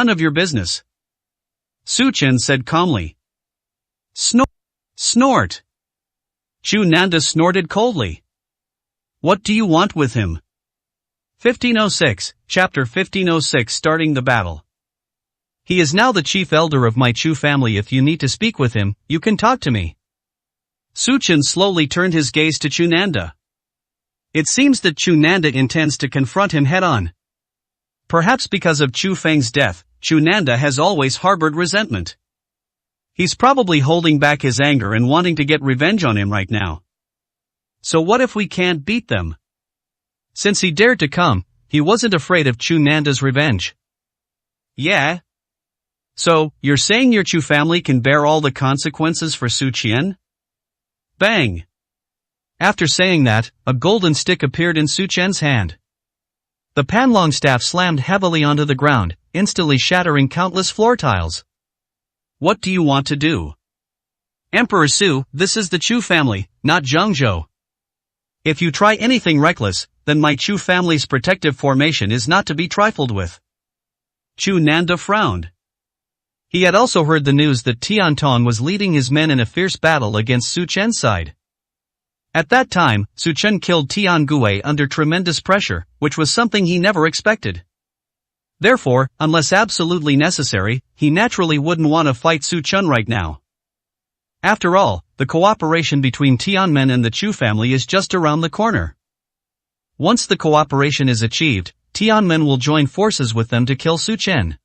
None of your business. Su Chen said calmly. Snort. Chu Nanda snorted coldly. What do you want with him? 1506, Chapter 1506 Starting the Battle. He is now the chief elder of my Chu family. If you need to speak with him, you can talk to me. Su Chen slowly turned his gaze to Chu Nanda. It seems that Chu Nanda intends to confront him head-on. Perhaps because of Chu Feng's death, Chu Nanda has always harbored resentment. He's probably holding back his anger and wanting to get revenge on him right now. So what if we can't beat them? Since he dared to come, he wasn't afraid of Chu Nanda's revenge. Yeah. So, you're saying your Chu family can bear all the consequences for Su Qian? Bang! After saying that, a golden stick appeared in Su Qian's hand. The Panlong staff slammed heavily onto the ground, instantly shattering countless floor tiles. What do you want to do? Emperor Su, this is the Chu family, not Zhengzhou. If you try anything reckless, then my Chu family's protective formation is not to be trifled with. Chu Nanda frowned. He had also heard the news that Tian Tong was leading his men in a fierce battle against Su Chen's side. At that time, Su Chen killed Tian Gui under tremendous pressure, which was something he never expected. Therefore, unless absolutely necessary, he naturally wouldn't want to fight Su Chen right now. After all, the cooperation between Tianmen and the Chu family is just around the corner. Once the cooperation is achieved, Tianmen will join forces with them to kill Su Chen.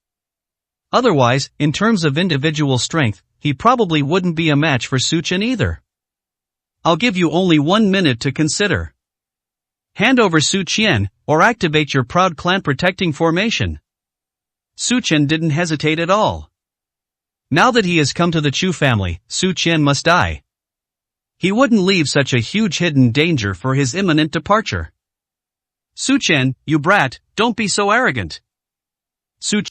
Otherwise, in terms of individual strength, he probably wouldn't be a match for Su Chen either. I'll give you only 1 minute to consider. Hand over Su Qian, or activate your proud clan protecting formation. Su Chen didn't hesitate at all. Now that he has come to the Chu family, Su Qian must die. He wouldn't leave such a huge hidden danger for his imminent departure. Su Chen, you brat, don't be so arrogant. Su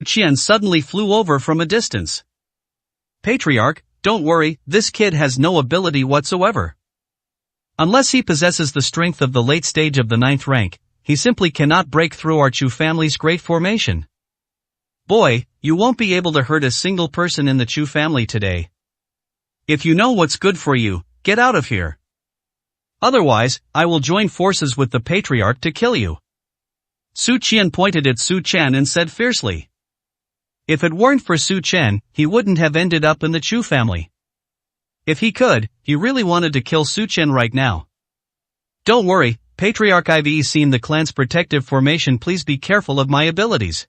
Qian suddenly flew over from a distance. Patriarch, don't worry, this kid has no ability whatsoever. Unless he possesses the strength of the late stage of the 9th rank, he simply cannot break through our Chu family's great formation. Boy, you won't be able to hurt a single person in the Chu family today. If you know what's good for you, get out of here. Otherwise, I will join forces with the Patriarch to kill you. Su Qian pointed at Su Chen and said fiercely. If it weren't for Su Chen, he wouldn't have ended up in the Chu family. If he could, he really wanted to kill Su Chen right now. Don't worry, Patriarch, I've seen the clan's protective formation. Please be careful of my abilities.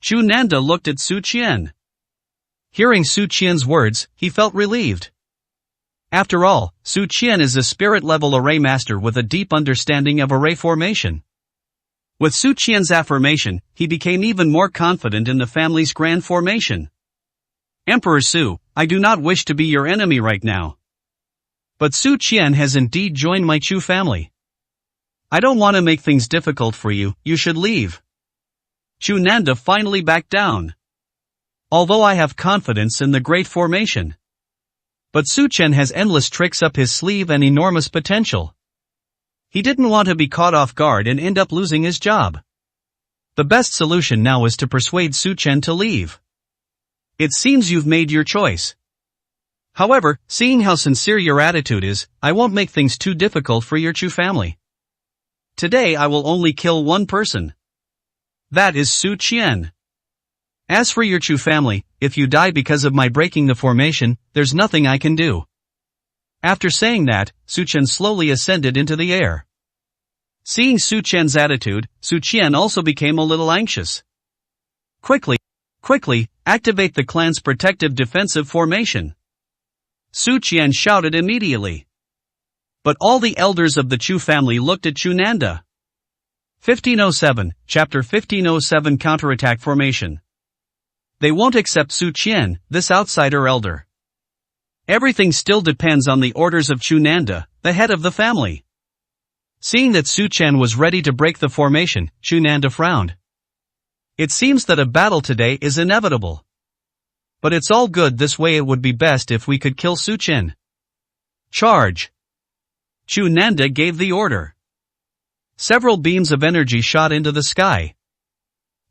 Chu Nanda looked at Su Qian. Hearing Su Qian's words, he felt relieved. After all, Su Qian is a spirit-level array master with a deep understanding of array formation. With Su Qian's affirmation, he became even more confident in the family's grand formation. Emperor Su, I do not wish to be your enemy right now. But Su Qian has indeed joined my Chu family. I don't want to make things difficult for you, you should leave. Chu Nanda finally backed down. Although I have confidence in the great formation. But Su Chen has endless tricks up his sleeve and enormous potential. He didn't want to be caught off guard and end up losing his job. The best solution now is to persuade Su Chen to leave. It seems you've made your choice. However, seeing how sincere your attitude is, I won't make things too difficult for your Chu family. Today I will only kill one person. That is Su Qian. As for your Chu family, if you die because of my breaking the formation, there's nothing I can do. After saying that, Su Chen slowly ascended into the air. Seeing Su Chen's attitude, Su Qian also became a little anxious. Quickly, activate the clan's protective defensive formation. Su Qian shouted immediately. But all the elders of the Chu family looked at Chu Nanda. 1507, Chapter 1507 Counterattack Formation. They won't accept Su Qian, this outsider elder. Everything still depends on the orders of Chu Nanda, the head of the family. Seeing that Su Chen was ready to break the formation, Chu Nanda frowned. It seems that a battle today is inevitable. But it's all good this way. It would be best if we could kill Su Chen. Charge! Chu Nanda gave the order. Several beams of energy shot into the sky.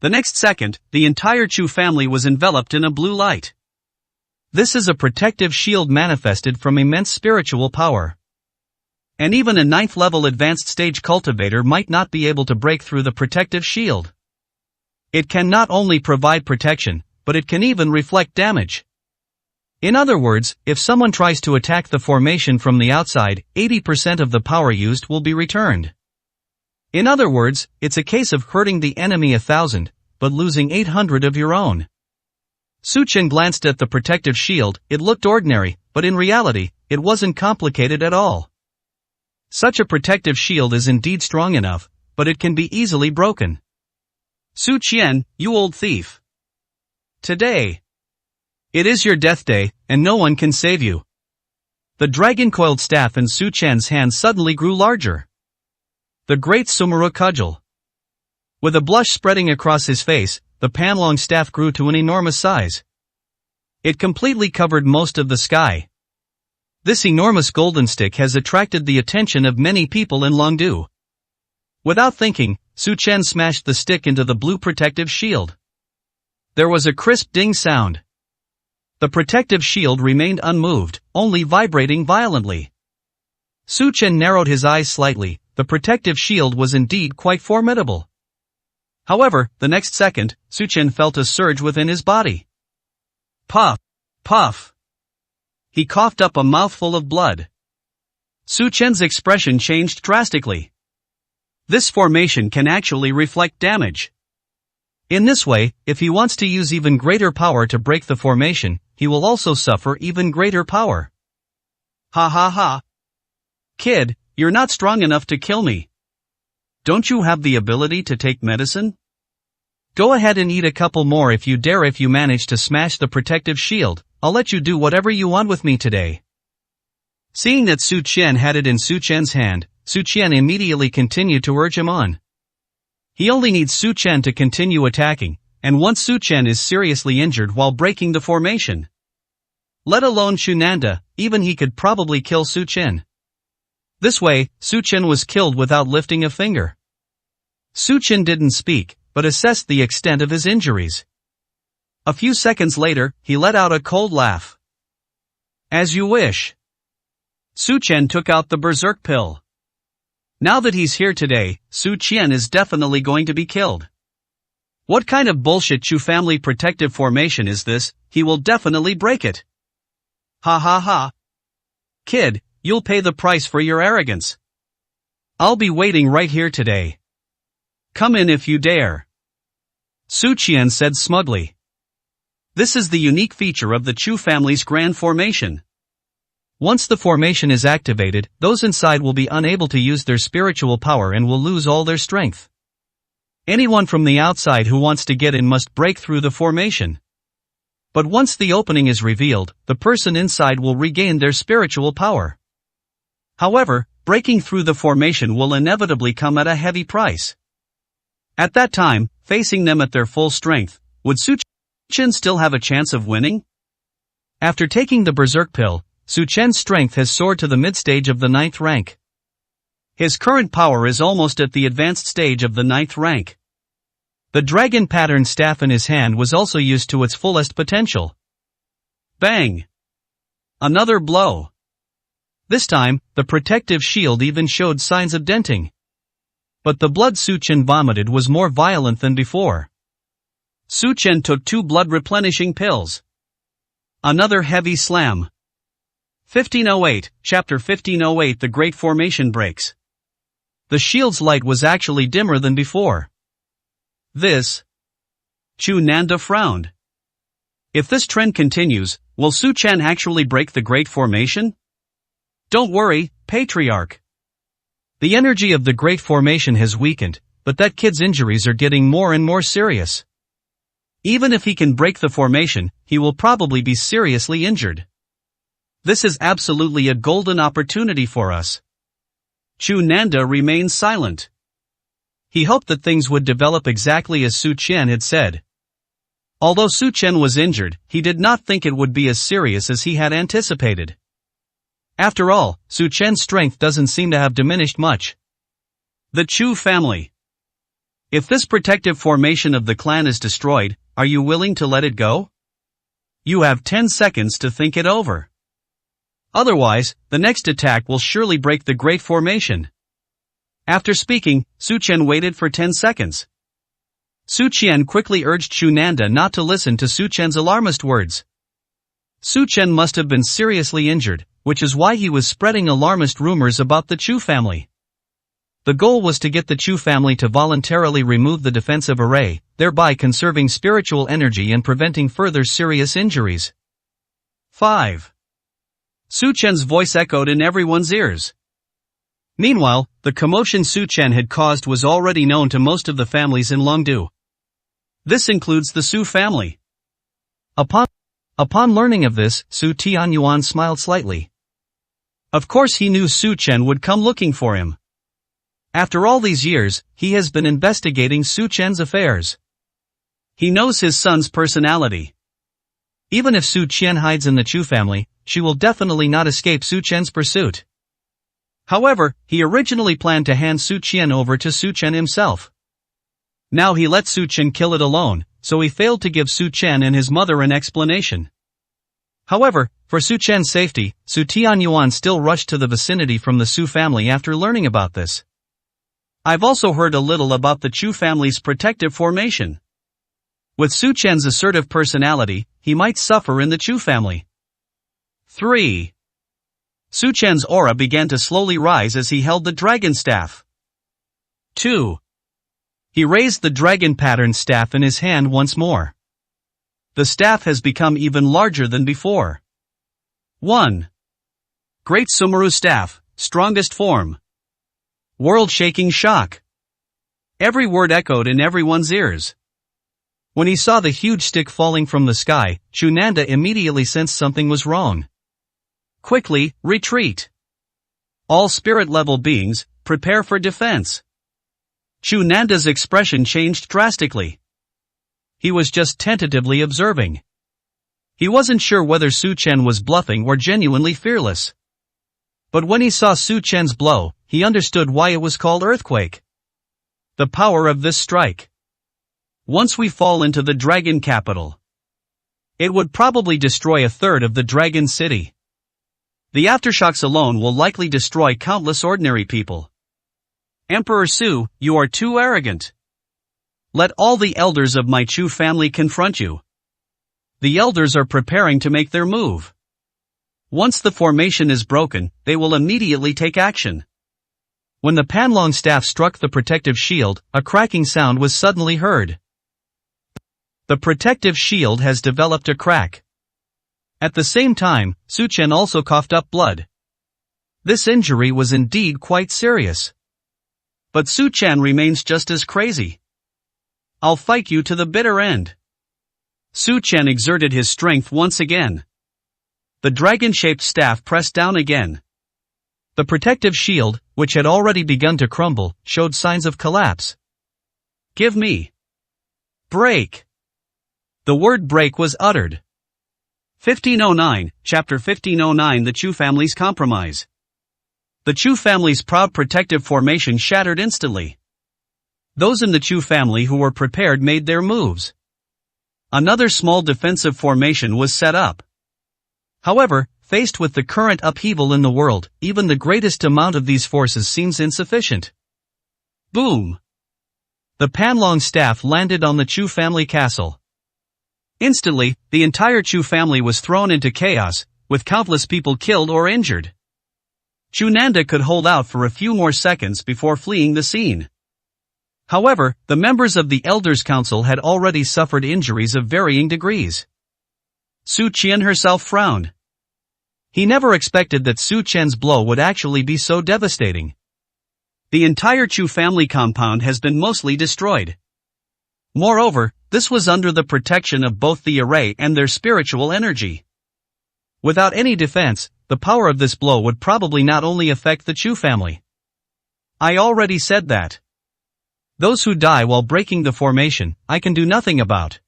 The next second, the entire Chu family was enveloped in a blue light. This is a protective shield manifested from immense spiritual power. And even a 9th level advanced stage cultivator might not be able to break through the protective shield. It can not only provide protection, but it can even reflect damage. In other words, if someone tries to attack the formation from the outside, 80% of the power used will be returned. In other words, it's a case of hurting the enemy 1,000, but losing 800 of your own. Su Chen glanced at the protective shield. It looked ordinary, but in reality, it wasn't complicated at all. Such a protective shield is indeed strong enough, but it can be easily broken. Su Chen, you old thief. Today, it is your death day, and no one can save you. The dragon-coiled staff in Su Chen's hand suddenly grew larger. The great Sumeru cudgel. With a blush spreading across his face, the Panlong staff grew to an enormous size. It completely covered most of the sky. This enormous golden stick has attracted the attention of many people in Longdu. Without thinking, Su Chen smashed the stick into the blue protective shield. There was a crisp ding sound. The protective shield remained unmoved, only vibrating violently. Su Chen narrowed his eyes slightly. The protective shield was indeed quite formidable. However, the next second, Su Chen felt a surge within his body. Puff! Puff! He coughed up a mouthful of blood. Su Chen's expression changed drastically. This formation can actually reflect damage. In this way, if he wants to use even greater power to break the formation, he will also suffer even greater power. Ha ha ha! Kid, you're not strong enough to kill me. Don't you have the ability to take medicine? Go ahead and eat a couple more if you dare. If you manage to smash the protective shield, I'll let you do whatever you want with me today. Seeing that Su Chen had it in Su Chen's hand, Su Chen immediately continued to urge him on. He only needs Su Chen to continue attacking, and once Su Chen is seriously injured while breaking the formation. Let alone Chu Nanda, even he could probably kill Su Chen. This way, Su Chen was killed without lifting a finger. Su Chen didn't speak, but assessed the extent of his injuries. A few seconds later, he let out a cold laugh. As you wish. Su Chen took out the berserk pill. Now that he's here today, Su Chen is definitely going to be killed. What kind of bullshit Chu family protective formation is this? He will definitely break it. Ha ha ha. Kid, you'll pay the price for your arrogance. I'll be waiting right here today. Come in if you dare. Su Chen said smugly. This is the unique feature of the Chu family's grand formation. Once the formation is activated, those inside will be unable to use their spiritual power and will lose all their strength. Anyone from the outside who wants to get in must break through the formation. But once the opening is revealed, the person inside will regain their spiritual power. However, breaking through the formation will inevitably come at a heavy price. At that time, facing them at their full strength, would Su Chen still have a chance of winning? After taking the berserk pill, Su Chen's strength has soared to the mid-stage of the 9th rank. His current power is almost at the advanced stage of the 9th rank. The dragon pattern staff in his hand was also used to its fullest potential. Bang! Another blow. This time, the protective shield even showed signs of denting. But the blood Su Chen vomited was more violent than before. Su Chen took 2 blood-replenishing pills. Another heavy slam. 1508, Chapter 1508. The Great Formation breaks. The shield's light was actually dimmer than before. This. Chu Nanda frowned. If this trend continues, will Su Chen actually break the Great Formation? Don't worry, Patriarch. The energy of the Great Formation has weakened, but that kid's injuries are getting more and more serious. Even if he can break the formation, he will probably be seriously injured. This is absolutely a golden opportunity for us. Chu Nanda remained silent. He hoped that things would develop exactly as Su Chen had said. Although Su Chen was injured, he did not think it would be as serious as he had anticipated. After all, Su Chen's strength doesn't seem to have diminished much. The Chu family. If this protective formation of the clan is destroyed, are you willing to let it go? You have 10 seconds to think it over. Otherwise, the next attack will surely break the Great Formation. After speaking, Su Qian waited for 10 seconds. Su Qian quickly urged Chu Nanda not to listen to Su Qian's alarmist words. Su Qian must have been seriously injured, which is why he was spreading alarmist rumors about the Chu family. The goal was to get the Chu family to voluntarily remove the defensive array, thereby conserving spiritual energy and preventing further serious injuries. 5. Su Qian's voice echoed in everyone's ears. Meanwhile, the commotion Su Qian had caused was already known to most of the families in Longdu. This includes the Su family. Upon learning of this, Su Tianyuan smiled slightly. Of course he knew Su Qian would come looking for him. After all these years, he has been investigating Su Qian's affairs. He knows his son's personality. Even if Su Qian hides in the Chu family, she will definitely not escape Su Qian's pursuit. However, he originally planned to hand Su Qian over to Su Qian himself. Now he let Su Qian kill it alone, so he failed to give Su Qian and his mother an explanation. However, for Su Qian's safety, Su Tianyuan still rushed to the vicinity from the Su family after learning about this. I've also heard a little about the Chu family's protective formation. With Su Qian's assertive personality, he might suffer in the Chu family. 3. Su Qian's aura began to slowly rise as he held the dragon staff. 2. He raised the dragon pattern staff in his hand once more. The staff has become even larger than before. 1. Great Sumeru staff, strongest form. World-shaking shock. Every word echoed in everyone's ears. When he saw the huge stick falling from the sky, Chu Nanda immediately sensed something was wrong. Quickly, retreat. All spirit-level beings, prepare for defense. Chu Nanda's expression changed drastically. He was just tentatively observing. He wasn't sure whether Su Qian was bluffing or genuinely fearless. But when he saw Su Qian's blow, he understood why it was called earthquake. The power of this strike. Once we fall into the dragon capital, it would probably destroy a third of the dragon city. The aftershocks alone will likely destroy countless ordinary people. Emperor Su, you are too arrogant. Let all the elders of my Chu family confront you. The elders are preparing to make their move. Once the formation is broken, they will immediately take action. When the Panlong staff struck the protective shield, a cracking sound was suddenly heard. The protective shield has developed a crack. At the same time, Su Qian also coughed up blood. This injury was indeed quite serious. But Su Qian remains just as crazy. I'll fight you to the bitter end. Su Qian exerted his strength once again. The dragon-shaped staff pressed down again. The protective shield, which had already begun to crumble, showed signs of collapse. Give me. Break. The word break was uttered. 1509, Chapter 1509 The Chu Family's Compromise. The Chu family's proud protective formation shattered instantly. Those in the Chu family who were prepared made their moves. Another small defensive formation was set up. However, faced with the current upheaval in the world, even the greatest amount of these forces seems insufficient. Boom! The Panlong staff landed on the Chu family castle. Instantly, the entire Chu family was thrown into chaos, with countless people killed or injured. Chu Nanda could hold out for a few more seconds before fleeing the scene. However, the members of the Elders' Council had already suffered injuries of varying degrees. Su Qian herself frowned. He never expected that Su Qian's blow would actually be so devastating. The entire Chu family compound has been mostly destroyed. Moreover, this was under the protection of both the array and their spiritual energy. Without any defense, the power of this blow would probably not only affect the Chu family. I already said that. Those who die while breaking the formation, I can do nothing about.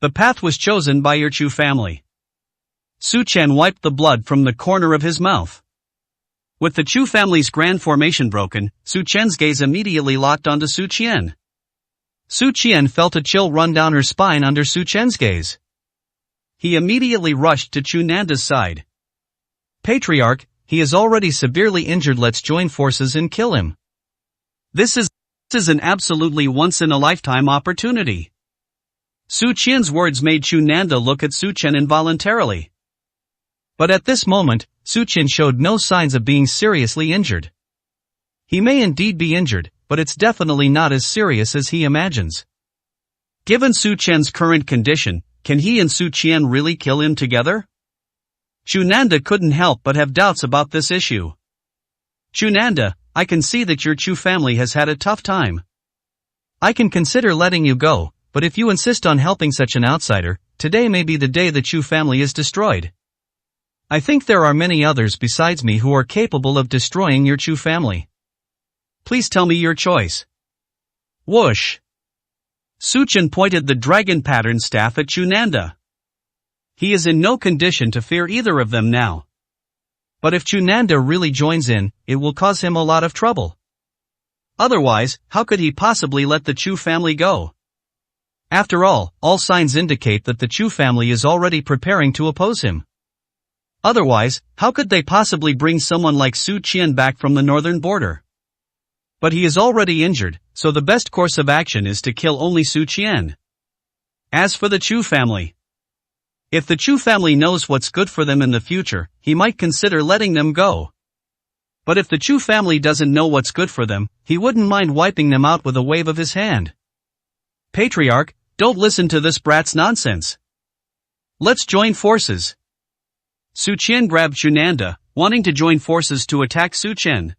The path was chosen by your Chu family. Su Qian wiped the blood from the corner of his mouth. With the Chu family's grand formation broken, Su Qian's gaze immediately locked onto Su Qian. Su Qian felt a chill run down her spine under Su Chen's gaze. He immediately rushed to Chu Nanda's side. Patriarch, he is already severely injured, let's join forces and kill him. This is an absolutely once-in-a-lifetime opportunity. Su Qian's words made Chu Nanda look at Su Chen involuntarily. But at this moment, Su Chen showed no signs of being seriously injured. He may indeed be injured, but it's definitely not as serious as he imagines. Given Su Chen's current condition, can he and Su Qian really kill him together? Chu Nanda couldn't help but have doubts about this issue. Chu Nanda, I can see that your Chu family has had a tough time. I can consider letting you go, but if you insist on helping such an outsider, today may be the day the Chu family is destroyed. I think there are many others besides me who are capable of destroying your Chu family. Please tell me your choice. Whoosh! Su Chen pointed the dragon pattern staff at Chu Nanda. He is in no condition to fear either of them now. But if Chu Nanda really joins in, it will cause him a lot of trouble. Otherwise, how could he possibly let the Chu family go? After all signs indicate that the Chu family is already preparing to oppose him. Otherwise, how could they possibly bring someone like Su Qian back from the northern border? But he is already injured, so the best course of action is to kill only Su Qian. As for the Chu family, if the Chu family knows what's good for them in the future, he might consider letting them go. But if the Chu family doesn't know what's good for them, he wouldn't mind wiping them out with a wave of his hand. Patriarch, don't listen to this brat's nonsense. Let's join forces. Su Qian grabbed Chu Nanda, wanting to join forces to attack Su Chen.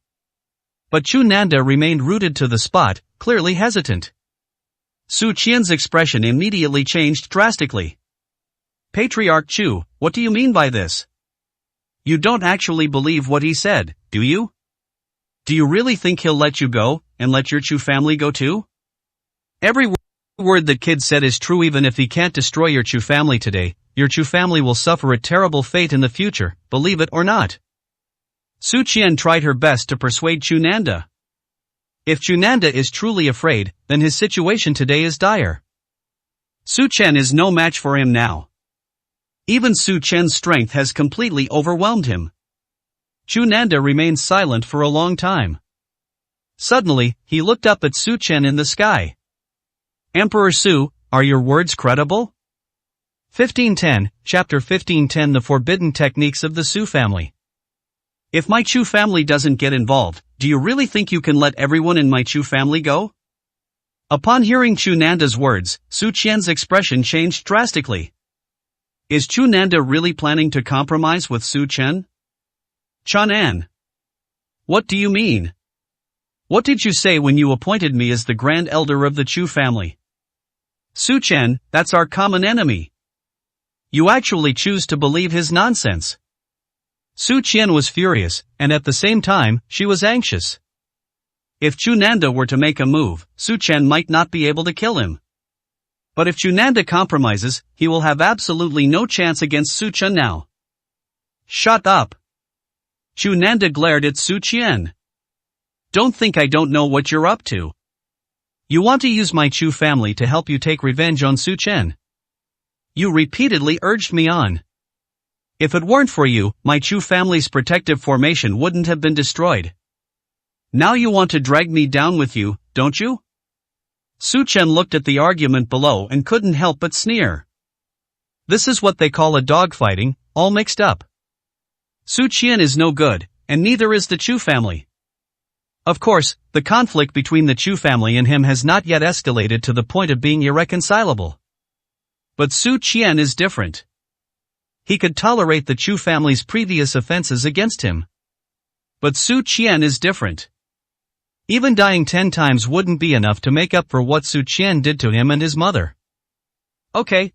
But Chu Nanda remained rooted to the spot, clearly hesitant. Su Qian's expression immediately changed drastically. Patriarch Chu, what do you mean by this? You don't actually believe what he said, do you? Do you really think he'll let you go, and let your Chu family go too? Every word that kid said is true. Even if he can't destroy your Chu family today, your Chu family will suffer a terrible fate in the future, believe it or not. Su Qian tried her best to persuade Chu Nanda. If Chu Nanda is truly afraid, then his situation today is dire. Su Chen is no match for him now. Even Su Chen's strength has completely overwhelmed him. Chu Nanda remained silent for a long time. Suddenly, he looked up at Su Chen in the sky. Emperor Su, are your words credible? 1510, Chapter 1510 The Forbidden Techniques of the Su Family. If my Chu family doesn't get involved, do you really think you can let everyone in my Chu family go? Upon hearing Chu Nanda's words, Su Qian's expression changed drastically. Is Chu Nanda really planning to compromise with Su Chen? Chanan. What do you mean? What did you say when you appointed me as the Grand Elder of the Chu family? Su Chen, that's our common enemy. You actually choose to believe his nonsense. Su Qian was furious, and at the same time, she was anxious. If Chu Nanda were to make a move, Su Chen might not be able to kill him. But if Chu Nanda compromises, he will have absolutely no chance against Su Chen now. Shut up. Chu Nanda glared at Su Qian. Don't think I don't know what you're up to. You want to use my Chu family to help you take revenge on Su Chen. You repeatedly urged me on. If it weren't for you, my Chu family's protective formation wouldn't have been destroyed. Now you want to drag me down with you, don't you? Su Chen looked at the argument below and couldn't help but sneer. This is what they call a dogfighting, all mixed up. Su Qian is no good, and neither is the Chu family. Of course, the conflict between the Chu family and him has not yet escalated to the point of being irreconcilable. But Su Qian is different. He could tolerate the Chu family's previous offenses against him. But Su Qian is different. Even dying 10 times wouldn't be enough to make up for what Su Qian did to him and his mother. Okay.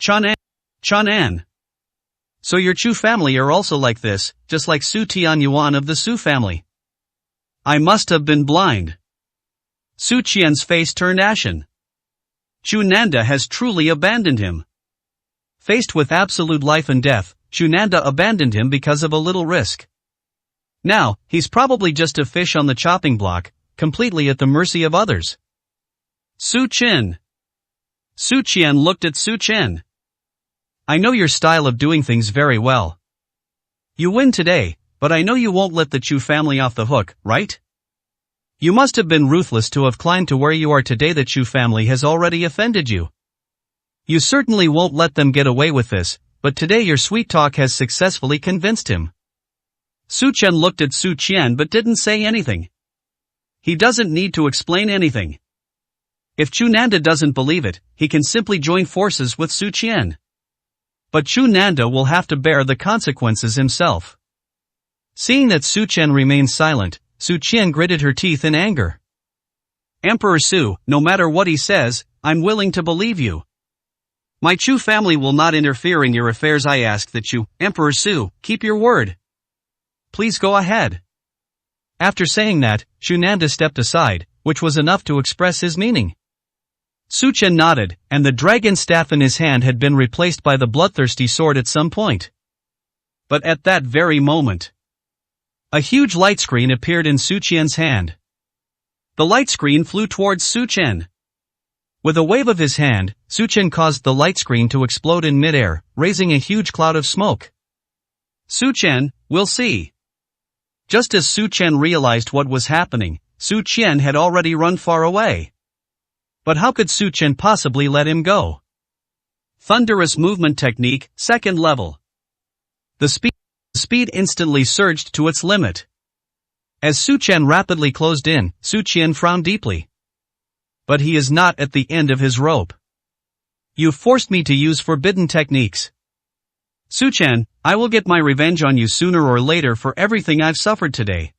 Chanan. So your Chu family are also like this, just like Su Tianyuan of the Su family. I must have been blind. Su Qian's face turned ashen. Chu Nanda has truly abandoned him. Faced with absolute life and death, Chu Nanda abandoned him because of a little risk. Now, he's probably just a fish on the chopping block, completely at the mercy of others. Su Qian. Su Qian looked at Su Qian. I know your style of doing things very well. You win today, but I know you won't let the Chu family off the hook, right? You must have been ruthless to have climbed to where you are today. The Chu family has already offended you. You certainly won't let them get away with this, but today your sweet talk has successfully convinced him. Su Qian looked at Su Qian but didn't say anything. He doesn't need to explain anything. If Chu Nanda doesn't believe it, he can simply join forces with Su Qian. But Chu Nanda will have to bear the consequences himself. Seeing that Su Qian remained silent, Su Qian gritted her teeth in anger. Emperor Su, no matter what he says, I'm willing to believe you. My Chu family will not interfere in your affairs. I ask that you, Emperor Su, keep your word. Please go ahead. After saying that, Chu Nanda stepped aside, which was enough to express his meaning. Su Qian nodded, and the dragon staff in his hand had been replaced by the bloodthirsty sword at some point. But at that very moment, a huge light screen appeared in Su Qian's hand. The light screen flew towards Su Qian. With a wave of his hand, Su Qian caused the light screen to explode in midair, raising a huge cloud of smoke. Su Qian, we'll see. Just as Su Qian realized what was happening, Su Qian had already run far away. But how could Su Qian possibly let him go? Thunderous movement technique, second level. The speed instantly surged to its limit. As Su Qian rapidly closed in, Su Qian frowned deeply. But he is not at the end of his rope. You forced me to use forbidden techniques. Su Qian, I will get my revenge on you sooner or later for everything I've suffered today.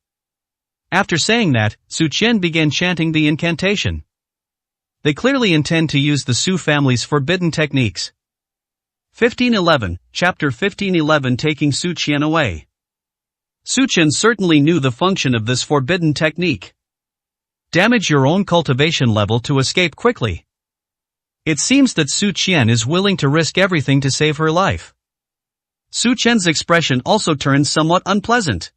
After saying that, Su Qian began chanting the incantation. They clearly intend to use the Su family's forbidden techniques. 1511, Chapter 1511 Taking Su Qian Away. Su Qian certainly knew the function of this forbidden technique. Damage your own cultivation level to escape quickly. It seems that Su Qian is willing to risk everything to save her life. Su Qian's expression also turned somewhat unpleasant.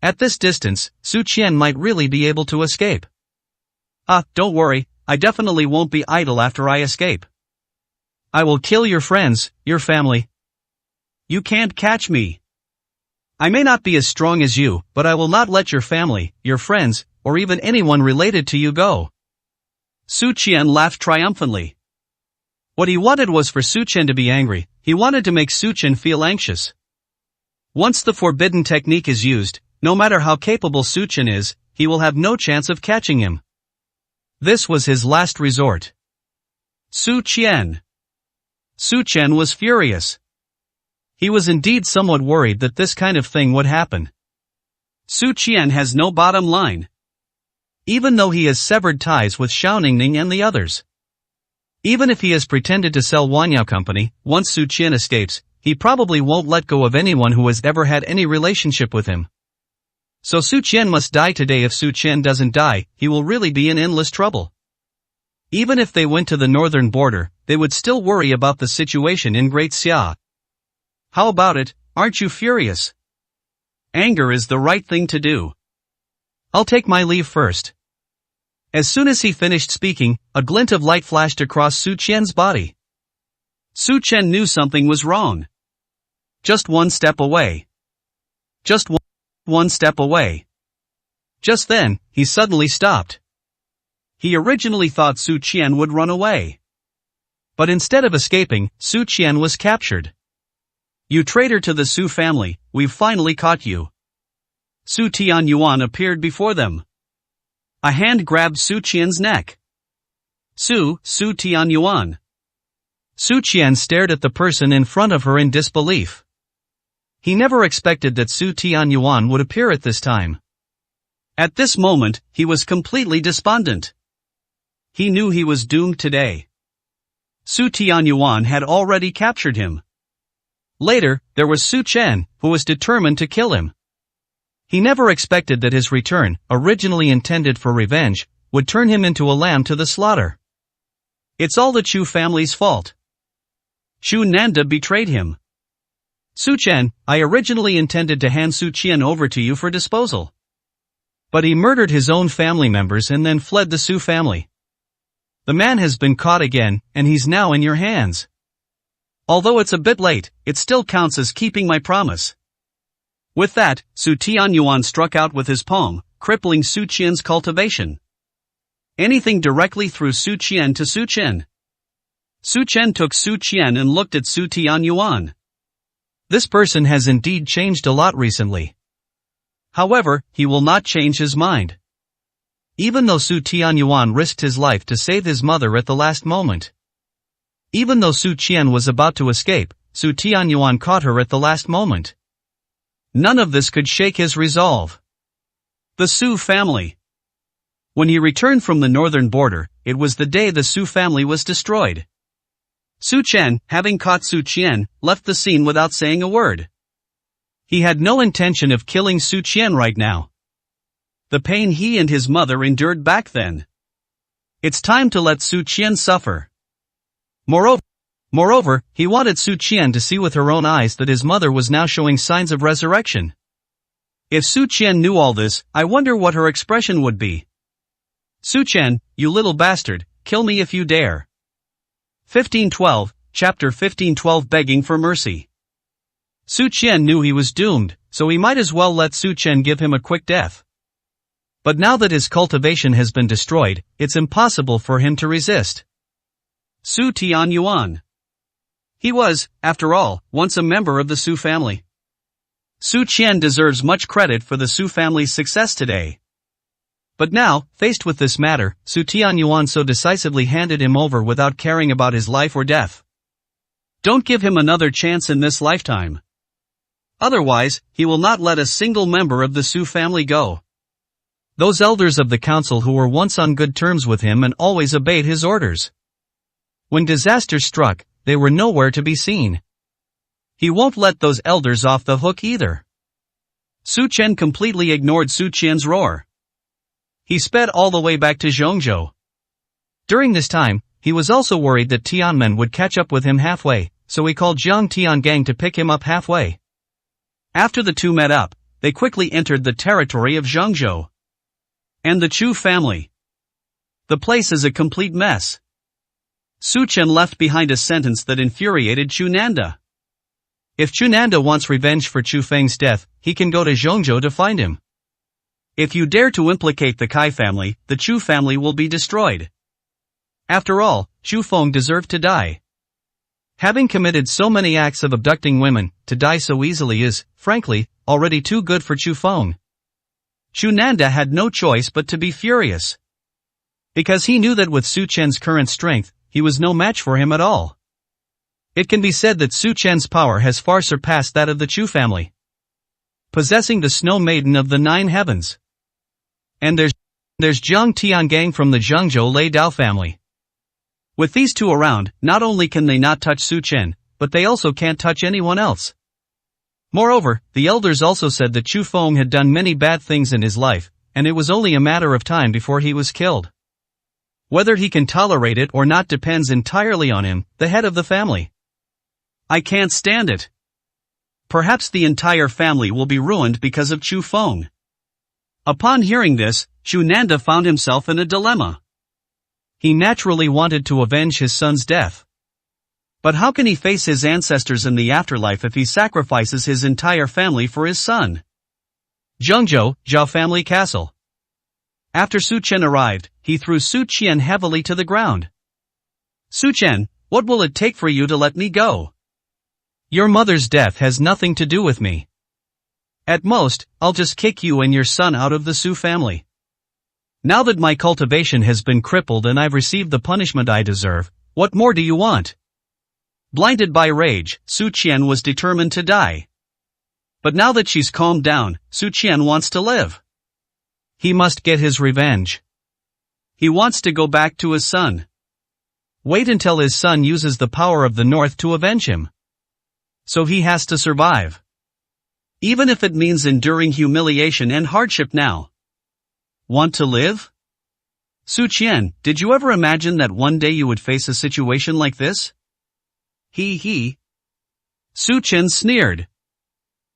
At this distance, Su Qian might really be able to escape. Don't worry, I definitely won't be idle after I escape. I will kill your friends, your family. You can't catch me. I may not be as strong as you, but I will not let your family, your friends, or even anyone related to you go. Su Qian laughed triumphantly. What he wanted was for Su Qian to be angry. He wanted to make Su Qian feel anxious. Once the forbidden technique is used, no matter how capable Su Qian is, he will have no chance of catching him. This was his last resort. Su Qian. Su Qian was furious. He was indeed somewhat worried that this kind of thing would happen. Su Qian has no bottom line. Even though he has severed ties with Xiao Ningning and the others. Even if he has pretended to sell Wanyao Company, once Su Qian escapes, he probably won't let go of anyone who has ever had any relationship with him. So Su Qian must die today. If Su Qian doesn't die, he will really be in endless trouble. Even if they went to the northern border, they would still worry about the situation in Great Xia. How about it, aren't you furious? Anger is the right thing to do. I'll take my leave first. As soon as he finished speaking, a glint of light flashed across Su Qian's body. Su Qian knew something was wrong. Just one step away. Just one step away. Just then, he suddenly stopped. He originally thought Su Qian would run away. But instead of escaping, Su Qian was captured. You traitor to the Su family, we've finally caught you. Su Tianyuan appeared before them. A hand grabbed Su Qian's neck. Su Tianyuan. Su Qian stared at the person in front of her in disbelief. He never expected that Su Tianyuan would appear at this time. At this moment, he was completely despondent. He knew he was doomed today. Su Tianyuan had already captured him. Later, there was Su Qian, who was determined to kill him. He never expected that his return, originally intended for revenge, would turn him into a lamb to the slaughter. It's all the Chu family's fault. Chu Nanda betrayed him. Su Qian, I originally intended to hand Su Qian over to you for disposal. But he murdered his own family members and then fled the Su family. The man has been caught again, and he's now in your hands. Although it's a bit late, it still counts as keeping my promise. With that, Su Tianyuan struck out with his palm, crippling Su Qian's cultivation. Anything directly through Su Qian to Su Chen. Su Chen took Su Qian and looked at Su Tianyuan. This person has indeed changed a lot recently. However, he will not change his mind. Even though Su Tianyuan risked his life to save his mother at the last moment. Even though Su Qian was about to escape, Su Tianyuan caught her at the last moment. None of this could shake his resolve. The Su family. When he returned from the northern border, it was the day the Su family was destroyed. Su Chen, having caught Su Qian, left the scene without saying a word. He had no intention of killing Su Qian right now. The pain he and his mother endured back then. It's time to let Su Qian suffer. Moreover, he wanted Su Qian to see with her own eyes that his mother was now showing signs of resurrection. If Su Qian knew all this, I wonder what her expression would be. Su Qian, you little bastard, kill me if you dare. 1512, Chapter 1512 Begging for Mercy. Su Qian knew he was doomed, so he might as well let Su Chen give him a quick death. But now that his cultivation has been destroyed, it's impossible for him to resist. Su Tianyuan. He was, after all, once a member of the Su family. Su Qian deserves much credit for the Su family's success today. But now, faced with this matter, Su Tianyuan so decisively handed him over without caring about his life or death. Don't give him another chance in this lifetime. Otherwise, he will not let a single member of the Su family go. Those elders of the council who were once on good terms with him and always obeyed his orders. When disaster struck, they were nowhere to be seen. He won't let those elders off the hook either. Su Chen completely ignored Su Qian's roar. He sped all the way back to Zhongzhou. During this time, he was also worried that Tianmen would catch up with him halfway, so he called Jiang Tiangang to pick him up halfway. After the two met up, they quickly entered the territory of Zhongzhou. And the Chu family. The place is a complete mess. Su Chen left behind a sentence that infuriated Chu Nanda. If Chu Nanda wants revenge for Chu Feng's death, he can go to Zhongzhou to find him. If you dare to implicate the Kai family, the Chu family will be destroyed. After all, Chu Feng deserved to die. Having committed so many acts of abducting women, to die so easily is, frankly, already too good for Chu Feng. Chu Nanda had no choice but to be furious. Because he knew that with Su Chen's current strength, he was no match for him at all. It can be said that Su Chen's power has far surpassed that of the Chu family. Possessing the Snow Maiden of the Nine Heavens. And there's Jiang Tiangang from the Zhengzhou Lei Dao family. With these two around, not only can they not touch Su Chen, but they also can't touch anyone else. Moreover, the elders also said that Chu Feng had done many bad things in his life, and it was only a matter of time before he was killed. Whether he can tolerate it or not depends entirely on him, the head of the family. I can't stand it. Perhaps the entire family will be ruined because of Chu Feng. Upon hearing this, Chu Nanda found himself in a dilemma. He naturally wanted to avenge his son's death. But how can he face his ancestors in the afterlife if he sacrifices his entire family for his son? Zhengzhou, Zhao family castle. After Su Chen arrived, he threw Su Qian heavily to the ground. Su Chen, what will it take for you to let me go? Your mother's death has nothing to do with me. At most, I'll just kick you and your son out of the Su family. Now that my cultivation has been crippled and I've received the punishment I deserve, what more do you want? Blinded by rage, Su Qian was determined to die. But now that she's calmed down, Su Qian wants to live. He must get his revenge. He wants to go back to his son. Wait until his son uses the power of the north to avenge him. So he has to survive. Even if it means enduring humiliation and hardship now. Want to live? Su Qian, did you ever imagine that one day you would face a situation like this? He. Su Chen sneered.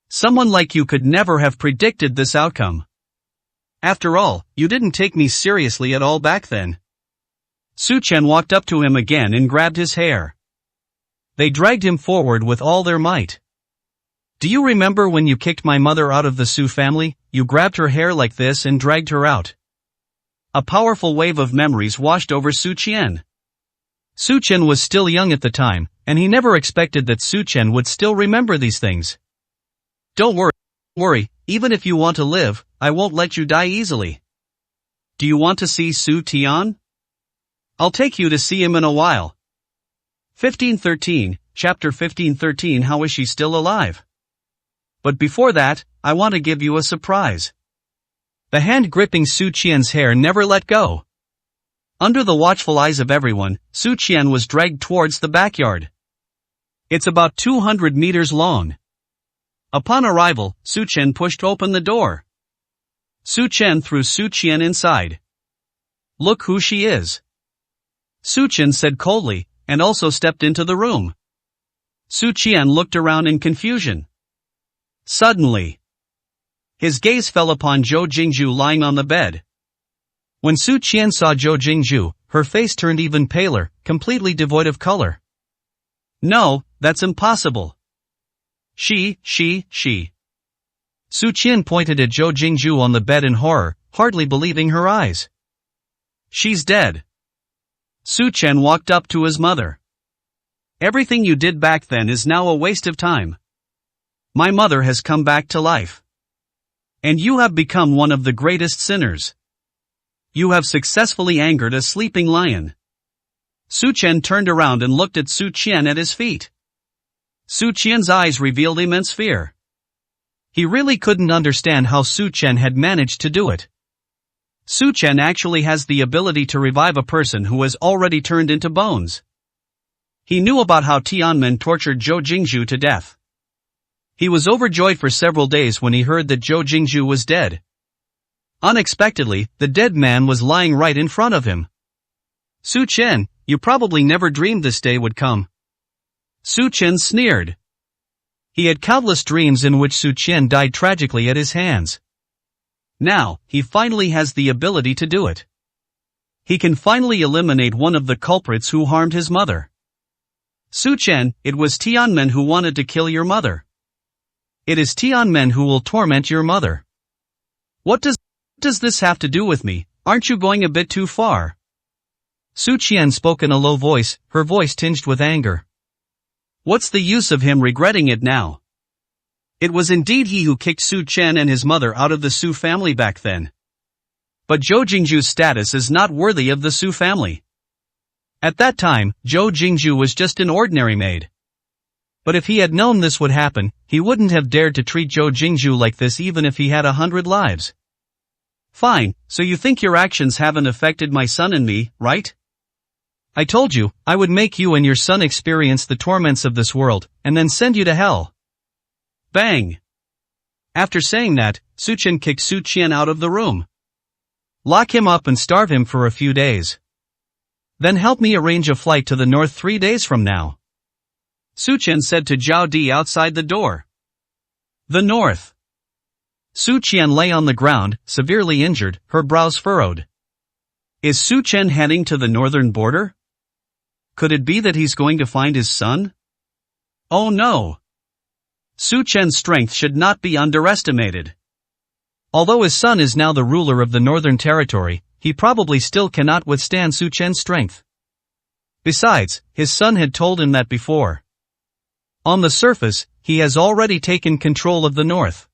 Someone like you could never have predicted this outcome. After all, you didn't take me seriously at all back then. Su Chen walked up to him again and grabbed his hair. They dragged him forward with all their might. Do you remember when you kicked my mother out of the Su family? You grabbed her hair like this and dragged her out. A powerful wave of memories washed over Su Chen. Su Chen was still young at the time, and he never expected that Su Chen would still remember these things. Don't worry, even if you want to live, I won't let you die easily. Do you want to see Su Tian? I'll take you to see him in a while. 1513, Chapter 1513. How is she still alive? But before that, I want to give you a surprise. The hand gripping Su Qian's hair never let go. Under the watchful eyes of everyone, Su Qian was dragged towards the backyard. It's about 200 meters long. Upon arrival, Su Chen pushed open the door. Su Chen threw Su Qian inside. Look who she is. Su Chen said coldly, and also stepped into the room. Su Qian looked around in confusion. Suddenly, his gaze fell upon Zhou Jingzhu lying on the bed. When Su Qian saw Zhou Jingzhu, her face turned even paler, completely devoid of color. No, that's impossible. She. Su Qian pointed at Zhou Jingzhu on the bed in horror, hardly believing her eyes. She's dead. Su Chen walked up to his mother. Everything you did back then is now a waste of time. My mother has come back to life. And you have become one of the greatest sinners. You have successfully angered a sleeping lion. Su Chen turned around and looked at Su Qian at his feet. Su Qian's eyes revealed immense fear. He really couldn't understand how Su Chen had managed to do it. Su Chen actually has the ability to revive a person who has already turned into bones. He knew about how Tianmen tortured Zhou Jingzhu to death. He was overjoyed for several days when he heard that Zhou Jingzhu was dead. Unexpectedly, the dead man was lying right in front of him. Su Chen, you probably never dreamed this day would come. Su Chen sneered. He had countless dreams in which Su Chen died tragically at his hands. Now, he finally has the ability to do it. He can finally eliminate one of the culprits who harmed his mother. Su Chen, it was Tianmen who wanted to kill your mother. It is Tianmen who will torment your mother. What does this have to do with me? Aren't you going a bit too far? Su Qian spoke in a low voice, her voice tinged with anger. What's the use of him regretting it now? It was indeed he who kicked Su Chen and his mother out of the Su family back then. But Zhou Jingzhu's status is not worthy of the Su family. At that time, Zhou Jingzhu was just an ordinary maid. But if he had known this would happen, he wouldn't have dared to treat Zhou Jingzhu like this even if he had 100 lives. Fine, so you think your actions haven't affected my son and me, right? I told you, I would make you and your son experience the torments of this world, and then send you to hell. Bang! After saying that, Su Chen kicked Su Qian out of the room. Lock him up and starve him for a few days. Then help me arrange a flight to the north 3 days from now. Su Chen said to Zhao Di outside the door. The north. Su Qian lay on the ground, severely injured, her brows furrowed. Is Su Chen heading to the northern border? Could it be that he's going to find his son? Oh no! Su Chen's strength should not be underestimated. Although his son is now the ruler of the northern territory, he probably still cannot withstand Su Chen's strength. Besides, his son had told him that before. On the surface, he has already taken control of the north.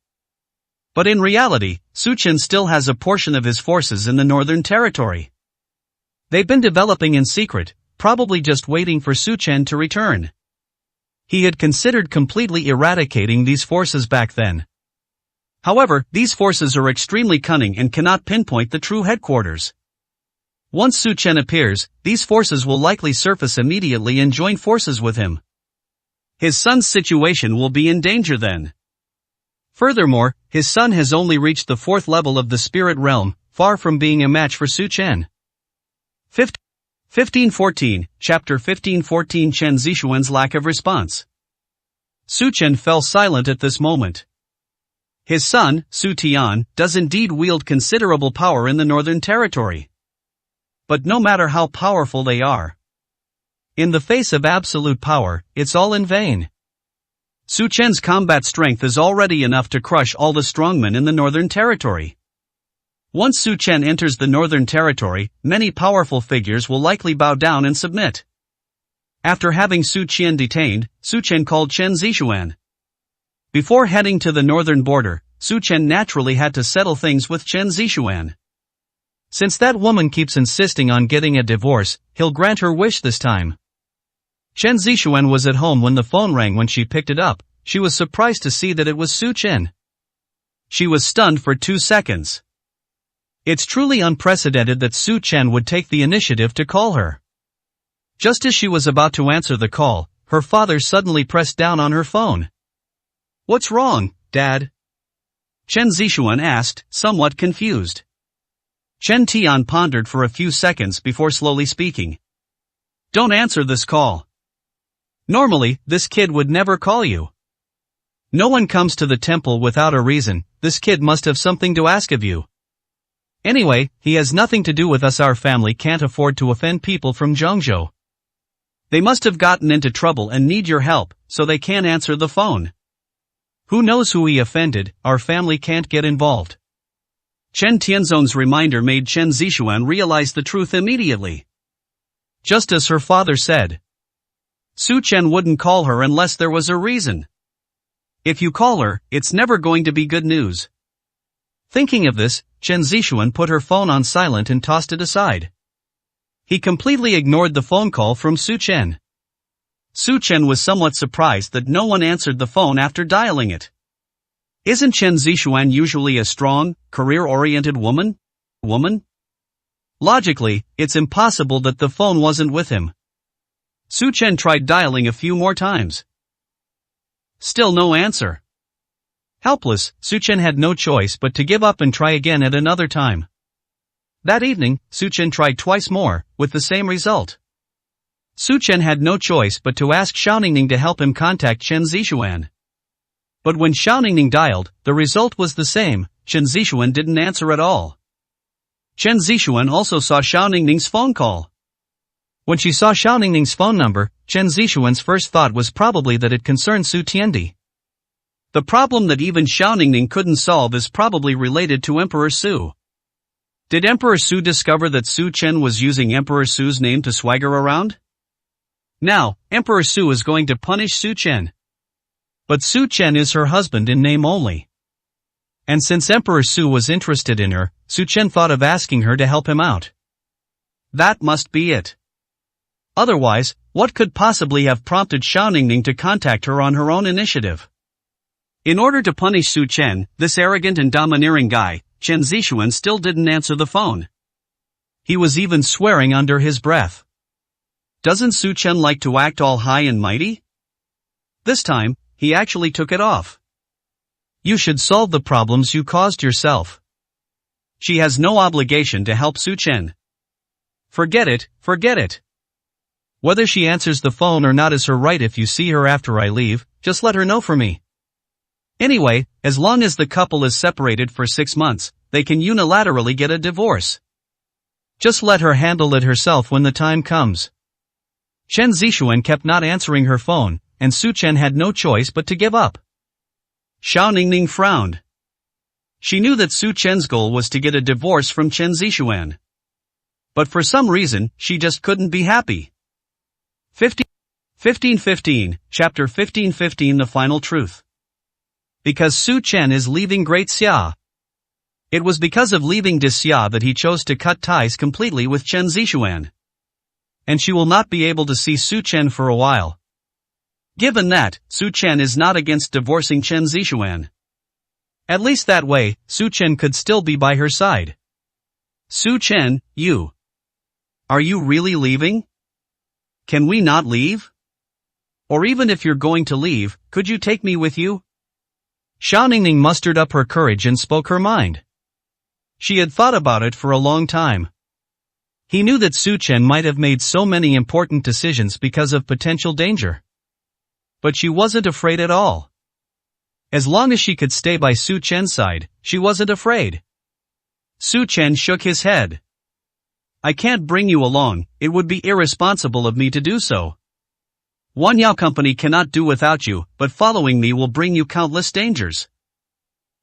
But in reality, Su Chen still has a portion of his forces in the northern territory. They've been developing in secret, probably just waiting for Su Chen to return. He had considered completely eradicating these forces back then. However, these forces are extremely cunning and cannot pinpoint the true headquarters. Once Su Chen appears, these forces will likely surface immediately and join forces with him. His son's situation will be in danger then. Furthermore, his son has only reached the 4th level of the spirit realm, far from being a match for Su Chen. 1514, Chapter 1514. Chen Zixuan's lack of response. Su Chen fell silent at this moment. His son, Su Tian, does indeed wield considerable power in the northern territory. but no matter how powerful they are, in the face of absolute power, it's all in vain. Su Chen's combat strength is already enough to crush all the strongmen in the Northern Territory. Once Su Chen enters the Northern Territory, many powerful figures will likely bow down and submit. After having Su Chen detained, Su Chen called Chen Zixuan. Before heading to the northern border, Su Chen naturally had to settle things with Chen Zixuan. Since that woman keeps insisting on getting a divorce, he'll grant her wish this time. Chen Zixuan was at home when the phone rang. When she picked it up, she was surprised to see that it was Su Chen. She was stunned for 2 seconds. It's truly unprecedented that Su Chen would take the initiative to call her. Just as she was about to answer the call, her father suddenly pressed down on her phone. "What's wrong, Dad?" Chen Zixuan asked, somewhat confused. Chen Tian pondered for a few seconds before slowly speaking. "Don't answer this call. Normally, this kid would never call you. No one comes to the temple without a reason. This kid must have something to ask of you. Anyway, he has nothing to do with us. Our family can't afford to offend people from Zhengzhou. They must have gotten into trouble and need your help, so they can't answer the phone. Who knows who he offended? Our family can't get involved." Chen Tianzong's reminder made Chen Zixuan realize the truth immediately. Just as her father said, Su Chen wouldn't call her unless there was a reason. If you call her, it's never going to be good news. Thinking of this, Chen Zixuan put her phone on silent and tossed it aside. He completely ignored the phone call from Su Chen. Su Chen was somewhat surprised that no one answered the phone after dialing it. Isn't Chen Zixuan usually a strong, career-oriented woman? Logically, it's impossible that the phone wasn't with him. Su Chen tried dialing a few more times. Still no answer. Helpless, Su Chen had no choice but to give up and try again at another time. That evening, Su Chen tried twice more, with the same result. Su Chen had no choice but to ask Xiaoningning to help him contact Chen Zixuan. But when Xiaoningning dialed, the result was the same. Chen Zixuan didn't answer at all. Chen Zixuan also saw Xiaoningning's phone call. When she saw Xiaoningning's phone number, Chen Zixuan's first thought was probably that it concerned Su Tiandi. The problem that even Xiaoningning couldn't solve is probably related to Emperor Su. Did Emperor Su discover that Su Chen was using Emperor Su's name to swagger around? Now, Emperor Su is going to punish Su Chen. But Su Chen is her husband in name only. And since Emperor Su was interested in her, Su Chen thought of asking her to help him out. That must be it. Otherwise, what could possibly have prompted Xiaoningning to contact her on her own initiative? In order to punish Su Chen, this arrogant and domineering guy, Chen Zixuan still didn't answer the phone. He was even swearing under his breath. Doesn't Su Chen like to act all high and mighty? This time, he actually took it off. You should solve the problems you caused yourself. She has no obligation to help Su Chen. Forget it. Whether she answers the phone or not is her right. If you see her after I leave, just let her know for me. Anyway, as long as the couple is separated for 6 months, they can unilaterally get a divorce. Just let her handle it herself when the time comes. Chen Zixuan kept not answering her phone, and Su Chen had no choice but to give up. Xiaoningning frowned. She knew that Su Chen's goal was to get a divorce from Chen Zixuan. But for some reason, she just couldn't be happy. 1515, Chapter 1515 The Final Truth. Because Su Chen is leaving Great Xia. It was because of leaving de Xia that he chose to cut ties completely with Chen Zixuan. And she will not be able to see Su Chen for a while. Given that, Su Chen is not against divorcing Chen Zixuan. At least that way, Su Chen could still be by her side. Su Chen, are you really leaving? Can we not leave? Or even if you're going to leave, could you take me with you? Xiaoningning mustered up her courage and spoke her mind. She had thought about it for a long time. He knew that Su Chen might have made so many important decisions because of potential danger. But she wasn't afraid at all. As long as she could stay by Su Chen's side, she wasn't afraid. Su Chen shook his head. I can't bring you along, it would be irresponsible of me to do so. Wanyao Company cannot do without you, but following me will bring you countless dangers.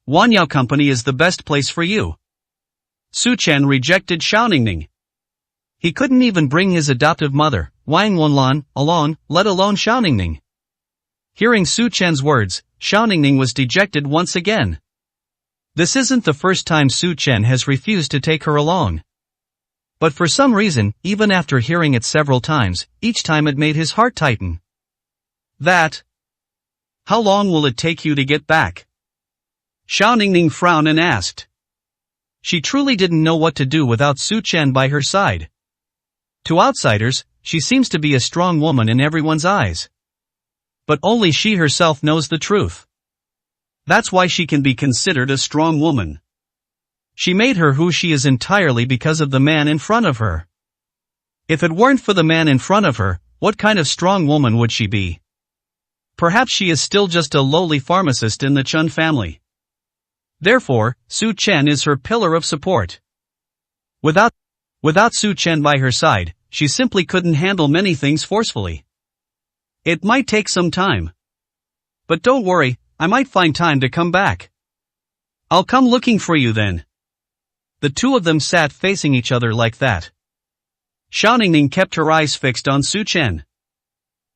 Wanyao Company is the best place for you. Su Chen rejected Xiao Ningning. He couldn't even bring his adoptive mother, Wang Wenlan, along, let alone Xiao Ningning. Hearing Su Chen's words, Xiao Ningning was dejected once again. This isn't the first time Su Chen has refused to take her along. But for some reason, even after hearing it several times, each time it made his heart tighten. How long will it take you to get back? Xiao Ningning frowned and asked. She truly didn't know what to do without Su Chen by her side. To outsiders, she seems to be a strong woman in everyone's eyes. But only she herself knows the truth. That's why she can be considered a strong woman. She made her who she is entirely because of the man in front of her. If it weren't for the man in front of her, what kind of strong woman would she be? Perhaps she is still just a lowly pharmacist in the Chun family. Therefore, Su Chen is her pillar of support. Without Su Chen by her side, she simply couldn't handle many things forcefully. It might take some time. But don't worry, I might find time to come back. I'll come looking for you then. The two of them sat facing each other like that. Xiao Ningning kept her eyes fixed on Su Chen.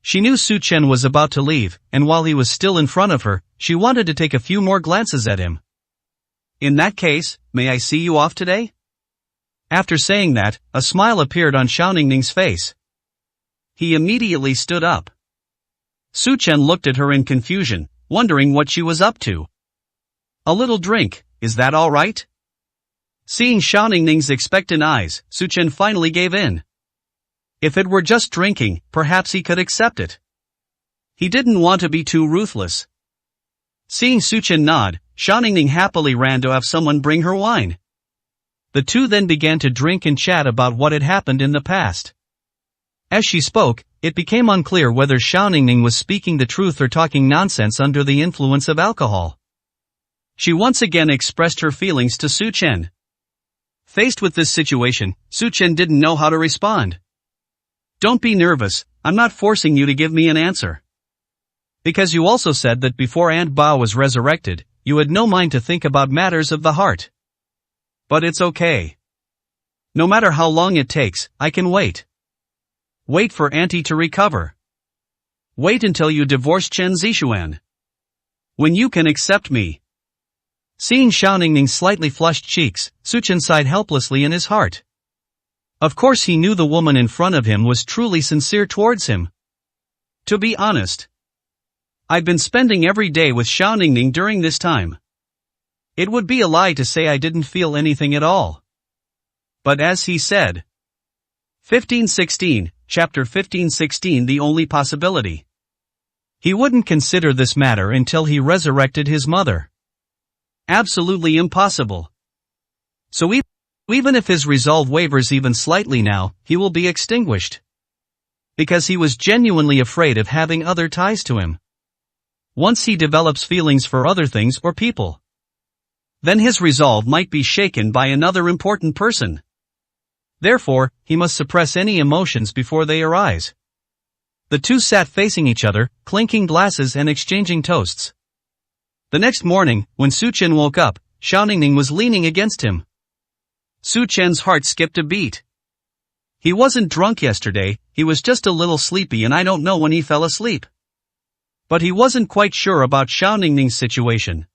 She knew Su Chen was about to leave, and while he was still in front of her, she wanted to take a few more glances at him. In that case, may I see you off today? After saying that, a smile appeared on Xiao Ningning's face. He immediately stood up. Su Chen looked at her in confusion, wondering what she was up to. A little drink, is that all right? Seeing Xiao Ningning's expectant eyes, Su Chen finally gave in. If it were just drinking, perhaps he could accept it. He didn't want to be too ruthless. Seeing Su Chen nod, Xiao Ningning happily ran to have someone bring her wine. The two then began to drink and chat about what had happened in the past. As she spoke, it became unclear whether Xiao Ningning was speaking the truth or talking nonsense under the influence of alcohol. She once again expressed her feelings to Su Chen. Faced with this situation, Su Chen didn't know how to respond. Don't be nervous, I'm not forcing you to give me an answer. Because you also said that before Aunt Bao was resurrected, you had no mind to think about matters of the heart. But it's okay. No matter how long it takes, I can wait. Wait for Auntie to recover. Wait until you divorce Chen Zixuan. When you can accept me. Seeing Xiao Ningning's slightly flushed cheeks, Su Chen sighed helplessly in his heart. Of course he knew the woman in front of him was truly sincere towards him. To be honest, I've been spending every day with Xiao Ningning during this time. It would be a lie to say I didn't feel anything at all. But as he said. 1516, Chapter 1516 The only possibility. He wouldn't consider this matter until he resurrected his mother. Absolutely impossible. So even if his resolve wavers even slightly now, he will be extinguished. Because he was genuinely afraid of having other ties to him. Once he develops feelings for other things or people, then his resolve might be shaken by another important person. Therefore, he must suppress any emotions before they arise. The two sat facing each other, clinking glasses and exchanging toasts. The next morning, when Su Chen woke up, Xiao Ningning was leaning against him. Su Chen's heart skipped a beat. He wasn't drunk yesterday, he was just a little sleepy and I don't know when he fell asleep. But he wasn't quite sure about Xiao Ningning's situation.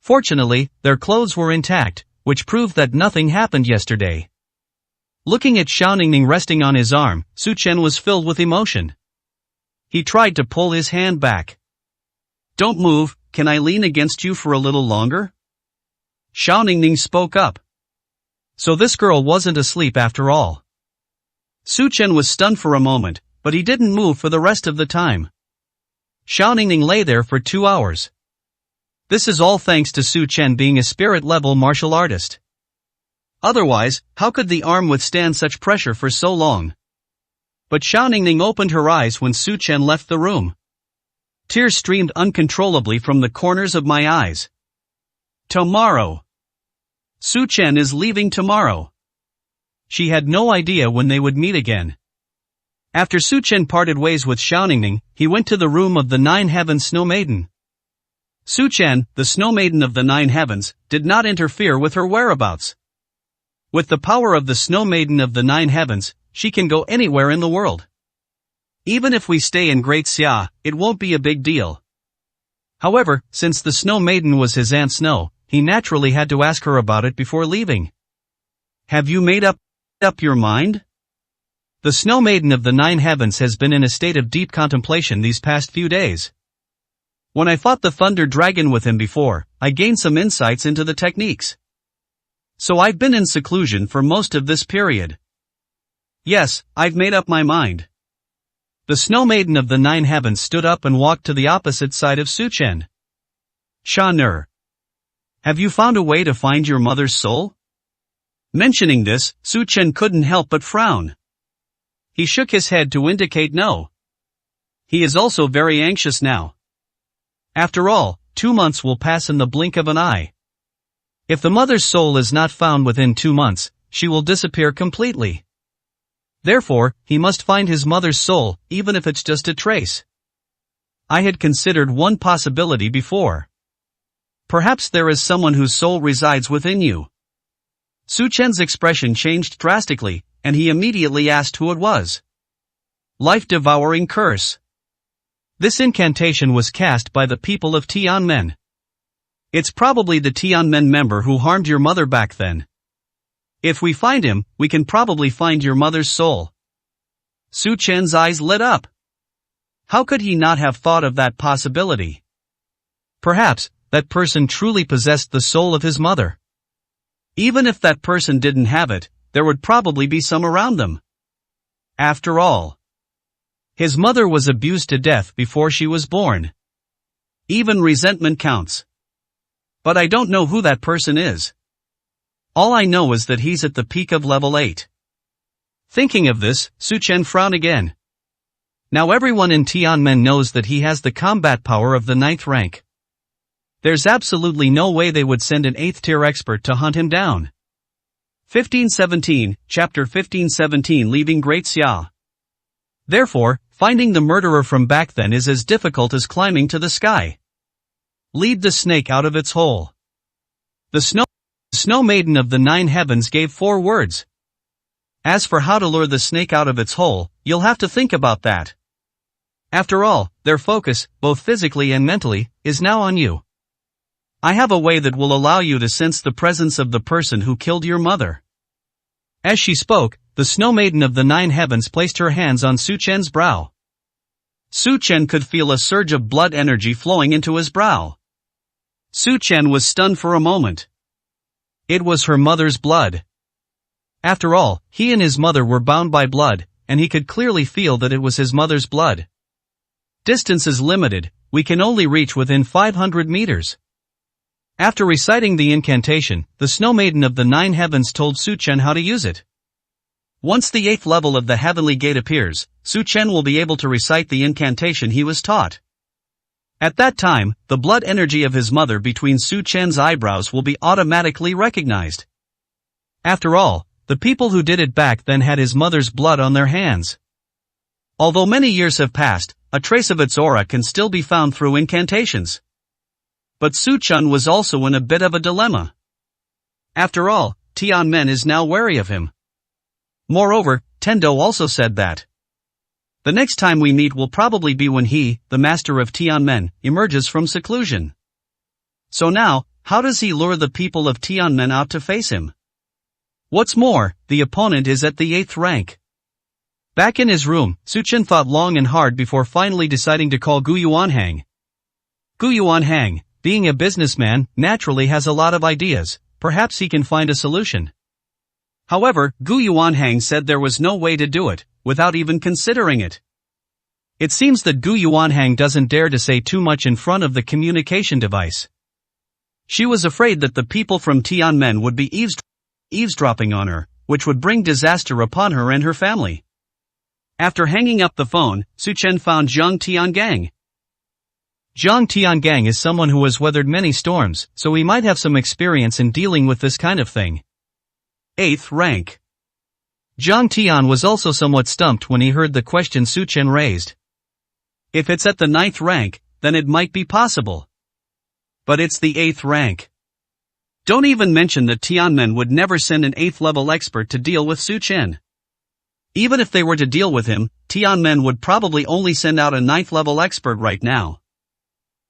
Fortunately, their clothes were intact, which proved that nothing happened yesterday. Looking at Xiao Ningning resting on his arm, Su Chen was filled with emotion. He tried to pull his hand back. Don't move, can I lean against you for a little longer? Xiao Ningning spoke up. So this girl wasn't asleep after all. Su Chen was stunned for a moment, but he didn't move for the rest of the time. Xiao Ningning lay there for 2 hours. This is all thanks to Su Chen being a spirit-level martial artist. Otherwise, how could the arm withstand such pressure for so long? But Xiao Ningning opened her eyes when Su Chen left the room. Tears streamed uncontrollably from the corners of my eyes. Tomorrow. Su Chen is leaving tomorrow. she had no idea when they would meet again. After Su Chen parted ways with Xiaoningning, he went to the room of the Nine Heavens Snow Maiden. Su Chen, the Snow Maiden of the Nine Heavens, did not interfere with her whereabouts. With the power of the Snow Maiden of the Nine Heavens, she can go anywhere in the world. Even if we stay in Great Xia, it won't be a big deal. However, since the Snow Maiden was his Aunt Snow, he naturally had to ask her about it before leaving. Have you made up your mind? The Snow Maiden of the Nine Heavens has been in a state of deep contemplation these past few days. When I fought the Thunder Dragon with him before, I gained some insights into the techniques. So I've been in seclusion for most of this period. Yes, I've made up my mind. The Snow Maiden of the Nine Heavens stood up and walked to the opposite side of Su Chen. Sha Ne. Have you found a way to find your mother's soul? Mentioning this, Su Chen couldn't help but frown. He shook his head to indicate no. He is also very anxious now. After all, 2 months will pass in the blink of an eye. If the mother's soul is not found within 2 months, she will disappear completely. Therefore, he must find his mother's soul, even if it's just a trace. I had considered one possibility before. Perhaps there is someone whose soul resides within you. Su Chen's expression changed drastically, and he immediately asked who it was. Life-devouring curse. This incantation was cast by the people of Tianmen. It's probably the Tianmen member who harmed your mother back then. If we find him, we can probably find your mother's soul. Su Chen's eyes lit up. How could he not have thought of that possibility? Perhaps, that person truly possessed the soul of his mother. Even if that person didn't have it, there would probably be some around them. After all, his mother was abused to death before she was born. Even resentment counts. But I don't know who that person is. All I know is that he's at the peak of level 8. Thinking of this, Su Chen frowned again. Now everyone in Tianmen knows that he has the combat power of the 9th rank. There's absolutely no way they would send an 8th tier expert to hunt him down. 1517, Chapter 1517 Leaving Great Xia. Therefore, finding the murderer from back then is as difficult as climbing to the sky. Lead the snake out of its hole. The Snow Maiden of the Nine Heavens gave 4 words. As for how to lure the snake out of its hole, you'll have to think about that. After all, their focus, both physically and mentally, is now on you. I have a way that will allow you to sense the presence of the person who killed your mother. As she spoke, the Snow Maiden of the Nine Heavens placed her hands on Su Chen's brow. Su Chen could feel a surge of blood energy flowing into his brow. Su Chen was stunned for a moment. It was her mother's blood. After all, he and his mother were bound by blood, and he could clearly feel that it was his mother's blood. Distance is limited, we can only reach within 500 meters. After reciting the incantation, the Snow Maiden of the Nine Heavens told Su Chen how to use it. Once the 8th level of the Heavenly Gate appears, Su Chen will be able to recite the incantation he was taught. At that time, the blood energy of his mother between Su Chen's eyebrows will be automatically recognized. After all, the people who did it back then had his mother's blood on their hands. Although many years have passed, a trace of its aura can still be found through incantations. But Su Chen was also in a bit of a dilemma. After all, Tianmen is now wary of him. Moreover, Tendo also said that the next time we meet will probably be when he, the master of Tianmen, emerges from seclusion. So now, how does he lure the people of Tianmen out to face him? What's more, the opponent is at the 8th rank. Back in his room, Su Chen thought long and hard before finally deciding to call Gu Yuanhang. Gu Yuanhang, being a businessman, naturally has a lot of ideas, perhaps he can find a solution. However, Gu Yuanhang said there was no way to do it, without even considering it. It seems that Gu Yuanhang doesn't dare to say too much in front of the communication device. She was afraid that the people from Tianmen would be eavesdropping on her, which would bring disaster upon her and her family. After hanging up the phone, Su Chen found Zhang Tiangang. Zhang Tiangang is someone who has weathered many storms, so he might have some experience in dealing with this kind of thing. 8th rank. Jiang Tian was also somewhat stumped when he heard the question Su Chen raised. If it's at the 9th rank, then it might be possible. But it's the 8th rank. Don't even mention that Tianmen would never send an 8th level expert to deal with Su Chen. Even if they were to deal with him, Tianmen would probably only send out a 9th level expert right now.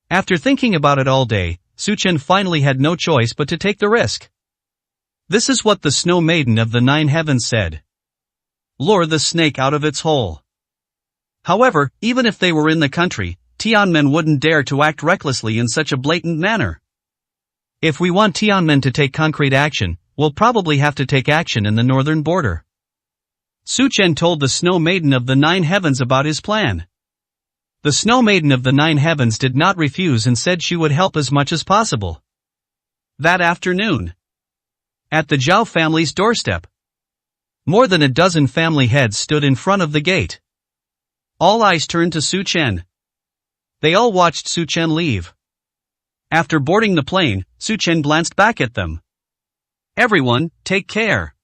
After thinking about it all day, Su Chen finally had no choice but to take the risk. This is what the Snow Maiden of the 9 Heavens said. Lure the snake out of its hole. However, even if they were in the country, Tianmen wouldn't dare to act recklessly in such a blatant manner. If we want Tianmen to take concrete action, we'll probably have to take action in the northern border. Su Chen told the Snow Maiden of the 9 Heavens about his plan. The Snow Maiden of the 9 Heavens did not refuse and said she would help as much as possible. That afternoon, at the Zhao family's doorstep, more than a dozen family heads stood in front of the gate. All eyes turned to Su Chen. They all watched Su Chen leave. After boarding the plane, Su Chen glanced back at them. Everyone, take care.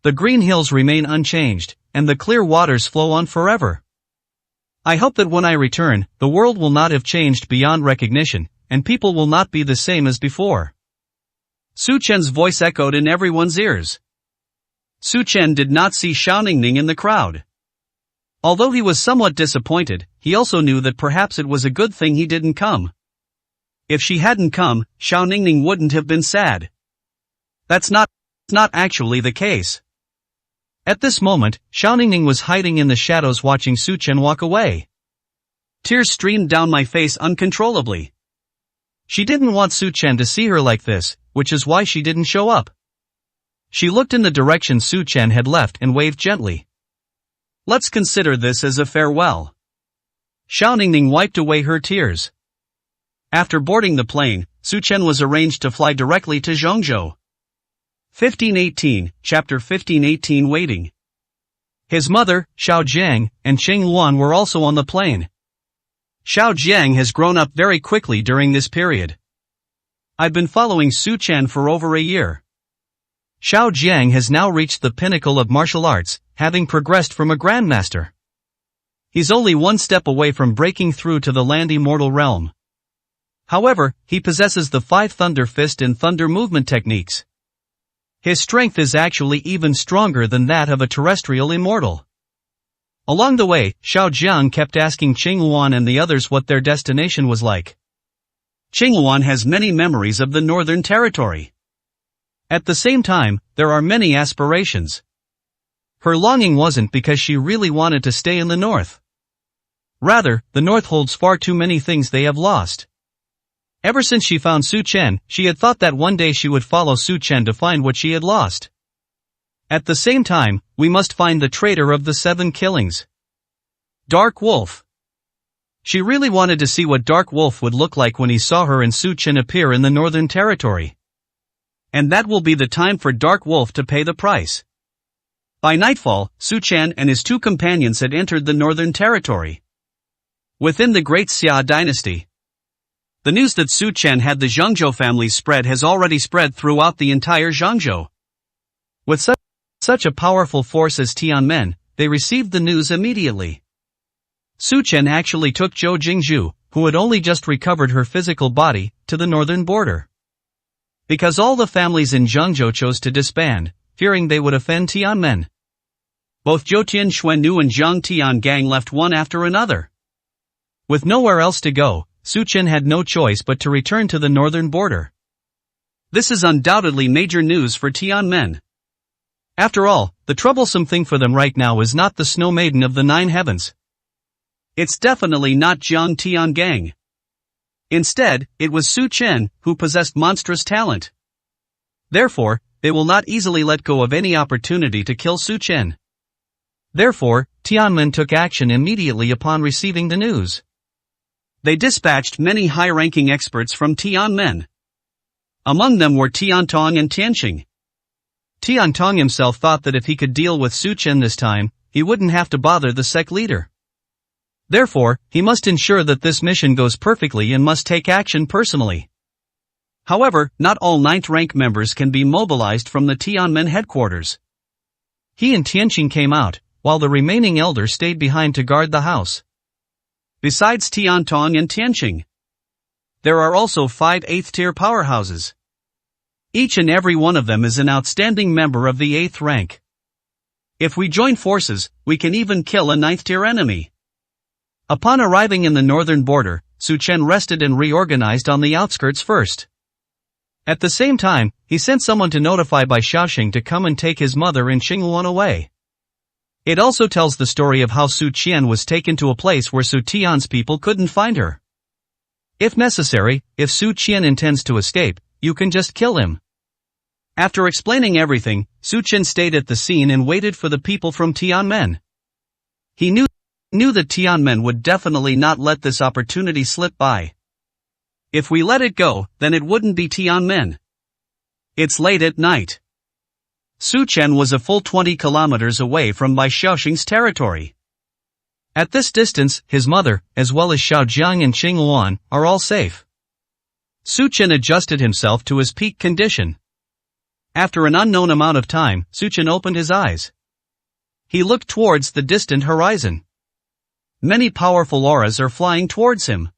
The green hills remain unchanged, and the clear waters flow on forever. I hope that when I return, the world will not have changed beyond recognition, and people will not be the same as before. Su Chen's voice echoed in everyone's ears. Su Chen did not see Xiao Ningning in the crowd. Although he was somewhat disappointed, he also knew that perhaps it was a good thing he didn't come. If she hadn't come, Xiao Ningning wouldn't have been sad. That's not actually the case. At this moment, Xiao Ningning was hiding in the shadows watching Su Chen walk away. Tears streamed down my face uncontrollably. She didn't want Su Chen to see her like this, which is why she didn't show up. She looked in the direction Su Chen had left and waved gently. Let's consider this as a farewell. Xiao Ningning wiped away her tears. After boarding the plane, Su Chen was arranged to fly directly to Zhongzhou. 1518, Chapter 1518 Waiting. His mother, Xiao Jiang, and Qing Luan were also on the plane. Xiao Jiang has grown up very quickly during this period. I've been following Su Chen for over a year. Xiao Jiang has now reached the pinnacle of martial arts, having progressed from a grandmaster. He's only one step away from breaking through to the land immortal realm. However, he possesses the 5 Thunder Fist and Thunder Movement techniques. His strength is actually even stronger than that of a terrestrial immortal. Along the way, Xiao Jiang kept asking Qing Luan and the others what their destination was like. Qing Luan has many memories of the Northern Territory. At the same time, there are many aspirations. Her longing wasn't because she really wanted to stay in the North. Rather, the North holds far too many things they have lost. Ever since she found Su Chen, she had thought that one day she would follow Su Chen to find what she had lost. At the same time, we must find the traitor of the 7 killings. Dark Wolf. She really wanted to see what Dark Wolf would look like when he saw her and Su Chen appear in the Northern Territory. And that will be the time for Dark Wolf to pay the price. By nightfall, Su Chen and his 2 companions had entered the Northern Territory. Within the Great Xia dynasty, the news that Su Chen had the Zhongzhou family spread has already spread throughout the entire Zhongzhou. With such a powerful force as Tianmen, they received the news immediately. Su Chen actually took Zhou Jingzhu, who had only just recovered her physical body, to the northern border. Because all the families in Zhongzhou chose to disband, fearing they would offend Tianmen. Both Zhou Tianxuanu and Zhang Tiangang left one after another. With nowhere else to go, Su Chen had no choice but to return to the northern border. This is undoubtedly major news for Tianmen. After all, the troublesome thing for them right now is not the Snow Maiden of the 9 Heavens. It's definitely not Zhang Tiangang. Instead, it was Su Chen, who possessed monstrous talent. Therefore, they will not easily let go of any opportunity to kill Su Chen. Therefore, Tianmen took action immediately upon receiving the news. They dispatched many high-ranking experts from Tianmen. Among them were Tiantong and Tianqing. Tiantong himself thought that if he could deal with Su Chen this time, he wouldn't have to bother the sect leader. Therefore, he must ensure that this mission goes perfectly and must take action personally. However, not all 9th rank members can be mobilized from the Tianmen headquarters. He and Tianqing came out, while the remaining elders stayed behind to guard the house. Besides Tiantong and Tianqing, there are also 5 8th-tier powerhouses. Each and every one of them is an outstanding member of the 8th rank. If we join forces, we can even kill a 9th-tier enemy. Upon arriving in the northern border, Su Chen rested and reorganized on the outskirts first. At the same time, he sent someone to notify Bai Shaoxing to come and take his mother and Xingluan away. It also tells the story of how Su Qian was taken to a place where Su Tian's people couldn't find her. If necessary, if Su Qian intends to escape, you can just kill him. After explaining everything, Su Chen stayed at the scene and waited for the people from Tianmen. He knew that Tianmen would definitely not let this opportunity slip by. If we let it go, then it wouldn't be Tianmen. It's late at night. Su Chen was a full 20 kilometers away from Bai Shaoxing's territory. At this distance, his mother, as well as Xiao Jiang and Xingluan, are all safe. Su Chen adjusted himself to his peak condition. After an unknown amount of time, Su Chen opened his eyes. He looked towards the distant horizon. Many powerful auras are flying towards him.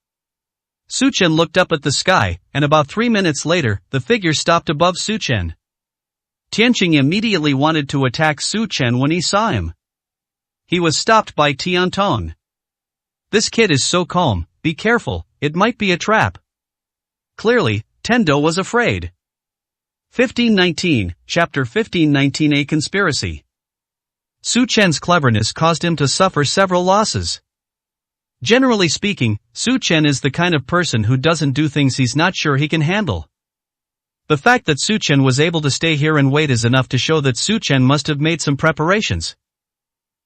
Su Chen looked up at the sky, and about 3 minutes later, the figure stopped above Su Chen. Tianqing immediately wanted to attack Su Chen when he saw him. He was stopped by Tiantong. This kid is so calm, be careful, it might be a trap. Clearly, Tendo was afraid. 1519, Chapter 1519. A conspiracy. Su Chen's cleverness caused him to suffer several losses. Generally speaking, Su Chen is the kind of person who doesn't do things he's not sure he can handle. The fact that Su Chen was able to stay here and wait is enough to show that Su Chen must have made some preparations.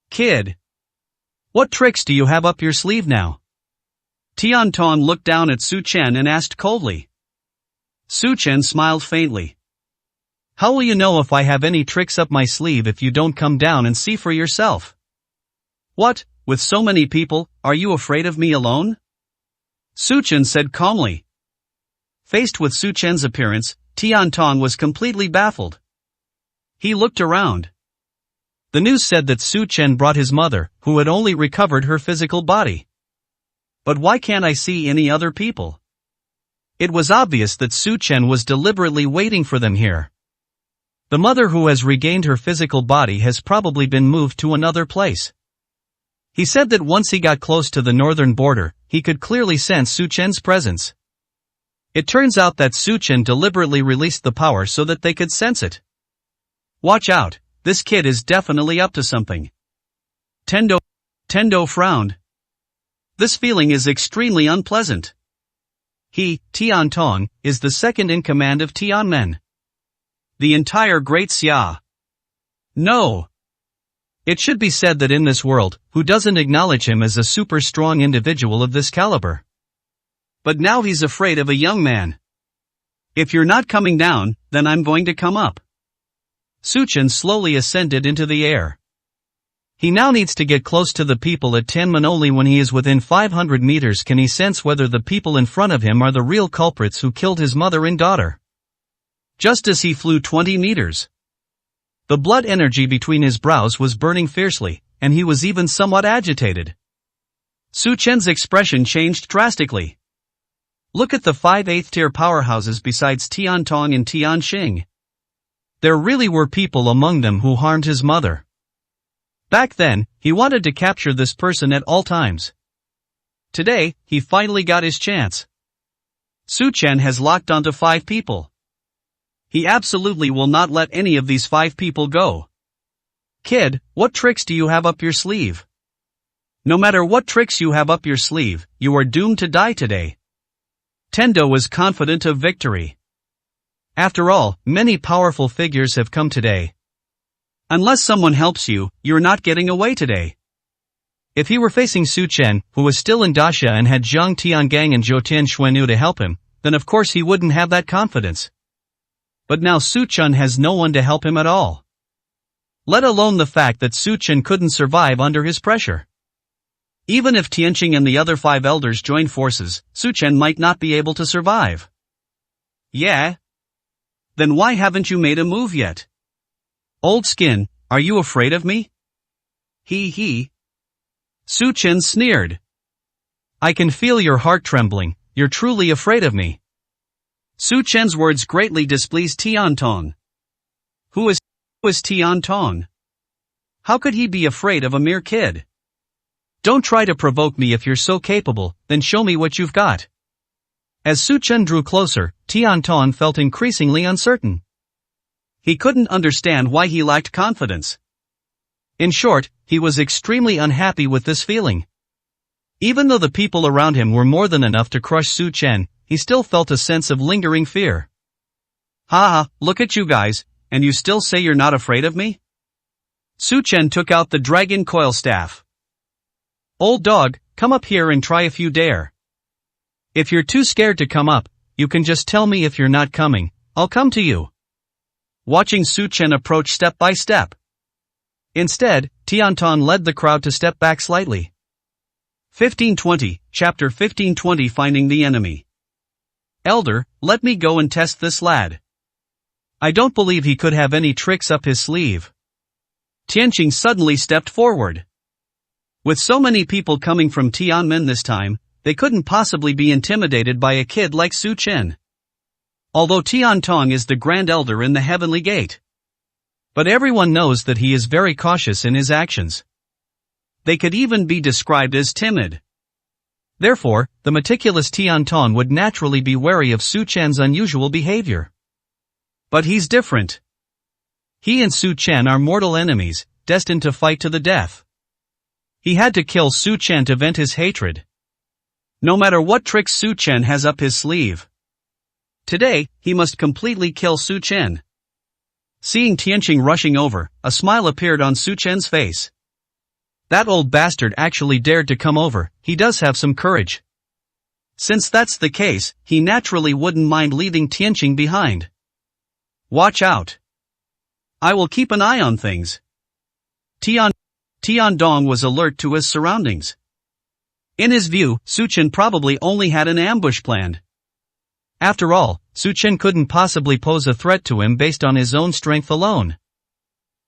Kid, what tricks do you have up your sleeve now? Tiantong looked down at Su Chen and asked coldly. Su Chen smiled faintly. How will you know if I have any tricks up my sleeve if you don't come down and see for yourself? What, with so many people, are you afraid of me alone? Su Chen said calmly. Faced with Su Chen's appearance, Tiantong was completely baffled. He looked around. The news said that Su Chen brought his mother, who had only recovered her physical body. But why can't I see any other people? It was obvious that Su Chen was deliberately waiting for them here. The mother who has regained her physical body has probably been moved to another place. He said that once he got close to the northern border, he could clearly sense Su Chen's presence. It turns out that Su Chen deliberately released the power so that they could sense it. Watch out, this kid is definitely up to something. Tendo frowned. This feeling is extremely unpleasant. He, Tiantong, is the second in command of Tianmen. The entire Great Xia. No. It should be said that in this world, who doesn't acknowledge him as a super strong individual of this caliber? But now he's afraid of a young man. If you're not coming down, then I'm going to come up. Su Chen slowly ascended into the air. He now needs to get close to the people at Tianmen. Only when he is within 500 meters can he sense whether the people in front of him are the real culprits who killed his mother and daughter. Just as he flew 20 meters. The blood energy between his brows was burning fiercely, and he was even somewhat agitated. Su Chen's expression changed drastically. Look at the 5 8th-tier powerhouses besides Tiantong and Tianqing. There really were people among them who harmed his mother. Back then, he wanted to capture this person at all times. Today, he finally got his chance. Su Chen has locked onto 5 people. He absolutely will not let any of these 5 people go. Kid, what tricks do you have up your sleeve? No matter what tricks you have up your sleeve, you are doomed to die today. Tendo was confident of victory. After all, many powerful figures have come today. Unless someone helps you, you're not getting away today. If he were facing Su Chen, who was still in Dasha and had Zhang Tiangang and Zhou Tianxuanu to help him, then of course he wouldn't have that confidence. But now Su Chen has no one to help him at all. Let alone the fact that Su Chen couldn't survive under his pressure. Even if Tianqing and the other 5 elders join forces, Su Chen might not be able to survive. Yeah? Then why haven't you made a move yet? Old skin, are you afraid of me? He. Su Chen sneered. I can feel your heart trembling, you're truly afraid of me. Su Chen's words greatly displeased Tian Tong. Who is Tian Tong? How could he be afraid of a mere kid? Don't try to provoke me if you're so capable, then show me what you've got. As Su Chen drew closer, Tian Tong felt increasingly uncertain. He couldn't understand why he lacked confidence. In short, he was extremely unhappy with this feeling. Even though the people around him were more than enough to crush Su Chen, he still felt a sense of lingering fear. Haha, look at you guys, and you still say you're not afraid of me? Su Chen took out the dragon coil staff. Old dog, come up here and try if you dare. If you're too scared to come up, you can just tell me if you're not coming, I'll come to you. Watching Su Chen approach step by step. Instead, Tian Tong led the crowd to step back slightly. 1520, Chapter 1520 Finding the Enemy. Elder, let me go and test this lad. I don't believe he could have any tricks up his sleeve. Tianqing suddenly stepped forward. With so many people coming from Tianmen this time, they couldn't possibly be intimidated by a kid like Su Chen. Although Tian Tong is the Grand Elder in the Heavenly Gate. But everyone knows that he is very cautious in his actions. They could even be described as timid. Therefore, the meticulous Tian Tong would naturally be wary of Su Chen's unusual behavior. But he's different. He and Su Chen are mortal enemies, destined to fight to the death. He had to kill Su Chen to vent his hatred. No matter what tricks Su Chen has up his sleeve. Today, he must completely kill Su Chen. Seeing Tianqing rushing over, a smile appeared on Su Chen's face. That old bastard actually dared to come over, he does have some courage. Since that's the case, he naturally wouldn't mind leaving Tianqing behind. Watch out. I will keep an eye on things. Tian Dong was alert to his surroundings. In his view, Su Chen probably only had an ambush planned. After all, Su Chen couldn't possibly pose a threat to him based on his own strength alone.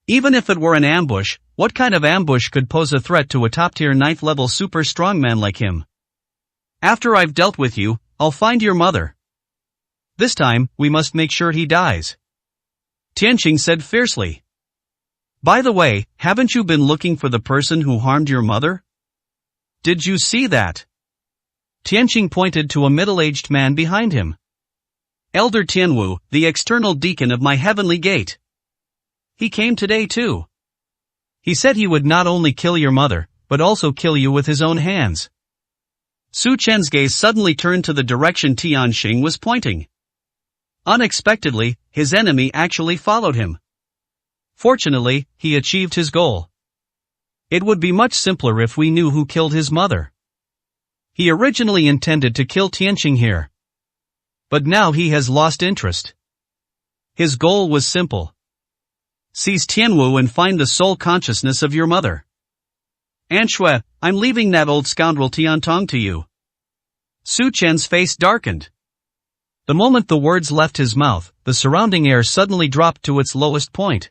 Even if it were an ambush, what kind of ambush could pose a threat to a top-tier 9th level super strongman like him? After I've dealt with you, I'll find your mother. This time, we must make sure he dies. Tianqing said fiercely. By the way, haven't you been looking for the person who harmed your mother? Did you see that? Tianqing pointed to a middle-aged man behind him. Elder Tianwu, the external deacon of my heavenly gate. He came today too. He said he would not only kill your mother, but also kill you with his own hands. Su Chen's gaze suddenly turned to the direction Tianqing was pointing. Unexpectedly, his enemy actually followed him. Fortunately, he achieved his goal. It would be much simpler if we knew who killed his mother. He originally intended to kill Tianqing here. But now he has lost interest. His goal was simple. Seize Tianwu and find the soul consciousness of your mother. Anshui, I'm leaving that old scoundrel Tian Tong to you. Su Chen's face darkened. The moment the words left his mouth, the surrounding air suddenly dropped to its lowest point.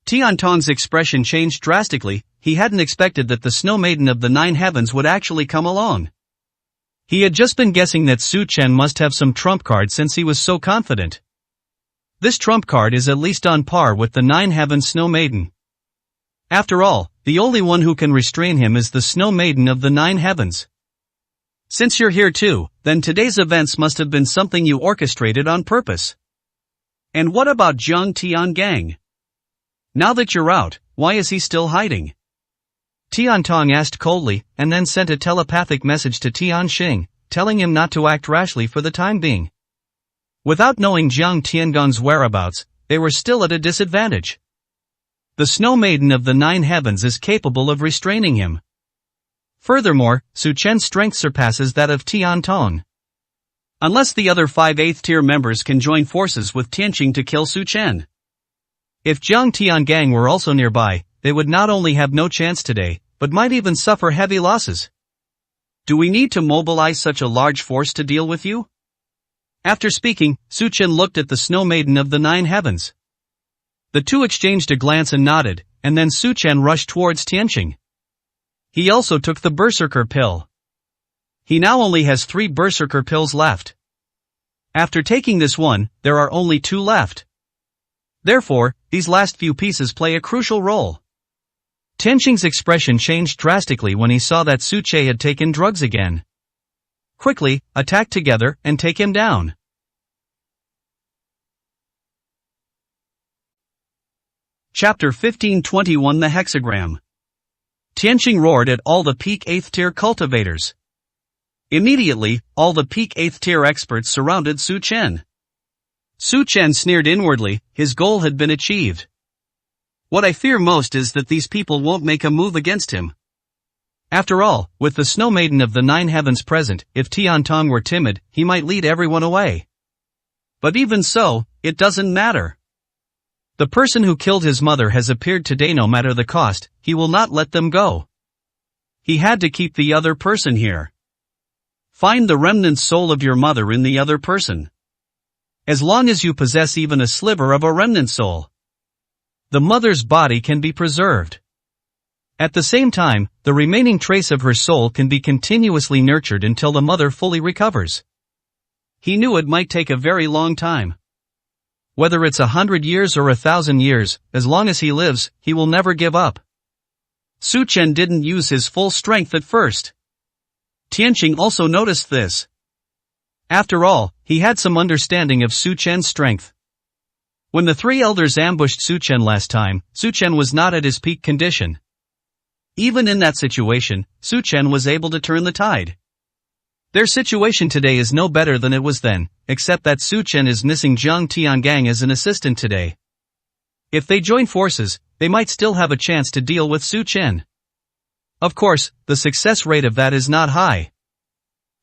Tian Tong's expression changed drastically. He hadn't expected that the Snow Maiden of the 9 Heavens would actually come along. He had just been guessing that Su Chen must have some trump card since he was so confident. This trump card is at least on par with the 9 Heavens Snow Maiden. After all, the only one who can restrain him is the Snow Maiden of the 9 Heavens. Since you're here too, then today's events must have been something you orchestrated on purpose. And what about Jiang Tiangang? Now that you're out, why is he still hiding? Tian Tong asked coldly, and then sent a telepathic message to Tianqing, telling him not to act rashly for the time being. Without knowing Jiang Tiangong's whereabouts, they were still at a disadvantage. The Snow Maiden of the 9 Heavens is capable of restraining him. Furthermore, Su Chen's strength surpasses that of Tian Tong. Unless the other 5 8th tier members can join forces with Tianqing to kill Su Chen. If Jiang Tiangang were also nearby, they would not only have no chance today, but might even suffer heavy losses. Do we need to mobilize such a large force to deal with you? After speaking, Su Chen looked at the Snow Maiden of the 9 Heavens. The two exchanged a glance and nodded, and then Su Chen rushed towards Tianqing. He also took the Berserker pill. He now only has 3 Berserker pills left. After taking this one, there are only 2 left. Therefore, these last few pieces play a crucial role. Tianqing's expression changed drastically when he saw that Su Che had taken drugs again. Quickly, attack together and take him down. Chapter 1521 The Hexagram. Tianqing roared at all the peak 8th tier cultivators. Immediately, all the peak 8th tier experts surrounded Su Chen. Su Chen sneered inwardly, his goal had been achieved. What I fear most is that these people won't make a move against him. After all, with the Snow Maiden of the 9 heavens present, if Tian Tong were timid, he might lead everyone away. But even so, it doesn't matter. The person who killed his mother has appeared today. No matter the cost, he will not let them go. He had to keep the other person here. Find the remnant soul of your mother in the other person. As long as you possess even a sliver of a remnant soul, the mother's body can be preserved. At the same time, the remaining trace of her soul can be continuously nurtured until the mother fully recovers. He knew it might take a very long time. Whether it's 100 years or 1,000 years, as long as he lives, he will never give up. Su Chen didn't use his full strength at first. Tianqing also noticed this. After all, he had some understanding of Su Chen's strength. When the 3 elders ambushed Su Chen last time, Su Chen was not at his peak condition. Even in that situation, Su Chen was able to turn the tide. Their situation today is no better than it was then, except that Su Chen is missing Zhang Tiangang as an assistant today. If they join forces, they might still have a chance to deal with Su Chen. Of course, the success rate of that is not high.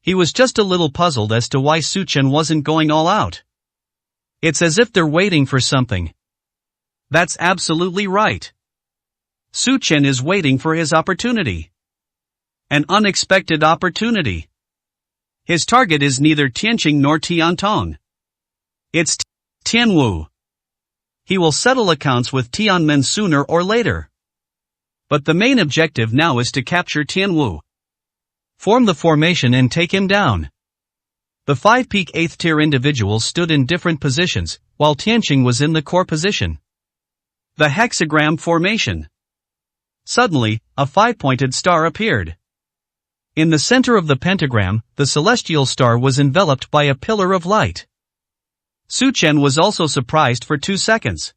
He was just a little puzzled as to why Su Chen wasn't going all out. It's as if they're waiting for something. That's absolutely right. Su Chen is waiting for his opportunity. An unexpected opportunity. His target is neither Tianqing nor Tian Tong. It's Tian Wu. He will settle accounts with Tianmen sooner or later. But the main objective now is to capture Tian Wu. Form the formation and take him down. The 5 peak 8th tier individuals stood in different positions, while Tianqing was in the core position. The hexagram formation. Suddenly, a 5-pointed star appeared. In the center of the pentagram, the celestial star was enveloped by a pillar of light. Su Chen was also surprised for 2 seconds.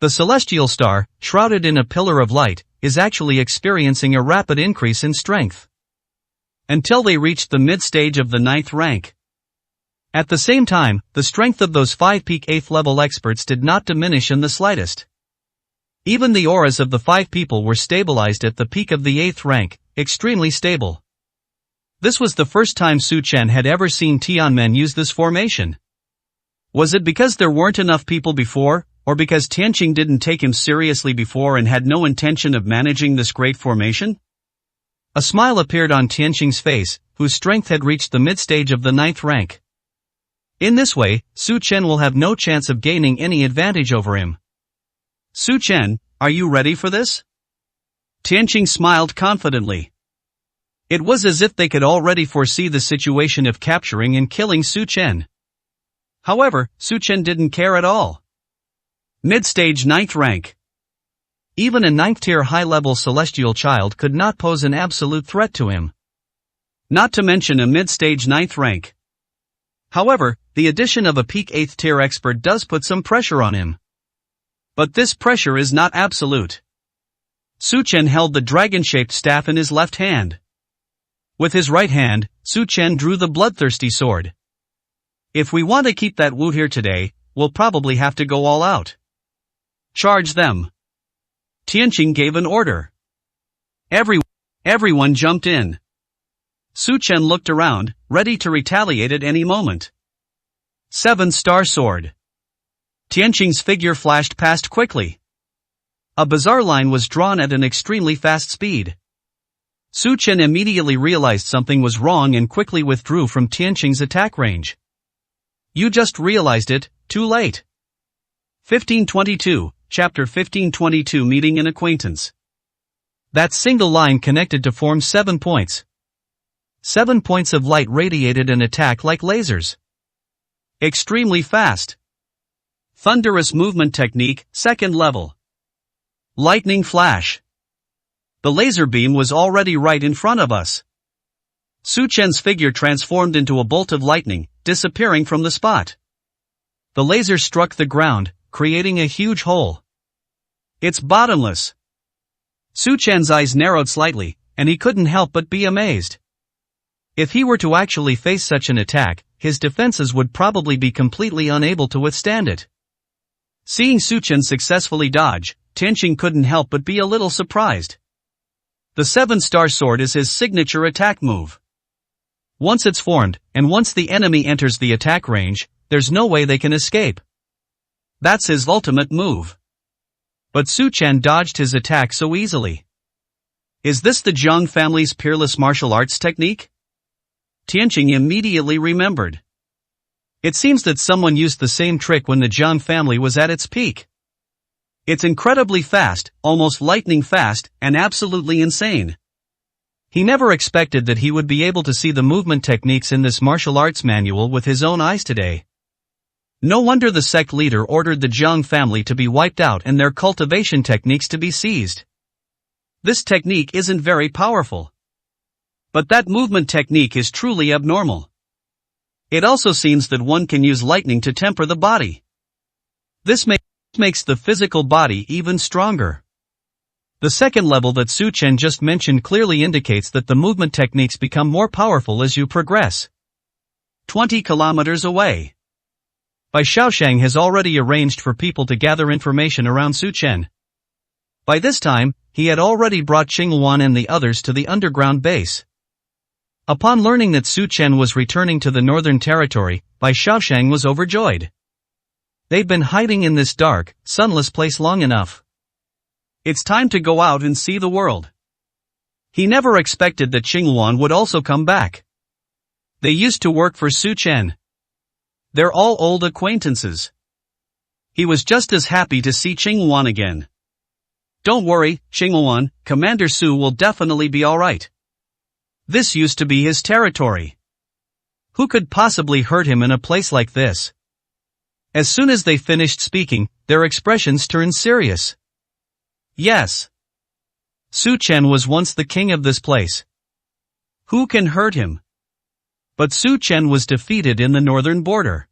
The celestial star, shrouded in a pillar of light, is actually experiencing a rapid increase in strength. Until they reached the mid-stage of the 9th rank. At the same time, the strength of those 5 peak 8th level experts did not diminish in the slightest. Even the auras of the 5 people were stabilized at the peak of the 8th rank, extremely stable. This was the first time Su Chen had ever seen Tianmen use this formation. Was it because there weren't enough people before, or because Tianqing didn't take him seriously before and had no intention of managing this great formation? A smile appeared on Tianqing's face, whose strength had reached the mid-stage of the 9th rank. In this way, Su Chen will have no chance of gaining any advantage over him. Su Chen, are you ready for this? Tianqing smiled confidently. It was as if they could already foresee the situation of capturing and killing Su Chen. However, Su Chen didn't care at all. Mid-stage 9th rank. Even a 9th tier high-level celestial child could not pose an absolute threat to him. Not to mention a mid-stage 9th rank. However, the addition of a peak 8th tier expert does put some pressure on him. But this pressure is not absolute. Su Chen held the dragon-shaped staff in his left hand. With his right hand, Su Chen drew the bloodthirsty sword. If we want to keep that Wu here today, we'll probably have to go all out. Charge them. Tianqing gave an order. Everyone jumped in. Su Chen looked around, ready to retaliate at any moment. 7-star sword. Tianqing's figure flashed past quickly. A bizarre line was drawn at an extremely fast speed. Su Chen immediately realized something was wrong and quickly withdrew from Tianqing's attack range. You just realized it, too late. 1522, Chapter 1522 Meeting an Acquaintance. That single line connected to form 7 points. 7 points of light radiated an attack like lasers. Extremely fast. Thunderous movement technique, second level. Lightning flash. The laser beam was already right in front of us. Su Chen's figure transformed into a bolt of lightning, disappearing from the spot. The laser struck the ground, creating a huge hole. It's bottomless. Su Chen's eyes narrowed slightly, and he couldn't help but be amazed. If he were to actually face such an attack, his defenses would probably be completely unable to withstand it. Seeing Su Chen successfully dodge, Tianqing couldn't help but be a little surprised. The 7-star sword is his signature attack move. Once it's formed, and once the enemy enters the attack range, there's no way they can escape. That's his ultimate move. But Su Chen dodged his attack so easily. Is this the Zhang family's peerless martial arts technique? Tianqing immediately remembered. It seems that someone used the same trick when the Zhang family was at its peak. It's incredibly fast, almost lightning fast, and absolutely insane. He never expected that he would be able to see the movement techniques in this martial arts manual with his own eyes today. No wonder the sect leader ordered the Zhang family to be wiped out and their cultivation techniques to be seized. This technique isn't very powerful. But that movement technique is truly abnormal. It also seems that one can use lightning to temper the body. This makes the physical body even stronger. The second level that Su Chen just mentioned clearly indicates that the movement techniques become more powerful as you progress. 20 kilometers away. Bai Shaoshang has already arranged for people to gather information around Su Chen. By this time, he had already brought Qingluan and the others to the underground base. Upon learning that Su Chen was returning to the Northern Territory, Bai Shaoshang was overjoyed. They'd been hiding in this dark, sunless place long enough. It's time to go out and see the world. He never expected that Qingluan would also come back. They used to work for Su Chen. They're all old acquaintances. He was just as happy to see Qingluan again. Don't worry, Qingluan, Commander Su will definitely be alright. This used to be his territory. Who could possibly hurt him in a place like this? As soon as they finished speaking, their expressions turned serious. Yes. Su Chen was once the king of this place. Who can hurt him? But Su Chen was defeated in the northern border.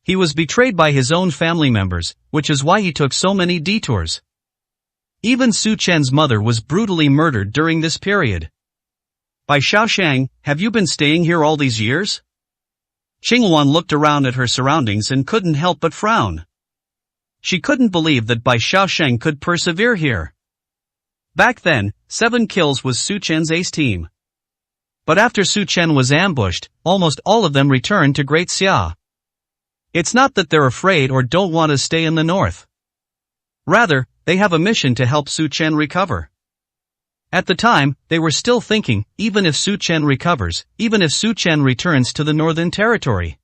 He was betrayed by his own family members, which is why he took so many detours. Even Su Chen's mother was brutally murdered during this period. Bai Shaoshang, have you been staying here all these years? Qingluan looked around at her surroundings and couldn't help but frown. She couldn't believe that Bai Shaoshang could persevere here. Back then, 7 kills was Su Chen's ace team. But after Su Chen was ambushed, almost all of them returned to Great Xia. It's not that they're afraid or don't want to stay in the north. Rather, they have a mission to help Su Chen recover. At the time, they were still thinking, even if Su Chen recovers, even if Su Chen returns to the Northern Territory,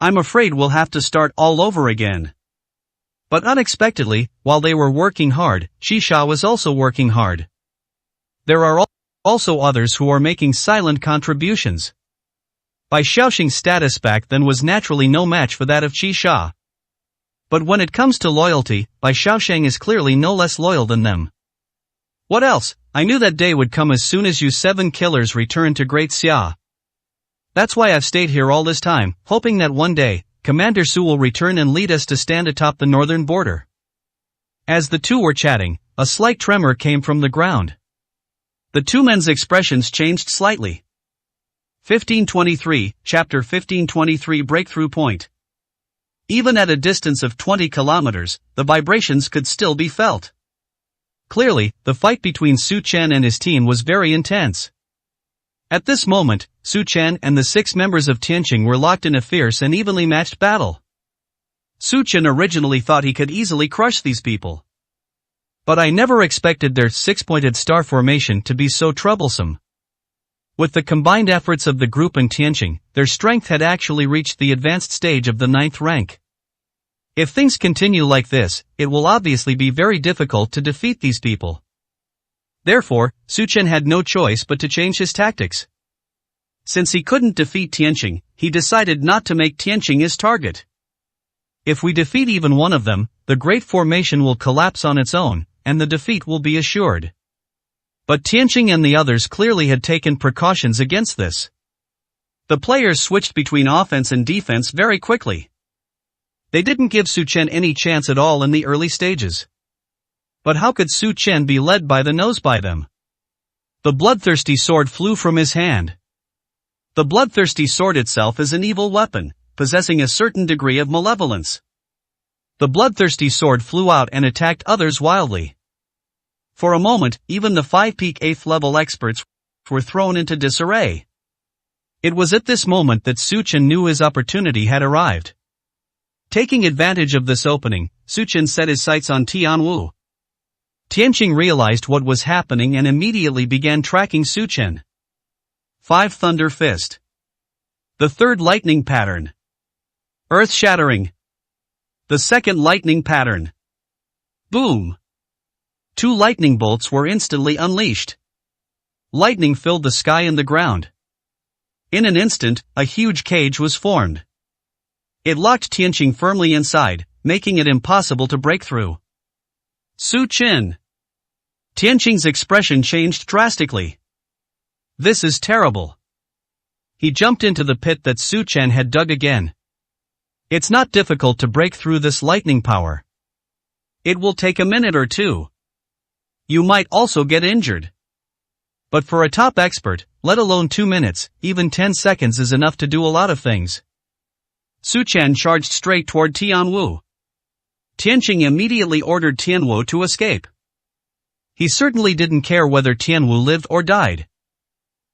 I'm afraid we'll have to start all over again. But unexpectedly, while they were working hard, Xisha was also working hard. There are also others who are making silent contributions. Bai Shaoxing's status back then was naturally no match for that of Xisha. But when it comes to loyalty, Bai Shaoshang is clearly no less loyal than them. What else? I knew that day would come as soon as you 7 killers returned to Great Xia. That's why I've stayed here all this time, hoping that one day, Commander Su will return and lead us to stand atop the northern border. As the two were chatting, a slight tremor came from the ground. The two men's expressions changed slightly. 1523, Chapter 1523 Breakthrough Point. Even at a distance of 20 kilometers, the vibrations could still be felt. Clearly, the fight between Su Chen and his team was very intense. At this moment, Su Chen and the 6 members of Tianqing were locked in a fierce and evenly matched battle. Su Chen originally thought he could easily crush these people. But I never expected their 6-pointed star formation to be so troublesome. With the combined efforts of the group and Tianqing, their strength had actually reached the advanced stage of the 9th rank. If things continue like this, it will obviously be very difficult to defeat these people. Therefore, Su Chen had no choice but to change his tactics. Since he couldn't defeat Tianqing, he decided not to make Tianqing his target. If we defeat even one of them, the Great Formation will collapse on its own, and the defeat will be assured. But Tianqing and the others clearly had taken precautions against this. The players switched between offense and defense very quickly. They didn't give Su Chen any chance at all in the early stages. But how could Su Chen be led by the nose by them? The bloodthirsty sword flew from his hand. The bloodthirsty sword itself is an evil weapon, possessing a certain degree of malevolence. The bloodthirsty sword flew out and attacked others wildly. For a moment, even the 5-peak 8th level experts were thrown into disarray. It was at this moment that Su Chen knew his opportunity had arrived. Taking advantage of this opening, Su Chen set his sights on Tianwu. Tianqing realized what was happening and immediately began tracking Su Chen. 5 Thunder Fist. The third lightning pattern. Earth-shattering. The second lightning pattern. Boom. 2 lightning bolts were instantly unleashed. Lightning filled the sky and the ground. In an instant, a huge cage was formed. It locked Tianqing firmly inside, making it impossible to break through. Su Chen. Tianqing's expression changed drastically. This is terrible. He jumped into the pit that Su Chen had dug again. It's not difficult to break through this lightning power. It will take a minute or two. You might also get injured. But for a top expert, let alone 2 minutes, even 10 seconds is enough to do a lot of things. Su Chen charged straight toward Tianwu. Tianqing immediately ordered Tianwu to escape. He certainly didn't care whether Tianwu lived or died.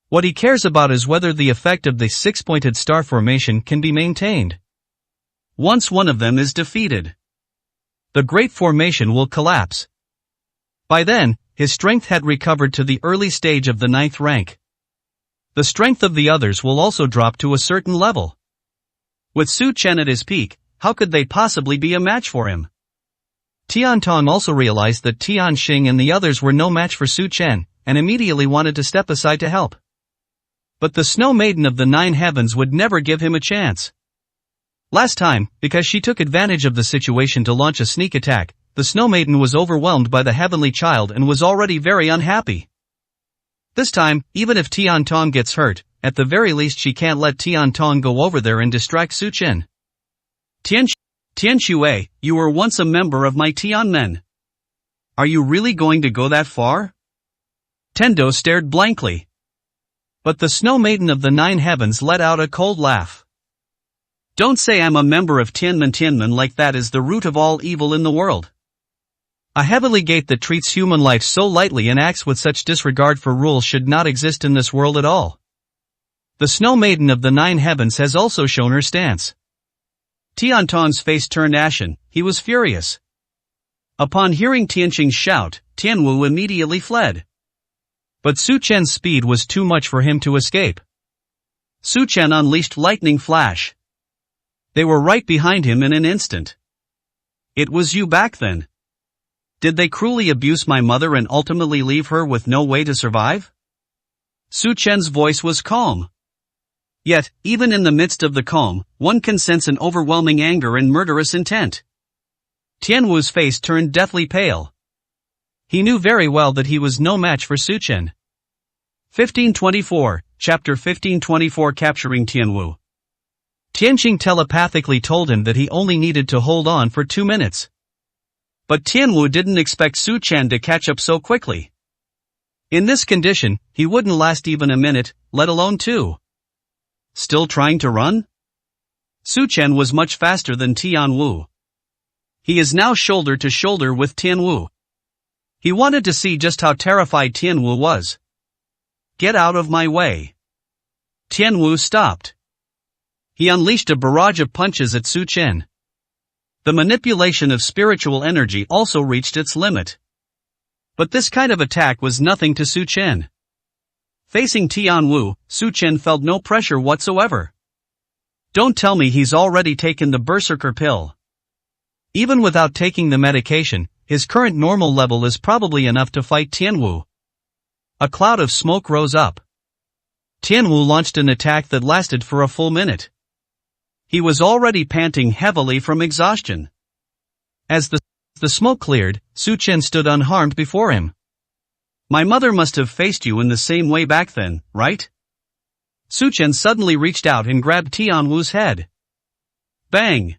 What he cares about is whether the effect of the 6-pointed star formation can be maintained. Once one of them is defeated, the Great Formation will collapse. By then, his strength had recovered to the early stage of the 9th rank. The strength of the others will also drop to a certain level. With Su Chen at his peak, how could they possibly be a match for him? Tiantong also realized that Tianqing and the others were no match for Su Chen, and immediately wanted to step aside to help. But the Snow Maiden of the 9 Heavens would never give him a chance. Last time, because she took advantage of the situation to launch a sneak attack, the Snow Maiden was overwhelmed by the Heavenly Child and was already very unhappy. This time, even if Tiantong gets hurt, at the very least she can't let Tiantong go over there and distract Su Chen. Tianxue, you were once a member of my Tianmen. Are you really going to go that far? Tendo stared blankly. But the Snow Maiden of the 9 Heavens let out a cold laugh. Don't say I'm a member of Tianmen like that is the root of all evil in the world. A heavenly gate that treats human life so lightly and acts with such disregard for rules should not exist in this world at all. The Snow Maiden of the 9 Heavens has also shown her stance. Tiantong's face turned ashen, he was furious. Upon hearing Tianqing's shout, Tianwu immediately fled. But Su Chen's speed was too much for him to escape. Su Chen unleashed lightning flash. They were right behind him in an instant. It was you back then. Did they cruelly abuse my mother and ultimately leave her with no way to survive? Su Chen's voice was calm. Yet, even in the midst of the calm, one can sense an overwhelming anger and murderous intent. Tianwu's face turned deathly pale. He knew very well that he was no match for Su Chen. 1524, Chapter 1524 Capturing Tianwu. Tianqing telepathically told him that he only needed to hold on for 2 minutes. But Tianwu didn't expect Su Chen to catch up so quickly. In this condition, he wouldn't last even a minute, let alone 2. Still trying to run? Su Chen was much faster than Tianwu. He is now shoulder to shoulder with Tianwu. He wanted to see just how terrified Tianwu was. Get out of my way. Tianwu stopped. He unleashed a barrage of punches at Su Chen. The manipulation of spiritual energy also reached its limit. But this kind of attack was nothing to Su Chen. Facing Tianwu, Su Chen felt no pressure whatsoever. Don't tell me he's already taken the Berserker pill. Even without taking the medication, his current normal level is probably enough to fight Tianwu. A cloud of smoke rose up. Tianwu launched an attack that lasted for a full minute. He was already panting heavily from exhaustion. As the smoke cleared, Su Chen stood unharmed before him. My mother must have faced you in the same way back then, right? Su Chen suddenly reached out and grabbed Tianwu's head. Bang!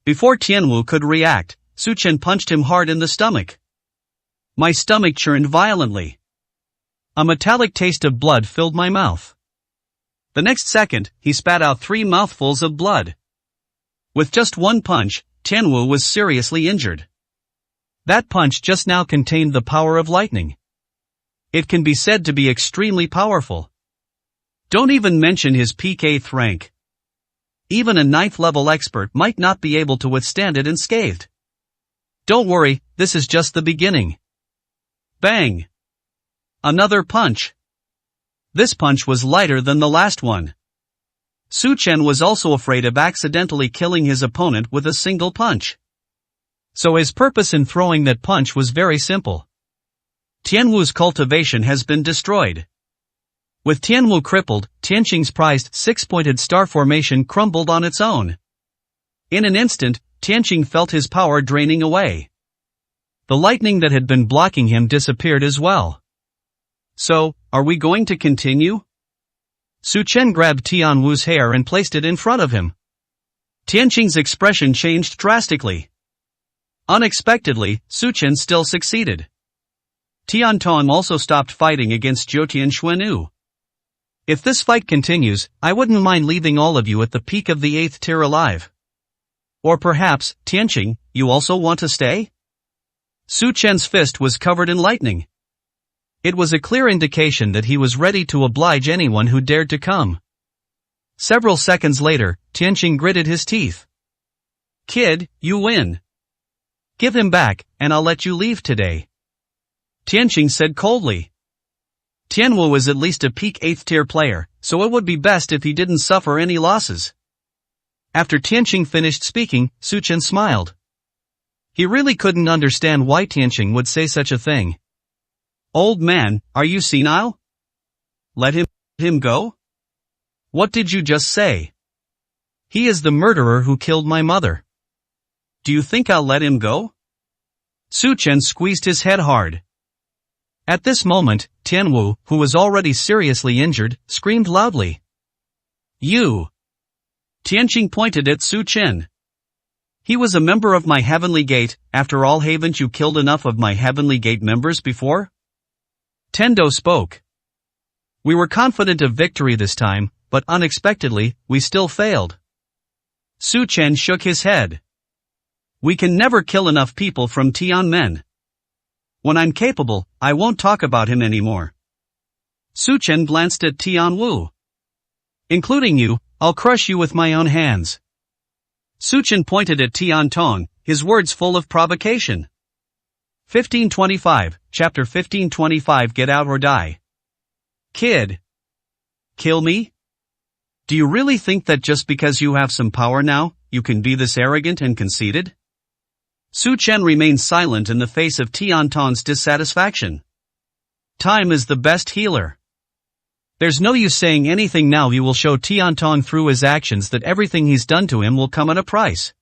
Before Tianwu could react, Su Chen punched him hard in the stomach. My stomach churned violently. A metallic taste of blood filled my mouth. The next second, he spat out 3 mouthfuls of blood. With just one punch, Tianwu was seriously injured. That punch just now contained the power of lightning. It can be said to be extremely powerful. Don't even mention his peak 8th rank. Even a 9th level expert might not be able to withstand it unscathed. Don't worry, this is just the beginning. Bang! Another punch. This punch was lighter than the last one. Su Chen was also afraid of accidentally killing his opponent with a single punch. So his purpose in throwing that punch was very simple. Tianwu's cultivation has been destroyed. With Tianwu crippled, Tianqing's prized 6-pointed star formation crumbled on its own. In an instant, Tianqing felt his power draining away. The lightning that had been blocking him disappeared as well. So, are we going to continue? Su Chen grabbed Tianwu's hair and placed it in front of him. Tianqing's expression changed drastically. Unexpectedly, Su Chen still succeeded. Tian Tong also stopped fighting against Zhoutian Xuanwu. If this fight continues, I wouldn't mind leaving all of you at the peak of the 8th tier alive. Or perhaps, Tianqing, you also want to stay? Su Chen's fist was covered in lightning. It was a clear indication that he was ready to oblige anyone who dared to come. Several seconds later, Tianqing gritted his teeth. Kid, you win. Give him back, and I'll let you leave today. Tianqing said coldly. Tianwu was at least a peak 8th tier player, so it would be best if he didn't suffer any losses. After Tianqing finished speaking, Su Chen smiled. He really couldn't understand why Tianqing would say such a thing. Old man, are you senile? Let him go? What did you just say? He is the murderer who killed my mother. Do you think I'll let him go? Su Chen squeezed his head hard. At this moment, Tianwu, who was already seriously injured, screamed loudly. You! Tianqing pointed at Su Chen. He was a member of my Heavenly Gate. After all, haven't you killed enough of my Heavenly Gate members before? Tendo spoke. We were confident of victory this time, but unexpectedly, we still failed. Su Chen shook his head. We can never kill enough people from Tianmen. When I'm capable, I won't talk about him anymore. Su Chen glanced at Tianwu. Including you, I'll crush you with my own hands. Su Chen pointed at Tian Tong, his words full of provocation. 1525, Chapter 1525. Get out or die. Kid. Kill me? Do you really think that just because you have some power now, you can be this arrogant and conceited? Su Chen remained silent in the face of Tian Tong's dissatisfaction. Time is the best healer. There's no use saying anything now. He will show Tian Tong through his actions that everything he's done to him will come at a price.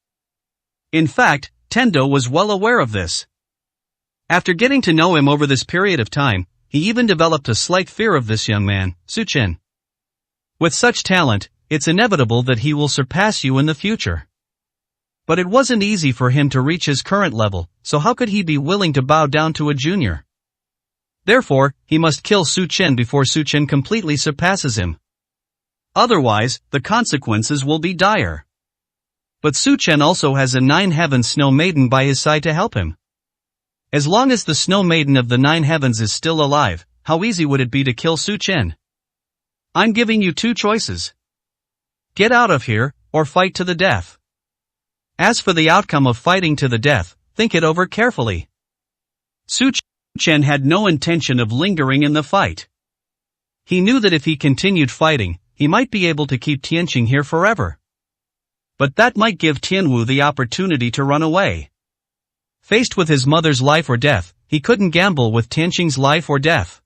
In fact, Tendo was well aware of this. After getting to know him over this period of time, he even developed a slight fear of this young man, Su Chen. With such talent, it's inevitable that he will surpass you in the future. But it wasn't easy for him to reach his current level, so how could he be willing to bow down to a junior? Therefore, he must kill Su Chen before Su Chen completely surpasses him. Otherwise, the consequences will be dire. But Su Chen also has a 9 Heavens Snow Maiden by his side to help him. As long as the Snow Maiden of the 9 Heavens is still alive, how easy would it be to kill Su Chen? I'm giving you 2 choices. Get out of here, or fight to the death. As for the outcome of fighting to the death, think it over carefully. Su Chen had no intention of lingering in the fight. He knew that if he continued fighting, he might be able to keep Tianqing here forever. but that might give Tianwu the opportunity to run away. Faced with his mother's life or death, he couldn't gamble with Tianqing's life or death.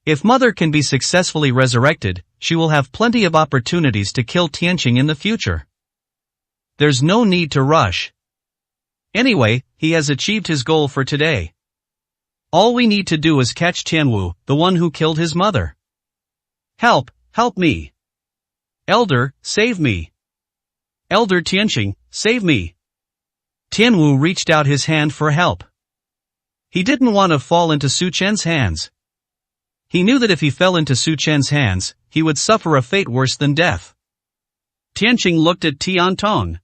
If mother can be successfully resurrected, she will have plenty of opportunities to kill Tianqing in the future. There's no need to rush. Anyway, he has achieved his goal for today. All we need to do is catch Tianwu, the one who killed his mother. Help, help me. Elder, save me. Elder Tianqing, save me. Tianwu reached out his hand for help. He didn't want to fall into Su Chen's hands. He knew that if he fell into Su Chen's hands, he would suffer a fate worse than death. Tianqing looked at Tian Tong.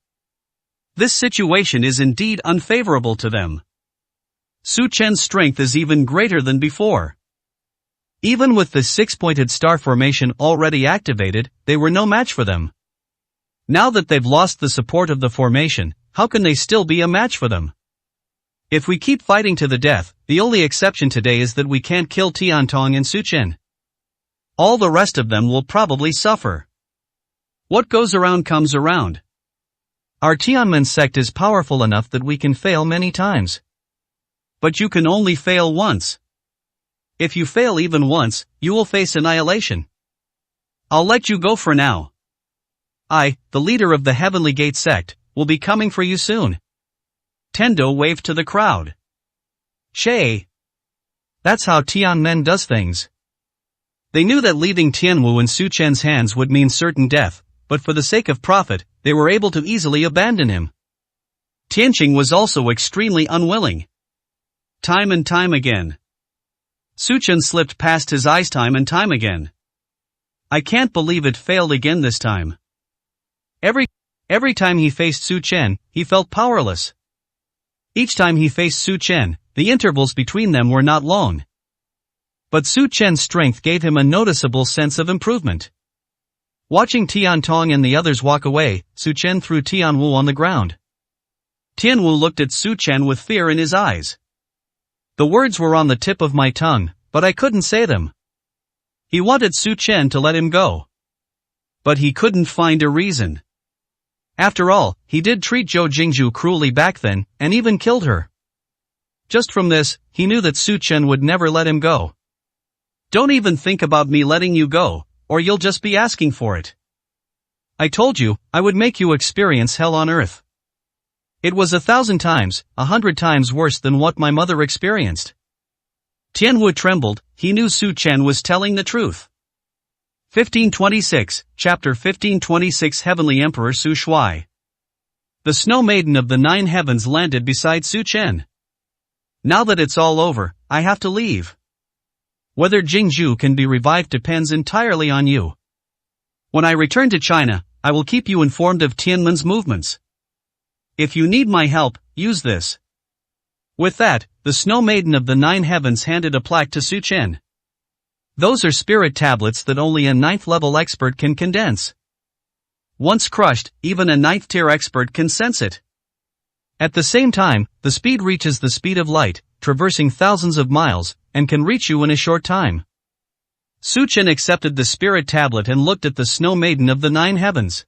This situation is indeed unfavorable to them. Su Chen's strength is even greater than before. Even with the six-pointed star formation already activated, they were no match for them. Now that they've lost the support of the formation, how can they still be a match for them? If we keep fighting to the death, the only exception today is that we can't kill Tian Tong and Su Chen. All the rest of them will probably suffer. What goes around comes around. Our Tianmen sect is powerful enough that we can fail many times. But you can only fail once. If you fail even once, you will face annihilation. I'll let you go for now. I, the leader of the Heavenly Gate sect, will be coming for you soon. Tendo waved to the crowd. Shay. That's how Tianmen does things. They knew that leaving Tianwu in Su Chen's hands would mean certain death, but for the sake of profit, they were able to easily abandon him. Tianqing was also extremely unwilling. Time and time again. Su Chen slipped past his eyes time and time again. I can't believe it failed again this time. Every time he faced Su Chen, he felt powerless. Each time he faced Su Chen, the intervals between them were not long. But Su Chen's strength gave him a noticeable sense of improvement. Watching Tian Tong and the others walk away, Su Chen threw Tianwu on the ground. Tianwu looked at Su Chen with fear in his eyes. The words were on the tip of my tongue, but I couldn't say them. He wanted Su Chen to let him go. But he couldn't find a reason. After all, he did treat Zhou Jingzhu cruelly back then, and even killed her. Just from this, he knew that Su Chen would never let him go. Don't even think about me letting you go, or you'll just be asking for it. I told you, I would make you experience hell on earth. It was 1,000 times, 100 times worse than what my mother experienced. Tianwu trembled, he knew Su Chen was telling the truth. 1526, Chapter 1526 Heavenly Emperor Su Shuai. The Snow Maiden of the Nine Heavens landed beside Su Chen. Now that it's all over, I have to leave. Whether Jingzhu can be revived depends entirely on you. When I return to China, I will keep you informed of Tianmen's movements. If you need my help, use this. With that, the Snow Maiden of the Nine Heavens handed a plaque to Su Chen. Those are spirit tablets that only a 9th level expert can condense. Once crushed, even a 9th tier expert can sense it. At the same time, the speed reaches the speed of light, traversing thousands of miles, and can reach you in a short time. Su Chen accepted the spirit tablet and looked at the Snow Maiden of the Nine Heavens.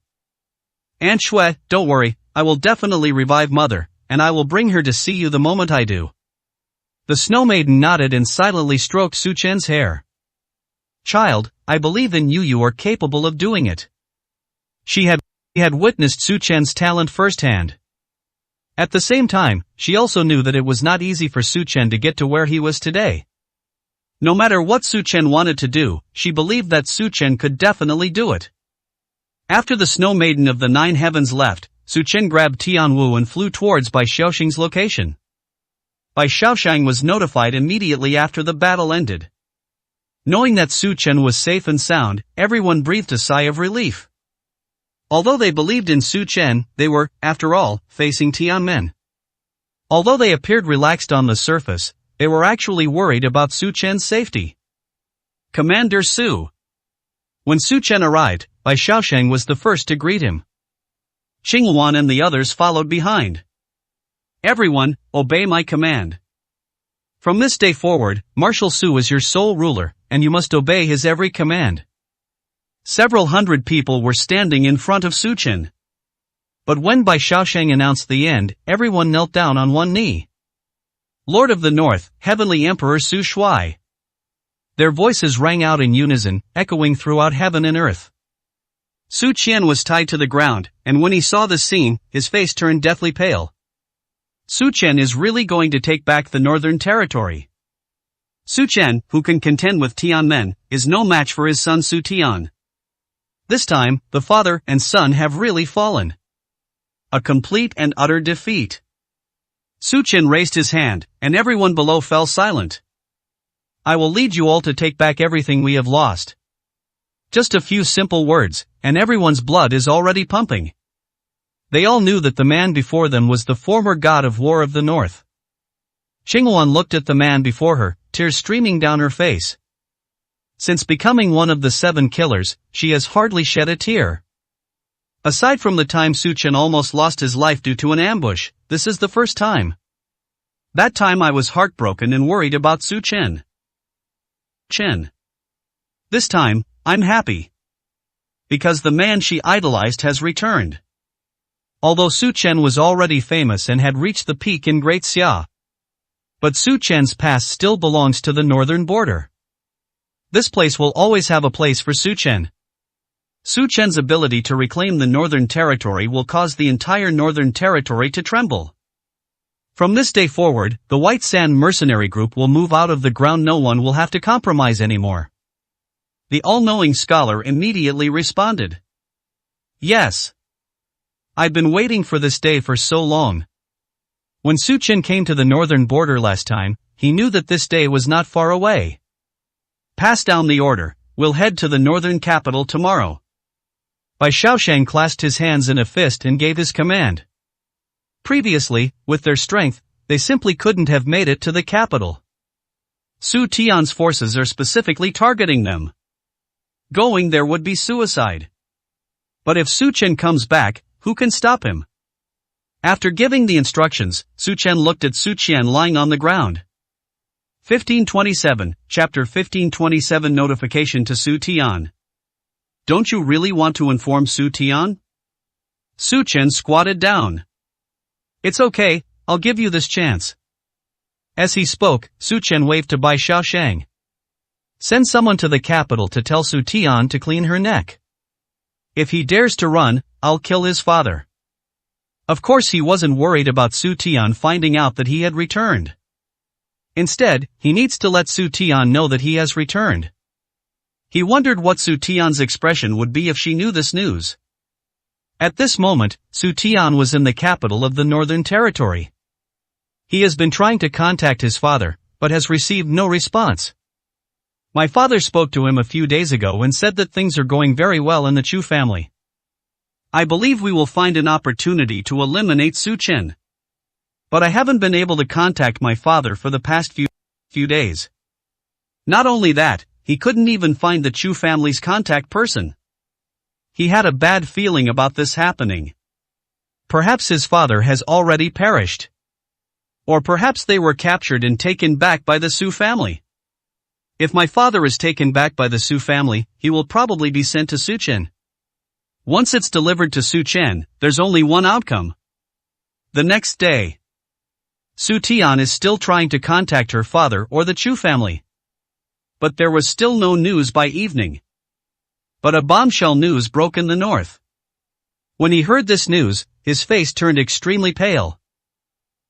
Aunt Shui, don't worry, I will definitely revive Mother, and I will bring her to see you the moment I do. The Snow Maiden nodded and silently stroked Su Chen's hair. Child, I believe in you, you are capable of doing it. She had witnessed Su Chen's talent firsthand. At the same time, she also knew that it was not easy for Su Chen to get to where he was today. No matter what Su Chen wanted to do, she believed that Su Chen could definitely do it. After the Snow Maiden of the Nine Heavens left, Su Chen grabbed Tianwu and flew towards Bai Shaoxing's location. Bai Shaoxing was notified immediately after the battle ended. Knowing that Su Chen was safe and sound, everyone breathed a sigh of relief. Although they believed in Su Chen, they were, after all, facing Tianmen. Although they appeared relaxed on the surface, they were actually worried about Su Chen's safety. Commander Su. When Su Chen arrived, Bai Shaoxing was the first to greet him. Qing Wan and the others followed behind. Everyone, obey my command. From this day forward, Marshal Su is your sole ruler, and you must obey his every command. Several hundred people were standing in front of Su Chen. But when Bai Shaosheng announced the end, everyone knelt down on one knee. Lord of the North, Heavenly Emperor Su Shuai. Their voices rang out in unison, echoing throughout heaven and earth. Su Qian was tied to the ground, and when he saw the scene, his face turned deathly pale. Su Qian is really going to take back the Northern Territory. Su Qian, who can contend with Tianmen, is no match for his son Su Tian. This time, the father and son have really fallen. A complete and utter defeat. Su Qian raised his hand, and everyone below fell silent. I will lead you all to take back everything we have lost. Just a few simple words, and everyone's blood is already pumping. They all knew that the man before them was the former god of war of the north. Qinghuan looked at the man before her, tears streaming down her face. Since becoming one of the 7 killers, she has hardly shed a tear. Aside from the time Su Qian almost lost his life due to an ambush, this is the first time. That time I was heartbroken and worried about Su Qian. This time, I'm happy. Because the man she idolized has returned. Although Su Qian was already famous and had reached the peak in Great Xia. But Su Qian's past still belongs to the northern border. This place will always have a place for Su Qian. Su Qian's ability to reclaim the Northern Territory will cause the entire Northern Territory to tremble. From this day forward, the White Sand Mercenary Group will move out of the ground. No one will have to compromise anymore. The all-knowing scholar immediately responded. Yes. I've been waiting for this day for so long. When Su Qian came to the northern border last time, he knew that this day was not far away. Pass down the order, we'll head to the northern capital tomorrow. Bai Shaosheng clasped his hands in a fist and gave his command. Previously, with their strength, they simply couldn't have made it to the capital. Su Tian's forces are specifically targeting them. Going there would be suicide. But if Su Qian comes back, who can stop him? After giving the instructions, Su Qian looked at Su Qian lying on the ground. 1527, Chapter 1527 Notification to Su Tian. Don't you really want to inform Su Tian? Su Qian squatted down. It's okay, I'll give you this chance. As he spoke, Su Qian waved to Bai Shaosheng. Send someone to the capital to tell Su Tian to clean her neck. If he dares to run, I'll kill his father. Of course he wasn't worried about Su Tian finding out that he had returned. Instead, he needs to let Su Tian know that he has returned. He wondered what Su Tian's expression would be if she knew this news. At this moment, Su Tian was in the capital of the Northern Territory. He has been trying to contact his father, but has received no response. My father spoke to him a few days ago and said that things are going very well in the Chu family. I believe we will find an opportunity to eliminate Su Qian. But I haven't been able to contact my father for the past few days. Not only that, he couldn't even find the Chu family's contact person. He had a bad feeling about this happening. Perhaps his father has already perished. Or perhaps they were captured and taken back by the Su family. If my father is taken back by the Su family, he will probably be sent to Su Qian. Once it's delivered to Su Qian, there's only one outcome. The next day, Su Tian is still trying to contact her father or the Chu family. But there was still no news by evening. But a bombshell news broke in the north. When he heard this news, his face turned extremely pale.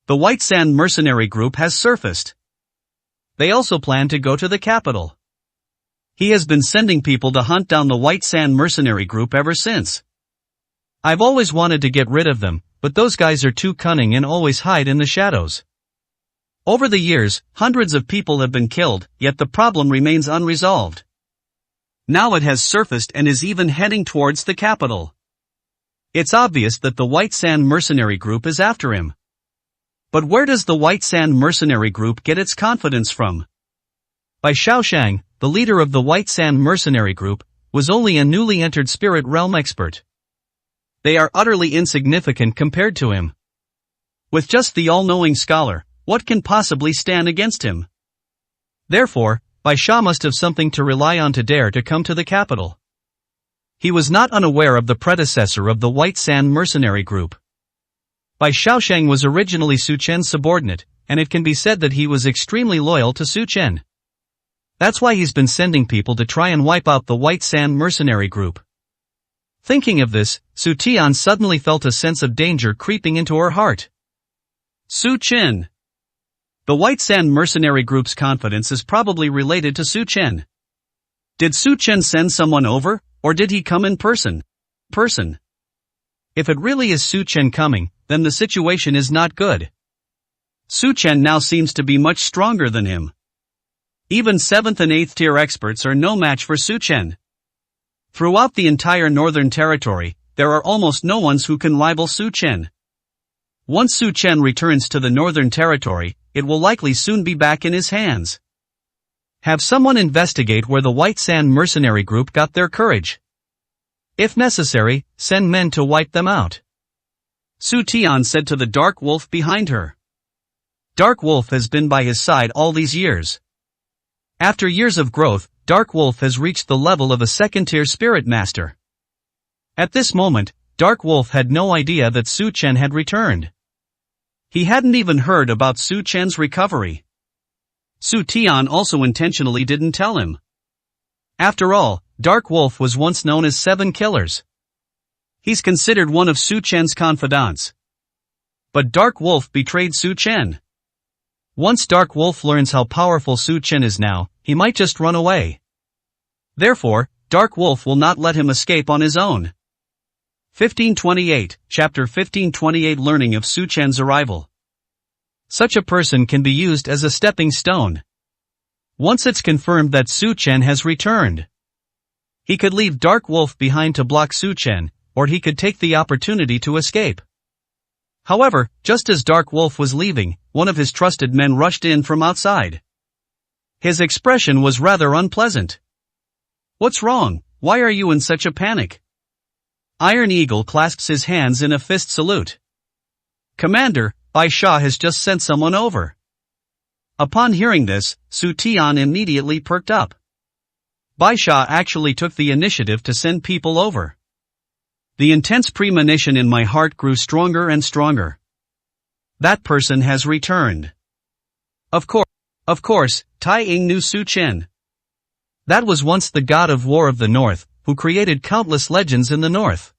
The White Sand Mercenary Group has surfaced. They also plan to go to the capital. He has been sending people to hunt down the White Sand Mercenary Group ever since. I've always wanted to get rid of them, but those guys are too cunning and always hide in the shadows. Over the years, hundreds of people have been killed, yet the problem remains unresolved. Now it has surfaced and is even heading towards the capital. It's obvious that the White Sand Mercenary Group is after him. But where does the White Sand Mercenary Group get its confidence from? Bai Shaosheng, the leader of the White Sand Mercenary Group, was only a newly entered spirit realm expert. They are utterly insignificant compared to him. With just the all-knowing scholar, what can possibly stand against him? Therefore, Bai Sha must have something to rely on to dare to come to the capital. He was not unaware of the predecessor of the White Sand mercenary group. Bai Xiaosheng was originally Su Chen's subordinate, and it can be said that he was extremely loyal to Su Chen. That's why he's been sending people to try and wipe out the White Sand mercenary group. Thinking of this, Su Tian suddenly felt a sense of danger creeping into her heart. Su Chen. The White Sand mercenary group's confidence is probably related to Su Chen. Did Su Chen send someone over, or did he come in person? If it really is Su Chen coming, then the situation is not good. Su Chen now seems to be much stronger than him. Even 7th and 8th tier experts are no match for Su Chen. Throughout the entire Northern Territory, there are almost no ones who can rival Su Chen. Once Su Chen returns to the Northern Territory, it will likely soon be back in his hands. Have someone investigate where the White Sand mercenary group got their courage. If necessary, send men to wipe them out. Su Tian said to the Dark Wolf behind her. Dark Wolf has been by his side all these years. After years of growth, Dark Wolf has reached the level of a second-tier spirit master. At this moment, Dark Wolf had no idea that Su Chen had returned. He hadn't even heard about Su Chen's recovery. Su Tian also intentionally didn't tell him. After all, Dark Wolf was once known as 7 Killers. He's considered one of Su Chen's confidants. But Dark Wolf betrayed Su Chen. Once Dark Wolf learns how powerful Su Chen is now, he might just run away. Therefore, Dark Wolf will not let him escape on his own. 1528, Chapter 1528 Learning of Su Chen's arrival. Such a person can be used as a stepping stone. Once it's confirmed that Su Chen has returned, he could leave Dark Wolf behind to block Su Chen, or he could take the opportunity to escape. However, just as Dark Wolf was leaving, one of his trusted men rushed in from outside. His expression was rather unpleasant. What's wrong? Why are you in such a panic? Iron Eagle clasps his hands in a fist salute. Commander, Bai Sha has just sent someone over. Upon hearing this, Su Tian immediately perked up. Bai Sha actually took the initiative to send people over. The intense premonition in my heart grew stronger and stronger. That person has returned. Of course, Tai Ying knew Su Chen. That was once the god of war of the north, who created countless legends in the north.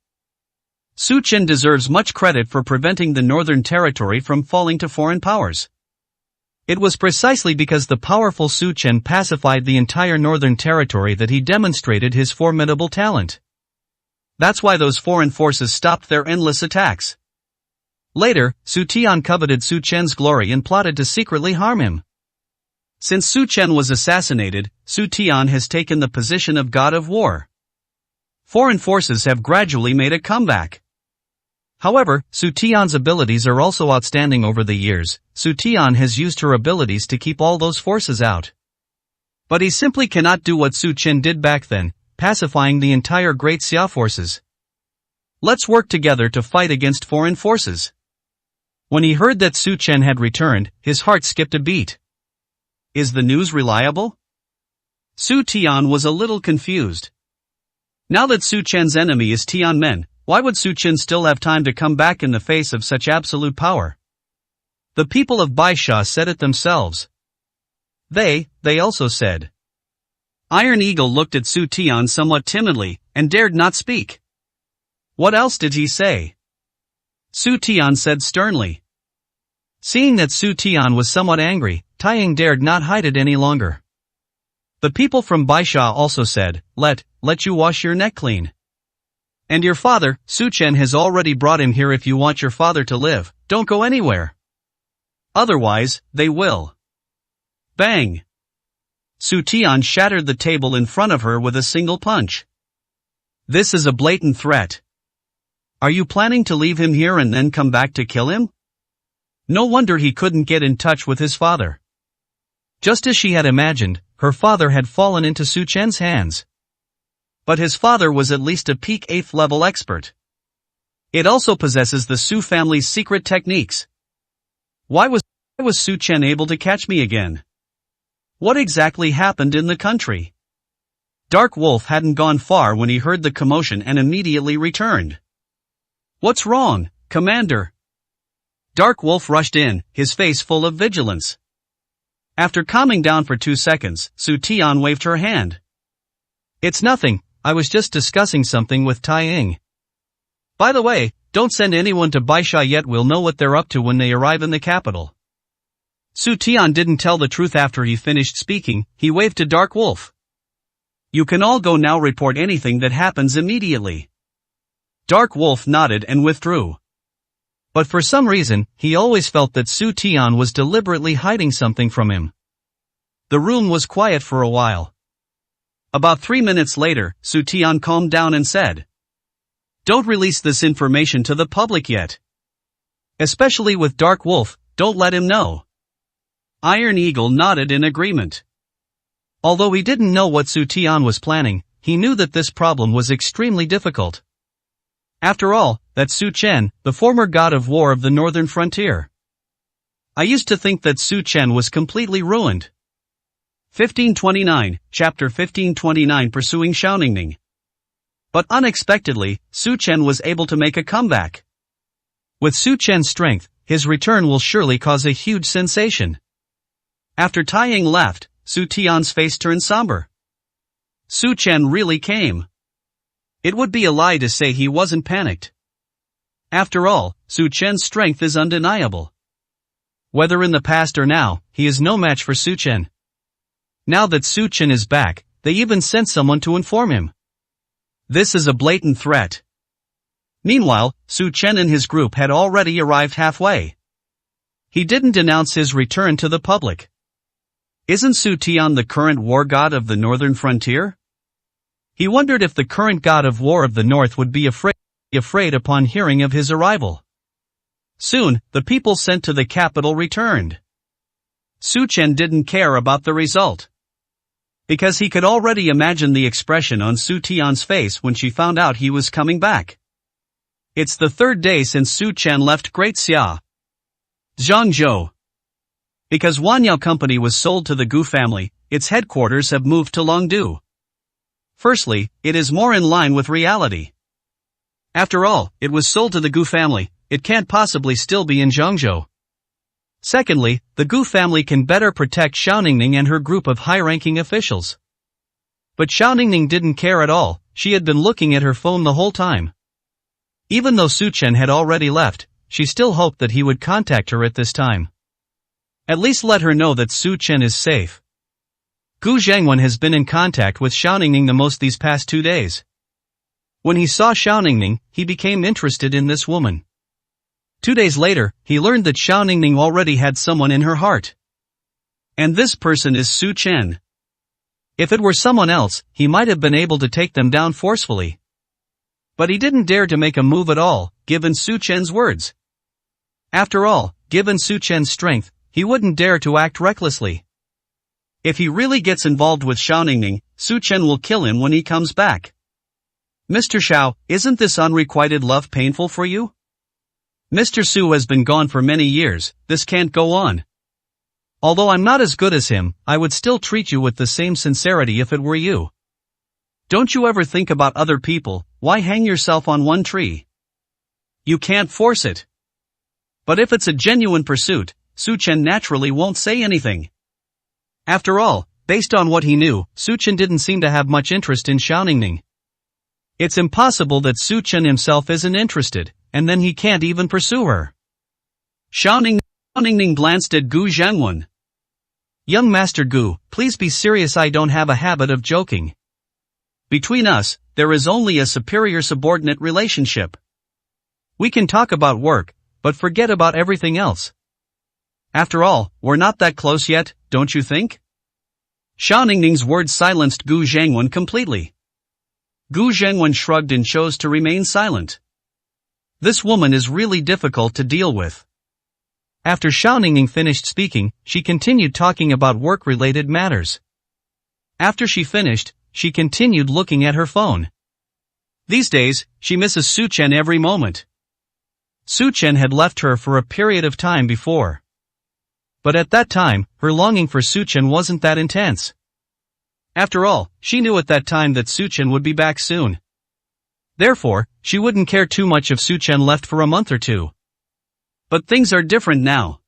Su Chen deserves much credit for preventing the Northern Territory from falling to foreign powers. It was precisely because the powerful Su Chen pacified the entire Northern Territory that he demonstrated his formidable talent. That's why those foreign forces stopped their endless attacks. Later, Su Tian coveted Su Chen's glory and plotted to secretly harm him. Since Su Chen was assassinated, Su Tian has taken the position of god of war. Foreign forces have gradually made a comeback. However, Su Tian's abilities are also outstanding over the years. Su Tian has used her abilities to keep all those forces out. But he simply cannot do what Su Chen did back then, pacifying the entire Great Xia forces. Let's work together to fight against foreign forces. When he heard that Su Chen had returned, his heart skipped a beat. Is the news reliable? Su Tian was a little confused. Now that Su Chen's enemy is Tianmen, why would Su Chen still have time to come back in the face of such absolute power? The people of Baisha said it themselves. They also said. Iron Eagle looked at Su Tian somewhat timidly, and dared not speak. What else did he say? Su Tian said sternly. Seeing that Su Tian was somewhat angry, Tai Ying dared not hide it any longer. The people from Baisha also said, let you wash your neck clean. And your father, Su Chen has already brought him here. If you want your father to live, don't go anywhere. Otherwise, they will. Bang! Su Tian shattered the table in front of her with a single punch. This is a blatant threat. Are you planning to leave him here and then come back to kill him? No wonder he couldn't get in touch with his father. Just as she had imagined, her father had fallen into Su Chen's hands. But his father was at least a peak 8th level expert. It also possesses the Su family's secret techniques. Why was Su Chen able to catch me again? What exactly happened in the country? Dark Wolf hadn't gone far when he heard the commotion and immediately returned. "What's wrong, Commander?" Dark Wolf rushed in, his face full of vigilance. After calming down for 2 seconds, Su Tian waved her hand. "It's nothing, I was just discussing something with Tai Ying. By the way, don't send anyone to Baisha yet, we'll know what they're up to when they arrive in the capital." Su Tian didn't tell the truth after he finished speaking, he waved to Dark Wolf. "You can all go now, report anything that happens immediately." Dark Wolf nodded and withdrew. But for some reason, he always felt that Su Tian was deliberately hiding something from him. The room was quiet for a while. About 3 minutes later, Su Tian calmed down and said, "Don't release this information to the public yet. Especially with Dark Wolf, don't let him know." Iron Eagle nodded in agreement. Although he didn't know what Su Tian was planning, he knew that this problem was extremely difficult. After all, that's Su Chen, the former god of war of the northern frontier. I used to think that Su Chen was completely ruined. 1529, Chapter 1529, Pursuing Xiaoningning. But unexpectedly, Su Chen was able to make a comeback. With Su Chen's strength, his return will surely cause a huge sensation. After Tai Ying left, Su Tian's face turned somber. Su Chen really came. It would be a lie to say he wasn't panicked. After all, Su Chen's strength is undeniable. Whether in the past or now, he is no match for Su Chen. Now that Su Chen is back, they even sent someone to inform him. This is a blatant threat. Meanwhile, Su Chen and his group had already arrived halfway. He didn't announce his return to the public. Isn't Su Tian the current war god of the northern frontier? He wondered if the current god of war of the north would be afraid upon hearing of his arrival. Soon, the people sent to the capital returned. Su Chen didn't care about the result. Because he could already imagine the expression on Su Tian's face when she found out he was coming back. It's the 3rd day since Su Chen left Great Xia. Zhangzhou. Because Wanyao Company was sold to the Gu family, its headquarters have moved to Longdu. Firstly, it is more in line with reality. After all, it was sold to the Gu family, it can't possibly still be in Zhangzhou. Secondly, the Gu family can better protect Xiaoningning and her group of high-ranking officials. But Xiaoningning didn't care at all, she had been looking at her phone the whole time. Even though Su Chen had already left, she still hoped that he would contact her at this time. At least let her know that Su Chen is safe. Gu Zhangwen has been in contact with Xiaoningning the most these past 2 days. When he saw Xiaoningning, he became interested in this woman. 2 days later, he learned that Xiaoningning already had someone in her heart. And this person is Su Chen. If it were someone else, he might have been able to take them down forcefully. But he didn't dare to make a move at all, given Su Chen's words. After all, given Su Chen's strength, he wouldn't dare to act recklessly. If he really gets involved with Xiaoningning, Su Chen will kill him when he comes back. "Mr. Xiao, isn't this unrequited love painful for you? Mr. Su has been gone for many years, this can't go on. Although I'm not as good as him, I would still treat you with the same sincerity if it were you. Don't you ever think about other people, why hang yourself on one tree? You can't force it." But if it's a genuine pursuit, Su Chen naturally won't say anything. After all, based on what he knew, Su Chen didn't seem to have much interest in Xiaoningning. It's impossible that Su Chen himself isn't interested, and then he can't even pursue her. Xiaoningning glanced at Gu Zhangwen. "Young Master Gu, please be serious, I don't have a habit of joking. Between us, there is only a superior-subordinate relationship. We can talk about work, but forget about everything else. After all, we're not that close yet, don't you think?" Xiaoningning's words silenced Gu Zhangwen completely. Gu Zhangwen shrugged and chose to remain silent. This woman is really difficult to deal with. After Xiaoningning finished speaking, she continued talking about work-related matters. After she finished, she continued looking at her phone. These days, she misses Su Chen every moment. Su Chen had left her for a period of time before. But at that time, her longing for Su Chen wasn't that intense. After all, she knew at that time that Su Chen would be back soon. Therefore, she wouldn't care too much if Su Chen left for a month or two. But things are different now.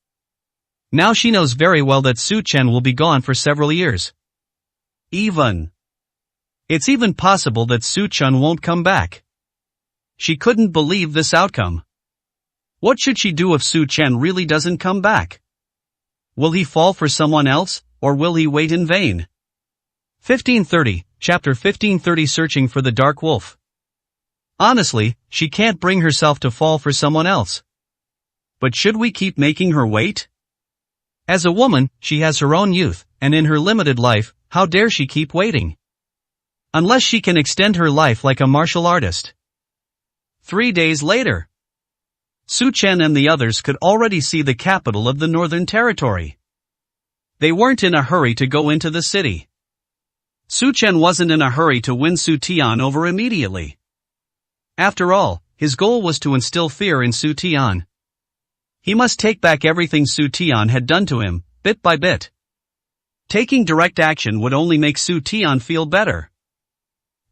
Now she knows very well that Su Chen will be gone for several years. It's even possible that Su Chen won't come back. She couldn't believe this outcome. What should she do if Su Chen really doesn't come back? Will he fall for someone else, or will he wait in vain? 1530, Chapter 1530 Searching for the Dark Wolf. Honestly, she can't bring herself to fall for someone else. But should we keep making her wait? As a woman, she has her own youth, and in her limited life, how dare she keep waiting? Unless she can extend her life like a martial artist. 3 days later, Su Chen and the others could already see the capital of the Northern Territory. They weren't in a hurry to go into the city. Su Chen wasn't in a hurry to win Su Tian over immediately. After all, his goal was to instill fear in Su Tian. He must take back everything Su Tian had done to him, bit by bit. Taking direct action would only make Su Tian feel better.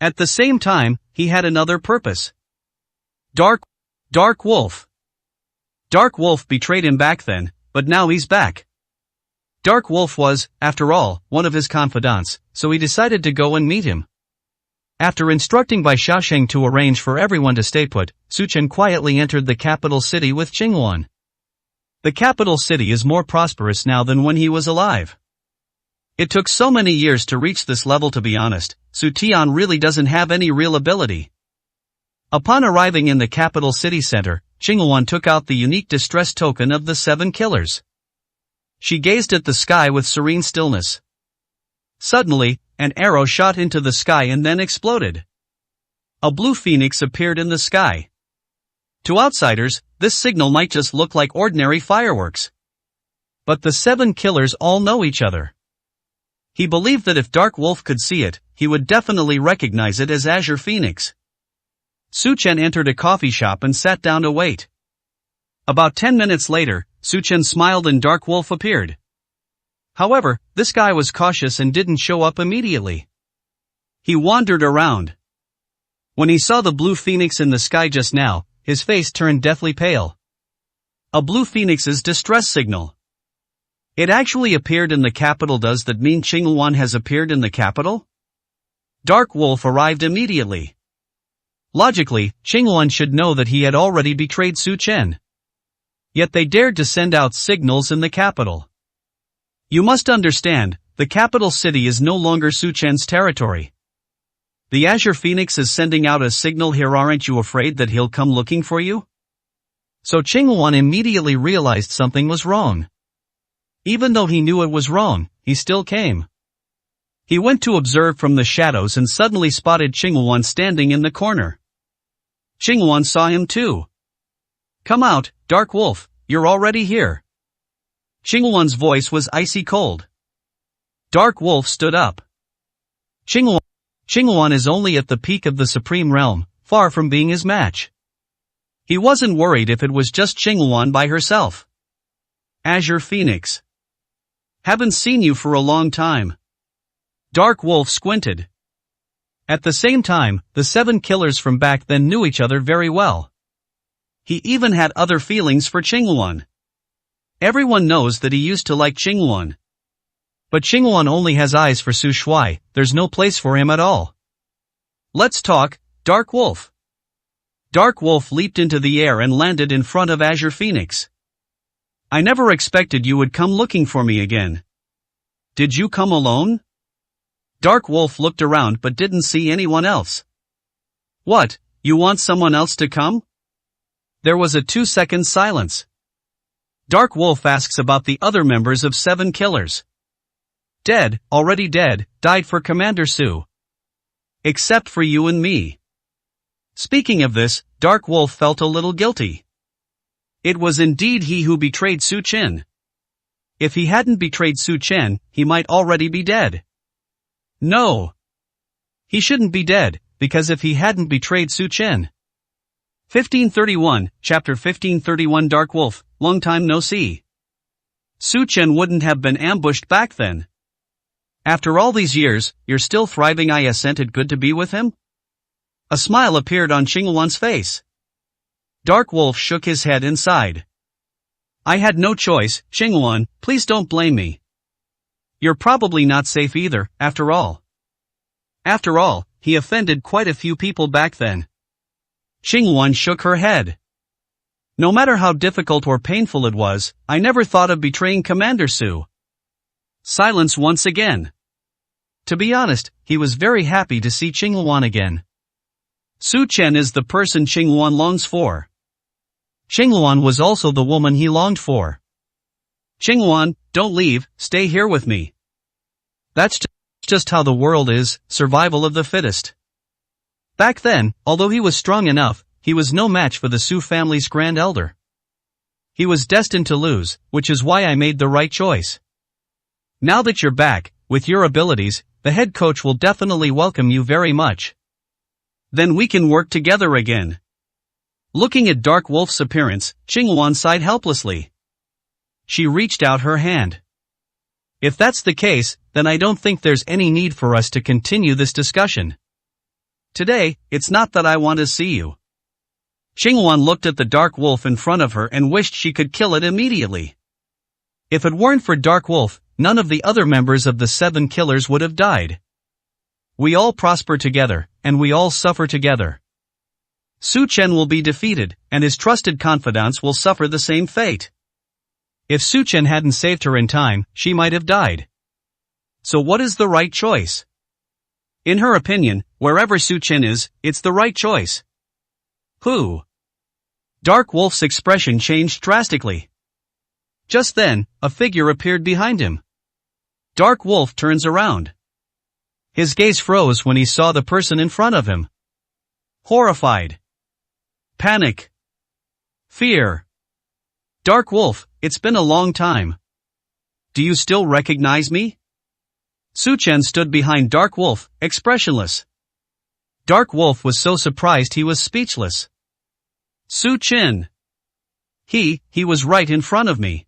At the same time, he had another purpose. Dark Wolf. Dark Wolf betrayed him back then, but now he's back. Dark Wolf was, after all, one of his confidants, so he decided to go and meet him. After instructing Bai Xiaosheng to arrange for everyone to stay put, Su Chen quietly entered the capital city with Qinghuan. The capital city is more prosperous now than when he was alive. It took so many years to reach this level. To be honest, Su Tian really doesn't have any real ability. Upon arriving in the capital city center, Qinghuan took out the unique distress token of the 7 killers. She gazed at the sky with serene stillness. Suddenly, an arrow shot into the sky and then exploded. A blue phoenix appeared in the sky. To outsiders, this signal might just look like ordinary fireworks. But the 7 killers all know each other. He believed that if Dark Wolf could see it, he would definitely recognize it as Azure Phoenix. Su Chen entered a coffee shop and sat down to wait. About 10 minutes later, Su Chen smiled and Dark Wolf appeared. However, this guy was cautious and didn't show up immediately. He wandered around. When he saw the blue phoenix in the sky just now, his face turned deathly pale. A blue phoenix's distress signal. It actually appeared in the capital. Does that mean Qinghuan has appeared in the capital? Dark Wolf arrived immediately. Logically, Qinghuan should know that he had already betrayed Su Chen. Yet they dared to send out signals in the capital. You must understand, the capital city is no longer Su Chen's territory. The Azure Phoenix is sending out a signal here. Aren't you afraid that he'll come looking for you? So Qinghuan immediately realized something was wrong. Even though he knew it was wrong, he still came. He went to observe from the shadows and suddenly spotted Qinghuan standing in the corner. Qinghuan saw him too. Come out, Dark Wolf, you're already here. Qinghuan's voice was icy cold. Dark Wolf stood up. Qinghuan is only at the peak of the Supreme Realm, far from being his match. He wasn't worried if it was just Qinghuan by herself. Azure Phoenix. Haven't seen you for a long time. Dark Wolf squinted. At the same time, the 7 killers from back then knew each other very well. He even had other feelings for Qinghuan. Everyone knows that he used to like Qinghuan. But Qinghuan only has eyes for Su Shuai, there's no place for him at all. Let's talk, Dark Wolf. Dark Wolf leaped into the air and landed in front of Azure Phoenix. I never expected you would come looking for me again. Did you come alone? Dark Wolf looked around but didn't see anyone else. What, you want someone else to come? There was a 2-second silence. Dark Wolf asks about the other members of 7 killers. Dead, already dead, died for Commander Su. Except for you and me. Speaking of this, Dark Wolf felt a little guilty. It was indeed he who betrayed Su Chen. If he hadn't betrayed Su Chen, he might already be dead. No. He shouldn't be dead, because if he hadn't betrayed Su Chen. 1531, Chapter 1531 Dark Wolf, long time no see. Su Chen wouldn't have been ambushed back then. After all these years, you're still thriving. Isn't it good to be with him? A smile appeared on Qingluan's face. Dark Wolf shook his head and sighed. I had no choice, Qingluan, please don't blame me. You're probably not safe either, after all. After all, he offended quite a few people back then. Qingluan shook her head. No matter how difficult or painful it was, I never thought of betraying Commander Su. Silence once again. To be honest, he was very happy to see Qingluan again. Su Chen is the person Qingluan longs for. Qingluan was also the woman he longed for. Qingluan, don't leave, stay here with me. That's just how the world is, survival of the fittest. Back then, although he was strong enough, he was no match for the Su family's grand elder. He was destined to lose, which is why I made the right choice. Now that you're back, with your abilities, the head coach will definitely welcome you very much. Then we can work together again. Looking at Dark Wolf's appearance, Qingluan sighed helplessly. She reached out her hand. If that's the case, then I don't think there's any need for us to continue this discussion. Today, it's not that I want to see you. Qingluan looked at the Dark Wolf in front of her and wished she could kill it immediately. If it weren't for Dark Wolf, none of the other members of the 7 killers would have died. We all prosper together, and we all suffer together. Su Chen will be defeated, and his trusted confidants will suffer the same fate. If Su Chen hadn't saved her in time, she might have died. So what is the right choice? In her opinion, wherever Su Chen is, it's the right choice. Who? Dark Wolf's expression changed drastically. Just then, a figure appeared behind him. Dark Wolf turns around. His gaze froze when he saw the person in front of him. Horrified. Panic. Fear. Dark Wolf, it's been a long time. Do you still recognize me? Su Chen stood behind Dark Wolf, expressionless. Dark Wolf was so surprised he was speechless. Su Chen. He was right in front of me.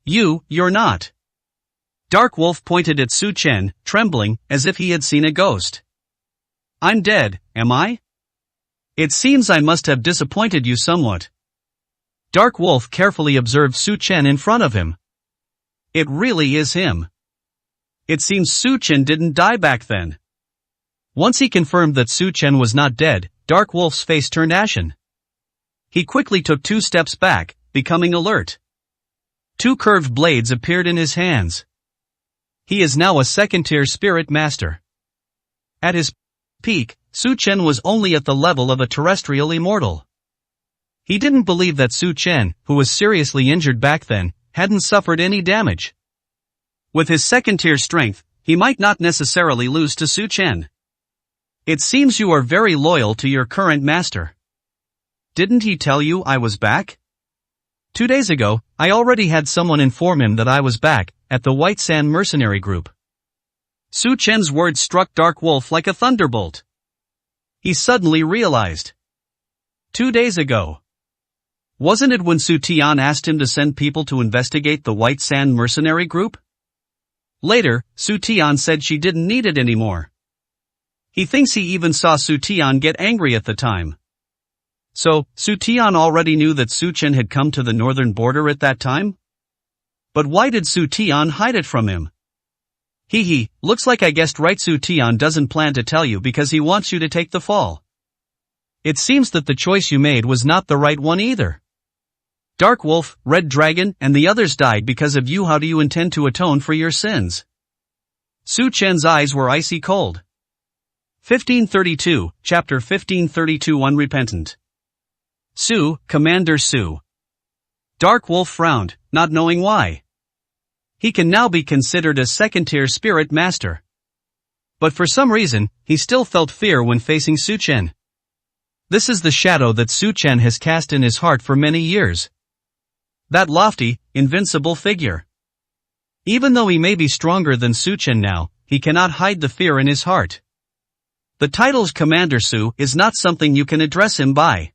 You're not. Dark Wolf pointed at Su Chen, trembling, as if he had seen a ghost. I'm dead, am I? It seems I must have disappointed you somewhat. Dark Wolf carefully observed Su Chen in front of him. It really is him. It seems Su Chen didn't die back then. Once he confirmed that Su Chen was not dead, Dark Wolf's face turned ashen. He quickly took 2 steps back, becoming alert. 2 curved blades appeared in his hands. He is now a 2nd-tier spirit master. At his peak, Su Chen was only at the level of a terrestrial immortal. He didn't believe that Su Chen, who was seriously injured back then, hadn't suffered any damage. With his 2nd-tier strength, he might not necessarily lose to Su Chen. It seems you are very loyal to your current master. Didn't he tell you I was back? 2 days ago, I already had someone inform him that I was back, at the White Sand Mercenary Group. Su Chen's words struck Dark Wolf like a thunderbolt. He suddenly realized. 2 days ago. Wasn't it when Su Tian asked him to send people to investigate the White Sand Mercenary Group? Later, Su Tian said she didn't need it anymore. He thinks he even saw Su Tian get angry at the time. So, Su Tian already knew that Su Chen had come to the northern border at that time? But why did Su Tian hide it from him? Looks like I guessed right. Su Tian doesn't plan to tell you because he wants you to take the fall. It seems that the choice you made was not the right one either. Dark Wolf, Red Dragon, and the others died because of you. How do you intend to atone for your sins? Su Chen's eyes were icy cold. 1532, Chapter 1532 Unrepentant. Su, Commander Su. Dark Wolf frowned, not knowing why. He can now be considered a 2nd-tier spirit master. But for some reason, he still felt fear when facing Su Chen. This is the shadow that Su Chen has cast in his heart for many years. That lofty, invincible figure. Even though he may be stronger than Su Chen now, he cannot hide the fear in his heart. The title's Commander Su is not something you can address him by.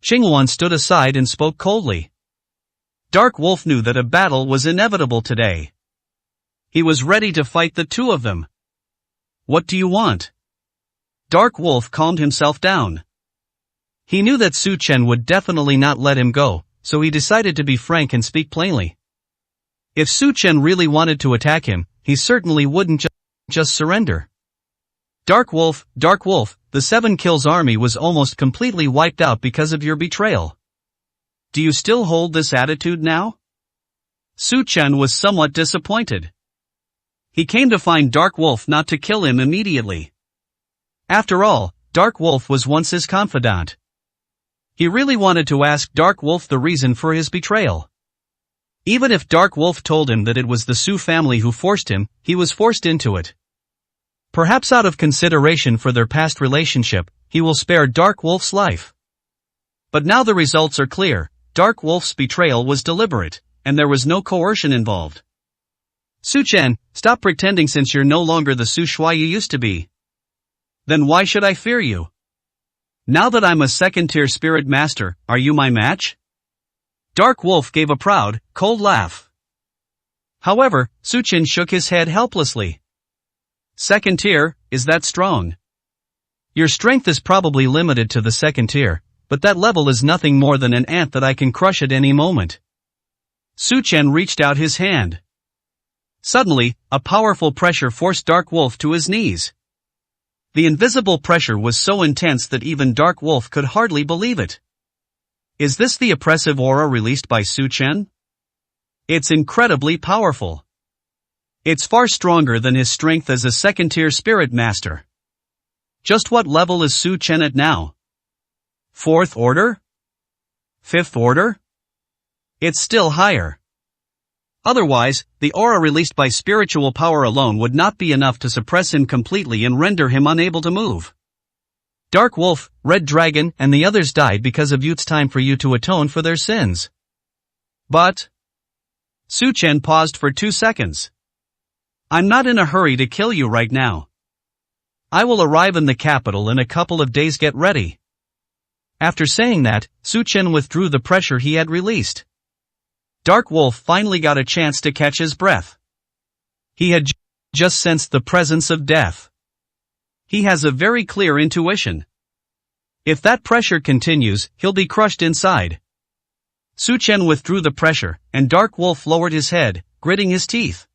Qingluan stood aside and spoke coldly. Dark Wolf knew that a battle was inevitable today. He was ready to fight the two of them. What do you want? Dark Wolf calmed himself down. He knew that Su Chen would definitely not let him go, so he decided to be frank and speak plainly. If Su Chen really wanted to attack him, he certainly wouldn't just surrender. Dark Wolf, the Seven Kills army was almost completely wiped out because of your betrayal. Do you still hold this attitude now? Su Chen was somewhat disappointed. He came to find Dark Wolf not to kill him immediately. After all, Dark Wolf was once his confidant. He really wanted to ask Dark Wolf the reason for his betrayal. Even if Dark Wolf told him that it was the Su family who forced him, he was forced into it. Perhaps out of consideration for their past relationship, he will spare Dark Wolf's life. But now the results are clear. Dark Wolf's betrayal was deliberate, and there was no coercion involved. Su Chen, stop pretending since you're no longer the Su Shui you used to be. Then why should I fear you? Now that I'm a second-tier spirit master, are you my match? Dark Wolf gave a proud, cold laugh. However, Su Chen shook his head helplessly. Second tier, is that strong? Your strength is probably limited to the second tier, but that level is nothing more than an ant that I can crush at any moment. Su Chen reached out his hand. Suddenly, a powerful pressure forced Dark Wolf to his knees. The invisible pressure was so intense that even Dark Wolf could hardly believe it. Is this the oppressive aura released by Su Chen? It's incredibly powerful. It's far stronger than his strength as a second-tier spirit master. Just what level is Su Chen at now? 4th order? 5th order? It's still higher. Otherwise, the aura released by spiritual power alone would not be enough to suppress him completely and render him unable to move. Dark Wolf, Red Dragon, and the others died because of you. It's time for you to atone for their sins. But Su Chen paused for 2 seconds. I'm not in a hurry to kill you right now. I will arrive in the capital in a couple of days. Get ready. After saying that, Su Chen withdrew the pressure he had released. Dark Wolf finally got a chance to catch his breath. He had just sensed the presence of death. He has a very clear intuition. If that pressure continues, he'll be crushed inside. Su Chen withdrew the pressure, and Dark Wolf lowered his head, gritting his teeth.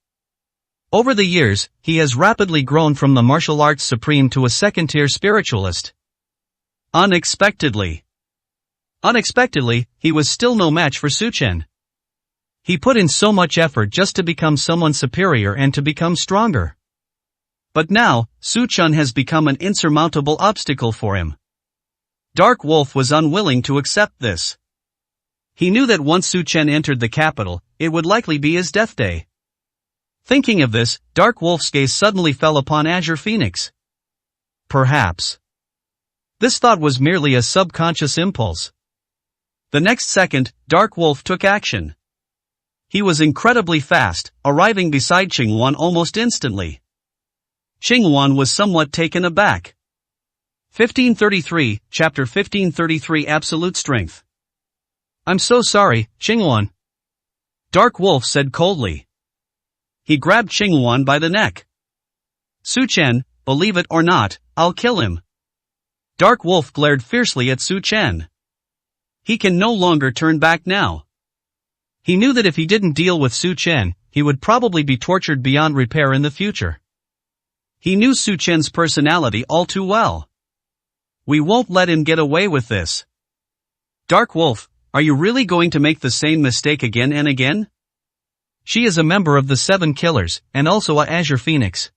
Over the years, he has rapidly grown from the martial arts supreme to a second-tier spiritualist. Unexpectedly, he was still no match for Su Chen. He put in so much effort just to become someone superior and to become stronger. But now, Su Chen has become an insurmountable obstacle for him. Dark Wolf was unwilling to accept this. He knew that once Su Chen entered the capital, it would likely be his death day. Thinking of this, Dark Wolf's gaze suddenly fell upon Azure Phoenix. Perhaps this thought was merely a subconscious impulse. The next second, Dark Wolf took action. He was incredibly fast, arriving beside Qingwan almost instantly. Qingwan was somewhat taken aback. 1533, Chapter 1533 Absolute Strength. I'm so sorry, Qingwan. Dark Wolf said coldly. He grabbed Qingwan by the neck. Su Chen, believe it or not, I'll kill him. Dark Wolf glared fiercely at Su Chen. He can no longer turn back now. He knew that if he didn't deal with Su Chen, he would probably be tortured beyond repair in the future. He knew Su Chen's personality all too well. We won't let him get away with this. Dark Wolf, are you really going to make the same mistake again and again? She is a member of the 7 Killers, and also a Azure Phoenix.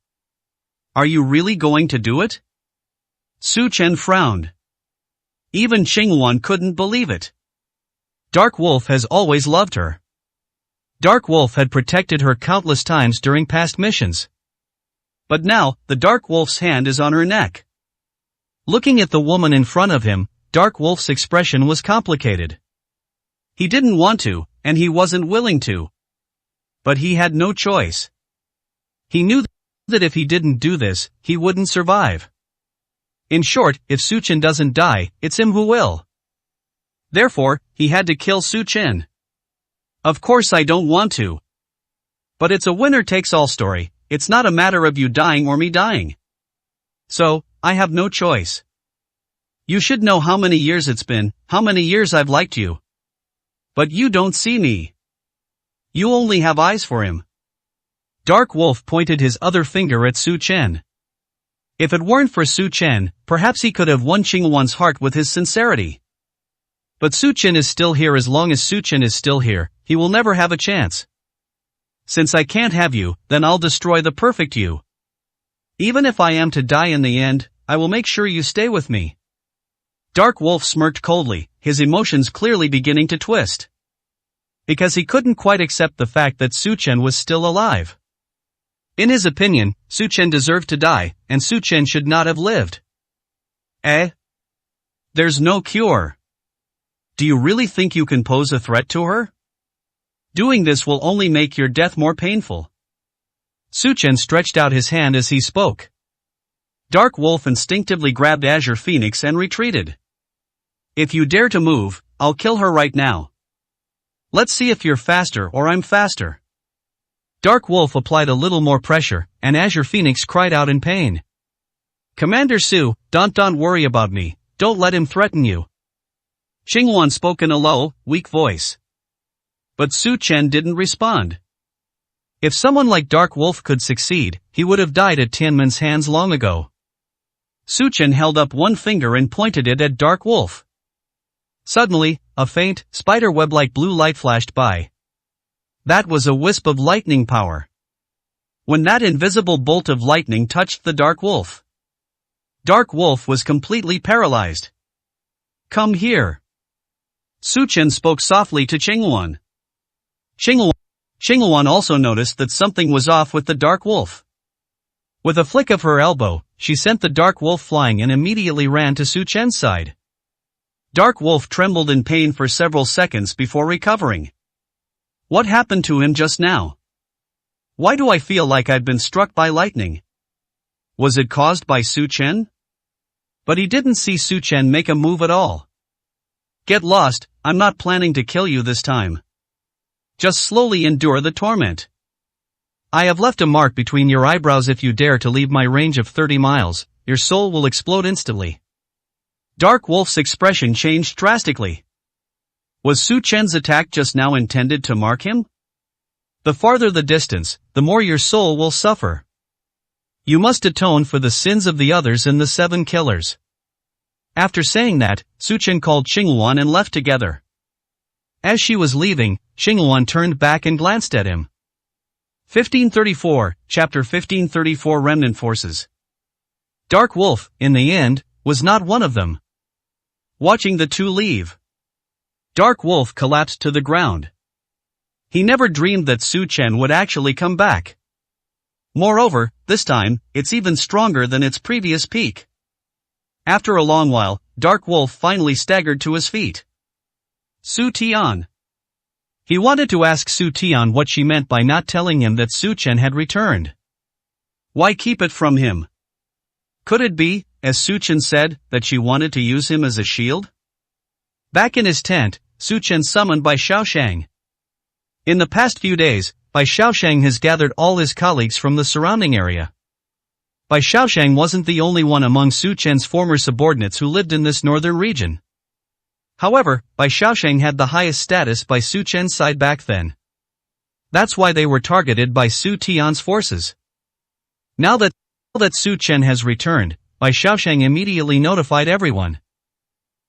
Are you really going to do it? Su Chen frowned. Even Qingwan couldn't believe it. Dark Wolf has always loved her. Dark Wolf had protected her countless times during past missions. But now, the Dark Wolf's hand is on her neck. Looking at the woman in front of him, Dark Wolf's expression was complicated. He didn't want to, and he wasn't willing to. But he had no choice. He knew that if he didn't do this, he wouldn't survive. In short, if Su Chen doesn't die, it's him who will. Therefore, he had to kill Su Chen. Of course I don't want to. But it's a winner-takes-all story, it's not a matter of you dying or me dying. So, I have no choice. You should know how many years it's been, how many years I've liked you. But you don't see me. You only have eyes for him. Dark Wolf pointed his other finger at Su Chen. If it weren't for Su Chen, perhaps he could have won Qinghuan's heart with his sincerity. But Su Chen is still here. As long as Su Chen is still here, he will never have a chance. Since I can't have you, then I'll destroy the perfect you. Even if I am to die in the end, I will make sure you stay with me. Dark Wolf smirked coldly, his emotions clearly beginning to twist. Because he couldn't quite accept the fact that Su Chen was still alive. In his opinion, Su Chen deserved to die, and Su Chen should not have lived. There's no cure. Do you really think you can pose a threat to her? Doing this will only make your death more painful. Su Chen stretched out his hand as he spoke. Dark Wolf instinctively grabbed Azure Phoenix and retreated. If you dare to move, I'll kill her right now. Let's see if you're faster or I'm faster. Dark Wolf applied a little more pressure, and Azure Phoenix cried out in pain. Commander Su, don't worry about me, don't let him threaten you. Qinghuan spoke in a low, weak voice. But Su Chen didn't respond. If someone like Dark Wolf could succeed, he would have died at Tianmen's hands long ago. Su Chen held up one finger and pointed it at Dark Wolf. Suddenly, a faint, spider-web-like blue light flashed by. That was a wisp of lightning power. When that invisible bolt of lightning touched the Dark Wolf, Dark Wolf was completely paralyzed. Come here. Su Chen spoke softly to Qinghuan. Qinghuan also noticed that something was off with the Dark Wolf. With a flick of her elbow, she sent the Dark Wolf flying and immediately ran to Su Chen's side. Dark Wolf trembled in pain for several seconds before recovering. What happened to him just now? Why do I feel like I've been struck by lightning? Was it caused by Su Chen? But he didn't see Su Chen make a move at all. Get lost, I'm not planning to kill you this time. Just slowly endure the torment. I have left a mark between your eyebrows. If you dare to leave my range of 30 miles, your soul will explode instantly. Dark Wolf's expression changed drastically. Was Su Chen's attack just now intended to mark him? The farther the distance, the more your soul will suffer. You must atone for the sins of the others and the 7 killers. After saying that, Su Chen called Qinghuan and left together. As she was leaving, Qinghuan turned back and glanced at him. 1534, Chapter 1534 Remnant Forces. Dark Wolf, in the end, was not one of them. Watching the two leave, Dark Wolf collapsed to the ground. He never dreamed that Su Chen would actually come back. Moreover, this time, it's even stronger than its previous peak. After a long while, Dark Wolf finally staggered to his feet. Su Tian. He wanted to ask Su Tian what she meant by not telling him that Su Chen had returned. Why keep it from him? Could it be, as Su Chen said, that she wanted to use him as a shield? Back in his tent, Su Chen summoned Bai Shaoshang. In the past few days, Bai Shaoshang has gathered all his colleagues from the surrounding area. Bai Shaoshang wasn't the only one among Su Chen's former subordinates who lived in this northern region. However, Bai Shaoshang had the highest status by Su Chen's side back then. That's why they were targeted by Su Tian's forces. Now that Su Chen has returned, Bai Shaoshang immediately notified everyone.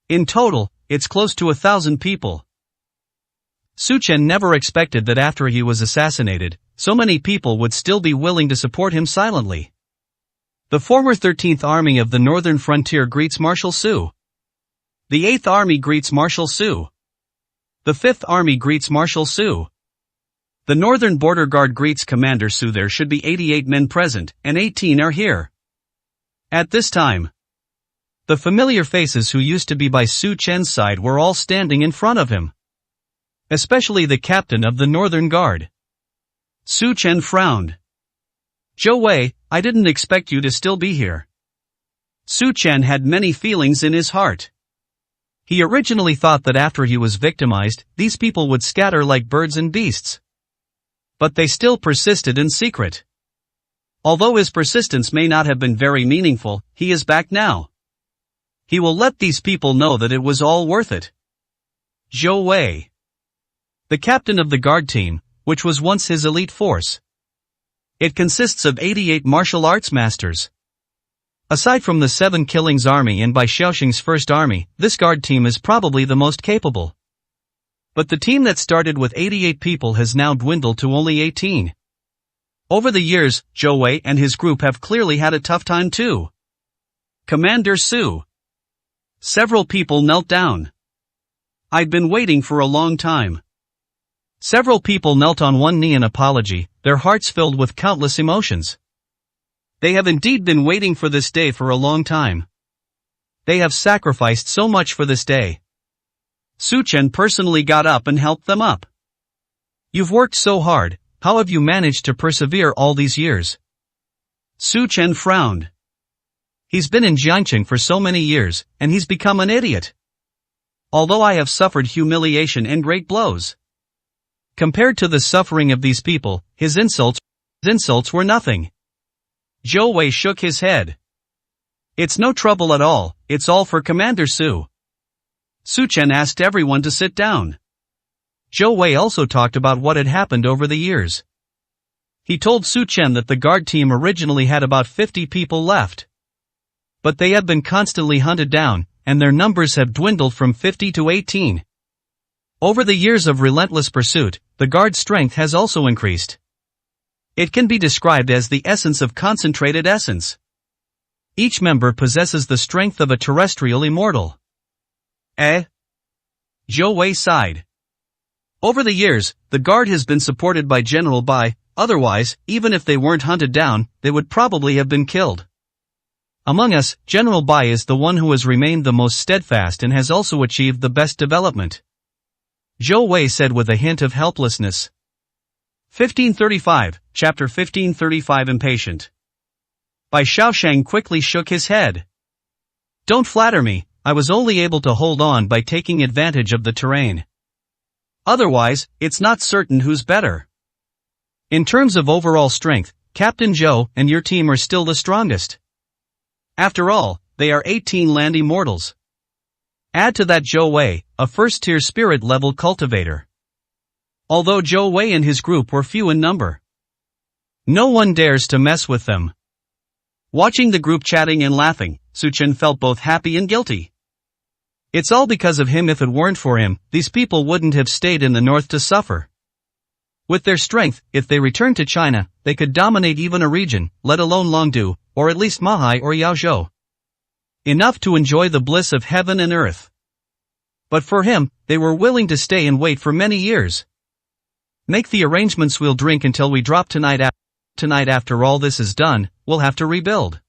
In total, it's close to 1,000 people. Su Chen never expected that after he was assassinated, so many people would still be willing to support him silently. The former 13th Army of the Northern Frontier greets Marshal Su. The 8th Army greets Marshal Su. The 5th Army greets Marshal Su. The Northern Border Guard greets Commander Su. There should be 88 men present, and 18 are here. At this time, the familiar faces who used to be by Su Chen's side were all standing in front of him. Especially the captain of the Northern Guard. Su Chen frowned. Zhou Wei, I didn't expect you to still be here. Su Chen had many feelings in his heart. He originally thought that after he was victimized, these people would scatter like birds and beasts. But they still persisted in secret. Although his persistence may not have been very meaningful, he is back now. He will let these people know that it was all worth it. Zhou Wei, the captain of the guard team, which was once his elite force. It consists of 88 martial arts masters. Aside from the 7 Killings army and Bai Xiaoxing's first army, this guard team is probably the most capable. But the team that started with 88 people has now dwindled to only 18. Over the years, Zhou Wei and his group have clearly had a tough time too. Commander Su. Several people knelt down. I'd been waiting for a long time. Several people knelt on one knee in apology, their hearts filled with countless emotions. They have indeed been waiting for this day for a long time. They have sacrificed so much for this day. Su Chen personally got up and helped them up. You've worked so hard, how have you managed to persevere all these years? Su Chen frowned. He's been in Jiangqing for so many years, and he's become an idiot. Although I have suffered humiliation and great blows. Compared to the suffering of these people, his insults were nothing. Zhou Wei shook his head. It's no trouble at all, it's all for Commander Su. Su Chen asked everyone to sit down. Zhou Wei also talked about what had happened over the years. He told Su Chen that the guard team originally had about 50 people left. But they have been constantly hunted down, and their numbers have dwindled from 50 to 18. Over the years of relentless pursuit, the guard's strength has also increased. It can be described as the essence of concentrated essence. Each member possesses the strength of a terrestrial immortal. Zhou Wei sighed. Over the years, the guard has been supported by General Bai, otherwise, even if they weren't hunted down, they would probably have been killed. Among us, General Bai is the one who has remained the most steadfast and has also achieved the best development. Zhou Wei said with a hint of helplessness. 1535, Chapter 1535 Impatient. Bai Xiaoshang quickly shook his head. Don't flatter me, I was only able to hold on by taking advantage of the terrain. Otherwise, it's not certain who's better. In terms of overall strength, Captain Zhou and your team are still the strongest. After all, they are 18 land immortals. Add to that Zhou Wei, a first-tier spirit-level cultivator. Although Zhou Wei and his group were few in number, no one dares to mess with them. Watching the group chatting and laughing, Su Chen felt both happy and guilty. It's all because of him. If it weren't for him, these people wouldn't have stayed in the north to suffer. With their strength, if they returned to China, they could dominate even a region, let alone Longdu, or at least Mahai or Yaozhou. Enough to enjoy the bliss of heaven and earth. But for him, they were willing to stay and wait for many years. Make the arrangements, we'll drink until we drop tonight. Tonight after all this is done, we'll have to rebuild.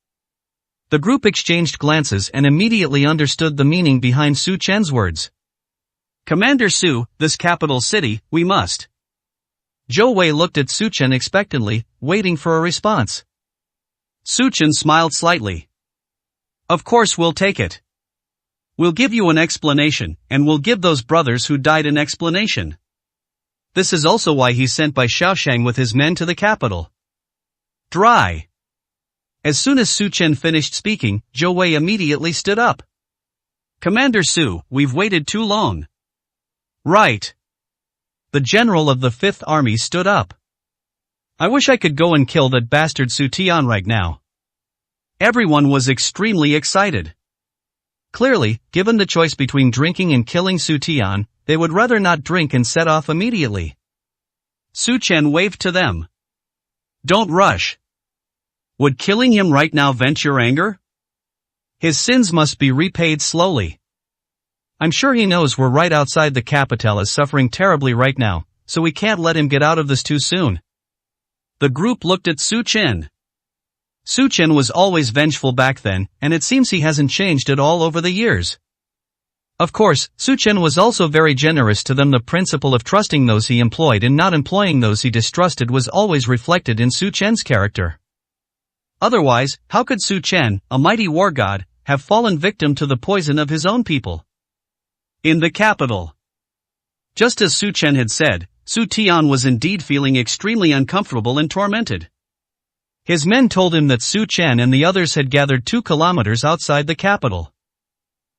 The group exchanged glances and immediately understood the meaning behind Su Chen's words. Commander Su, this capital city, we must. Zhou Wei looked at Su Chen expectantly, waiting for a response. Su Chen smiled slightly. Of course we'll take it. We'll give you an explanation, and we'll give those brothers who died an explanation. This is also why he sent Bai Xiaoshang with his men to the capital. Dry. As soon as Su Chen finished speaking, Zhou Wei immediately stood up. Commander Su, we've waited too long. Right. The general of the 5th Army stood up. I wish I could go and kill that bastard Su Tian right now. Everyone was extremely excited. Clearly, given the choice between drinking and killing Su Tian, they would rather not drink and set off immediately. Su Chen waved to them. Don't rush. Would killing him right now vent your anger? His sins must be repaid slowly. I'm sure he knows we're right outside the capital is suffering terribly right now, so we can't let him get out of this too soon. The group looked at Su Chen. Su Chen was always vengeful back then, and it seems he hasn't changed at all over the years. Of course, Su Chen was also very generous to them. The principle of trusting those he employed and not employing those he distrusted was always reflected in Su Chen's character. Otherwise, how could Su Chen, a mighty war god, have fallen victim to the poison of his own people? In the capital. Just as Su Chen had said, Su Tian was indeed feeling extremely uncomfortable and tormented. His men told him that Su Chen and the others had gathered 2 kilometers outside the capital.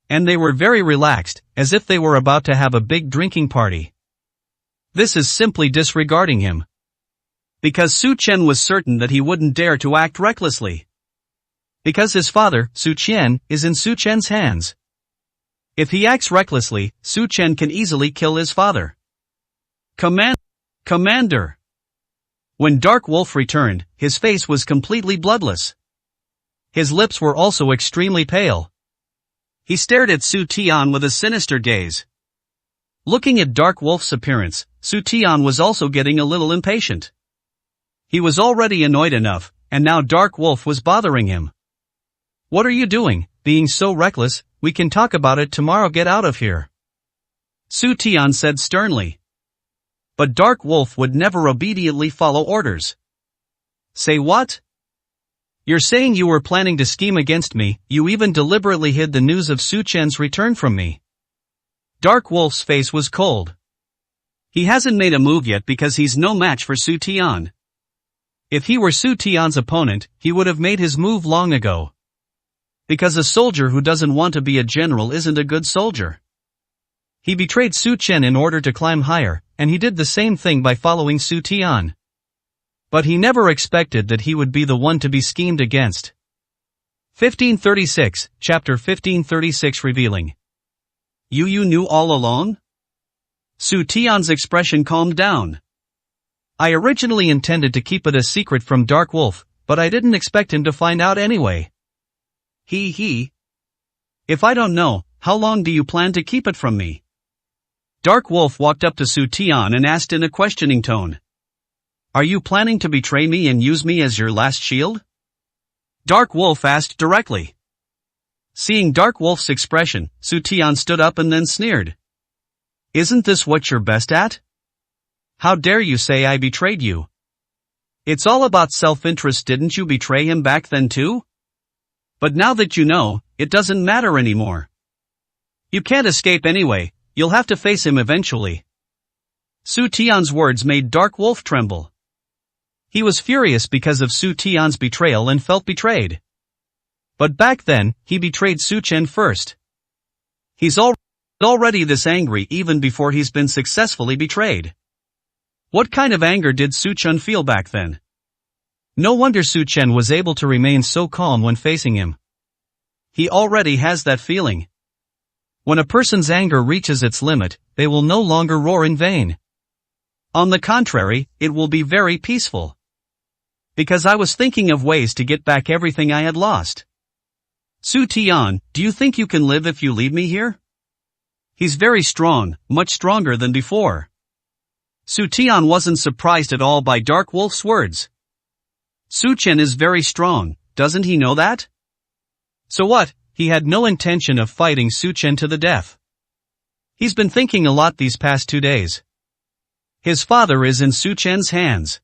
And they were very relaxed, as if they were about to have a big drinking party. This is simply disregarding him. Because Su Chen was certain that he wouldn't dare to act recklessly. Because his father, Su Qian, is in Su Chen's hands. If he acts recklessly, Su Chen can easily kill his father. Commander! When Dark Wolf returned, his face was completely bloodless. His lips were also extremely pale. He stared at Su Tian with a sinister gaze. Looking at Dark Wolf's appearance, Su Tian was also getting a little impatient. He was already annoyed enough, and now Dark Wolf was bothering him. What are you doing, being so reckless? We can talk about it tomorrow. Get out of here. Su Tian said sternly. But Dark Wolf would never obediently follow orders. Say what? You're saying you were planning to scheme against me, you even deliberately hid the news of Su Chen's return from me. Dark Wolf's face was cold. He hasn't made a move yet because he's no match for Su Tian. If he were Su Tian's opponent, he would have made his move long ago. Because a soldier who doesn't want to be a general isn't a good soldier. He betrayed Su Chen in order to climb higher, and he did the same thing by following Su Tian. But he never expected that he would be the one to be schemed against. 1536, Chapter 1536 revealing. You knew all along? Su Tian's expression calmed down. I originally intended to keep it a secret from Dark Wolf, but I didn't expect him to find out anyway. If I don't know, how long do you plan to keep it from me? Dark Wolf walked up to Su Tian and asked in a questioning tone. Are you planning to betray me and use me as your last shield? Dark Wolf asked directly. Seeing Dark Wolf's expression, Su Tian stood up and then sneered. Isn't this what you're best at? How dare you say I betrayed you? It's all about self-interest. Didn't you betray him back then too? But now that you know, it doesn't matter anymore. You can't escape anyway, you'll have to face him eventually. Su Tian's words made Dark Wolf tremble. He was furious because of Su Tian's betrayal and felt betrayed. But back then, he betrayed Su Chen first. He's already this angry even before he's been successfully betrayed. What kind of anger did Su Chen feel back then? No wonder Su Chen was able to remain so calm when facing him. He already has that feeling. When a person's anger reaches its limit, they will no longer roar in vain. On the contrary, it will be very peaceful. Because I was thinking of ways to get back everything I had lost. Su Tian, do you think you can live if you leave me here? He's very strong, much stronger than before. Su Tian wasn't surprised at all by Dark Wolf's words. Su Chen is very strong, doesn't he know that? So what? He had no intention of fighting Su Chen to the death. He's been thinking a lot these past 2 days. His father is in Su Chen's hands.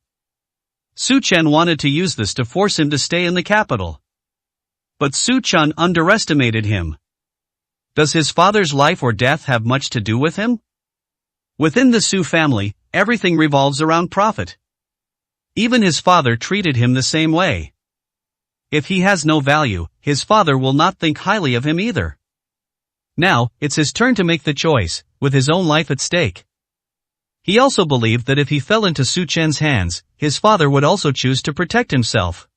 Su Chen wanted to use this to force him to stay in the capital. But Su Chen underestimated him. Does his father's life or death have much to do with him? Within the Su family, everything revolves around profit. Even his father treated him the same way. If he has no value, his father will not think highly of him either. Now, it's his turn to make the choice, with his own life at stake. He also believed that if he fell into Su Chen's hands, his father would also choose to protect himself.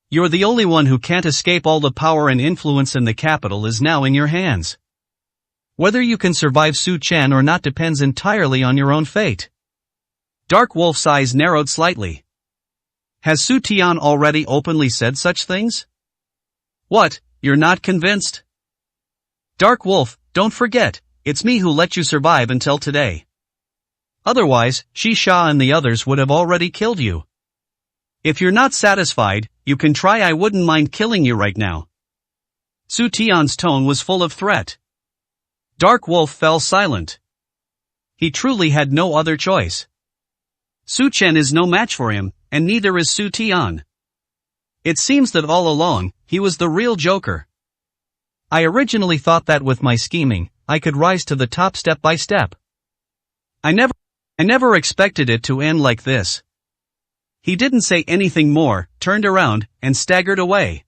You're the only one who can't escape. All the power and influence in the capital is now in your hands. Whether you can survive Su Chen or not depends entirely on your own fate. Dark Wolf's eyes narrowed slightly. Has Su Tian already openly said such things? What, you're not convinced? Dark Wolf, don't forget, it's me who let you survive until today. Otherwise, Shi Sha and the others would have already killed you. If you're not satisfied, you can try. I wouldn't mind killing you right now. Su Tian's tone was full of threat. Dark Wolf fell silent. He truly had no other choice. Su Chen is no match for him, and neither is Su Tian. It seems that all along, he was the real joker. I originally thought that with my scheming, I could rise to the top step by step. I I never expected it to end like this. He didn't say anything more, turned around, and staggered away.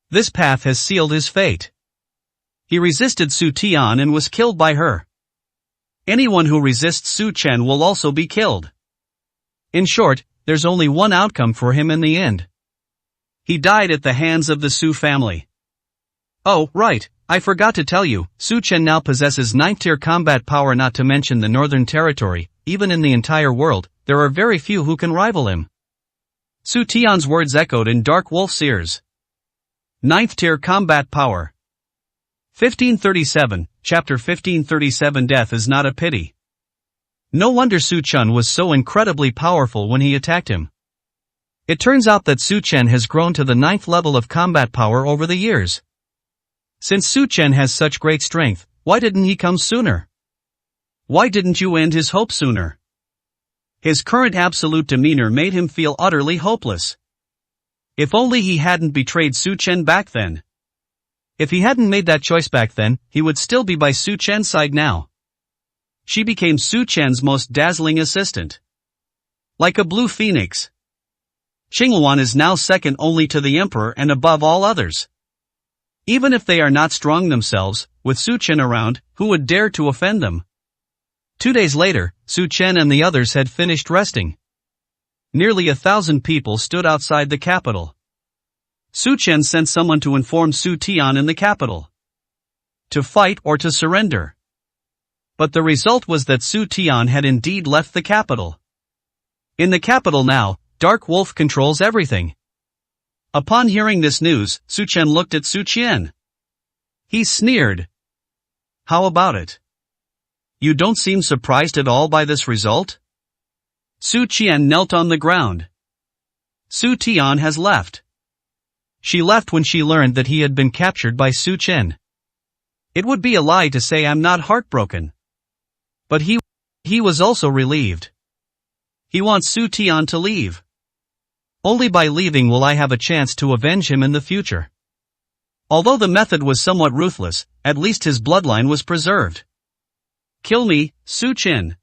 This path has sealed his fate. He resisted Su Tian and was killed by her. Anyone who resists Su Chen will also be killed. In short, there's only one outcome for him in the end. He died at the hands of the Su family. Oh, right, I forgot to tell you, Su Chen now possesses 9th tier combat power, not to mention the Northern Territory. Even in the entire world, there are very few who can rival him. Su Tian's words echoed in Dark Wolf's ears. 9th tier combat power. 1537, Chapter 1537. Death is not a pity. No wonder Su Chen was so incredibly powerful when he attacked him. It turns out that Su Chen has grown to the 9th level of combat power over the years. Since Su Chen has such great strength, why didn't he come sooner? Why didn't you end his hope sooner? His current absolute demeanor made him feel utterly hopeless. If only he hadn't betrayed Su Chen back then. If he hadn't made that choice back then, he would still be by Su Chen's side now. She became Su Chen's most dazzling assistant. Like a blue phoenix. Qingluan is now second only to the emperor and above all others. Even if they are not strong themselves, with Su Chen around, who would dare to offend them? 2 days later, Su Chen and the others had finished resting. Nearly 1,000 people stood outside the capital. Su Chen sent someone to inform Su Tian in the capital. To fight or to surrender. But the result was that Su Tian had indeed left the capital. In the capital now, Dark Wolf controls everything. Upon hearing this news, Su Chen looked at Su Qian. He sneered. How about it? You don't seem surprised at all by this result? Su Qian knelt on the ground. Su Tian has left. She left when she learned that he had been captured by Su Chen. It would be a lie to say I'm not heartbroken. But he was also relieved. He wants Su Tian to leave. Only by leaving will I have a chance to avenge him in the future. Although the method was somewhat ruthless, at least his bloodline was preserved. Kill me, Su Chen.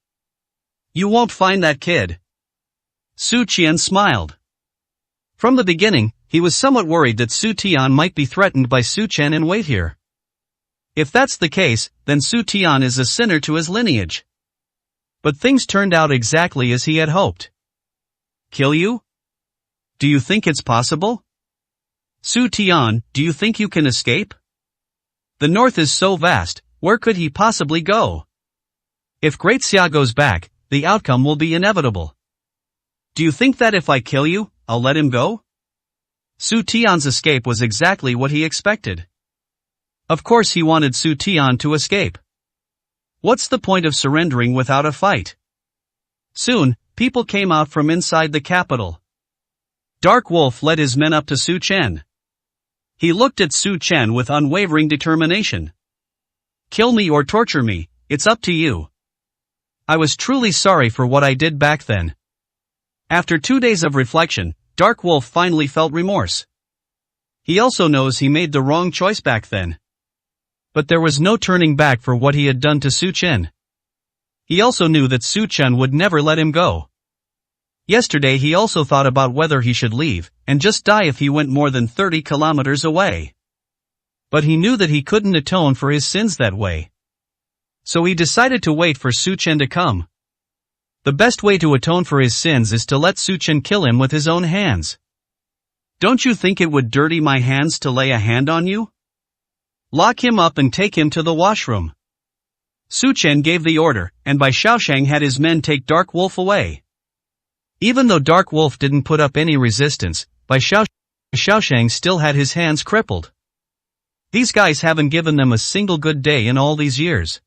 You won't find that kid. Su Qian smiled. From the beginning, he was somewhat worried that Su Tian might be threatened by Su Chen and wait here. If that's the case, then Su Tian is a sinner to his lineage. But things turned out exactly as he had hoped. Kill you? Do you think it's possible? Su Tian, do you think you can escape? The north is so vast, where could he possibly go? If Great Xia goes back, the outcome will be inevitable. Do you think that if I kill you, I'll let him go? Su Tian's escape was exactly what he expected. Of course he wanted Su Tian to escape. What's the point of surrendering without a fight? Soon, people came out from inside the capital. Dark Wolf led his men up to Su Chen. He looked at Su Chen with unwavering determination. Kill me or torture me, it's up to you. I was truly sorry for what I did back then. After 2 days of reflection, Dark Wolf finally felt remorse. He also knows he made the wrong choice back then. But there was no turning back for what he had done to Su Chen. He also knew that Su Chen would never let him go. Yesterday he also thought about whether he should leave, and just die if he went more than 30 kilometers away. But he knew that he couldn't atone for his sins that way. So he decided to wait for Su Chen to come. The best way to atone for his sins is to let Su Chen kill him with his own hands. Don't you think it would dirty my hands to lay a hand on you? Lock him up and take him to the washroom. Su Chen gave the order, and Bai Shaoshang had his men take Dark Wolf away. Even though Dark Wolf didn't put up any resistance, Bai Shaoshang still had his hands crippled. These guys haven't given them a single good day in all these years.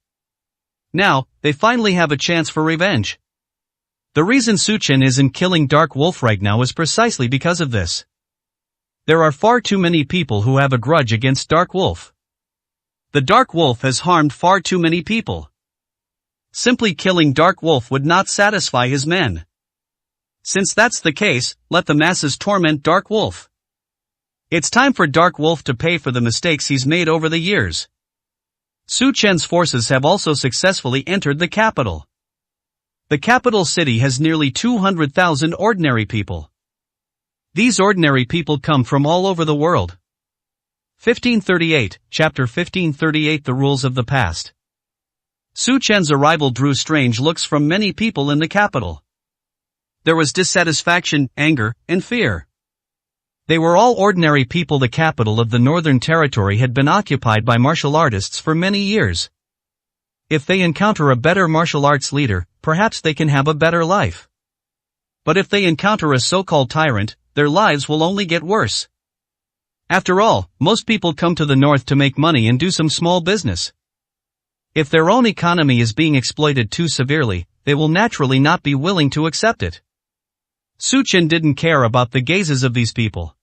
Now, they finally have a chance for revenge. The reason Su Chen isn't killing Dark Wolf right now is precisely because of this. There are far too many people who have a grudge against Dark Wolf. The Dark Wolf has harmed far too many people. Simply killing Dark Wolf would not satisfy his men. Since that's the case, let the masses torment Dark Wolf. It's time for Dark Wolf to pay for the mistakes he's made over the years. Su Chen's forces have also successfully entered the capital. The capital city has nearly 200,000 ordinary people. These ordinary people come from all over the world. 1538, Chapter 1538 The Rules of the Past. Su Chen's arrival drew strange looks from many people in the capital. There was dissatisfaction, anger, and fear. They were all ordinary people. The capital of the Northern Territory had been occupied by martial artists for many years. If they encounter a better martial arts leader, perhaps they can have a better life. But if they encounter a so-called tyrant, their lives will only get worse. After all, most people come to the north to make money and do some small business. If their own economy is being exploited too severely, they will naturally not be willing to accept it. Su Chen didn't care about the gazes of these people.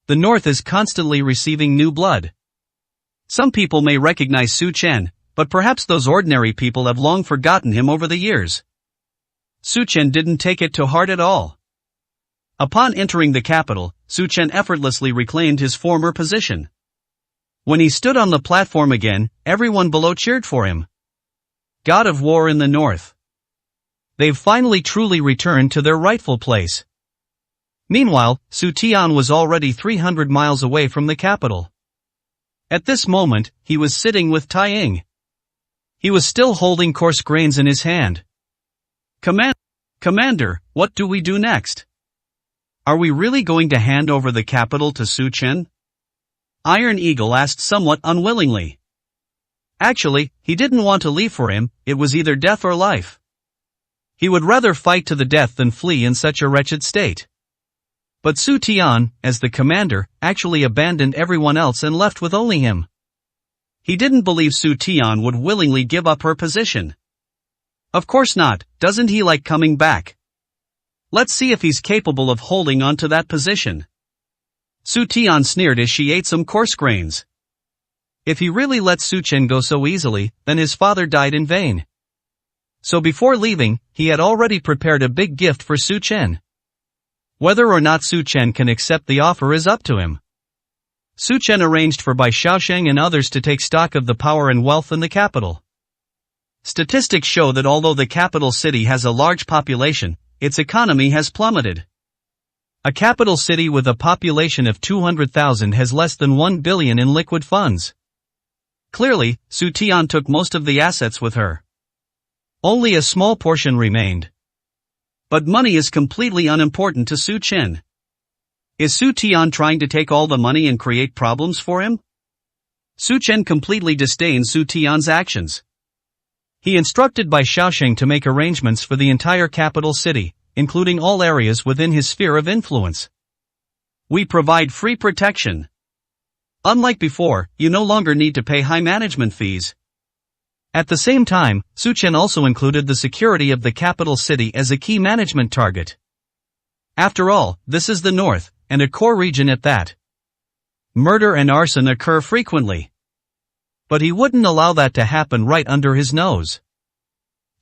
The north is constantly receiving new blood. Some people may recognize Su Chen, but perhaps those ordinary people have long forgotten him over the years. Su Chen didn't take it to heart at all. Upon entering the capital, Su Chen effortlessly reclaimed his former position. When he stood on the platform again, everyone below cheered for him. God of War in the North. They've finally truly returned to their rightful place. Meanwhile, Su Tian was already 300 miles away from the capital. At this moment, he was sitting with Tai Ying. He was still holding coarse grains in his hand. Commander, what do we do next? Are we really going to hand over the capital to Su Chen? Iron Eagle asked somewhat unwillingly. Actually, he didn't want to leave for him, it was either death or life. He would rather fight to the death than flee in such a wretched state. But Su Tian, as the commander, actually abandoned everyone else and left with only him. He didn't believe Su Tian would willingly give up her position. Of course not, doesn't he like coming back? Let's see if he's capable of holding on to that position. Su Tian sneered as she ate some coarse grains. If he really let Su Chen go so easily, then his father died in vain. So before leaving, he had already prepared a big gift for Su Chen. Whether or not Su Chen can accept the offer is up to him. Su Chen arranged for Bai Xiaosheng and others to take stock of the power and wealth in the capital. Statistics show that although the capital city has a large population, its economy has plummeted. A capital city with a population of 200,000 has less than 1 billion in liquid funds. Clearly, Su Tian took most of the assets with her. Only a small portion remained. But money is completely unimportant to Su Chen. Is Su Tian trying to take all the money and create problems for him? Su Chen completely disdained Su Tian's actions. He instructed Bai Xiaosheng to make arrangements for the entire capital city, including all areas within his sphere of influence. We provide free protection. Unlike before, you no longer need to pay high management fees. At the same time, Su Chen also included the security of the capital city as a key management target. After all, this is the north, and a core region at that. Murder and arson occur frequently. But he wouldn't allow that to happen right under his nose.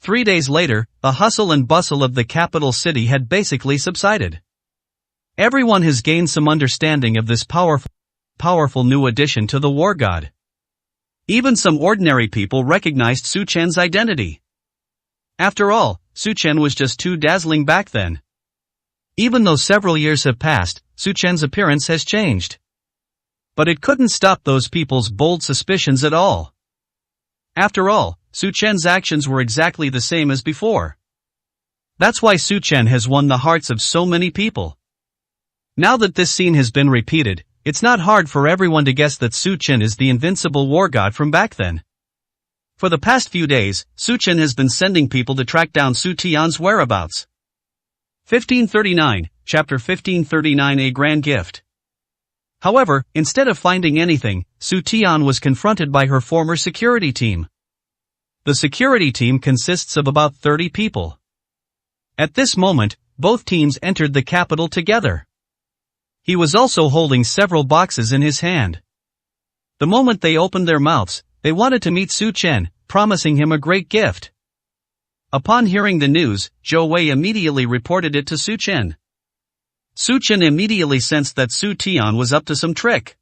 3 days later, the hustle and bustle of the capital city had basically subsided. Everyone has gained some understanding of this powerful new addition to the war god. Even some ordinary people recognized Su Chen's identity. After all, Su Chen was just too dazzling back then. Even though several years have passed, Su Chen's appearance has changed. But it couldn't stop those people's bold suspicions at all. After all, Su Chen's actions were exactly the same as before. That's why Su Chen has won the hearts of so many people. Now that this scene has been repeated, it's not hard for everyone to guess that Su Chen is the invincible war god from back then. For the past few days, Su Chen has been sending people to track down Su Tian's whereabouts. 1539, Chapter 1539 A Grand Gift. However, instead of finding anything, Su Tian was confronted by her former security team. The security team consists of about 30 people. At this moment, both teams entered the capital together. He was also holding several boxes in his hand. The moment they opened their mouths, they wanted to meet Su Chen, promising him a great gift. Upon hearing the news, Zhou Wei immediately reported it to Su Chen. Su Chen immediately sensed that Su Tian was up to some trick.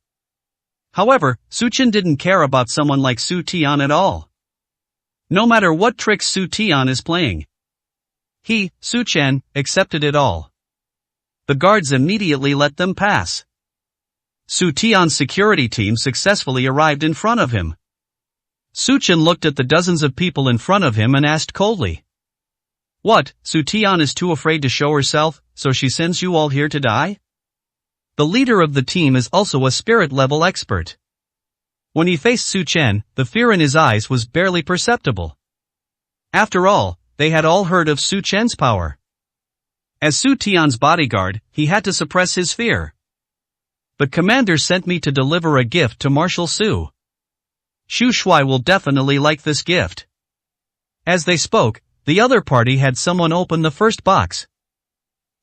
However, Su Chen didn't care about someone like Su Tian at all. No matter what tricks Su Tian is playing, He, Su Chen, accepted it all. The guards immediately let them pass. Su Tian's security team successfully arrived in front of him. Su Chen looked at the dozens of people in front of him and asked coldly. What, Su Tian is too afraid to show herself, so she sends you all here to die? The leader of the team is also a spirit-level expert. When he faced Su Chen, the fear in his eyes was barely perceptible. After all, they had all heard of Su Chen's power. As Su Tian's bodyguard, he had to suppress his fear. But Commander sent me to deliver a gift to Marshal Su. Xu Shui will definitely like this gift. As they spoke, the other party had someone open the first box.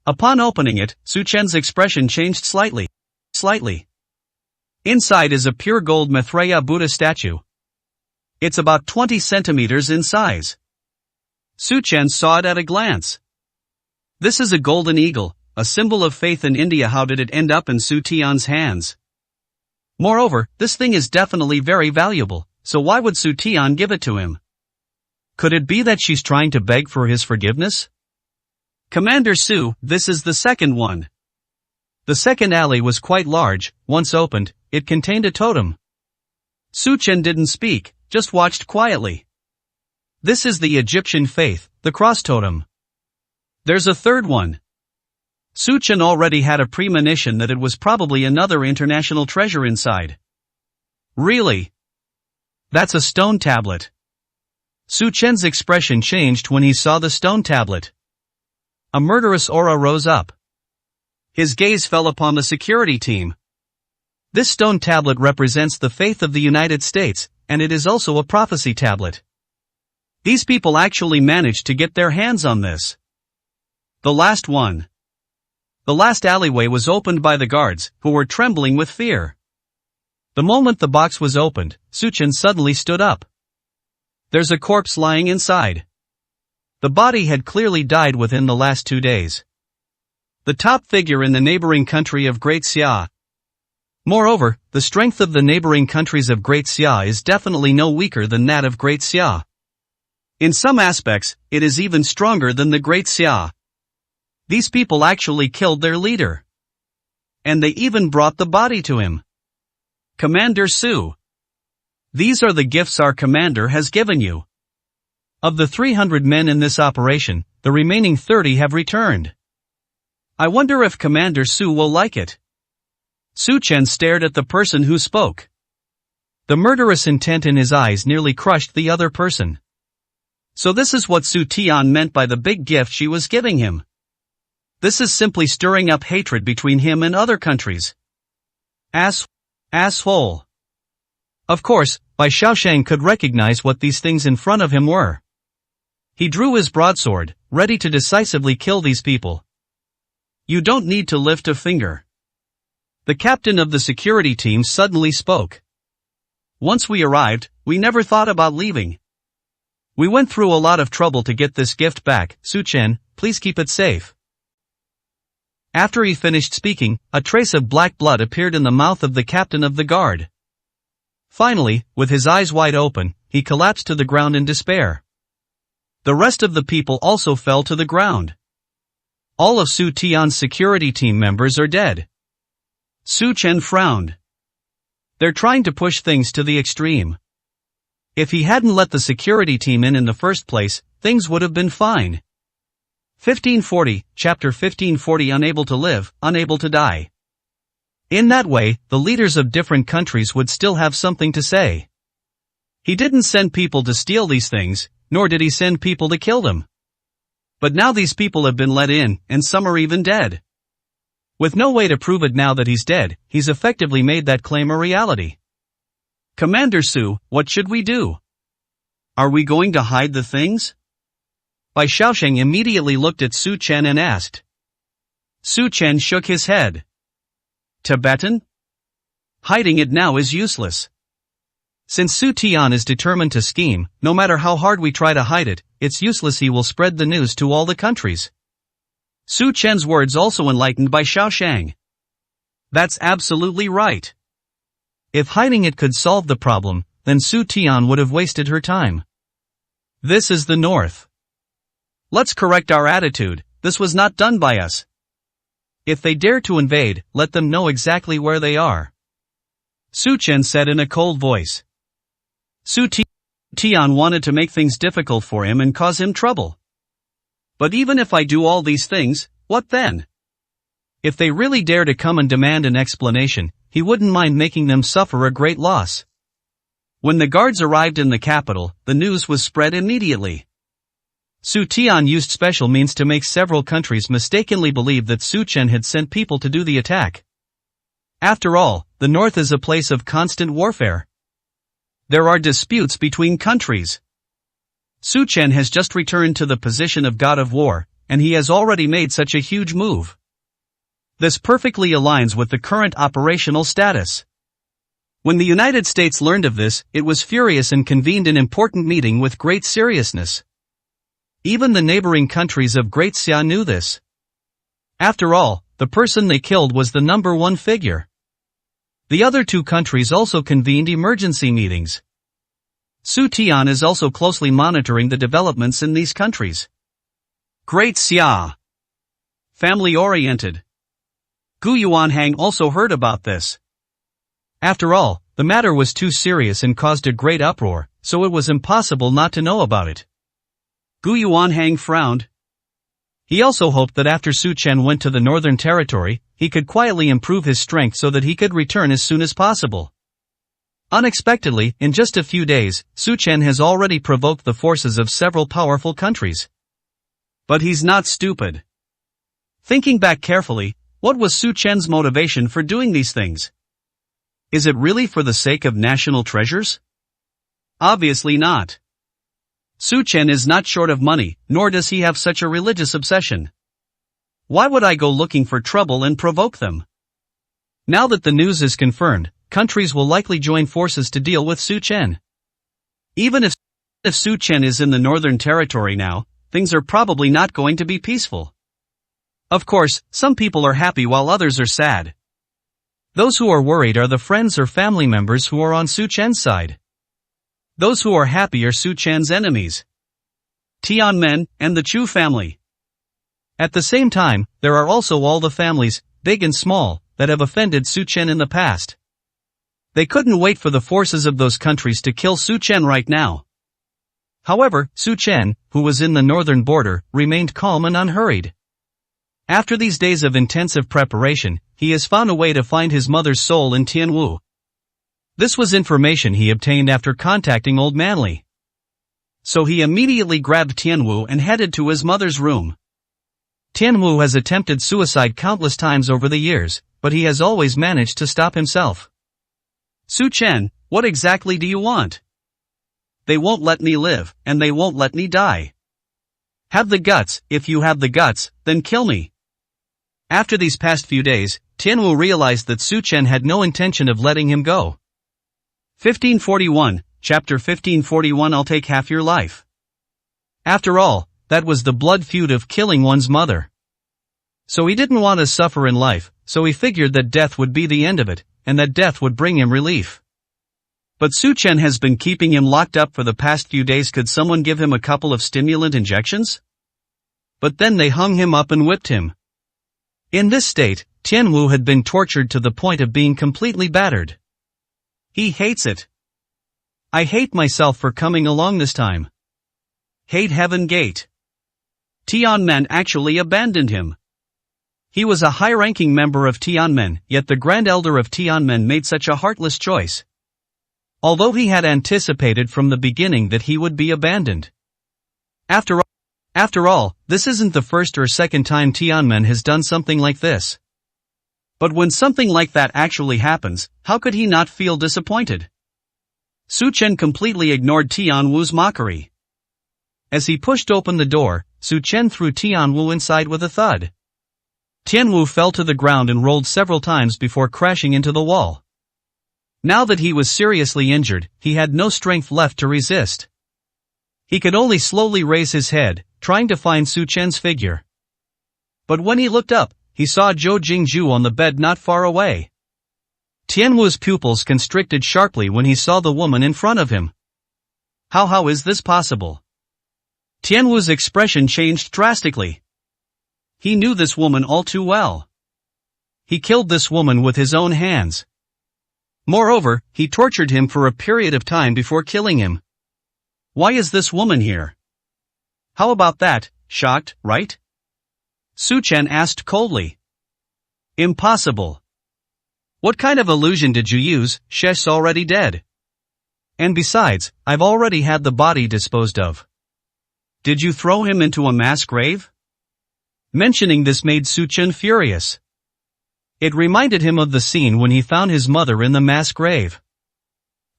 Upon opening it, Su Chen's expression changed slightly. Inside is a pure gold Maitreya Buddha statue. It's about 20 centimeters in size. Su Chen saw it at a glance. This is a golden eagle, a symbol of faith in India. How did it end up in Su Tian's hands? Moreover, this thing is definitely very valuable, so why would Su Tian give it to him? Could it be that she's trying to beg for his forgiveness? Commander Su, this is the second one. The second alley was quite large. Once opened, it contained a totem. Su Chen didn't speak, just watched quietly. This is the Egyptian faith, the cross totem. There's a third one. Su Chen already had a premonition that it was probably another international treasure inside. Really? That's a stone tablet. Su Chen's expression changed when he saw the stone tablet. A murderous aura rose up. His gaze fell upon the security team. This stone tablet represents the faith of the United States, and it is also a prophecy tablet. These people actually managed to get their hands on this. The last one. The last alleyway was opened by the guards, who were trembling with fear. The moment the box was opened, Su Chen suddenly stood up. There's a corpse lying inside. The body had clearly died within the last 2 days. The top figure in the neighboring country of Great Xia. Moreover, the strength of the neighboring countries of Great Xia is definitely no weaker than that of Great Xia. In some aspects, it is even stronger than the Great Xia. These people actually killed their leader. And they even brought the body to him. Commander Su. These are the gifts our commander has given you. Of the 300 men in this operation, the remaining 30 have returned. I wonder if Commander Su will like it. Su Chen stared at the person who spoke. The murderous intent in his eyes nearly crushed the other person. So this is what Su Tian meant by the big gift she was giving him. This is simply stirring up hatred between him and other countries. Asshole. Of course, Bai Xiaosheng could recognize what these things in front of him were. He drew his broadsword, ready to decisively kill these people. You don't need to lift a finger. The captain of the security team suddenly spoke. Once we arrived, we never thought about leaving. We went through a lot of trouble to get this gift back. Su Chen, please keep it safe. After he finished speaking, a trace of black blood appeared in the mouth of the captain of the guard. Finally, with his eyes wide open, he collapsed to the ground in despair. The rest of the people also fell to the ground. All of Su Tian's security team members are dead. Su Chen frowned. They're trying to push things to the extreme. If he hadn't let the security team in the first place, things would have been fine. 1540, Chapter 1540. Unable to live, unable to die. In that way, the leaders of different countries would still have something to say. He didn't send people to steal these things, nor did he send people to kill them. But now these people have been let in, and some are even dead. With no way to prove it now that he's dead, he's effectively made that claim a reality. Commander Su, what should we do? Are we going to hide the things? Bai Xiaosheng immediately looked at Su Chen and asked. Su Chen shook his head. Tibetan? Hiding it now is useless. Since Su Tian is determined to scheme, no matter how hard we try to hide it, it's useless. He will spread the news to all the countries. Su Chen's words also enlightened Bai Xiaosheng. That's absolutely right. If hiding it could solve the problem, then Su Tian would have wasted her time. This is the north. Let's correct our attitude, this was not done by us. If they dare to invade, let them know exactly where they are. Su Chen said in a cold voice. Su Tian wanted to make things difficult for him and cause him trouble. But even if I do all these things, what then? If they really dare to come and demand an explanation, he wouldn't mind making them suffer a great loss. When the guards arrived in the capital, the news was spread immediately. Su Tian used special means to make several countries mistakenly believe that Su Chen had sent people to do the attack. After all, the north is a place of constant warfare. There are disputes between countries. Su Chen has just returned to the position of god of war, and he has already made such a huge move. This perfectly aligns with the current operational status. When the United States learned of this, it was furious and convened an important meeting with great seriousness. Even the neighboring countries of Great Xia knew this. After all, the person they killed was the number one figure. The other two countries also convened emergency meetings. Su Tian is also closely monitoring the developments in these countries. Great Xia. Family-oriented. Gu Yuanhang also heard about this. After all, the matter was too serious and caused a great uproar, so it was impossible not to know about it. Gu Yuanhang frowned. He also hoped that after Su Chen went to the Northern Territory, he could quietly improve his strength so that he could return as soon as possible. Unexpectedly, in just a few days, Su Chen has already provoked the forces of several powerful countries. But he's not stupid. Thinking back carefully, what was Su Chen's motivation for doing these things? Is it really for the sake of national treasures? Obviously not. Su Chen is not short of money, nor does he have such a religious obsession. Why would I go looking for trouble and provoke them? Now that the news is confirmed, countries will likely join forces to deal with Su Chen. Even if Su Chen is in the Northern Territory now, things are probably not going to be peaceful. Of course, some people are happy while others are sad. Those who are worried are the friends or family members who are on Su Chen's side. Those who are happy are Su Chen's enemies. Tianmen and the Chu family. At the same time, there are also all the families, big and small, that have offended Su Chen in the past. They couldn't wait for the forces of those countries to kill Su Chen right now. However, Su Chen, who was in the northern border, remained calm and unhurried. After these days of intensive preparation, he has found a way to find his mother's soul in Tianwu. This was information he obtained after contacting Old Manly. So he immediately grabbed Tianwu and headed to his mother's room. Tianwu has attempted suicide countless times over the years, but he has always managed to stop himself. Su Chen, what exactly do you want? They won't let me live, and they won't let me die. Have the guts, if you have the guts, then kill me. After these past few days, Tianwu realized that Su Chen had no intention of letting him go. 1541, Chapter 1541 I'll take half your life. After all, that was the blood feud of killing one's mother. So he didn't want to suffer in life, so he figured that death would be the end of it, and that death would bring him relief. But Su Chen has been keeping him locked up for the past few days. Could someone give him a couple of stimulant injections? But then they hung him up and whipped him. In this state, Tianwu had been tortured to the point of being completely battered. He hates it. I hate myself for coming along this time. Hate Heaven Gate. Tianmen actually abandoned him. He was a high-ranking member of Tianmen, yet the Grand Elder of Tianmen made such a heartless choice. Although he had anticipated from the beginning that he would be abandoned. After all, this isn't the first or second time Tianmen has done something like this. But when something like that actually happens, how could he not feel disappointed? Su Chen completely ignored Tianwu's mockery. As he pushed open the door, Su Chen threw Tianwu inside with a thud. Tianwu fell to the ground and rolled several times before crashing into the wall. Now that he was seriously injured, he had no strength left to resist. He could only slowly raise his head, trying to find Su Chen's figure. But when he looked up, he saw Zhou Jingzhu on the bed not far away. Tianwu's pupils constricted sharply when he saw the woman in front of him. How is this possible? Tianwu's expression changed drastically. He knew this woman all too well. He killed this woman with his own hands. Moreover, he tortured him for a period of time before killing him. Why is this woman here? How about that? Shocked, right? Su Chen asked coldly. Impossible. What kind of illusion did you use? She's already dead. And besides, I've already had the body disposed of. Did you throw him into a mass grave? Mentioning this made Su Chen furious. It reminded him of the scene when he found his mother in the mass grave.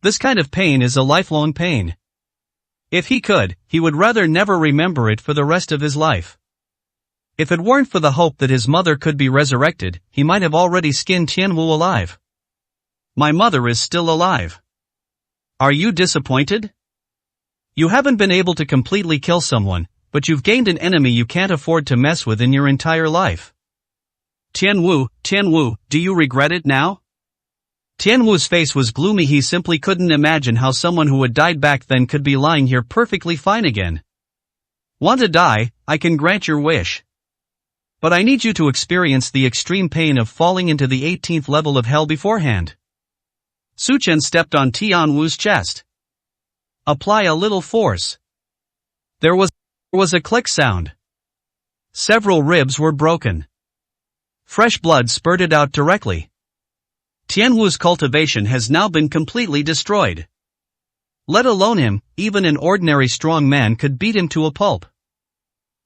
This kind of pain is a lifelong pain. If he could, he would rather never remember it for the rest of his life. If it weren't for the hope that his mother could be resurrected, he might have already skinned Tianwu alive. My mother is still alive. Are you disappointed? You haven't been able to completely kill someone, but you've gained an enemy you can't afford to mess with in your entire life. Tianwu, do you regret it now? Tianwu's face was gloomy. He simply couldn't imagine how someone who had died back then could be lying here perfectly fine again. Want to die? I can grant your wish. But I need you to experience the extreme pain of falling into the 18th level of hell beforehand. Su Chen stepped on Tianwu's chest. Apply a little force. There was a click sound. Several ribs were broken. Fresh blood spurted out directly. Tianwu's cultivation has now been completely destroyed. Let alone him, even an ordinary strong man could beat him to a pulp.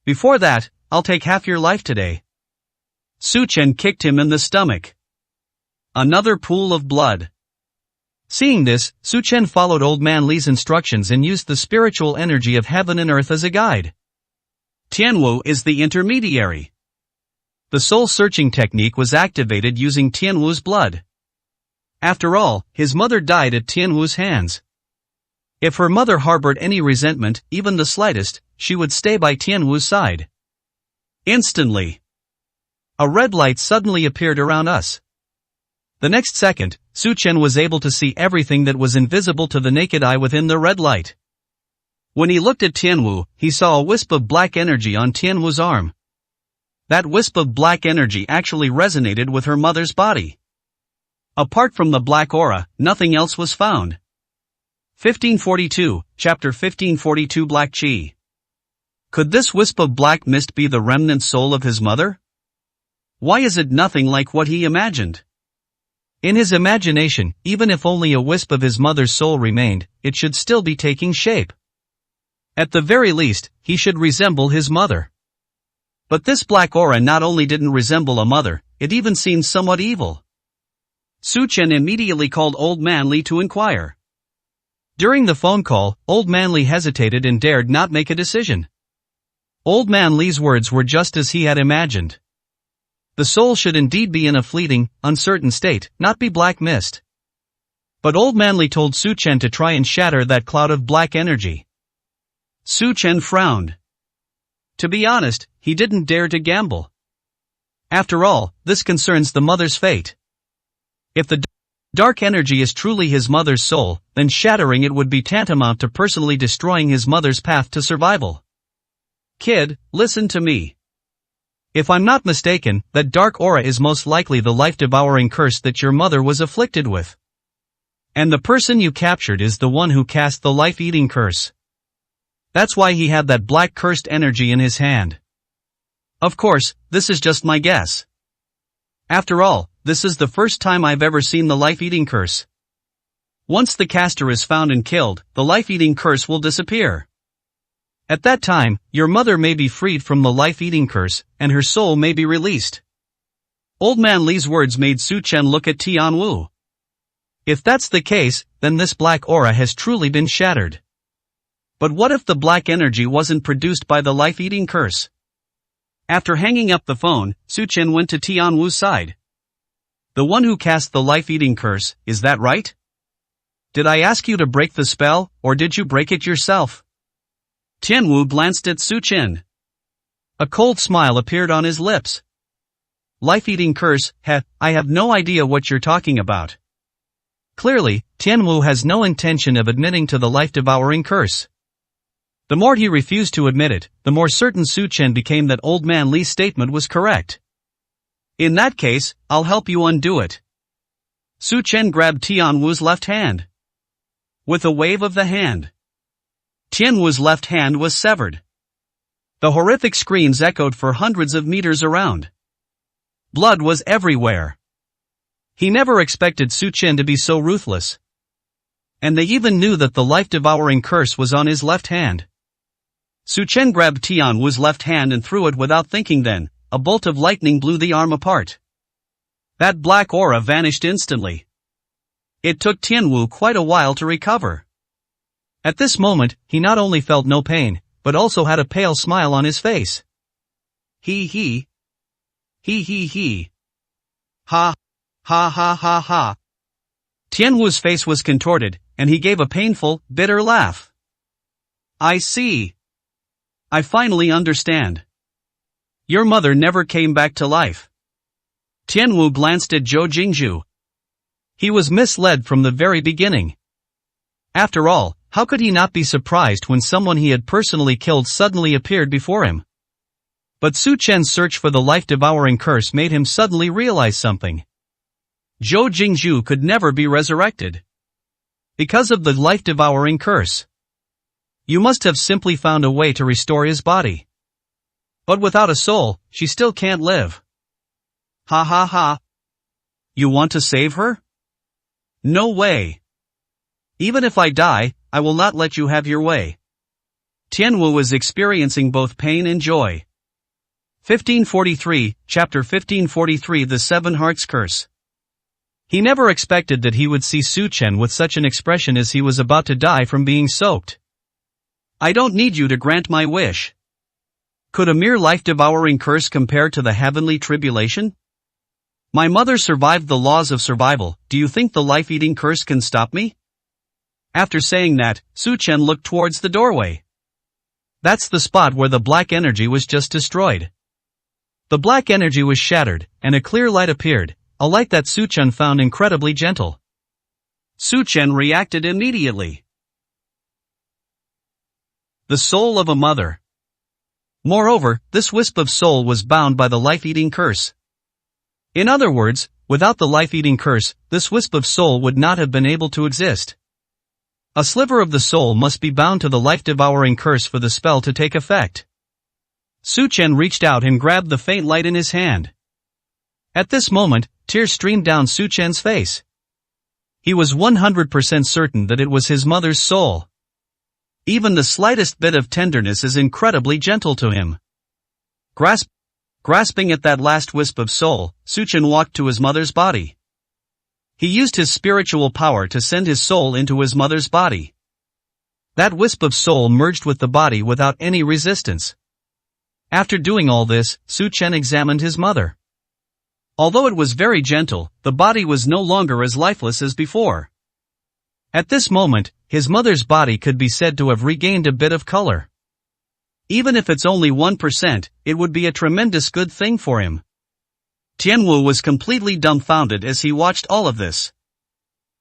Before that, I'll take half your life today. Su Chen kicked him in the stomach. Another pool of blood. Seeing this, Su Chen followed Old Man Li's instructions and used the spiritual energy of heaven and earth as a guide. Tianwu is the intermediary. The soul-searching technique was activated using Tianwu's blood. After all, his mother died at Tianwu's hands. If her mother harbored any resentment, even the slightest, she would stay by Tianwu's side. Instantly, a red light suddenly appeared around us. The next second, Su Chen was able to see everything that was invisible to the naked eye within the red light. When he looked at Tianwu, he saw a wisp of black energy on Tianwu's arm. That wisp of black energy actually resonated with her mother's body. Apart from the black aura, nothing else was found. 1542, Chapter 1542 Black Qi. Could this wisp of black mist be the remnant soul of his mother? Why is it nothing like what he imagined? In his imagination, even if only a wisp of his mother's soul remained, it should still be taking shape. At the very least, he should resemble his mother. But this black aura not only didn't resemble a mother, it even seemed somewhat evil. Su Chen immediately called Old Man Li to inquire. During the phone call, Old Man Li hesitated and dared not make a decision. Old Man Li's words were just as he had imagined. The soul should indeed be in a fleeting, uncertain state, not be black mist. But Old Man Li told Su Chen to try and shatter that cloud of black energy. Su Chen frowned. To be honest, he didn't dare to gamble. After all, this concerns the mother's fate. If the dark energy is truly his mother's soul, then shattering it would be tantamount to personally destroying his mother's path to survival. Kid, listen to me. If I'm not mistaken, that dark aura is most likely the life-devouring curse that your mother was afflicted with. And the person you captured is the one who cast the life-eating curse. That's why he had that black cursed energy in his hand. Of course, this is just my guess. After all, this is the first time I've ever seen the life-eating curse. Once the caster is found and killed, the life-eating curse will disappear. At that time, your mother may be freed from the life-eating curse, and her soul may be released. Old Man Li's words made Su Chen look at Tianwu. If that's the case, then this black aura has truly been shattered. But what if the black energy wasn't produced by the life-eating curse? After hanging up the phone, Su Chen went to Tianwu's side. The one who cast the life-eating curse, is that right? Did I ask you to break the spell, or did you break it yourself? Tianwu glanced at Su Chen. A cold smile appeared on his lips. Life-eating curse, I have no idea what you're talking about. Clearly, Tianwu has no intention of admitting to the life-devouring curse. The more he refused to admit it, the more certain Su Chen became that Old Man Li's statement was correct. In that case, I'll help you undo it. Su Chen grabbed Tian Wu's left hand. With a wave of the hand, Tian Wu's left hand was severed. The horrific screams echoed for hundreds of meters around. Blood was everywhere. He never expected Su Chen to be so ruthless. And they even knew that the life-devouring curse was on his left hand. Su Chen grabbed Tian Wu's left hand and threw it without thinking. Then, a bolt of lightning blew the arm apart. That black aura vanished instantly. It took Tian Wu quite a while to recover. At this moment, he not only felt no pain, but also had a pale smile on his face. He. Ha. Ha ha ha ha. Tian Wu's face was contorted, and he gave a painful, bitter laugh. I see. I finally understand. Your mother never came back to life. Tian Wu glanced at Zhou Jingzhu. He was misled from the very beginning. After all, how could he not be surprised when someone he had personally killed suddenly appeared before him? But Su Chen's search for the life-devouring curse made him suddenly realize something. Zhou Jingzhu could never be resurrected. Because of the life-devouring curse. You must have simply found a way to restore his body. But without a soul, she still can't live. Ha ha ha. You want to save her? No way. Even if I die, I will not let you have your way. Tian Wu was experiencing both pain and joy. 1543, Chapter 1543 The Seven Hearts Curse. He never expected that he would see Su Chen with such an expression as he was about to die from being soaked. I don't need you to grant my wish. Could a mere life-devouring curse compare to the heavenly tribulation? My mother survived the laws of survival. Do you think the life-eating curse can stop me? After saying that, Su Chen looked towards the doorway. That's the spot where the black energy was just destroyed. The black energy was shattered, and a clear light appeared, a light that Su Chen found incredibly gentle. Su Chen reacted immediately. The soul of a mother. Moreover, this wisp of soul was bound by the life-eating curse. In other words, without the life-eating curse, this wisp of soul would not have been able to exist. A sliver of the soul must be bound to the life-devouring curse for the spell to take effect. Su Chen reached out and grabbed the faint light in his hand. At this moment, tears streamed down Su Chen's face. He was 100% certain that it was his mother's soul. Even the slightest bit of tenderness is incredibly gentle to him. Grasping at that last wisp of soul, Su Chen walked to his mother's body. He used his spiritual power to send his soul into his mother's body. That wisp of soul merged with the body without any resistance. After doing all this, Su Chen examined his mother. Although it was very gentle, the body was no longer as lifeless as before. At this moment, his mother's body could be said to have regained a bit of color. Even if it's only 1%, it would be a tremendous good thing for him. Tian Wu was completely dumbfounded as he watched all of this.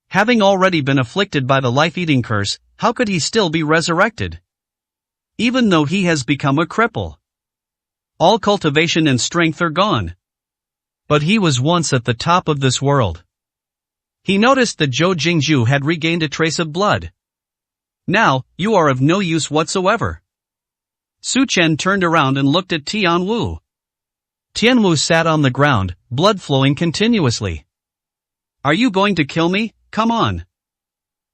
Having already been afflicted by the life-eating curse, how could he still be resurrected? Even though he has become a cripple. All cultivation and strength are gone. But he was once at the top of this world. He noticed that Zhou Jingzhu had regained a trace of blood. Now, you are of no use whatsoever. Su Chen turned around and looked at Tian Wu. Tian Wu sat on the ground, blood flowing continuously. Are you going to kill me? Come on.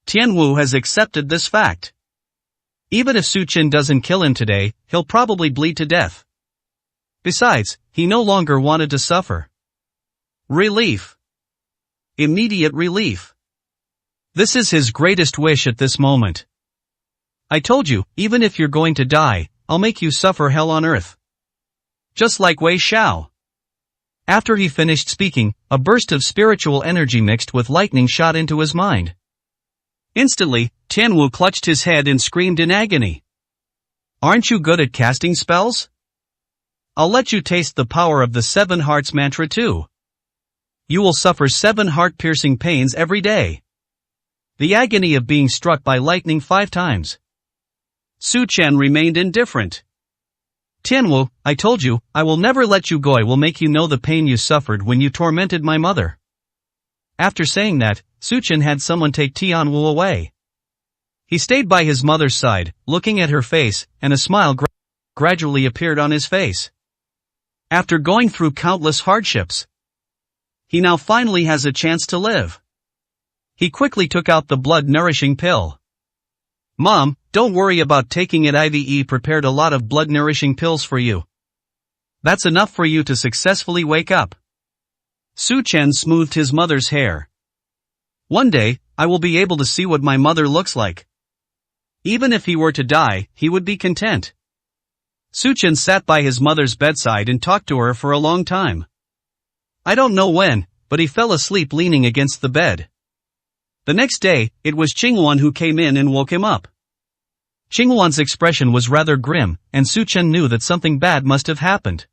Tian Wu has accepted this fact. Even if Su Chen doesn't kill him today, he'll probably bleed to death. Besides, he no longer wanted to suffer. Relief. Immediate relief. This is his greatest wish at this moment. I told you, even if you're going to die, I'll make you suffer hell on earth. Just like Wei Xiao. After he finished speaking, a burst of spiritual energy mixed with lightning shot into his mind. Instantly, Tian Wu clutched his head and screamed in agony. Aren't you good at casting spells? I'll let you taste the power of the Seven Hearts mantra too. You will suffer 7 heart-piercing pains every day. The agony of being struck by lightning 5 times. Su Chen remained indifferent. Tianwu, I told you, I will never let you go. I will make you know the pain you suffered when you tormented my mother. After saying that, Su Chen had someone take Tianwu away. He stayed by his mother's side, looking at her face, and a smile gradually appeared on his face. After going through countless hardships, he now finally has a chance to live. He quickly took out the blood-nourishing pill. Mom, don't worry about taking it. IVE prepared a lot of blood-nourishing pills for you. That's enough for you to successfully wake up. Su Chen smoothed his mother's hair. One day, I will be able to see what my mother looks like. Even if he were to die, he would be content. Su Chen sat by his mother's bedside and talked to her for a long time. I don't know when, but he fell asleep leaning against the bed. The next day, it was Qingwan who came in and woke him up. Qingwan's expression was rather grim, and Su Chen knew that something bad must have happened.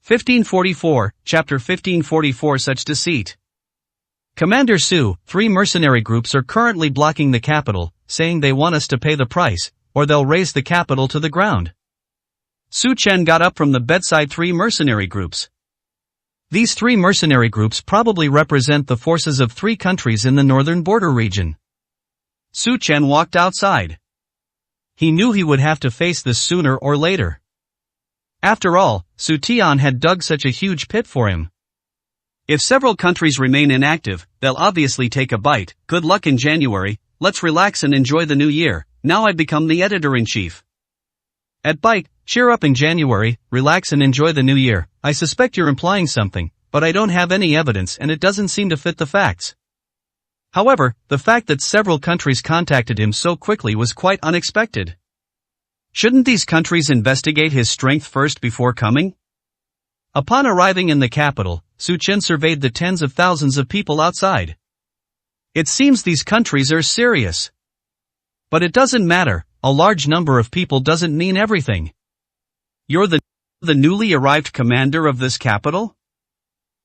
1544, Chapter 1544. Such deceit. Commander Su, 3 mercenary groups are currently blocking the capital, saying they want us to pay the price, or they'll raze the capital to the ground. Su Chen got up from the bedside. 3 mercenary groups. These 3 mercenary groups probably represent the forces of 3 countries in the northern border region. Su Chen walked outside. He knew he would have to face this sooner or later. After all, Su Tian had dug such a huge pit for him. If several countries remain inactive, they'll obviously take a bite. Good luck in January, let's relax and enjoy the new year. Now I've become the editor-in-chief. At Byte, cheer up in January, relax and enjoy the new year. I suspect you're implying something, but I don't have any evidence and it doesn't seem to fit the facts. However, the fact that several countries contacted him so quickly was quite unexpected. Shouldn't these countries investigate his strength first before coming? Upon arriving in the capital, Su Chen surveyed the tens of thousands of people outside. It seems these countries are serious. But it doesn't matter, a large number of people doesn't mean everything. You're the newly arrived commander of this capital?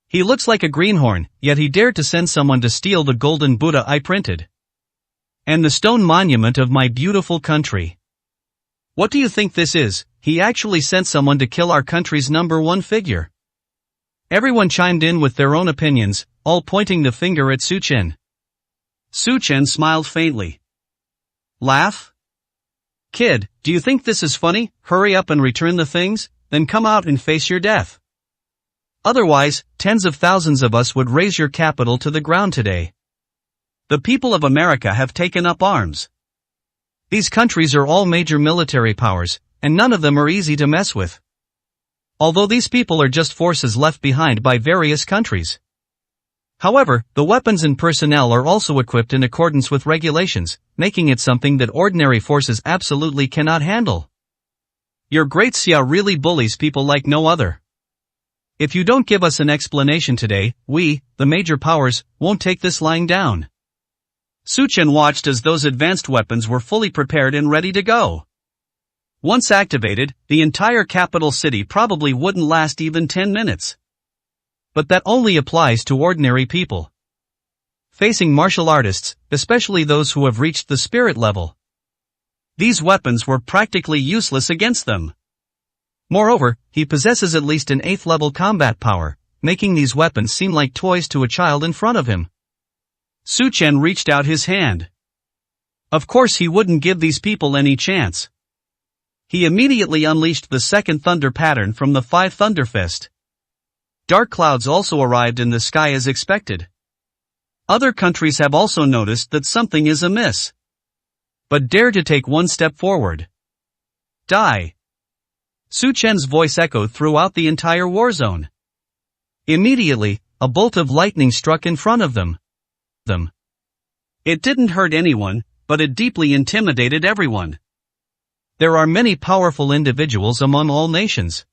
He looks like a greenhorn, yet he dared to send someone to steal the golden Buddha I printed. And the stone monument of my beautiful country. What do you think this is? He actually sent someone to kill our country's #1 figure. Everyone chimed in with their own opinions, all pointing the finger at Su Chen. Su Chen smiled faintly. Laugh? Kid, do you think this is funny? Hurry up and return the things, then come out and face your death. Otherwise, tens of thousands of us would raze your capital to the ground today. The people of America have taken up arms. These countries are all major military powers, and none of them are easy to mess with. Although these people are just forces left behind by various countries. However, the weapons and personnel are also equipped in accordance with regulations, making it something that ordinary forces absolutely cannot handle. Your Great Xia really bullies people like no other. If you don't give us an explanation today, we, the major powers, won't take this lying down. Su Chen watched as those advanced weapons were fully prepared and ready to go. Once activated, the entire capital city probably wouldn't last even 10 minutes. But that only applies to ordinary people. Facing martial artists, especially those who have reached the spirit level, these weapons were practically useless against them. Moreover, he possesses at least an 8th level combat power, making these weapons seem like toys to a child in front of him. Su Chen reached out his hand. Of course he wouldn't give these people any chance. He immediately unleashed the second thunder pattern from the 5 Thunder Fist. Dark clouds also arrived in the sky as expected. Other countries have also noticed that something is amiss, but dare to take one step forward. Die! Su Chen's voice echoed throughout the entire war zone. Immediately, a bolt of lightning struck in front of them. It didn't hurt anyone, but it deeply intimidated everyone. There are many powerful individuals among all nations.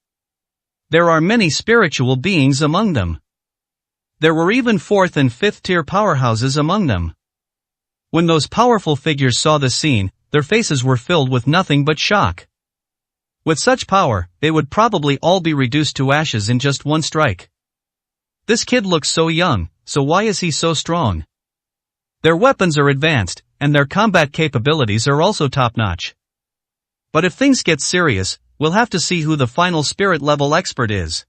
There are many spiritual beings among them. There were even 4th and 5th tier powerhouses among them. When those powerful figures saw the scene, their faces were filled with nothing but shock. With such power, they would probably all be reduced to ashes in just one strike. This kid looks so young, so why is he so strong? Their weapons are advanced, and their combat capabilities are also top-notch. But if things get serious, we'll have to see who the final spirit-level expert is.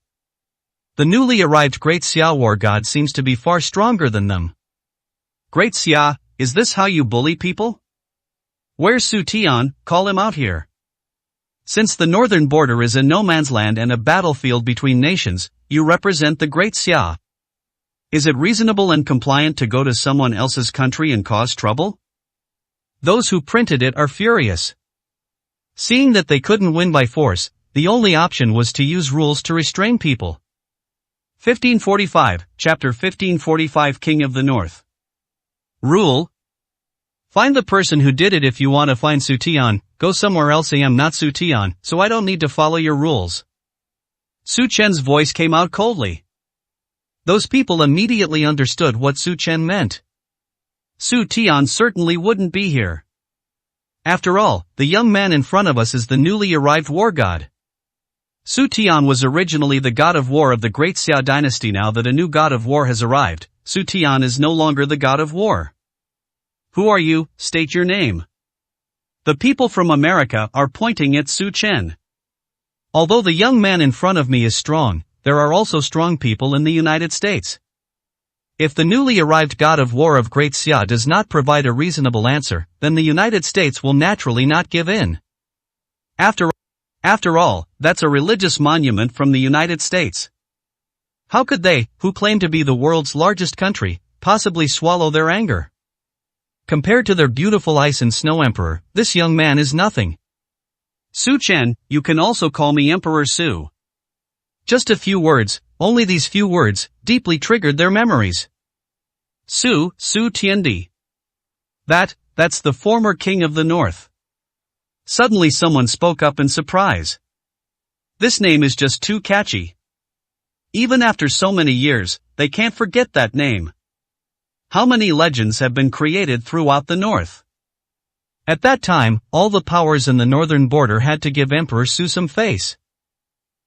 The newly arrived Great Xia war god seems to be far stronger than them. Great Xia, is this how you bully people? Where's Su Tian? Call him out here. Since the northern border is a no-man's land and a battlefield between nations, you represent the Great Xia. Is it reasonable and compliant to go to someone else's country and cause trouble? Those who printed it are furious. Seeing that they couldn't win by force, the only option was to use rules to restrain people. 1545, Chapter 1545 King of the North. Rule. Find the person who did it. If you want to find Su Tian, go somewhere else. I am not Su Tian, so I don't need to follow your rules. Su Chen's voice came out coldly. Those people immediately understood what Su Chen meant. Su Tian certainly wouldn't be here. After all, the young man in front of us is the newly arrived war god. Su Tian was originally the god of war of the Great Xia dynasty. Now that a new god of war has arrived, Su Tian is no longer the god of war. Who are you? State your name. The people from America are pointing at Su Chen. Although the young man in front of me is strong, there are also strong people in the United States. If the newly arrived god of war of Great Xia does not provide a reasonable answer, then the United States will naturally not give in. After all, that's a religious monument from the United States. How could they, who claim to be the world's largest country, possibly swallow their anger? Compared to their beautiful ice and snow emperor, this young man is nothing. Su Chen, you can also call me Emperor Su. Just a few words, only these few words, deeply triggered their memories. Su Tiandi. That's the former king of the north. Suddenly someone spoke up in surprise. This name is just too catchy. Even after so many years, they can't forget that name. How many legends have been created throughout the north? At that time, all the powers in the northern border had to give Emperor Su some face.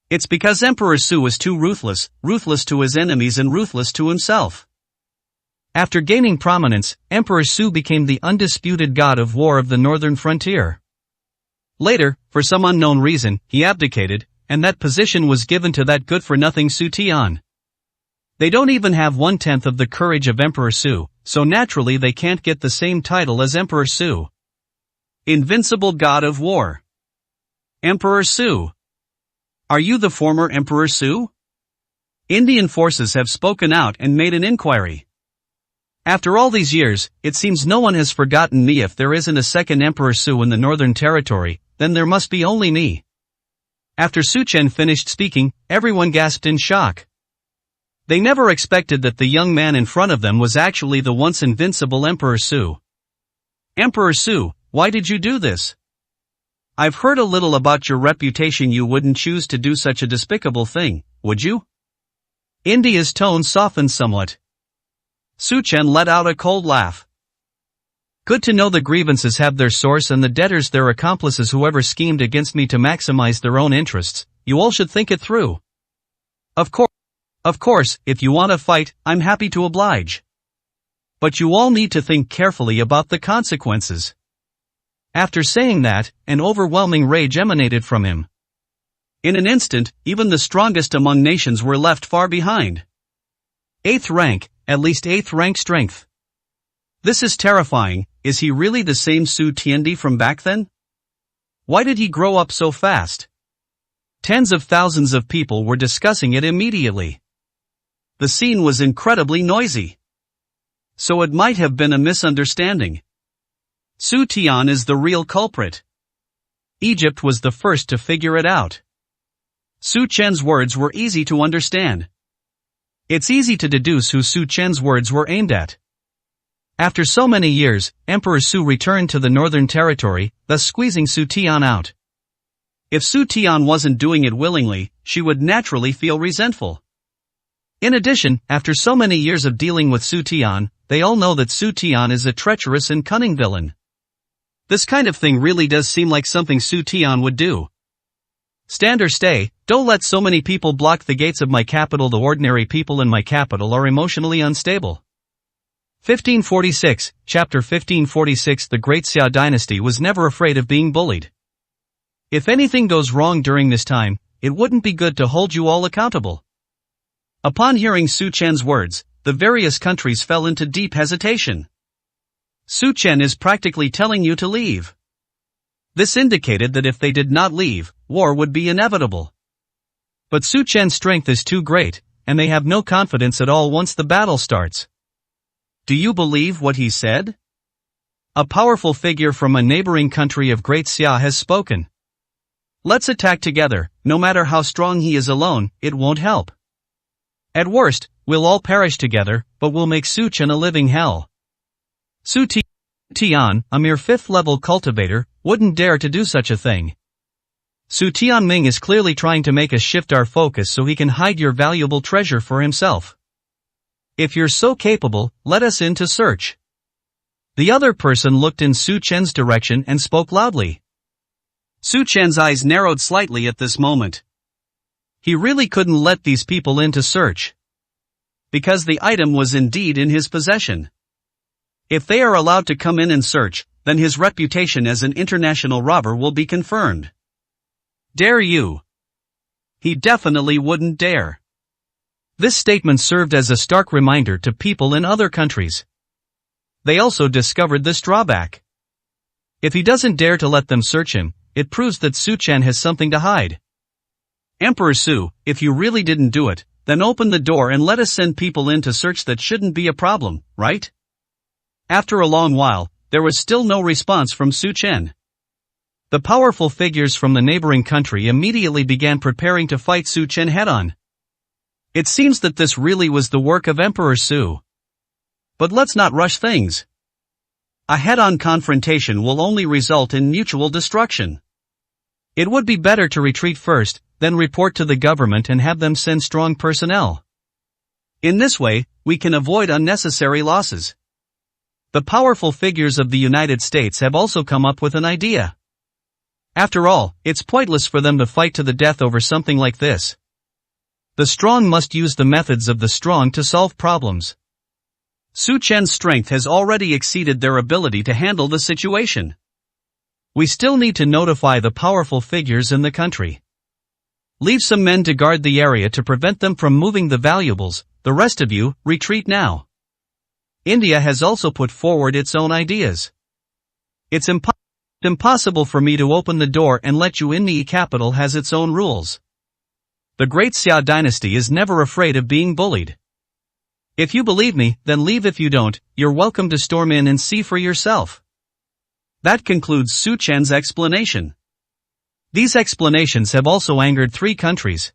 It's because Emperor Su was too ruthless to his enemies and ruthless to himself. After gaining prominence, Emperor Su became the undisputed god of war of the northern frontier. Later, for some unknown reason, he abdicated, and that position was given to that good-for-nothing Su Tian. They don't even have 1/10 of the courage of Emperor Su, so naturally they can't get the same title as Emperor Su. Invincible god of war. Emperor Su. Are you the former Emperor Su? Indian forces have spoken out and made an inquiry. After all these years, it seems no one has forgotten me. If there isn't a second Emperor Su in the Northern Territory, then there must be only me. After Su Chen finished speaking, everyone gasped in shock. They never expected that the young man in front of them was actually the once invincible Emperor Su. Emperor Su, why did you do this? I've heard a little about your reputation. You wouldn't choose to do such a despicable thing, would you? India's tone softened somewhat. Su Chen let out a cold laugh. Good to know the grievances have their source and the debtors their accomplices. Whoever schemed against me to maximize their own interests, you all should think it through. Of course, if you want to fight, I'm happy to oblige. But you all need to think carefully about the consequences. After saying that, an overwhelming rage emanated from him. In an instant, even the strongest among nations were left far behind. 8th rank, at least 8th rank strength. This is terrifying. Is he really the same Su Tiandi from back then? Why did he grow up so fast? Tens of thousands of people were discussing it immediately. The scene was incredibly noisy. So it might have been a misunderstanding. Su Tian is the real culprit. Egypt was the first to figure it out. Su Chen's words were easy to understand. It's easy to deduce who Su Chen's words were aimed at. After so many years, Emperor Su returned to the Northern Territory, thus squeezing Su Tian out. If Su Tian wasn't doing it willingly, she would naturally feel resentful. In addition, after so many years of dealing with Su Tian, they all know that Su Tian is a treacherous and cunning villain. This kind of thing really does seem like something Su Tian would do. Stand or stay, don't let so many people block the gates of my capital. The ordinary people in my capital are emotionally unstable. 1546, Chapter 1546. The Great Xia dynasty was never afraid of being bullied. If anything goes wrong during this time, it wouldn't be good to hold you all accountable. Upon hearing Su Chen's words, the various countries fell into deep hesitation. Su Chen is practically telling you to leave. This indicated that if they did not leave, war would be inevitable. But Su Chen's strength is too great, and they have no confidence at all once the battle starts. Do you believe what he said? A powerful figure from a neighboring country of Great Xia has spoken. Let's attack together. No matter how strong he is alone, it won't help. At worst, we'll all perish together, but we'll make Su Chen a living hell. Su Tian, a mere 5th-level cultivator, wouldn't dare to do such a thing. Su Tianming is clearly trying to make us shift our focus so he can hide your valuable treasure for himself. If you're so capable, let us in to search. The other person looked in Su Chen's direction and spoke loudly. Su Chen's eyes narrowed slightly at this moment. He really couldn't let these people in to search. Because the item was indeed in his possession. If they are allowed to come in and search, then his reputation as an international robber will be confirmed. Dare you? He definitely wouldn't dare. This statement served as a stark reminder to people in other countries. They also discovered this drawback. If he doesn't dare to let them search him, it proves that Su Chen has something to hide. Emperor Su, if you really didn't do it, then open the door and let us send people in to search. That shouldn't be a problem, right? After a long while, there was still no response from Su Chen. The powerful figures from the neighboring country immediately began preparing to fight Su Chen head-on. It seems that this really was the work of Emperor Su. But let's not rush things. A head-on confrontation will only result in mutual destruction. It would be better to retreat first, then report to the government and have them send strong personnel. In this way, we can avoid unnecessary losses. The powerful figures of the United States have also come up with an idea. After all, it's pointless for them to fight to the death over something like this. The strong must use the methods of the strong to solve problems. Su Chen's strength has already exceeded their ability to handle the situation. We still need to notify the powerful figures in the country. Leave some men to guard the area to prevent them from moving the valuables. The rest of you, retreat now. India has also put forward its own ideas. It's impossible for me to open the door and let you in. The capital has its own rules. The Great Xia dynasty is never afraid of being bullied. If you believe me, then leave. If you don't, you're welcome to storm in and see for yourself. That concludes Su Chen's explanation. These explanations have also angered 3 countries.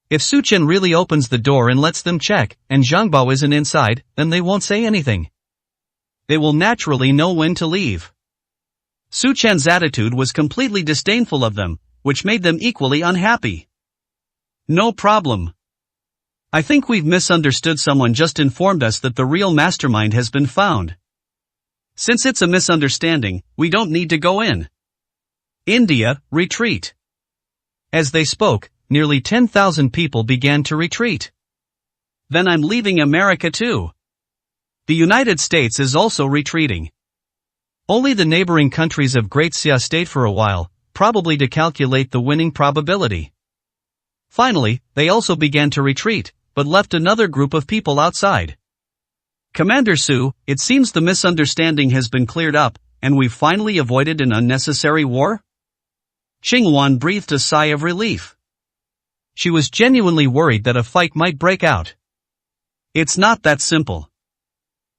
If Su Chen really opens the door and lets them check, and Zhang Bao isn't inside, then they won't say anything. They will naturally know when to leave. Su Chen's attitude was completely disdainful of them, which made them equally unhappy. No problem. I think we've misunderstood. Someone just informed us that the real mastermind has been found. Since it's a misunderstanding, we don't need to go in. India, retreat. As they spoke, nearly 10,000 people began to retreat. Then I'm leaving America too. The United States is also retreating. Only the neighboring countries of Great Xia stayed for a while, probably to calculate the winning probability. Finally, they also began to retreat, but left another group of people outside. Commander Su, it seems the misunderstanding has been cleared up, and we've finally avoided an unnecessary war? Qingwan breathed a sigh of relief. She was genuinely worried that a fight might break out. It's not that simple.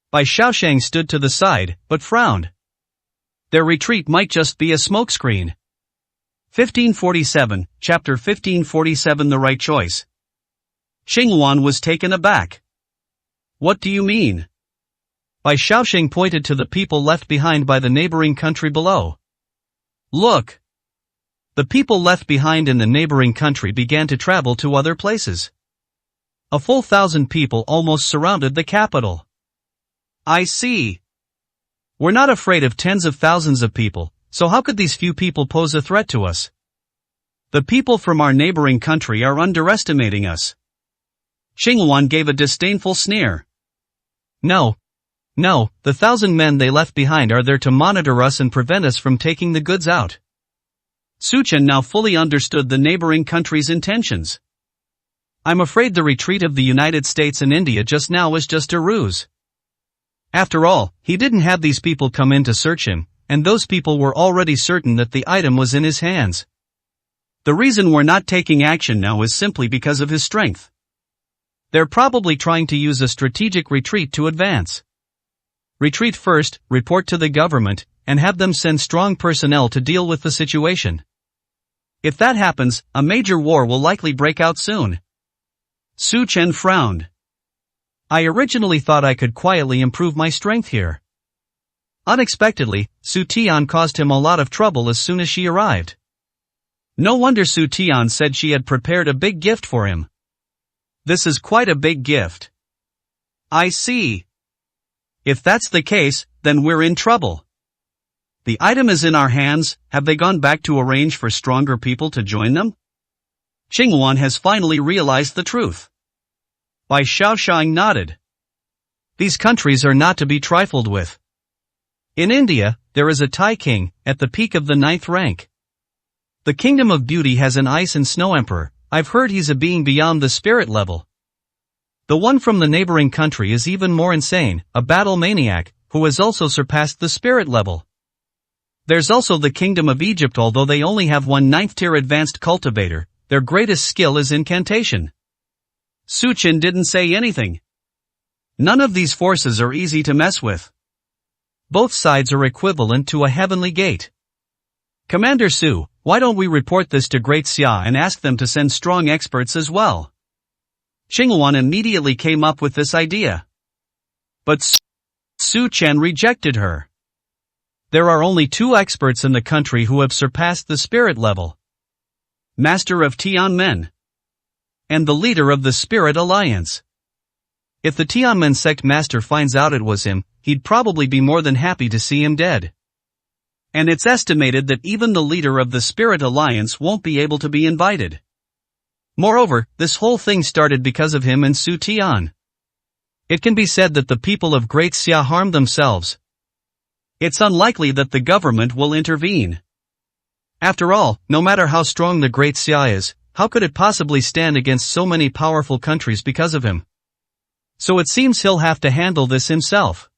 Bai Xiaoshang stood to the side, but frowned. Their retreat might just be a smokescreen. 1547, Chapter 1547. The right choice. Qingwan was taken aback. What do you mean? Bai Xiaoshang pointed to the people left behind by the neighboring country below. Look! The people left behind in the neighboring country began to travel to other places. A full 1,000 people almost surrounded the capital. I see. We're not afraid of tens of thousands of people, so how could these few people pose a threat to us? The people from our neighboring country are underestimating us. Qingwan gave a disdainful sneer. No, the 1,000 men they left behind are there to monitor us and prevent us from taking the goods out. Su Chen now fully understood the neighboring country's intentions. I'm afraid the retreat of the United States and India just now was just a ruse. After all, he didn't have these people come in to search him, and those people were already certain that the item was in his hands. The reason we're not taking action now is simply because of his strength. They're probably trying to use a strategic retreat to advance. Retreat first, report to the government, and have them send strong personnel to deal with the situation. If that happens, a major war will likely break out soon. Su Chen frowned. I originally thought I could quietly improve my strength here. Unexpectedly, Su Tian caused him a lot of trouble as soon as she arrived. No wonder Su Tian said she had prepared a big gift for him. This is quite a big gift. I see. If that's the case, then we're in trouble. The item is in our hands. Have they gone back to arrange for stronger people to join them? Qinghuan has finally realized the truth. Bai Xiaoxiang nodded. These countries are not to be trifled with. In India, there is a Tai king, at the peak of the 9th rank. The Kingdom of Beauty has an ice and snow emperor. I've heard he's a being beyond the spirit level. The one from the neighboring country is even more insane, a battle maniac, who has also surpassed the spirit level. There's also the Kingdom of Egypt. Although they only have one 9th tier advanced cultivator, their greatest skill is incantation. Su Chen didn't say anything. None of these forces are easy to mess with. Both sides are equivalent to a heavenly gate. Commander Su, why don't we report this to Great Xia and ask them to send strong experts as well? Qinghuan immediately came up with this idea. But Su Chen rejected her. There are only 2 experts in the country who have surpassed the spirit level. Master of Tianmen. And the leader of the Spirit Alliance. If the Tianmen sect master finds out it was him, he'd probably be more than happy to see him dead. And it's estimated that even the leader of the Spirit Alliance won't be able to be invited. Moreover, this whole thing started because of him and Su Tian. It can be said that the people of Great Xia harmed themselves. It's unlikely that the government will intervene. After all, no matter how strong the Great Xia is, how could it possibly stand against so many powerful countries because of him? So it seems he'll have to handle this himself.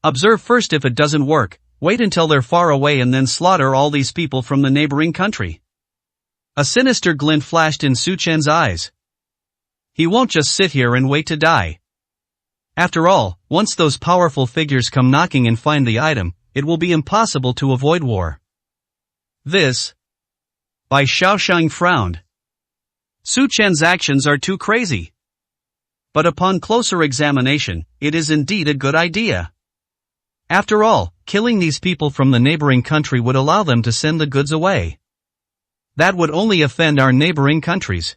Observe first. If it doesn't work, wait until they're far away and then slaughter all these people from the neighboring country. A sinister glint flashed in Su Chen's eyes. He won't just sit here and wait to die. After all, once those powerful figures come knocking and find the item, it will be impossible to avoid war. This. Bai Xiaoxiang frowned. Su Chen's actions are too crazy. But upon closer examination, it is indeed a good idea. After all, killing these people from the neighboring country would allow them to send the goods away. That would only offend our neighboring countries.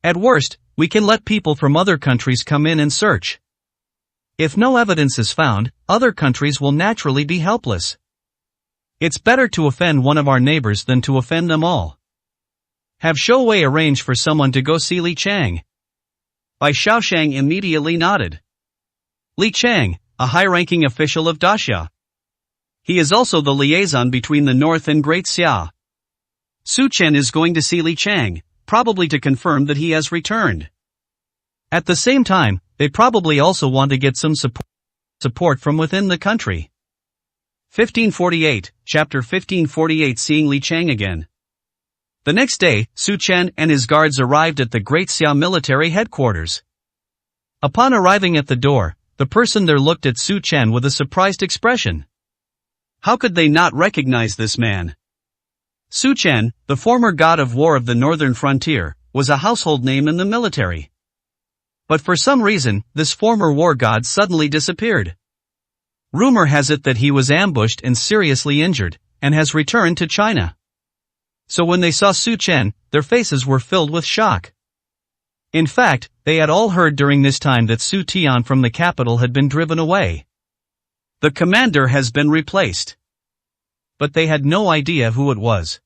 At worst, we can let people from other countries come in and search. If no evidence is found, other countries will naturally be helpless. It's better to offend one of our neighbors than to offend them all. Have Shou Wei arrange for someone to go see Li Chang. Bai Xiaoxiang immediately nodded. Li Chang, a high-ranking official of Daxia. He is also the liaison between the North and Great Xia. Su Chen is going to see Li Chang, probably to confirm that he has returned. At the same time, they probably also want to get some support from within the country. 1548, Chapter 1548. Seeing Li Chang again. The next day, Su Chen and his guards arrived at the Great Xia military headquarters. Upon arriving at the door, the person there looked at Su Chen with a surprised expression. How could they not recognize this man? Su Chen, the former god of war of the northern frontier, was a household name in the military. But for some reason, this former war god suddenly disappeared. Rumor has it that he was ambushed and seriously injured, and has returned to China. So when they saw Su Chen, their faces were filled with shock. In fact, they had all heard during this time that Su Tian from the capital had been driven away. The commander has been replaced. But they had no idea who it was.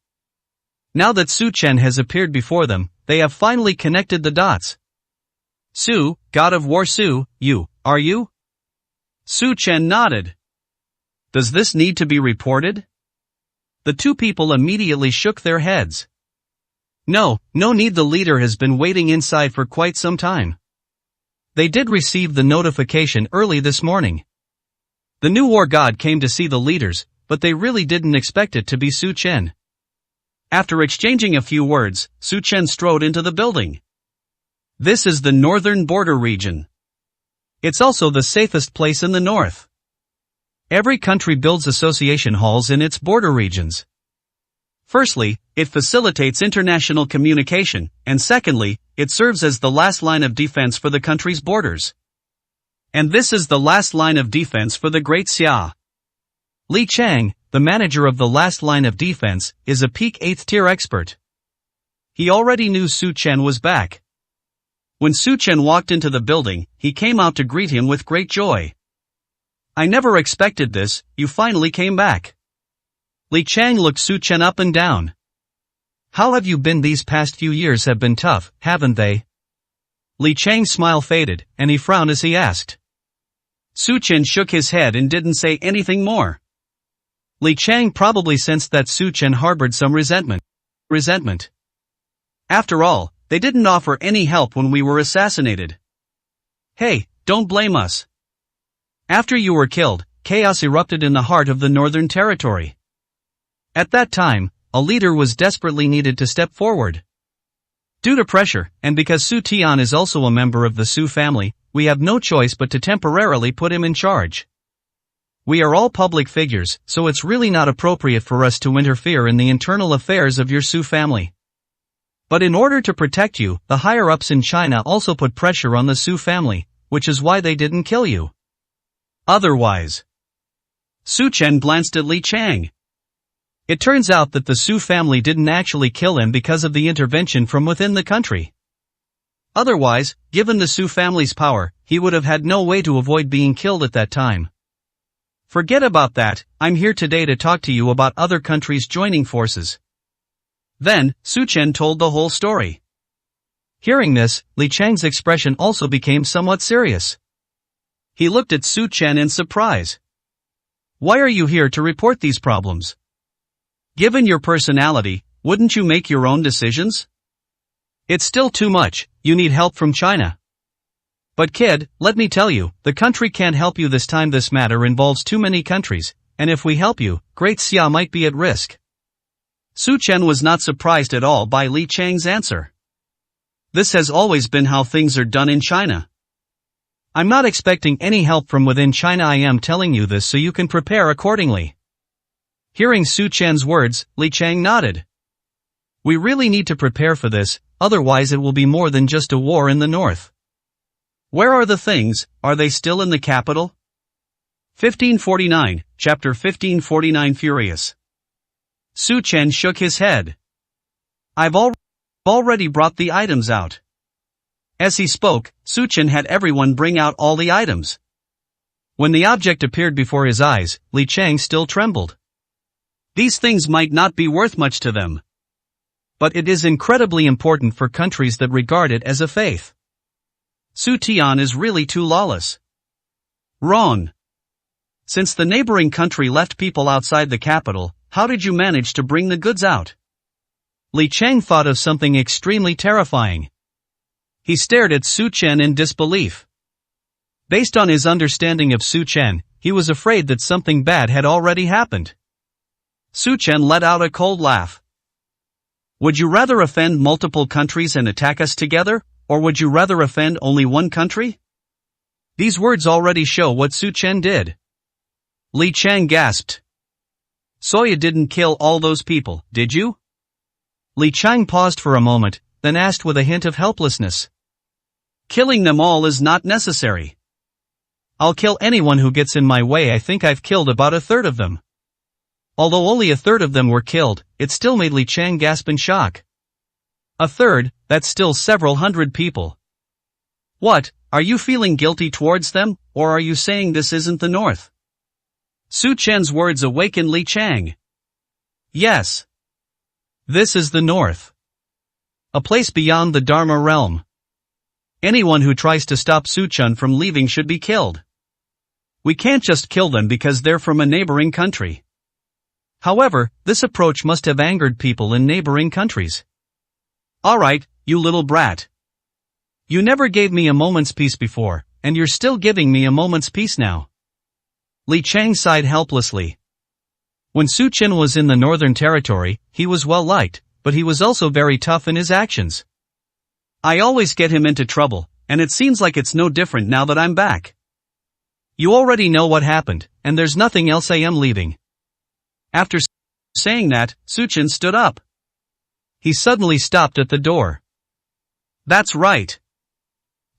Now that Su Chen has appeared before them, they have finally connected the dots. Su, god of war Su, are you? Su Chen nodded. Does this need to be reported? The two people immediately shook their heads. No need, the leader has been waiting inside for quite some time. They did receive the notification early this morning. The new war god came to see the leaders, but they really didn't expect it to be Su Chen. After exchanging a few words, Su Chen strode into the building. This is the northern border region. It's also the safest place in the north. Every country builds association halls in its border regions. Firstly, it facilitates international communication, and secondly, it serves as the last line of defense for the country's borders. And this is the last line of defense for the Great Xia. Li Chang, the manager of the last line of defense, is a peak 8th tier expert. He already knew Su Chen was back. When Su Chen walked into the building, he came out to greet him with great joy. I never expected this, you finally came back. Li Chang looked Su Chen up and down. How have you been? These past few years have been tough, haven't they? Li Chang's smile faded, and he frowned as he asked. Su Chen shook his head and didn't say anything more. Li Chang probably sensed that Su Chen harbored some resentment. After all, they didn't offer any help when we were assassinated. Hey, don't blame us. After you were killed, chaos erupted in the heart of the Northern Territory. At that time, a leader was desperately needed to step forward. Due to pressure, and because Su Tian is also a member of the Su family, we have no choice but to temporarily put him in charge. We are all public figures, so it's really not appropriate for us to interfere in the internal affairs of your Su family. But in order to protect you, the higher-ups in China also put pressure on the Su family, which is why they didn't kill you. Otherwise. Su Chen glanced at Li Chang. It turns out that the Su family didn't actually kill him because of the intervention from within the country. Otherwise, given the Su family's power, he would have had no way to avoid being killed at that time. Forget about that, I'm here today to talk to you about other countries joining forces. Then, Su Chen told the whole story. Hearing this, Li Chang's expression also became somewhat serious. He looked at Su Chen in surprise. Why are you here to report these problems? Given your personality, wouldn't you make your own decisions? It's still too much, you need help from China. But kid, let me tell you, the country can't help you this time. This matter involves too many countries, and if we help you, Great Xia might be at risk. Su Chen was not surprised at all by Li Chang's answer. This has always been how things are done in China. I'm not expecting any help from within China. I am telling you this so you can prepare accordingly. Hearing Su Chen's words, Li Chang nodded. We really need to prepare for this, otherwise it will be more than just a war in the north. Where are the things, are they still in the capital? 1549, Chapter 1549. Furious. Su Chen shook his head. I've already brought the items out. As he spoke, Su Chen had everyone bring out all the items. When the object appeared before his eyes, Li Chang still trembled. These things might not be worth much to them. But it is incredibly important for countries that regard it as a faith. Su Tian is really too lawless. Wrong. Since the neighboring country left people outside the capital, how did you manage to bring the goods out? Li Chang thought of something extremely terrifying. He stared at Su Chen in disbelief. Based on his understanding of Su Chen, he was afraid that something bad had already happened. Su Chen let out a cold laugh. Would you rather offend multiple countries and attack us together, or would you rather offend only one country? These words already show what Su Chen did. Li Chang gasped. So you didn't kill all those people, did you? Li Chang paused for a moment, then asked with a hint of helplessness. Killing them all is not necessary. I'll kill anyone who gets in my way. I think I've killed about a third of them. Although only a third of them were killed, it still made Li Chang gasp in shock. A third, that's still several hundred people. What, are you feeling guilty towards them, or are you saying this isn't the north? Su Chen's words awakened Li Chang. Yes. This is the north. A place beyond the Dharma realm. Anyone who tries to stop Su Chen from leaving should be killed. We can't just kill them because they're from a neighboring country. However, this approach must have angered people in neighboring countries. Alright, you little brat. You never gave me a moment's peace before, and you're still giving me a moment's peace now. Li Chang sighed helplessly. When Su Chen was in the Northern Territory, he was well liked, but he was also very tough in his actions. I always get him into trouble, and it seems like it's no different now that I'm back. You already know what happened, and there's nothing else. I am leaving. After saying that, Su Chen stood up. He suddenly stopped at the door. That's right.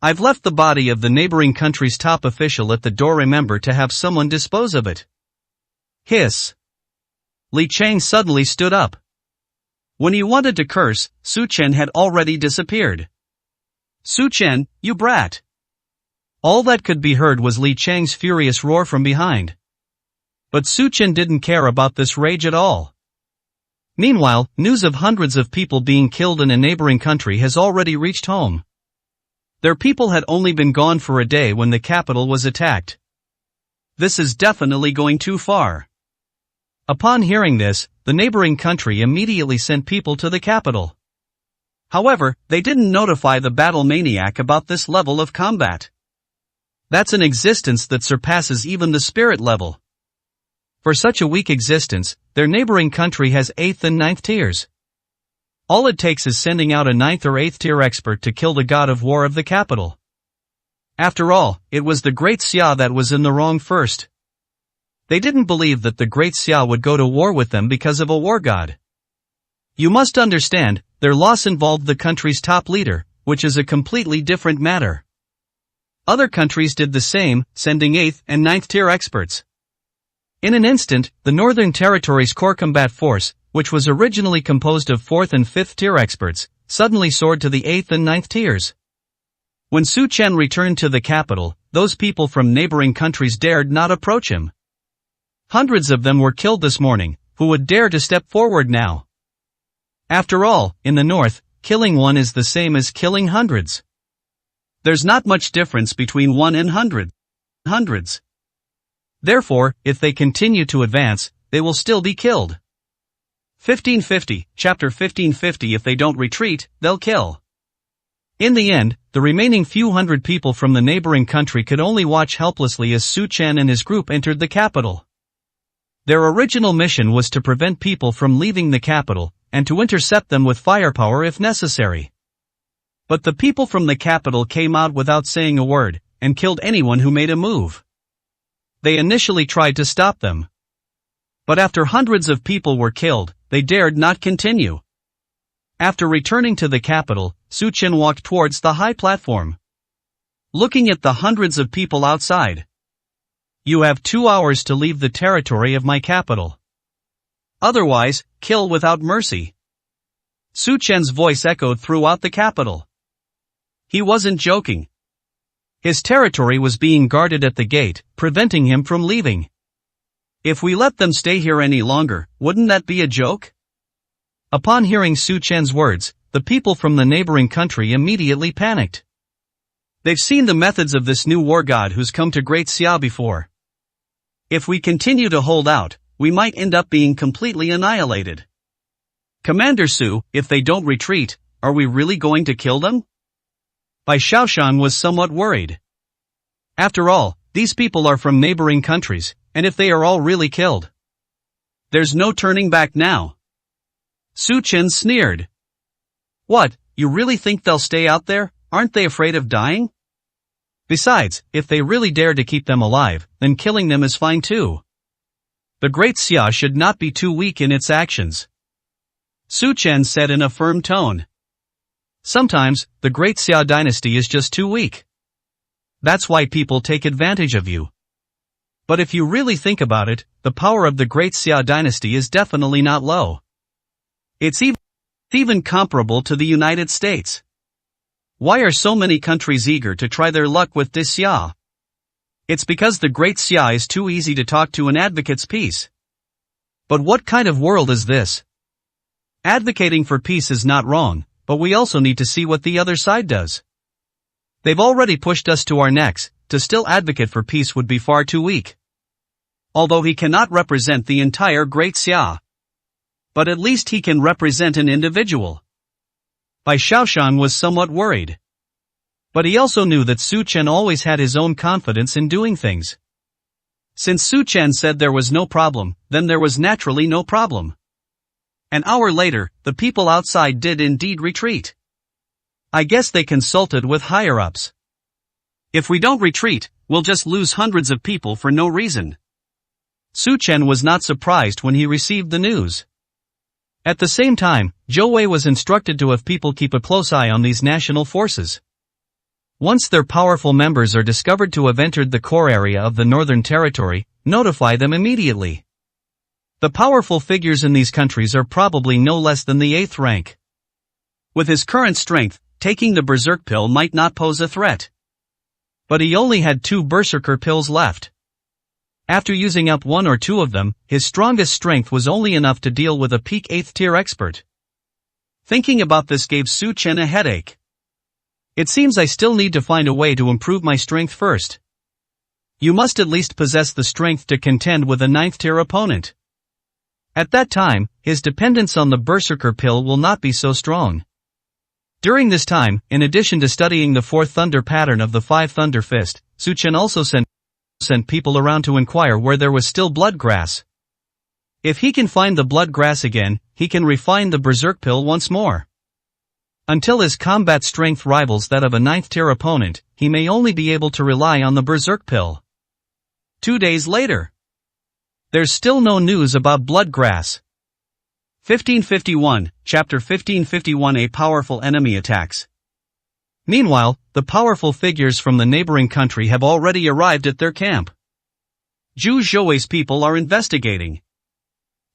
I've left the body of the neighboring country's top official at the door. Remember to have someone dispose of it. Hiss. Li Chang suddenly stood up. When he wanted to curse, Su Chen had already disappeared. Su Chen, you brat! All that could be heard was Li Chang's furious roar from behind. But Su Chen didn't care about this rage at all. Meanwhile, news of hundreds of people being killed in a neighboring country has already reached home. Their people had only been gone for a day when the capital was attacked. This is definitely going too far. Upon hearing this, the neighboring country immediately sent people to the capital. However, they didn't notify the battle maniac about this level of combat. That's an existence that surpasses even the spirit level. For such a weak existence, their neighboring country has 8th and 9th tiers. All it takes is sending out a 9th or 8th tier expert to kill the god of war of the capital. After all, it was the Great Xia that was in the wrong first. They didn't believe that the Great Xia would go to war with them because of a war god. You must understand, their loss involved the country's top leader, which is a completely different matter. Other countries did the same, sending 8th and 9th tier experts. In an instant, the Northern Territory's core combat force, which was originally composed of 4th and 5th tier experts, suddenly soared to the 8th and 9th tiers. When Su Chen returned to the capital, those people from neighboring countries dared not approach him. Hundreds of them were killed this morning. Who would dare to step forward now? After all, in the north, killing one is the same as killing hundreds. There's not much difference between one and hundreds. Therefore, if they continue to advance, they will still be killed. 1550, chapter 1550. If they don't retreat, they'll kill. In the end, the remaining few hundred people from the neighboring country could only watch helplessly as Su Chen and his group entered the capital. Their original mission was to prevent people from leaving the capital, and to intercept them with firepower if necessary. But the people from the capital came out without saying a word, and killed anyone who made a move. They initially tried to stop them. But after hundreds of people were killed, they dared not continue. After returning to the capital, Su Chen walked towards the high platform. Looking at the hundreds of people outside. You have 2 hours to leave the territory of my capital. Otherwise, kill without mercy. Su Chen's voice echoed throughout the capital. He wasn't joking. His territory was being guarded at the gate, preventing him from leaving. If we let them stay here any longer, wouldn't that be a joke? Upon hearing Su Chen's words, the people from the neighboring country immediately panicked. They've seen the methods of this new war god who's come to Great Xia before. If we continue to hold out, we might end up being completely annihilated. Commander Su, if they don't retreat, are we really going to kill them? Bai Shaoshan was somewhat worried. After all, these people are from neighboring countries, and if they are all really killed, there's no turning back now. Su Chen sneered. What, you really think they'll stay out there? Aren't they afraid of dying? Besides, if they really dare to keep them alive, then killing them is fine too. The Great Xia should not be too weak in its actions. Su Chen said in a firm tone. Sometimes, the Great Xia dynasty is just too weak. That's why people take advantage of you. But if you really think about it, the power of the Great Xia dynasty is definitely not low. It's even comparable to the United States. Why are so many countries eager to try their luck with this Xia? It's because the Great Xia is too easy to talk to and advocates peace. But what kind of world is this? Advocating for peace is not wrong, but we also need to see what the other side does. They've already pushed us to our necks, to still advocate for peace would be far too weak. although he cannot represent the entire Great Xia. But at least he can represent an individual. Bai Xiaoshan was somewhat worried. But he also knew that Su Chen always had his own confidence in doing things. Since Su Chen said there was no problem, then there was naturally no problem. An hour later, the people outside did indeed retreat. I guess they consulted with higher-ups. If we don't retreat, we'll just lose hundreds of people for no reason. Su Chen was not surprised when he received the news. At the same time, Zhou Wei was instructed to have people keep a close eye on these national forces. Once their powerful members are discovered to have entered the core area of the Northern Territory, notify them immediately. The powerful figures in these countries are probably no less than the 8th rank. With his current strength, taking the Berserk pill might not pose a threat. But he only had 2 Berserker pills left. After using up 1 or 2 of them, his strongest strength was only enough to deal with a peak 8th tier expert. Thinking about this gave Su Chen a headache. It seems I still need to find a way to improve my strength first. You must at least possess the strength to contend with a 9th tier opponent. At that time, his dependence on the Berserker pill will not be so strong. During this time, in addition to studying the 4th thunder pattern of the 5 thunder fist, Su Chen also sent people around to inquire where there was still blood grass. If he can find the blood grass again, he can refine the Berserk pill once more. Until his combat strength rivals that of a 9th tier opponent, he may only be able to rely on the Berserk pill. 2 days later. There's still no news about bloodgrass. 1551, Chapter 1551. A powerful enemy attacks. Meanwhile, the powerful figures from the neighboring country have already arrived at their camp. Zhu Zhouwei's people are investigating.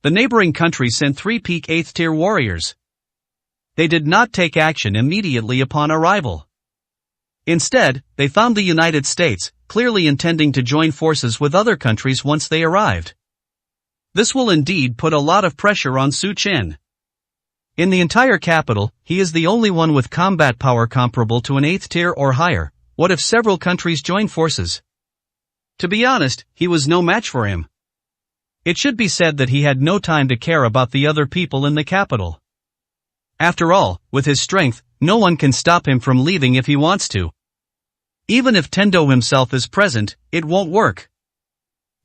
The neighboring country sent 3 peak 8th tier warriors. They did not take action immediately upon arrival. Instead, they found the United States, clearly intending to join forces with other countries once they arrived. This will indeed put a lot of pressure on Su Chen. In the entire capital, he is the only one with combat power comparable to an 8th tier or higher. What if several countries join forces? To be honest, he was no match for him. It should be said that he had no time to care about the other people in the capital. After all, with his strength, no one can stop him from leaving if he wants to. Even if Tendo himself is present, it won't work.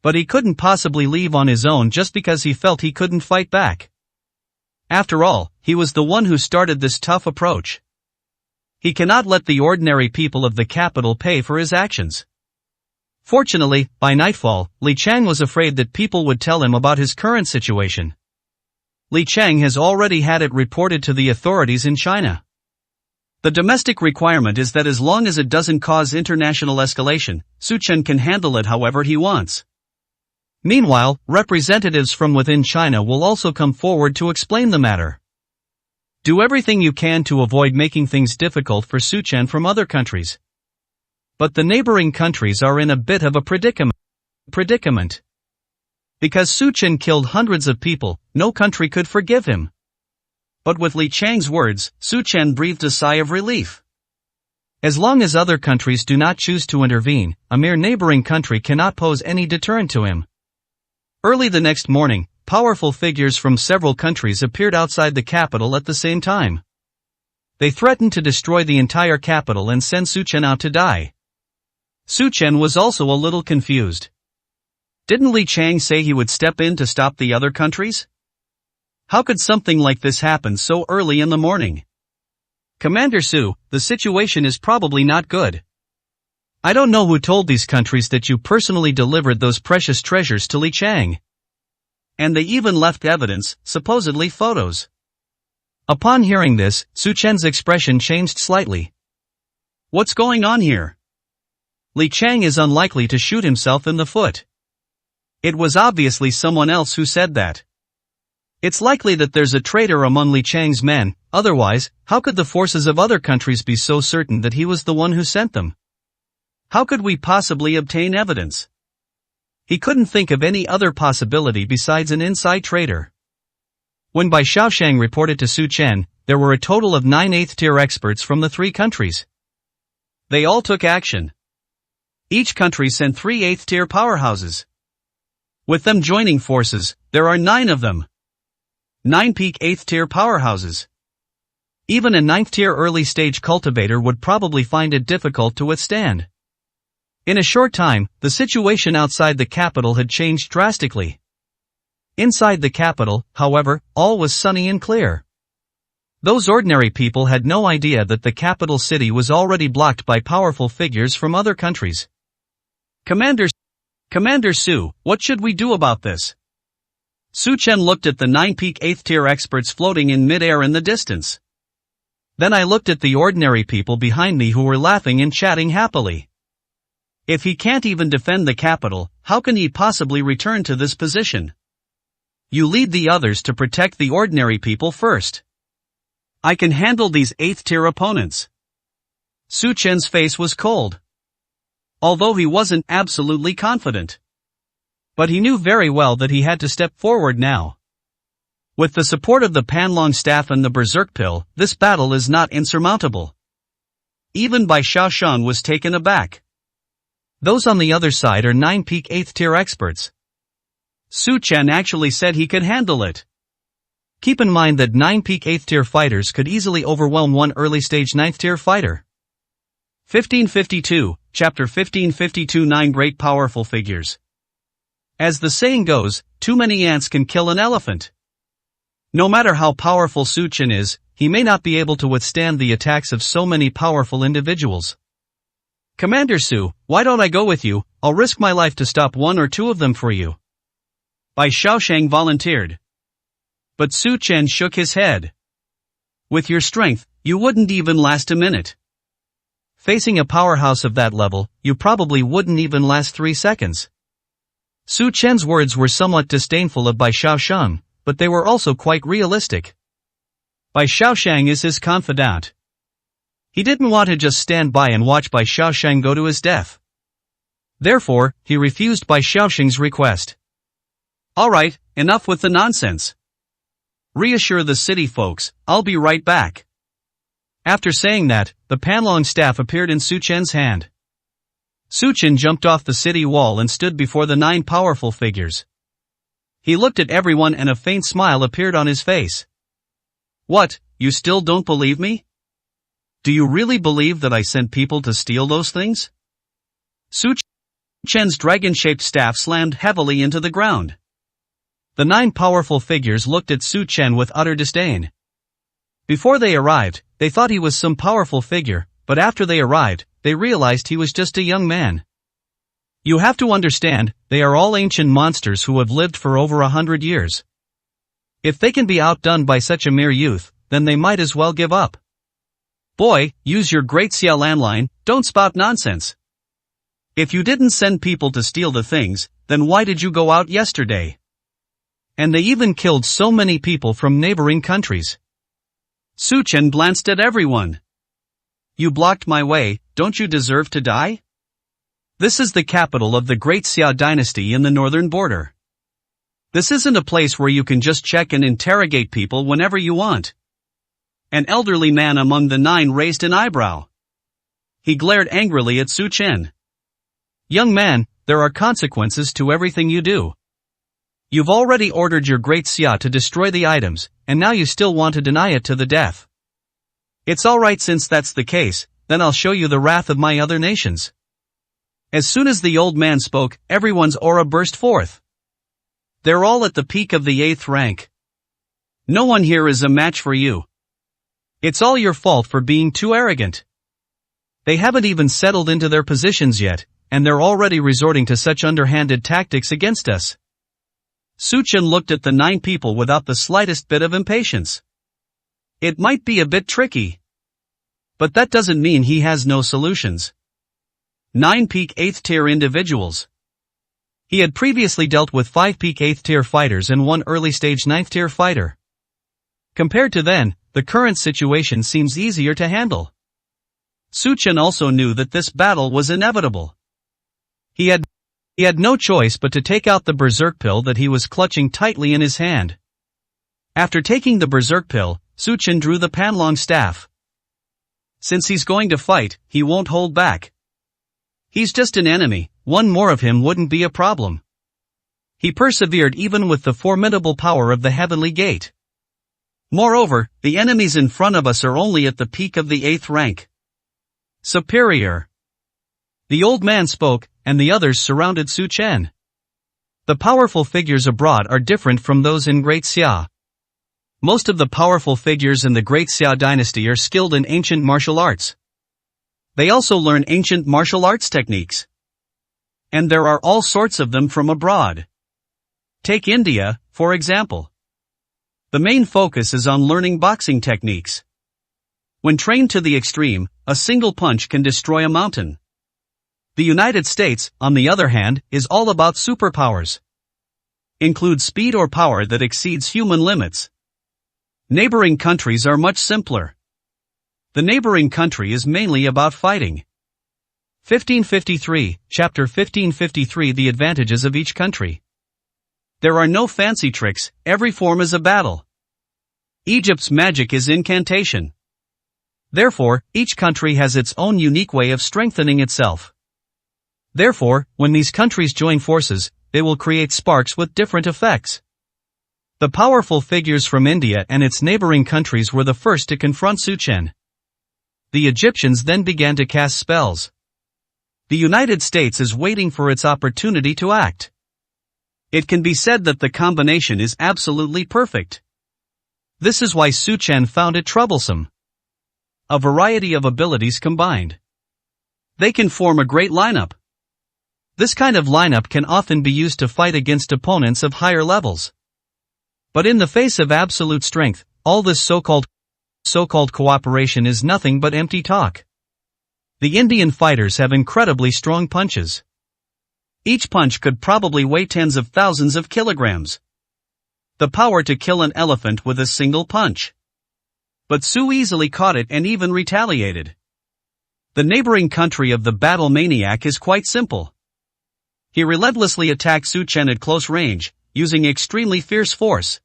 But he couldn't possibly leave on his own just because he felt he couldn't fight back. After all, he was the one who started this tough approach. He cannot let the ordinary people of the capital pay for his actions. Fortunately, by nightfall, Li Chang was afraid that people would tell him about his current situation. Li Chang has already had it reported to the authorities in China. The domestic requirement is that as long as it doesn't cause international escalation, Su Chen can handle it however he wants. Meanwhile, representatives from within China will also come forward to explain the matter. Do everything you can to avoid making things difficult for Su Chen from other countries. But the neighboring countries are in a bit of a predicament. Because Su Chen killed hundreds of people, no country could forgive him. But with Li Chang's words, Su Chen breathed a sigh of relief. As long as other countries do not choose to intervene, a mere neighboring country cannot pose any deterrent to him. Early the next morning, powerful figures from several countries appeared outside the capital at the same time. They threatened to destroy the entire capital and send Su Chen out to die. Su Chen was also a little confused. Didn't Li Chang say he would step in to stop the other countries? How could something like this happen so early in the morning? Commander Su, the situation is probably not good. I don't know who told these countries that you personally delivered those precious treasures to Li Chang. And they even left evidence, supposedly photos. Upon hearing this, Su Chen's expression changed slightly. What's going on here? Li Chang is unlikely to shoot himself in the foot. It was obviously someone else who said that. It's likely that there's a traitor among Li Chang's men, otherwise, how could the forces of other countries be so certain that he was the one who sent them? How could we possibly obtain evidence? He couldn't think of any other possibility besides an inside traitor. When Bai Xiaoshang reported to Su Chen, there were a total of 9 8th tier experts from the 3 countries. They all took action. Each country sent 3 8th tier powerhouses. With them joining forces, there are 9 of them. 9 peak 8th tier powerhouses. Even a 9th tier early stage cultivator would probably find it difficult to withstand. In a short time, the situation outside the capital had changed drastically. Inside the capital, however, all was sunny and clear. Those ordinary people had no idea that the capital city was already blocked by powerful figures from other countries. Commander Su, what should we do about this? Su Chen looked at the 9 peak 8th tier experts floating in mid-air in the distance. Then I looked at the ordinary people behind me who were laughing and chatting happily. If he can't even defend the capital, how can he possibly return to this position? You lead the others to protect the ordinary people first. I can handle these 8th tier opponents. Su Chen's face was cold. Although he wasn't absolutely confident. But he knew very well that he had to step forward now. With the support of the Panlong staff and the Berserk Pill, this battle is not insurmountable. Even Bai Xiaoshan was taken aback. Those on the other side are 9 peak 8th tier experts. Su Chen actually said he could handle it. Keep in mind that 9 peak 8th tier fighters could easily overwhelm one early stage 9th tier fighter. 1552, Chapter 1552 9 Great Powerful Figures. As the saying goes, too many ants can kill an elephant. No matter how powerful Su Chen is, he may not be able to withstand the attacks of so many powerful individuals. Commander Su, why don't I go with you? I'll risk my life to stop 1 or 2 of them for you. Bai Xiaoshang volunteered. But Su Chen shook his head. With your strength, you wouldn't even last a minute. Facing a powerhouse of that level, you probably wouldn't even last 3 seconds. Su Chen's words were somewhat disdainful of Bai Xiaoshang, but they were also quite realistic. Bai Xiaoshang is his confidant. He didn't want to just stand by and watch Bai Xiaoshang go to his death. Therefore, he refused Bai Xiaoshang's request. Alright, enough with the nonsense. Reassure the city folks, I'll be right back. After saying that, the Panlong staff appeared in Su Chen's hand. Su Chen jumped off the city wall and stood before the 9 powerful figures. He looked at everyone and a faint smile appeared on his face. What, you still don't believe me? Do you really believe that I sent people to steal those things? Su Chen's dragon-shaped staff slammed heavily into the ground. The 9 powerful figures looked at Su Chen with utter disdain. Before they arrived, they thought he was some powerful figure, but after they arrived, they realized he was just a young man. You have to understand, they are all ancient monsters who have lived for over 100 years. If they can be outdone by such a mere youth, then they might as well give up. Boy, use your great Xia landline, don't spout nonsense. If you didn't send people to steal the things, then why did you go out yesterday? And they even killed so many people from neighboring countries. Su Chen glanced at everyone. You blocked my way, don't you deserve to die? This is the capital of the Great Xia dynasty in the northern border. This isn't a place where you can just check and interrogate people whenever you want. An elderly man among the 9 raised an eyebrow. He glared angrily at Su Chen. Young man, there are consequences to everything you do. You've already ordered your Great Xia to destroy the items, and now you still want to deny it to the death. It's alright since that's the case, then I'll show you the wrath of my other nations. As soon as the old man spoke, everyone's aura burst forth. They're all at the peak of the 8th rank. No one here is a match for you. It's all your fault for being too arrogant. They haven't even settled into their positions yet, and they're already resorting to such underhanded tactics against us. Su Chen looked at the 9 people without the slightest bit of impatience. It might be a bit tricky. But that doesn't mean he has no solutions. 9 peak 8th tier individuals. He had previously dealt with 5 peak 8th tier fighters and 1 early stage 9th tier fighter. Compared to then, the current situation seems easier to handle. Su Chen also knew that this battle was inevitable. He had no choice but to take out the Berserk Pill that he was clutching tightly in his hand. After taking the Berserk Pill, Su Chen drew the Panlong staff. Since he's going to fight, he won't hold back. He's just an enemy, 1 more of him wouldn't be a problem. He persevered even with the formidable power of the heavenly gate. Moreover, the enemies in front of us are only at the peak of the 8th rank. Superior. The old man spoke, and the others surrounded Su Chen. The powerful figures abroad are different from those in Great Xia. Most of the powerful figures in the Great Xia dynasty are skilled in ancient martial arts. They also learn ancient martial arts techniques. And there are all sorts of them from abroad. Take India, for example. The main focus is on learning boxing techniques. When trained to the extreme, a single punch can destroy a mountain. The United States, on the other hand, is all about superpowers. Include speed or power that exceeds human limits. Neighboring countries are much simpler. The neighboring country is mainly about fighting. 1553, Chapter 1553. The advantages of each country. There are no fancy tricks, every form is a battle. Egypt's magic is incantation. Therefore, each country has its own unique way of strengthening itself. Therefore, when these countries join forces, they will create sparks with different effects. The powerful figures from India and its neighboring countries were the first to confront Su Chen. The Egyptians then began to cast spells. The United States is waiting for its opportunity to act. It can be said that the combination is absolutely perfect. This is why Su Chen found it troublesome. A variety of abilities combined. They can form a great lineup. This kind of lineup can often be used to fight against opponents of higher levels. But in the face of absolute strength, all this so-called cooperation is nothing but empty talk. The Indian fighters have incredibly strong punches. Each punch could probably weigh tens of thousands of kilograms. The power to kill an elephant with a single punch. But Su easily caught it and even retaliated. The neighboring country of the battle maniac is quite simple. He relentlessly attacked Su Chen at close range, using extremely fierce force.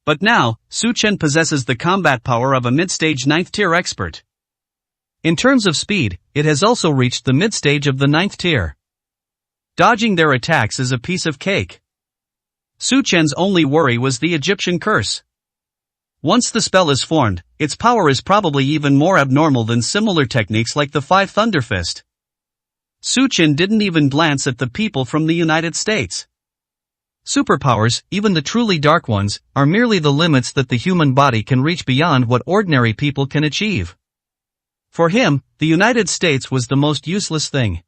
But now, Su Chen possesses the combat power of a mid-stage 9th tier expert. In terms of speed, it has also reached the mid-stage of the 9th tier. Dodging their attacks is a piece of cake. Su Chen's only worry was the Egyptian curse. Once the spell is formed, its power is probably even more abnormal than similar techniques like the 5 Thunder Fist. Su Chen didn't even glance at the people from the United States. Superpowers, even the truly dark ones, are merely the limits that the human body can reach beyond what ordinary people can achieve. For him, the United States was the most useless thing.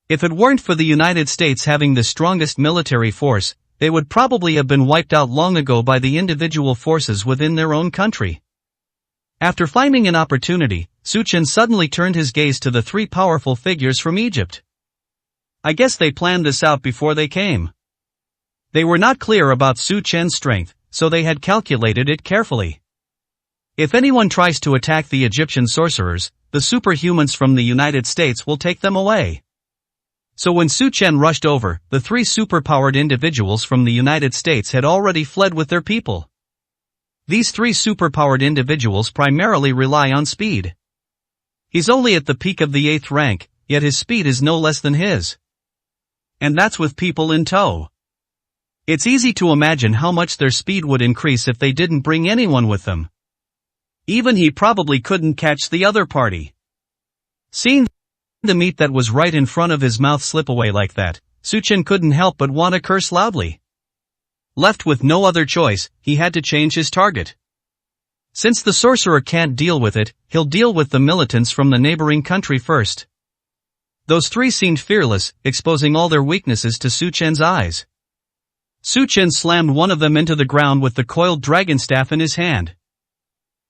If it weren't for the United States having the strongest military force, they would probably have been wiped out long ago by the individual forces within their own country. After finding an opportunity, Su Chen suddenly turned his gaze to the 3 powerful figures from Egypt. I guess they planned this out before they came. They were not clear about Su Chen's strength, so they had calculated it carefully. If anyone tries to attack the Egyptian sorcerers, the superhumans from the United States will take them away. So when Su Chen rushed over, the 3 superpowered individuals from the United States had already fled with their people. These 3 superpowered individuals primarily rely on speed. He's only at the peak of the 8th rank, yet his speed is no less than his. And that's with people in tow. It's easy to imagine how much their speed would increase if they didn't bring anyone with them. Even he probably couldn't catch the other party. Seeing the meat that was right in front of his mouth slip away like that, Su Chen couldn't help but want to curse loudly. Left with no other choice, he had to change his target. Since the sorcerer can't deal with it, he'll deal with the militants from the neighboring country first. Those 3 seemed fearless, exposing all their weaknesses to Su Chen's eyes. Su Chen slammed one of them into the ground with the coiled dragon staff in his hand.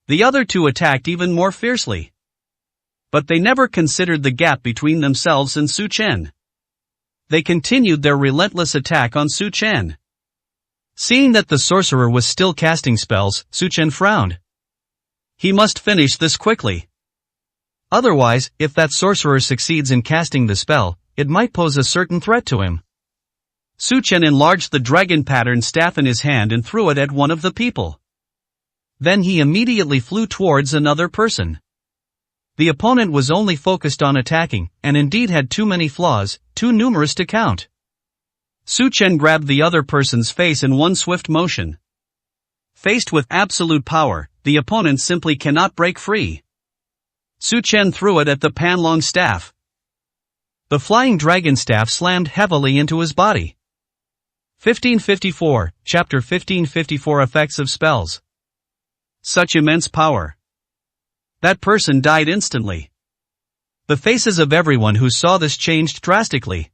The other 2 attacked even more fiercely. But they never considered the gap between themselves and Su Chen. They continued their relentless attack on Su Chen. Seeing that the sorcerer was still casting spells, Su Chen frowned. He must finish this quickly. Otherwise, if that sorcerer succeeds in casting the spell, it might pose a certain threat to him. Su Chen enlarged the dragon pattern staff in his hand and threw it at one of the people. Then he immediately flew towards another person. The opponent was only focused on attacking, and indeed had too many flaws, too numerous to count. Su Chen grabbed the other person's face in one swift motion. Faced with absolute power, the opponent simply cannot break free. Su Chen threw it at the Panlong staff. The flying dragon staff slammed heavily into his body. 1554, Chapter 1554 Effects of Spells. Such immense power. That person died instantly. The faces of everyone who saw this changed drastically.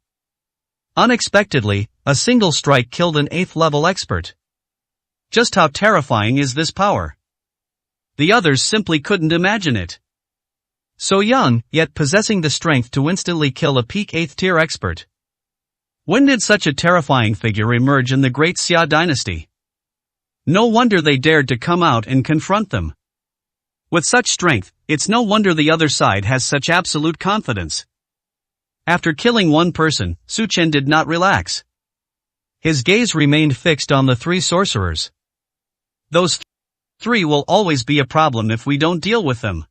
Unexpectedly, a single strike killed an 8th level expert. Just how terrifying is this power? The others simply couldn't imagine it. So young, yet possessing the strength to instantly kill a peak 8th tier expert. When did such a terrifying figure emerge in the Great Xia dynasty? No wonder they dared to come out and confront them. With such strength, it's no wonder the other side has such absolute confidence. After killing one person, Su Chen did not relax. His gaze remained fixed on the 3 sorcerers. Those 3 will always be a problem if we don't deal with them.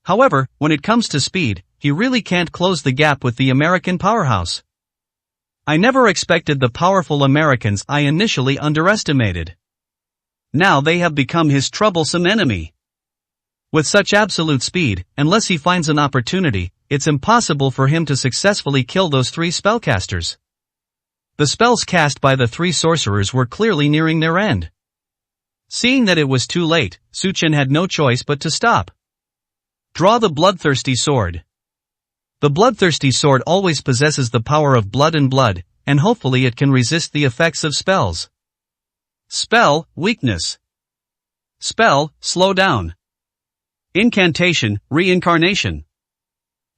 However, when it comes to speed, he really can't close the gap with the American powerhouse. I never expected the powerful Americans I initially underestimated. Now they have become his troublesome enemy. With such absolute speed, unless he finds an opportunity, it's impossible for him to successfully kill those 3 spellcasters. The spells cast by the 3 sorcerers were clearly nearing their end. Seeing that it was too late, Su Chen had no choice but to stop. Draw the Bloodthirsty Sword. The Bloodthirsty Sword always possesses the power of blood and blood, and hopefully it can resist the effects of spells. Spell, Weakness. Spell, Slow Down. Incantation, Reincarnation.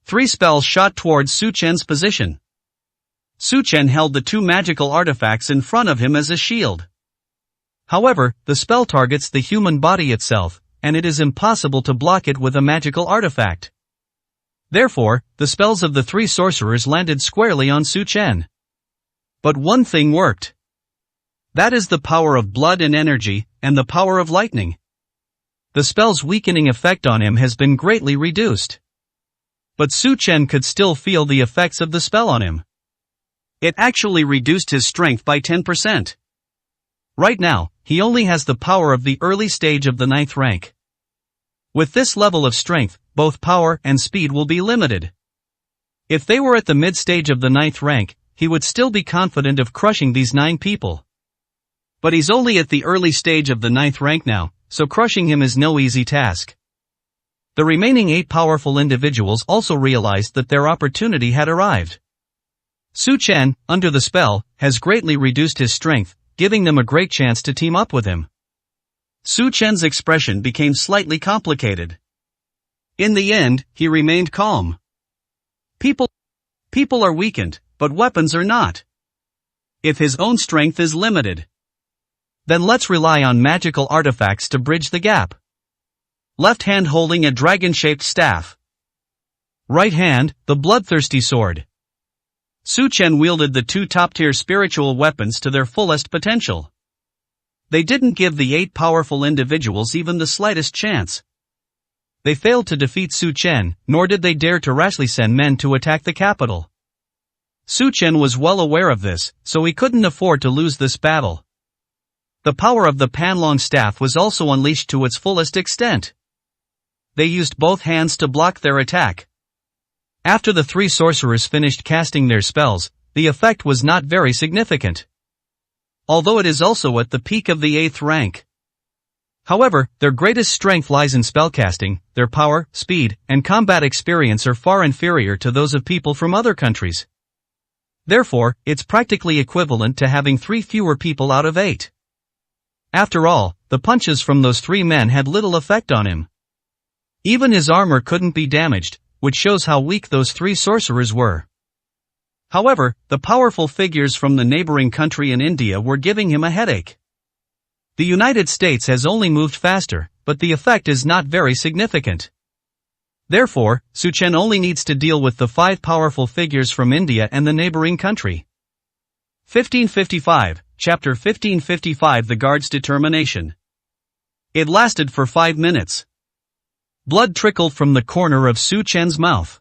3 spells shot towards Su Chen's position. Su Chen held the 2 magical artifacts in front of him as a shield. However, the spell targets the human body itself, and it is impossible to block it with a magical artifact. Therefore, the spells of the 3 sorcerers landed squarely on Su Chen. But one thing worked. That is the power of blood and energy, and the power of lightning. The spell's weakening effect on him has been greatly reduced. But Su Chen could still feel the effects of the spell on him. It actually reduced his strength by 10%. Right now, he only has the power of the early stage of the 9th rank. With this level of strength, both power and speed will be limited. If they were at the mid-stage of the 9th rank, he would still be confident of crushing these 9 people. But he's only at the early stage of the 9th rank now, so crushing him is no easy task. The remaining 8 powerful individuals also realized that their opportunity had arrived. Su Chen, under the spell, has greatly reduced his strength, giving them a great chance to team up with him. Su Chen's expression became slightly complicated. In the end, he remained calm. People are weakened, but weapons are not. If his own strength is limited, then let's rely on magical artifacts to bridge the gap. Left hand holding a dragon-shaped staff. Right hand, the Bloodthirsty Sword. Su Chen wielded the 2 top-tier spiritual weapons to their fullest potential. They didn't give the 8 powerful individuals even the slightest chance. They failed to defeat Su Chen, nor did they dare to rashly send men to attack the capital. Su Chen was well aware of this, so he couldn't afford to lose this battle. The power of the Panlong staff was also unleashed to its fullest extent. They used both hands to block their attack. After the 3 sorcerers finished casting their spells, the effect was not very significant. Although it is also at the peak of the 8th rank. However, their greatest strength lies in spellcasting. Their power, speed, and combat experience are far inferior to those of people from other countries. Therefore, it's practically equivalent to having 3 fewer people out of 8. After all, the punches from those 3 men had little effect on him. Even his armor couldn't be damaged, which shows how weak those 3 sorcerers were. However, the powerful figures from the neighboring country in India were giving him a headache. The United States has only moved faster, but the effect is not very significant. Therefore, Su Chen only needs to deal with the 5 powerful figures from India and the neighboring country. 1555, Chapter 1555 The Guard's Determination. It lasted for 5 minutes. Blood trickled from the corner of Su Chen's mouth.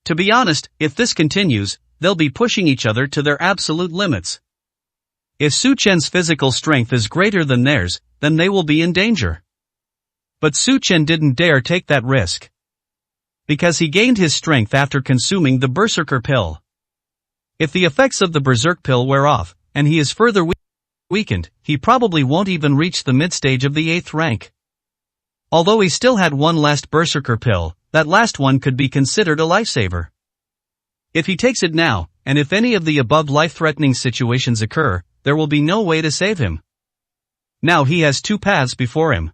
To be honest, if this continues, they'll be pushing each other to their absolute limits. If Su Chen's physical strength is greater than theirs, then they will be in danger. But Su Chen didn't dare take that risk. Because he gained his strength after consuming the Berserker pill. If the effects of the Berserk pill wear off, and he is further weakened, he probably won't even reach the mid-stage of the 8th rank. Although he still had one last Berserker pill, that last one could be considered a lifesaver. If he takes it now, and if any of the above life-threatening situations occur, there will be no way to save him. Now he has two paths before him.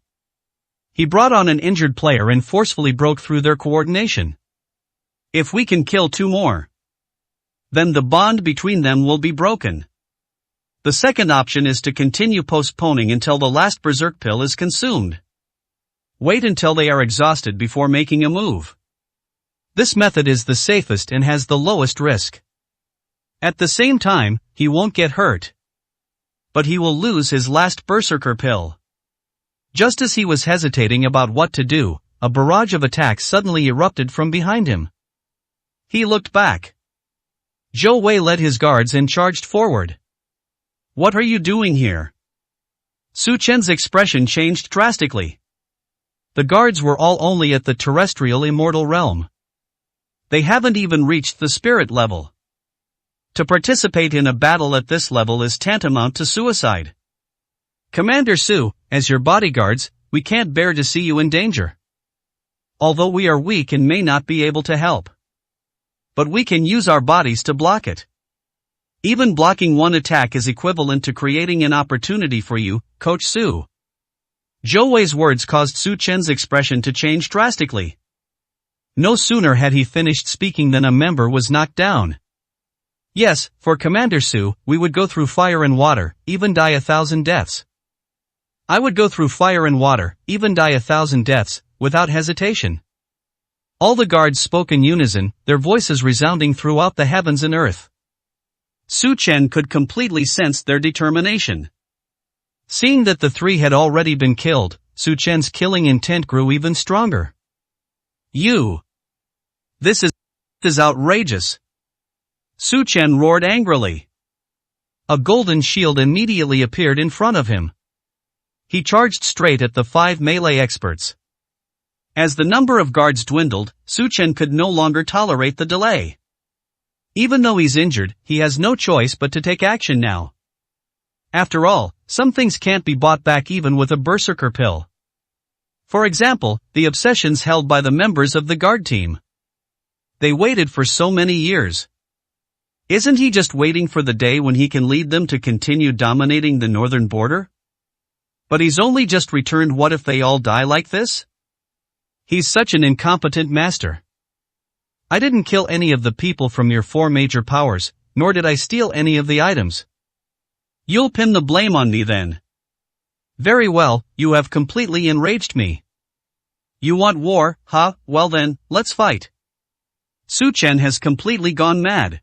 He brought on an injured player and forcefully broke through their coordination. If we can kill two more, then the bond between them will be broken. The second option is to continue postponing until the last Berserk pill is consumed. Wait until they are exhausted before making a move. This method is the safest and has the lowest risk. At the same time, he won't get hurt. But he will lose his last Berserker pill. Just as he was hesitating about what to do, a barrage of attacks suddenly erupted from behind him. He looked back. Zhou Wei led his guards and charged forward. What are you doing here? Su Chen's expression changed drastically. The guards were all only at the terrestrial immortal realm. They haven't even reached the spirit level. To participate in a battle at this level is tantamount to suicide. Commander Su, as your bodyguards, we can't bear to see you in danger. Although we are weak and may not be able to help. But we can use our bodies to block it. Even blocking one attack is equivalent to creating an opportunity for you, Coach Su. Zhou Wei's words caused Su Chen's expression to change drastically. No sooner had he finished speaking than a member was knocked down. Yes, for Commander Su, we would go through fire and water, even die 1,000 deaths. I would go through fire and water, even die 1,000 deaths, without hesitation. All the guards spoke in unison, their voices resounding throughout the heavens and earth. Su Chen could completely sense their determination. Seeing that the three had already been killed, Su Chen's killing intent grew even stronger. This is outrageous. Su Chen roared angrily. A golden shield immediately appeared in front of him. He charged straight at the 5 melee experts. As the number of guards dwindled, Su Chen could no longer tolerate the delay. Even though he's injured, he has no choice but to take action now. After all, some things can't be bought back even with a Berserker pill. For example, the obsessions held by the members of the guard team. They waited for so many years. Isn't he just waiting for the day when he can lead them to continue dominating the northern border? But he's only just returned. What if they all die like this? He's such an incompetent master. I didn't kill any of the people from your 4 major powers, nor did I steal any of the items. You'll pin the blame on me then. Very well, you have completely enraged me. You want war, huh? Well then, let's fight. Su Chen has completely gone mad.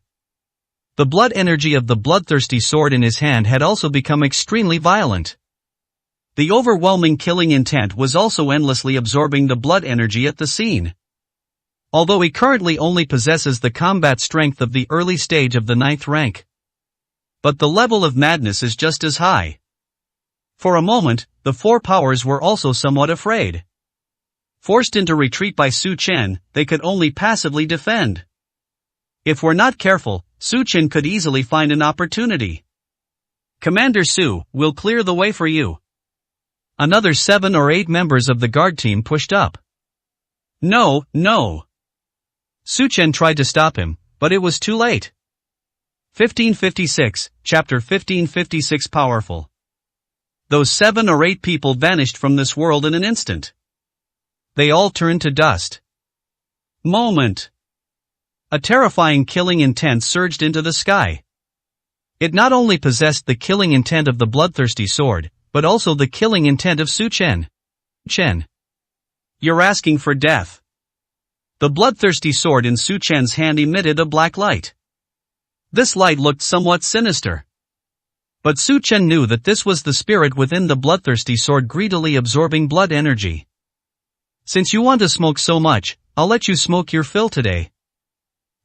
The blood energy of the bloodthirsty sword in his hand had also become extremely violent. The overwhelming killing intent was also endlessly absorbing the blood energy at the scene. Although he currently only possesses the combat strength of the early stage of the 9th rank. But the level of madness is just as high. For a moment, the 4 powers were also somewhat afraid. Forced into retreat by Su Chen, they could only passively defend. If we're not careful, Su Chen could easily find an opportunity. Commander Su, we'll clear the way for you. Another 7 or 8 members of the guard team pushed up. No. Su Chen tried to stop him, but it was too late. 1556, Chapter 1556 Powerful. Those 7 or 8 people vanished from this world in an instant. They all turned to dust. Moment. A terrifying killing intent surged into the sky. It not only possessed the killing intent of the bloodthirsty sword, but also the killing intent of Su Chen. You're asking for death. The bloodthirsty sword in Su Chen's hand emitted a black light. This light looked somewhat sinister. But Su Chen knew that this was the spirit within the bloodthirsty sword greedily absorbing blood energy. Since you want to smoke so much, I'll let you smoke your fill today.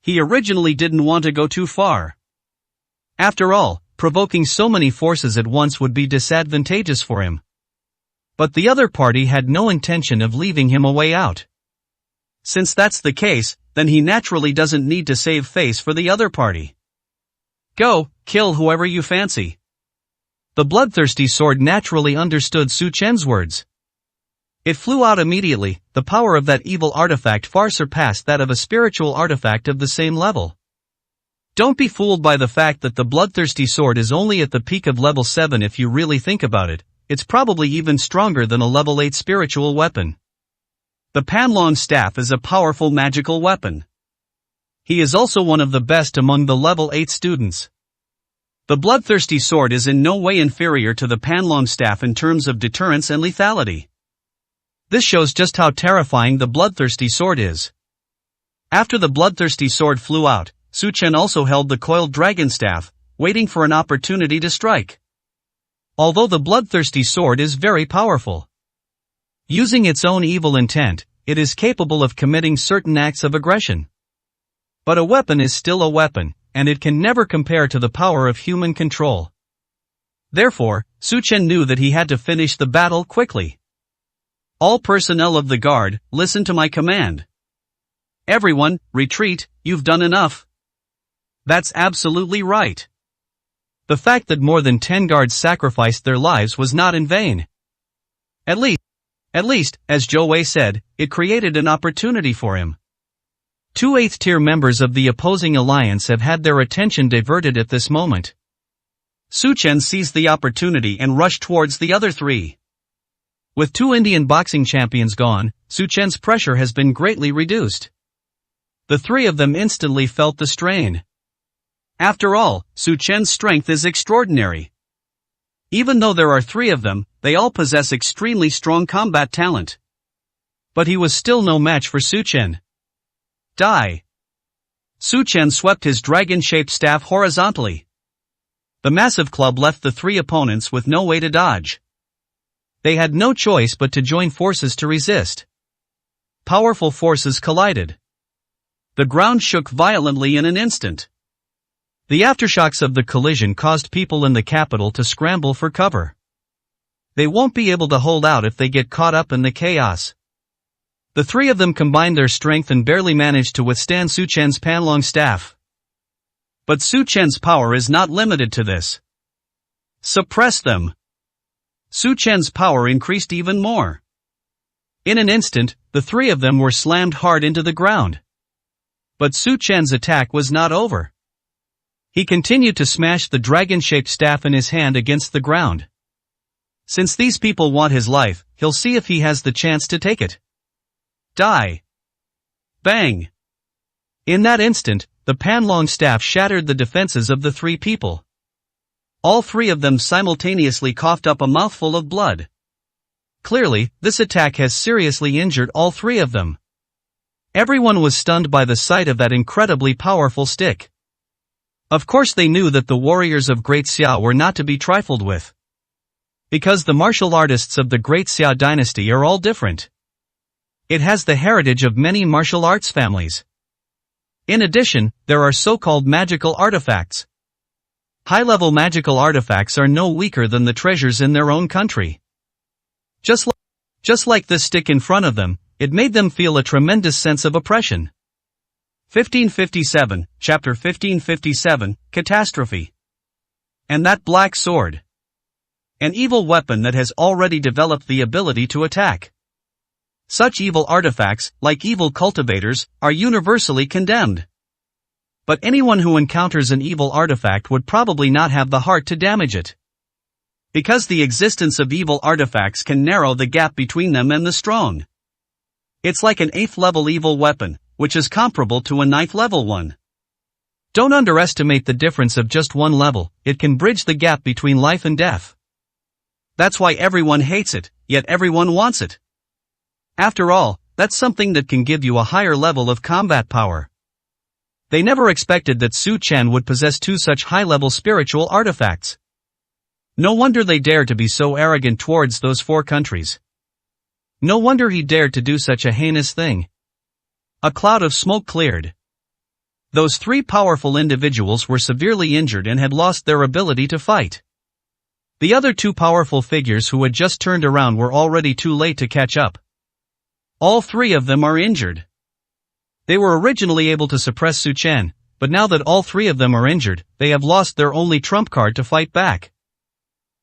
He originally didn't want to go too far. After all, provoking so many forces at once would be disadvantageous for him. But the other party had no intention of leaving him a way out. Since that's the case, then he naturally doesn't need to save face for the other party. Go, kill whoever you fancy. The bloodthirsty sword naturally understood Su Chen's words. It flew out immediately. The power of that evil artifact far surpassed that of a spiritual artifact of the same level. Don't be fooled by the fact that the bloodthirsty sword is only at the peak of level 7. If you really think about it, it's probably even stronger than a level 8 spiritual weapon. The Panlong staff is a powerful magical weapon. He is also one of the best among the level 8 students. The bloodthirsty sword is in no way inferior to the Panlong staff in terms of deterrence and lethality. This shows just how terrifying the bloodthirsty sword is. After the bloodthirsty sword flew out, Su Chen also held the coiled dragon staff, waiting for an opportunity to strike. Although the bloodthirsty sword is very powerful, using its own evil intent, it is capable of committing certain acts of aggression. But a weapon is still a weapon, and it can never compare to the power of human control. Therefore, Su Chen knew that he had to finish the battle quickly. All personnel of the guard, listen to my command. Everyone, retreat, you've done enough. That's absolutely right. The fact that more than 10 guards sacrificed their lives was not in vain. At least, as Zhou Wei said, it created an opportunity for him. 2 8th-tier members of the opposing alliance have had their attention diverted at this moment. Su Chen seized the opportunity and rushed towards the other 3. With 2 Indian boxing champions gone, Su Chen's pressure has been greatly reduced. The 3 of them instantly felt the strain. After all, Su Chen's strength is extraordinary. Even though there are 3 of them, they all possess extremely strong combat talent. But he was still no match for Su Chen. Die! Su Chen swept his dragon-shaped staff horizontally. The massive club left the 3 opponents with no way to dodge. They had no choice but to join forces to resist. Powerful forces collided. The ground shook violently in an instant. The aftershocks of the collision caused people in the capital to scramble for cover. They won't be able to hold out if they get caught up in the chaos. The 3 of them combined their strength and barely managed to withstand Su Chen's Panlong staff. But Su Chen's power is not limited to this. Suppress them! Su Chen's power increased even more. In an instant, the 3 of them were slammed hard into the ground. But Su Chen's attack was not over. He continued to smash the dragon-shaped staff in his hand against the ground. Since these people want his life, he'll see if he has the chance to take it. Die! Bang! In that instant, the Panlong staff shattered the defenses of the 3 people. All 3 of them simultaneously coughed up a mouthful of blood. Clearly, this attack has seriously injured all 3 of them. Everyone was stunned by the sight of that incredibly powerful stick. Of course they knew that the warriors of Great Xia were not to be trifled with. Because the martial artists of the Great Xia dynasty are all different. It has the heritage of many martial arts families. In addition, there are so-called magical artifacts. High-level magical artifacts are no weaker than the treasures in their own country. Just like this stick in front of them, it made them feel a tremendous sense of oppression. 1557, Chapter 1557, Catastrophe. And that black sword. An evil weapon that has already developed the ability to attack. Such evil artifacts, like evil cultivators, are universally condemned. But anyone who encounters an evil artifact would probably not have the heart to damage it. Because the existence of evil artifacts can narrow the gap between them and the strong. It's like an 8th level evil weapon, which is comparable to a 9th level one. Don't underestimate the difference of just one level, it can bridge the gap between life and death. That's why everyone hates it, yet everyone wants it. After all, that's something that can give you a higher level of combat power. They never expected that Su Chen would possess 2 such high-level spiritual artifacts. No wonder they dared to be so arrogant towards those 4 countries. No wonder he dared to do such a heinous thing. A cloud of smoke cleared. Those three powerful individuals were severely injured and had lost their ability to fight. The other two powerful figures who had just turned around were already too late to catch up. All three of them are injured. They were originally able to suppress Su Chen, but now that all three of them are injured, they have lost their only trump card to fight back.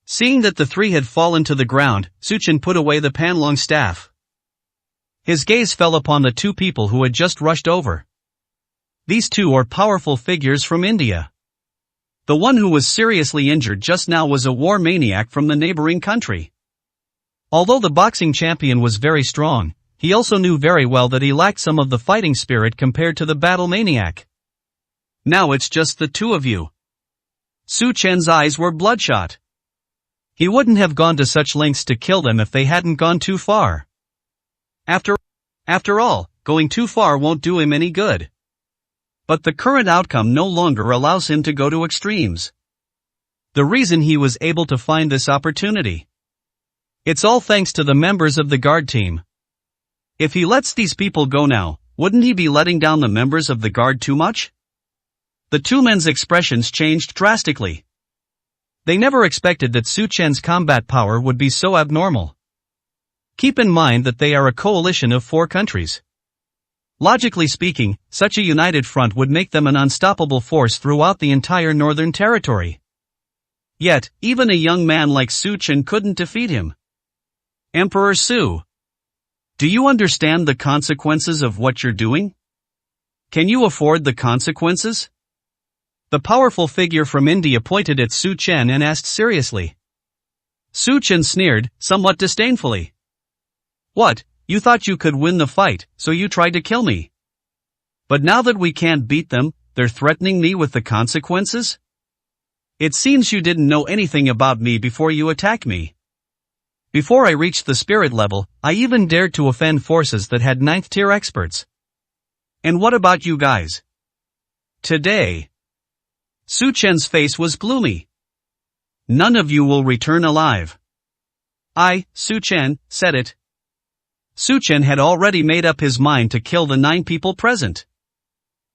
Seeing that the three had fallen to the ground, Su Chen put away the Panlong staff. His gaze fell upon the two people who had just rushed over. These two are powerful figures from India. The one who was seriously injured just now was a war maniac from the neighboring country. Although the boxing champion was very strong, he also knew very well that he lacked some of the fighting spirit compared to the battle maniac. Now it's just the two of you. Su Chen's eyes were bloodshot. He wouldn't have gone to such lengths to kill them if they hadn't gone too far. After all, going too far won't do him any good. But the current outcome no longer allows him to go to extremes. The reason he was able to find this opportunity. It's all thanks to the members of the guard team. If he lets these people go now, wouldn't he be letting down the members of the guard too much? The two men's expressions changed drastically. They never expected that Su Chen's combat power would be so abnormal. Keep in mind that they are a coalition of 4 countries. Logically speaking, such a united front would make them an unstoppable force throughout the entire Northern Territory. Yet, even a young man like Su Chen couldn't defeat him. Emperor Su. Do you understand the consequences of what you're doing? Can you afford the consequences? The powerful figure from India pointed at Su Chen and asked seriously. Su Chen sneered, somewhat disdainfully. What, you thought you could win the fight, so you tried to kill me? But now that we can't beat them, they're threatening me with the consequences? It seems you didn't know anything about me before you attacked me. Before I reached the spirit level, I even dared to offend forces that had 9th tier experts. And what about you guys? Today. Su Chen's face was gloomy. None of you will return alive. I, Su Chen, said it. Su Chen had already made up his mind to kill the 9 people present.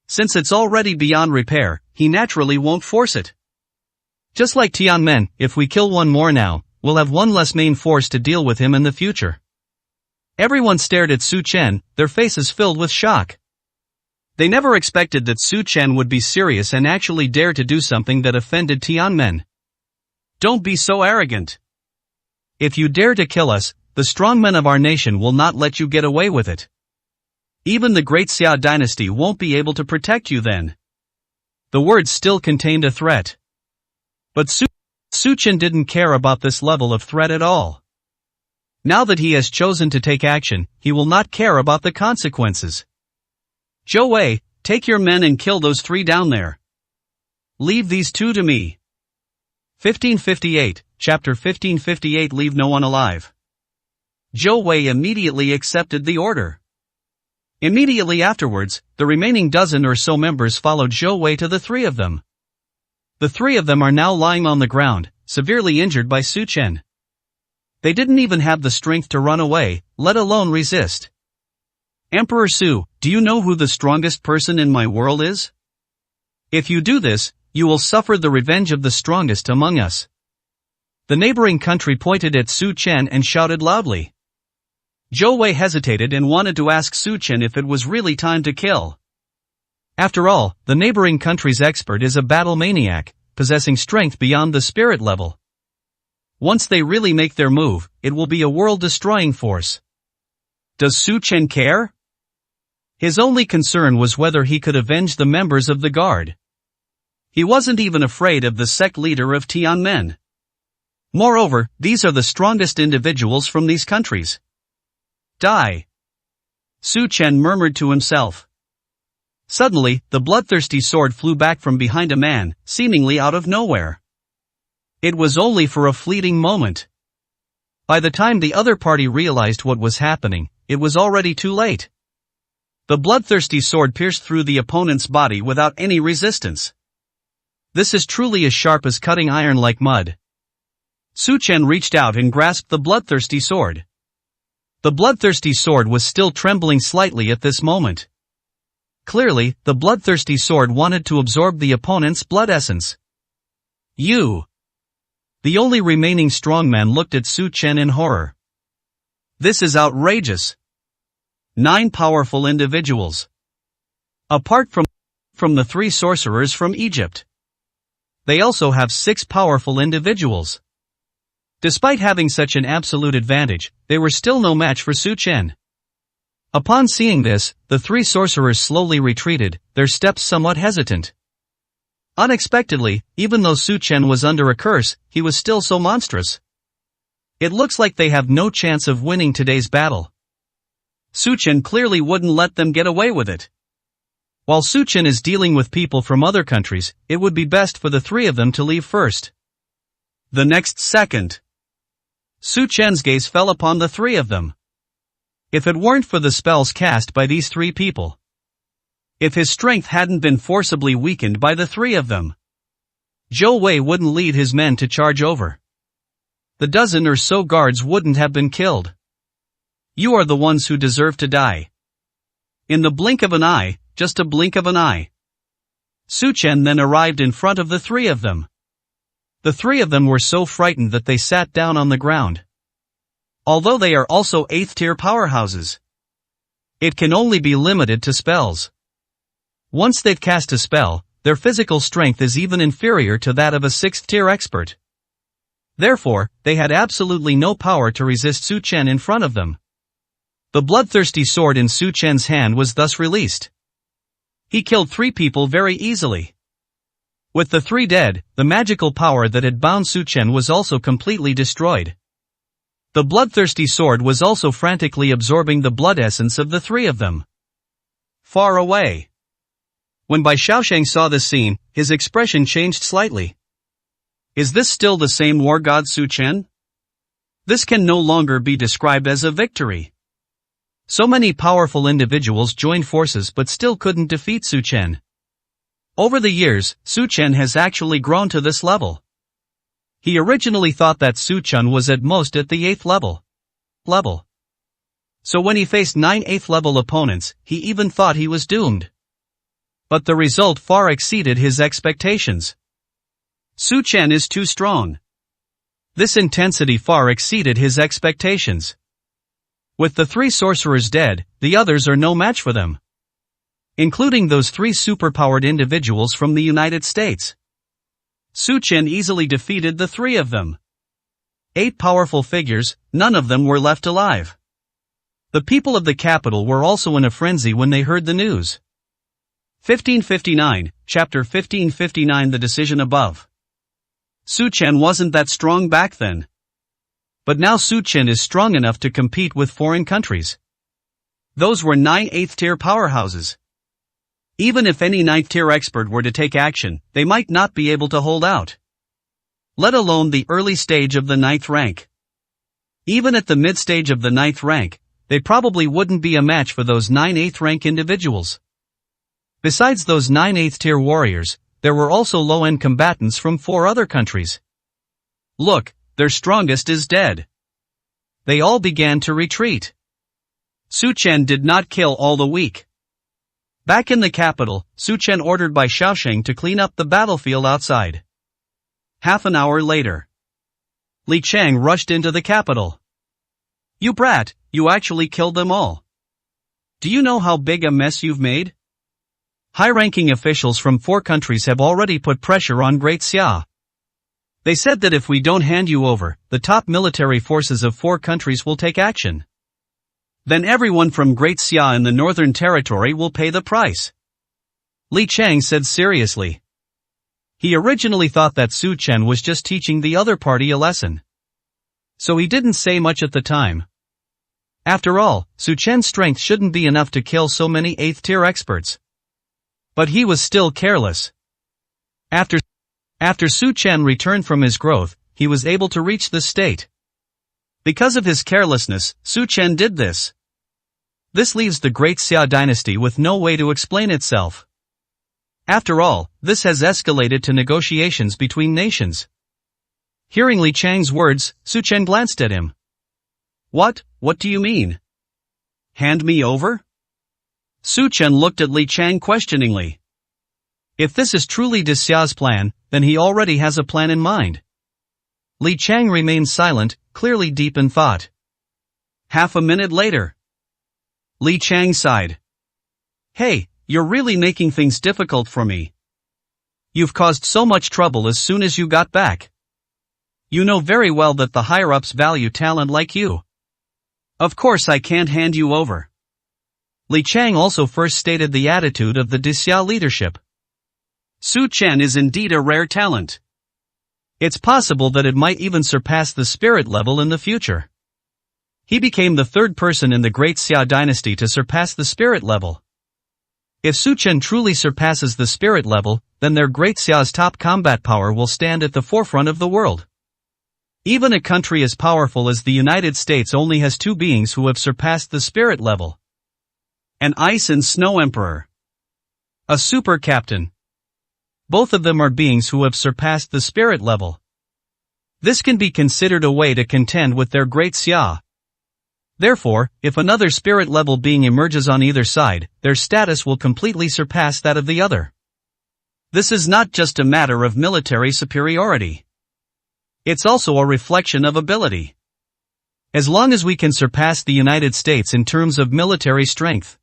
Since it's already beyond repair, he naturally won't force it. Just like Tianmen, if we kill one more now, we'll have one less main force to deal with him in the future. Everyone stared at Su Chen, their faces filled with shock. They never expected that Su Chen would be serious and actually dare to do something that offended Tianmen. Don't be so arrogant. If you dare to kill us, the strongmen of our nation will not let you get away with it. Even the great Xia dynasty won't be able to protect you then. The words still contained a threat. But Su Chen didn't care about this level of threat at all. Now that he has chosen to take action, he will not care about the consequences. Zhou Wei, take your men and kill those 3 down there. Leave these 2 to me. 1558, Chapter 1558. Leave no one alive. Zhou Wei immediately accepted the order. Immediately afterwards, the remaining dozen or so members followed Zhou Wei to the 3 of them. The 3 of them are now lying on the ground, severely injured by Su Chen. They didn't even have the strength to run away, let alone resist. Emperor Su, do you know who the strongest person in my world is? If you do this, you will suffer the revenge of the strongest among us. The neighboring country pointed at Su Chen and shouted loudly. Zhou Wei hesitated and wanted to ask Su Chen if it was really time to kill. After all, the neighboring country's expert is a battle maniac, possessing strength beyond the spirit level. Once they really make their move, it will be a world-destroying force. Does Su Chen care? His only concern was whether he could avenge the members of the guard. He wasn't even afraid of the sect leader of Tianmen. Moreover, these are the strongest individuals from these countries. Die! Su Chen murmured to himself. Suddenly, the bloodthirsty sword flew back from behind a man, seemingly out of nowhere. It was only for a fleeting moment. By the time the other party realized what was happening, it was already too late. The bloodthirsty sword pierced through the opponent's body without any resistance. This is truly as sharp as cutting iron like mud. Su Chen reached out and grasped the bloodthirsty sword. The bloodthirsty sword was still trembling slightly at this moment. Clearly, the bloodthirsty sword wanted to absorb the opponent's blood essence. You. The only remaining strongman looked at Su Chen in horror. This is outrageous. 9 powerful individuals. Apart from the 3 sorcerers from Egypt. They also have 6 powerful individuals. Despite having such an absolute advantage, they were still no match for Su Chen. Upon seeing this, the 3 sorcerers slowly retreated, their steps somewhat hesitant. Unexpectedly, even though Su Chen was under a curse, he was still so monstrous. It looks like they have no chance of winning today's battle. Su Chen clearly wouldn't let them get away with it. While Su Chen is dealing with people from other countries, it would be best for the 3 of them to leave first. The next second, Su Chen's gaze fell upon the 3 of them. If it weren't for the spells cast by these 3 people. If his strength hadn't been forcibly weakened by the 3 of them. Zhou Wei wouldn't lead his men to charge over. The dozen or so guards wouldn't have been killed. You are the ones who deserve to die. In the blink of an eye, just a blink of an eye. Su Chen then arrived in front of the 3 of them. The 3 of them were so frightened that they sat down on the ground. Although they are also 8th tier powerhouses, it can only be limited to spells. Once they've cast a spell, their physical strength is even inferior to that of a 6th tier expert. Therefore, they had absolutely no power to resist Su Chen in front of them. The bloodthirsty sword in Su Chen's hand was thus released. He killed 3 people very easily. With the 3 dead, the magical power that had bound Su Chen was also completely destroyed. The bloodthirsty sword was also frantically absorbing the blood essence of the 3 of them. Far away. When Bai Xiaosheng saw this scene, his expression changed slightly. Is this still the same war god Su Chen? This can no longer be described as a victory. So many powerful individuals joined forces but still couldn't defeat Su Chen. Over the years, Su Chen has actually grown to this level. He originally thought that Su Chen was at most at the 8th level. So when he faced 9 8th level opponents, he even thought he was doomed. But the result far exceeded his expectations. Su Chen is too strong. This intensity far exceeded his expectations. With the 3 sorcerers dead, the others are no match for them. Including those 3 superpowered individuals from the United States. Su Chen easily defeated the 3 of them. 8 powerful figures, none of them were left alive. The people of the capital were also in a frenzy when they heard the news. 1559, Chapter 1559. The decision above. Su Chen wasn't that strong back then. But now Su Chen is strong enough to compete with foreign countries. Those were 9 8th tier powerhouses. Even if any 9th tier expert were to take action, they might not be able to hold out. Let alone the early stage of the 9th rank. Even at the mid-stage of the 9th rank, they probably wouldn't be a match for those 9 8th rank individuals. Besides those 9 8th tier warriors, there were also low-end combatants from 4 other countries. Look, their strongest is dead. They all began to retreat. Su Chen did not kill all the weak. Back in the capital, Su Chen ordered Bai Xiaosheng to clean up the battlefield outside. Half an hour later, Li Chang rushed into the capital. You brat, you actually killed them all. Do you know how big a mess you've made? High-ranking officials from 4 countries have already put pressure on Great Xia. They said that if we don't hand you over, the top military forces of 4 countries will take action. Then everyone from Great Xia in the Northern Territory will pay the price. Li Chang said seriously. He originally thought that Su Chen was just teaching the other party a lesson. So he didn't say much at the time. After all, Su Chen's strength shouldn't be enough to kill so many 8th tier experts. But he was still careless. After Su Chen returned from his growth, he was able to reach this state. Because of his carelessness, Su Chen did this. This leaves the Great Xia dynasty with no way to explain itself. After all, this has escalated to negotiations between nations. Hearing Li Chang's words, Su Chen glanced at him. What do you mean? Hand me over? Su Chen looked at Li Chang questioningly. If this is truly De Xia's plan, then he already has a plan in mind. Li Chang remained silent, clearly deep in thought. Half a minute later, Li Chang sighed. Hey, you're really making things difficult for me. You've caused so much trouble as soon as you got back. You know very well that the higher-ups value talent like you. Of course I can't hand you over. Li Chang also first stated the attitude of the De Xia leadership. Su Chen is indeed a rare talent. It's possible that it might even surpass the spirit level in the future. He became the third person in the Great Xia dynasty to surpass the spirit level. If Su Chen truly surpasses the spirit level, then their Great Xia's top combat power will stand at the forefront of the world. Even a country as powerful as the United States only has two beings who have surpassed the spirit level. An Ice and Snow Emperor. A Super Captain. Both of them are beings who have surpassed the spirit level. This can be considered a way to contend with their Great Xia. Therefore, if another spirit level being emerges on either side, their status will completely surpass that of the other. This is not just a matter of military superiority. It's also a reflection of ability. As long as we can surpass the United States in terms of military strength.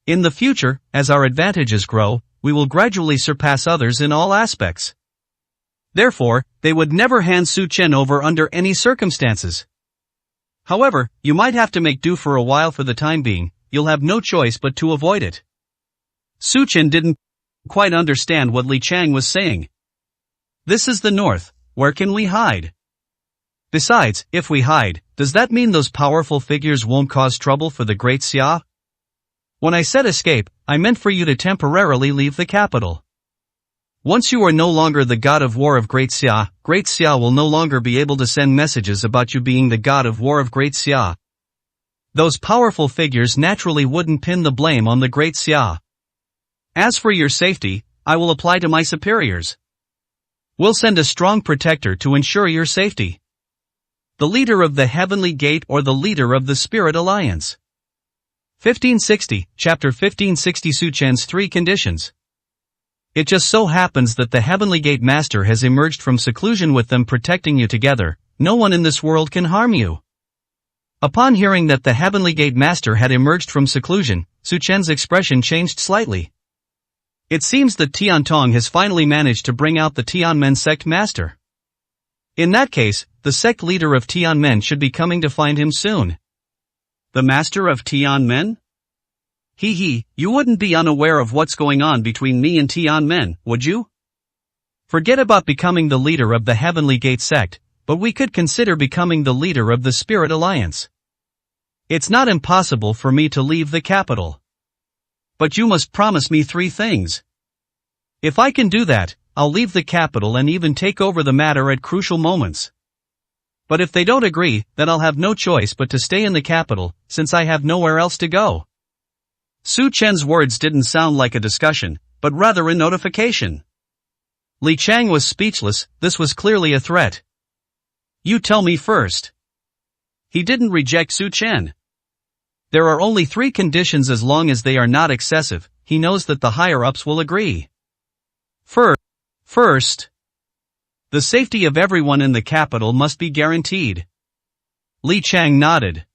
In the future, as our advantages grow, we will gradually surpass others in all aspects. Therefore, they would never hand Su Chen over under any circumstances. However, you might have to make do for a while for the time being, you'll have no choice but to avoid it. Su Chen didn't quite understand what Li Chang was saying. This is the north, where can we hide? Besides, if we hide, does that mean those powerful figures won't cause trouble for the Great Xia? When I said escape, I meant for you to temporarily leave the capital. Once you are no longer the god of war of Great Xia will no longer be able to send messages about you being the god of war of Great Xia. Those powerful figures naturally wouldn't pin the blame on the Great Xia. As for your safety, I will apply to my superiors. We'll send a strong protector to ensure your safety. The leader of the Heavenly Gate or the leader of the Spirit Alliance. 1560, Chapter 1560 Su Chen's Three Conditions. It just so happens that the Heavenly Gate Master has emerged from seclusion with them protecting you together. No one in this world can harm you. Upon hearing that the Heavenly Gate Master had emerged from seclusion, Su Chen's expression changed slightly. It seems that Tian Tong has finally managed to bring out the Tianmen sect master. In that case, the sect leader of Tianmen should be coming to find him soon. The master of Tianmen? You wouldn't be unaware of what's going on between me and Tianmen, would you? Forget about becoming the leader of the Heavenly Gate sect, but we could consider becoming the leader of the Spirit Alliance. It's not impossible for me to leave the capital. But you must promise me three things. If I can do that, I'll leave the capital and even take over the matter at crucial moments. But if they don't agree, then I'll have no choice but to stay in the capital, since I have nowhere else to go. Su Chen's words didn't sound like a discussion, but rather a notification. Li Chang was speechless. This was clearly a threat. You tell me first. He didn't reject Su Chen. There are only three conditions as long as they are not excessive. He knows that the higher-ups will agree. First, the safety of everyone in the capital must be guaranteed. Li Chang nodded.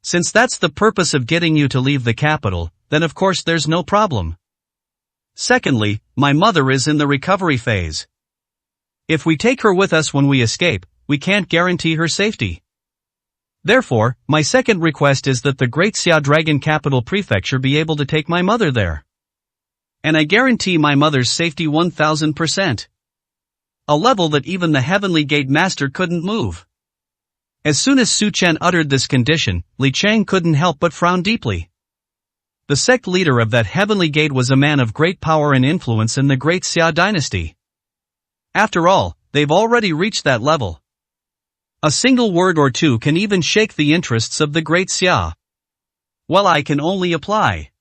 Since that's the purpose of getting you to leave the capital, then of course there's no problem. Secondly, my mother is in the recovery phase. If we take her with us when we escape, we can't guarantee her safety. Therefore, my second request is that the Great Xia Dragon Capital Prefecture be able to take my mother there. And I guarantee my mother's safety 1000%. A level that even the Heavenly Gate Master couldn't move. As soon as Su Chen uttered this condition, Li Chang couldn't help but frown deeply. The sect leader of that Heavenly Gate was a man of great power and influence in the Great Xia dynasty. After all, they've already reached that level. A single word or two can even shake the interests of the Great Xia. Well, I can only apply.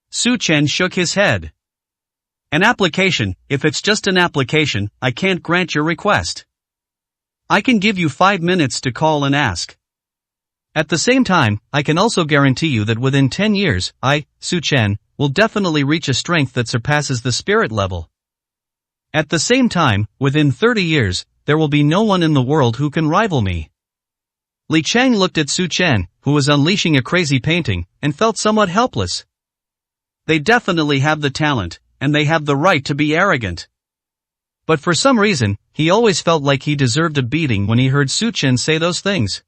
Su Chen shook his head. An application, if it's just an application, I can't grant your request. I can give you 5 minutes to call and ask. At the same time, I can also guarantee you that within 10 years, Su Chen, will definitely reach a strength that surpasses the spirit level. At the same time, within 30 years, there will be no one in the world who can rival me. Li Chang looked at Su Chen, who was unleashing a crazy painting, and felt somewhat helpless. They definitely have the talent, and they have the right to be arrogant. But for some reason, he always felt like he deserved a beating when he heard Su Chen say those things.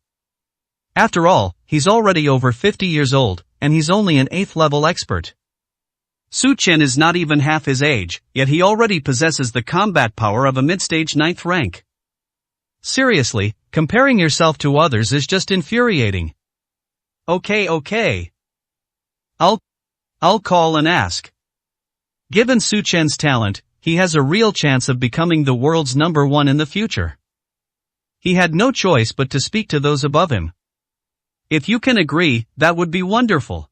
After all, he's already over 50 years old, and he's only an 8th level expert. Su Chen is not even half his age, yet he already possesses the combat power of a mid-stage 9th rank. Seriously, comparing yourself to others is just infuriating. Okay. I'll call and ask. Given Su Chen's talent, he has a real chance of becoming the world's #1 in the future. He had no choice but to speak to those above him. If you can agree, that would be wonderful.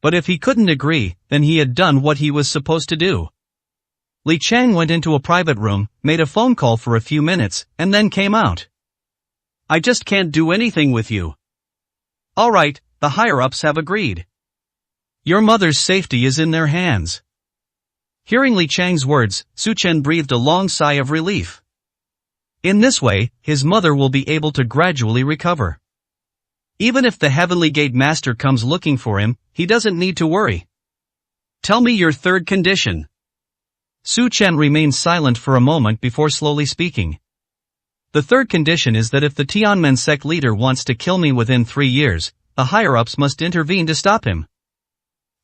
But if he couldn't agree, then he had done what he was supposed to do. Li Chang went into a private room, made a phone call for a few minutes, and then came out. I just can't do anything with you. Alright, the higher-ups have agreed. Your mother's safety is in their hands. Hearing Li Chang's words, Su Chen breathed a long sigh of relief. In this way, his mother will be able to gradually recover. Even if the Heavenly Gate Master comes looking for him, he doesn't need to worry. Tell me your third condition. Su Chen remained silent for a moment before slowly speaking. The third condition is that if the Tianmen sect leader wants to kill me within 3 years, the higher-ups must intervene to stop him.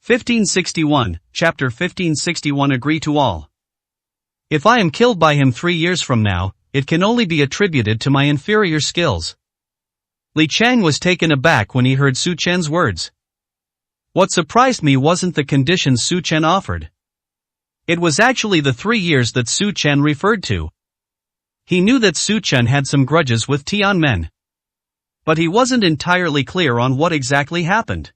1561, Chapter 1561 Agree to all. If I am killed by him 3 years from now, it can only be attributed to my inferior skills. Li Chang was taken aback when he heard Su Chen's words. What surprised me wasn't the conditions Su Chen offered. It was actually the 3 years that Su Chen referred to. He knew that Su Chen had some grudges with Tianmen. But he wasn't entirely clear on what exactly happened.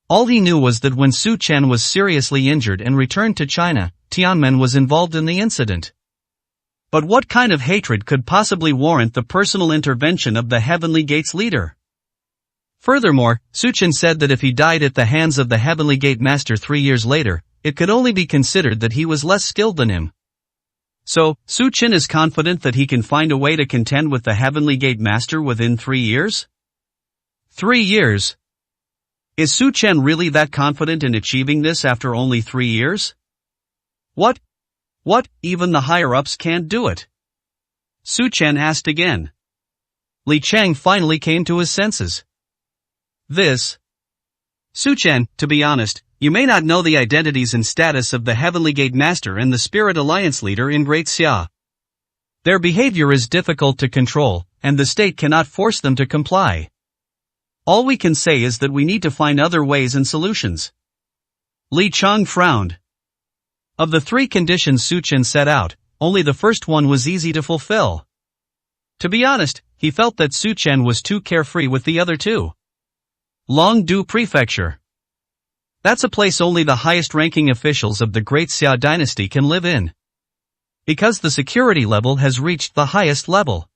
All he knew was that when Su Chen was seriously injured and returned to China, Tianmen was involved in the incident. But what kind of hatred could possibly warrant the personal intervention of the Heavenly Gate's leader? Furthermore, Su Chen said that if he died at the hands of the Heavenly Gate Master 3 years later, it could only be considered that he was less skilled than him. So, Su Chen is confident that he can find a way to contend with the Heavenly Gate Master within 3 years? 3 years? Is Su Chen really that confident in achieving this after only 3 years? What? Even the higher-ups can't do it? Su Chen asked again. Li Chang finally came to his senses. Su Chen, to be honest, you may not know the identities and status of the Heavenly Gate Master and the Spirit Alliance leader in Great Xia. Their behavior is difficult to control, and the state cannot force them to comply. All we can say is that we need to find other ways and solutions. Li Chang frowned. Of the 3 conditions Su Chen set out, only the first one was easy to fulfill. To be honest, he felt that Su Chen was too carefree with the other 2. Longdu Prefecture. That's a place only the highest-ranking officials of the Great Xia dynasty can live in. Because the security level has reached the highest level.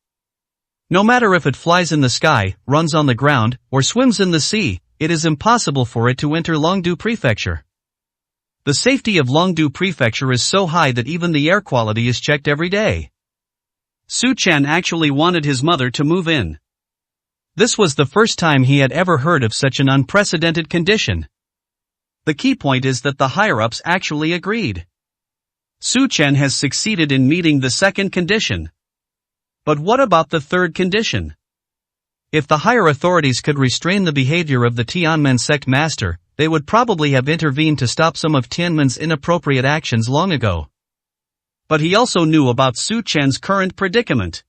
No matter if it flies in the sky, runs on the ground, or swims in the sea, it is impossible for it to enter Longdu Prefecture. The safety of Longdu Prefecture is so high that even the air quality is checked every day. Su Chen actually wanted his mother to move in. This was the first time he had ever heard of such an unprecedented condition. The key point is that the higher-ups actually agreed. Su Chen has succeeded in meeting the second condition. But what about the third condition? If the higher authorities could restrain the behavior of the Tianmen sect master, they would probably have intervened to stop some of Tianmen's inappropriate actions long ago. But he also knew about Su Chen's current predicament.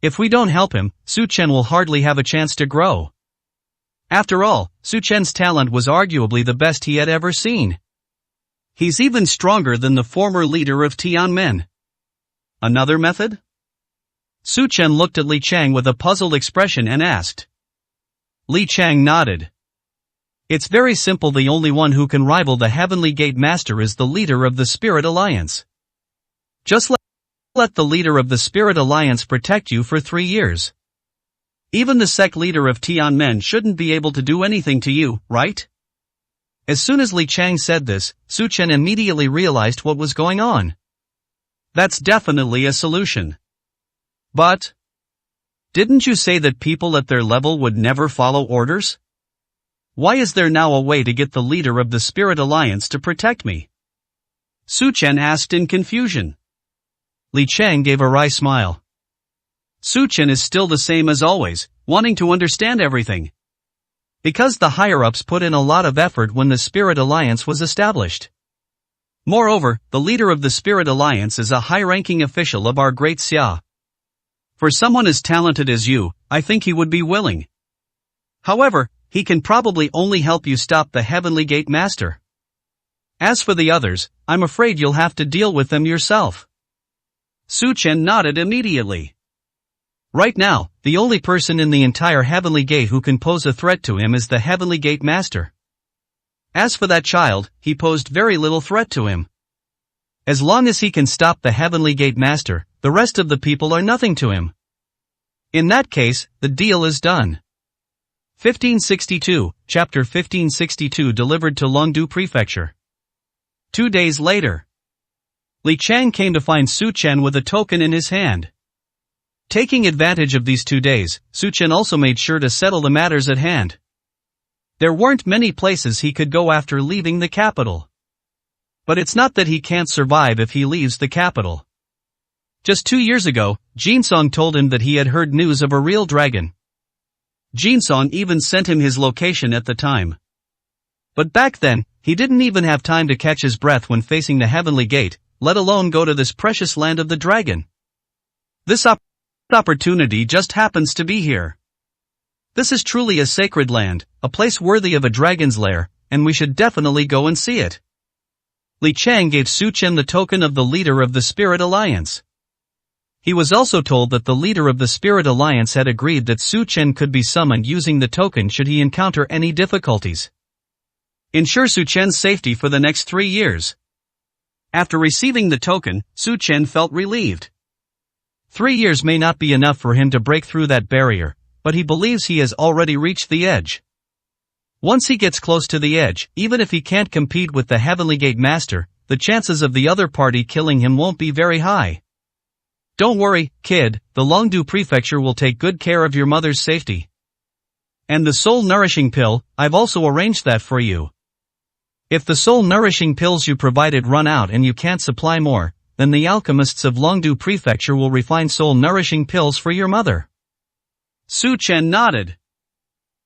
If we don't help him, Su Chen will hardly have a chance to grow. After all, Su Chen's talent was arguably the best he had ever seen. He's even stronger than the former leader of Tianmen. Another method? Su Chen looked at Li Chang with a puzzled expression and asked. Li Chang nodded. It's very simple. The only one who can rival the Heavenly Gate Master is the leader of the Spirit Alliance. Just let the leader of the Spirit Alliance protect you for 3 years. Even the sect leader of Tianmen shouldn't be able to do anything to you, right? As soon as Li Chang said this, Su Chen immediately realized what was going on. That's definitely a solution. But didn't you say that people at their level would never follow orders? Why is there now a way to get the leader of the Spirit Alliance to protect me? Su Chen asked in confusion. Li Chang gave a wry smile. Su Chen is still the same as always, wanting to understand everything. Because the higher-ups put in a lot of effort when the Spirit Alliance was established. Moreover, the leader of the Spirit Alliance is a high-ranking official of our great Xia. For someone as talented as you, I think he would be willing. However, he can probably only help you stop the Heavenly Gate Master. As for the others, I'm afraid you'll have to deal with them yourself. Su Chen nodded immediately. Right now, the only person in the entire Heavenly Gate who can pose a threat to him is the Heavenly Gate Master. As for that child, he posed very little threat to him. As long as he can stop the Heavenly Gate Master, the rest of the people are nothing to him. In that case, the deal is done. 1562, Chapter 1562 delivered to Longdu Prefecture. 2 days later. Li Chang came to find Su Chen with a token in his hand. Taking advantage of these 2 days, Su Chen also made sure to settle the matters at hand. There weren't many places he could go after leaving the capital. But it's not that he can't survive if he leaves the capital. Just 2 years ago, Jinsong told him that he had heard news of a real dragon. Jinsong even sent him his location at the time. But back then, he didn't even have time to catch his breath when facing the Heavenly Gate, let alone go to this precious land of the dragon. This opportunity just happens to be here. This is truly a sacred land, a place worthy of a dragon's lair, and we should definitely go and see it. Li Chang gave Su Chen the token of the leader of the Spirit Alliance. He was also told that the leader of the Spirit Alliance had agreed that Su Chen could be summoned using the token should he encounter any difficulties. Ensure Su Chen's safety for the next 3 years. After receiving the token, Su Chen felt relieved. 3 years may not be enough for him to break through that barrier, but he believes he has already reached the edge. Once he gets close to the edge, even if he can't compete with the Heavenly Gate Master, the chances of the other party killing him won't be very high. Don't worry, kid, the Longdu Prefecture will take good care of your mother's safety. And the soul-nourishing pill, I've also arranged that for you. If the soul-nourishing pills you provided run out and you can't supply more, then the alchemists of Longdu Prefecture will refine soul-nourishing pills for your mother. Su Chen nodded.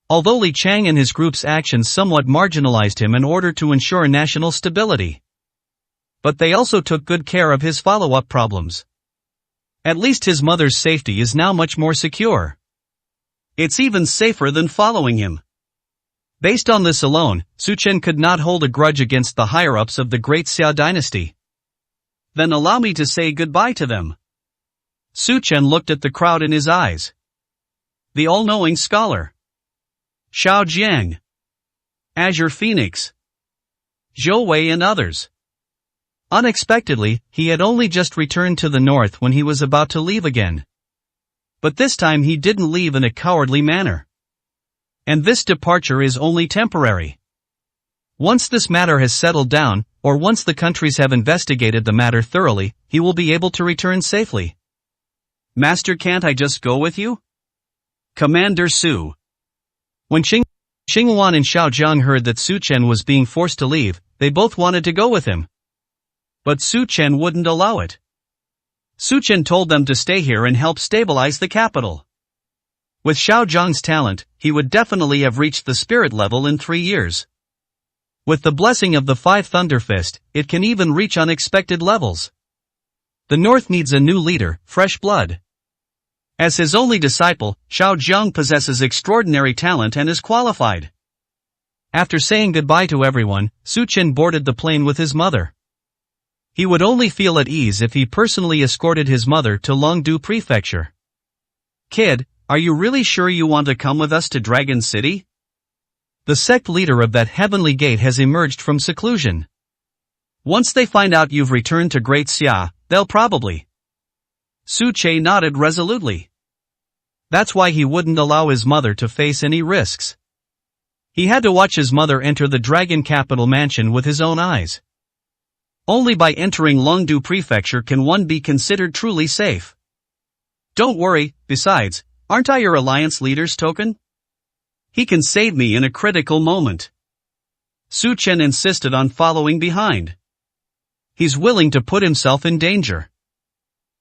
Although Li Chang and his group's actions somewhat marginalized him in order to ensure national stability. But they also took good care of his follow-up problems. At least his mother's safety is now much more secure. It's even safer than following him. Based on this alone, Su Chen could not hold a grudge against the higher-ups of the Great Xia dynasty. Then allow me to say goodbye to them. Su Chen looked at the crowd in his eyes. The all-knowing scholar. Xiao Jiang. Azure Phoenix. Zhou Wei and others. Unexpectedly, he had only just returned to the north when he was about to leave again. But this time he didn't leave in a cowardly manner. And this departure is only temporary. Once this matter has settled down, or once the countries have investigated the matter thoroughly, he will be able to return safely. Master, can't I just go with you? Commander Su. When Xinghuan and Xiao Zhang heard that Su Chen was being forced to leave, they both wanted to go with him. But Su Chen wouldn't allow it. Su Chen told them to stay here and help stabilize the capital. With Xiao Zhang's talent, he would definitely have reached the spirit level in 3 years. With the blessing of the 5 Thunder Fist, it can even reach unexpected levels. The North needs a new leader, fresh blood. As his only disciple, Xiao Zhang possesses extraordinary talent and is qualified. After saying goodbye to everyone, Su Chen boarded the plane with his mother. He would only feel at ease if he personally escorted his mother to Longdu Prefecture. Kid, are you really sure you want to come with us to Dragon City? The sect leader of that Heavenly Gate has emerged from seclusion. Once they find out you've returned to Great Xia, they'll probably. Su Che nodded resolutely. That's why he wouldn't allow his mother to face any risks. He had to watch his mother enter the dragon capital mansion with his own eyes. Only by entering Longdu Prefecture can one be considered truly safe. Don't worry, besides, aren't I your alliance leader's token? He can save me in a critical moment. Su Chen insisted on following behind. He's willing to put himself in danger.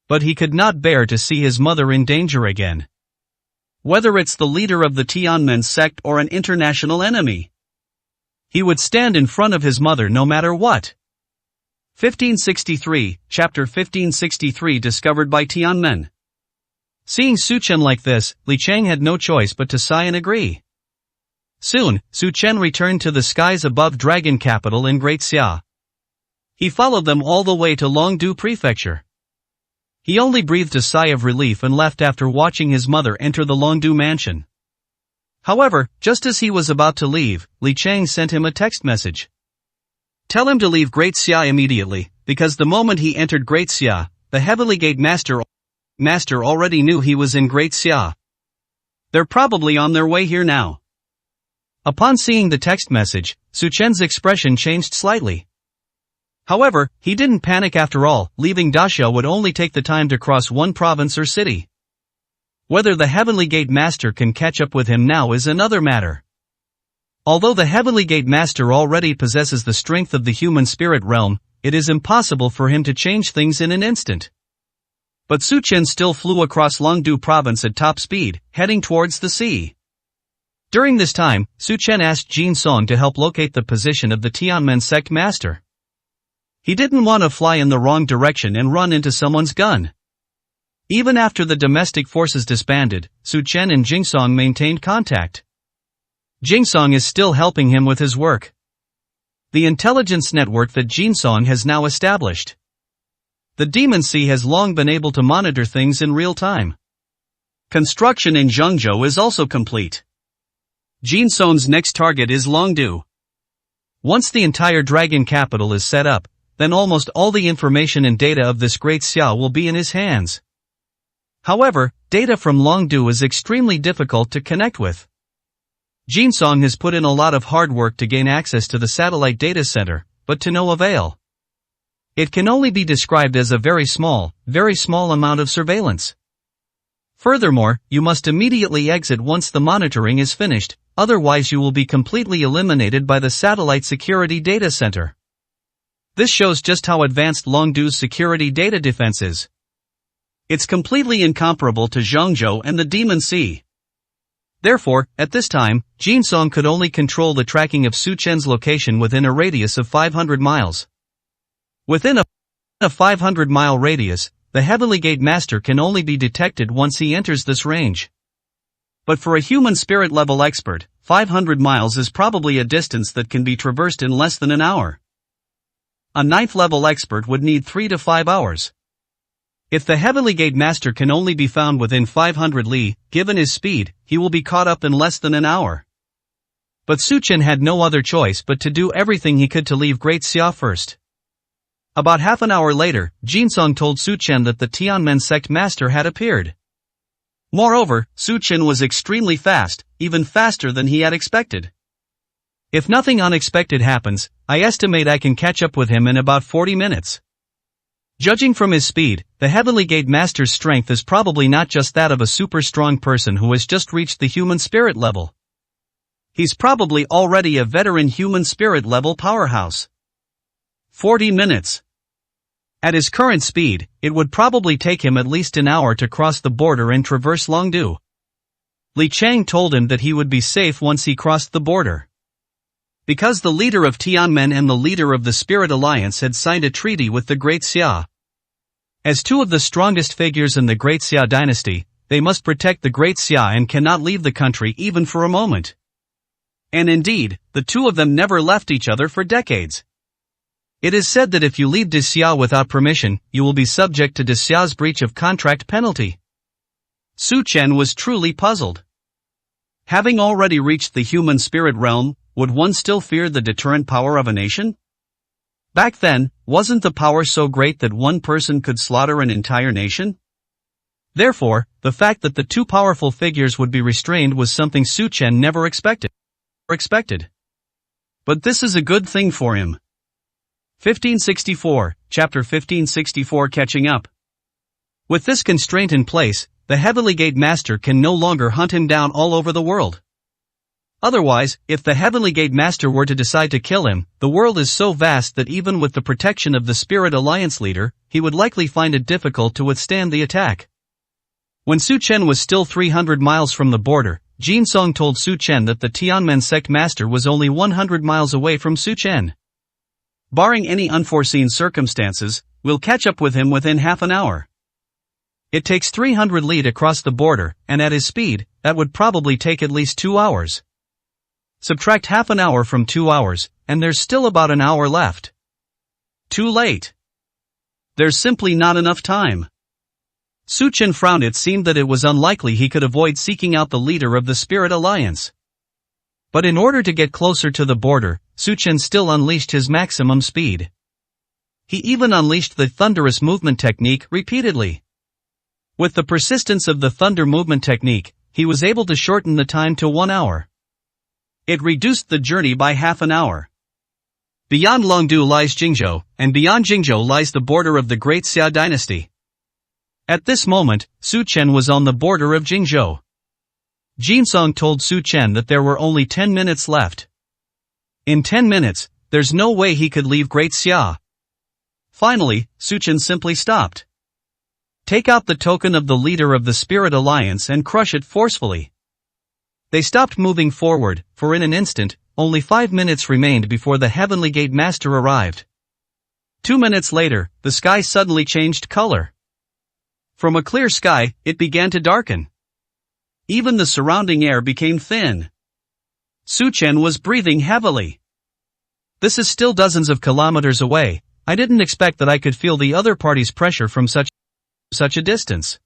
But he could not bear to see his mother in danger again. Whether it's the leader of the Tianmen sect or an international enemy. He would stand in front of his mother no matter what. 1563, Chapter 1563 discovered by Tianmen. Seeing Su Chen like this, Li Chang had no choice but to sigh and agree. Soon, Su Chen returned to the skies above Dragon Capital in Great Xia. He followed them all the way to Longdu Prefecture. He only breathed a sigh of relief and left after watching his mother enter the Longdu mansion. However, just as he was about to leave, Li Chang sent him a text message. Tell him to leave Great Xia immediately, because the moment he entered Great Xia, the Heavenly Gate Master already knew he was in Great Xia. They're probably on their way here now. Upon seeing the text message, Su Chen's expression changed slightly. However, he didn't panic after all. Leaving Daxia would only take the time to cross one province or city. Whether the Heavenly Gate Master can catch up with him now is another matter. Although the Heavenly Gate Master already possesses the strength of the human spirit realm, it is impossible for him to change things in an instant. But Su Chen still flew across Longdu province at top speed, heading towards the sea. During this time, Su Chen asked Jin Song to help locate the position of the Tianmen sect master. He didn't want to fly in the wrong direction and run into someone's gun. Even after the domestic forces disbanded, Su Chen and Jin Song maintained contact. Jin Song is still helping him with his work. The intelligence network that Jin Song has now established. The Demon Sea has long been able to monitor things in real time. Construction in Zhengzhou is also complete. Jin Song's next target is Longdu. Once the entire dragon capital is set up, then almost all the information and data of this Great Xia will be in his hands. However, data from Longdu is extremely difficult to connect with. Jin Song has put in a lot of hard work to gain access to the satellite data center, but to no avail. It can only be described as a very small amount of surveillance. Furthermore, you must immediately exit once the monitoring is finished, otherwise you will be completely eliminated by the satellite security data center. This shows just how advanced Longdu's security data defense is. It's completely incomparable to Zhengzhou and the Demon Sea. Therefore, at this time, Jin Song could only control the tracking of Su Chen's location within a radius of 500 miles. Within a 500-mile radius, the Heavenly Gate Master can only be detected once he enters this range. But for a human spirit level expert, 500 miles is probably a distance that can be traversed in less than an hour. A 9th level expert would need 3 to 5 hours. If the Heavenly Gate Master can only be found within 500 li, given his speed, he will be caught up in less than an hour. But Su Chen had no other choice but to do everything he could to leave Great Xia first. About half an hour later, Jin Song told Su Chen that the Tianmen sect master had appeared. Moreover, Su Chen was extremely fast, even faster than he had expected. If nothing unexpected happens, I estimate I can catch up with him in about 40 minutes. Judging from his speed, the Heavenly Gate Master's strength is probably not just that of a super strong person who has just reached the human spirit level. He's probably already a veteran human spirit level powerhouse. 40 minutes. At his current speed, it would probably take him at least an hour to cross the border and traverse Longdu. Li Chang told him that he would be safe once he crossed the border. Because the leader of Tianmen and the leader of the Spirit Alliance had signed a treaty with the Great Xia. As two of the strongest figures in the Great Xia dynasty, they must protect the Great Xia and cannot leave the country even for a moment. And indeed, the two of them never left each other for decades. It is said that if you leave Xia without permission, you will be subject to Xia's breach of contract penalty. Su Chen was truly puzzled. Having already reached the human spirit realm, would one still fear the deterrent power of a nation? Back then, wasn't the power so great that one person could slaughter an entire nation? Therefore, the fact that the two powerful figures would be restrained was something Su Chen never expected. But this is a good thing for him. 1564, Chapter 1564 Catching Up. With this constraint in place, the Heavenly Gate Master can no longer hunt him down all over the world. Otherwise, if the Heavenly Gate Master were to decide to kill him, the world is so vast that even with the protection of the Spirit Alliance leader, he would likely find it difficult to withstand the attack. When Su Chen was still 300 miles from the border, Jin Song told Su Chen that the Tianmen sect master was only 100 miles away from Su Chen. Barring any unforeseen circumstances, we'll catch up with him within half an hour. It takes 300 li across the border, and at his speed, that would probably take at least 2 hours. Subtract half an hour from 2 hours, and there's still about an hour left. Too late. There's simply not enough time. Su Chen frowned. It seemed that it was unlikely he could avoid seeking out the leader of the Spirit Alliance. But in order to get closer to the border, Su Chen still unleashed his maximum speed. He even unleashed the thunderous movement technique repeatedly. With the persistence of the thunder movement technique, he was able to shorten the time to 1 hour. It reduced the journey by half an hour. Beyond Longdu lies Jingzhou, and beyond Jingzhou lies the border of the Great Xia dynasty. At this moment, Su Chen was on the border of Jingzhou. Jin Song told Su Chen that there were only 10 minutes left. In 10 minutes, there's no way he could leave Great Xia. Finally, Su Chen simply stopped. Take out the token of the leader of the Spirit Alliance and crush it forcefully. They stopped moving forward, for in an instant, only 5 minutes remained before the Heavenly Gate Master arrived. 2 minutes later, the sky suddenly changed color. From a clear sky, it began to darken. Even the surrounding air became thin. Su Chen was breathing heavily. This is still dozens of kilometers away. I didn't expect that I could feel the other party's pressure from such a distance.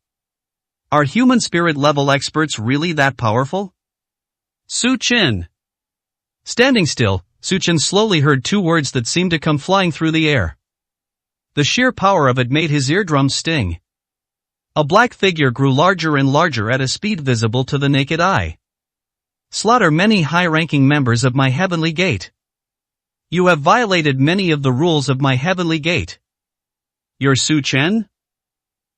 Are human spirit level experts really that powerful? Su Chen. Standing still, Su Chen slowly heard two words that seemed to come flying through the air. The sheer power of it made his eardrums sting. A black figure grew larger and larger at a speed visible to the naked eye. Slaughter many high-ranking members of my Heavenly Gate. You have violated many of the rules of my Heavenly Gate. You're Su Chen?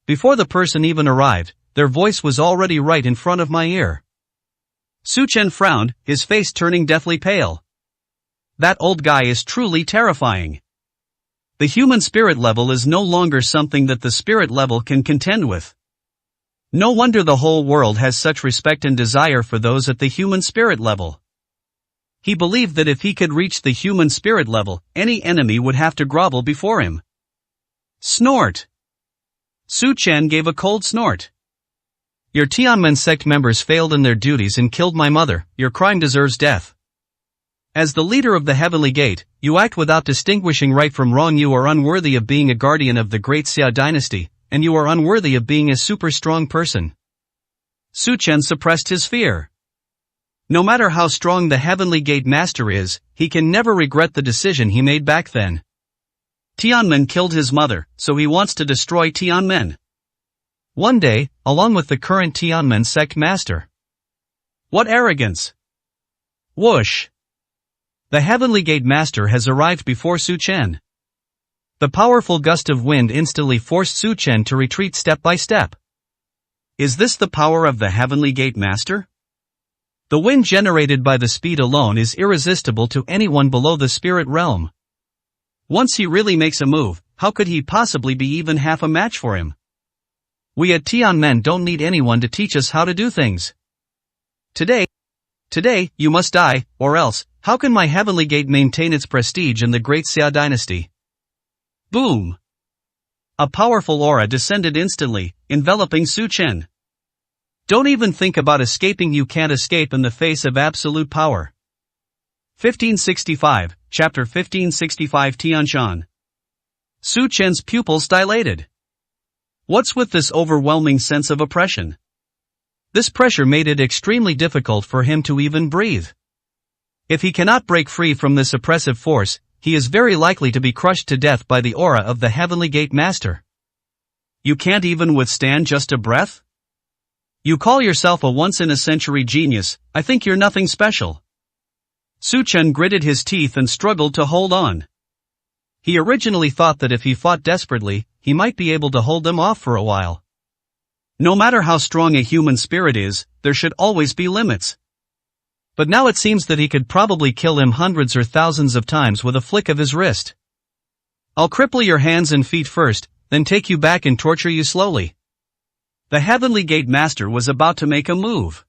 Before the person even arrived, their voice was already right in front of my ear. Su Chen frowned, his face turning deathly pale. That old guy is truly terrifying. The human spirit level is no longer something that the spirit level can contend with. No wonder the whole world has such respect and desire for those at the human spirit level. He believed that if he could reach the human spirit level, any enemy would have to grovel before him. Snort. Su Chen gave a cold snort. Your Tianmen sect members failed in their duties and killed my mother. Your crime deserves death. As the leader of the Heavenly Gate, you act without distinguishing right from wrong. You are unworthy of being a guardian of the Great Xia dynasty, and you are unworthy of being a super strong person. Su Chen suppressed his fear. No matter how strong the Heavenly Gate Master is, he can never regret the decision he made back then. Tianmen killed his mother, so he wants to destroy Tianmen. One day, along with the current Tianmen sect master. What arrogance! Whoosh! The Heavenly Gate Master has arrived before Su Chen. The powerful gust of wind instantly forced Su Chen to retreat step by step. Is this the power of the Heavenly Gate Master? The wind generated by the speed alone is irresistible to anyone below the spirit realm. Once he really makes a move, how could he possibly be even half a match for him? We at Tianmen don't need anyone to teach us how to do things. Today, you must die, or else, how can my Heavenly Gate maintain its prestige in the Great Xia dynasty? Boom! A powerful aura descended instantly, enveloping Su Chen. Don't even think about escaping. You can't escape in the face of absolute power. 1565, Chapter 1565 Tianshan. Su Chen's pupils dilated. What's with this overwhelming sense of oppression? This pressure made it extremely difficult for him to even breathe. If he cannot break free from this oppressive force, he is very likely to be crushed to death by the aura of the Heavenly Gate Master. You can't even withstand just a breath? You call yourself a once-in-a-century genius, I think you're nothing special. Su Chen gritted his teeth and struggled to hold on. He originally thought that if he fought desperately, he might be able to hold them off for a while. No matter how strong a human spirit is, there should always be limits. But now it seems that he could probably kill him hundreds or thousands of times with a flick of his wrist. I'll cripple your hands and feet first, then take you back and torture you slowly. The Heavenly Gate Master was about to make a move.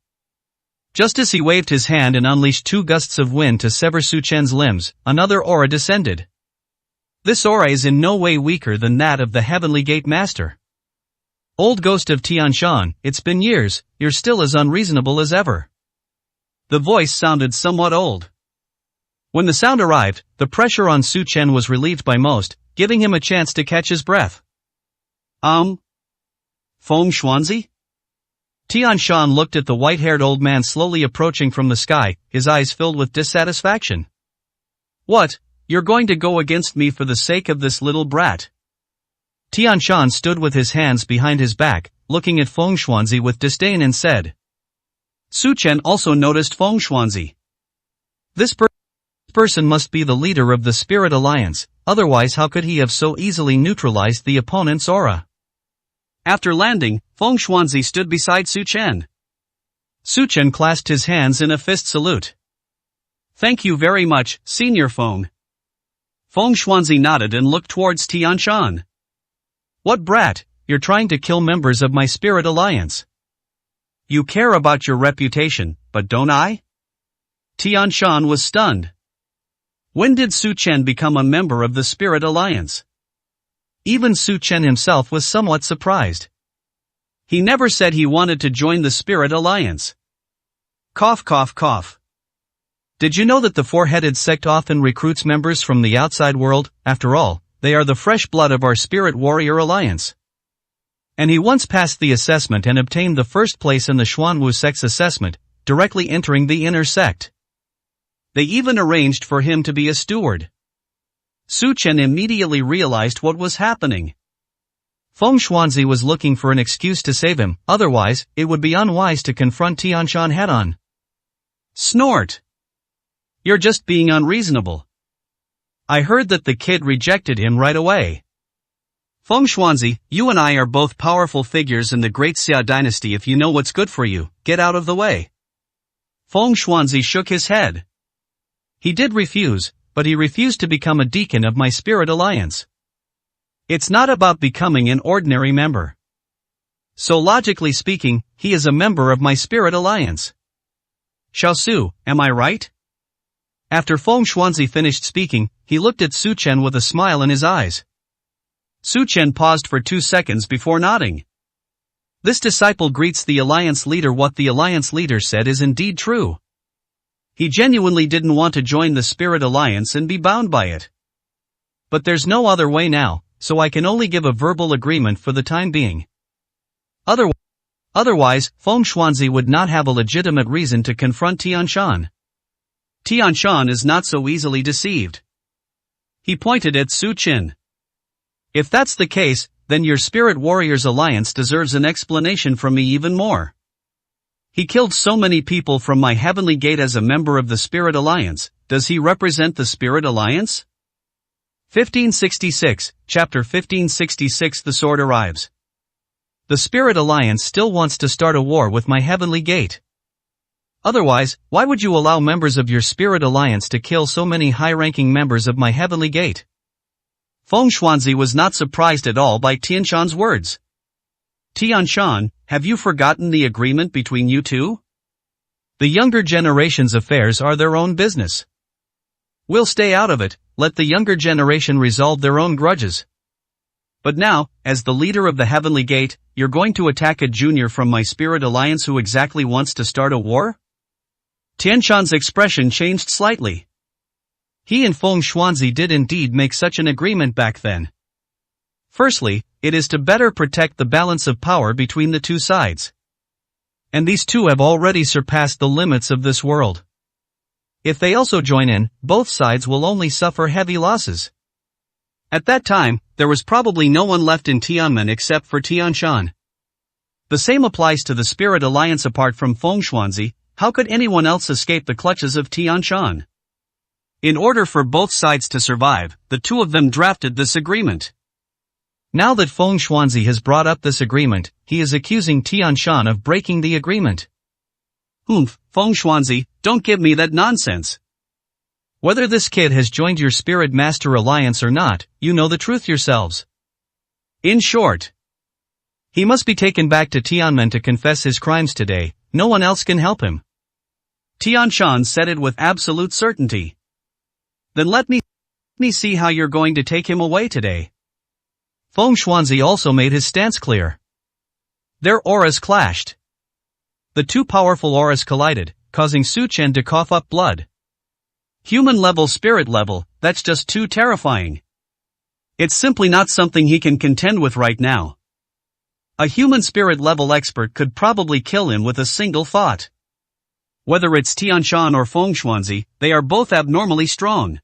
Just as he waved his hand and unleashed 2 gusts of wind to sever Su Chen's limbs, another aura descended. This aura is in no way weaker than that of the Heavenly Gate Master. Old ghost of Tianshan, it's been years, you're still as unreasonable as ever. The voice sounded somewhat old. When the sound arrived, the pressure on Su Chen was relieved by most, giving him a chance to catch his breath. Feng Xuanzi? Tianshan looked at the white-haired old man slowly approaching from the sky, his eyes filled with dissatisfaction. What, you're going to go against me for the sake of this little brat? Tianshan stood with his hands behind his back, looking at Feng Xuanzi with disdain and said. Su Chen also noticed Feng Xuanzi. This person must be the leader of the Spirit Alliance, otherwise how could he have so easily neutralized the opponent's aura? After landing, Feng Xuanzi stood beside Su Chen. Su Chen clasped his hands in a fist salute. Thank you very much, Senior Feng. Feng Xuanzi nodded and looked towards Tianshan. What brat, you're trying to kill members of my Spirit Alliance. You care about your reputation, but don't I? Tianshan was stunned. When did Su Chen become a member of the Spirit Alliance? Even Su Chen himself was somewhat surprised. He never said he wanted to join the Spirit Alliance. Cough cough cough. Did you know that the Four-Headed Sect often recruits members from the outside world? After all, they are the fresh blood of our Spirit Warrior Alliance. And he once passed the assessment and obtained the first place in the Xuanwu sect's assessment, directly entering the inner sect. They even arranged for him to be a steward. Su Chen immediately realized what was happening. Feng Xuanzi was looking for an excuse to save him, otherwise, it would be unwise to confront Tianshan head-on. Snort! You're just being unreasonable. I heard that the kid rejected him right away. Feng Xuanzi, you and I are both powerful figures in the Great Xia dynasty. If you know what's good for you, get out of the way. Feng Xuanzi shook his head. He did refuse, but he refused to become a deacon of my Spirit Alliance. It's not about becoming an ordinary member. So logically speaking, he is a member of my Spirit Alliance. Xiaosu, am I right? After Feng Xuanzi finished speaking, he looked at Su Chen with a smile in his eyes. Su Chen paused for 2 seconds before nodding. This disciple greets the Alliance leader. What the Alliance leader said is indeed true. He genuinely didn't want to join the Spirit Alliance and be bound by it. But there's no other way now, so I can only give a verbal agreement for the time being. Otherwise, Feng Xuanzi would not have a legitimate reason to confront Tianshan. Tianshan is not so easily deceived. He pointed at Su Chen. If that's the case, then your Spirit Warriors Alliance deserves an explanation from me even more. He killed so many people from my Heavenly Gate as a member of the Spirit Alliance. Does he represent the Spirit Alliance? 1566, Chapter 1566. The sword arrives. The Spirit Alliance still wants to start a war with my Heavenly Gate. Otherwise, why would you allow members of your Spirit Alliance to kill so many high-ranking members of my Heavenly Gate? Feng Xuanzi was not surprised at all by Tianshan's words. Tianshan, have you forgotten the agreement between you two? The younger generation's affairs are their own business. We'll stay out of it, let the younger generation resolve their own grudges. But now, as the leader of the Heavenly Gate, you're going to attack a junior from my Spirit Alliance who exactly wants to start a war? Tianshan's expression changed slightly. He and Feng Xuanzi did indeed make such an agreement back then. Firstly, it is to better protect the balance of power between the two sides. And these two have already surpassed the limits of this world. If they also join in, both sides will only suffer heavy losses. At that time, there was probably no one left in Tianmen except for Tian Shan. The same applies to the Spirit Alliance. Apart from Feng Xuanzi, how could anyone else escape the clutches of Tian Shan? In order for both sides to survive, the two of them drafted this agreement. Now that Feng Xuanzi has brought up this agreement, he is accusing Tian Shan of breaking the agreement. Feng Xuanzi, don't give me that nonsense. Whether this kid has joined your Spirit Master Alliance or not, you know the truth yourselves. In short, he must be taken back to Tianmen to confess his crimes today. No one else can help him. Tian Shan said it with absolute certainty. Then let me see how you're going to take him away today. Feng Xuanzi also made his stance clear. Their auras clashed. The two powerful auras collided, causing Su Chen to cough up blood. Human level, spirit level, that's just too terrifying. It's simply not something he can contend with right now. A human spirit level expert could probably kill him with a single thought. Whether it's Tian Shan or Feng Xuanzi, they are both abnormally strong.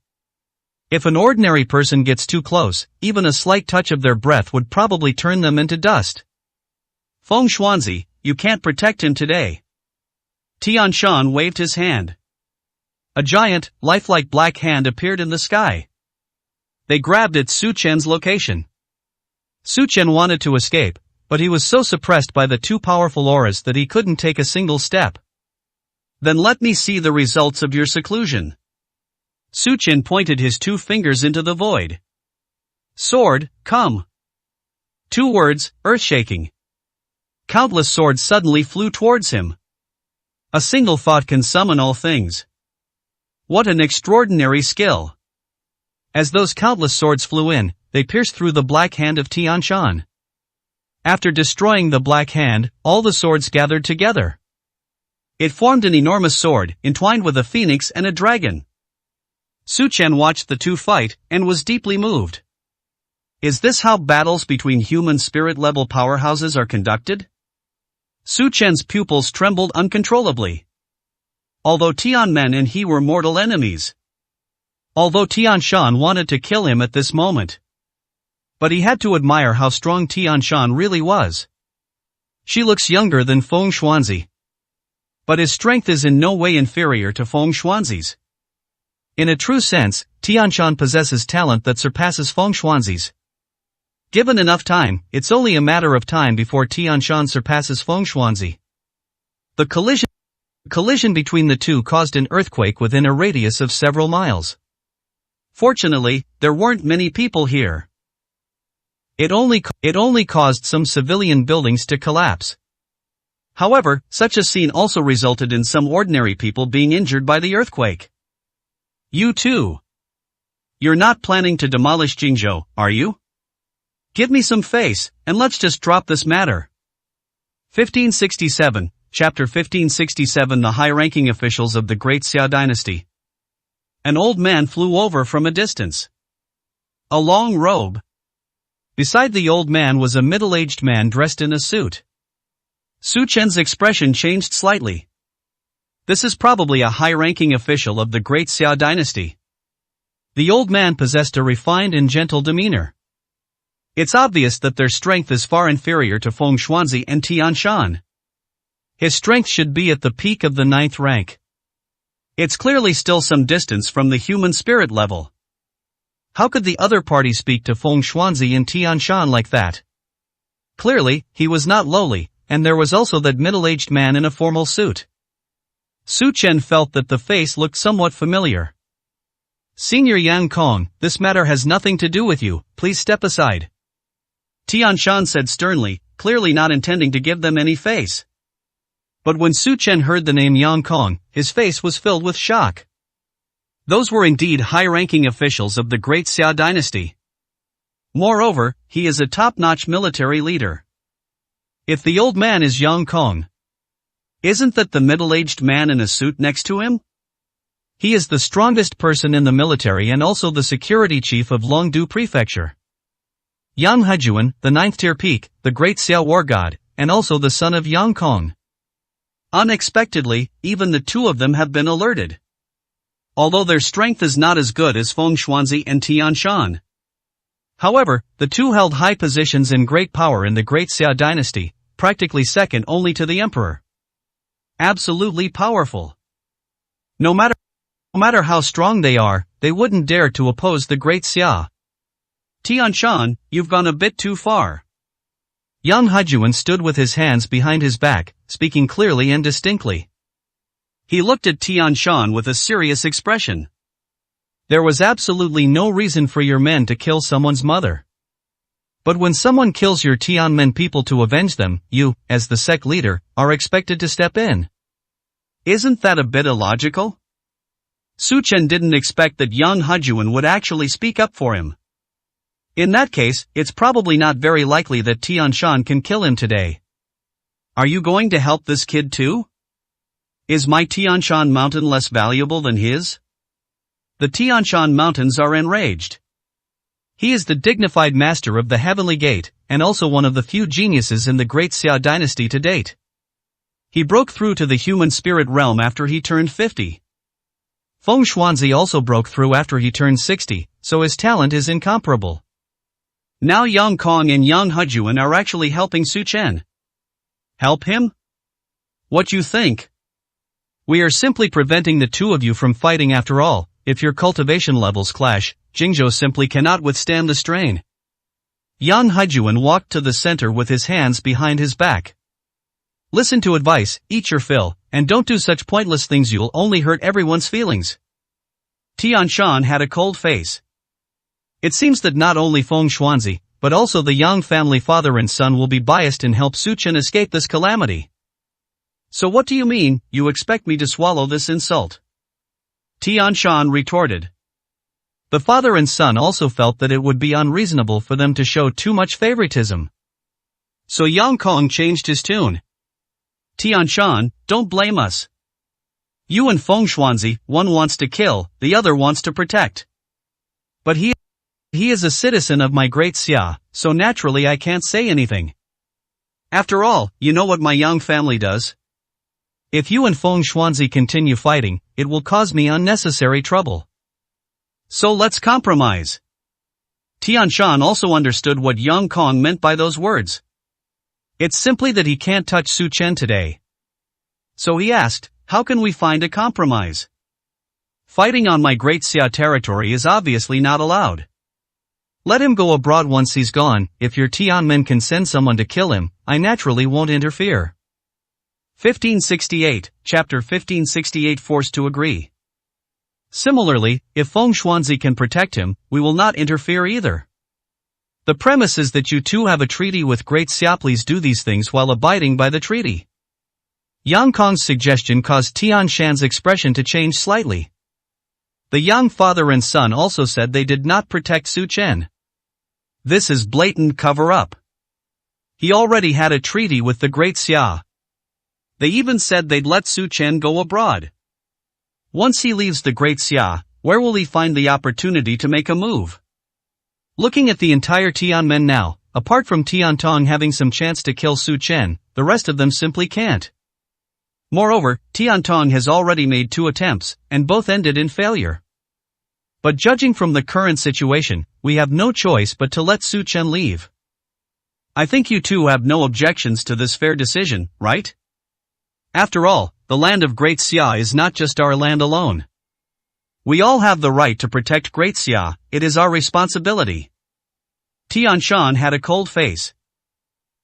If an ordinary person gets too close, even a slight touch of their breath would probably turn them into dust. Feng Xuanzi, you can't protect him today. Tian Shan waved his hand. A giant, lifelike black hand appeared in the sky. They grabbed at Su Chen's location. Su Chen wanted to escape, but he was so suppressed by the two powerful auras that he couldn't take a single step. Then let me see the results of your seclusion. Su Chen pointed his two fingers into the void. Sword, come. 2 words, earth-shaking. Countless swords suddenly flew towards him. A single thought can summon all things. What an extraordinary skill. As those countless swords flew in, they pierced through the black hand of Tian Shan. After destroying the black hand, all the swords gathered together. It formed an enormous sword, entwined with a phoenix and a dragon. Su Chen watched the two fight, and was deeply moved. Is this how battles between human spirit-level powerhouses are conducted? Su Chen's pupils trembled uncontrollably. Although Tianmen and he were mortal enemies. Although Tian Shan wanted to kill him at this moment. But he had to admire how strong Tian Shan really was. She looks younger than Feng Xuanzi. But his strength is in no way inferior to Feng Xuanzi's. In a true sense, Tian Shan possesses talent that surpasses Feng Xuanzi's. Given enough time, it's only a matter of time before Tian Shan surpasses Feng Xuanzi. The collision between the two caused an earthquake within a radius of several miles. Fortunately, there weren't many people here. It only caused some civilian buildings to collapse. However, such a scene also resulted in some ordinary people being injured by the earthquake. You too. You're not planning to demolish Jingzhou, are you? Give me some face, and let's just drop this matter. 1567, Chapter 1567. The high-ranking officials of the Great Xia Dynasty. An old man flew over from a distance. A long robe. Beside the old man was a middle-aged man dressed in a suit. Su Chen's expression changed slightly. This is probably a high-ranking official of the Great Xia Dynasty. The old man possessed a refined and gentle demeanor. It's obvious that their strength is far inferior to Feng Xuanzi and Tian Shan. His strength should be at the peak of the 9th rank. It's clearly still some distance from the human spirit level. How could the other party speak to Feng Xuanzi and Tian Shan like that? Clearly, he was not lowly, and there was also that middle-aged man in a formal suit. Su Chen felt that the face looked somewhat familiar. Senior Yang Kong, this matter has nothing to do with you, please step aside. Tian Shan said sternly, clearly not intending to give them any face. But when Su Chen heard the name Yang Kong, his face was filled with shock. Those were indeed high-ranking officials of the Great Xia Dynasty. Moreover, he is a top-notch military leader. If the old man is Yang Kong, isn't that the middle-aged man in a suit next to him? He is the strongest person in the military and also the security chief of Longdu Prefecture. Yang Hejuan, the 9th-tier peak, the Great Xia war god, and also the son of Yang Kong. Unexpectedly, even the two of them have been alerted. Although their strength is not as good as Feng Xuanzi and Tian Shan. However, the two held high positions and great power in the Great Xia dynasty, practically second only to the emperor. Absolutely powerful. No matter how strong they are, they wouldn't dare to oppose the Great Xia. Tian Shan, you've gone a bit too far. Yang Hujuan stood with his hands behind his back, speaking clearly and distinctly. He looked at Tian Shan with a serious expression. There was absolutely no reason for your men to kill someone's mother. But when someone kills your Tianmen people to avenge them, you, as the sect leader, are expected to step in. Isn't that a bit illogical? Su Chen didn't expect that Yang Hujuan would actually speak up for him. In that case, it's probably not very likely that Tian Shan can kill him today. Are you going to help this kid too? Is my Tian Shan mountain less valuable than his? The Tian Shan mountains are enraged. He is the dignified master of the Heavenly Gate, and also one of the few geniuses in the Great Xia dynasty to date. He broke through to the human spirit realm after he turned 50. Feng Xuanzi also broke through after he turned 60, so his talent is incomparable. Now Yang Kong and Yang Hujuan are actually helping Su Chen. Help him? What you think? We are simply preventing the two of you from fighting after all. If your cultivation levels clash, Jingzhou simply cannot withstand the strain. Yang Hujuan walked to the center with his hands behind his back. Listen to advice, eat your fill, and don't do such pointless things, you'll only hurt everyone's feelings. Tian Shan had a cold face. It seems that not only Feng Xuanzi, but also the Yang family father and son will be biased and help Su Chen escape this calamity. So what do you mean, you expect me to swallow this insult? Tian Shan retorted. The father and son also felt that it would be unreasonable for them to show too much favoritism. So Yang Kong changed his tune. Tian Shan, don't blame us. You and Feng Xuanzi, one wants to kill, the other wants to protect. But he is a citizen of my Great Xia, so naturally I can't say anything. After all, you know what my Yang family does? If you and Feng Xuanzi continue fighting, it will cause me unnecessary trouble. So let's compromise. Tian Shan also understood what Yang Kong meant by those words. It's simply that he can't touch Su Chen today. So he asked, how can we find a compromise? Fighting on my Great Xia territory is obviously not allowed. Let him go abroad once he's gone. If your Tianmen can send someone to kill him, I naturally won't interfere. 1568, Chapter 1568 Forced to agree. Similarly, if Feng Xuanzi can protect him, we will not interfere either. The premise is that you two have a treaty with Great Xia. Please do these things while abiding by the treaty. Yang Kong's suggestion caused Tian Shan's expression to change slightly. The Yang father and son also said they did not protect Su Chen. This is blatant cover-up. He already had a treaty with the Great Xia. They even said they'd let Su Chen go abroad. Once he leaves the Great Xia, where will he find the opportunity to make a move? Looking at the entire Tianmen now, apart from Tian Tong having some chance to kill Su Chen, the rest of them simply can't. Moreover, Tian Tong has already made 2 attempts, and both ended in failure. But judging from the current situation, we have no choice but to let Su Chen leave. I think you two have no objections to this fair decision, right? After all, the land of Great Xia is not just our land alone. We all have the right to protect Great Xia, it is our responsibility. Tian Shan had a cold face.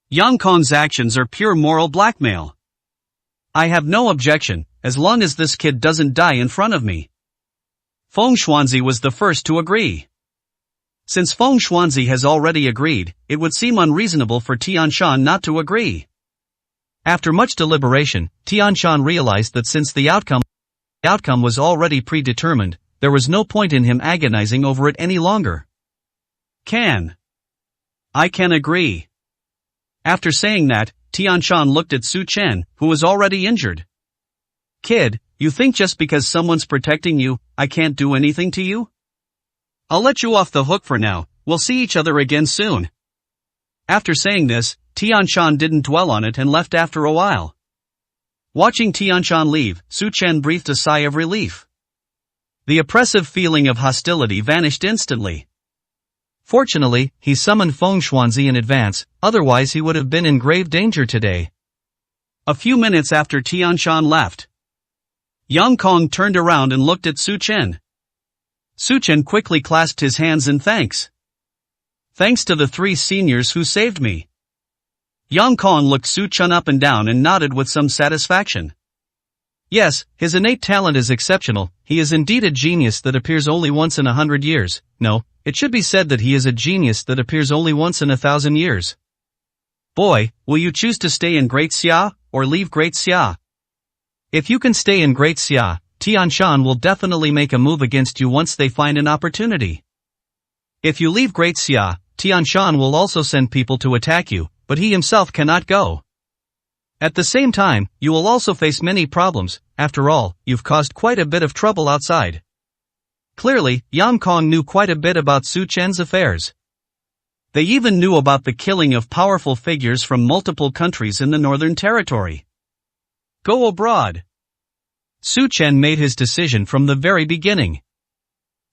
Yang Kong's actions are pure moral blackmail. I have no objection, as long as this kid doesn't die in front of me. Feng Xuanzi was the first to agree. Since Feng Xuanzi has already agreed, it would seem unreasonable for Tian Shan not to agree. After much deliberation, Tian Shan realized that since the outcome was already predetermined, there was no point in him agonizing over it any longer. I can agree. After saying that, Tian Shan looked at Su Chen, who was already injured. Kid, you think just because someone's protecting you, I can't do anything to you? I'll let you off the hook for now, we'll see each other again soon. After saying this, Tian Shan didn't dwell on it and left after a while. Watching Tian Shan leave, Su Chen breathed a sigh of relief. The oppressive feeling of hostility vanished instantly. Fortunately, he summoned Feng Xuanzi in advance, otherwise he would have been in grave danger today. A few minutes after Tian Shan left, Yang Kong turned around and looked at Su Chen. Su Chen quickly clasped his hands in thanks. Thanks to the 3 seniors who saved me. Yang Kong looked Su Chen up and down and nodded with some satisfaction. Yes, his innate talent is exceptional. He is indeed a genius that appears only once in 100 years. No, it should be said that he is a genius that appears only once in 1,000 years. Boy, will you choose to stay in Great Xia, or leave Great Xia? If you can stay in Great Xia, Tian Shan will definitely make a move against you once they find an opportunity. If you leave Great Xia, Tian Shan will also send people to attack you, but he himself cannot go. At the same time, you will also face many problems. After all, you've caused quite a bit of trouble outside. Clearly, Yang Kong knew quite a bit about Su Chen's affairs. They even knew about the killing of powerful figures from multiple countries in the Northern Territory. Go abroad. Su Chen made his decision from the very beginning.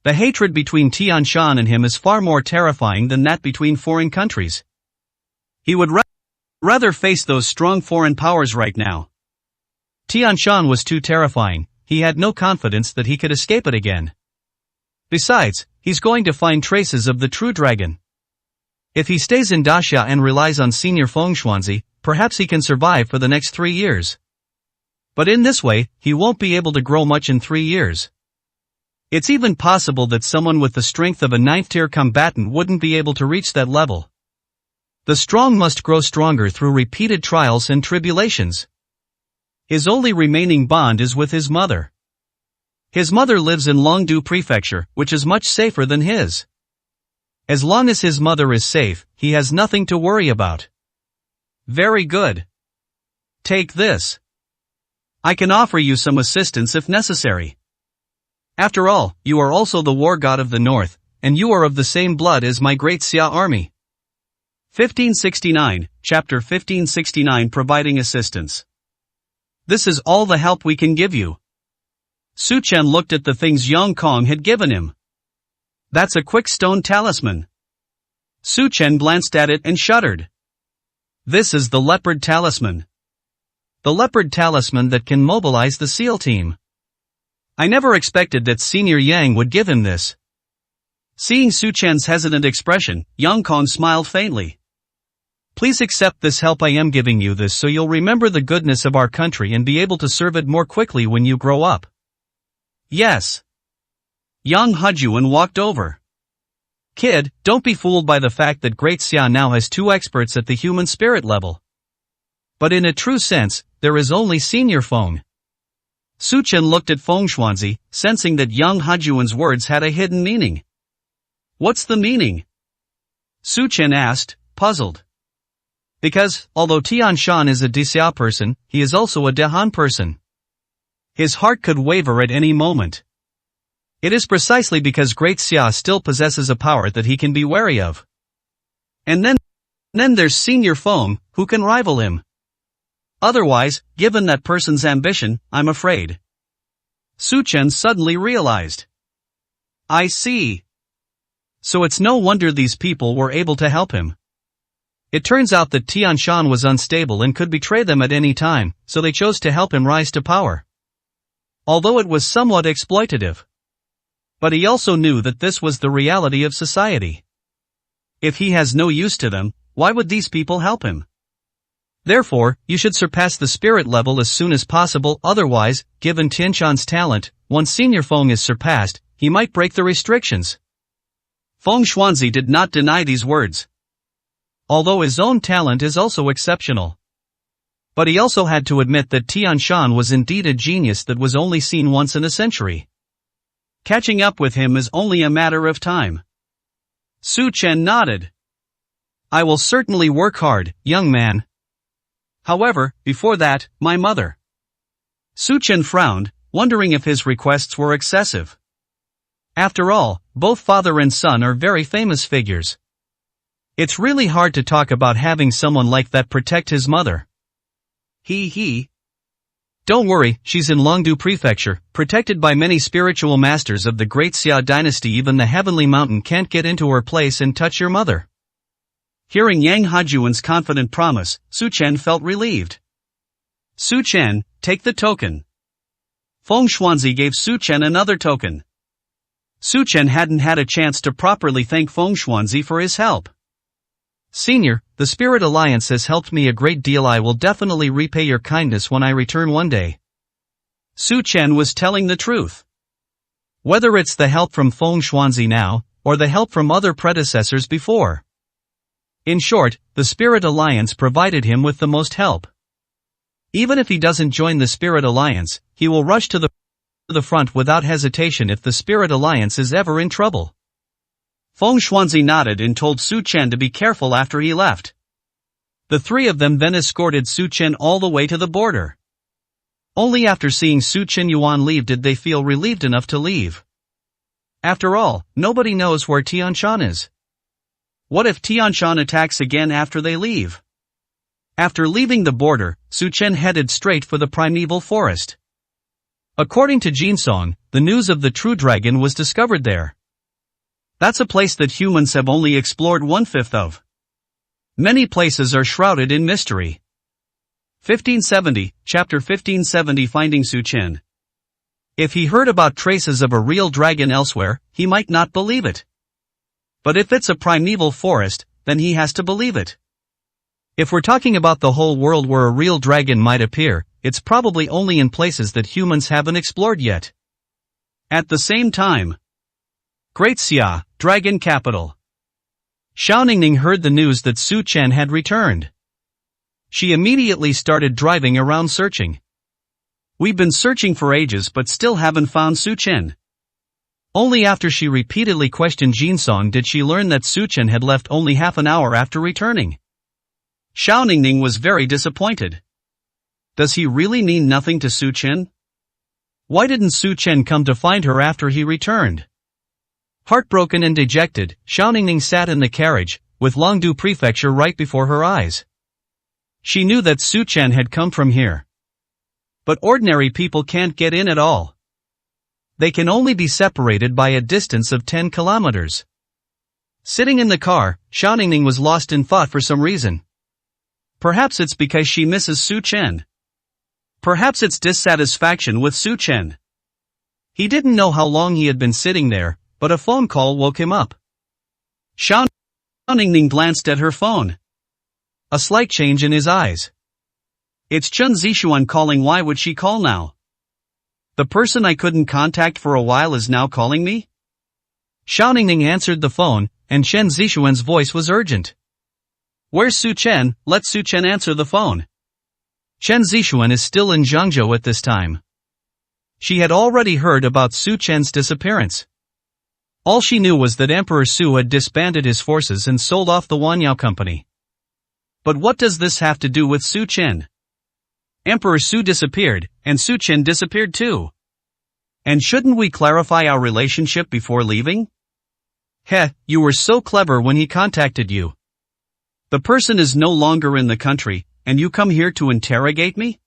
The hatred between Tian Shan and him is far more terrifying than that between foreign countries. He would rather face those strong foreign powers right now. Tian Shan was too terrifying. He had no confidence that he could escape it again. Besides, he's going to find traces of the true dragon. If he stays in Daxia and relies on Senior Feng Xuanzi, perhaps he can survive for the next 3 years. But in this way, he won't be able to grow much in 3 years. It's even possible that someone with the strength of a 9th-tier combatant wouldn't be able to reach that level. The strong must grow stronger through repeated trials and tribulations. His only remaining bond is with his mother. His mother lives in Longdu Prefecture, which is much safer than his. As long as his mother is safe, he has nothing to worry about. Very good. Take this. I can offer you some assistance if necessary. After all, you are also the war god of the north, and you are of the same blood as my Great Xia army. 1569, Chapter 1569 Providing Assistance. This is all the help we can give you. Su Chen looked at the things Yang Kong had given him. That's a quick stone talisman. Su Chen glanced at it and shuddered. This is the leopard talisman. The leopard talisman that can mobilize the SEAL team. I never expected that Senior Yang would give him this. Seeing Su Chen's hesitant expression, Yang Kong smiled faintly. Please accept this help. I am giving you this so you'll remember the goodness of our country and be able to serve it more quickly when you grow up. Yes. Yang Hujuan walked over. Kid, don't be fooled by the fact that Great Xia now has 2 experts at the human spirit level. But in a true sense, there is only Senior Feng. Su Chen looked at Feng Xuanzi, sensing that Yang Hujuan's words had a hidden meaning. What's the meaning? Su Chen asked, puzzled. Because, although Tian Shan is a Dixia person, he is also a Dehan person. His heart could waver at any moment. It is precisely because Great Xia still possesses a power that he can be wary of. And then there's Senior Feng, who can rival him. Otherwise, given that person's ambition, I'm afraid. Su Chen suddenly realized. I see. So it's no wonder these people were able to help him. It turns out that Tian Shan was unstable and could betray them at any time, so they chose to help him rise to power. Although it was somewhat exploitative. But he also knew that this was the reality of society. If he has no use to them, why would these people help him? Therefore, you should surpass the spirit level as soon as possible. Otherwise, given Tian Shan's talent, once Senior Feng is surpassed, he might break the restrictions. Feng Xuanzi did not deny these words. Although his own talent is also exceptional. But he also had to admit that Tian Shan was indeed a genius that was only seen once in a century. Catching up with him is only a matter of time. Su Chen nodded. I will certainly work hard, young man. However, before that, my mother. Su Chen frowned, wondering if his requests were excessive. After all, both father and son are very famous figures. It's really hard to talk about having someone like that protect his mother. He. Don't worry, she's in Longdu Prefecture, protected by many spiritual masters of the great Xia dynasty. Even the heavenly mountain can't get into her place and touch your mother. Hearing Yang Hajuan's confident promise, Su Chen felt relieved. Su Chen, take the token. Feng Xuanzi gave Su Chen another token. Su Chen hadn't had a chance to properly thank Feng Xuanzi for his help. Senior, the Spirit Alliance has helped me a great deal. I will definitely repay your kindness when I return one day. Su Chen was telling the truth. Whether it's the help from Feng Xuanzi now, or the help from other predecessors before. In short, the Spirit Alliance provided him with the most help. Even if he doesn't join the Spirit Alliance, he will rush to the front without hesitation if the Spirit Alliance is ever in trouble. Feng Xuanzi nodded and told Su Chen to be careful after he left. The three of them then escorted Su Chen all the way to the border. Only after seeing Su Chen Yuan leave did they feel relieved enough to leave. After all, nobody knows where Tian Shan is. What if Tian Shan attacks again after they leave? After leaving the border, Su Chen headed straight for the primeval forest. According to Jinsong, the news of the true dragon was discovered there. That's a place that humans have only explored 1/5 of. Many places are shrouded in mystery. 1570, Chapter 1570 Finding Su Chen. If he heard about traces of a real dragon elsewhere, he might not believe it. But if it's a primeval forest, then he has to believe it. If we're talking about the whole world where a real dragon might appear, it's probably only in places that humans haven't explored yet. At the same time, Great Xia, Dragon Capital. Xiao Ningning heard the news that Su Chen had returned. She immediately started driving around searching. We've been searching for ages but still haven't found Su Chen. Only after she repeatedly questioned Jinsong did she learn that Su Chen had left only half an hour after returning. Xiao Ningning was very disappointed. Does he really mean nothing to Su Chen? Why didn't Su Chen come to find her after he returned? Heartbroken and dejected, Xiao Ningning sat in the carriage, with Longdu Prefecture right before her eyes. She knew that Su Chen had come from here. But ordinary people can't get in at all. They can only be separated by a distance of 10 kilometers. Sitting in the car, Xiao Ningning was lost in thought for some reason. Perhaps it's because she misses Su Chen. Perhaps it's dissatisfaction with Su Chen. He didn't know how long he had been sitting there, but a phone call woke him up. Xiao Ningning glanced at her phone. A slight change in his eyes. It's Chen Zixuan calling. Why would she call now? The person I couldn't contact for a while is now calling me? Xiao Ningning answered the phone, and Chen Zixuan's voice was urgent. Where's Su Chen? Let Su Chen answer the phone. Chen Zixuan is still in Zhangzhou at this time. She had already heard about Su Chen's disappearance. All she knew was that Emperor Su had disbanded his forces and sold off the Wanyao company. But what does this have to do with Su Chen? Emperor Su disappeared, and Su Chen disappeared too. And shouldn't we clarify our relationship before leaving? Heh, you were so clever when he contacted you. The person is no longer in the country, and you come here to interrogate me?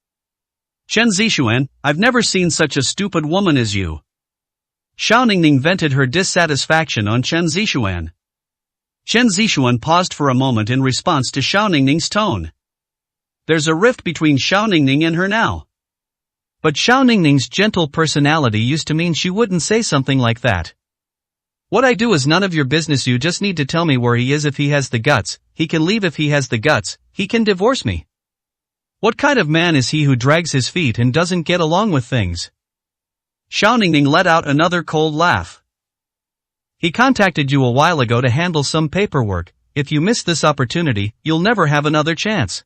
Chen Zixuan, I've never seen such a stupid woman as you. Xiao Ningning vented her dissatisfaction on Chen Zixuan. Chen Zixuan paused for a moment in response to Xiao Ningning's tone. There's a rift between Xiao Ningning and her now. But Xiao Ningning's gentle personality used to mean she wouldn't say something like that. What I do is none of your business. You just need to tell me where he is. If he has the guts, he can leave. If he has the guts, he can divorce me. What kind of man is he who drags his feet and doesn't get along with things? Xiao Ningning let out another cold laugh. He contacted you a while ago to handle some paperwork. If you miss this opportunity, you'll never have another chance.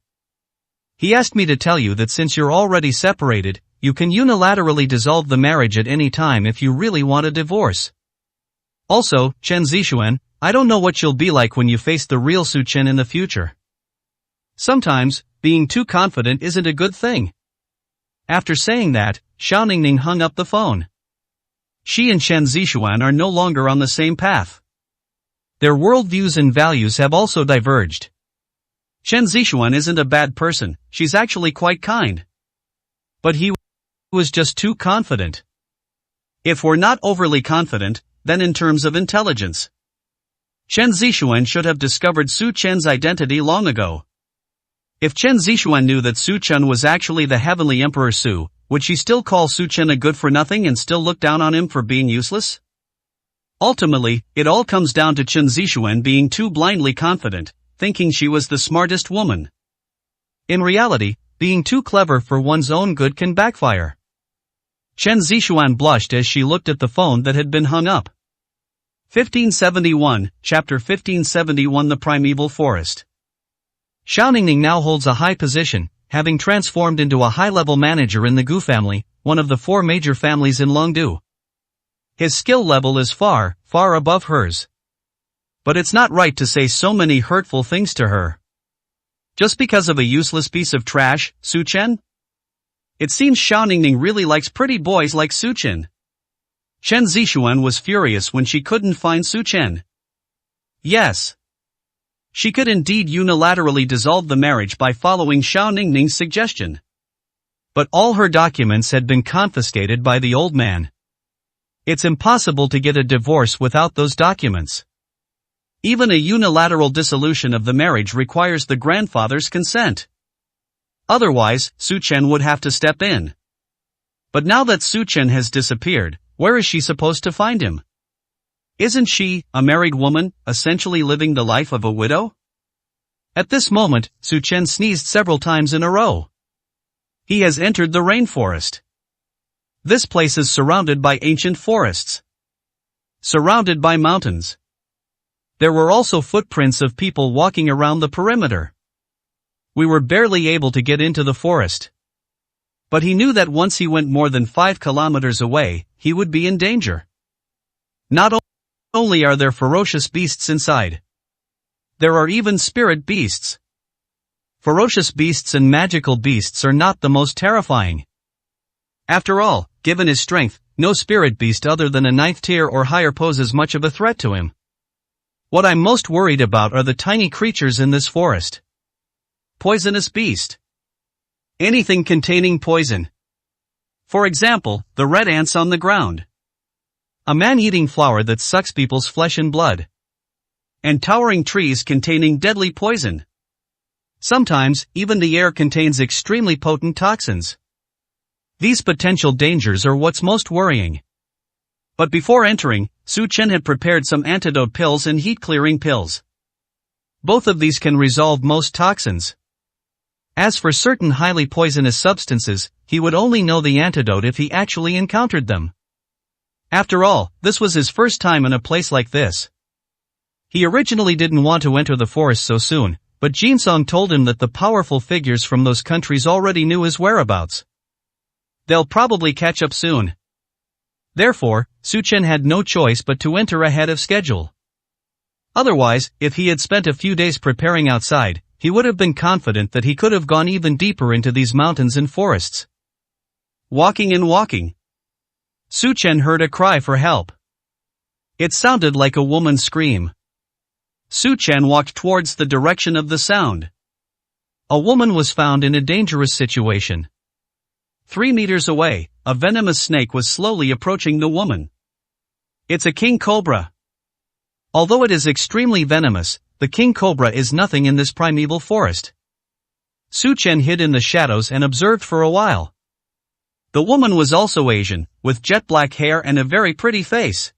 He asked me to tell you that since you're already separated, you can unilaterally dissolve the marriage at any time if you really want a divorce. Also, Chen Zixuan, I don't know what you'll be like when you face the real Su Chen in the future. Sometimes, being too confident isn't a good thing. After saying that, Xiao Ningning hung up the phone. She and Chen Zixuan are no longer on the same path. Their worldviews and values have also diverged. Chen Zixuan isn't a bad person, she's actually quite kind. But he was just too confident. If we're not overly confident, then in terms of intelligence, Chen Zixuan should have discovered Su Chen's identity long ago. If Chen Zixuan knew that Su Chen was actually the heavenly Emperor Su, would she still call Su Chen a good-for-nothing and still look down on him for being useless? Ultimately, it all comes down to Chen Zixuan being too blindly confident, thinking she was the smartest woman. In reality, being too clever for one's own good can backfire. Chen Zixuan blushed as she looked at the phone that had been hung up. 1571, Chapter 1571 The Primeval Forest. Xiao Ningning now holds a high position, having transformed into a high-level manager in the Gu family, one of the 4 major families in Longdu. His skill level is far, far above hers. But it's not right to say so many hurtful things to her. Just because of a useless piece of trash, Su Chen? It seems Xiao Ningning really likes pretty boys like Su Chen. Chen Zixuan was furious when she couldn't find Su Chen. Yes. She could indeed unilaterally dissolve the marriage by following Xiao Ningning's suggestion. But all her documents had been confiscated by the old man. It's impossible to get a divorce without those documents. Even a unilateral dissolution of the marriage requires the grandfather's consent. Otherwise, Su Chen would have to step in. But now that Su Chen has disappeared, where is she supposed to find him? Isn't she, a married woman, essentially living the life of a widow? At this moment, Su Chen sneezed several times in a row. He has entered the rainforest. This place is surrounded by ancient forests. Surrounded by mountains. There were also footprints of people walking around the perimeter. We were barely able to get into the forest. But he knew that once he went more than 5 kilometers away, he would be in danger. Not only are there ferocious beasts inside. There are even spirit beasts. Ferocious beasts and magical beasts are not the most terrifying. After all, given his strength, no spirit beast other than a 9th tier or higher poses much of a threat to him. What I'm most worried about are the tiny creatures in this forest. Poisonous beast. Anything containing poison. For example, the red ants on the ground. A man-eating flower that sucks people's flesh and blood. And towering trees containing deadly poison. Sometimes, even the air contains extremely potent toxins. These potential dangers are what's most worrying. But before entering, Su Chen had prepared some antidote pills and heat-clearing pills. Both of these can resolve most toxins. As for certain highly poisonous substances, he would only know the antidote if he actually encountered them. After all, this was his first time in a place like this. He originally didn't want to enter the forest so soon, but Jinsong told him that the powerful figures from those countries already knew his whereabouts. They'll probably catch up soon. Therefore, Su Chen had no choice but to enter ahead of schedule. Otherwise, if he had spent a few days preparing outside, he would have been confident that he could have gone even deeper into these mountains and forests. Walking and walking. Su Chen heard a cry for help. It sounded like a woman's scream. Su Chen walked towards the direction of the sound. A woman was found in a dangerous situation. 3 meters away, a venomous snake was slowly approaching the woman. It's a king cobra. Although it is extremely venomous, the king cobra is nothing in this primeval forest. Su Chen hid in the shadows and observed for a while. The woman was also Asian, with jet black hair and a very pretty face.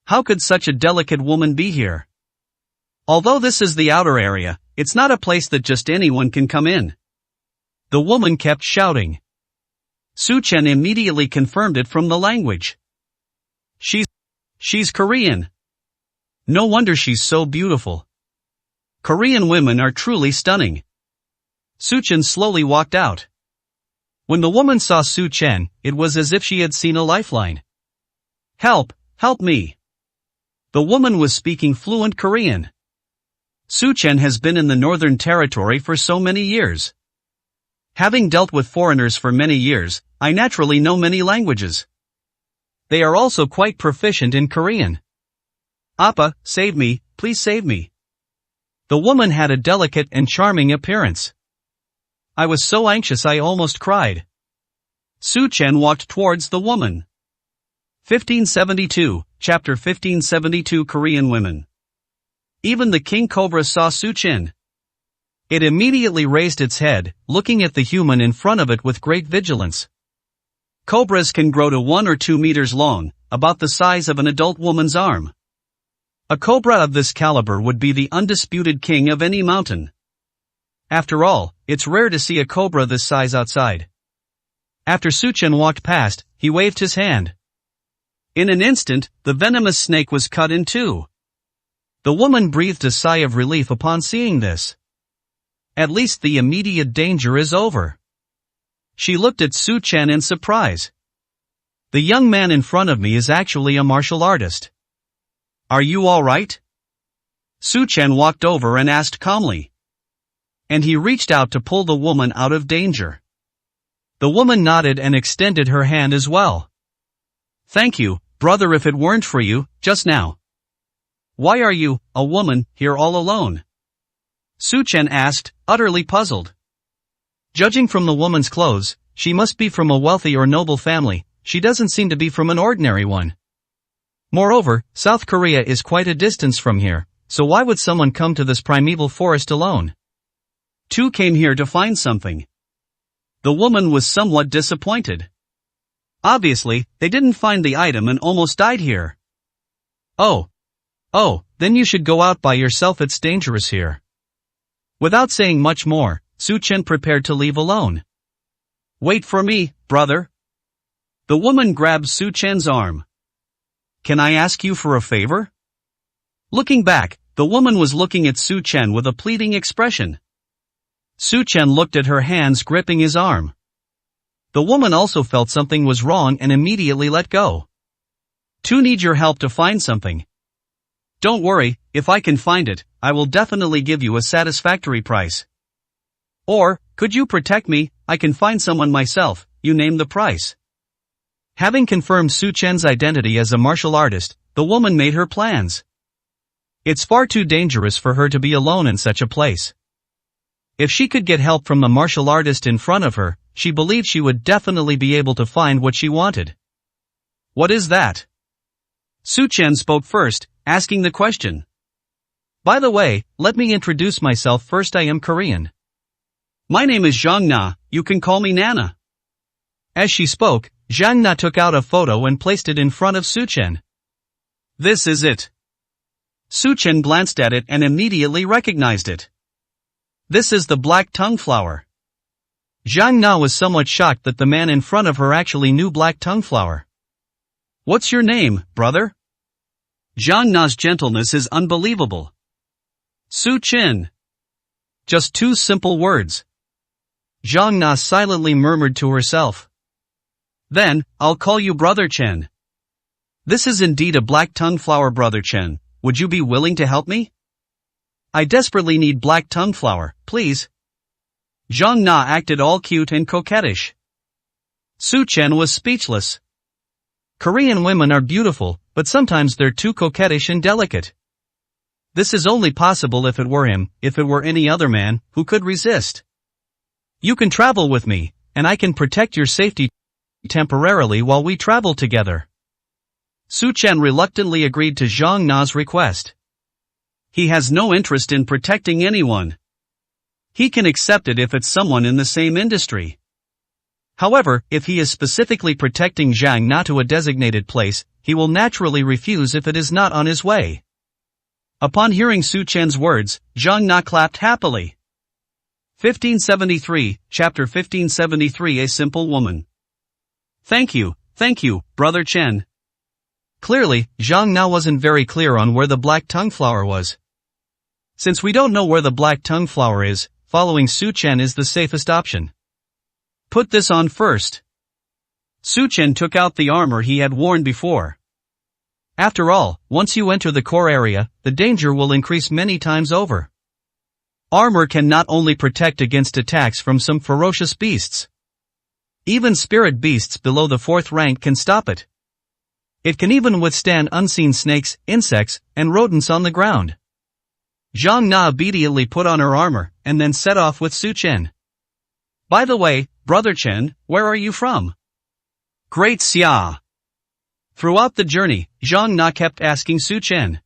How could such a delicate woman be here? Although this is the outer area, it's not a place that just anyone can come in. The woman kept shouting. Su Chen immediately confirmed it from the language. She's Korean. No wonder she's so beautiful. Korean women are truly stunning. Su Chen slowly walked out. When the woman saw Su Chen, it was as if she had seen a lifeline. Help, help me. The woman was speaking fluent Korean. Su Chen has been in the Northern Territory for so many years. Having dealt with foreigners for many years, I naturally know many languages. They are also quite proficient in Korean. Appa, save me, please save me. The woman had a delicate and charming appearance. I was so anxious I almost cried. Su Chen walked towards the woman. 1572, Chapter 1572 Korean Women. Even the king cobra saw Su Chen. It immediately raised its head, looking at the human in front of it with great vigilance. Cobras can grow to 1 or 2 meters long, about the size of an adult woman's arm. A cobra of this caliber would be the undisputed king of any mountain. After all, it's rare to see a cobra this size outside. After Su Chen walked past, he waved his hand. In an instant, the venomous snake was cut in two. The woman breathed a sigh of relief upon seeing this. At least the immediate danger is over. She looked at Su Chen in surprise. The young man in front of me is actually a martial artist. Are you all right? Su Chen walked over and asked calmly. And he reached out to pull the woman out of danger. The woman nodded and extended her hand as well. Thank you, brother, if it weren't for you, just now. Why are you, a woman, here all alone? Su Chen asked, utterly puzzled. Judging from the woman's clothes, she must be from a wealthy or noble family. She doesn't seem to be from an ordinary one. Moreover, South Korea is quite a distance from here, so why would someone come to this primeval forest alone? Two came here to find something. The woman was somewhat disappointed. Obviously, they didn't find the item and almost died here. Oh, then you should go out by yourself, it's dangerous here. Without saying much more, Su Chen prepared to leave alone. Wait for me, brother. The woman grabbed Su Chen's arm. Can I ask you for a favor? Looking back, the woman was looking at Su Chen with a pleading expression. Su Chen looked at her hands gripping his arm. The woman also felt something was wrong and immediately let go. Two need your help to find something. Don't worry, if I can find it, I will definitely give you a satisfactory price. Or, could you protect me, I can find someone myself, you name the price. Having confirmed Su Chen's identity as a martial artist, the woman made her plans. It's far too dangerous for her to be alone in such a place. If she could get help from the martial artist in front of her, she believed she would definitely be able to find what she wanted. What is that? Su Chen spoke first, asking the question. By the way, let me introduce myself first. I am Korean. My name is Zhang Na, you can call me Nana. As she spoke, Zhang Na took out a photo and placed it in front of Su Chen. This is it. Su Chen glanced at it and immediately recognized it. This is the black tongue flower. Zhang Na was somewhat shocked that the man in front of her actually knew black tongue flower. What's your name, brother? Zhang Na's gentleness is unbelievable. Su Chen. Just two simple words. Zhang Na silently murmured to herself. Then, I'll call you Brother Chen. This is indeed a black tongue flower, Brother Chen. Would you be willing to help me? I desperately need black tongue flower, please. Zhang Na acted all cute and coquettish. Su Chen was speechless. Korean women are beautiful, but sometimes they're too coquettish and delicate. This is only possible if it were him, if it were any other man, who could resist. You can travel with me, and I can protect your safety temporarily while we travel together. Su Chen reluctantly agreed to Zhang Na's request. He has no interest in protecting anyone. He can accept it if it's someone in the same industry. However, if he is specifically protecting Zhang Na to a designated place, he will naturally refuse if it is not on his way. Upon hearing Su Chen's words, Zhang Na clapped happily. 1573, Chapter 1573 A Simple Woman. Thank you, Brother Chen. Clearly, Zhang Na wasn't very clear on where the black tongue flower was. Since we don't know where the black tongue flower is, following Su Chen is the safest option. Put this on first. Su Chen took out the armor he had worn before. After all, once you enter the core area, the danger will increase many times over. Armor can not only protect against attacks from some ferocious beasts. Even spirit beasts below the 4th rank can stop it. It can even withstand unseen snakes, insects, and rodents on the ground. Zhang Na obediently put on her armor, and then set off with Su Chen. By the way, Brother Chen, where are you from? Great Xia. Throughout the journey, Zhang Na kept asking Su Chen.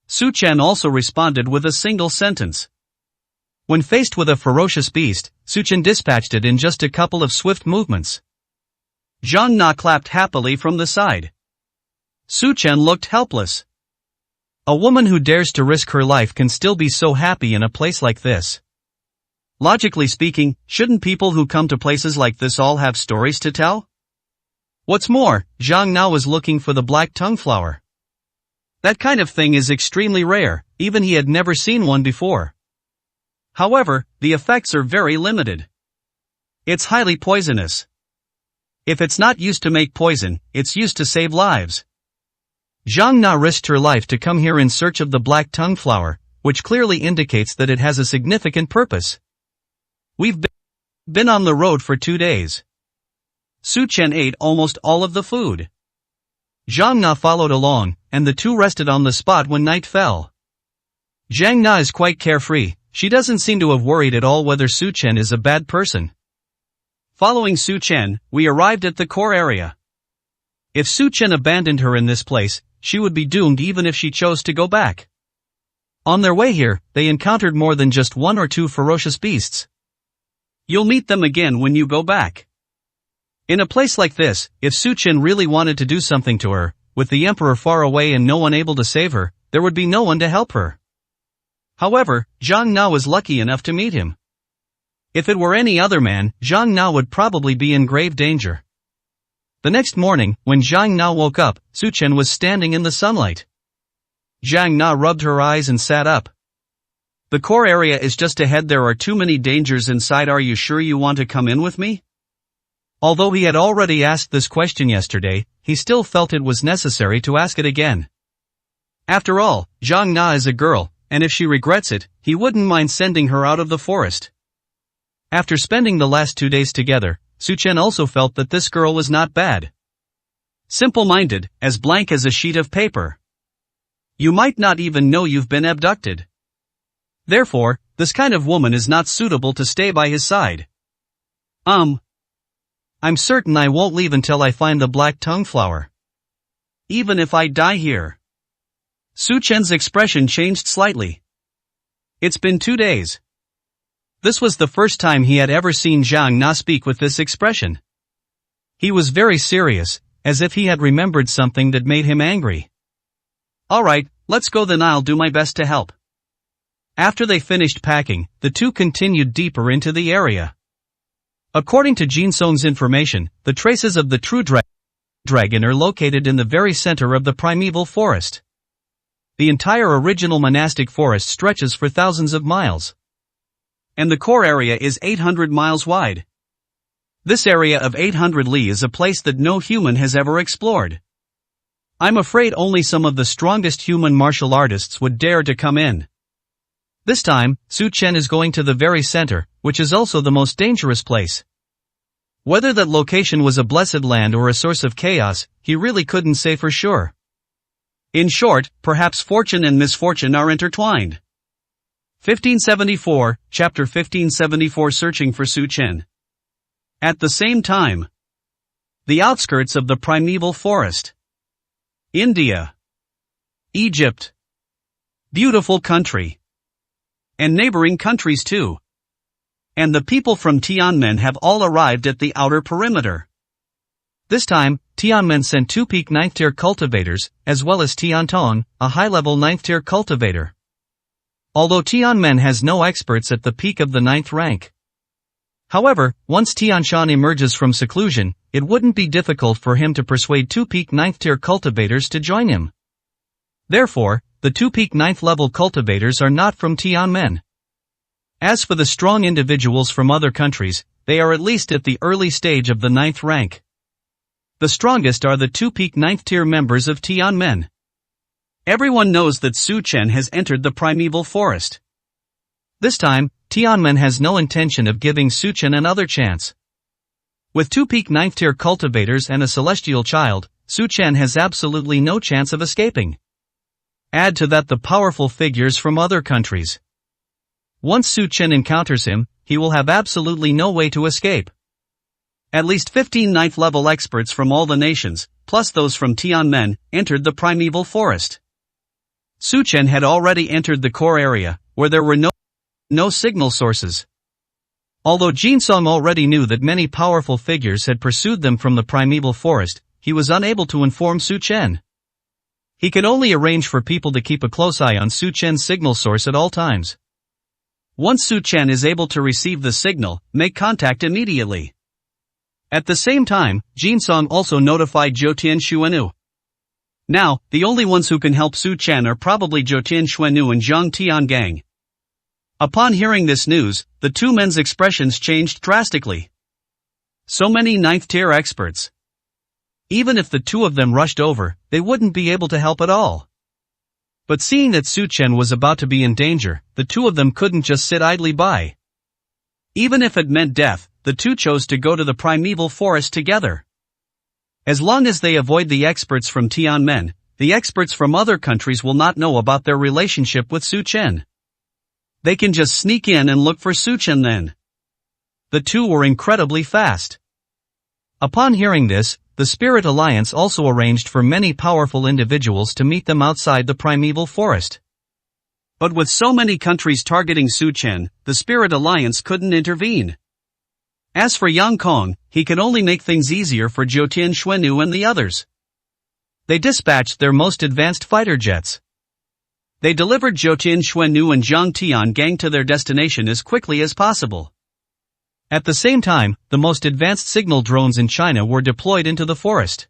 Su Chen also responded with a single sentence. When faced with a ferocious beast, Su Chen dispatched it in just a couple of swift movements. Zhang Na clapped happily from the side. Su Chen looked helpless. A woman who dares to risk her life can still be so happy in a place like this. Logically speaking, shouldn't people who come to places like this all have stories to tell? What's more, Zhang Na was looking for the black tongue flower. That kind of thing is extremely rare, even he had never seen one before. However, the effects are very limited. It's highly poisonous. If it's not used to make poison, it's used to save lives. Zhang Na risked her life to come here in search of the black tongue flower, which clearly indicates that it has a significant purpose. We've been on the road for 2 days. Su Chen ate almost all of the food. Zhang Na followed along, and the two rested on the spot when night fell. Zhang Na is quite carefree, she doesn't seem to have worried at all whether Su Chen is a bad person. Following Su Chen, we arrived at the core area. If Su Chen abandoned her in this place, she would be doomed even if she chose to go back. On their way here, they encountered more than just 1 or 2 ferocious beasts. You'll meet them again when you go back. In a place like this, if Su Chen really wanted to do something to her, with the emperor far away and no one able to save her, there would be no one to help her. However, Zhang Na was lucky enough to meet him. If it were any other man, Zhang Na would probably be in grave danger. The next morning, when Zhang Na woke up, Su Chen was standing in the sunlight. Zhang Na rubbed her eyes and sat up. The core area is just ahead. There are too many dangers inside. Are you sure you want to come in with me? Although he had already asked this question yesterday, he still felt it was necessary to ask it again. After all, Zhang Na is a girl, and if she regrets it, he wouldn't mind sending her out of the forest. After spending the last 2 days together, Su Chen also felt that this girl was not bad. Simple-minded, as blank as a sheet of paper. You might not even know you've been abducted. Therefore, this kind of woman is not suitable to stay by his side. I'm certain I won't leave until I find the black tongue flower. Even if I die here. Su Chen's expression changed slightly. It's been 2 days. This was the first time he had ever seen Zhang Na speak with this expression. He was very serious, as if he had remembered something that made him angry. Alright, let's go then. I'll do my best to help. After they finished packing, the two continued deeper into the area. According to Jin Song's information, the traces of the true dragon are located in the very center of the primeval forest. The entire original monastic forest stretches for thousands of miles. And the core area is 800 miles wide. This area of 800 li is a place that no human has ever explored. I'm afraid only some of the strongest human martial artists would dare to come in. This time, Su Chen is going to the very center, which is also the most dangerous place. Whether that location was a blessed land or a source of chaos, he really couldn't say for sure. In short, perhaps fortune and misfortune are intertwined. 1574, Chapter 1574. Searching for Su Chen. At the same time. The outskirts of the primeval forest. India. Egypt. Beautiful country. And neighboring countries too. And the people from Tianmen have all arrived at the outer perimeter. This time, Tianmen sent 2 peak 9th tier cultivators, as well as Tiantong, a high-level 9th tier cultivator. Although Tianmen has no experts at the peak of the 9th rank. However, once Tianshan emerges from seclusion, it wouldn't be difficult for him to persuade 2 peak 9th tier cultivators to join him. Therefore, the 2 peak 9th level cultivators are not from Tianmen. As for the strong individuals from other countries, they are at least at the early stage of the 9th rank. The strongest are the 2 peak 9th tier members of Tianmen. Everyone knows that Su Chen has entered the primeval forest. This time, Tianmen has no intention of giving Su Chen another chance. With 2 peak 9th tier cultivators and a celestial child, Su Chen has absolutely no chance of escaping. Add to that the powerful figures from other countries. Once Su Chen encounters him, he will have absolutely no way to escape. At least 15 ninth-level experts from all the nations, plus those from Tianmen, entered the primeval forest. Su Chen had already entered the core area, where there were no signal sources. Although Jin Song already knew that many powerful figures had pursued them from the primeval forest, he was unable to inform Su Chen. He could only arrange for people to keep a close eye on Su Chen's signal source at all times. Once Su Chen is able to receive the signal, make contact immediately. At the same time, Jin Song also notified Zhoutian Xuanwu. Now, the only ones who can help Su Chen are probably Zhoutian Xuanwu and Zhang Tiangang. Upon hearing this news, the two men's expressions changed drastically. So many ninth-tier experts. Even if the two of them rushed over, they wouldn't be able to help at all. But seeing that Su Chen was about to be in danger, the two of them couldn't just sit idly by. Even if it meant death, the two chose to go to the primeval forest together. As long as they avoid the experts from Tianmen, the experts from other countries will not know about their relationship with Su Chen. They can just sneak in and look for Su Chen then. The two were incredibly fast. Upon hearing this, the Spirit Alliance also arranged for many powerful individuals to meet them outside the primeval forest. But with so many countries targeting Su Chen, the Spirit Alliance couldn't intervene. As for Yang Kong, he could only make things easier for Zhoutian Xuanwu and the others. They dispatched their most advanced fighter jets. They delivered Zhoutian Xuanwu and Zhang Tiangang to their destination as quickly as possible. At the same time, the most advanced signal drones in China were deployed into the forest.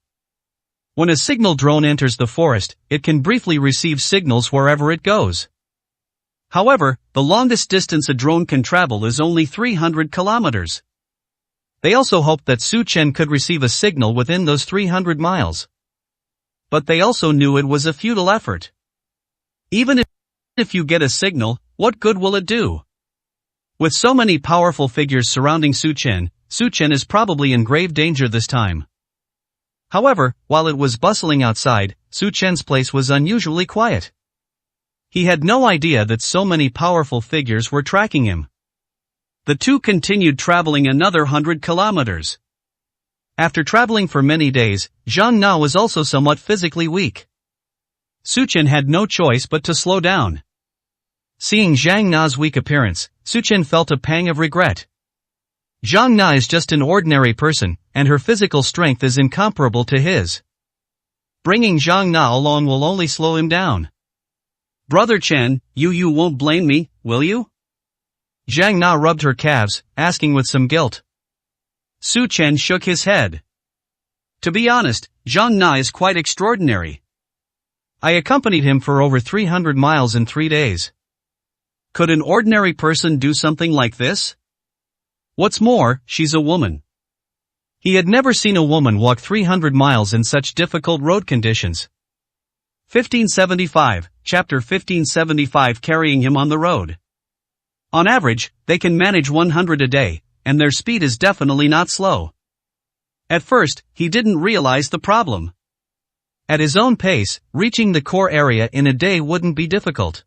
When a signal drone enters the forest, it can briefly receive signals wherever it goes. However, the longest distance a drone can travel is only 300 kilometers. They also hoped that Su Chen could receive a signal within those 300 miles. But they also knew it was a futile effort. Even if you get a signal, what good will it do? With so many powerful figures surrounding Su Chen is probably in grave danger this time. However, while it was bustling outside, Su Chen's place was unusually quiet. He had no idea that so many powerful figures were tracking him. The two continued traveling another 100 kilometers. After traveling for many days, Zhang Na was also somewhat physically weak. Su Chen had no choice but to slow down. Seeing Zhang Na's weak appearance, Su Chen felt a pang of regret. Zhang Na is just an ordinary person, and her physical strength is incomparable to his. Bringing Zhang Na along will only slow him down. Brother Chen, you won't blame me, will you? Zhang Na rubbed her calves, asking with some guilt. Su Chen shook his head. To be honest, Zhang Na is quite extraordinary. I accompanied him for over 300 miles in 3 days. Could an ordinary person do something like this? What's more, she's a woman. He had never seen a woman walk 300 miles in such difficult road conditions. 1575, Chapter 1575 Carrying him on the road. On average, they can manage 100 a day, and their speed is definitely not slow. At first, he didn't realize the problem. At his own pace, reaching the core area in a day wouldn't be difficult.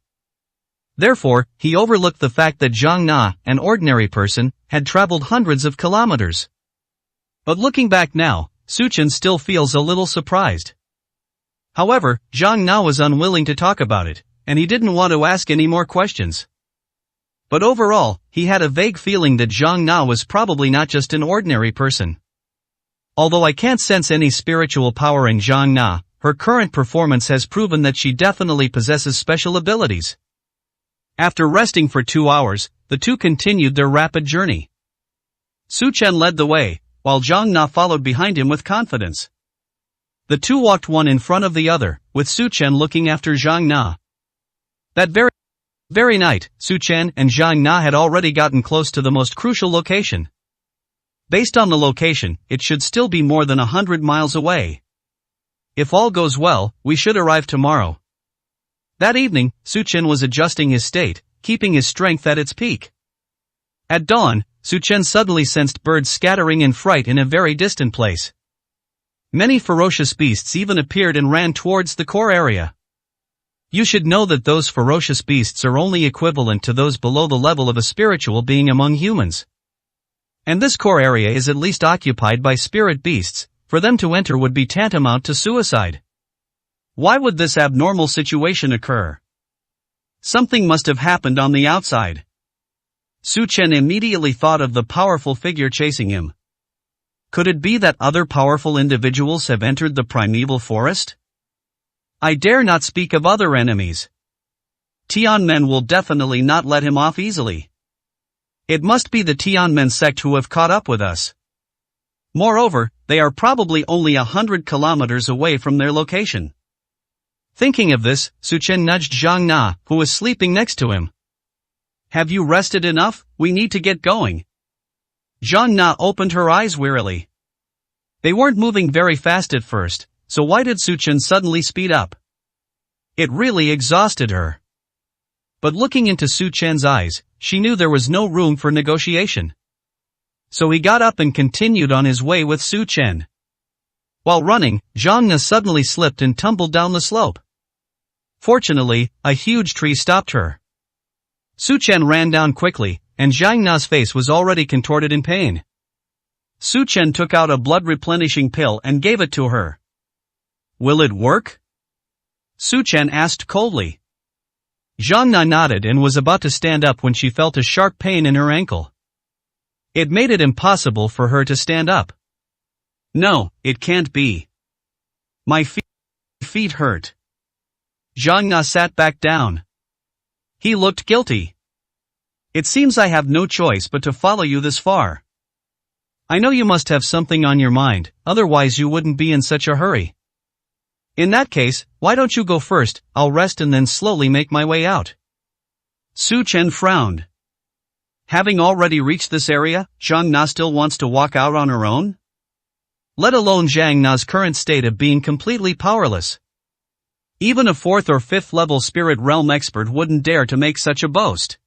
Therefore, he overlooked the fact that Zhang Na, an ordinary person, had traveled hundreds of kilometers. But looking back now, Su Chen still feels a little surprised. However, Zhang Na was unwilling to talk about it, and he didn't want to ask any more questions. But overall, he had a vague feeling that Zhang Na was probably not just an ordinary person. Although I can't sense any spiritual power in Zhang Na, her current performance has proven that she definitely possesses special abilities. After resting for 2 hours, the two continued their rapid journey. Su Chen led the way, while Zhang Na followed behind him with confidence. The two walked one in front of the other, with Su Chen looking after Zhang Na. That very night, Su Chen and Zhang Na had already gotten close to the most crucial location. Based on the location, it should still be more than 100 miles away. If all goes well, we should arrive tomorrow. That evening, Su Chen was adjusting his state, keeping his strength at its peak. At dawn, Su Chen suddenly sensed birds scattering in fright in a very distant place. Many ferocious beasts even appeared and ran towards the core area. You should know that those ferocious beasts are only equivalent to those below the level of a spiritual being among humans. And this core area is at least occupied by spirit beasts. For them to enter would be tantamount to suicide. Why would this abnormal situation occur? Something must have happened on the outside. Su Chen immediately thought of the powerful figure chasing him. Could it be that other powerful individuals have entered the primeval forest? I dare not speak of other enemies. Tianmen will definitely not let him off easily. It must be the Tianmen sect who have caught up with us. Moreover, they are probably only 100 kilometers away from their location. Thinking of this, Su Chen nudged Zhang Na, who was sleeping next to him. Have you rested enough? We need to get going. Zhang Na opened her eyes wearily. They weren't moving very fast at first, so why did Su Chen suddenly speed up? It really exhausted her. But looking into Su Chen's eyes, she knew there was no room for negotiation. So he got up and continued on his way with Su Chen. While running, Zhang Na suddenly slipped and tumbled down the slope. Fortunately, a huge tree stopped her. Su Chen ran down quickly, and Zhang Na's face was already contorted in pain. Su Chen took out a blood-replenishing pill and gave it to her. Will it work? Su Chen asked coldly. Zhang Na nodded and was about to stand up when she felt a sharp pain in her ankle. It made it impossible for her to stand up. No, it can't be. My feet hurt. Zhang Na sat back down. He looked guilty. It seems I have no choice but to follow you this far. I know you must have something on your mind, otherwise you wouldn't be in such a hurry. In that case, why don't you go first? I'll rest and then slowly make my way out. Su Chen frowned. Having already reached this area, Zhang Na still wants to walk out on her own? Let alone Zhang Na's current state of being completely powerless. Even a 4th or 5th level spirit realm expert wouldn't dare to make such a boast.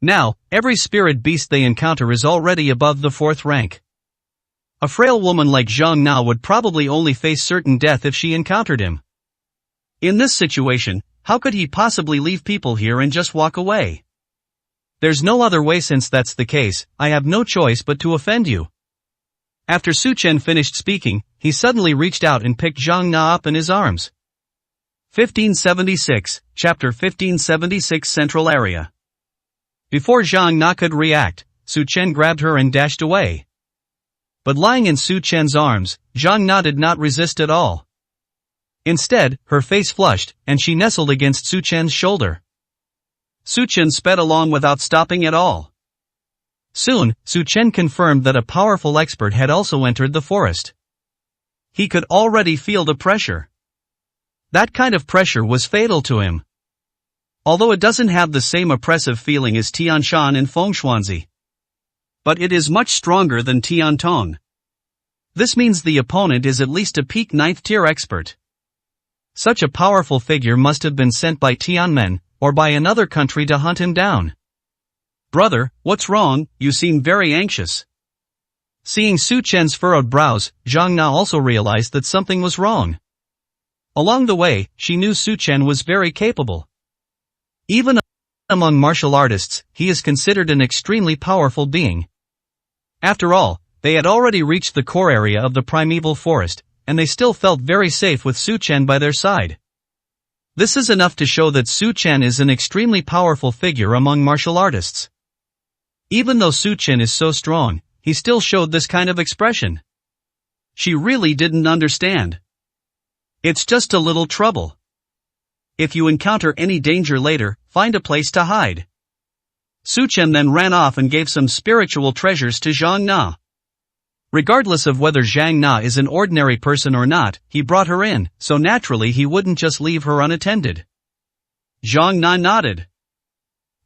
Now, every spirit beast they encounter is already above the 4th rank. A frail woman like Zhang Na would probably only face certain death if she encountered him. In this situation, how could he possibly leave people here and just walk away? There's no other way. Since that's the case, I have no choice but to offend you. After Su Chen finished speaking, he suddenly reached out and picked Zhang Na up in his arms. 1576, Chapter 1576 Central Area. Before Zhang Na could react, Su Chen grabbed her and dashed away. But lying in Su Chen's arms, Zhang Na did not resist at all. Instead, her face flushed, and she nestled against Su Chen's shoulder. Su Chen sped along without stopping at all. Soon, Su Chen confirmed that a powerful expert had also entered the forest. He could already feel the pressure. That kind of pressure was fatal to him. Although it doesn't have the same oppressive feeling as Tianshan and Fengshuanzi. But it is much stronger than Tiantong. This means the opponent is at least a peak 9th tier expert. Such a powerful figure must have been sent by Tianmen, or by another country to hunt him down. Brother, what's wrong? You seem very anxious. Seeing Su Chen's furrowed brows, Zhang Na also realized that something was wrong. Along the way, she knew Su Chen was very capable. Even among martial artists, he is considered an extremely powerful being. After all, they had already reached the core area of the primeval forest, and they still felt very safe with Su Chen by their side. This is enough to show that Su Chen is an extremely powerful figure among martial artists. Even though Su Chen is so strong, he still showed this kind of expression. She really didn't understand. It's just a little trouble. If you encounter any danger later, find a place to hide. Su Chen then ran off and gave some spiritual treasures to Zhang Na. Regardless of whether Zhang Na is an ordinary person or not, he brought her in, so naturally he wouldn't just leave her unattended. Zhang Na nodded.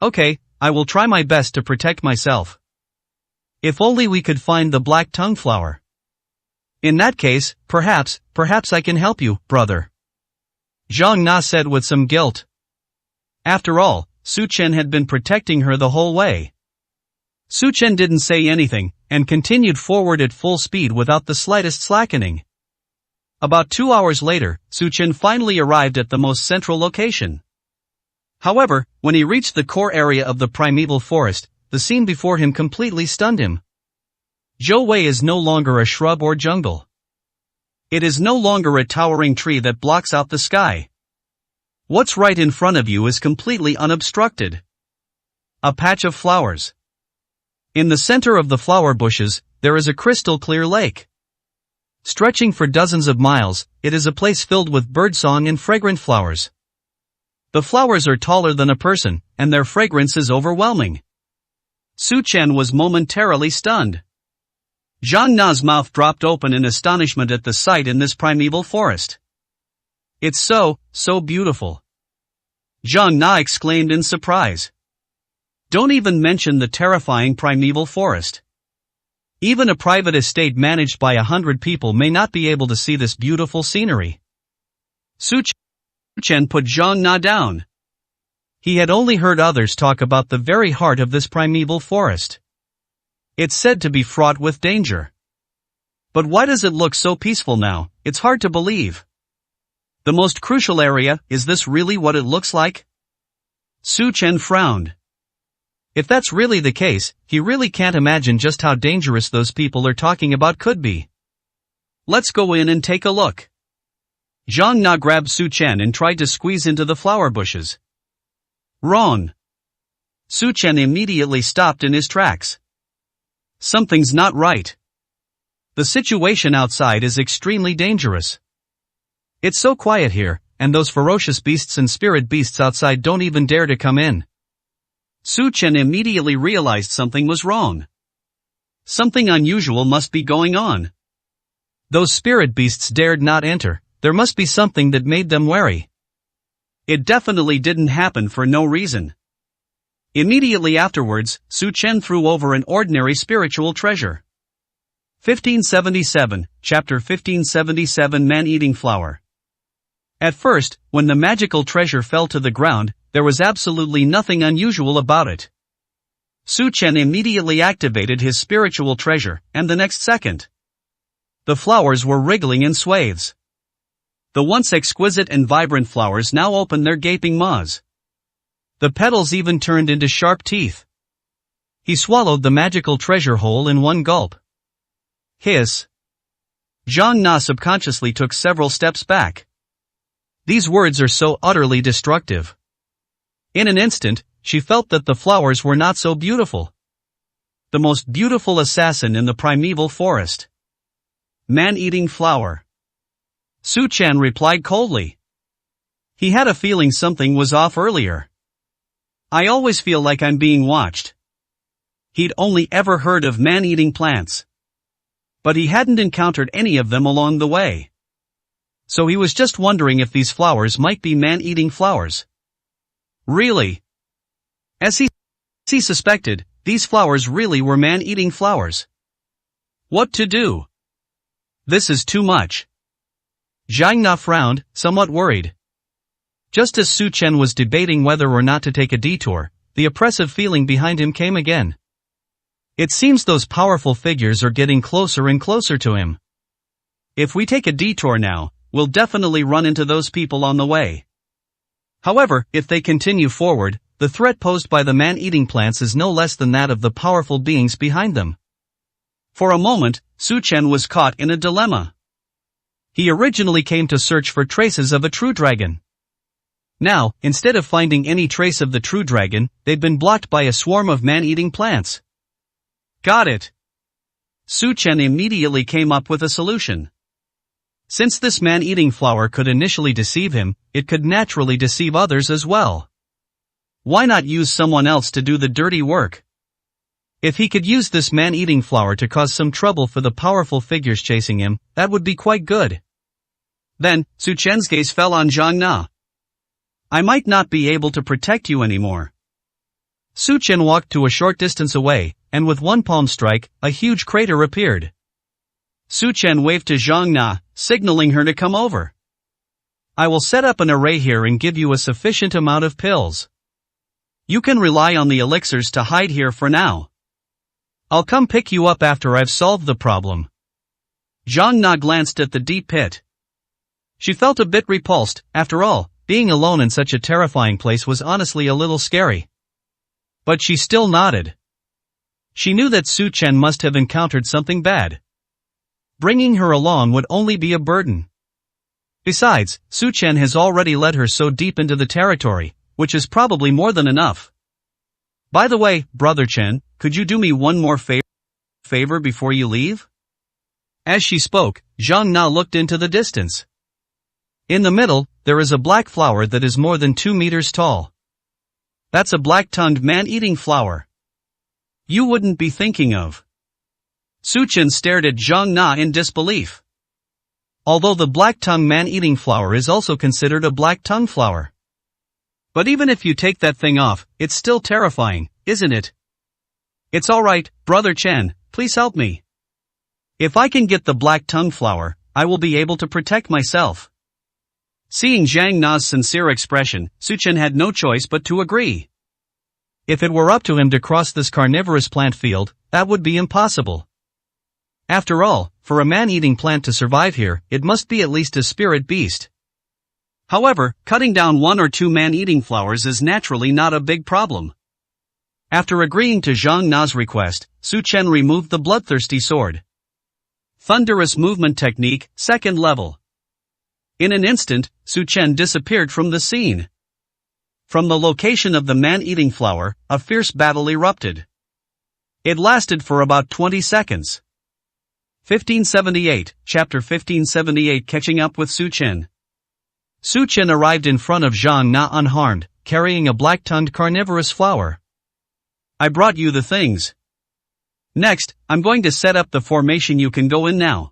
Okay, I will try my best to protect myself. If only we could find the black tongue flower. In that case, perhaps I can help you, brother. Zhang Na said with some guilt. After all, Su Chen had been protecting her the whole way. Su Chen didn't say anything, and continued forward at full speed without the slightest slackening. About 2 hours later, Su Chen finally arrived at the most central location. However, when he reached the core area of the primeval forest, the scene before him completely stunned him. Zhou Wei is no longer a shrub or jungle. It is no longer a towering tree that blocks out the sky. What's right in front of you is completely unobstructed. A patch of flowers. In the center of the flower bushes, there is a crystal clear lake. Stretching for dozens of miles, it is a place filled with birdsong and fragrant flowers. The flowers are taller than a person, and their fragrance is overwhelming. Su Chen was momentarily stunned. Zhang Na's mouth dropped open in astonishment at the sight in this primeval forest. It's so beautiful. Zhang Na exclaimed in surprise. Don't even mention the terrifying primeval forest. Even a private estate managed by 100 people may not be able to see this beautiful scenery. Su Chen put Zhang Na down. He had only heard others talk about the very heart of this primeval forest. It's said to be fraught with danger. But why does it look so peaceful now? It's hard to believe. The most crucial area, is this really what it looks like? Su Chen frowned. If that's really the case, he really can't imagine just how dangerous those people are talking about could be. Let's go in and take a look. Zhang Na grabbed Su Chen and tried to squeeze into the flower bushes. Wrong. Su Chen immediately stopped in his tracks. Something's not right. The situation outside is extremely dangerous. It's so quiet here, and those ferocious beasts and spirit beasts outside don't even dare to come in. Su Chen immediately realized something was wrong. Something unusual must be going on. Those spirit beasts dared not enter, there must be something that made them wary. It definitely didn't happen for no reason. Immediately afterwards, Su Chen threw over an ordinary spiritual treasure. 1577, Chapter 1577 Man-Eating Flower. At first, when the magical treasure fell to the ground, there was absolutely nothing unusual about it. Su Chen immediately activated his spiritual treasure, and the next second, the flowers were wriggling in swathes. The once exquisite and vibrant flowers now opened their gaping maws. The petals even turned into sharp teeth. He swallowed the magical treasure whole in one gulp. Hiss. Zhang Na subconsciously took several steps back. These words are so utterly destructive. In an instant, she felt that the flowers were not so beautiful. The most beautiful assassin in the primeval forest. Man-eating flower. Su Chen replied coldly. He had a feeling something was off earlier. I always feel like I'm being watched. He'd only ever heard of man-eating plants. But he hadn't encountered any of them along the way. So he was just wondering if these flowers might be man-eating flowers. Really? As he suspected, these flowers really were man-eating flowers. What to do? This is too much. Zhang Na frowned, somewhat worried. Just as Su Chen was debating whether or not to take a detour, the oppressive feeling behind him came again. It seems those powerful figures are getting closer and closer to him. If we take a detour now, we'll definitely run into those people on the way. However, if they continue forward, the threat posed by the man-eating plants is no less than that of the powerful beings behind them. For a moment, Su Chen was caught in a dilemma. He originally came to search for traces of a true dragon. Now, instead of finding any trace of the true dragon, they'd been blocked by a swarm of man-eating plants. Got it. Su Chen immediately came up with a solution. Since this man-eating flower could initially deceive him, it could naturally deceive others as well. Why not use someone else to do the dirty work? If he could use this man-eating flower to cause some trouble for the powerful figures chasing him, that would be quite good. Then, Su Chen's gaze fell on Zhang Na. I might not be able to protect you anymore. Su Chen walked to a short distance away, and with one palm strike, a huge crater appeared. Su Chen waved to Zhang Na, signaling her to come over. I will set up an array here and give you a sufficient amount of pills. You can rely on the elixirs to hide here for now. I'll come pick you up after I've solved the problem. Zhang Na glanced at the deep pit. She felt a bit repulsed. After all, being alone in such a terrifying place was honestly a little scary. But she still nodded. She knew that Su Chen must have encountered something bad. Bringing her along would only be a burden. Besides, Su Chen has already led her so deep into the territory, which is probably more than enough. By the way, Brother Chen, could you do me one more favor before you leave? As she spoke, Zhang Na looked into the distance. In the middle, there is a black flower that is more than 2 meters tall. That's a black-tongued man-eating flower. You wouldn't be thinking of. Su Chen stared at Zhang Na in disbelief. Although the black-tongued man-eating flower is also considered a black-tongue flower. But even if you take that thing off, it's still terrifying, isn't it? It's alright, Brother Chen, please help me. If I can get the black-tongue flower, I will be able to protect myself. Seeing Zhang Na's sincere expression, Su Chen had no choice but to agree. If it were up to him to cross this carnivorous plant field, that would be impossible. After all, for a man-eating plant to survive here, it must be at least a spirit beast. However, cutting down 1 or 2 man-eating flowers is naturally not a big problem. After agreeing to Zhang Na's request, Su Chen removed the bloodthirsty sword. Thunderous movement technique, 2nd level. In an instant, Su Chen disappeared from the scene. From the location of the man-eating flower, a fierce battle erupted. It lasted for about 20 seconds. 1578, Chapter 1578 Catching up with Su Chen. Su Chen arrived in front of Zhang Na unharmed, carrying a black-tongued carnivorous flower. I brought you the things. Next, I'm going to set up the formation you can go in now.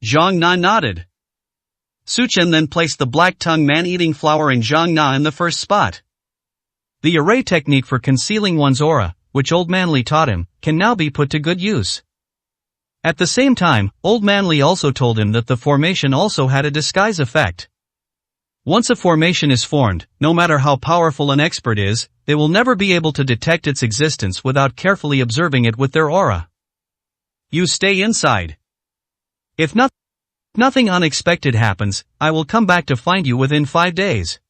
Zhang Na nodded. Su Chen then placed the black-tongued man-eating flower in Zhang Na in the first spot. The array technique for concealing one's aura, which Old Man Li taught him, can now be put to good use. At the same time, Old Man Li also told him that the formation also had a disguise effect. Once a formation is formed, no matter how powerful an expert is, they will never be able to detect its existence without carefully observing it with their aura. You stay inside. If nothing unexpected happens, I will come back to find you within 5 days.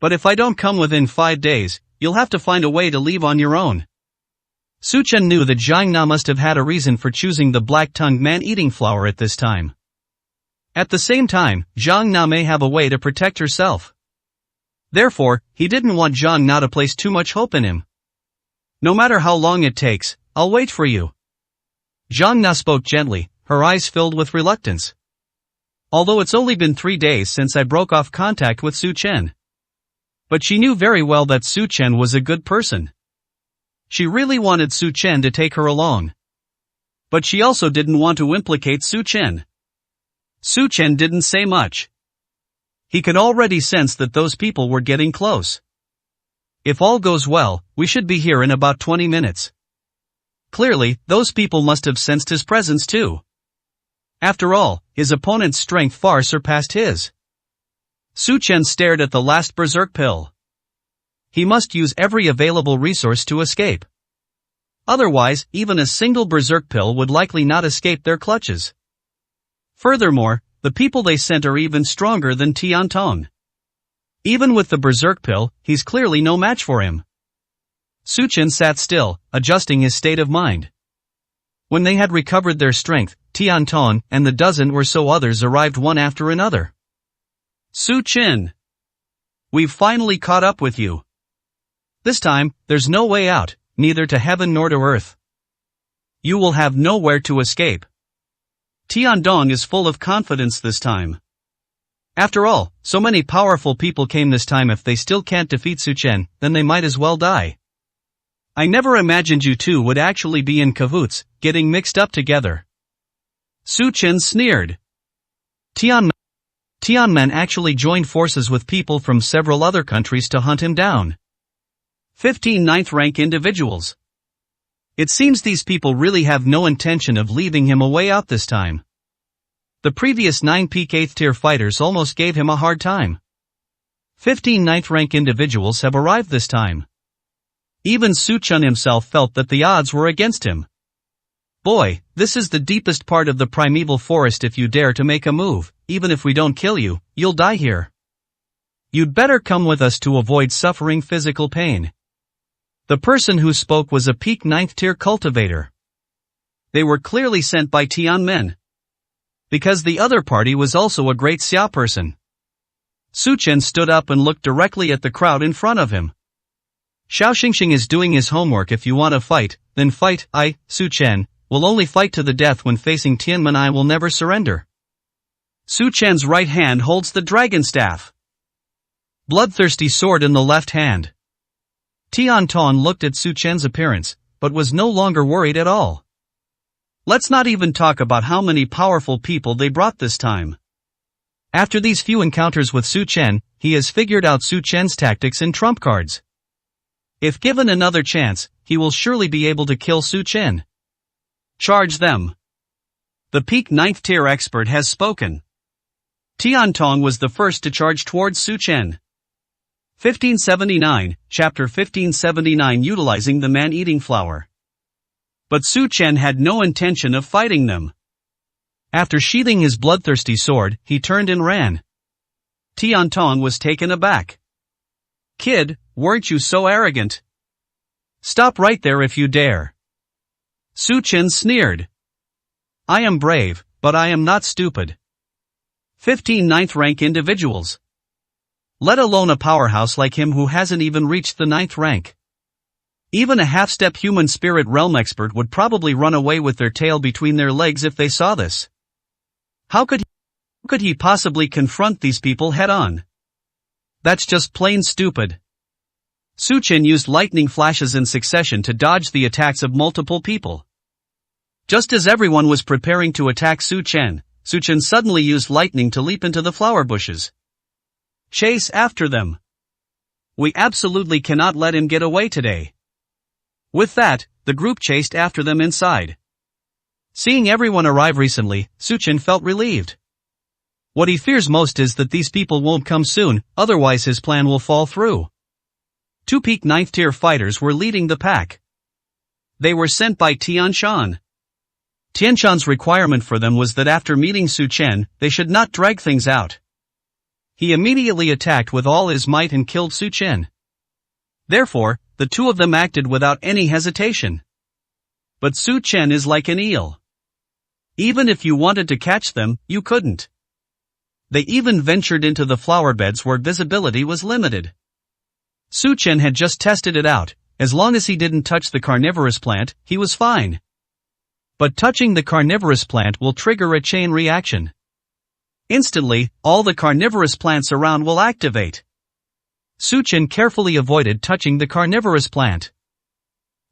But if I don't come within 5 days, you'll have to find a way to leave on your own. Su Chen knew that Zhang Na must have had a reason for choosing the black-tongued man-eating flower at this time. At the same time, Zhang Na may have a way to protect herself. Therefore, he didn't want Zhang Na to place too much hope in him. No matter how long it takes, I'll wait for you. Zhang Na spoke gently, her eyes filled with reluctance. Although it's only been 3 days since I broke off contact with Su Chen. But she knew very well that Su Chen was a good person. She really wanted Su Chen to take her along. But she also didn't want to implicate Su Chen. Su Chen didn't say much. He could already sense that those people were getting close. If all goes well, we should be here in about 20 minutes. Clearly, those people must have sensed his presence too. After all, his opponent's strength far surpassed his. Su Chen stared at the last berserk pill. He must use every available resource to escape. Otherwise, even a single berserk pill would likely not escape their clutches. Furthermore, the people they sent are even stronger than Tian Tong. Even with the berserk pill, he's clearly no match for him. Su Chen sat still, adjusting his state of mind. When they had recovered their strength, Tian Tong and the dozen or so others arrived one after another. Su Chen! We've finally caught up with you. This time, there's no way out, neither to heaven nor to earth. You will have nowhere to escape. Tian Dong is full of confidence this time. After all, so many powerful people came this time. If they still can't defeat Su Chen, then they might as well die. I never imagined you two would actually be in cahoots, getting mixed up together. Su Chen sneered. Tianmen actually joined forces with people from several other countries to hunt him down. 15 ninth-rank individuals. It seems these people really have no intention of leaving him a way out this time. The previous 9 peak 8th tier fighters almost gave him a hard time. 15 ninth-rank individuals have arrived this time. Even Su Chen himself felt that the odds were against him. Boy, this is the deepest part of the primeval forest. If you dare to make a move, even if we don't kill you, you'll die here. You'd better come with us to avoid suffering physical pain. The person who spoke was a peak 9th tier cultivator. They were clearly sent by Tianmen. Because the other party was also a great Xia person. Su Chen stood up and looked directly at the crowd in front of him. Xiao Xingxing is doing his homework. If you want to fight, then fight. I, Su Chen, will only fight to the death when facing Tianmen. I will never surrender. Su Chen's right hand holds the dragon staff. Bloodthirsty sword in the left hand. Tian Tong looked at Su Chen's appearance, but was no longer worried at all. Let's not even talk about how many powerful people they brought this time. After these few encounters with Su Chen, he has figured out Su Chen's tactics and trump cards. If given another chance, he will surely be able to kill Su Chen. Charge them. The peak 9th tier expert has spoken. Tian Tong was the first to charge towards Su Chen. 1579, Chapter 1579 utilizing the man-eating flower. But Su Chen had no intention of fighting them. After sheathing his bloodthirsty sword, he turned and ran. Tian Tong was taken aback. Kid, weren't you so arrogant? Stop right there if you dare. Su Chen sneered. I am brave, but I am not stupid. 15 9th rank individuals. Let alone a powerhouse like him who hasn't even reached the 9th rank. Even a half-step human spirit realm expert would probably run away with their tail between their legs if they saw this. How could he possibly confront these people head-on? That's just plain stupid. Su Chen used lightning flashes in succession to dodge the attacks of multiple people. Just as everyone was preparing to attack Su Chen suddenly used lightning to leap into the flower bushes. Chase after them. We absolutely cannot let him get away today. With that, the group chased after them inside. Seeing everyone arrive recently, Su Chen felt relieved. What he fears most is that these people won't come soon, otherwise his plan will fall through. 2 peak 9th tier fighters were leading the pack. They were sent by Tian Shan. Tian Shan's requirement for them was that after meeting Su Chen, they should not drag things out. He immediately attacked with all his might and killed Su Chen. Therefore, the two of them acted without any hesitation. But Su Chen is like an eel. Even if you wanted to catch them, you couldn't. They even ventured into the flower beds where visibility was limited. Su Chen had just tested it out. As long as he didn't touch the carnivorous plant, he was fine. But touching the carnivorous plant will trigger a chain reaction. Instantly, all the carnivorous plants around will activate. Su Chen carefully avoided touching the carnivorous plant.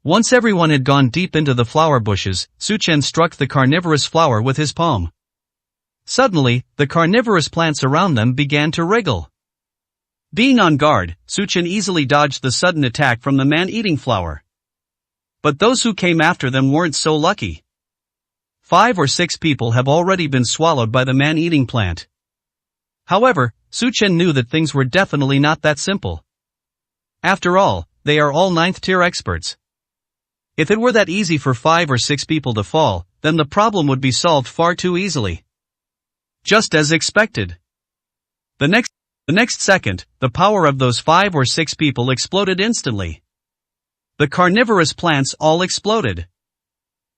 Once everyone had gone deep into the flower bushes, Su Chen struck the carnivorous flower with his palm. Suddenly, the carnivorous plants around them began to wriggle. Being on guard, Su Chen easily dodged the sudden attack from the man-eating flower. But those who came after them weren't so lucky. 5 or 6 people have already been swallowed by the man-eating plant. However, Su Chen knew that things were definitely not that simple. After all, they are all 9th tier experts. If it were that easy for 5 or 6 people to fall, then the problem would be solved far too easily. Just as expected. The next second, the power of those 5 or 6 people exploded instantly. The carnivorous plants all exploded.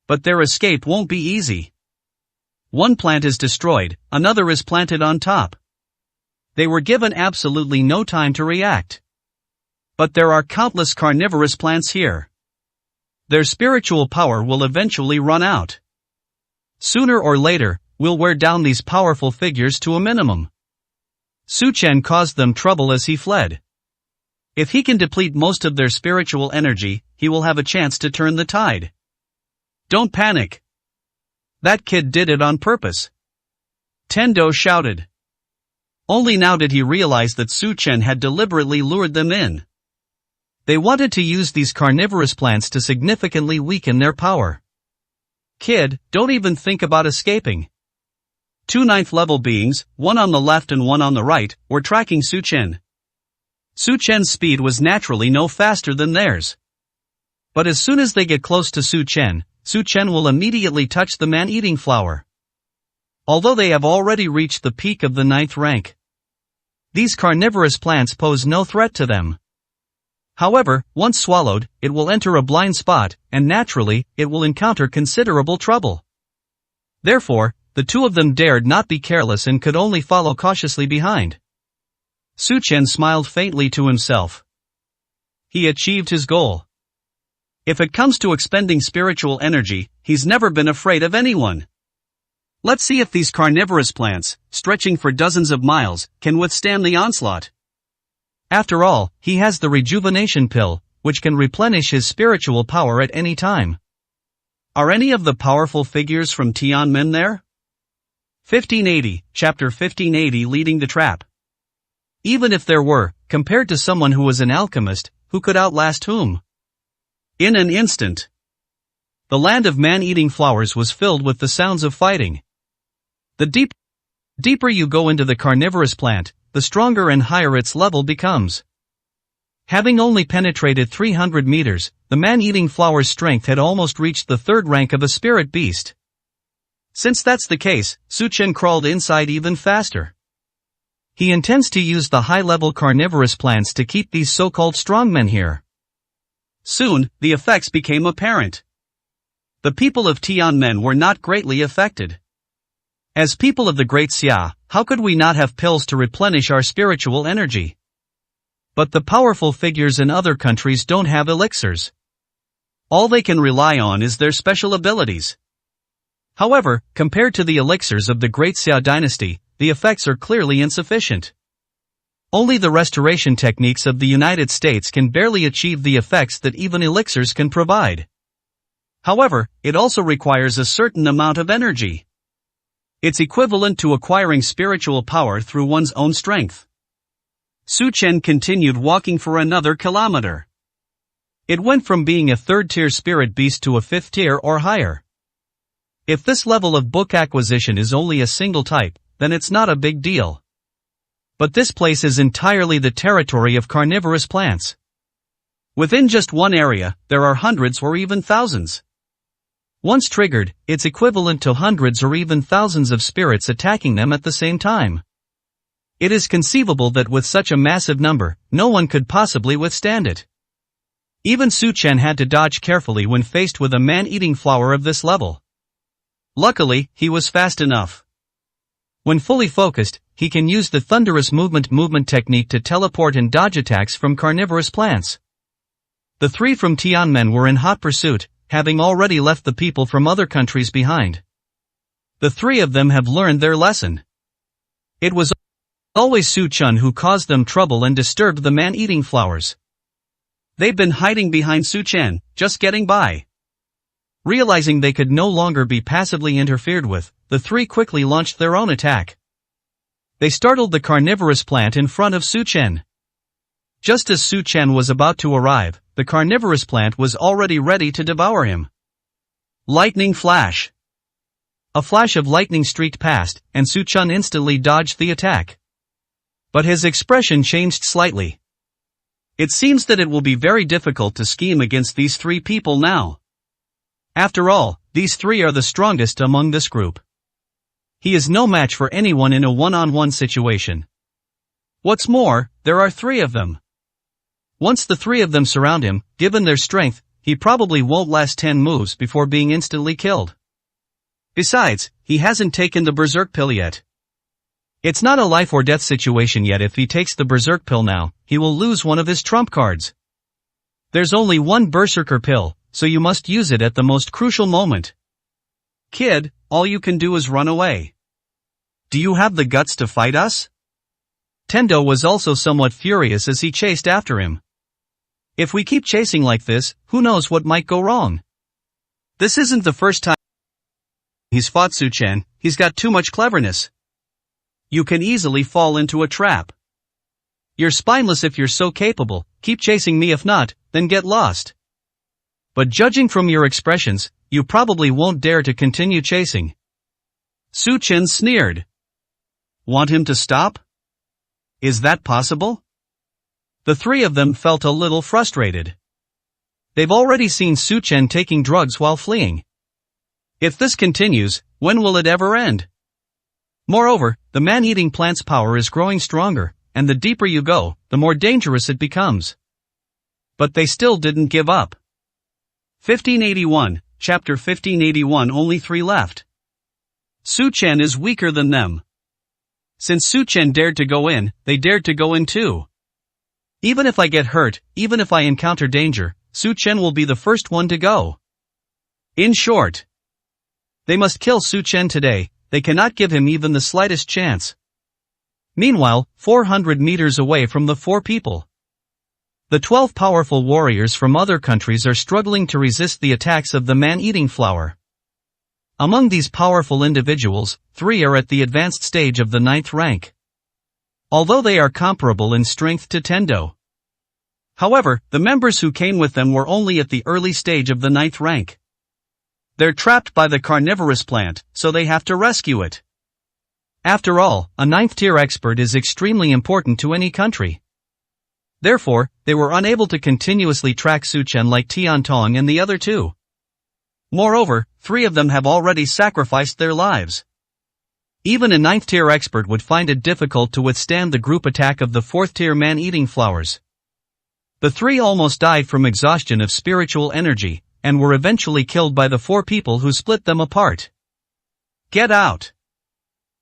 But their escape won't be easy. One plant is destroyed, another is planted on top. They were given absolutely no time to react. But there are countless carnivorous plants here. Their spiritual power will eventually run out. Sooner or later, we'll wear down these powerful figures to a minimum. Su Chen caused them trouble as he fled. If he can deplete most of their spiritual energy, he will have a chance to turn the tide. Don't panic. That kid did it on purpose. Tendo shouted. Only now did he realize that Su Chen had deliberately lured them in. They wanted to use these carnivorous plants to significantly weaken their power. Kid, don't even think about escaping. 2 9th level beings, one on the left and one on the right, were tracking Su Chen. Su Chen's speed was naturally no faster than theirs. But as soon as they get close to Su Chen will immediately touch the man-eating flower. Although they have already reached the peak of the 9th rank. These carnivorous plants pose no threat to them. However, once swallowed, it will enter a blind spot, and naturally, it will encounter considerable trouble. Therefore, the two of them dared not be careless and could only follow cautiously behind. Su Chen smiled faintly to himself. He achieved his goal. If it comes to expending spiritual energy, he's never been afraid of anyone. Let's see if these carnivorous plants, stretching for dozens of miles, can withstand the onslaught. After all, he has the rejuvenation pill, which can replenish his spiritual power at any time. Are any of the powerful figures from Tianmen there? 1580, Chapter 1580 Leading the Trap. Even if there were, compared to someone who was an alchemist, who could outlast whom? In an instant, the land of man-eating flowers was filled with the sounds of fighting. The deeper you go into the carnivorous plant, the stronger and higher its level becomes. Having only penetrated 300 meters, the man-eating flower's strength had almost reached the third rank of a spirit beast. Since that's the case, Su Chen crawled inside even faster. He intends to use the high-level carnivorous plants to keep these so-called strongmen here. Soon, the effects became apparent. The people of Tianmen were not greatly affected. As people of the Great Xia, how could we not have pills to replenish our spiritual energy? But the powerful figures in other countries don't have elixirs. All they can rely on is their special abilities. However, compared to the elixirs of the Great Xia dynasty, the effects are clearly insufficient. Only the restoration techniques of the United States can barely achieve the effects that even elixirs can provide. However, it also requires a certain amount of energy. It's equivalent to acquiring spiritual power through one's own strength. Su Chen continued walking for another kilometer. It went from being a third-tier spirit beast to a fifth-tier or higher. If this level of book acquisition is only a single type, then it's not a big deal. But this place is entirely the territory of carnivorous plants. Within just one area, there are hundreds or even thousands. Once triggered, it's equivalent to hundreds or even thousands of spirits attacking them at the same time. It is conceivable that with such a massive number, no one could possibly withstand it. Even Su Chen had to dodge carefully when faced with a man-eating flower of this level. Luckily, he was fast enough. When fully focused, he can use the thunderous movement technique to teleport and dodge attacks from carnivorous plants. The three from Tianmen were in hot pursuit, having already left the people from other countries behind. The three of them have learned their lesson. It was always Su Chen who caused them trouble and disturbed the man-eating flowers. They've been hiding behind Su Chen, just getting by. Realizing they could no longer be passively interfered with, the three quickly launched their own attack. They startled the carnivorous plant in front of Su Chen. Just as Su Chen was about to arrive, the carnivorous plant was already ready to devour him. Lightning flash. A flash of lightning streaked past, and Su Chen instantly dodged the attack. But his expression changed slightly. It seems that it will be very difficult to scheme against these three people now. After all, these three are the strongest among this group. He is no match for anyone in a one-on-one situation. What's more, there are three of them. Once the three of them surround him, given their strength, he probably won't last 10 moves before being instantly killed. Besides, he hasn't taken the berserk pill yet. It's not a life or death situation yet. If he takes the berserk pill now, he will lose one of his trump cards. There's only one berserker pill, so you must use it at the most crucial moment. Kid, all you can do is run away. Do you have the guts to fight us? Tendo was also somewhat furious as he chased after him. If we keep chasing like this, who knows what might go wrong? This isn't the first time he's fought Su Chen. He's got too much cleverness. You can easily fall into a trap. You're spineless if you're so capable. Keep chasing me. If not, then get lost. But judging from your expressions, you probably won't dare to continue chasing. Su Chen sneered. Want him to stop? Is that possible? The three of them felt a little frustrated. They've already seen Su Chen taking drugs while fleeing. If this continues, when will it ever end? Moreover, the man-eating plant's power is growing stronger, and the deeper you go, the more dangerous it becomes. But they still didn't give up. 1581, chapter 1581 only 3 left. Su Chen is weaker than them. Since Su Chen dared to go in, they dared to go in too. Even if I get hurt, even if I encounter danger, Su Chen will be the first one to go. In short, they must kill Su Chen today, they cannot give him even the slightest chance. Meanwhile, 400 meters away from the 4 people, the 12 powerful warriors from other countries are struggling to resist the attacks of the man-eating flower. Among these powerful individuals, 3 are at the advanced stage of the 9th rank. Although they are comparable in strength to Tendo. However, the members who came with them were only at the early stage of the 9th rank. They're trapped by the carnivorous plant, so they have to rescue it. After all, a 9th tier expert is extremely important to any country. Therefore, they were unable to continuously track Su Chen like Tian Tong and the other 2. Moreover, 3 of them have already sacrificed their lives. Even a 9th tier expert would find it difficult to withstand the group attack of the 4th tier man-eating flowers. The 3 almost died from exhaustion of spiritual energy, and were eventually killed by the 4 people who split them apart. Get out!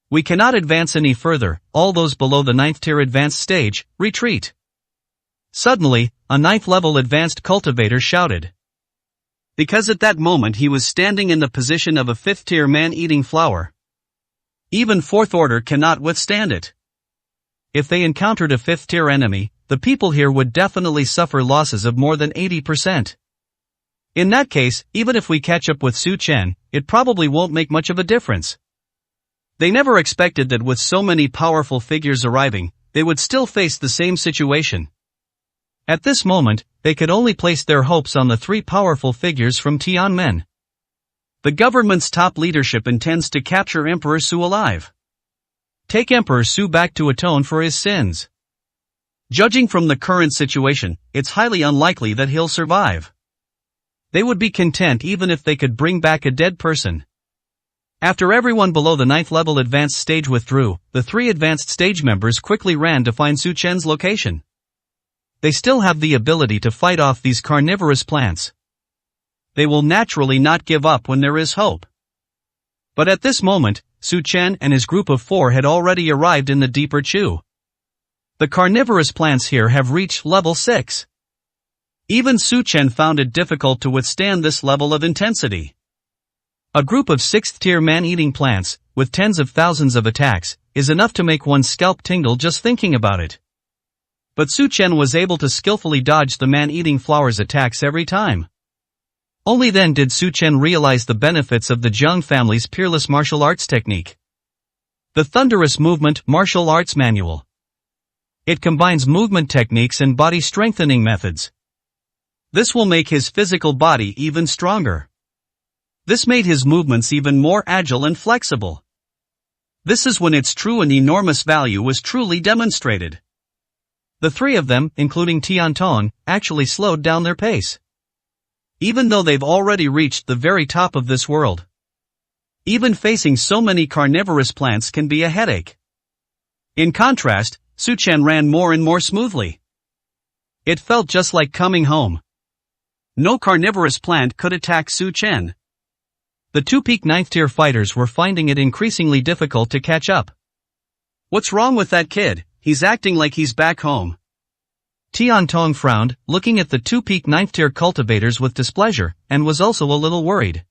We cannot advance any further, all those below the 9th tier advanced stage, retreat. Suddenly, a 9th level advanced cultivator shouted. Because at that moment he was standing in the position of a 5th tier man-eating flower. Even 4th order cannot withstand it. If they encountered a 5th tier enemy, the people here would definitely suffer losses of more than 80%. In that case, even if we catch up with Su Chen, it probably won't make much of a difference. They never expected that with so many powerful figures arriving, they would still face the same situation. At this moment, they could only place their hopes on the 3 powerful figures from Tianmen. The government's top leadership intends to capture Emperor Su alive. Take Emperor Su back to atone for his sins. Judging from the current situation, it's highly unlikely that he'll survive. They would be content even if they could bring back a dead person. After everyone below the 9th level advanced stage withdrew, the 3 advanced stage members quickly ran to find Su Chen's location. They still have the ability to fight off these carnivorous plants. They will naturally not give up when there is hope. But at this moment, Su Chen and his group of 4 had already arrived in the deeper Chu. The carnivorous plants here have reached level 6. Even Su Chen found it difficult to withstand this level of intensity. A group of 6th tier man-eating plants, with tens of thousands of attacks, is enough to make one's scalp tingle just thinking about it. But Su Chen was able to skillfully dodge the man-eating flower's attacks every time. Only then did Su Chen realize the benefits of the Jiang family's peerless martial arts technique. The Thunderous Movement Martial Arts Manual. It combines movement techniques and body strengthening methods. This will make his physical body even stronger. This made his movements even more agile and flexible. This is when its true and enormous value was truly demonstrated. The 3 of them, including Tian Tong, actually slowed down their pace. Even though they've already reached the very top of this world. Even facing so many carnivorous plants can be a headache. In contrast, Su Chen ran more and more smoothly. It felt just like coming home. No carnivorous plant could attack Su Chen. The 2 peak 9th tier fighters were finding it increasingly difficult to catch up. What's wrong with that kid? He's acting like he's back home. Tian Tong frowned, looking at the 2 peak 9th tier cultivators with displeasure, and was also a little worried.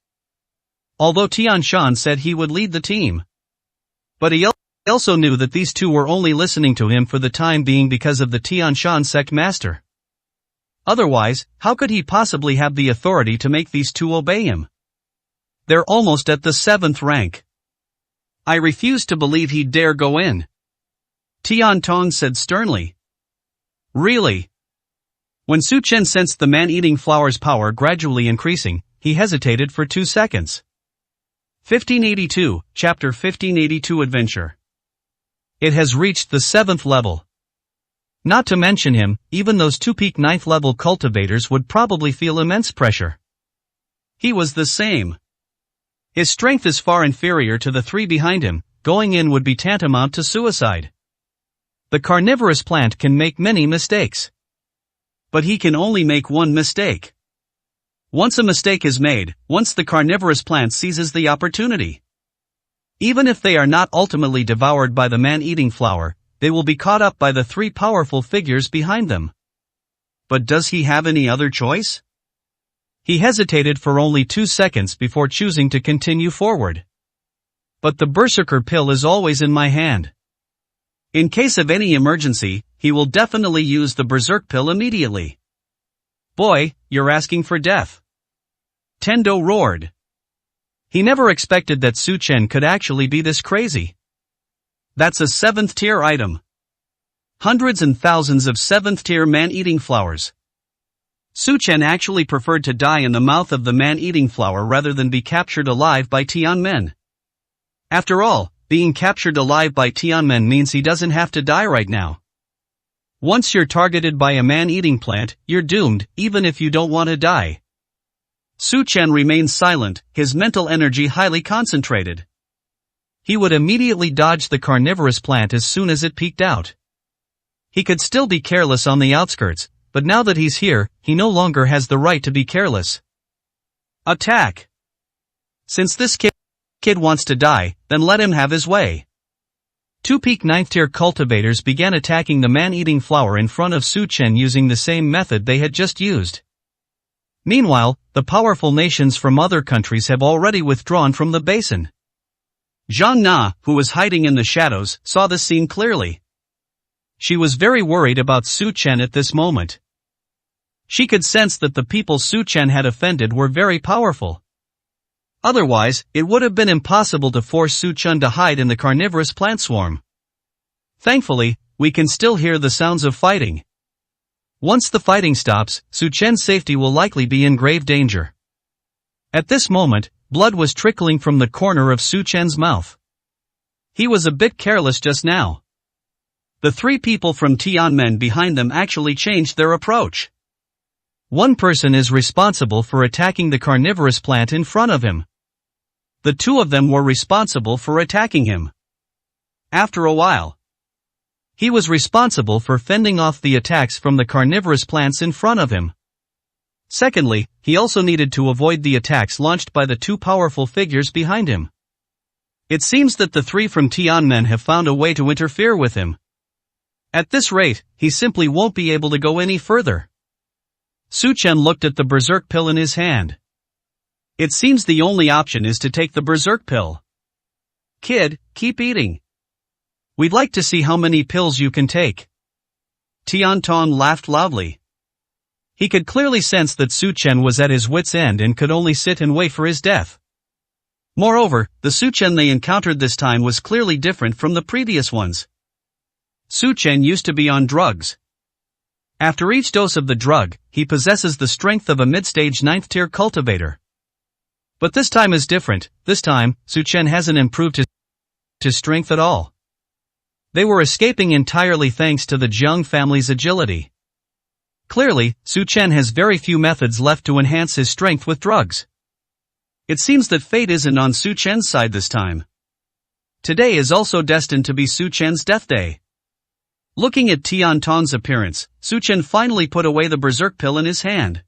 Although Tian Shan said he would lead the team. But he also knew that these 2 were only listening to him for the time being because of the Tian Shan sect master. Otherwise, how could he possibly have the authority to make these 2 obey him? They're almost at the 7th rank. I refuse to believe he'd dare go in. Tian Tong said sternly. Really? When Su Chen sensed the man-eating flower's power gradually increasing, he hesitated for 2 seconds. 1582, Chapter 1582 Adventure. It has reached the 7th level. Not to mention him, even those 2 peak 9th level cultivators would probably feel immense pressure. He was the same. His strength is far inferior to the 3 behind him, going in would be tantamount to suicide. The carnivorous plant can make many mistakes. But he can only make one mistake. Once a mistake is made, once the carnivorous plant seizes the opportunity. Even if they are not ultimately devoured by the man-eating flower, they will be caught up by the three powerful figures behind them. But does he have any other choice? He hesitated for only 2 seconds before choosing to continue forward. But the berserker pill is always in my hand. In case of any emergency, he will definitely use the berserk pill immediately. Boy, you're asking for death. Tendo roared. He never expected that Su Chen could actually be this crazy. That's a 7th tier item. Hundreds and thousands of 7th tier man-eating flowers. Su Chen actually preferred to die in the mouth of the man-eating flower rather than be captured alive by Tianmen. After all, being captured alive by Tianmen means he doesn't have to die right now. Once you're targeted by a man-eating plant, you're doomed, even if you don't want to die. Su Chen remained silent, his mental energy highly concentrated. He would immediately dodge the carnivorous plant as soon as it peeked out. He could still be careless on the outskirts, but now that he's here, he no longer has the right to be careless. Attack! Since this kid wants to die, then let him have his way. Two peak 9th tier cultivators began attacking the man-eating flower in front of Su Chen using the same method they had just used. Meanwhile, the powerful nations from other countries have already withdrawn from the basin. Zhang Na, who was hiding in the shadows, saw the scene clearly. She was very worried about Su Chen at this moment. She could sense that the people Su Chen had offended were very powerful. Otherwise, it would have been impossible to force Su Chen to hide in the carnivorous plant swarm. Thankfully, we can still hear the sounds of fighting. Once the fighting stops, Su Chen's safety will likely be in grave danger. At this moment, blood was trickling from the corner of Su Chen's mouth. He was a bit careless just now. The three people from Tianmen behind them actually changed their approach. One person is responsible for attacking the carnivorous plant in front of him. The two of them were responsible for attacking him. After a while, he was responsible for fending off the attacks from the carnivorous plants in front of him. Secondly, he also needed to avoid the attacks launched by the two powerful figures behind him. It seems that the three from Tianmen have found a way to interfere with him. At this rate, he simply won't be able to go any further. Su Chen looked at the berserk pill in his hand. It seems the only option is to take the berserk pill. Kid, keep eating. We'd like to see how many pills you can take. Tian Tong laughed loudly. He could clearly sense that Su Chen was at his wit's end and could only sit and wait for his death. Moreover, the Su Chen they encountered this time was clearly different from the previous ones. Su Chen used to be on drugs. After each dose of the drug, he possesses the strength of a mid-stage 9th tier cultivator. But this time is different. This time, Su Chen hasn't improved his strength at all. They were escaping entirely thanks to the Jiang family's agility. Clearly, Su Chen has very few methods left to enhance his strength with drugs. It seems that fate isn't on Su Chen's side this time. Today is also destined to be Su Chen's death day. Looking at Tian Tong's appearance, Su Chen finally put away the berserk pill in his hand.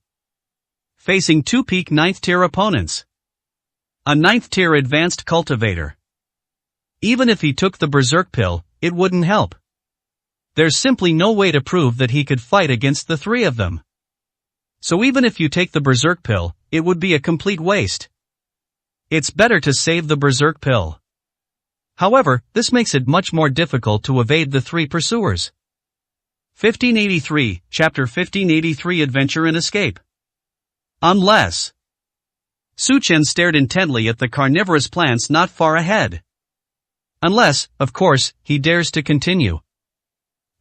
Facing two peak 9th tier opponents. A 9th tier advanced cultivator. Even if he took the berserk pill, it wouldn't help. There's simply no way to prove that he could fight against the three of them. So even if you take the berserk pill, it would be a complete waste. It's better to save the berserk pill. However, this makes it much more difficult to evade the three pursuers. 1583, Chapter 1583 Adventure and Escape. Unless. Su Chen stared intently at the carnivorous plants not far ahead. Unless, of course, he dares to continue.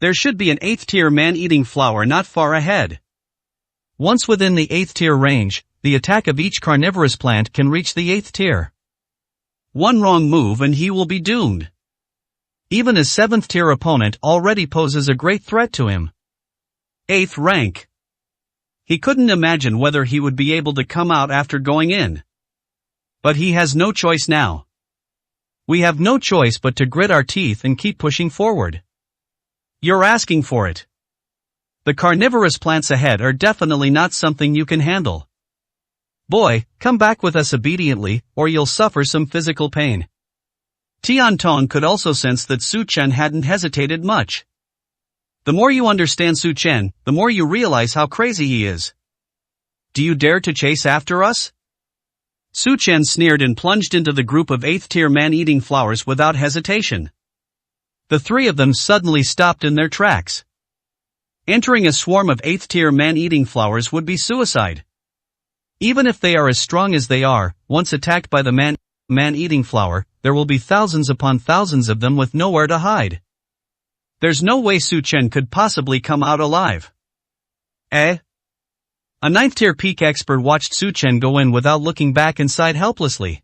There should be an 8th tier man-eating flower not far ahead. Once within the 8th tier range, the attack of each carnivorous plant can reach the 8th tier. One wrong move and he will be doomed. Even his 7th tier opponent already poses a great threat to him. 8th rank. He couldn't imagine whether he would be able to come out after going in. But he has no choice now. We have no choice but to grit our teeth and keep pushing forward. You're asking for it. The carnivorous plants ahead are definitely not something you can handle. Boy, come back with us obediently, or you'll suffer some physical pain. Tian Tong could also sense that Su Chen hadn't hesitated much. The more you understand Su Chen, the more you realize how crazy he is. Do you dare to chase after us? Su Chen sneered and plunged into the group of 8th-tier man-eating flowers without hesitation. The three of them suddenly stopped in their tracks. Entering a swarm of 8th-tier man-eating flowers would be suicide. Even if they are as strong as they are, once attacked by the man-eating flower, there will be thousands upon thousands of them with nowhere to hide. There's no way Su Chen could possibly come out alive. Eh? A 9th-tier peak expert watched Su Chen go in without looking back and sighed helplessly.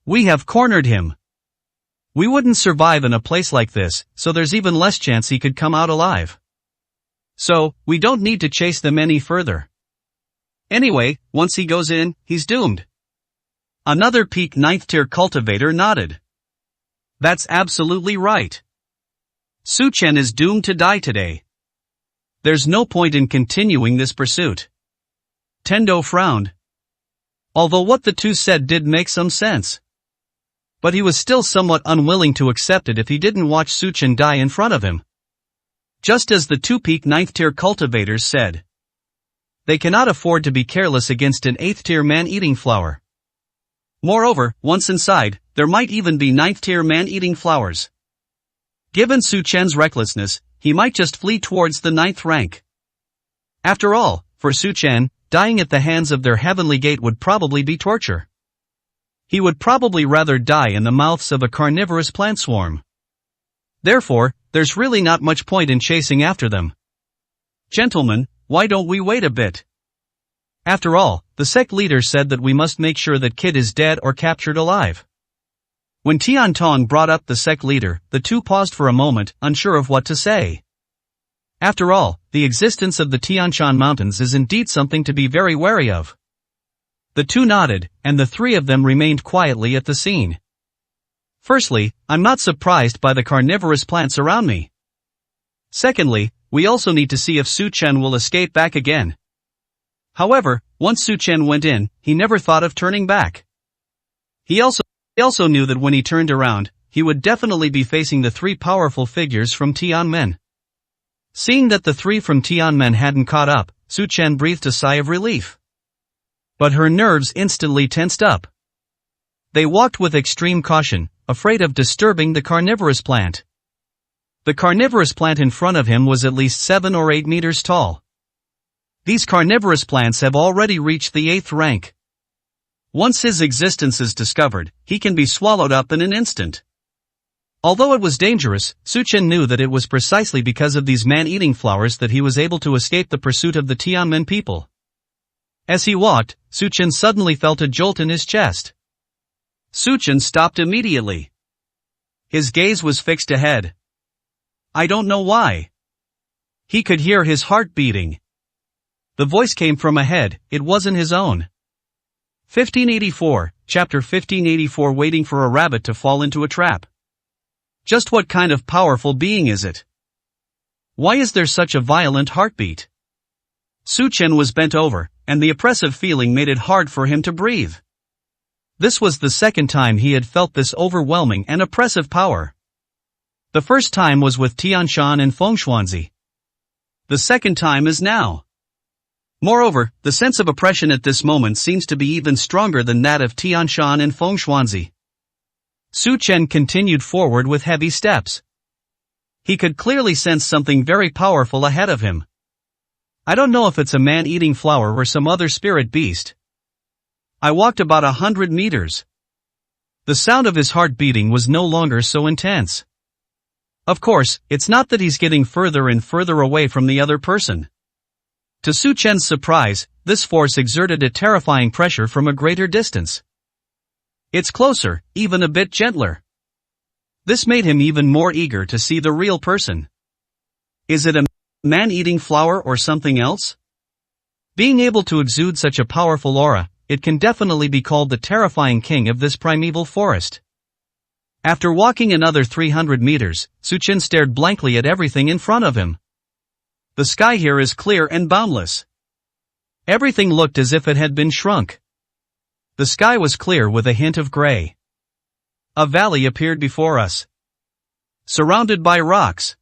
We have cornered him. We wouldn't survive in a place like this, so there's even less chance he could come out alive. So, we don't need to chase them any further. Anyway, once he goes in, he's doomed. Another peak 9th-tier cultivator nodded. That's absolutely right. Su Chen is doomed to die today. There's no point in continuing this pursuit. Tendo frowned. Although what the two said did make some sense. But he was still somewhat unwilling to accept it if he didn't watch Su Chen die in front of him. Just as the two peak 9th-tier cultivators said. They cannot afford to be careless against an 8th-tier man-eating flower. Moreover, once inside, there might even be 9th-tier man-eating flowers. Given Su Chen's recklessness, he might just flee towards the 9th rank. After all, for Su Chen, dying at the hands of their heavenly gate would probably be torture. He would probably rather die in the mouths of a carnivorous plant swarm. Therefore, there's really not much point in chasing after them. Gentlemen, why don't we wait a bit? After all, the sect leader said that we must make sure that Kid is dead or captured alive. When Tian Tong brought up the sect leader, the two paused for a moment, unsure of what to say. After all, the existence of the Tianshan Mountains is indeed something to be very wary of. The two nodded, and the three of them remained quietly at the scene. Firstly, I'm not surprised by the carnivorous plants around me. Secondly, we also need to see if Su Chen will escape back again. However, once Su Chen went in, he never thought of turning back. He also knew that when he turned around, he would definitely be facing the three powerful figures from Tianmen. Seeing that the three from Tianmen hadn't caught up, Su Chen breathed a sigh of relief. But her nerves instantly tensed up. They walked with extreme caution, afraid of disturbing the carnivorous plant. The carnivorous plant in front of him was at least 7 or 8 meters tall. These carnivorous plants have already reached the 8th rank. Once his existence is discovered, he can be swallowed up in an instant. Although it was dangerous, Su Chen knew that it was precisely because of these man-eating flowers that he was able to escape the pursuit of the Tianmen people. As he walked, Su Chen suddenly felt a jolt in his chest. Su Chen stopped immediately. His gaze was fixed ahead. I don't know why. He could hear his heart beating. The voice came from ahead, it wasn't his own. 1584, Chapter 1584. Waiting for a rabbit to fall into a trap. Just what kind of powerful being is it? Why is there such a violent heartbeat? Su Chen was bent over, and the oppressive feeling made it hard for him to breathe. This was the second time he had felt this overwhelming and oppressive power. The first time was with Tianshan and Fengshuanzi. The second time is now. Moreover, the sense of oppression at this moment seems to be even stronger than that of Tianshan and Fengshuanzi. Su Chen continued forward with heavy steps. He could clearly sense something very powerful ahead of him. I don't know if it's a man-eating flower or some other spirit beast. I walked about 100 meters. The sound of his heart beating was no longer so intense. Of course, it's not that he's getting further and further away from the other person. To Su Chen's surprise, this force exerted a terrifying pressure from a greater distance. It's closer, even a bit gentler. This made him even more eager to see the real person. Is it a man-eating flower or something else? Being able to exude such a powerful aura, it can definitely be called the terrifying king of this primeval forest. After walking another 300 meters, Su Chen stared blankly at everything in front of him. The sky here is clear and boundless. Everything looked as if it had been shrunk. The sky was clear with a hint of gray. A valley appeared before us, surrounded by rocks.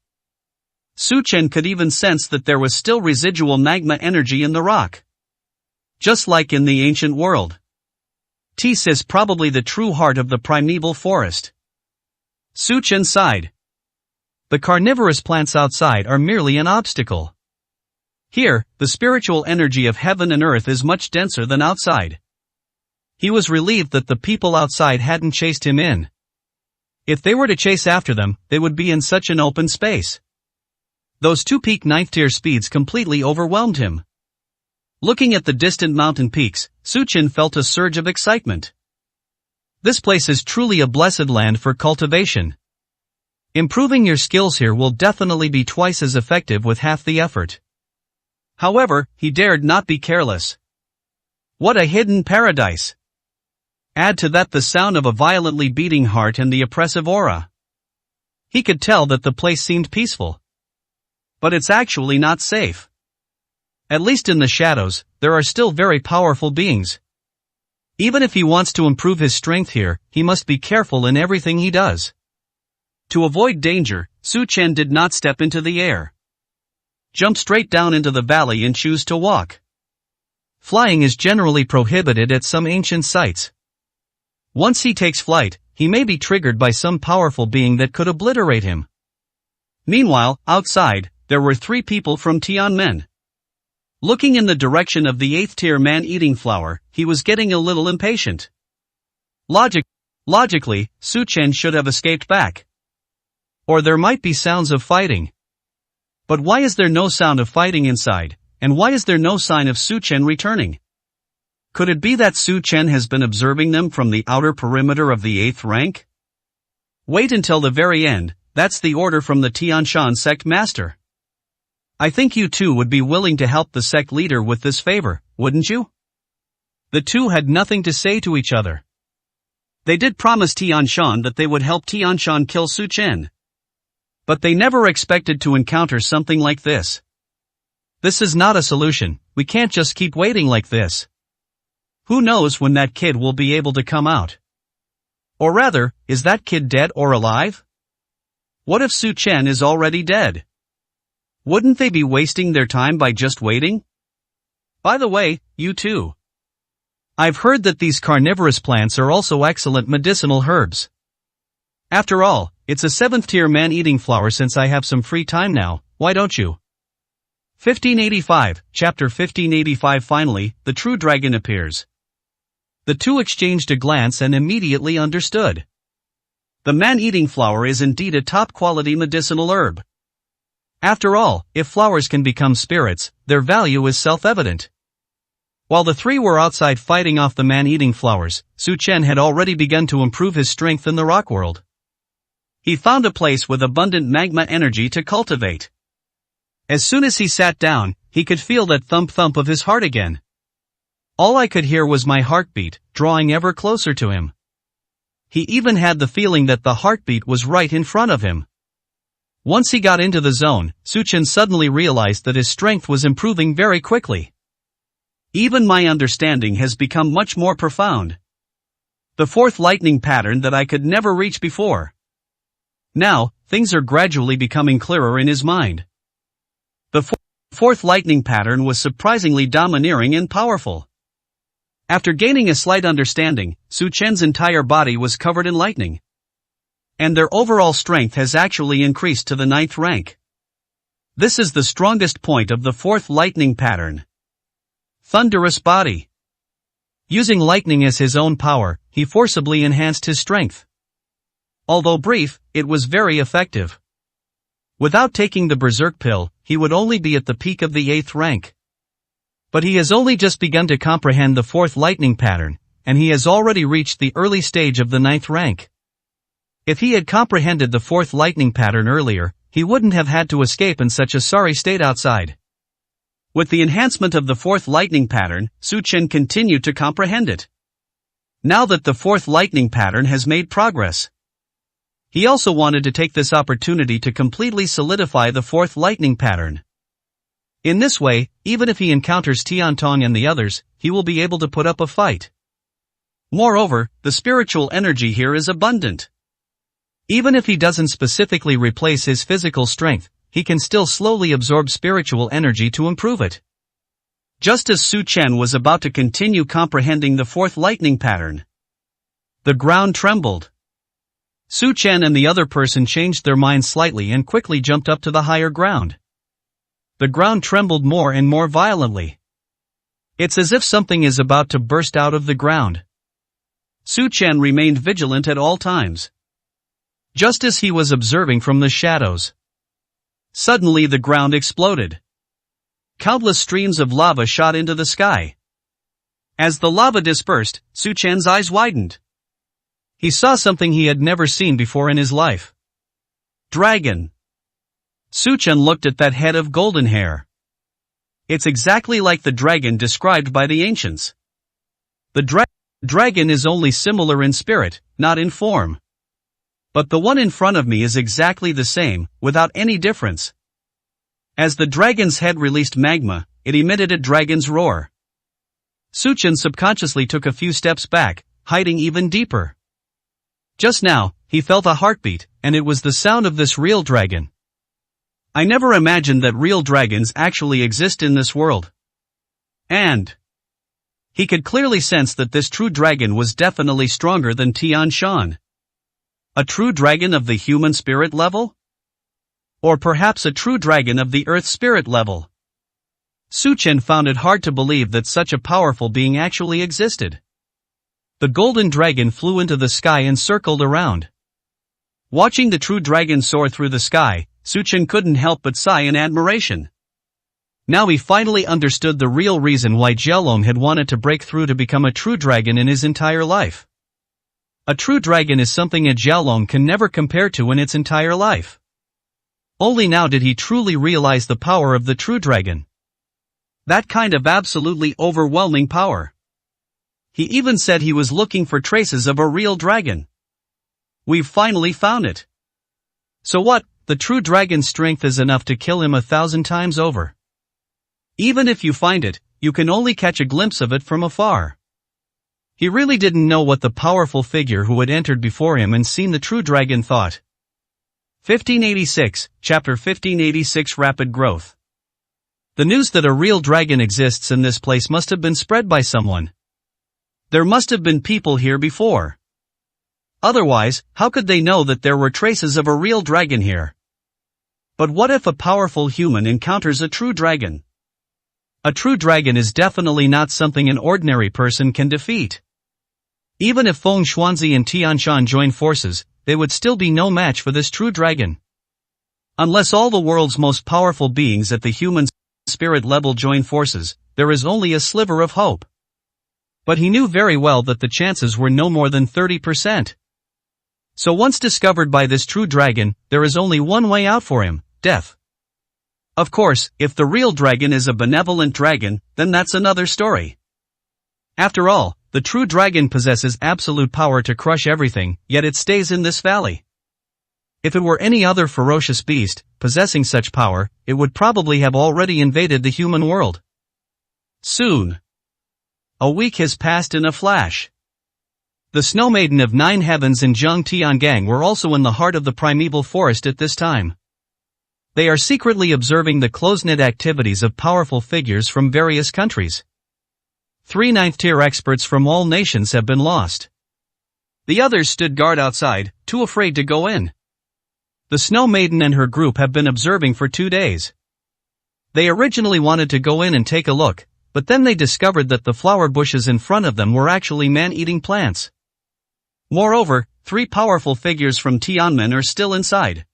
Su Chen could even sense that there was still residual magma energy in the rock. Just like in the ancient world. This is probably the true heart of the primeval forest. Su Chen sighed. The carnivorous plants outside are merely an obstacle. Here, the spiritual energy of heaven and earth is much denser than outside. He was relieved that the people outside hadn't chased him in. If they were to chase after them, they would be in such an open space. Those two peak 9th tier speeds completely overwhelmed him. Looking at the distant mountain peaks, Su Chen felt a surge of excitement. This place is truly a blessed land for cultivation. Improving your skills here will definitely be twice as effective with half the effort. However, he dared not be careless. What a hidden paradise! Add to that the sound of a violently beating heart and the oppressive aura. He could tell that the place seemed peaceful. But it's actually not safe. At least in the shadows, there are still very powerful beings. Even if he wants to improve his strength here, he must be careful in everything he does. To avoid danger, Su Chen did not step into the air. Jump straight down into the valley and choose to walk. Flying is generally prohibited at some ancient sites. Once he takes flight, he may be triggered by some powerful being that could obliterate him. Meanwhile, outside, there were 3 people from Tianmen. Looking in the direction of the 8th tier man-eating flower, he was getting a little impatient. Logically, Su Chen should have escaped back. Or there might be sounds of fighting. But why is there no sound of fighting inside, and why is there no sign of Su Chen returning? Could it be that Su Chen has been observing them from the outer perimeter of the 8th rank? Wait until the very end, that's the order from the Tianshan sect master. I think you two would be willing to help the sect leader with this favor, wouldn't you? The two had nothing to say to each other. They did promise Tianshan that they would help Tianshan kill Su Chen. But they never expected to encounter something like this. This is not a solution, we can't just keep waiting like this. Who knows when that kid will be able to come out? Or rather, is that kid dead or alive? What if Su Chen is already dead? Wouldn't they be wasting their time by just waiting? By the way, you two. I've heard that these carnivorous plants are also excellent medicinal herbs. After all, it's a 7th tier man-eating flower. Since I have some free time now, why don't you? 1585, chapter 1585. Finally, the true dragon appears. The two exchanged a glance and immediately understood. The man-eating flower is indeed a top-quality medicinal herb. After all, if flowers can become spirits, their value is self-evident. While the 3 were outside fighting off the man-eating flowers, Su Chen had already begun to improve his strength in the rock world. He found a place with abundant magma energy to cultivate. As soon as he sat down, he could feel that thump-thump of his heart again. All I could hear was my heartbeat, drawing ever closer to him. He even had the feeling that the heartbeat was right in front of him. Once he got into the zone, Su Chen suddenly realized that his strength was improving very quickly. Even my understanding has become much more profound. The 4th lightning pattern that I could never reach before. Now, things are gradually becoming clearer in his mind. The 4th lightning pattern was surprisingly domineering and powerful. After gaining a slight understanding, Su Chen's entire body was covered in lightning. And their overall strength has actually increased to the 9th rank. This is the strongest point of the 4th lightning pattern. Thunderous body. Using lightning as his own power, he forcibly enhanced his strength. Although brief, it was very effective. Without taking the berserk pill, he would only be at the peak of the 8th rank. But he has only just begun to comprehend the 4th lightning pattern, and he has already reached the early stage of the 9th rank. If he had comprehended the 4th lightning pattern earlier, he wouldn't have had to escape in such a sorry state outside. With the enhancement of the 4th lightning pattern, Su Chen continued to comprehend it. Now that the 4th lightning pattern has made progress, he also wanted to take this opportunity to completely solidify the 4th lightning pattern. In this way, even if he encounters Tian Tong and the others, he will be able to put up a fight. Moreover, the spiritual energy here is abundant. Even if he doesn't specifically replace his physical strength, he can still slowly absorb spiritual energy to improve it. Just as Su Chen was about to continue comprehending the fourth lightning pattern, the ground trembled. Su Chen and the other person changed their minds slightly and quickly jumped up to the higher ground. The ground trembled more and more violently. It's as if something is about to burst out of the ground. Su Chen remained vigilant at all times. Just as he was observing from the shadows, suddenly the ground exploded. Countless streams of lava shot into the sky. As the lava dispersed, Su Chen's eyes widened. He saw something he had never seen before in his life. Dragon. Su Chen looked at that head of golden hair. It's exactly like the dragon described by the ancients. The dragon is only similar in spirit, not in form. But the one in front of me is exactly the same, without any difference. As the dragon's head released magma, it emitted a dragon's roar. Su Chen subconsciously took a few steps back, hiding even deeper. Just now, he felt a heartbeat, and it was the sound of this real dragon. I never imagined that real dragons actually exist in this world. And he could clearly sense that this true dragon was definitely stronger than Tian Shan. A true dragon of the human spirit level? Or perhaps a true dragon of the earth spirit level? Su Chen found it hard to believe that such a powerful being actually existed. The golden dragon flew into the sky and circled around. Watching the true dragon soar through the sky, Su Chen couldn't help but sigh in admiration. Now he finally understood the real reason why Jialong had wanted to break through to become a true dragon in his entire life. A true dragon is something a Jialong can never compare to in its entire life. Only now did he truly realize the power of the true dragon. That kind of absolutely overwhelming power. He even said he was looking for traces of a real dragon. We've finally found it. So what? The true dragon's strength is enough to kill him 1,000 times over. Even if you find it, you can only catch a glimpse of it from afar. He really didn't know what the powerful figure who had entered before him and seen the true dragon thought. 1586, Chapter 1586 Rapid Growth. The news that a real dragon exists in this place must have been spread by someone. There must have been people here before. Otherwise, how could they know that there were traces of a real dragon here? But what if a powerful human encounters a true dragon? A true dragon is definitely not something an ordinary person can defeat. Even if Feng Xuanzi and Tian Shan join forces, they would still be no match for this true dragon. Unless all the world's most powerful beings at the human spirit level join forces, there is only a sliver of hope. But he knew very well that the chances were no more than 30%. So once discovered by this true dragon, there is only one way out for him: death. Of course, if the real dragon is a benevolent dragon, then that's another story. After all, the true dragon possesses absolute power to crush everything, yet it stays in this valley. If it were any other ferocious beast, possessing such power, it would probably have already invaded the human world. Soon. A week has passed in a flash. The Snow Maiden of Nine Heavens and Zhang Tiangang were also in the heart of the primeval forest at this time. They are secretly observing the close-knit activities of powerful figures from various countries. 3 ninth-tier experts from all nations have been lost. The others stood guard outside, too afraid to go in. The Snow Maiden and her group have been observing for 2 days. They originally wanted to go in and take a look, but then they discovered that the flower bushes in front of them were actually man-eating plants. Moreover, 3 powerful figures from Tianmen are still inside.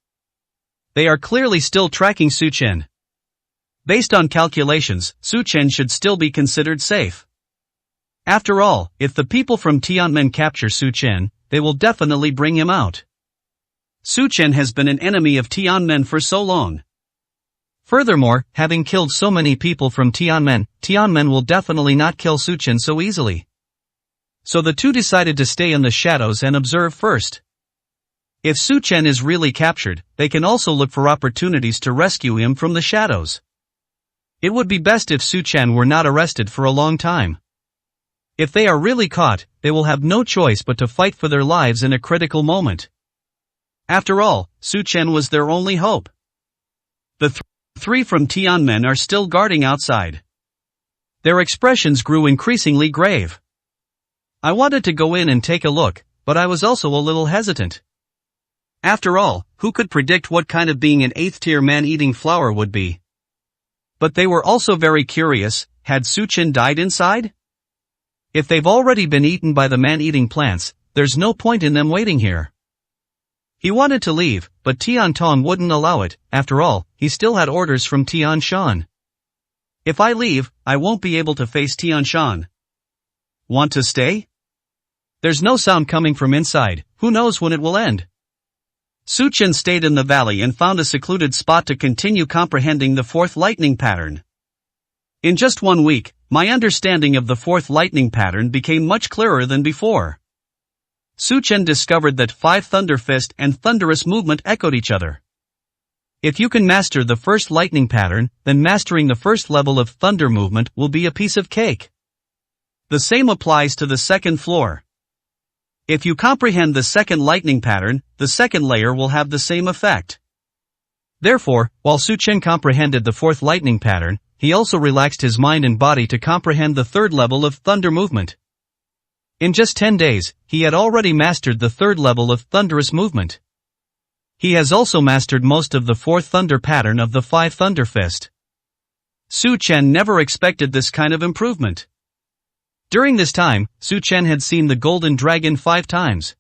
They are clearly still tracking Su Chen. Based on calculations, Su Chen should still be considered safe. After all, if the people from Tianmen capture Su Chen, they will definitely bring him out. Su Chen has been an enemy of Tianmen for so long. Furthermore, having killed so many people from Tianmen will definitely not kill Su Chen so easily. So the two decided to stay in the shadows and observe first. If Su Chen is really captured, they can also look for opportunities to rescue him from the shadows. It would be best if Su Chen were not arrested for a long time. If they are really caught, they will have no choice but to fight for their lives in a critical moment. After all, Su Chen was their only hope. The three from Tianmen are still guarding outside. Their expressions grew increasingly grave. I wanted to go in and take a look, but I was also a little hesitant. After all, who could predict what kind of being an 8th-tier man-eating flower would be? But they were also very curious, had Su Chen died inside? If they've already been eaten by the man-eating plants, there's no point in them waiting here. He wanted to leave, but Tian Tong wouldn't allow it. After all, he still had orders from Tian Shan. If I leave, I won't be able to face Tian Shan. Want to stay? There's no sound coming from inside, who knows when it will end? Su Chen stayed in the valley and found a secluded spot to continue comprehending the fourth lightning pattern. In just 1 week, my understanding of the fourth lightning pattern became much clearer than before. Su Chen discovered that 5 Thunder Fist and Thunderous Movement echoed each other. If you can master the first lightning pattern, then mastering the first level of Thunder Movement will be a piece of cake. The same applies to the second floor. If you comprehend the second lightning pattern, the second layer will have the same effect. Therefore, while Su Chen comprehended the fourth lightning pattern, he also relaxed his mind and body to comprehend the third level of Thunder Movement. In just 10 days, he had already mastered the third level of Thunderous Movement. He has also mastered most of the fourth thunder pattern of the 5 Thunder Fist. Su Chen never expected this kind of improvement. During this time, Su Chen had seen the Golden Dragon 5 times.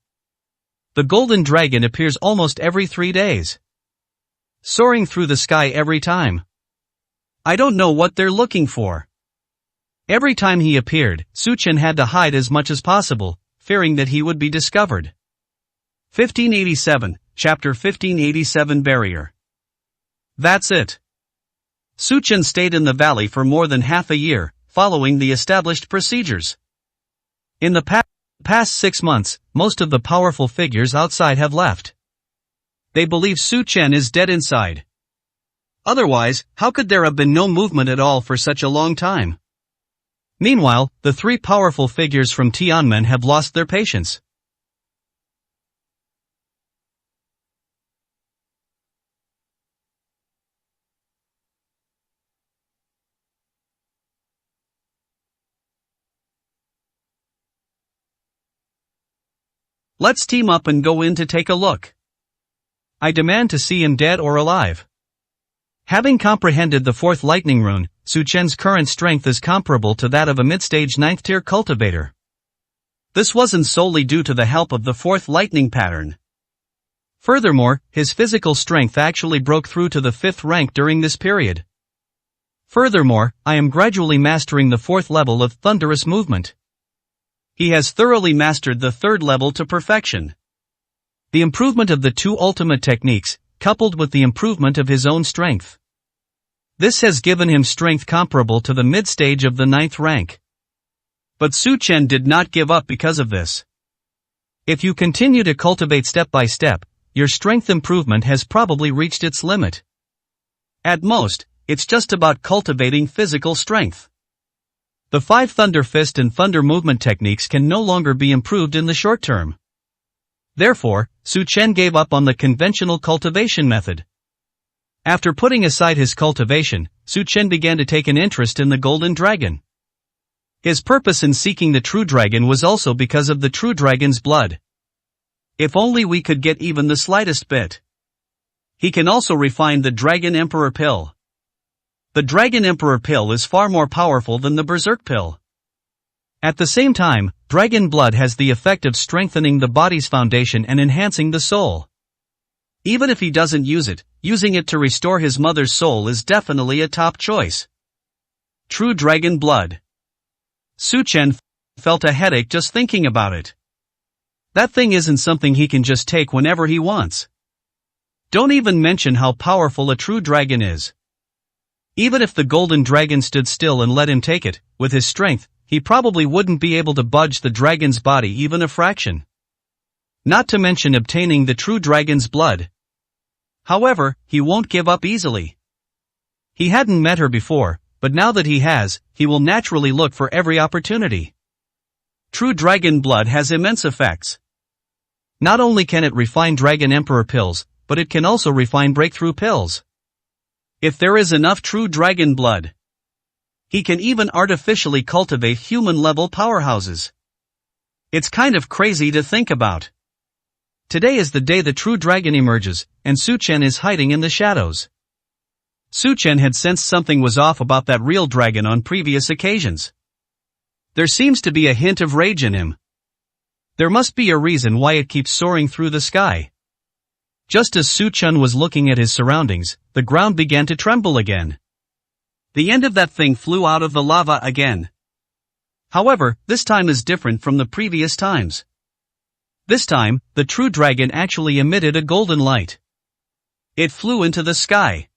The Golden Dragon appears almost every 3 days. Soaring through the sky every time. I don't know what they're looking for. Every time he appeared, Su Chen had to hide as much as possible, fearing that he would be discovered. 1587, Chapter 1587 Barrier. That's it. Su Chen stayed in the valley for more than half a year, following the established procedures. In the past 6 months, most of the powerful figures outside have left. They believe Su Chen is dead inside. Otherwise, how could there have been no movement at all for such a long time? Meanwhile, the 3 powerful figures from Tianmen have lost their patience. Let's team up and go in to take a look. I demand to see him dead or alive. Having comprehended the fourth lightning rune, Su Chen's current strength is comparable to that of a mid-stage 9th-tier cultivator. This wasn't solely due to the help of the fourth lightning pattern. Furthermore, his physical strength actually broke through to the 5th rank during this period. Furthermore, I am gradually mastering the 4th level of Thunderous Movement. He has thoroughly mastered the 3rd level to perfection. The improvement of the 2 ultimate techniques, coupled with the improvement of his own strength. This has given him strength comparable to the mid-stage of the 9th rank. But Su Chen did not give up because of this. If you continue to cultivate step by step, your strength improvement has probably reached its limit. At most, it's just about cultivating physical strength. The 5 Thunder Fist and Thunder Movement techniques can no longer be improved in the short term. Therefore, Su Chen gave up on the conventional cultivation method. After putting aside his cultivation, Su Chen began to take an interest in the Golden Dragon. His purpose in seeking the True Dragon was also because of the True Dragon's blood. If only we could get even the slightest bit. He can also refine the Dragon Emperor Pill. The Dragon Emperor Pill is far more powerful than the Berserk Pill. At the same time, Dragon Blood has the effect of strengthening the body's foundation and enhancing the soul. Even if he doesn't use it, using it to restore his mother's soul is definitely a top choice. True Dragon Blood. Su Chen felt a headache just thinking about it. That thing isn't something he can just take whenever he wants. Don't even mention how powerful a true dragon is. Even if the Golden Dragon stood still and let him take it, with his strength, he probably wouldn't be able to budge the dragon's body even a fraction. Not to mention obtaining the True Dragon's blood. However, he won't give up easily. He hadn't met her before, but now that he has, he will naturally look for every opportunity. True dragon blood has immense effects. Not only can it refine Dragon Emperor pills, but it can also refine breakthrough pills. If there is enough true dragon blood, he can even artificially cultivate human-level powerhouses. It's kind of crazy to think about. Today is the day the true dragon emerges, and Su Chen is hiding in the shadows. Su Chen had sensed something was off about that real dragon on previous occasions. There seems to be a hint of rage in him. There must be a reason why it keeps soaring through the sky. Just as Su Chen was looking at his surroundings, the ground began to tremble again. The end of that thing flew out of the lava again. However, this time is different from the previous times. This time, the true dragon actually emitted a golden light. It flew into the sky.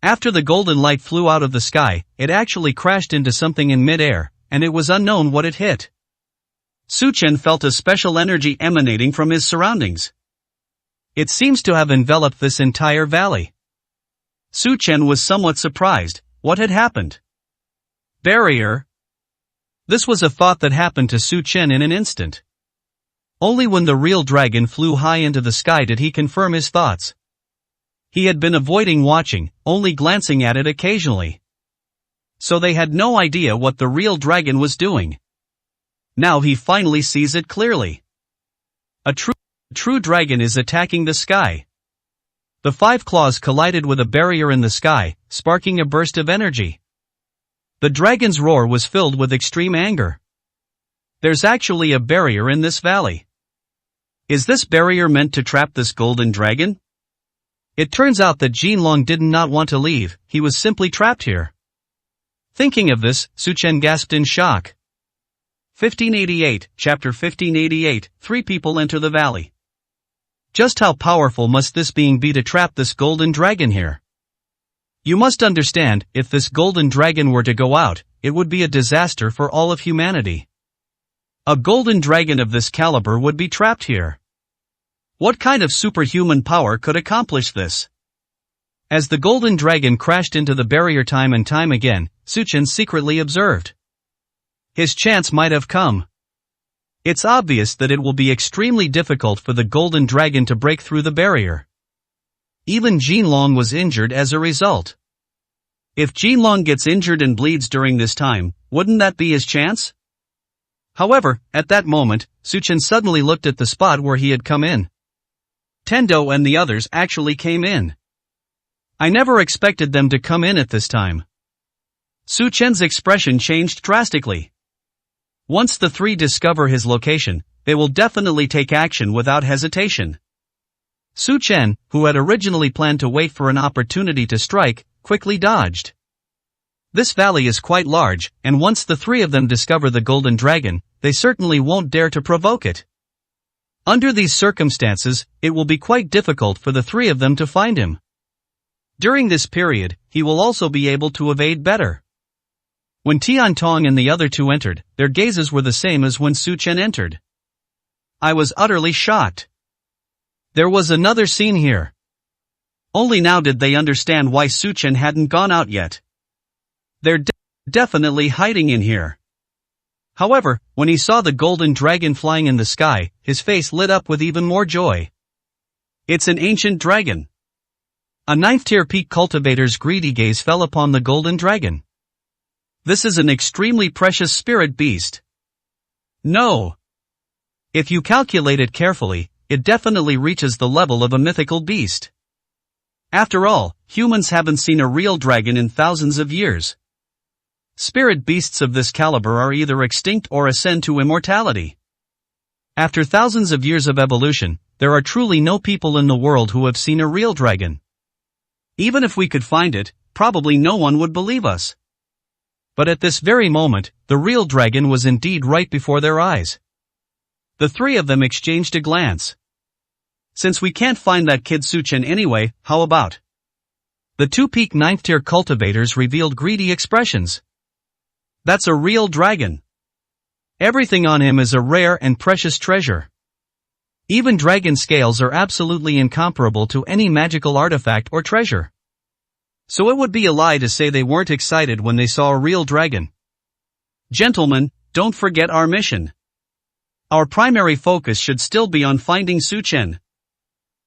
After the golden light flew out of the sky, it actually crashed into something in mid-air, and it was unknown what it hit. Su Chen felt a special energy emanating from his surroundings. It seems to have enveloped this entire valley. Su Chen was somewhat surprised. What had happened? Barrier? This was a thought that happened to Su Chen in an instant. Only when the real dragon flew high into the sky did he confirm his thoughts. He had been avoiding watching, only glancing at it occasionally. So they had no idea what the real dragon was doing. Now he finally sees it clearly. A true dragon is attacking the sky. The 5 claws collided with a barrier in the sky, sparking a burst of energy. The dragon's roar was filled with extreme anger. There's actually a barrier in this valley. Is this barrier meant to trap this golden dragon? It turns out that Jinlong did not want to leave, he was simply trapped here. Thinking of this, Su Chen gasped in shock. 1588, Chapter 1588, 3 people enter the valley. Just how powerful must this being be to trap this golden dragon here? You must understand, if this golden dragon were to go out, it would be a disaster for all of humanity. A golden dragon of this caliber would be trapped here. What kind of superhuman power could accomplish this? As the golden dragon crashed into the barrier time and time again, Su Chen secretly observed. His chance might have come. It's obvious that it will be extremely difficult for the golden dragon to break through the barrier. Even Jinlong was injured as a result. If Jinlong gets injured and bleeds during this time, wouldn't that be his chance? However, at that moment, Su Chen suddenly looked at the spot where he had come in. Tendo and the others actually came in. I never expected them to come in at this time. Su Chen's expression changed drastically. Once the 3 discover his location, they will definitely take action without hesitation. Su Chen, who had originally planned to wait for an opportunity to strike, quickly dodged. This valley is quite large, and once the 3 of them discover the golden dragon, they certainly won't dare to provoke it. Under these circumstances, it will be quite difficult for the 3 of them to find him. During this period, he will also be able to evade better. When Tian Tong and the other 2 entered, their gazes were the same as when Su Chen entered. I was utterly shocked. There was another scene here. Only now did they understand why Su Chen hadn't gone out yet. They're definitely hiding in here. However, when he saw the golden dragon flying in the sky, his face lit up with even more joy. It's an ancient dragon. A 9th-tier peak cultivator's greedy gaze fell upon the golden dragon. This is an extremely precious spirit beast. No. If you calculate it carefully, it definitely reaches the level of a mythical beast. After all, humans haven't seen a real dragon in thousands of years. Spirit beasts of this caliber are either extinct or ascend to immortality. After thousands of years of evolution, there are truly no people in the world who have seen a real dragon. Even if we could find it, probably no one would believe us. But at this very moment, the real dragon was indeed right before their eyes. The 3 of them exchanged a glance. Since we can't find that kid Su Chen anyway, how about? The 2 peak 9th-tier cultivators revealed greedy expressions. That's a real dragon. Everything on him is a rare and precious treasure. Even dragon scales are absolutely incomparable to any magical artifact or treasure. So it would be a lie to say they weren't excited when they saw a real dragon. Gentlemen, don't forget our mission. Our primary focus should still be on finding Su Chen.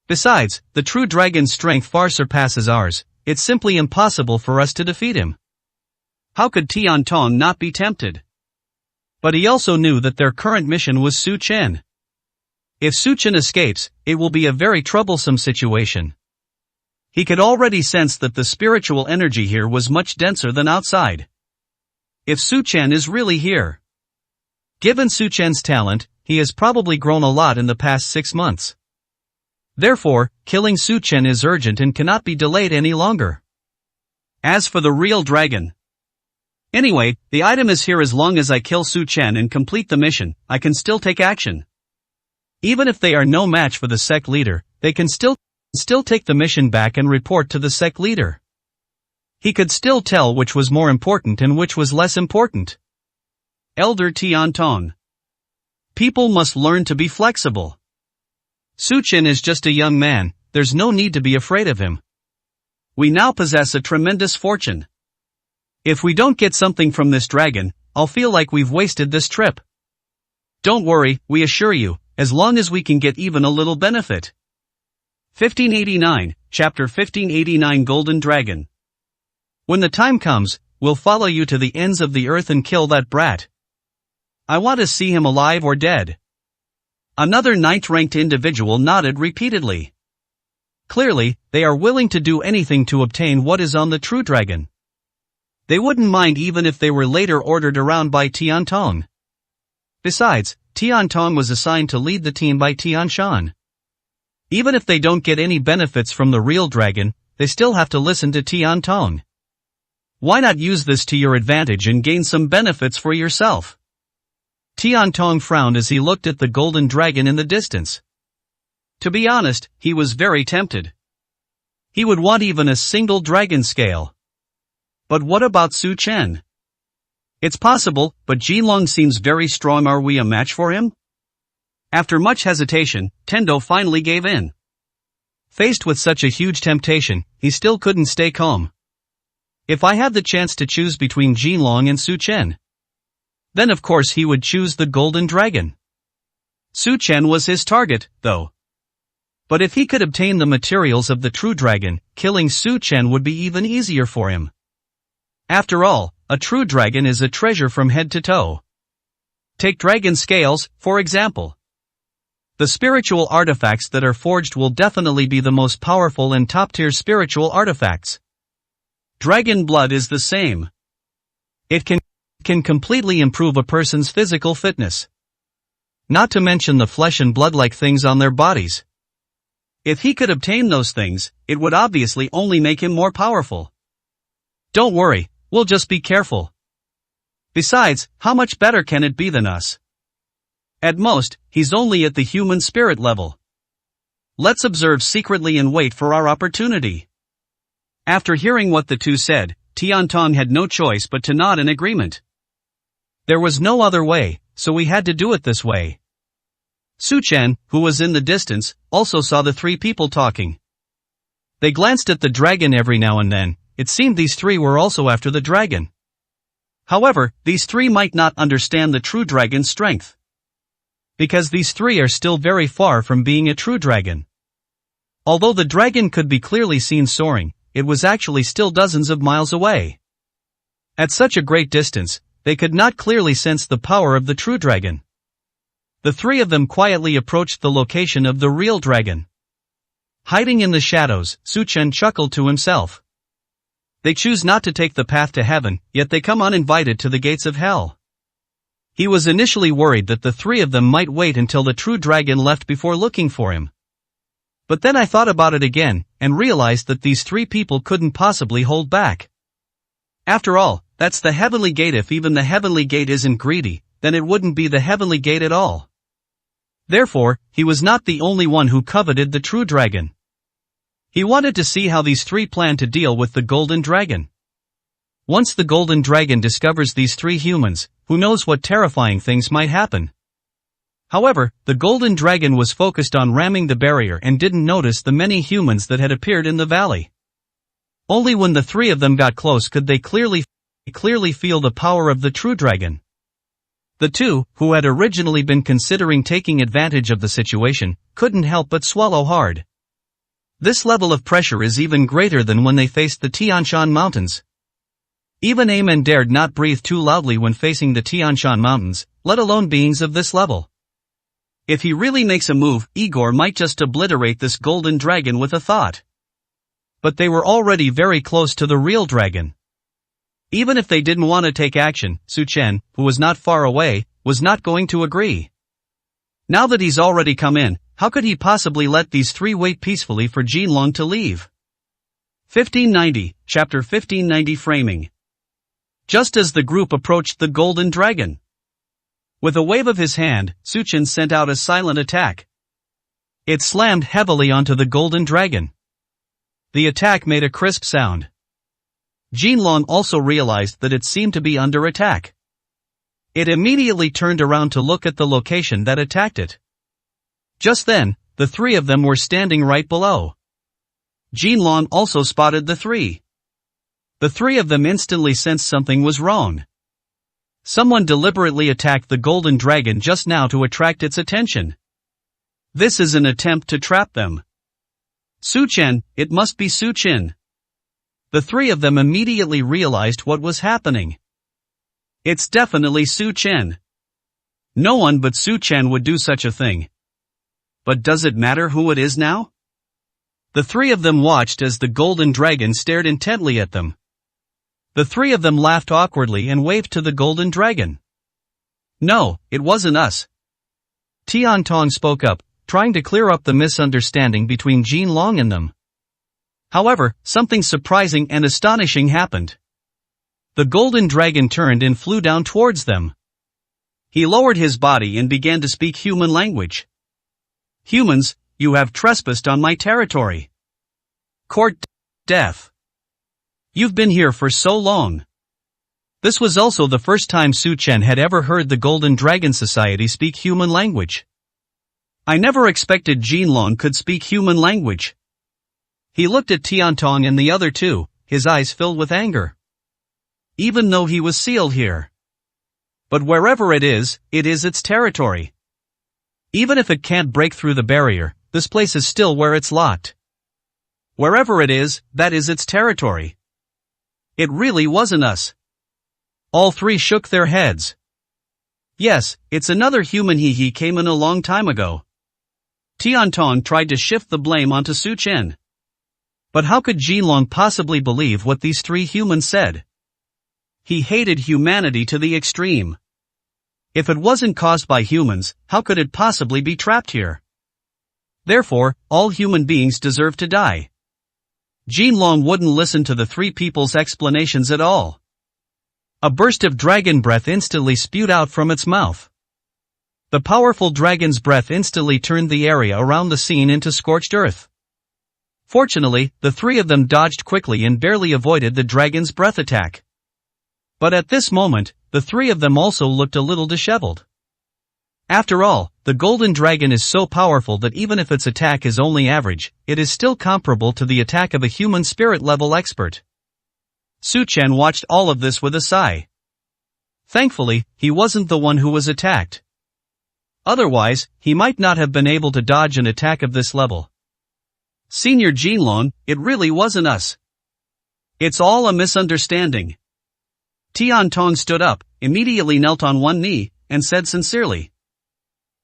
Besides, the true dragon's strength far surpasses ours. It's simply impossible for us to defeat him. How could Tian Tong not be tempted? But he also knew that their current mission was Su Chen. If Su Chen escapes, it will be a very troublesome situation. He could already sense that the spiritual energy here was much denser than outside. If Su Chen is really here. Given Su Chen's talent, he has probably grown a lot in the past 6 months. Therefore, killing Su Chen is urgent and cannot be delayed any longer. As for the real dragon. Anyway, the item is here. As long as I kill Su Chen and complete the mission, I can still take action. Even if they are no match for the sect leader, they can still take the mission back and report to the sect leader. He could still tell which was more important and which was less important. Elder Tian Tong. People must learn to be flexible. Su Chen is just a young man, there's no need to be afraid of him. We now possess a tremendous fortune. If we don't get something from this dragon, I'll feel like we've wasted this trip. Don't worry, we assure you, as long as we can get even a little benefit. 1589, Chapter 1589 Golden Dragon. When the time comes, we'll follow you to the ends of the earth and kill that brat. I want to see him alive or dead. Another ninth-ranked individual nodded repeatedly. Clearly, they are willing to do anything to obtain what is on the true dragon. They wouldn't mind even if they were later ordered around by Tian Tong. Besides, Tian Tong was assigned to lead the team by Tian Shan. Even if they don't get any benefits from the real dragon, they still have to listen to Tian Tong. Why not use this to your advantage and gain some benefits for yourself? Tian Tong frowned as he looked at the golden dragon in the distance. To be honest, he was very tempted. He would want even a single dragon scale. But what about Su Chen? It's possible, but Jinlong seems very strong. Are we a match for him? After much hesitation, Tendo finally gave in. Faced with such a huge temptation, he still couldn't stay calm. If I had the chance to choose between Jinlong and Su Chen, then of course he would choose the golden dragon. Su Chen was his target, though. But if he could obtain the materials of the true dragon, killing Su Chen would be even easier for him. After all, a true dragon is a treasure from head to toe. Take dragon scales, for example. The spiritual artifacts that are forged will definitely be the most powerful and top-tier spiritual artifacts. Dragon blood is the same. It can completely improve a person's physical fitness. Not to mention the flesh and blood-like things on their bodies. If he could obtain those things, it would obviously only make him more powerful. Don't worry, we'll just be careful. Besides, how much better can it be than us? At most, he's only at the human spirit level. Let's observe secretly and wait for our opportunity. After hearing what the two said, Tian Tong had no choice but to nod in agreement. There was no other way, so we had to do it this way. Su Chen, who was in the distance, also saw the three people talking. They glanced at the dragon every now and then. It seemed these three were also after the dragon. However, these three might not understand the true dragon's strength. Because these three are still very far from being a true dragon. Although the dragon could be clearly seen soaring, it was actually still dozens of miles away. At such a great distance, they could not clearly sense the power of the true dragon. The three of them quietly approached the location of the real dragon. Hiding in the shadows, Su Chen chuckled to himself. They choose not to take the path to heaven, yet they come uninvited to the gates of hell. He was initially worried that the three of them might wait until the true dragon left before looking for him. But then I thought about it again, and realized that these three people couldn't possibly hold back. After all, that's the heavenly gate. If even the heavenly gate isn't greedy, then it wouldn't be the heavenly gate at all. Therefore, he was not the only one who coveted the true dragon. He wanted to see how these three planned to deal with the golden dragon. Once the golden dragon discovers these three humans, who knows what terrifying things might happen. However, the golden dragon was focused on ramming the barrier and didn't notice the many humans that had appeared in the valley. Only when the three of them got close could they clearly feel the power of the true dragon. The two, who had originally been considering taking advantage of the situation, couldn't help but swallow hard. This level of pressure is even greater than when they faced the Tian Shan Mountains. Even Amen dared not breathe too loudly when facing the Tian Shan Mountains, let alone beings of this level. If he really makes a move, Igor might just obliterate this golden dragon with a thought. But they were already very close to the real dragon. Even if they didn't want to take action, Su Chen, who was not far away, was not going to agree. Now that he's already come in, how could he possibly let these three wait peacefully for Jinlong to leave? 1590, Chapter 1590 Framing. Just as the group approached the golden dragon, with a wave of his hand, Su Chen sent out a silent attack. It slammed heavily onto the golden dragon. The attack made a crisp sound. Jinlong also realized that it seemed to be under attack. It immediately turned around to look at the location that attacked it. Just then, the three of them were standing right below. Jinlong also spotted the three. The three of them instantly sensed something was wrong. Someone deliberately attacked the golden dragon just now to attract its attention. This is an attempt to trap them. Su Chen, it must be Su Chen. The three of them immediately realized what was happening. It's definitely Su Chen. No one but Su Chen would do such a thing. But does it matter who it is now? The three of them watched as the golden dragon stared intently at them. The three of them laughed awkwardly and waved to the golden dragon. No, it wasn't us. Tian Tong spoke up, trying to clear up the misunderstanding between Jinlong and them. However, something surprising and astonishing happened. The golden dragon turned and flew down towards them. He lowered his body and began to speak human language. Humans, you have trespassed on my territory. Court death. You've been here for so long. This was also the first time Su Chen had ever heard the Golden Dragon Society speak human language. I never expected Jinlong could speak human language. He looked at Tian Tong and the other two, his eyes filled with anger. Even though he was sealed here. But wherever it is its territory. Even if it can't break through the barrier, this place is still where it's locked. Wherever it is, that is its territory. It really wasn't us. All three shook their heads. Yes, it's another human he came in a long time ago. Tian Tong tried to shift the blame onto Su Chen. But how could Jinlong possibly believe what these three humans said? He hated humanity to the extreme. If it wasn't caused by humans, how could it possibly be trapped here? Therefore, all human beings deserve to die. Jinlong wouldn't listen to the three people's explanations at all. A burst of dragon breath instantly spewed out from its mouth. The powerful dragon's breath instantly turned the area around the scene into scorched earth. Fortunately, the three of them dodged quickly and barely avoided the dragon's breath attack. But at this moment, the three of them also looked a little disheveled. After all, the golden dragon is so powerful that even if its attack is only average, it is still comparable to the attack of a human spirit-level expert. Su Chen watched all of this with a sigh. Thankfully, he wasn't the one who was attacked. Otherwise, he might not have been able to dodge an attack of this level. Senior Jinlong, it really wasn't us. It's all a misunderstanding. Tian Tong stood up, immediately knelt on one knee, and said sincerely.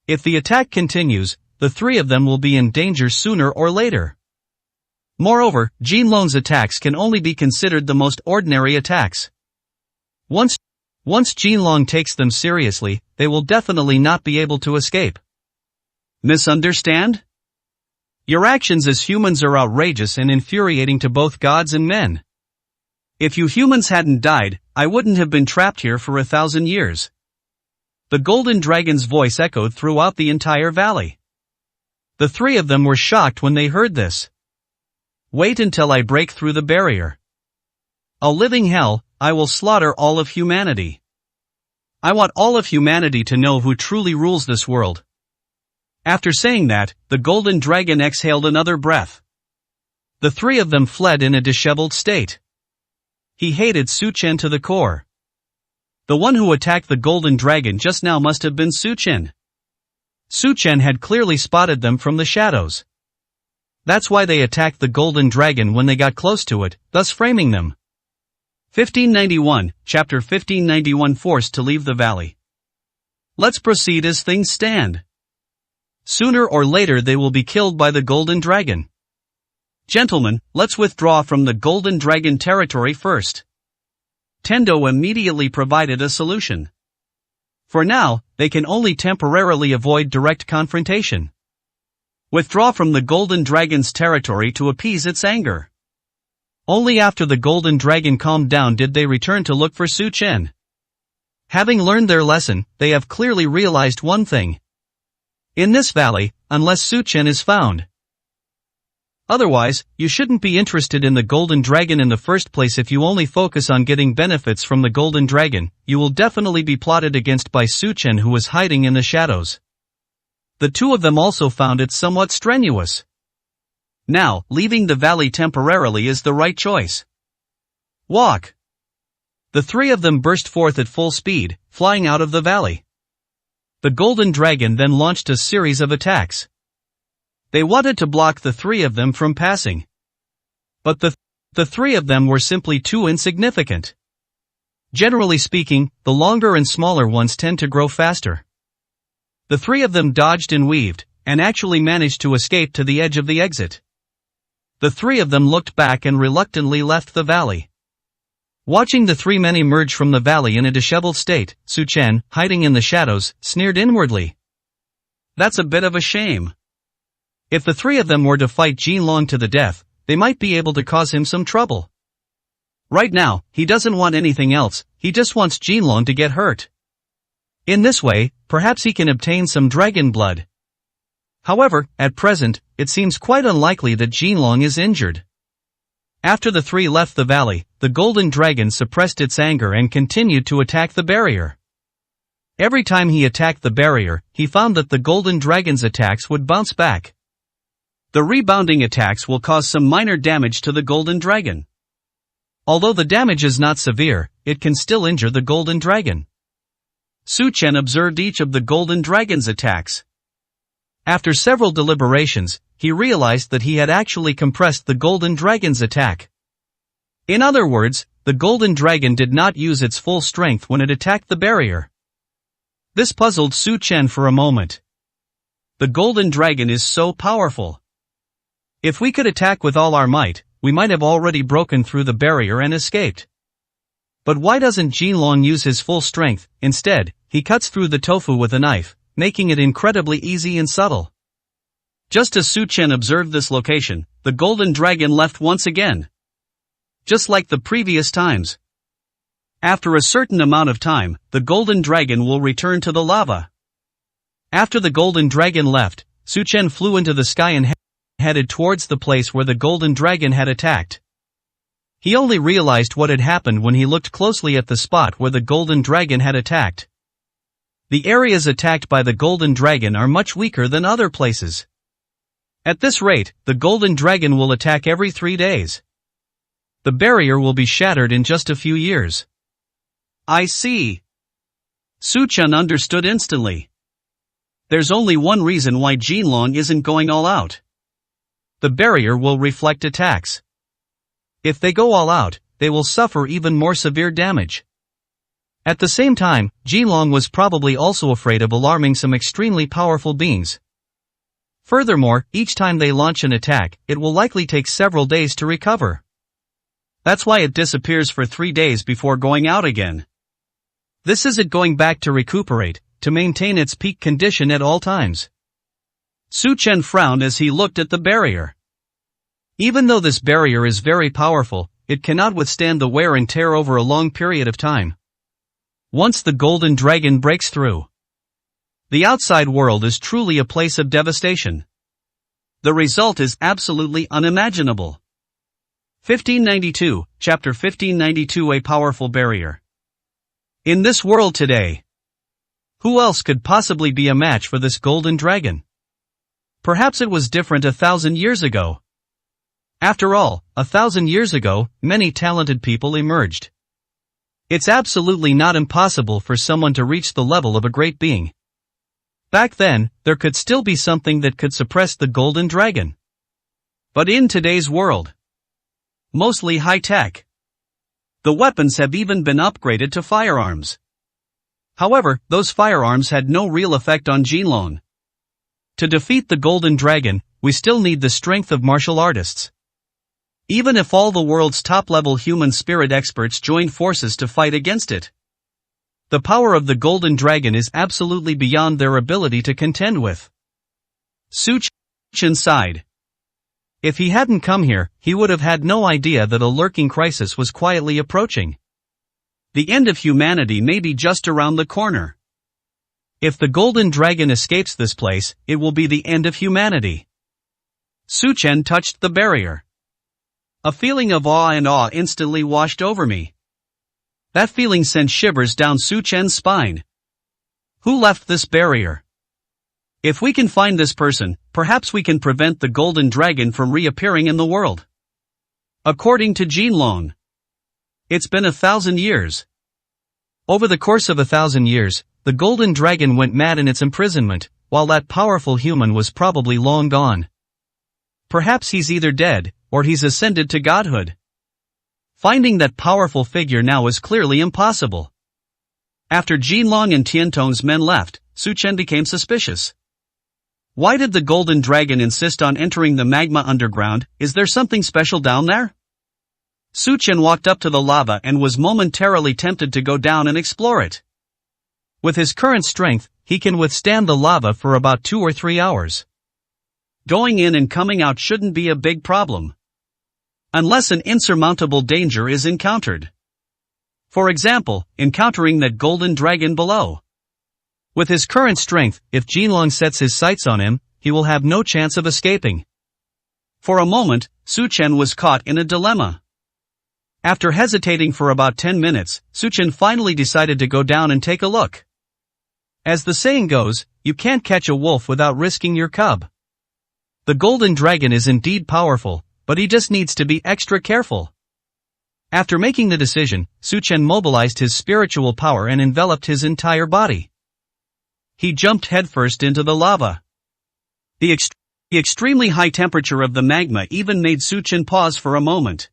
If the attack continues, the three of them will be in danger sooner or later. Moreover, Jinlong's attacks can only be considered the most ordinary attacks. Once Jinlong takes them seriously, they will definitely not be able to escape. Misunderstand? Your actions as humans are outrageous and infuriating to both gods and men. If you humans hadn't died, I wouldn't have been trapped here for 1,000 years. The golden dragon's voice echoed throughout the entire valley. The three of them were shocked when they heard this. Wait until I break through the barrier. A living hell, I will slaughter all of humanity. I want all of humanity to know who truly rules this world. After saying that, the golden dragon exhaled another breath. The three of them fled in a disheveled state. He hated Su Chen to the core. The one who attacked the golden dragon just now must have been Su Chen. Su Chen had clearly spotted them from the shadows. That's why they attacked the golden dragon when they got close to it, thus framing them. 1591, Chapter 1591. Forced to leave the valley. Let's proceed as things stand. Sooner or later they will be killed by the golden dragon. Gentlemen, let's withdraw from the golden dragon territory first. Tendo immediately provided a solution. For now, they can only temporarily avoid direct confrontation. Withdraw from the golden dragon's territory to appease its anger. Only after the golden dragon calmed down did they return to look for Su Chen. Having learned their lesson, they have clearly realized one thing. In this valley, unless Su Chen is found. Otherwise, you shouldn't be interested in the golden dragon in the first place. If you only focus on getting benefits from the golden dragon, you will definitely be plotted against by Su Chen, who was hiding in the shadows. The two of them also found it somewhat strenuous. Now, leaving the valley temporarily is the right choice. Walk. The three of them burst forth at full speed, flying out of the valley. The golden dragon then launched a series of attacks. They wanted to block the three of them from passing. But the three of them were simply too insignificant. Generally speaking, the longer and smaller ones tend to grow faster. The three of them dodged and weaved, and actually managed to escape to the edge of the exit. The three of them looked back and reluctantly left the valley. Watching the three men emerge from the valley in a disheveled state, Su Chen, hiding in the shadows, sneered inwardly. That's a bit of a shame. If the three of them were to fight Jinlong to the death, they might be able to cause him some trouble. Right now, he doesn't want anything else, he just wants Jinlong to get hurt. In this way, perhaps he can obtain some dragon blood. However, at present, it seems quite unlikely that Jinlong is injured. After the three left the valley, the golden dragon suppressed its anger and continued to attack the barrier. Every time he attacked the barrier, he found that the golden dragon's attacks would bounce back. The rebounding attacks will cause some minor damage to the golden dragon. Although the damage is not severe, it can still injure the golden dragon. Su Chen observed each of the golden dragon's attacks. After several deliberations, he realized that he had actually compressed the golden dragon's attack. In other words, the golden dragon did not use its full strength when it attacked the barrier. This puzzled Su Chen for a moment. The golden dragon is so powerful. If we could attack with all our might, we might have already broken through the barrier and escaped. But why doesn't Jinlong use his full strength? Instead, he cuts through the tofu with a knife, making it incredibly easy and subtle. Just as Su Chen observed this location, the golden dragon left once again. Just like the previous times. After a certain amount of time, the golden dragon will return to the lava. After the golden dragon left, Su Chen flew into the sky and headed towards the place where the golden dragon had attacked. He only realized what had happened when he looked closely at the spot where the golden dragon had attacked. The areas attacked by the golden dragon are much weaker than other places. At this rate, the golden dragon will attack every 3 days. The barrier will be shattered in just a few years. I see. Su Chen understood instantly. There's only one reason why Jinlong isn't going all out. The barrier will reflect attacks. If they go all out, they will suffer even more severe damage. At the same time, Jinlong was probably also afraid of alarming some extremely powerful beings. Furthermore, each time they launch an attack, it will likely take several days to recover. That's why it disappears for 3 days before going out again. This is it going back to recuperate, to maintain its peak condition at all times. Su Chen frowned as he looked at the barrier. Even though this barrier is very powerful, it cannot withstand the wear and tear over a long period of time. Once the golden dragon breaks through, the outside world is truly a place of devastation. The result is absolutely unimaginable. 1592, Chapter 1592. A powerful barrier. In this world today, who else could possibly be a match for this golden dragon? Perhaps it was different 1,000 years ago. After all, 1,000 years ago, many talented people emerged. It's absolutely not impossible for someone to reach the level of a great being. Back then, there could still be something that could suppress the Golden Dragon. But in today's world, mostly high-tech, the weapons have even been upgraded to firearms. However, those firearms had no real effect on Jinlong. To defeat the Golden Dragon, we still need the strength of martial artists. Even if all the world's top-level human spirit experts joined forces to fight against it, the power of the Golden Dragon is absolutely beyond their ability to contend with. Su Chen sighed. If he hadn't come here, he would have had no idea that a lurking crisis was quietly approaching. The end of humanity may be just around the corner. If the Golden Dragon escapes this place, it will be the end of humanity. Su Chen touched the barrier. A feeling of awe instantly washed over me. That feeling sent shivers down Su Chen's spine. Who left this barrier? If we can find this person, perhaps we can prevent the Golden Dragon from reappearing in the world. According to Jinlong, it's been 1,000 years. Over the course of 1,000 years, the Golden Dragon went mad in its imprisonment, while that powerful human was probably long gone. Perhaps he's either dead, or he's ascended to godhood. Finding that powerful figure now is clearly impossible. After Jinlong and Tiantong's men left, Su Chen became suspicious. Why did the Golden Dragon insist on entering the magma underground? Is there something special down there? Su Chen walked up to the lava and was momentarily tempted to go down and explore it. With his current strength, he can withstand the lava for about 2 or 3 hours. Going in and coming out shouldn't be a big problem, unless an insurmountable danger is encountered. For example, encountering that Golden Dragon below. With his current strength, if Jinlong sets his sights on him, he will have no chance of escaping. For a moment, Su Chen was caught in a dilemma. After hesitating for about 10 minutes, Su Chen finally decided to go down and take a look. As the saying goes, you can't catch a wolf without risking your cub. The Golden Dragon is indeed powerful, but he just needs to be extra careful. After making the decision, Su Chen mobilized his spiritual power and enveloped his entire body. He jumped headfirst into the lava. The extremely high temperature of the magma even made Su Chen pause for a moment.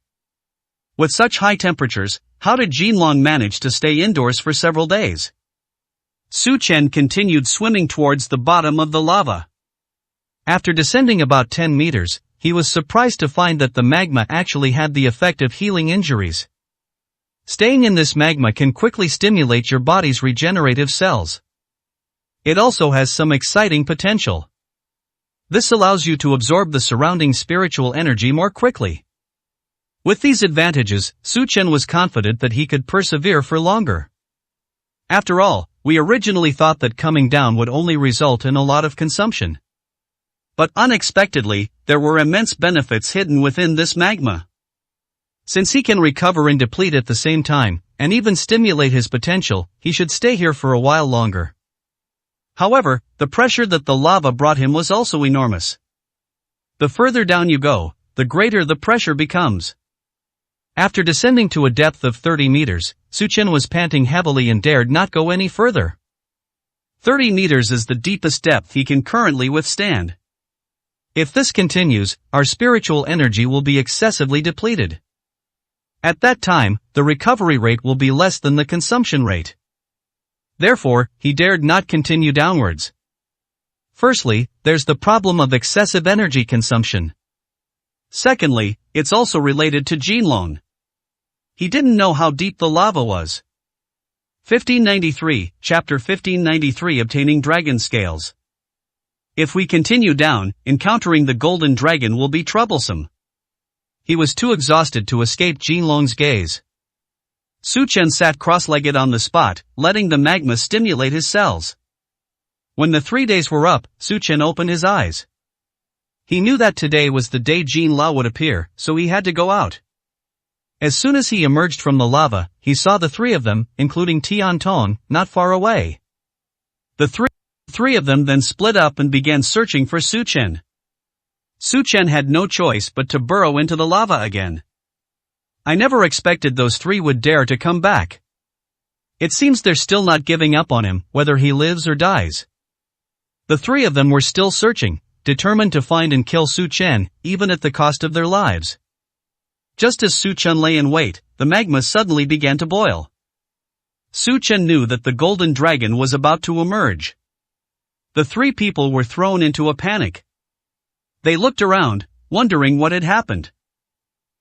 With such high temperatures, how did Jinlong manage to stay indoors for several days? Su Chen continued swimming towards the bottom of the lava. After descending about 10 meters, he was surprised to find that the magma actually had the effect of healing injuries. Staying in this magma can quickly stimulate your body's regenerative cells. It also has some exciting potential. This allows you to absorb the surrounding spiritual energy more quickly. With these advantages, Su Chen was confident that he could persevere for longer. After all, we originally thought that coming down would only result in a lot of consumption. But unexpectedly, there were immense benefits hidden within this magma. Since he can recover and deplete at the same time, and even stimulate his potential, he should stay here for a while longer. However, the pressure that the lava brought him was also enormous. The further down you go, the greater the pressure becomes. After descending to a depth of 30 meters, Su Chen was panting heavily and dared not go any further. 30 meters is the deepest depth he can currently withstand. If this continues, our spiritual energy will be excessively depleted. At that time, the recovery rate will be less than the consumption rate. Therefore, he dared not continue downwards. Firstly, there's the problem of excessive energy consumption. Secondly, it's also related to Jinlong. He didn't know how deep the lava was. 1593, Chapter 1593 Obtaining Dragon Scales. If we continue down, encountering the Golden Dragon will be troublesome. He was too exhausted to escape Jinlong's gaze. Su Chen sat cross-legged on the spot, letting the magma stimulate his cells. When the 3 days were up, Su Chen opened his eyes. He knew that today was the day Jin Lao would appear, so he had to go out. As soon as he emerged from the lava, he saw the 3 of them, including Tian Tong, not far away. The three of them then split up and began searching for Su Chen. Su Chen had no choice but to burrow into the lava again. I never expected those three would dare to come back. It seems they're still not giving up on him, whether he lives or dies. The three of them were still searching, determined to find and kill Su Chen, even at the cost of their lives. Just as Su Chen lay in wait, the magma suddenly began to boil. Su Chen knew that the golden dragon was about to emerge. The three people were thrown into a panic. They looked around, wondering what had happened.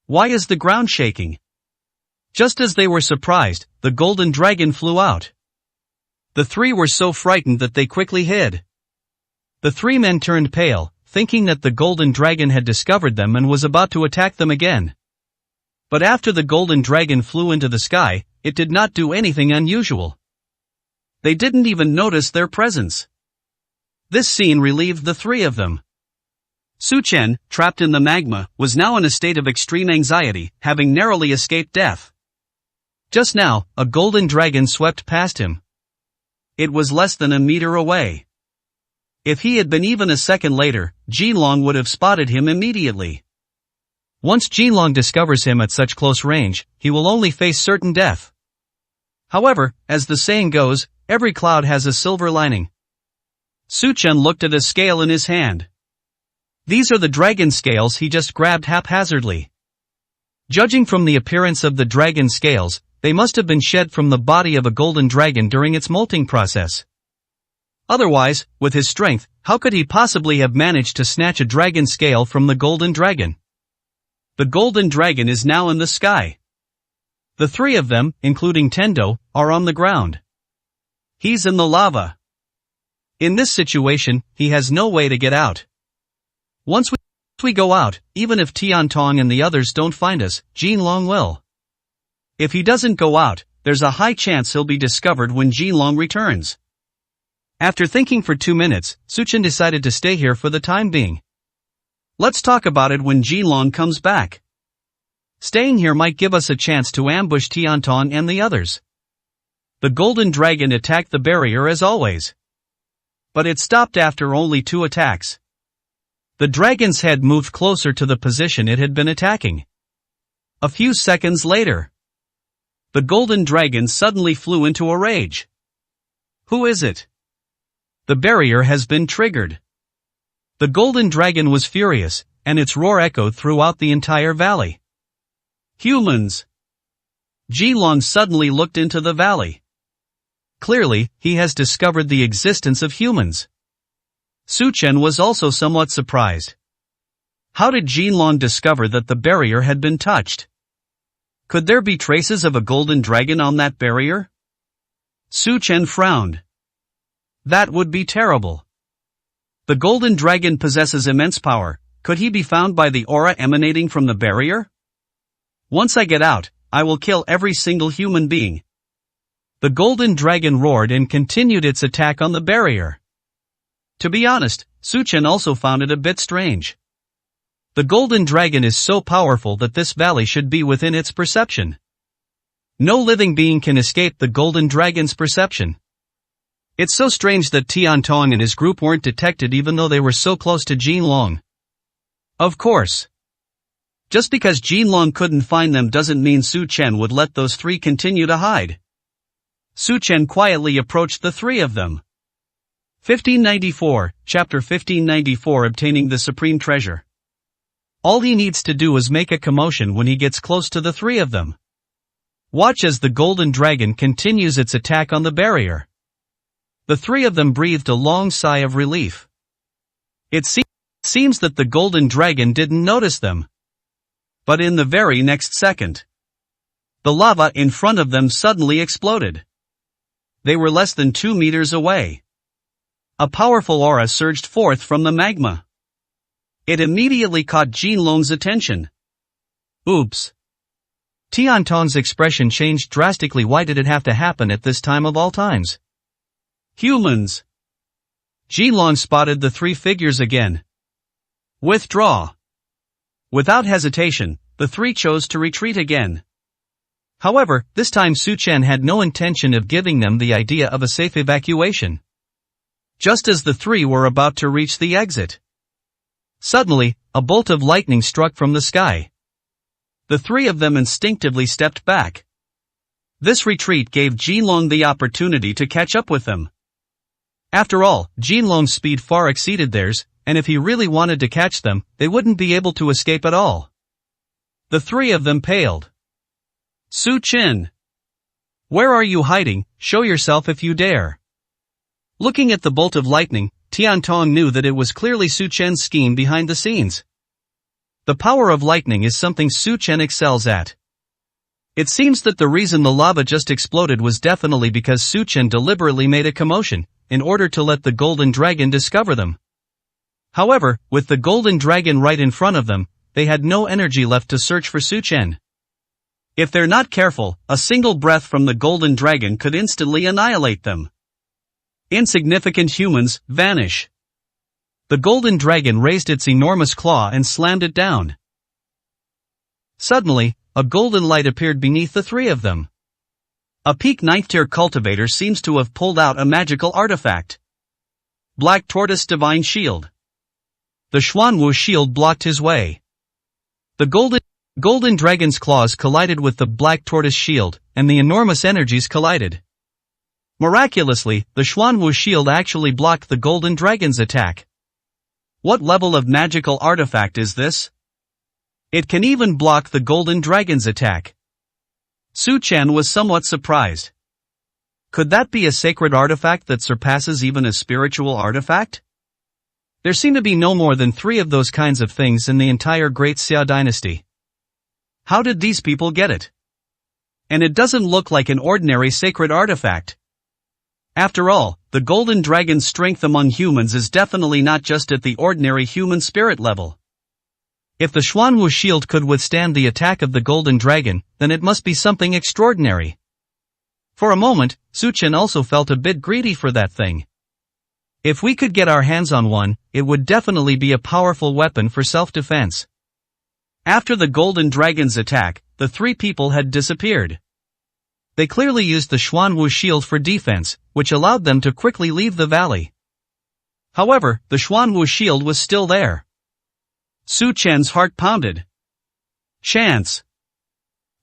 Why is the ground shaking? Just as they were surprised, the golden dragon flew out. The three were so frightened that they quickly hid. The three men turned pale, thinking that the golden dragon had discovered them and was about to attack them again. But after the golden dragon flew into the sky, it did not do anything unusual. They didn't even notice their presence. This scene relieved the three of them. Su Chen, trapped in the magma, was now in a state of extreme anxiety, having narrowly escaped death. Just now, a golden dragon swept past him. It was less than a meter away. If he had been even a second later, Jinlong would have spotted him immediately. Once Jinlong discovers him at such close range, he will only face certain death. However, as the saying goes, every cloud has a silver lining. Su Chen looked at a scale in his hand. These are the dragon scales he just grabbed haphazardly. Judging from the appearance of the dragon scales, they must have been shed from the body of a golden dragon during its molting process. Otherwise, with his strength, how could he possibly have managed to snatch a dragon scale from the golden dragon? The golden dragon is now in the sky. The three of them, including Tendo, are on the ground. He's in the lava. In this situation, he has no way to get out. Once we go out, even if Tian Tong and the others don't find us, Jinlong will. If he doesn't go out, there's a high chance he'll be discovered when Jinlong returns. After thinking for 2 minutes, Su Chen decided to stay here for the time being. Let's talk about it when Jinlong comes back. Staying here might give us a chance to ambush Tian Tong and the others. The golden dragon attacked the barrier as always. But it stopped after only 2 attacks. The dragon's head moved closer to the position it had been attacking. A few seconds later, the golden dragon suddenly flew into a rage. Who is it? The barrier has been triggered. The golden dragon was furious, and its roar echoed throughout the entire valley. Humans! Jinlong suddenly looked into the valley. Clearly, he has discovered the existence of humans. Su Chen was also somewhat surprised. How did Jinlong discover that the barrier had been touched? Could there be traces of a golden dragon on that barrier? Su Chen frowned. That would be terrible. The golden dragon possesses immense power. Could he be found by the aura emanating from the barrier? Once I get out, I will kill every single human being. The golden dragon roared and continued its attack on the barrier. To be honest, Su Chen also found it a bit strange. The golden dragon is so powerful that this valley should be within its perception. No living being can escape the golden dragon's perception. It's so strange that Tian Tong and his group weren't detected even though they were so close to Jinlong. Of course. Just because Jinlong couldn't find them doesn't mean Su Chen would let those three continue to hide. Su Chen quietly approached the three of them. 1594, Chapter 1594 Obtaining the Supreme Treasure. All he needs to do is make a commotion when he gets close to the three of them. Watch as the golden dragon continues its attack on the barrier. The three of them breathed a long sigh of relief. It seems that the golden dragon didn't notice them. But in the very next second, the lava in front of them suddenly exploded. They were less than 2 meters away. A powerful aura surged forth from the magma. It immediately caught Jinlong's attention. Oops. Tian Tong's expression changed drastically. Why did it have to happen at this time of all times? Humans. Jinlong spotted the three figures again. Withdraw. Without hesitation, the three chose to retreat again. However, this time Su Chen had no intention of giving them the idea of a safe evacuation. Just as the three were about to reach the exit, suddenly, a bolt of lightning struck from the sky. The three of them instinctively stepped back. This retreat gave Jinlong the opportunity to catch up with them. After all, Jinlong's speed far exceeded theirs, and if he really wanted to catch them, they wouldn't be able to escape at all. The three of them paled. Su Chen! Where are you hiding? Show yourself if you dare. Looking at the bolt of lightning, Tian Tong knew that it was clearly Su Chen's scheme behind the scenes. The power of lightning is something Su Chen excels at. It seems that the reason the lava just exploded was definitely because Su Chen deliberately made a commotion, in order to let the Golden Dragon discover them. However, with the Golden Dragon right in front of them, they had no energy left to search for Su Chen. If they're not careful, a single breath from the Golden Dragon could instantly annihilate them. Insignificant humans, vanish. The Golden Dragon raised its enormous claw and slammed it down. Suddenly, a golden light appeared beneath the three of them. A peak 9th tier cultivator seems to have pulled out a magical artifact. Black Tortoise Divine Shield. The Xuanwu shield blocked his way. The Golden Dragon's claws collided with the Black Tortoise shield, and the enormous energies collided. Miraculously, the Xuanwu shield actually blocked the Golden Dragon's attack. What level of magical artifact is this? It can even block the Golden Dragon's attack. Su Chen was somewhat surprised. Could that be a sacred artifact that surpasses even a spiritual artifact? There seem to be no more than 3 of those kinds of things in the entire Great Xia dynasty. How did these people get it? And it doesn't look like an ordinary sacred artifact. After all, the Golden Dragon's strength among humans is definitely not just at the ordinary human spirit level. If the Xuanwu shield could withstand the attack of the Golden Dragon, then it must be something extraordinary. For a moment, Su Chen also felt a bit greedy for that thing. If we could get our hands on one, it would definitely be a powerful weapon for self-defense. After the Golden Dragon's attack, the 3 people had disappeared. They clearly used the Xuanwu shield for defense, which allowed them to quickly leave the valley. However, the Xuanwu shield was still there. Su Chen's heart pounded. Chance!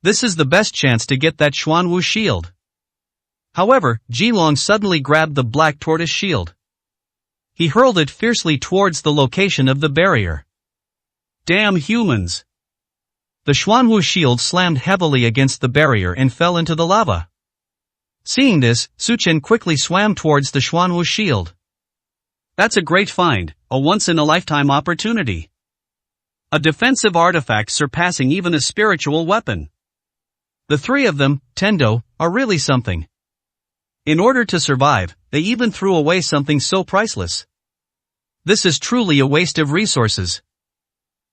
This is the best chance to get that Xuanwu shield. However, Jinlong suddenly grabbed the Black Tortoise shield. He hurled it fiercely towards the location of the barrier. Damn humans! The Xuanwu shield slammed heavily against the barrier and fell into the lava. Seeing this, Su Chen quickly swam towards the Xuanwu shield. That's a great find, a once-in-a-lifetime opportunity. A defensive artifact surpassing even a spiritual weapon. The 3 of them, Tendo, are really something. In order to survive, they even threw away something so priceless. This is truly a waste of resources.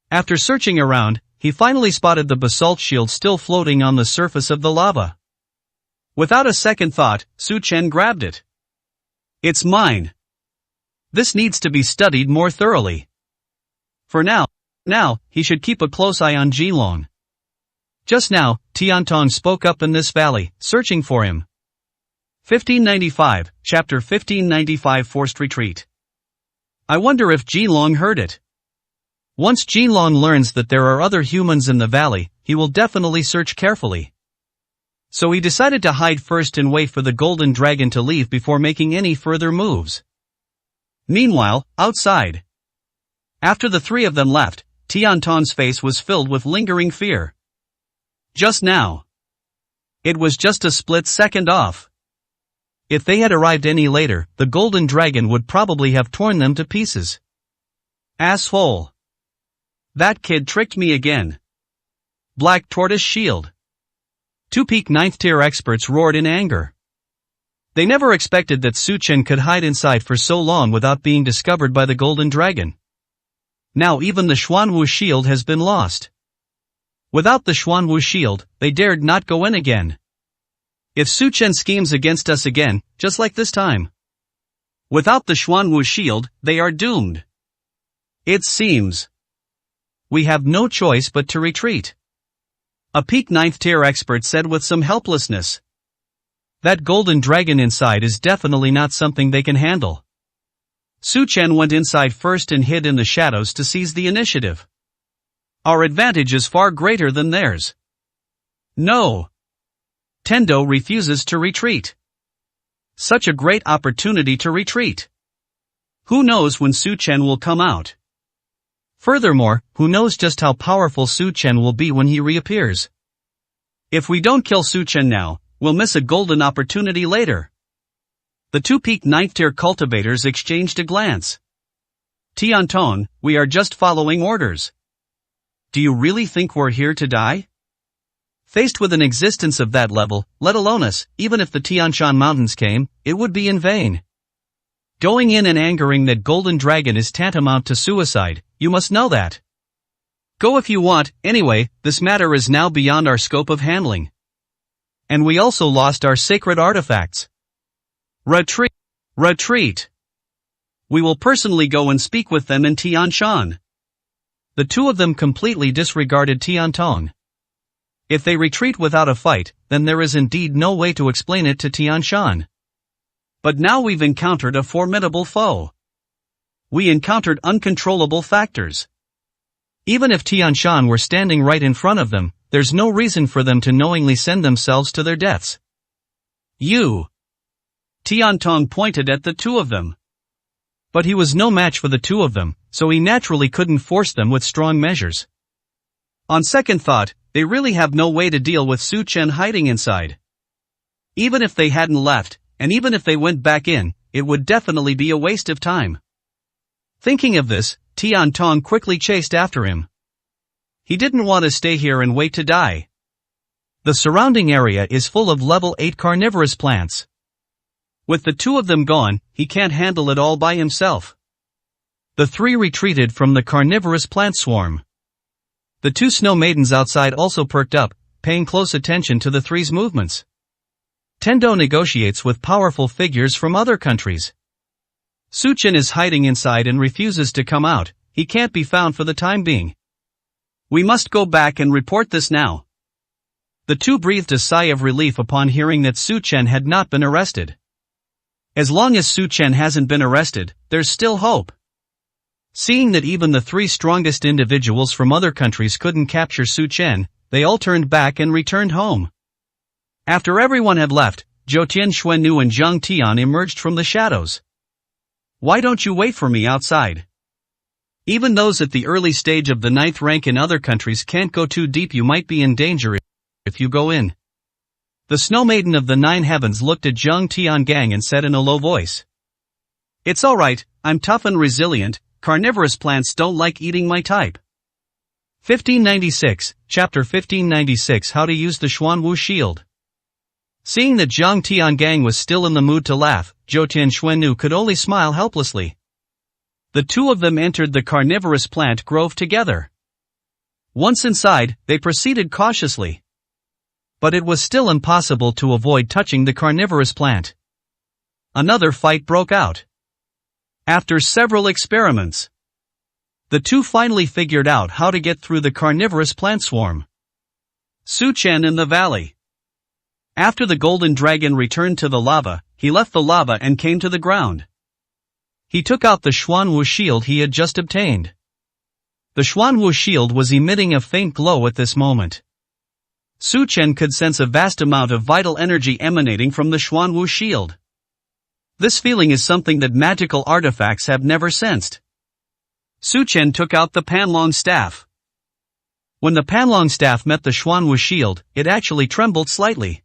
After searching around, he finally spotted the basalt shield still floating on the surface of the lava. Without a second thought, Su Chen grabbed it. It's mine. This needs to be studied more thoroughly. For now, he should keep a close eye on Jinlong. Just now, Tiantong spoke up in this valley, searching for him. 1595, Chapter 1595 Forced Retreat. I wonder if Jinlong heard it. Once Jinlong learns that there are other humans in the valley, he will definitely search carefully. So he decided to hide first and wait for the Golden Dragon to leave before making any further moves. Meanwhile, outside. After the 3 of them left, Tiantong's face was filled with lingering fear. Just now. It was just a split second off. If they had arrived any later, the Golden Dragon would probably have torn them to pieces. Asshole. That kid tricked me again. Black Tortoise Shield. 2 peak 9th tier experts roared in anger. They never expected that Su Chen could hide inside for so long without being discovered by the Golden Dragon. Now even the Xuanwu shield has been lost. Without the Xuanwu shield, they dared not go in again. If Su Chen schemes against us again, just like this time. Without the Xuanwu shield, they are doomed. It seems. We have no choice but to retreat. A peak 9th tier expert said with some helplessness. That Golden Dragon inside is definitely not something they can handle. Su Chen went inside first and hid in the shadows to seize the initiative. Our advantage is far greater than theirs. No. Tendo refuses to retreat. Such a great opportunity to retreat. Who knows when Su Chen will come out? Furthermore, who knows just how powerful Su Chen will be when he reappears? If we don't kill Su Chen now, we'll miss a golden opportunity later. The two peak 9th tier cultivators exchanged a glance. Tian Tong, we are just following orders. Do you really think we're here to die? Faced with an existence of that level, let alone us, even if the Tianshan Mountains came, it would be in vain. Going in and angering that golden dragon is tantamount to suicide, you must know that. Go if you want, anyway, this matter is now beyond our scope of handling. And we also lost our sacred artifacts. Retreat! Retreat! We will personally go and speak with them in Tianshan. The two of them completely disregarded Tian Tong. If they retreat without a fight, then there is indeed no way to explain it to Tianshan. But now we've encountered a formidable foe. We encountered uncontrollable factors. Even if Tianshan were standing right in front of them, there's no reason for them to knowingly send themselves to their deaths. You! Tian Tong pointed at the two of them. But he was no match for the two of them, so he naturally couldn't force them with strong measures. On second thought, they really have no way to deal with Su Chen hiding inside. Even if they hadn't left, and even if they went back in, it would definitely be a waste of time. Thinking of this, Tian Tong quickly chased after him. He didn't want to stay here and wait to die. The surrounding area is full of level 8 carnivorous plants. With the two of them gone, he can't handle it all by himself. The three retreated from the carnivorous plant swarm. The two snow maidens outside also perked up, paying close attention to the three's movements. Tendo negotiates with powerful figures from other countries. Su Chen is hiding inside and refuses to come out, he can't be found for the time being. We must go back and report this now. The two breathed a sigh of relief upon hearing that Su Chen had not been arrested. As long as Su Chen hasn't been arrested, there's still hope. Seeing that even the three strongest individuals from other countries couldn't capture Su Chen, they all turned back and returned home. After everyone had left, Zhou Tian Xuannu and Zhang Tian emerged from the shadows. Why don't you wait for me outside? Even those at the early stage of the 9th rank in other countries can't go too deep, you might be in danger if you go in. The Snow Maiden of the 9 Heavens looked at Zhang Tiangang and said in a low voice. It's alright, I'm tough and resilient, carnivorous plants don't like eating my type. 1596, Chapter 1596 How to Use the Xuanwu Shield. Seeing that Zhang Tiangang was still in the mood to laugh, Zhou Tian Xuannu could only smile helplessly. The two of them entered the carnivorous plant grove together. Once inside, they proceeded cautiously. But it was still impossible to avoid touching the carnivorous plant. Another fight broke out. After several experiments, the two finally figured out how to get through the carnivorous plant swarm. Su Chen in the valley. After the golden dragon returned to the lava, he left the lava and came to the ground. He took out the Xuanwu shield he had just obtained. The Xuanwu shield was emitting a faint glow at this moment. Su Chen could sense a vast amount of vital energy emanating from the Xuanwu shield. This feeling is something that magical artifacts have never sensed. Su Chen took out the Panlong staff. When the Panlong staff met the Xuanwu shield, it actually trembled slightly.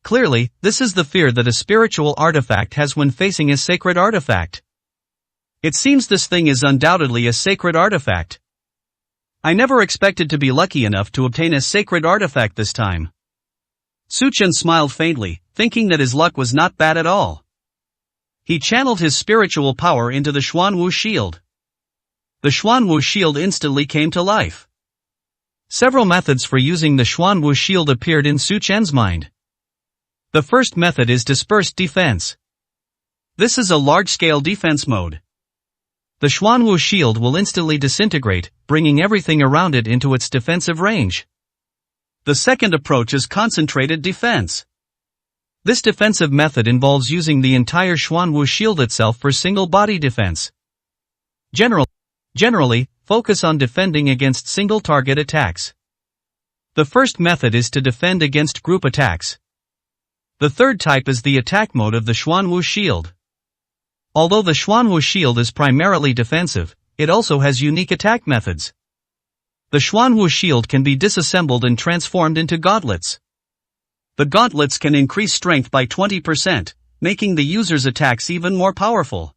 Clearly, this is the fear that a spiritual artifact has when facing a sacred artifact. It seems this thing is undoubtedly a sacred artifact. I never expected to be lucky enough to obtain a sacred artifact this time. Su Chen smiled faintly, thinking that his luck was not bad at all. He channeled his spiritual power into the Xuanwu shield. The Xuanwu shield instantly came to life. Several methods for using the Xuanwu shield appeared in Su Chen's mind. The first method is dispersed defense. This is a large-scale defense mode. The Xuanwu shield will instantly disintegrate, bringing everything around it into its defensive range. The second approach is concentrated defense. This defensive method involves using the entire Xuanwu shield itself for single-body defense. Generally, focus on defending against single-target attacks. The first method is to defend against group attacks. The third type is the attack mode of the Xuanwu shield. Although the Xuanwu shield is primarily defensive, it also has unique attack methods. The Xuanwu shield can be disassembled and transformed into gauntlets. The gauntlets can increase strength by 20%, making the user's attacks even more powerful.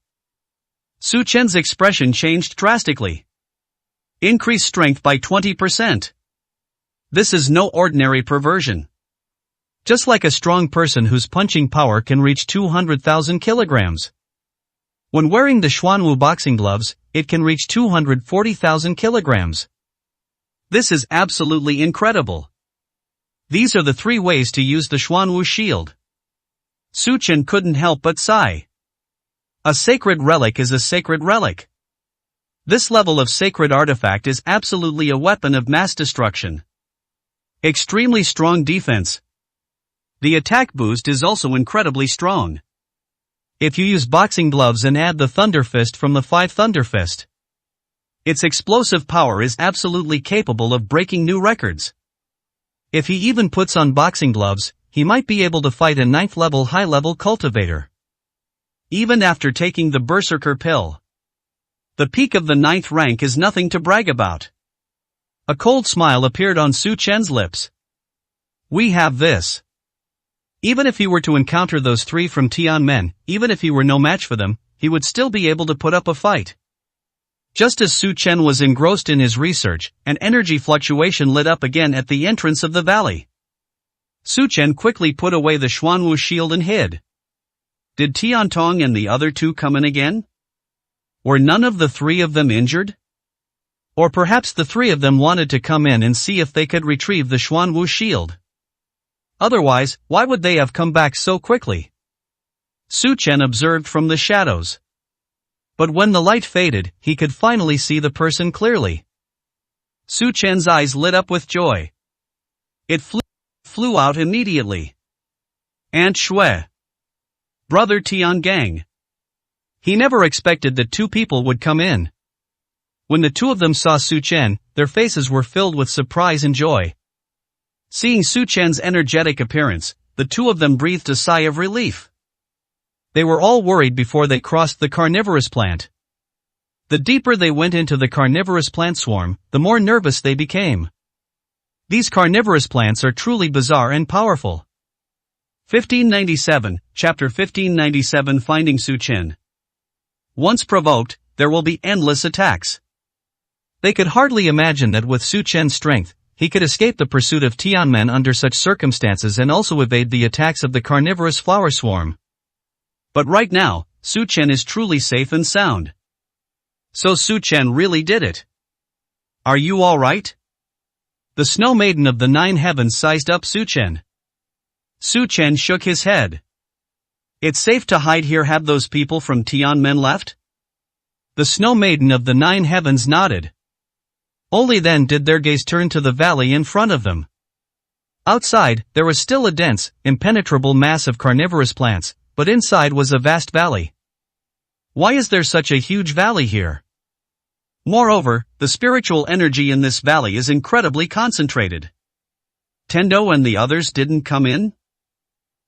Su Chen's expression changed drastically. Increase strength by 20%. This is no ordinary perversion. Just like a strong person whose punching power can reach 200,000 kilograms. When wearing the Xuanwu boxing gloves, it can reach 240,000 kilograms. This is absolutely incredible. These are the 3 ways to use the Xuanwu shield. Su Chen couldn't help but sigh. A sacred relic is a sacred relic. This level of sacred artifact is absolutely a weapon of mass destruction. Extremely strong defense. The attack boost is also incredibly strong. If you use boxing gloves and add the Thunder Fist from the 5 Thunder Fist, its explosive power is absolutely capable of breaking new records. If he even puts on boxing gloves, he might be able to fight a 9th level high-level cultivator. Even after taking the Berserker pill. The peak of the 9th rank is nothing to brag about. A cold smile appeared on Su Chen's lips. We have this. Even if he were to encounter those 3 from Tianmen, even if he were no match for them, he would still be able to put up a fight. Just as Su Chen was engrossed in his research, an energy fluctuation lit up again at the entrance of the valley. Su Chen quickly put away the Xuanwu shield and hid. Did Tian Tong and the other 2 come in again? Were none of the 3 of them injured? Or perhaps the 3 of them wanted to come in and see if they could retrieve the Xuanwu shield. Otherwise, why would they have come back so quickly? Su Chen observed from the shadows. But when the light faded, he could finally see the person clearly. Su Chen's eyes lit up with joy. It flew out immediately. Aunt Shui. Brother Tian Gang. He never expected that 2 people would come in. When the 2 of them saw Su Chen, their faces were filled with surprise and joy. Seeing Su Chen's energetic appearance, the 2 of them breathed a sigh of relief. They were all worried before they crossed the carnivorous plant. The deeper they went into the carnivorous plant swarm, the more nervous they became. These carnivorous plants are truly bizarre and powerful. 1597, Chapter 1597 Finding Su Chen. Once provoked, there will be endless attacks. They could hardly imagine that with Su Chen's strength, he could escape the pursuit of Tianmen under such circumstances and also evade the attacks of the carnivorous flower swarm. But right now, Su Chen is truly safe and sound. So Su Chen really did it. Are you alright? The Snow Maiden of the 9 Heavens sized up Su Chen. Su Chen shook his head. It's safe to hide here. Have those people from Tianmen left? The Snow Maiden of the 9 Heavens nodded. Only then did their gaze turn to the valley in front of them. Outside, there was still a dense, impenetrable mass of carnivorous plants, but inside was a vast valley. Why is there such a huge valley here? Moreover, the spiritual energy in this valley is incredibly concentrated. Tendo and the others didn't come in?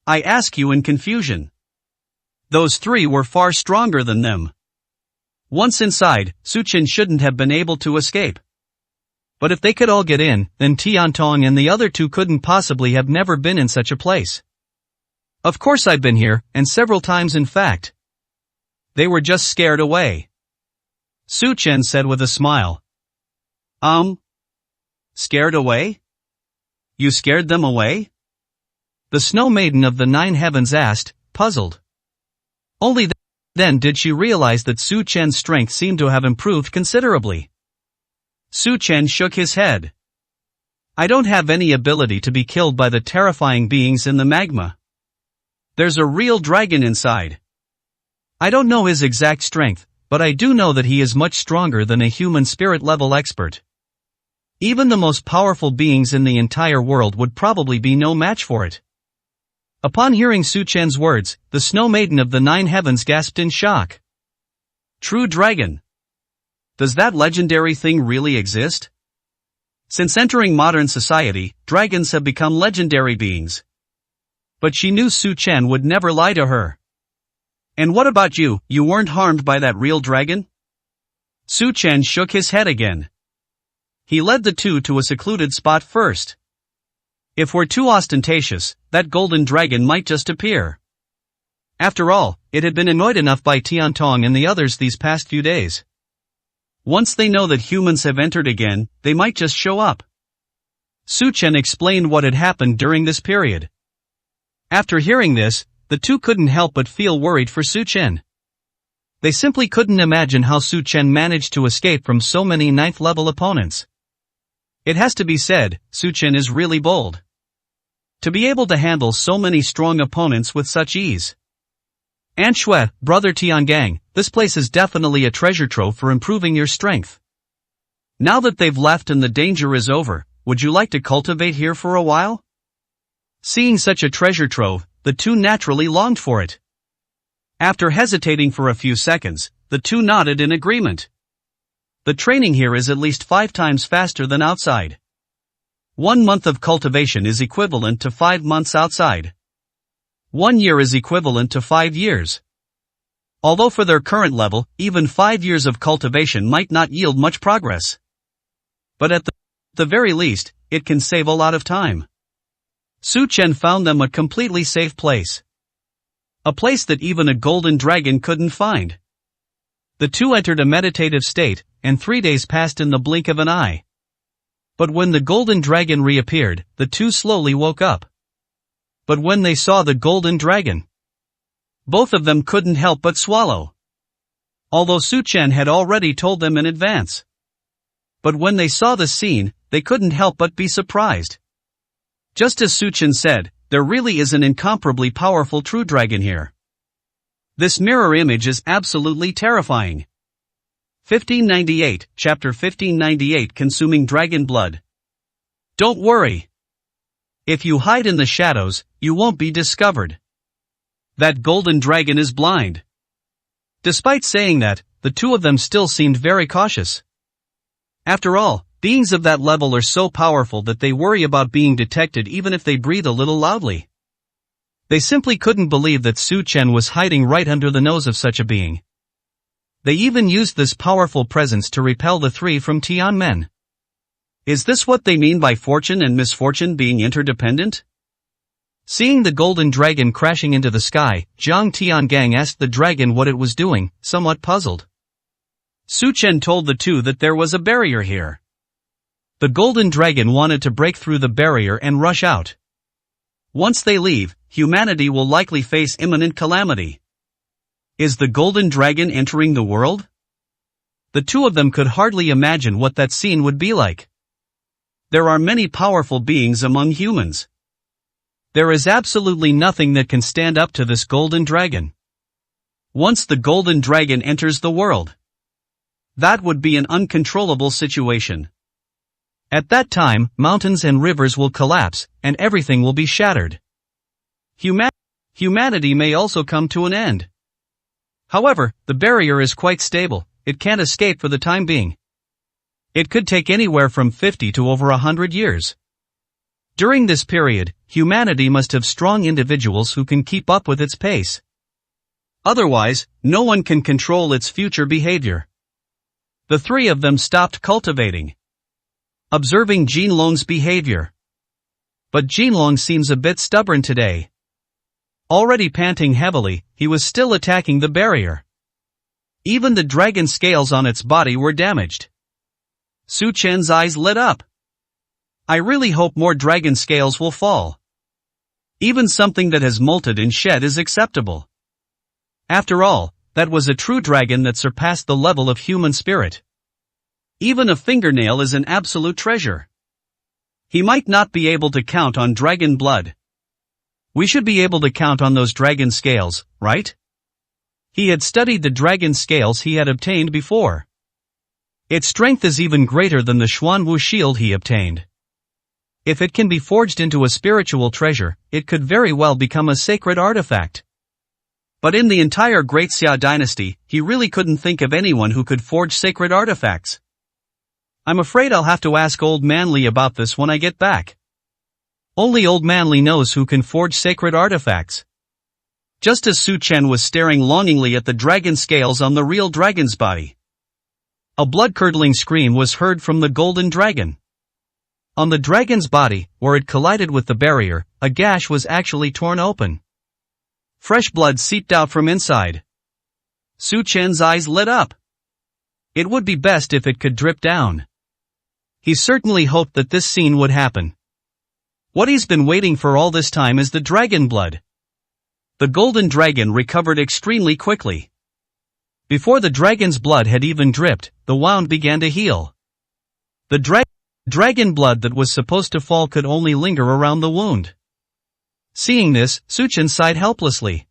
I ask you in confusion. Those 3 were far stronger than them. Once inside, Su Chen shouldn't have been able to escape. But if they could all get in, then Tian Tong and the other 2 couldn't possibly have never been in such a place. Of course I've been here, and several times in fact. They were just scared away. Su Chen said with a smile. Scared away? You scared them away? The Snow Maiden of the 9 Heavens asked, puzzled. Only then did she realize that Su Chen's strength seemed to have improved considerably. Su Chen shook his head. I don't have any ability to be killed by the terrifying beings in the magma. There's a real dragon inside. I don't know his exact strength, but I do know that he is much stronger than a human spirit level expert. Even the most powerful beings in the entire world would probably be no match for it. Upon hearing Su Chen's words, the Snow Maiden of the 9 Heavens gasped in shock. True dragon. Does that legendary thing really exist? Since entering modern society, dragons have become legendary beings. But she knew Su Chen would never lie to her. And what about you, you weren't harmed by that real dragon? Su Chen shook his head again. He led the two to a secluded spot first. If we're too ostentatious, that golden dragon might just appear. After all, it had been annoyed enough by Tian Tong and the others these past few days. Once they know that humans have entered again, they might just show up. Su Chen explained what had happened during this period. After hearing this, the two couldn't help but feel worried for Su Chen. They simply couldn't imagine how Su Chen managed to escape from so many 9th-level opponents. It has to be said, Su Chen is really bold. To be able to handle so many strong opponents with such ease. Aunt Shui, brother Tiangang, this place is definitely a treasure trove for improving your strength. Now that they've left and the danger is over, would you like to cultivate here for a while? Seeing such a treasure trove, the two naturally longed for it. After hesitating for a few seconds, the two nodded in agreement. The training here is at least 5 times faster than outside. 1 month of cultivation is equivalent to 5 months outside. 1 year is equivalent to 5 years. Although for their current level, even 5 years of cultivation might not yield much progress. But at the very least, it can save a lot of time. Su Chen found them a completely safe place. A place that even a golden dragon couldn't find. The two entered a meditative state, and 3 days passed in the blink of an eye. But when the golden dragon reappeared, the two slowly woke up. But when they saw the golden dragon, both of them couldn't help but swallow. Although Su Chen had already told them in advance. But when they saw the scene, they couldn't help but be surprised. Just as Su Chen said, there really is an incomparably powerful true dragon here. This mirror image is absolutely terrifying. 1598, Chapter 1598 Consuming Dragon Blood. Don't worry. If you hide in the shadows, you won't be discovered. That golden dragon is blind. Despite saying that, the two of them still seemed very cautious. After all, beings of that level are so powerful that they worry about being detected even if they breathe a little loudly. They simply couldn't believe that Su Chen was hiding right under the nose of such a being. They even used this powerful presence to repel the three from Tianmen. Is this what they mean by fortune and misfortune being interdependent? Seeing the golden dragon crashing into the sky, Zhang Tiangang asked the dragon what it was doing, somewhat puzzled. Su Chen told the two that there was a barrier here. The golden dragon wanted to break through the barrier and rush out. Once they leave, humanity will likely face imminent calamity. Is the golden dragon entering the world? The two of them could hardly imagine what that scene would be like. There are many powerful beings among humans. There is absolutely nothing that can stand up to this golden dragon. Once the golden dragon enters the world, that would be an uncontrollable situation. At that time, mountains and rivers will collapse, and everything will be shattered. Humanity may also come to an end. However, the barrier is quite stable, it can't escape for the time being. It could take anywhere from 50 to over 100 years. During this period, humanity must have strong individuals who can keep up with its pace. Otherwise, no one can control its future behavior. The three of them stopped cultivating, observing Jinlong's behavior. But Jinlong seems a bit stubborn today. Already panting heavily, he was still attacking the barrier. Even the dragon scales on its body were damaged. Su Chen's eyes lit up. I really hope more dragon scales will fall. Even something that has molted and shed is acceptable. After all, that was a true dragon that surpassed the level of human spirit. Even a fingernail is an absolute treasure. He might not be able to count on dragon blood. We should be able to count on those dragon scales, right? He had studied the dragon scales he had obtained before. Its strength is even greater than the Xuanwu shield he obtained. If it can be forged into a spiritual treasure, it could very well become a sacred artifact. But in the entire Great Xia dynasty, he really couldn't think of anyone who could forge sacred artifacts. I'm afraid I'll have to ask Old Manly about this when I get back. Only Old Manly knows who can forge sacred artifacts. Just as Su Chen was staring longingly at the dragon scales on the real dragon's body, a blood-curdling scream was heard from the golden dragon. On the dragon's body, where it collided with the barrier, a gash was actually torn open. Fresh blood seeped out from inside. Su Chen's eyes lit up. It would be best if it could drip down. He certainly hoped that this scene would happen. What he's been waiting for all this time is the dragon blood. The golden dragon recovered extremely quickly. Before the dragon's blood had even dripped, the wound began to heal. The dragon blood that was supposed to fall could only linger around the wound. Seeing this, Su Chen sighed helplessly.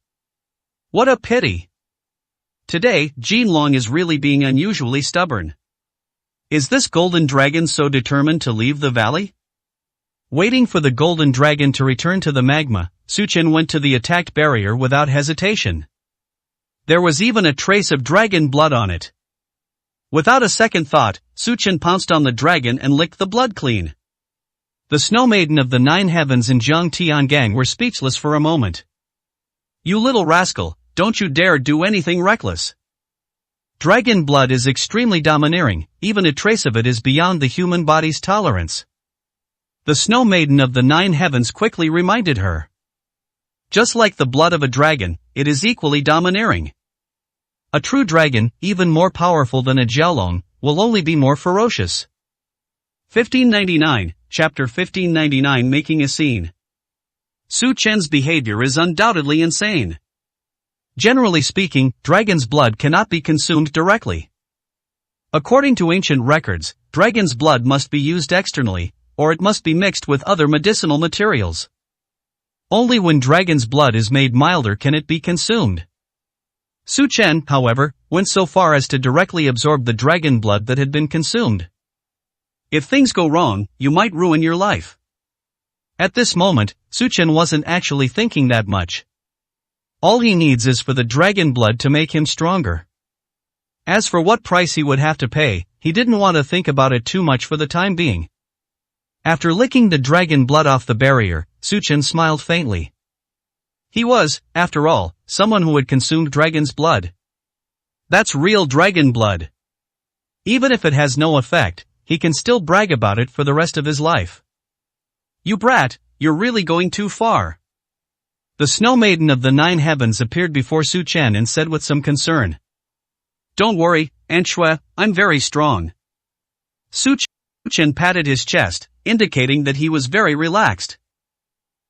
What a pity. Today, Jinlong is really being unusually stubborn. Is this golden dragon so determined to leave the valley? Waiting for the golden dragon to return to the magma, Su Chen went to the attacked barrier without hesitation. There was even a trace of dragon blood on it. Without a second thought, Su Chen pounced on the dragon and licked the blood clean. The Snow Maiden of the Nine Heavens and Zhang Tiangang were speechless for a moment. You little rascal, don't you dare do anything reckless. Dragon blood is extremely domineering, even a trace of it is beyond the human body's tolerance. The Snow Maiden of the Nine Heavens quickly reminded her. Just like the blood of a dragon, it is equally domineering. A true dragon, even more powerful than a Jiaolong, will only be more ferocious. 1599, Chapter 1599 Making a Scene. Su Chen's behavior is undoubtedly insane. Generally speaking, dragon's blood cannot be consumed directly. According to ancient records, dragon's blood must be used externally, or it must be mixed with other medicinal materials. Only when dragon's blood is made milder can it be consumed. Su Chen, however, went so far as to directly absorb the dragon blood that had been consumed. If things go wrong, you might ruin your life. At this moment, Su Chen wasn't actually thinking that much. All he needs is for the dragon blood to make him stronger. As for what price he would have to pay, he didn't want to think about it too much for the time being. After licking the dragon blood off the barrier, Su Chen smiled faintly. He was, after all, someone who had consumed dragon's blood. That's real dragon blood. Even if it has no effect, he can still brag about it for the rest of his life. You brat, you're really going too far. The Snow Maiden of the Nine Heavens appeared before Su Chen and said with some concern. Don't worry, Aunt Shui, I'm very strong. Su Chen patted his chest, indicating that he was very relaxed.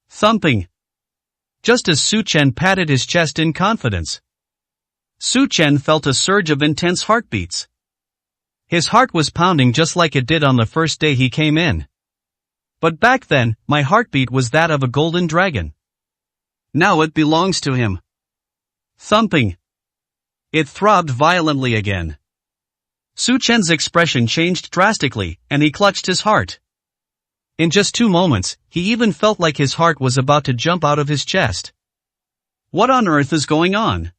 Thumping. Just as Su Chen patted his chest in confidence, Su Chen felt a surge of intense heartbeats. His heart was pounding just like it did on the first day he came in. But back then, my heartbeat was that of a golden dragon. Now it belongs to him. Thumping. It throbbed violently again. Su Chen's expression changed drastically, and he clutched his heart. In just 2 moments, he even felt like his heart was about to jump out of his chest. What on earth is going on?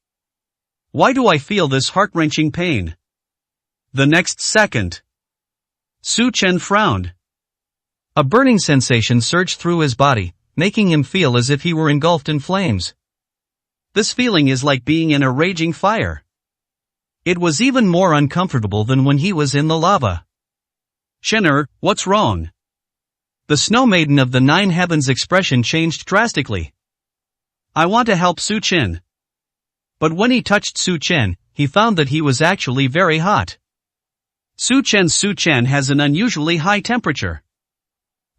Why do I feel this heart-wrenching pain? The next second, Su Chen frowned. A burning sensation surged through his body, making him feel as if he were engulfed in flames. This feeling is like being in a raging fire. It was even more uncomfortable than when he was in the lava. Chener, what's wrong? The Snow Maiden of the Nine Heavens' expression changed drastically. I want to help Su Chen. But when he touched Su Chen, he found that he was actually very hot. Su Chen has an unusually high temperature.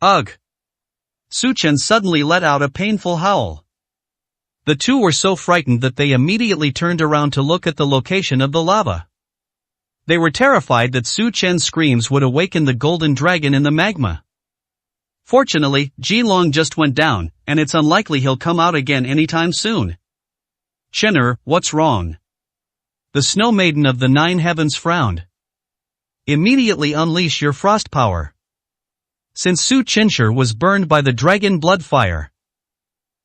Ugh. Su Chen suddenly let out a painful howl. The two were so frightened that they immediately turned around to look at the location of the lava. They were terrified that Su Chen's screams would awaken the golden dragon in the magma. Fortunately, Jinlong just went down, and it's unlikely he'll come out again anytime soon. Chener, what's wrong? The Snow Maiden of the Nine Heavens frowned. Immediately unleash your frost power. Since Su Chenshi was burned by the dragon blood fire,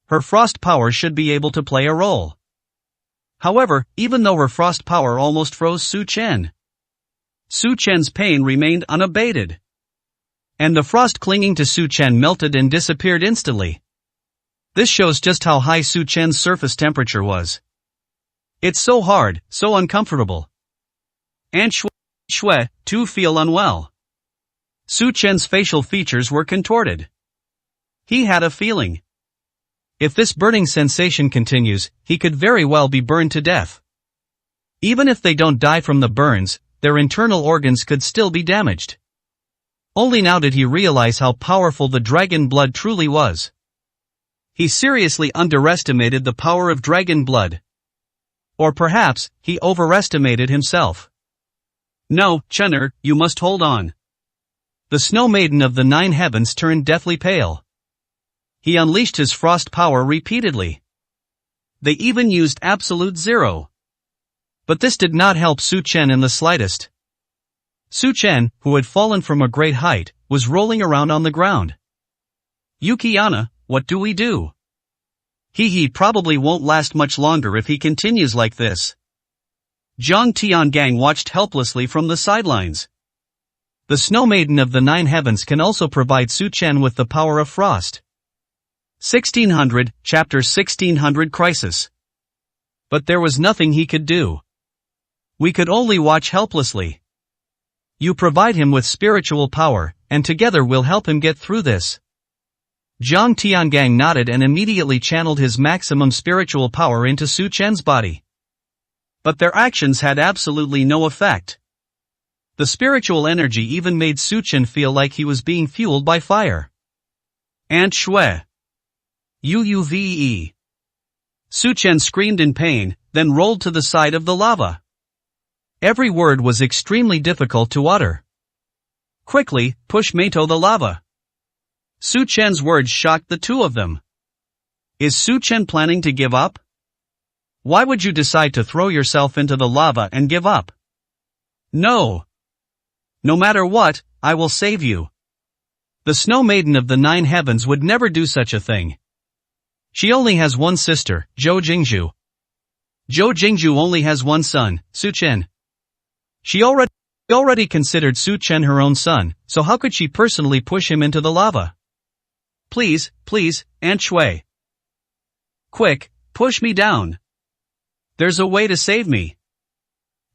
her frost power should be able to play a role. However, even though her frost power almost froze Su Chen, Su Chen's pain remained unabated. And the frost clinging to Su Chen melted and disappeared instantly. This shows just how high Su Chen's surface temperature was. It's so hard, so uncomfortable. And Shui, too, feel unwell. Su Chen's facial features were contorted. He had a feeling. If this burning sensation continues, he could very well be burned to death. Even if they don't die from the burns, their internal organs could still be damaged. Only now did he realize how powerful the dragon blood truly was. He seriously underestimated the power of dragon blood. Or perhaps, he overestimated himself. No, Chenner, you must hold on. The Snow Maiden of the Nine Heavens turned deathly pale. He unleashed his frost power repeatedly. They even used absolute zero. But this did not help Su Chen in the slightest. Su Chen, who had fallen from a great height, was rolling around on the ground. Yukiana, what do we do? He probably won't last much longer if he continues like this. Zhang Tiangang watched helplessly from the sidelines. The Snow Maiden of the Nine Heavens can also provide Su Chen with the power of frost. 1600, Chapter 1600 Crisis. But there was nothing he could do. We could only watch helplessly. You provide him with spiritual power, and together we'll help him get through this. Zhang Tiangang nodded and immediately channeled his maximum spiritual power into Su Chen's body. But their actions had absolutely no effect. The spiritual energy even made Su Chen feel like he was being fueled by fire. Aunt Shui. Uuve. Su Chen screamed in pain, then rolled to the side of the lava. Every word was extremely difficult to utter. Quickly, push me to the lava. Su Chen's words shocked the two of them. Is Su Chen planning to give up? Why would you decide to throw yourself into the lava and give up? No. No matter what, I will save you. The Snow Maiden of the Nine Heavens would never do such a thing. She only has one sister, Zhou Jingzhu. Zhou Jingzhu only has one son, Su Chen. She already considered Su Chen her own son, so how could she personally push him into the lava? Please, Aunt Shui. Quick, push me down. There's a way to save me.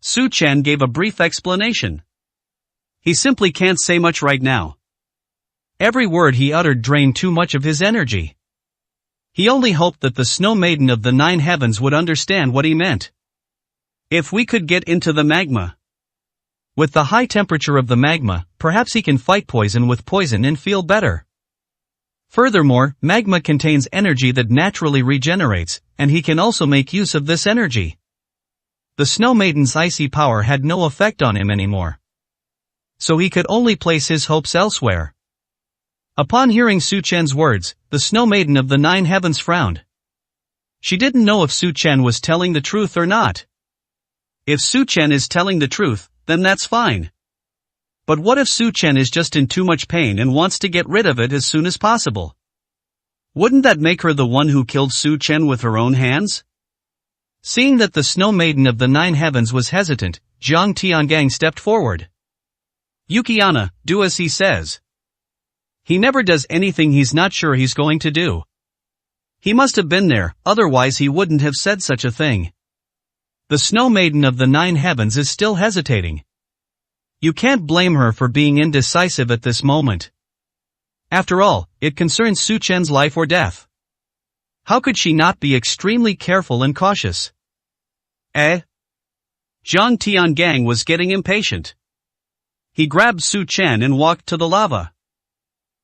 Su Chen gave a brief explanation. He simply can't say much right now. Every word he uttered drained too much of his energy. He only hoped that the Snow Maiden of the Nine Heavens would understand what he meant. If we could get into the magma. With the high temperature of the magma, perhaps he can fight poison with poison and feel better. Furthermore, magma contains energy that naturally regenerates, and he can also make use of this energy. The Snow Maiden's icy power had no effect on him anymore. So he could only place his hopes elsewhere. Upon hearing Su Chen's words, the Snow Maiden of the Nine Heavens frowned. She didn't know if Su Chen was telling the truth or not. If Su Chen is telling the truth, then that's fine. But what if Su Chen is just in too much pain and wants to get rid of it as soon as possible? Wouldn't that make her the one who killed Su Chen with her own hands? Seeing that the Snow Maiden of the Nine Heavens was hesitant, Zhang Tiangang stepped forward. Yukiana, do as he says. He never does anything he's not sure he's going to do. He must have been there, otherwise he wouldn't have said such a thing. The Snow Maiden of the Nine Heavens is still hesitating. You can't blame her for being indecisive at this moment. After all, it concerns Su Chen's life or death. How could she not be extremely careful and cautious? Zhang Tiangang was getting impatient. He grabbed Su Chen and walked to the lava.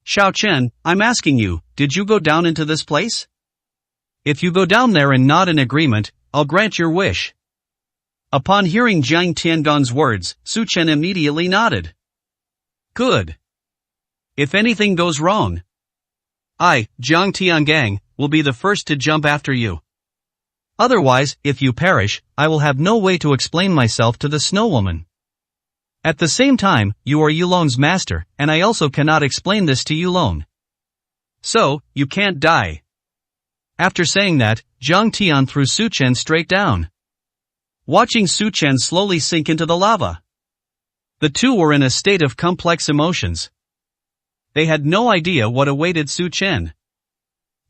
Xiao Chen, I'm asking you, did you go down into this place? If you go down there and nod in agreement, I'll grant your wish. Upon hearing Zhang Tiangang's words, Su Chen immediately nodded. Good. If anything goes wrong, I, Zhang Tiangang, will be the first to jump after you. Otherwise, if you perish, I will have no way to explain myself to the Snow Woman. At the same time, you are Yulong's master, and I also cannot explain this to Yulong. So, you can't die. After saying that, Zhang Tian threw Su Chen straight down. watching Su Chen slowly sink into the lava. The two were in a state of complex emotions. They had no idea what awaited Su Chen.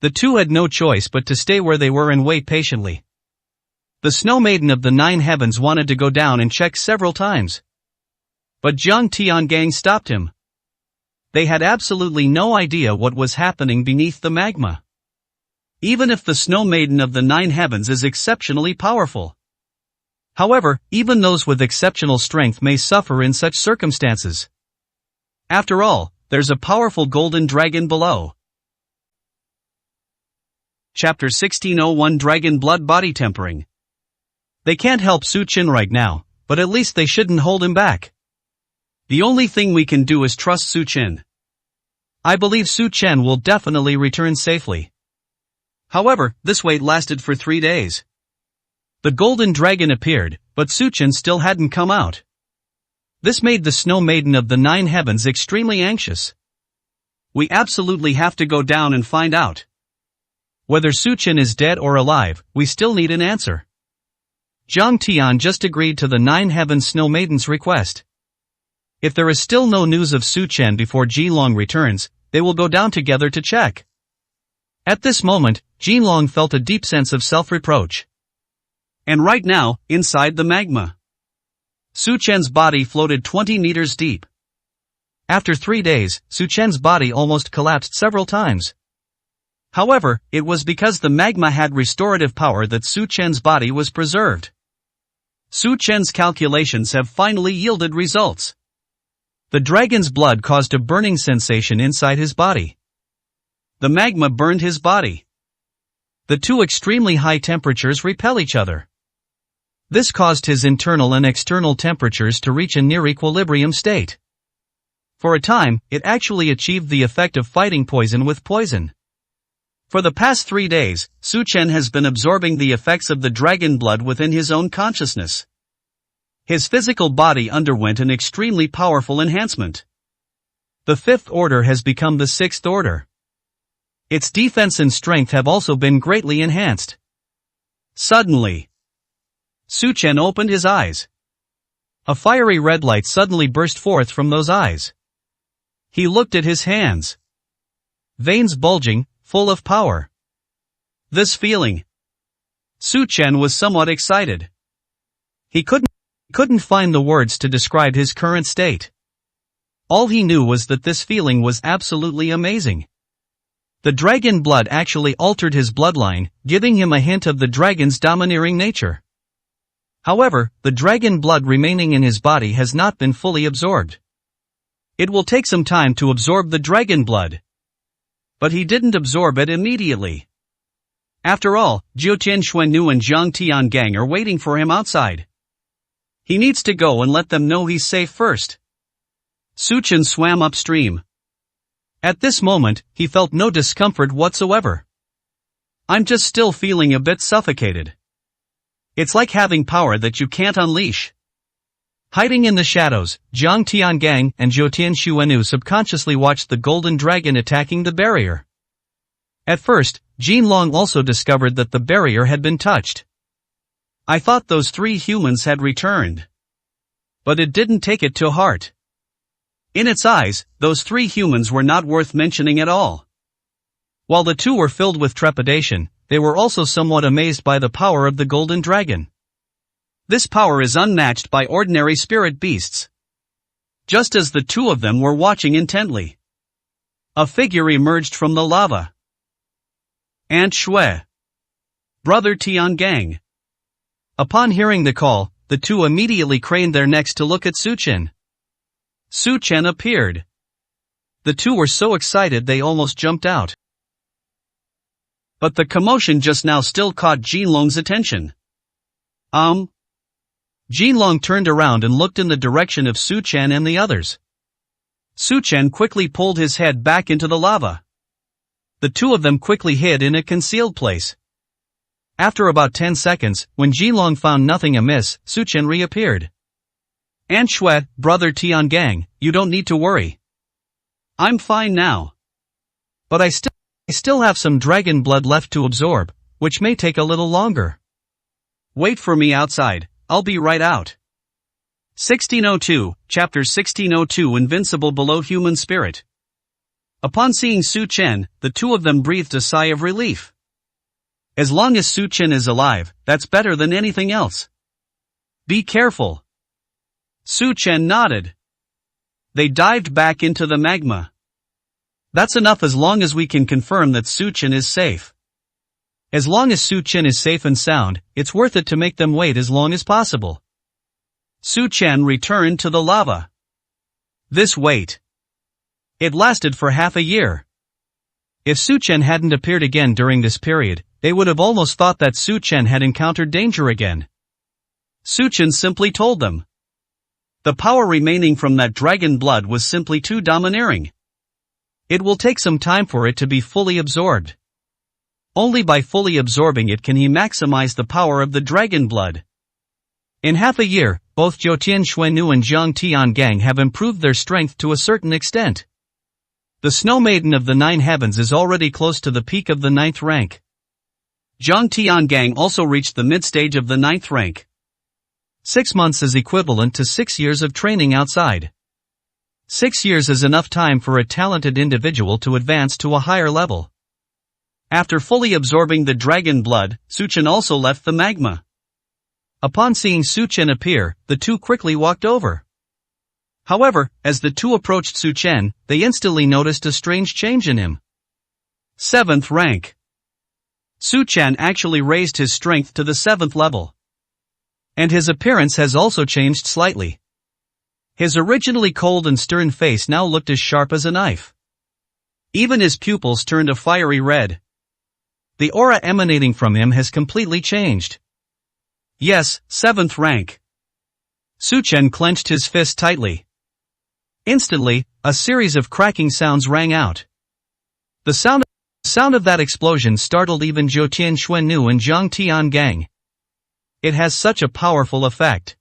The two had no choice but to stay where they were and wait patiently. The Snow Maiden of the Nine Heavens wanted to go down and check several times. But Jiang Tiangang stopped him. They had absolutely no idea what was happening beneath the magma. Even if the Snow Maiden of the Nine Heavens is exceptionally powerful. However, even those with exceptional strength may suffer in such circumstances. After all, there's a powerful golden dragon below. Chapter 1601 Dragon Blood Body Tempering. They can't help Su Chen right now, but at least they shouldn't hold him back. The only thing we can do is trust Su Chen. I believe Su Chen will definitely return safely. However, this wait lasted for 3 days. The golden dragon appeared, but Su Chen still hadn't come out. This made the Snow Maiden of the Nine Heavens extremely anxious. We absolutely have to go down and find out. Whether Su Chen is dead or alive, we still need an answer. Jiang Tian just agreed to the Nine Heavens Snow Maiden's request. If there is still no news of Su Chen before Jinlong returns, they will go down together to check. At this moment, Jinlong felt a deep sense of self-reproach. And right now, inside the magma, Su Chen's body floated 20 meters deep. After 3 days, Su Chen's body almost collapsed several times. However, it was because the magma had restorative power that Su Chen's body was preserved. Su Chen's calculations have finally yielded results. The dragon's blood caused a burning sensation inside his body. The magma burned his body. The two extremely high temperatures repel each other. This caused his internal and external temperatures to reach a near equilibrium state. For a time, it actually achieved the effect of fighting poison with poison. For the past 3 days, Su Chen has been absorbing the effects of the dragon blood within his own consciousness. His physical body underwent an extremely powerful enhancement. The fifth order has become the sixth order. Its defense and strength have also been greatly enhanced. Suddenly, Su Chen opened his eyes. A fiery red light suddenly burst forth from those eyes. He looked at his hands. Veins bulging, full of power. This feeling. Su Chen was somewhat excited. He couldn't find the words to describe his current state. All he knew was that this feeling was absolutely amazing. The dragon blood actually altered his bloodline, giving him a hint of the dragon's domineering nature. However, the dragon blood remaining in his body has not been fully absorbed. It will take some time to absorb the dragon blood. But he didn't absorb it immediately. After all, Jiutian Xuannu and Jiang Tiangang are waiting for him outside. He needs to go and let them know he's safe first. Su Chen swam upstream. At this moment, he felt no discomfort whatsoever. I'm just still feeling a bit suffocated. It's like having power that you can't unleash. Hiding in the shadows, Jiang Tiangang and Jiutian Xuannu subconsciously watched the golden dragon attacking the barrier. At first, Jinlong also discovered that the barrier had been touched. I thought those 3 humans had returned. But it didn't take it to heart. In its eyes, those 3 humans were not worth mentioning at all. While the two were filled with trepidation, they were also somewhat amazed by the power of the golden dragon. This power is unmatched by ordinary spirit beasts. Just as the two of them were watching intently, a figure emerged from the lava. Aunt Shui. Brother Tiangang. Upon hearing the call, the two immediately craned their necks to look at Su Chen. Su Chen appeared. The two were so excited they almost jumped out. But the commotion just now still caught Jinlong's attention. Jinlong turned around and looked in the direction of Su Chen and the others. Su Chen quickly pulled his head back into the lava. The two of them quickly hid in a concealed place. After about 10 seconds, when Jinlong found nothing amiss, Su Chen reappeared. Aunt Shui, Brother Tiangang, you don't need to worry. I'm fine now. But I still have some dragon blood left to absorb, which may take a little longer. Wait for me outside, I'll be right out. 1602, Chapter 1602 Invincible Below Human Spirit. Upon seeing Su Chen, the two of them breathed a sigh of relief. As long as Su Chen is alive, that's better than anything else. Be careful. Su Chen nodded. They dived back into the magma. That's enough as long as we can confirm that Su Chen is safe. As long as Su Chen is safe and sound, it's worth it to make them wait as long as possible. Su Chen returned to the lava. This wait. It lasted for half a year. If Su Chen hadn't appeared again during this period, they would have almost thought that Su Chen had encountered danger again. Su Chen simply told them. The power remaining from that dragon blood was simply too domineering. It will take some time for it to be fully absorbed. Only by fully absorbing it can he maximize the power of the dragon blood. In half a year, both Zhoutian Xuannu and Zhang Tiangang have improved their strength to a certain extent. The Snow Maiden of the Nine Heavens is already close to the peak of the 9th rank. Zhang Tiangang also reached the mid-stage of the 9th rank. 6 months is equivalent to 6 years of training outside. 6 years is enough time for a talented individual to advance to a higher level. After fully absorbing the dragon blood, Su Chen also left the magma. Upon seeing Su Chen appear, the two quickly walked over. However, as the two approached Su Chen, they instantly noticed a strange change in him. 7th rank. Su Chen actually raised his strength to the 7th level. And his appearance has also changed slightly. His originally cold and stern face now looked as sharp as a knife. Even his pupils turned a fiery red. The aura emanating from him has completely changed. Yes, 7th rank. Su Chen clenched his fist tightly. Instantly, a series of cracking sounds rang out. The sound of that explosion startled even Zhoutian Xuannu and Zhang Tiangang. It has such a powerful effect.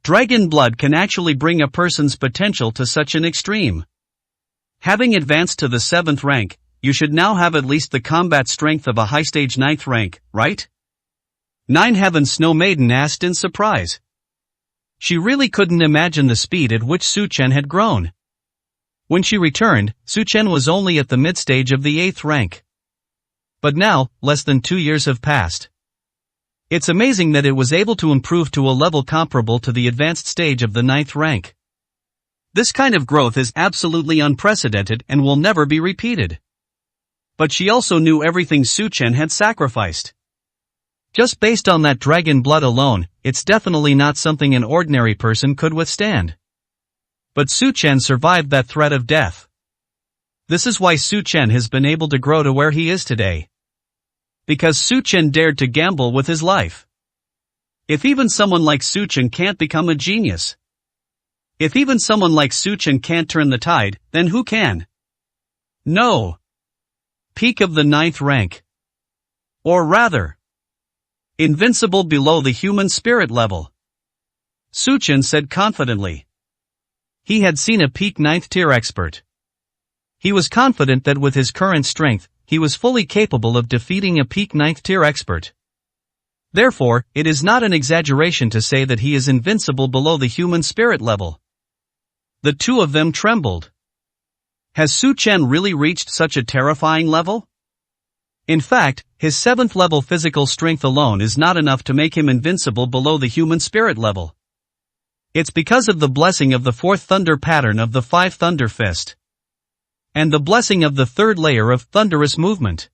Dragon blood can actually bring a person's potential to such an extreme. Having advanced to the 7th rank, you should now have at least the combat strength of a high-stage 9th rank, right? Nine Heaven Snow Maiden asked in surprise. She really couldn't imagine the speed at which Su Chen had grown. When she returned, Su Chen was only at the mid-stage of the 8th rank. But now, less than 2 years have passed. It's amazing that it was able to improve to a level comparable to the advanced stage of the 9th rank. This kind of growth is absolutely unprecedented and will never be repeated. But she also knew everything Su Chen had sacrificed. Just based on that dragon blood alone, it's definitely not something an ordinary person could withstand. But Su Chen survived that threat of death. This is why Su Chen has been able to grow to where he is today. Because Su Chen dared to gamble with his life. If even someone like Su Chen can't become a genius. If even someone like Su Chen can't turn the tide, then who can? No. Peak of the 9th rank. Or rather, invincible below the human spirit level. Su Chen said confidently. He had seen a peak 9th tier expert. He was confident that with his current strength, he was fully capable of defeating a peak 9th tier expert. Therefore, it is not an exaggeration to say that he is invincible below the human spirit level. The two of them trembled. Has Su Chen really reached such a terrifying level? In fact, his 7th level physical strength alone is not enough to make him invincible below the human spirit level. It's because of the blessing of the 4th thunder pattern of the 5 thunder fist. And the blessing of the 3rd layer of thunderous movement.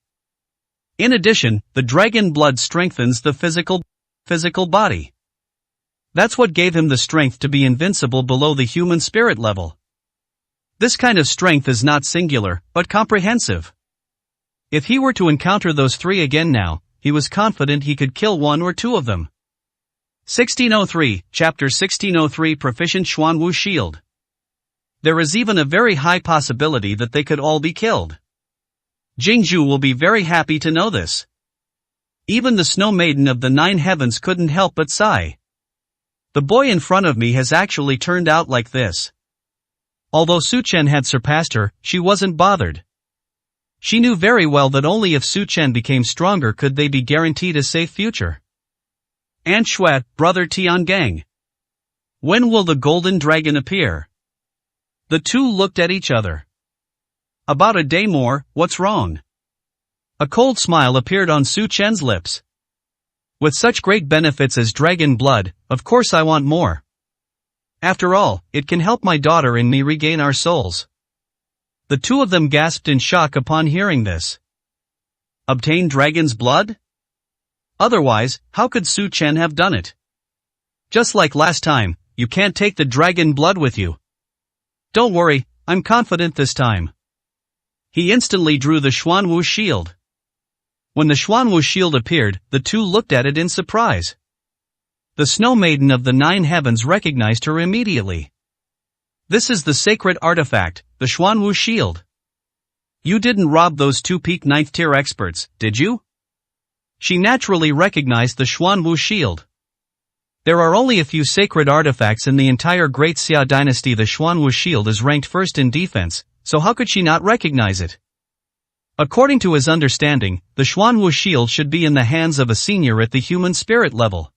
In addition, the dragon blood strengthens the physical body. That's what gave him the strength to be invincible below the human spirit level. This kind of strength is not singular, but comprehensive. If he were to encounter those three again now, he was confident he could kill one or two of them. 1603, Chapter 1603 Proficient Xuanwu Shield. There is even a very high possibility that they could all be killed. Jingzhu will be very happy to know this. Even the Snow Maiden of the 9 Heavens couldn't help but sigh. The boy in front of me has actually turned out like this. Although Su Chen had surpassed her, she wasn't bothered. She knew very well that only if Su Chen became stronger could they be guaranteed a safe future. Aunt Shuat, Brother Tiangang. When will the golden dragon appear? The two looked at each other. About a day more, what's wrong? A cold smile appeared on Su Chen's lips. With such great benefits as dragon blood, of course I want more. After all, it can help my daughter and me regain our souls. The two of them gasped in shock upon hearing this. Obtain dragon's blood? Otherwise, how could Su Chen have done it? Just like last time, you can't take the dragon blood with you. Don't worry, I'm confident this time. He instantly drew the Xuanwu shield. When the Xuanwu shield appeared, the two looked at it in surprise. The Snow Maiden of the Nine Heavens recognized her immediately. This is the sacred artifact, the Xuanwu shield. You didn't rob those two peak 9th tier experts, did you? She naturally recognized the Xuanwu shield. There are only a few sacred artifacts in the entire Great Xia dynasty. The Xuanwu shield is ranked first in defense, so how could she not recognize it? According to his understanding, the Xuanwu shield should be in the hands of a senior at the human spirit level.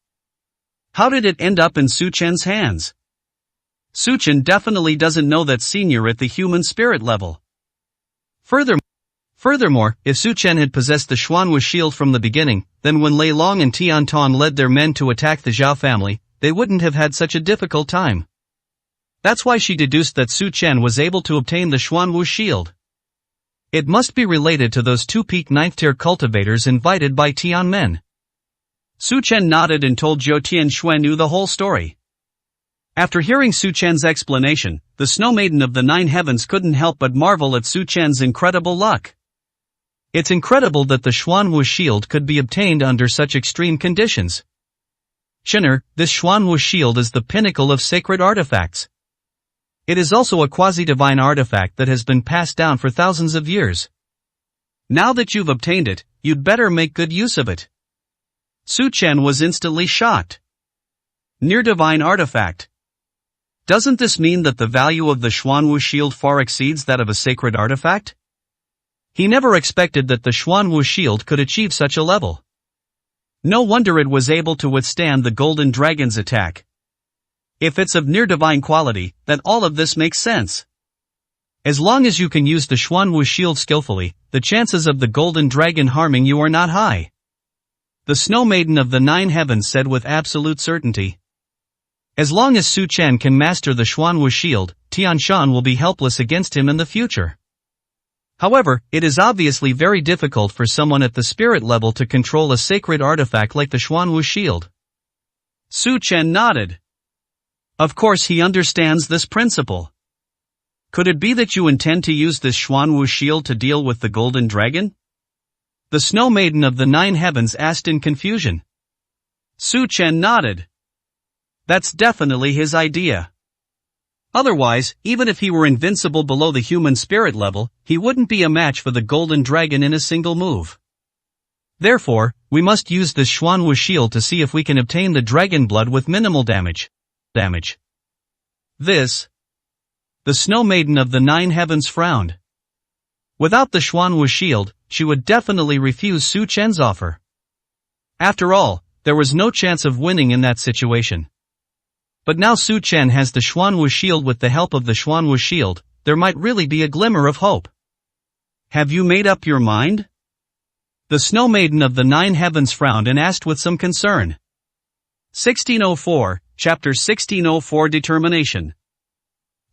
How did it end up in Su Chen's hands? Su Chen definitely doesn't know that senior at the human spirit level. Furthermore, if Su Chen had possessed the Xuanwu shield from the beginning, then when Lei Long and Tian Ton led their men to attack the Zhao family, they wouldn't have had such a difficult time. That's why she deduced that Su Chen was able to obtain the Xuanwu shield. It must be related to those two peak 9th tier cultivators invited by Tian Men. Su Chen nodded and told Zhou Tian Xuanwu the whole story. After hearing Su Chen's explanation, the Snow Maiden of the Nine Heavens couldn't help but marvel at Su Chen's incredible luck. It's incredible that the Xuanwu shield could be obtained under such extreme conditions. Chen'er, this Xuanwu shield is the pinnacle of sacred artifacts. It is also a quasi-divine artifact that has been passed down for thousands of years. Now that you've obtained it, you'd better make good use of it. Su Chen was instantly shocked. Near-divine artifact. Doesn't this mean that the value of the Xuanwu shield far exceeds that of a sacred artifact? He never expected that the Xuanwu shield could achieve such a level. No wonder it was able to withstand the Golden Dragon's attack. If it's of near-divine quality, then all of this makes sense. As long as you can use the Xuanwu shield skillfully, the chances of the Golden Dragon harming you are not high. The Snow Maiden of the Nine Heavens said with absolute certainty. As long as Su Chen can master the Xuanwu shield, Tian Shan will be helpless against him in the future. However, it is obviously very difficult for someone at the spirit level to control a sacred artifact like the Xuanwu shield. Su Chen nodded. Of course he understands this principle. Could it be that you intend to use this Xuanwu shield to deal with the Golden Dragon? The Snow Maiden of the Nine Heavens asked in confusion. Su Chen nodded. That's definitely his idea. Otherwise, even if he were invincible below the human spirit level, he wouldn't be a match for the Golden Dragon in a single move. Therefore, we must use this Xuanwu shield to see if we can obtain the dragon blood with minimal damage. The Snow Maiden of the Nine Heavens frowned. Without the Xuanwu shield, she would definitely refuse Su Chen's offer. After all, there was no chance of winning in that situation. But now Su Chen has the Xuanwu shield. With the help of the Xuanwu shield, there might really be a glimmer of hope. Have you made up your mind? The Snow Maiden of the Nine Heavens frowned and asked with some concern. 1604, Chapter 1604 Determination.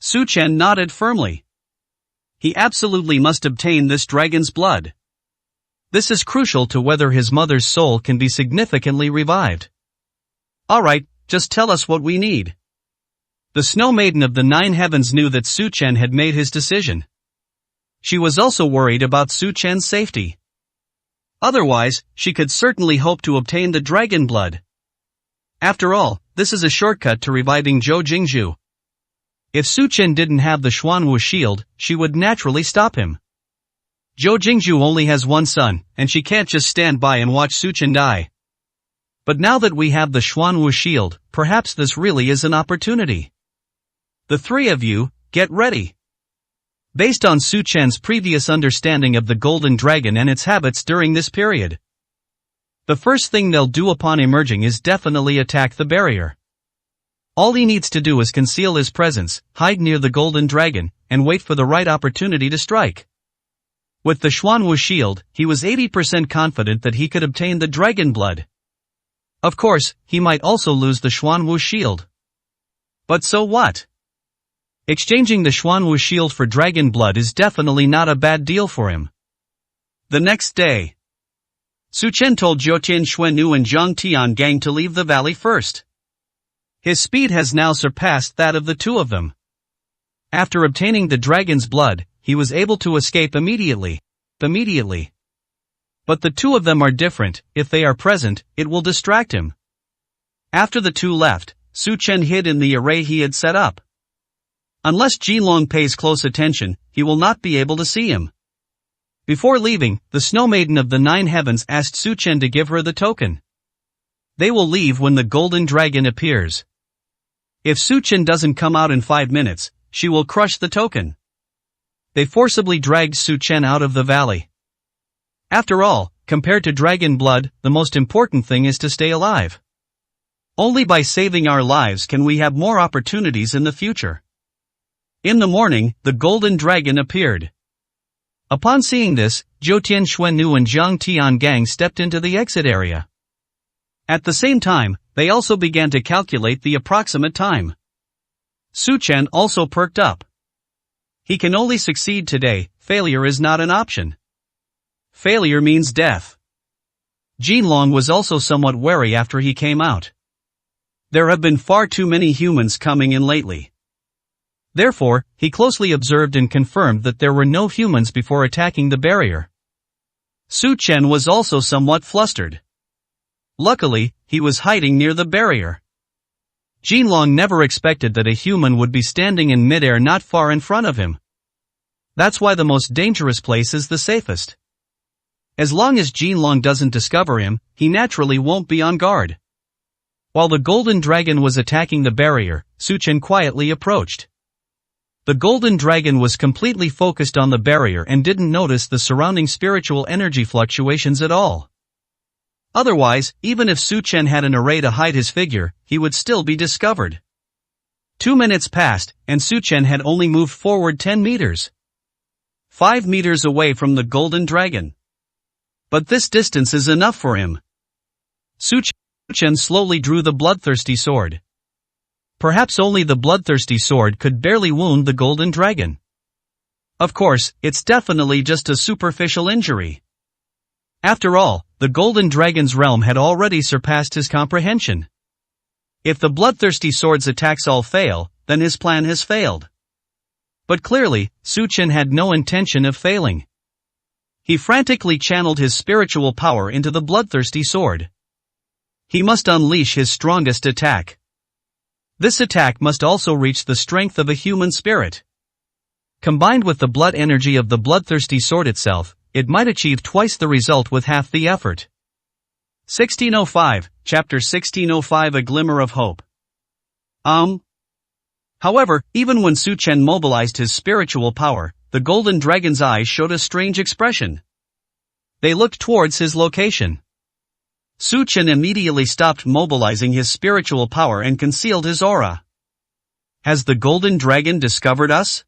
Su Chen nodded firmly. He absolutely must obtain this dragon's blood. This is crucial to whether his mother's soul can be significantly revived. Alright, just tell us what we need. The Snow Maiden of the Nine Heavens knew that Su Chen had made his decision. She was also worried about Su Chen's safety. Otherwise, she could certainly hope to obtain the dragon blood. After all, this is a shortcut to reviving Zhou Jingzhu. If Su Chen didn't have the Xuanwu shield, she would naturally stop him. Zhou Jingzhu only has one son, and she can't just stand by and watch Su Chen die. But now that we have the Xuanwu shield, perhaps this really is an opportunity. The three of you, get ready. Based on Su Chen's previous understanding of the Golden Dragon and its habits during this period, The first thing they'll do upon emerging is definitely attack the barrier. All he needs to do is conceal his presence, hide near the golden dragon, and wait for the right opportunity to strike. With the Xuanwu shield, he was 80% confident that he could obtain the dragon blood. Of course, he might also lose the Xuanwu shield. But so what? Exchanging the Xuanwu shield for dragon blood is definitely not a bad deal for him. The next day, Su Chen told Zhou Xuannu and Zhang Tiangang to leave the valley first. His speed has now surpassed that of the two of them. After obtaining the dragon's blood, he was able to escape immediately. But the two of them are different. If they are present, it will distract him. After the two left, Su Chen hid in the array he had set up. Unless Jinlong pays close attention, he will not be able to see him. Before leaving, the Snow Maiden of the Nine Heavens asked Su Chen to give her the token. They will leave when the golden dragon appears. If Su Chen doesn't come out in 5 minutes, she will crush the token. They forcibly dragged Su Chen out of the valley. After all, compared to dragon blood, the most important thing is to stay alive. Only by saving our lives can we have more opportunities in the future. In the morning, the golden dragon appeared. Upon seeing this, Zhou Xuannu and Zhang Tiangang stepped into the exit area. At the same time, they also began to calculate the approximate time. Su Chen also perked up. He can only succeed today, failure is not an option. Failure means death. Jinlong was also somewhat wary after he came out. There have been far too many humans coming in lately. Therefore, he closely observed and confirmed that there were no humans before attacking the barrier. Su Chen was also somewhat flustered. Luckily, he was hiding near the barrier. Jinlong never expected that a human would be standing in midair not far in front of him. That's why the most dangerous place is the safest. As long as Jinlong doesn't discover him, he naturally won't be on guard. While the golden dragon was attacking the barrier, Su Chen quietly approached. The golden dragon was completely focused on the barrier and didn't notice the surrounding spiritual energy fluctuations at all. Otherwise, even if Su Chen had an array to hide his figure, he would still be discovered. 2 minutes passed, and Su Chen had only moved forward 10 meters. 5 meters away from the golden dragon. But this distance is enough for him. Su Chen slowly drew the bloodthirsty sword. Perhaps only the bloodthirsty sword could barely wound the golden dragon. Of course, it's definitely just a superficial injury. After all, the golden dragon's realm had already surpassed his comprehension. If the bloodthirsty sword's attacks all fail, then his plan has failed. But clearly, Su Chen had no intention of failing. He frantically channeled his spiritual power into the bloodthirsty sword. He must unleash his strongest attack. This attack must also reach the strength of a human spirit. Combined with the blood energy of the bloodthirsty sword itself, it might achieve twice the result with half the effort. 1605, Chapter 1605 A Glimmer of Hope. However, even when Su Chen mobilized his spiritual power, the golden dragon's eyes showed a strange expression. They looked towards his location. Su Chen immediately stopped mobilizing his spiritual power and concealed his aura. Has the golden dragon discovered us?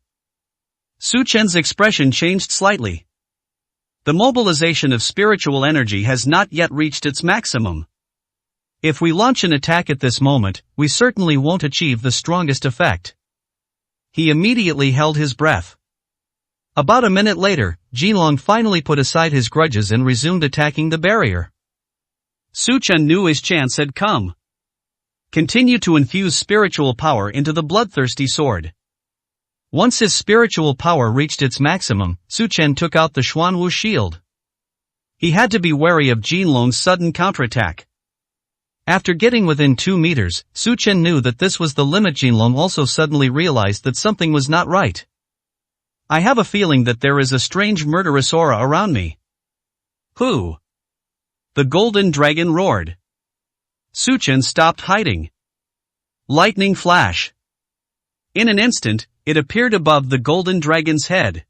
Su Chen's expression changed slightly. The mobilization of spiritual energy has not yet reached its maximum. If we launch an attack at this moment, we certainly won't achieve the strongest effect. He immediately held his breath. About a minute later, Jinlong finally put aside his grudges and resumed attacking the barrier. Su Chen knew his chance had come. Continue to infuse spiritual power into the bloodthirsty sword. Once his spiritual power reached its maximum, Su Chen took out the Xuanwu shield. He had to be wary of Jinlong's sudden counterattack. After getting within 2 meters, Su Chen knew that this was the limit. Jinlong also suddenly realized that something was not right. I have a feeling that there is a strange murderous aura around me. Who? The golden dragon roared. Su Chen stopped hiding. Lightning flash. In an instant, it appeared above the golden dragon's head.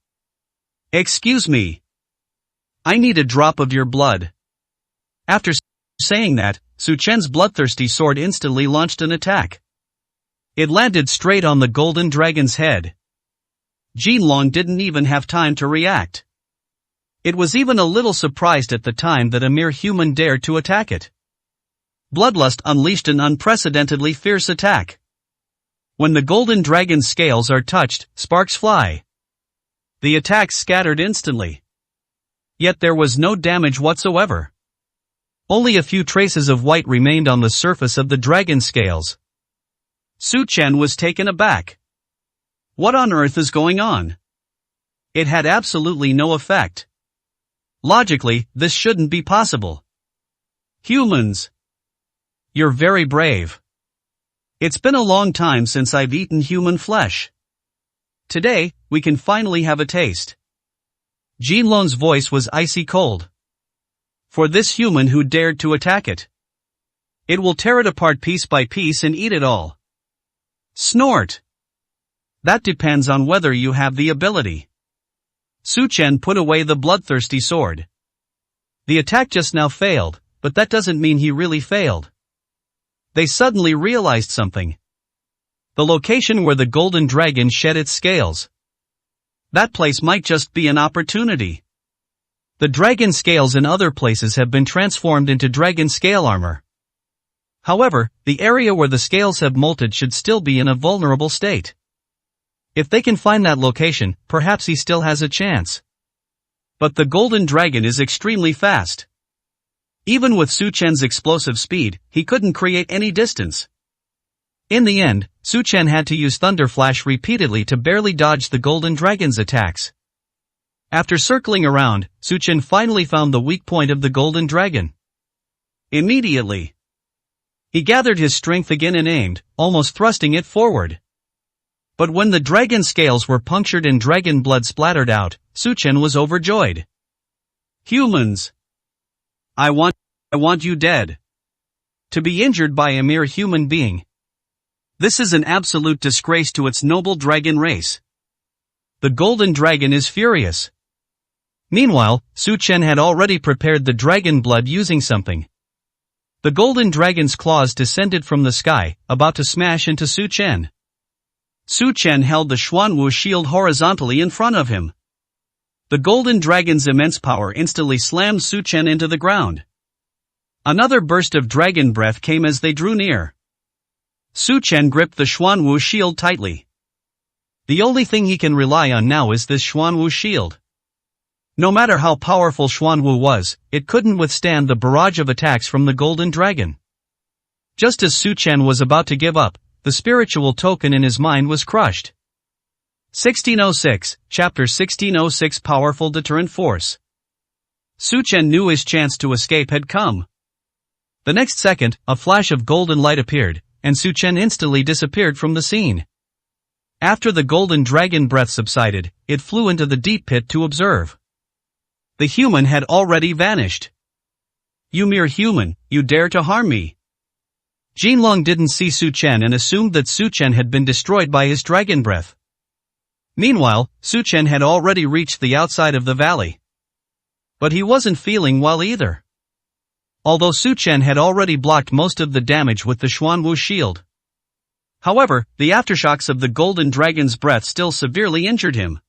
Excuse me. I need a drop of your blood. After Saying that, Su Chen's bloodthirsty sword instantly launched an attack. It landed straight on the golden dragon's head. Jinlong didn't even have time to react. It was even a little surprised at the time that a mere human dared to attack it. Bloodlust unleashed an unprecedentedly fierce attack. When the golden dragon's scales are touched, sparks fly. The attack scattered instantly. Yet there was no damage whatsoever. Only a few traces of white remained on the surface of the dragon's scales. Su Chen was taken aback. What on earth is going on? It had absolutely no effect. Logically, this shouldn't be possible. Humans. You're very brave. It's been a long time since I've eaten human flesh. Today, we can finally have a taste. Jinlong's voice was icy cold. For this human who dared to attack it. It will tear it apart piece by piece and eat it all. Snort. That depends on whether you have the ability. Su Chen put away the bloodthirsty sword. The attack just now failed, but that doesn't mean he really failed. They suddenly realized something. The location where the golden dragon shed its scales. That place might just be an opportunity. The dragon scales in other places have been transformed into dragon scale armor. However, the area where the scales have molted should still be in a vulnerable state. If they can find that location, perhaps he still has a chance. But the golden dragon is extremely fast. Even with Su Chen's explosive speed, he couldn't create any distance. In the end, Su Chen had to use Thunder Flash repeatedly to barely dodge the golden dragon's attacks. After circling around, Su Chen finally found the weak point of the golden dragon. Immediately, he gathered his strength again and aimed, almost thrusting it forward. But when the dragon scales were punctured and dragon blood splattered out, Su Chen was overjoyed. Humans. I want you dead. To be injured by a mere human being. This is an absolute disgrace to its noble dragon race. The golden dragon is furious. Meanwhile, Su Chen had already prepared the dragon blood using something. The golden dragon's claws descended from the sky, about to smash into Su Chen. Su Chen held the Xuanwu shield horizontally in front of him. The golden dragon's immense power instantly slammed Su Chen into the ground. Another burst of dragon breath came as they drew near. Su Chen gripped the Xuanwu shield tightly. The only thing he can rely on now is this Xuanwu shield. No matter how powerful Xuanwu was, it couldn't withstand the barrage of attacks from the golden dragon. Just as Su Chen was about to give up, the spiritual token in his mind was crushed. 1606, Chapter 1606 Powerful Deterrent Force. Su Chen knew his chance to escape had come. The next second, a flash of golden light appeared, and Su Chen instantly disappeared from the scene. After the golden dragon breath subsided, it flew into the deep pit to observe. The human had already vanished. You mere human, you dare to harm me. Jinlong didn't see Su Chen and assumed that Su Chen had been destroyed by his dragon breath. Meanwhile, Su Chen had already reached the outside of the valley. But he wasn't feeling well either. Although Su Chen had already blocked most of the damage with the Xuanwu shield. However, the aftershocks of the golden dragon's breath still severely injured him.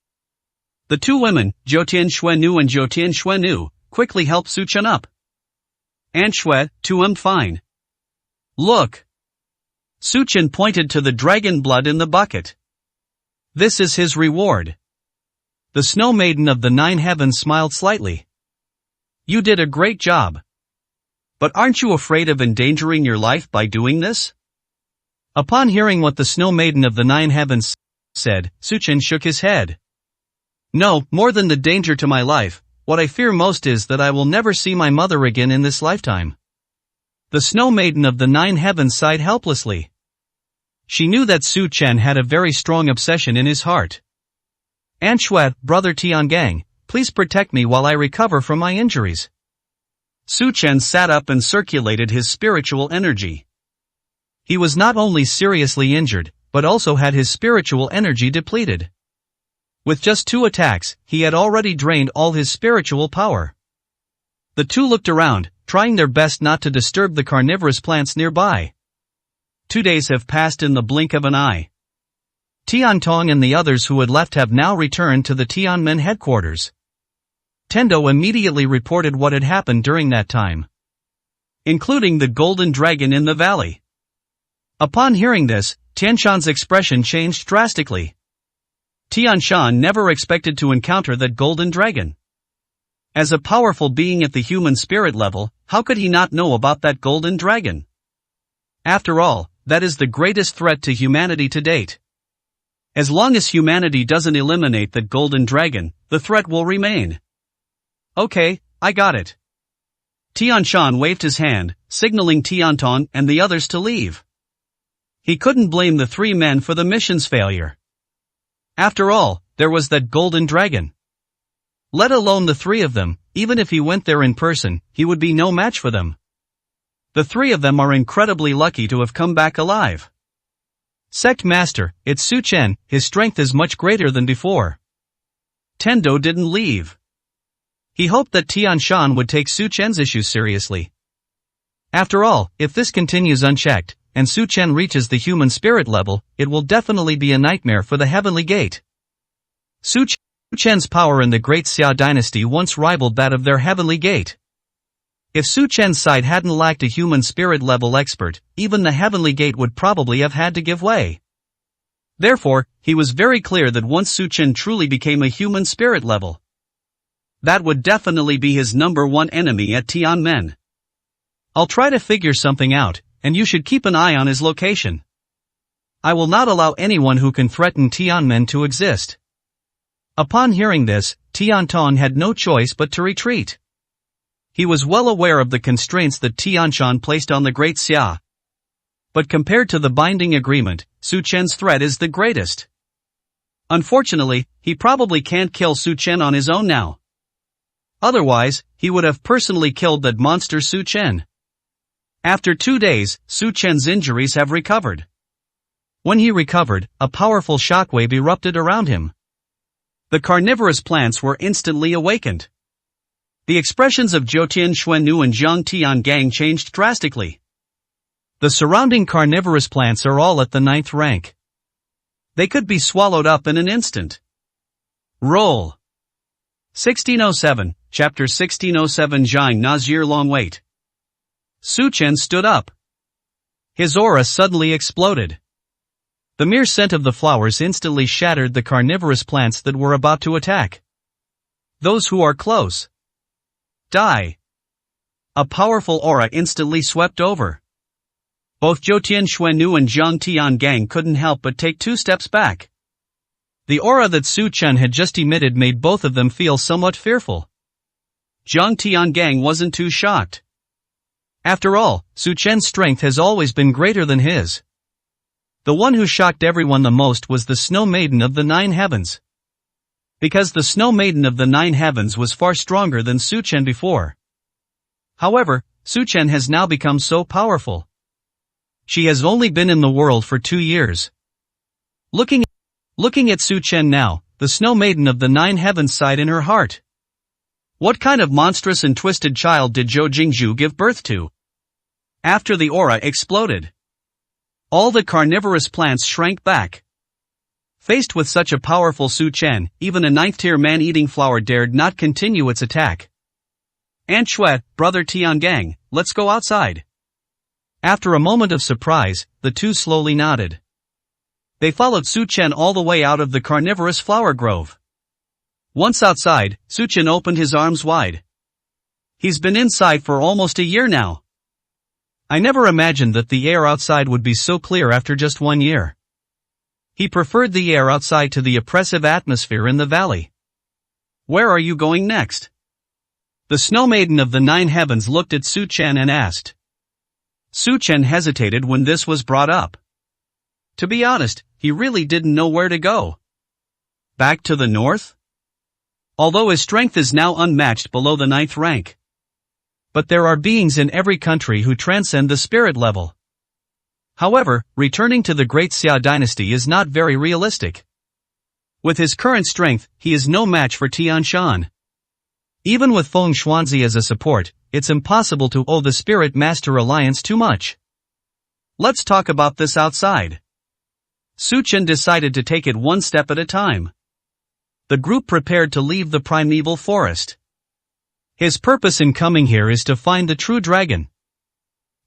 The two women, Zhoutian Xuenu and Zhoutian Xuenu, quickly helped Su Chen up. Aunt Xue, I'm fine. Look. Su Chen pointed to the dragon blood in the bucket. This is his reward. The Snow Maiden of the Nine Heavens smiled slightly. You did a great job. But aren't you afraid of endangering your life by doing this? Upon hearing what the Snow Maiden of the Nine Heavens said, Su Chen shook his head. No, more than the danger to my life, what I fear most is that I will never see my mother again in this lifetime. The Snow Maiden of the Nine Heavens sighed helplessly. She knew that Su Chen had a very strong obsession in his heart. Aunt Xue, Brother Tiangang, please protect me while I recover from my injuries. Su Chen sat up and circulated his spiritual energy. He was not only seriously injured, but also had his spiritual energy depleted. With just 2 attacks, he had already drained all his spiritual power. The two looked around, trying their best not to disturb the carnivorous plants nearby. 2 days have passed in the blink of an eye. Tian Tong and the others who had left have now returned to the Tianmen headquarters. Tendo immediately reported what had happened during that time, including the golden dragon in the valley. Upon hearing this, Tianshan's expression changed drastically. Tianshan never expected to encounter that golden dragon. As a powerful being at the human spirit level, how could he not know about that golden dragon? After all, that is the greatest threat to humanity to date. As long as humanity doesn't eliminate that golden dragon, the threat will remain. Okay, I got it. Tianshan waved his hand, signaling Tiantong and the others to leave. He couldn't blame the 3 men for the mission's failure. After all, there was that golden dragon. Let alone the 3 of them, even if he went there in person, he would be no match for them. The 3 of them are incredibly lucky to have come back alive. Sect Master, it's Su Chen, his strength is much greater than before. Tendo didn't leave. He hoped that Tianshan would take Su Chen's issues seriously. After all, if this continues unchecked, and Su Chen reaches the human spirit level, it will definitely be a nightmare for the Heavenly Gate. Su Chen's power in the Great Xia dynasty once rivaled that of their Heavenly Gate. If Su Chen's side hadn't lacked a human spirit level expert, even the Heavenly Gate would probably have had to give way. Therefore, he was very clear that once Su Chen truly became a human spirit level, that would definitely be his #1 enemy at Tianmen. I'll try to figure something out, and you should keep an eye on his location. I will not allow anyone who can threaten Tianmen to exist. Upon hearing this, Tiantong had no choice but to retreat. He was well aware of the constraints that Tianshan placed on the Great Xia. But compared to the binding agreement, Su Chen's threat is the greatest. Unfortunately, he probably can't kill Su Chen on his own now. Otherwise, he would have personally killed that monster Su Chen. After 2 days, Su Chen's injuries have recovered. When he recovered, a powerful shockwave erupted around him. The carnivorous plants were instantly awakened. The expressions of Zhou Xuannu and Zhang Tiangang changed drastically. The surrounding carnivorous plants are all at the 9th rank. They could be swallowed up in an instant. Roll. 1607, Chapter 1607. Zhang Na's year-long wait. Su Chen stood up. His aura suddenly exploded. The mere scent of the flowers instantly shattered the carnivorous plants that were about to attack. Those who are close die. A powerful aura instantly swept over. Both Zhou Xuannu and Zhang Tiangang couldn't help but take 2 steps back. The aura that Su Chen had just emitted made both of them feel somewhat fearful. Zhang Tiangang wasn't too shocked. After all, Su Chen's strength has always been greater than his. The one who shocked everyone the most was the Snow Maiden of the 9 Heavens. Because the Snow Maiden of the 9 Heavens was far stronger than Su Chen before. However, Su Chen has now become so powerful. She has only been in the world for 2 years. Looking at Su Chen now, the Snow Maiden of the 9 Heavens sighed in her heart. What kind of monstrous and twisted child did Zhou Jingzhu give birth to? After the aura exploded, all the carnivorous plants shrank back. Faced with such a powerful Su Chen, even a 9th-tier man-eating flower dared not continue its attack. Aunt Shui, brother Tiangang, let's go outside. After a moment of surprise, the two slowly nodded. They followed Su Chen all the way out of the carnivorous flower grove. Once outside, Su Chen opened his arms wide. He's been inside for almost a year now. I never imagined that the air outside would be so clear after just 1 year. He preferred the air outside to the oppressive atmosphere in the valley. Where are you going next? The Snow Maiden of the 9 Heavens looked at Su Chen and asked. Su Chen hesitated when this was brought up. To be honest, he really didn't know where to go. Back to the north? Although his strength is now unmatched below the 9th rank. But there are beings in every country who transcend the spirit level. However, returning to the Great Xia dynasty is not very realistic. With his current strength, he is no match for Tianshan. Even with Feng Xuanzi as a support, it's impossible to owe the Spirit Master Alliance too much. Let's talk about this outside. Su Chen decided to take it one step at a time. The group prepared to leave the primeval forest. His purpose in coming here is to find the true dragon.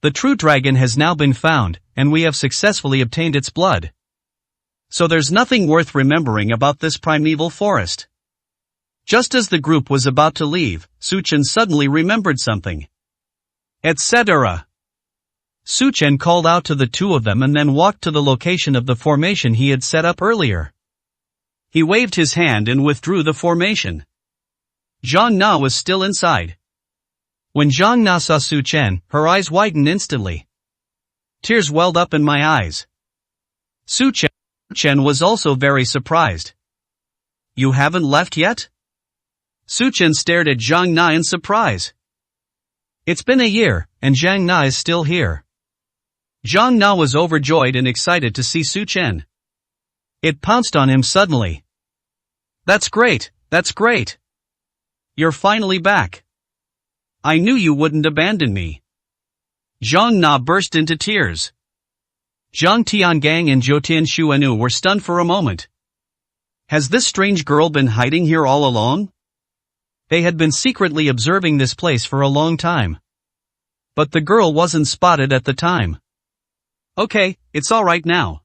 The true dragon has now been found, and we have successfully obtained its blood. So there's nothing worth remembering about this primeval forest. Just as the group was about to leave, Su Chen suddenly remembered something. Etc. Su Chen called out to the two of them and then walked to the location of the formation he had set up earlier. He waved his hand and withdrew the formation. Zhang Na was still inside. When Zhang Na saw Su Chen, her eyes widened instantly. Tears welled up in my eyes. Su Chen was also very surprised. You haven't left yet? Su Chen stared at Zhang Na in surprise. It's been a year, and Zhang Na is still here. Zhang Na was overjoyed and excited to see Su Chen. It pounced on him suddenly. That's great, that's great. You're finally back. I knew you wouldn't abandon me. Zhang Na burst into tears. Zhang Tiangang and Zhou Tianshuanu were stunned for a moment. Has this strange girl been hiding here all along? They had been secretly observing this place for a long time. But the girl wasn't spotted at the time. Okay, it's alright now.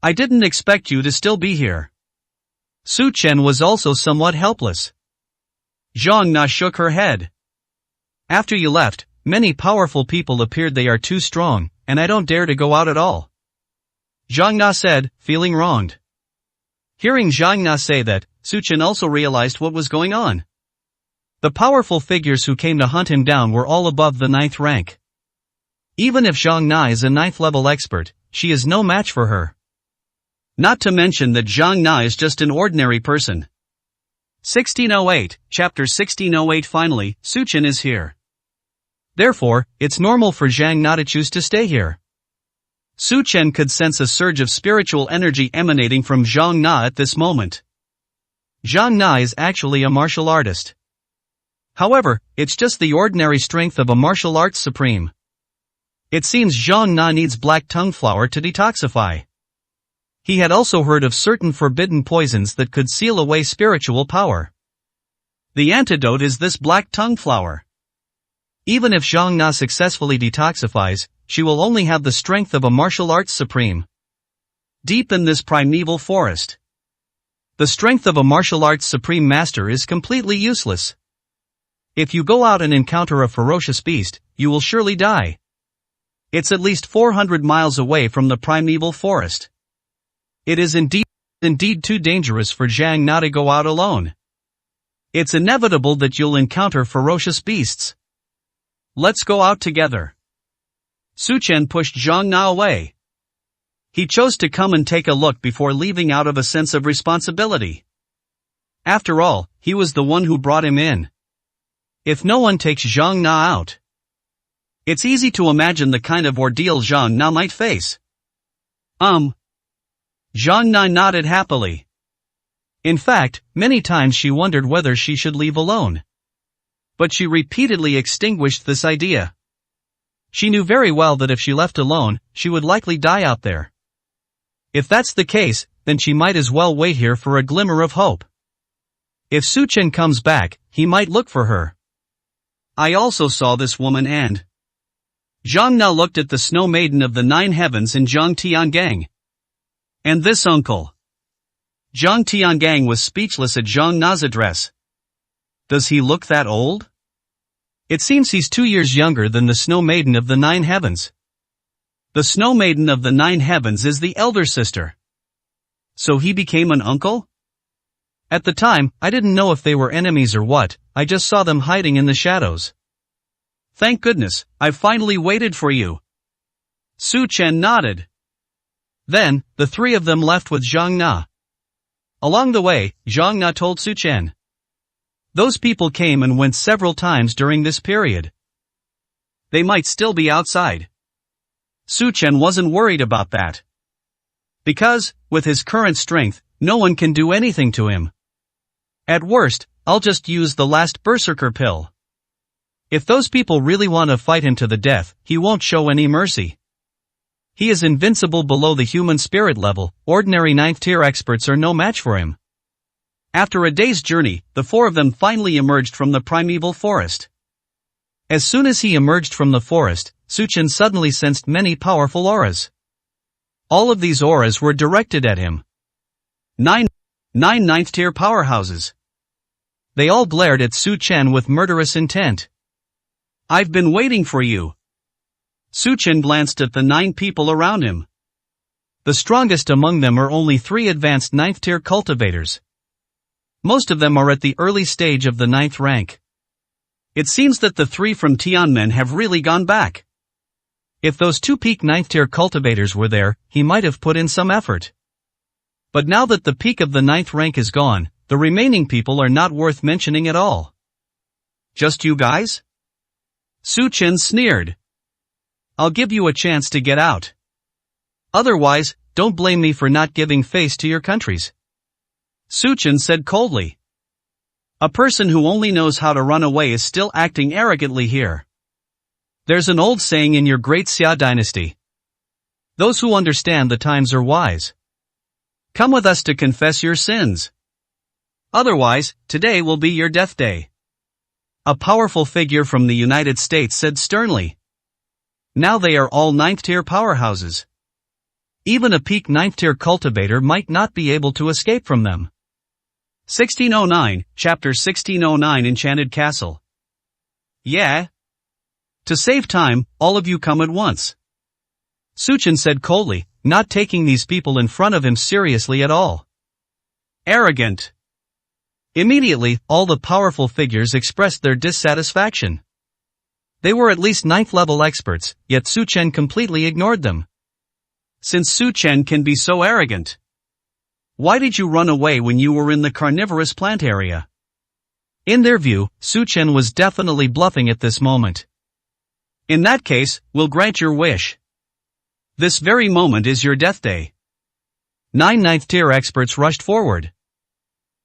I didn't expect you to still be here. Su Chen was also somewhat helpless. Zhang Na shook her head. After you left, many powerful people appeared. They are too strong, and I don't dare to go out at all. Zhang Na said, feeling wronged. Hearing Zhang Na say that, Su Chen also realized what was going on. The powerful figures who came to hunt him down were all above the 9th rank. Even if Zhang Na is a 9th level expert, she is no match for her. Not to mention that Zhang Na is just an ordinary person. 1608, chapter 1608. Finally, Su Chen is here. Therefore, it's normal for Zhang Na to choose to stay here. Su Chen could sense a surge of spiritual energy emanating from Zhang Na at this moment. Zhang Na is actually a martial artist. However, it's just the ordinary strength of a martial arts supreme. It seems Zhang Na needs black tongue flower to detoxify. He had also heard of certain forbidden poisons that could seal away spiritual power. The antidote is this black tongue flower. Even if Zhang Na successfully detoxifies, she will only have the strength of a martial arts supreme. Deep in this primeval forest, the strength of a martial arts supreme master is completely useless. If you go out and encounter a ferocious beast, you will surely die. It's at least 400 miles away from the primeval forest. It is indeed too dangerous for Zhang Na to go out alone. It's inevitable that you'll encounter ferocious beasts. Let's go out together. Su Chen pushed Zhang Na away. He chose to come and take a look before leaving out of a sense of responsibility. After all, he was the one who brought him in. If no one takes Zhang Na out, it's easy to imagine the kind of ordeal Zhang Na might face. Zhang Na nodded happily. In fact, many times she wondered whether she should leave alone. But she repeatedly extinguished this idea. She knew very well that if she left alone, she would likely die out there. If that's the case, then she might as well wait here for a glimmer of hope. If Su Chen comes back, he might look for her. I also saw this woman and Zhang Na looked at the snow maiden of the 9 heavens in Zhang Tiangang. And this uncle. Zhang Tiangang was speechless at Zhang Na's address. Does he look that old? It seems he's 2 years younger than the snow maiden of the 9 heavens. The snow maiden of the 9 heavens is the elder sister. So he became an uncle? At the time, I didn't know if they were enemies or what, I just saw them hiding in the shadows. Thank goodness, I've finally waited for you. Su Chen nodded. Then, the three of them left with Zhang Na. Along the way, Zhang Na told Su Chen. Those people came and went several times during this period. They might still be outside. Su Chen wasn't worried about that. Because, with his current strength, no one can do anything to him. At worst, I'll just use the last berserker pill. If those people really want to fight him to the death, he won't show any mercy. He is invincible below the human spirit level, ordinary 9th tier experts are no match for him. After a day's journey, the four of them finally emerged from the primeval forest. As soon as he emerged from the forest, Su Chen suddenly sensed many powerful auras. All of these auras were directed at him. Nine 9th tier powerhouses. They all glared at Su Chen with murderous intent. I've been waiting for you. Su Chen glanced at the 9 people around him. The strongest among them are only 3 advanced 9th tier cultivators. Most of them are at the early stage of the 9th rank. It seems that the 3 from Tianmen have really gone back. If those 2 peak 9th tier cultivators were there, he might have put in some effort. But now that the peak of the 9th rank is gone, the remaining people are not worth mentioning at all. Just you guys? Su Chen sneered. I'll give you a chance to get out. Otherwise, don't blame me for not giving face to your countries. Su Chen said coldly. A person who only knows how to run away is still acting arrogantly here. There's an old saying in your great Xia dynasty. Those who understand the times are wise. Come with us to confess your sins. Otherwise, today will be your death day. A powerful figure from the United States said sternly. Now they are all 9th tier powerhouses. Even a peak 9th tier cultivator might not be able to escape from them. 1609, Chapter 1609 Enchanted Castle. Yeah? To save time, all of you come at once. Su Chen said coldly, not taking these people in front of him seriously at all. Arrogant. Immediately, all the powerful figures expressed their dissatisfaction. They were at least 9th level experts, yet Su Chen completely ignored them. Since Su Chen can be so arrogant, why did you run away when you were in the carnivorous plant area? In their view, Su Chen was definitely bluffing at this moment. In that case, we'll grant your wish. This very moment is your death day. 9 9th tier experts rushed forward.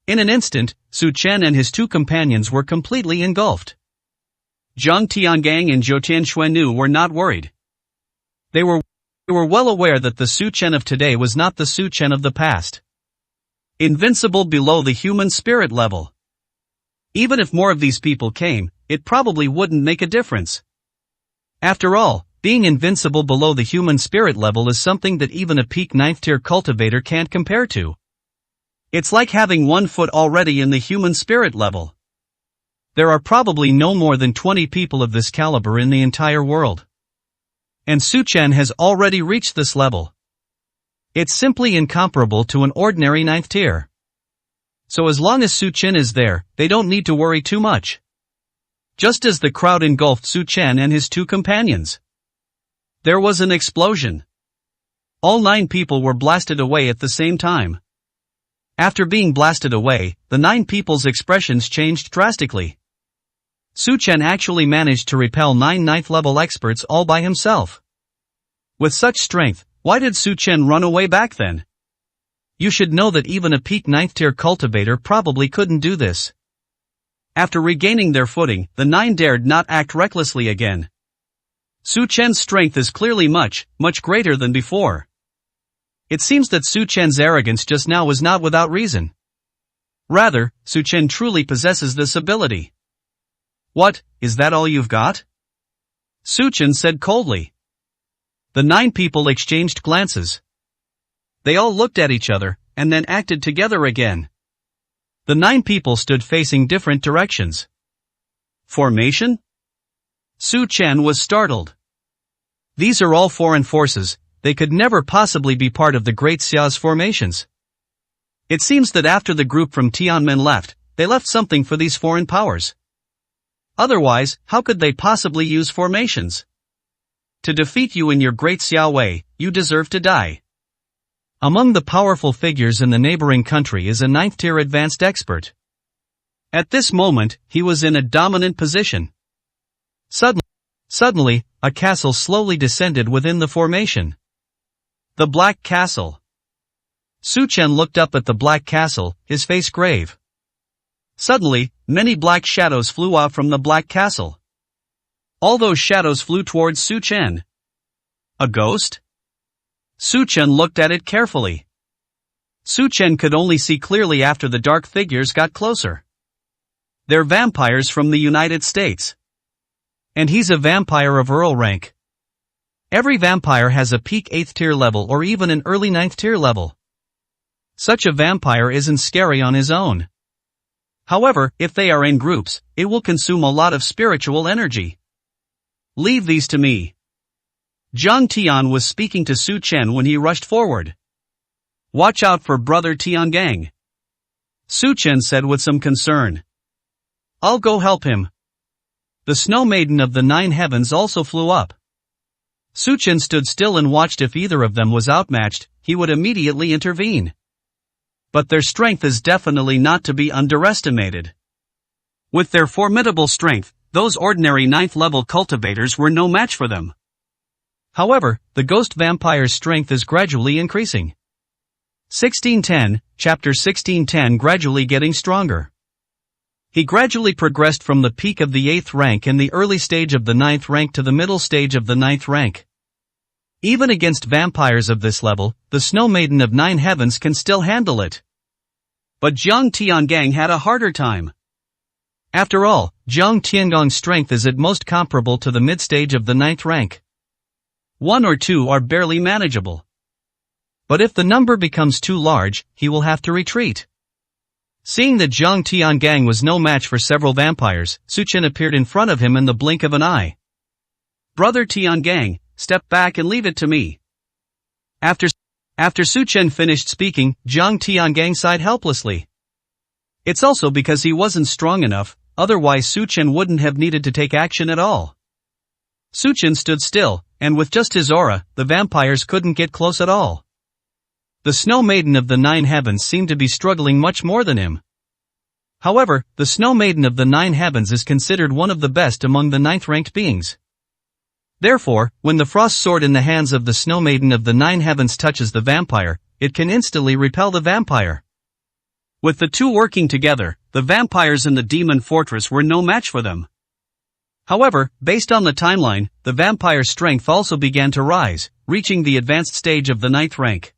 In an instant, Su Chen and his 2 companions were completely engulfed. Zhang Tiangang and Zhou Tianxuanu were not worried. They were well aware that the Su Chen of today was not the Su Chen of the past. Invincible below the human spirit level. Even if more of these people came, it probably wouldn't make a difference. After all, being invincible below the human spirit level is something that even a peak 9th tier cultivator can't compare to. It's like having 1 foot already in the human spirit level. There are probably no more than 20 people of this caliber in the entire world. And Su Chen has already reached this level. It's simply incomparable to an ordinary 9th tier. So as long as Su Chen is there, they don't need to worry too much. Just as the crowd engulfed Su Chen and his 2 companions, there was an explosion. All 9 people were blasted away at the same time. After being blasted away, the 9 people's expressions changed drastically. Su Chen actually managed to repel 9 9th level experts all by himself. With such strength, why did Su Chen run away back then? You should know that even a peak 9th tier cultivator probably couldn't do this. After regaining their footing, the 9 dared not act recklessly again. Su Chen's strength is clearly much greater than before. It seems that Su Chen's arrogance just now was not without reason. Rather, Su Chen truly possesses this ability. What, is that all you've got? Su Chen said coldly. The 9 people exchanged glances. They all looked at each other, and then acted together again. The 9 people stood facing different directions. Formation? Su Chen was startled. These are all foreign forces, they could never possibly be part of the Great Xia's formations. It seems that after the group from Tianmen left, they left something for these foreign powers. Otherwise, how could they possibly use formations? To defeat you in your Great Xia way, you deserve to die. Among the powerful figures in the neighboring country is a 9th tier advanced expert. At this moment, he was in a dominant position. Suddenly, a castle slowly descended within the formation. The Black Castle. Su Chen looked up at the Black Castle, his face grave. Suddenly, many black shadows flew out from the black castle. All those shadows flew towards Su Chen. A ghost? Su Chen looked at it carefully. Su Chen could only see clearly after the dark figures got closer. They're vampires from the United States. And he's a vampire of Earl rank. Every vampire has a peak 8th tier level or even an early 9th tier level. Such a vampire isn't scary on his own. However, if they are in groups, it will consume a lot of spiritual energy. Leave these to me. Jiang Tian was speaking to Su Chen when he rushed forward. Watch out for brother Tiangang. Su Chen said with some concern. I'll go help him. The Snow Maiden of the Nine Heavens also flew up. Su Chen stood still and watched. If either of them was outmatched, he would immediately intervene. But their strength is definitely not to be underestimated. With their formidable strength, those ordinary 9th level cultivators were no match for them. However, the ghost vampire's strength is gradually increasing. 1610, Chapter 1610 gradually getting stronger. He gradually progressed from the peak of the 8th rank and the early stage of the 9th rank to the middle stage of the 9th rank. Even against vampires of this level, the Snow Maiden of 9 Heavens can still handle it. But Jiang Tiangang had a harder time. After all, Jiang Tiangang's strength is at most comparable to the mid-stage of the 9th rank. 1 or 2 are barely manageable. But if the number becomes too large, he will have to retreat. Seeing that Jiang Tiangang was no match for several vampires, Su Chen appeared in front of him in the blink of an eye. Brother Tiangang, step back and leave it to me. After Su Chen finished speaking, Jiang Tiangang sighed helplessly. It's also because he wasn't strong enough, otherwise Su Chen wouldn't have needed to take action at all. Su Chen stood still, and with just his aura, the vampires couldn't get close at all. The Snow Maiden of the 9 Heavens seemed to be struggling much more than him. However, the Snow Maiden of the 9 Heavens is considered one of the best among the 9th-ranked beings. Therefore, when the frost sword in the hands of the Snow Maiden of the 9 Heavens touches the vampire, it can instantly repel the vampire. With the two working together, the vampires in the demon fortress were no match for them. However, based on the timeline, the vampire's strength also began to rise, reaching the advanced stage of the 9th rank.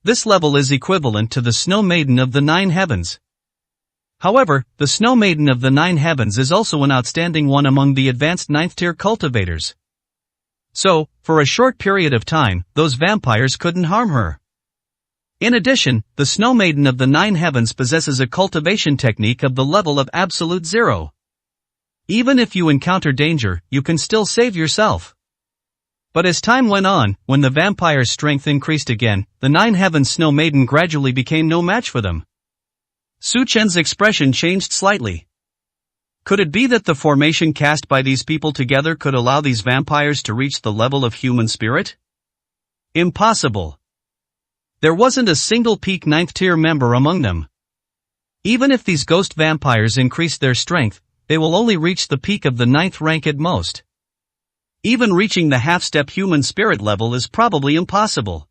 This level is equivalent to the Snow Maiden of the 9 Heavens. However, the Snow Maiden of the 9 Heavens is also an outstanding one among the advanced 9th tier cultivators. So, for a short period of time, those vampires couldn't harm her. In addition, the Snow Maiden of the 9 Heavens possesses a cultivation technique of the level of absolute zero. Even if you encounter danger, you can still save yourself. But as time went on, when the vampire's strength increased again, the 9 Heavens Snow Maiden gradually became no match for them. Su Chen's expression changed slightly. Could it be that the formation cast by these people together could allow these vampires to reach the level of human spirit? Impossible. There wasn't a single peak 9th tier member among them. Even if these ghost vampires increase their strength, they will only reach the peak of the 9th rank at most. Even reaching the half-step human spirit level is probably impossible.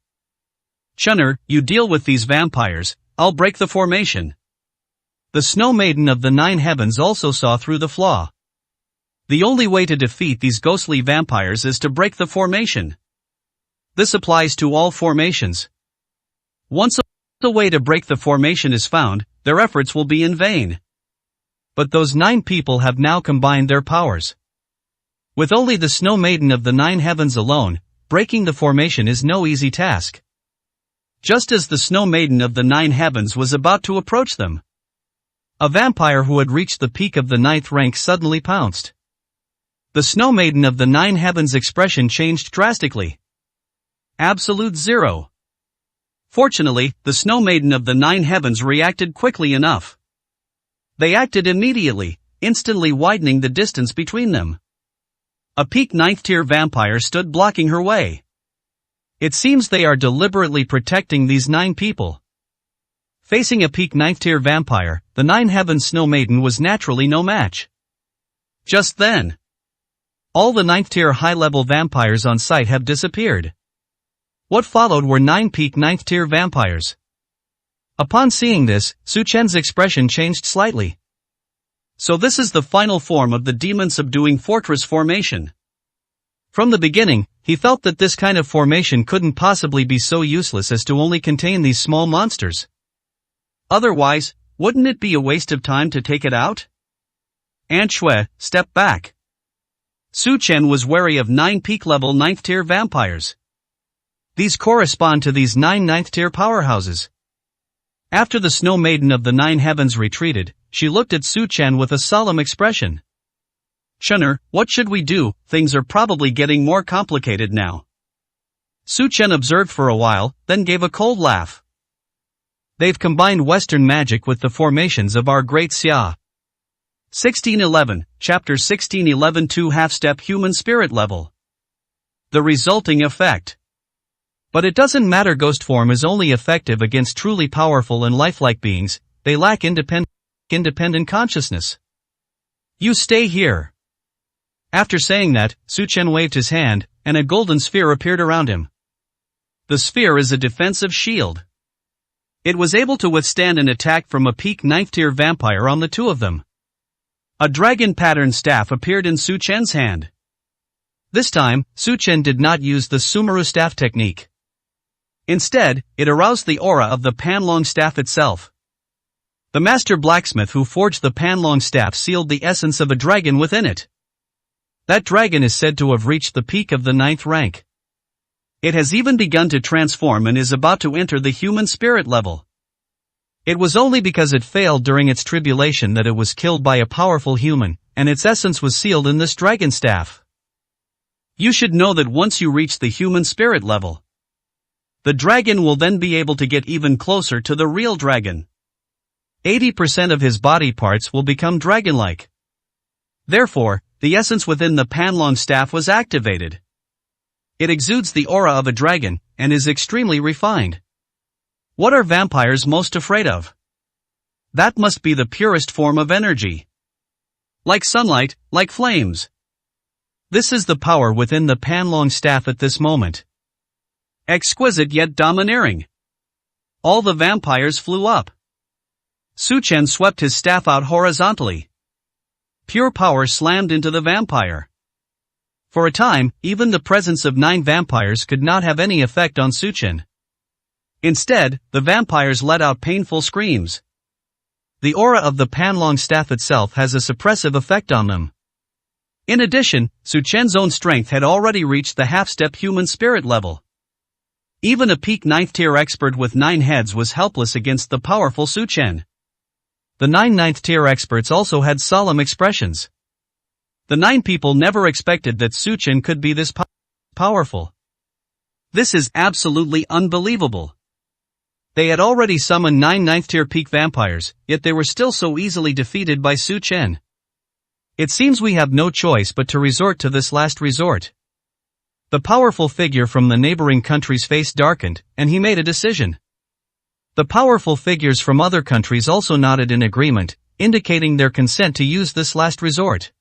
Chun'er, you deal with these vampires, I'll break the formation. The Snow Maiden of the 9 Heavens also saw through the flaw. The only way to defeat these ghostly vampires is to break the formation. This applies to all formations. Once a way to break the formation is found, their efforts will be in vain. But those 9 people have now combined their powers. With only the Snow Maiden of the 9 Heavens alone, breaking the formation is no easy task. Just as the Snow Maiden of the 9 Heavens was about to approach them, a vampire who had reached the peak of the 9th rank suddenly pounced. The Snow Maiden of the 9 Heavens' expression changed drastically. Absolute zero. Fortunately, the Snow Maiden of the 9 Heavens reacted quickly enough. They acted immediately, instantly widening the distance between them. A peak 9th tier vampire stood blocking her way. It seems they are deliberately protecting these 9 people. Facing a peak 9th tier vampire, the 9 Heavens Snow Maiden was naturally no match. Just then, all the 9th tier high-level vampires on site have disappeared. What followed were 9 peak 9th tier vampires. Upon seeing this, Su Chen's expression changed slightly. So this is the final form of the demon-subduing fortress formation. From the beginning, he felt that this kind of formation couldn't possibly be so useless as to only contain these small monsters. Otherwise, wouldn't it be a waste of time to take it out? Aunt Shui, step back. Su Chen was wary of 9 peak-level 9th tier vampires. These correspond to these 9 9th tier powerhouses. After the Snow Maiden of the 9 Heavens retreated, she looked at Su Chen with a solemn expression. Chener, what should we do? Things are probably getting more complicated now. Su Chen observed for a while, then gave a cold laugh. They've combined Western magic with the formations of our great Xia. 1611, Chapter 1611 2 Half-Step Human Spirit Level. The resulting effect. But it doesn't matter, ghost form is only effective against truly powerful and lifelike beings, they lack independent consciousness. You stay here. After saying that, Su Chen waved his hand, and a golden sphere appeared around him. The sphere is a defensive shield. It was able to withstand an attack from a peak 9th tier vampire on the two of them. A dragon pattern staff appeared in Su Chen's hand. This time, Su Chen did not use the Sumeru staff technique. Instead, it aroused the aura of the Panlong staff itself. The master blacksmith who forged the Panlong staff sealed the essence of a dragon within it. That dragon is said to have reached the peak of the 9th rank. It has even begun to transform and is about to enter the human spirit level. It was only because it failed during its tribulation that it was killed by a powerful human, and its essence was sealed in this dragon staff. You should know that once you reach the human spirit level, the dragon will then be able to get even closer to the real dragon. 80% of his body parts will become dragon-like. Therefore, the essence within the Panlong staff was activated. It exudes the aura of a dragon, and is extremely refined. What are vampires most afraid of? That must be the purest form of energy. Like sunlight, like flames. This is the power within the Panlong staff at this moment. Exquisite yet domineering. All the vampires flew up. Su Chen swept his staff out horizontally. Pure power slammed into the vampire. For a time, even the presence of 9 vampires could not have any effect on Su Chen. Instead, the vampires let out painful screams. The aura of the Panlong staff itself has a suppressive effect on them. In addition, Su Chen's own strength had already reached the half-step human spirit level. Even a peak 9th tier expert with 9 heads was helpless against the powerful Su Chen. The 9 9th tier experts also had solemn expressions. The 9 people never expected that Su Chen could be this powerful. This is absolutely unbelievable. They had already summoned 9 9th tier peak vampires, yet they were still so easily defeated by Su Chen. It seems we have no choice but to resort to this last resort. The powerful figure from the neighboring country's face darkened, and he made a decision. The powerful figures from other countries also nodded in agreement, indicating their consent to use this last resort.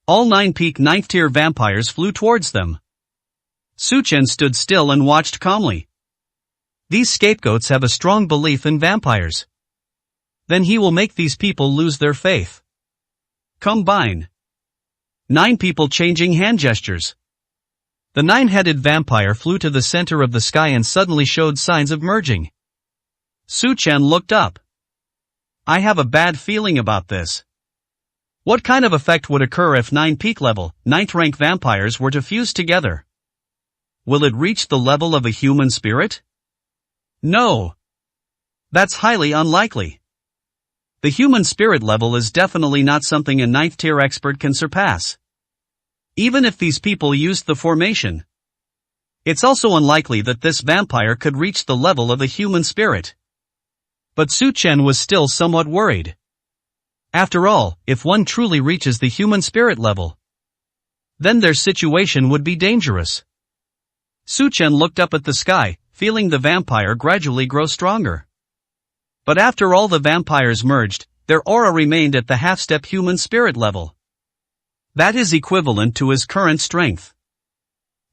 All 9 peak 9th tier vampires flew towards them. Su Chen stood still and watched calmly. These scapegoats have a strong belief in vampires. Then he will make these people lose their faith. Combine. 9 people changing hand gestures. The 9-headed vampire flew to the center of the sky and suddenly showed signs of merging. Su Chen looked up. I have a bad feeling about this. What kind of effect would occur if 9 peak level, 9th rank vampires were to fuse together? Will it reach the level of a human spirit? No. That's highly unlikely. The human spirit level is definitely not something a 9th tier expert can surpass. Even if these people used the formation. It's also unlikely that this vampire could reach the level of a human spirit. But Su Chen was still somewhat worried. After all, if one truly reaches the human spirit level, then their situation would be dangerous. Su Chen looked up at the sky, feeling the vampire gradually grow stronger. But after all the vampires merged, their aura remained at the half-step human spirit level. That is equivalent to his current strength.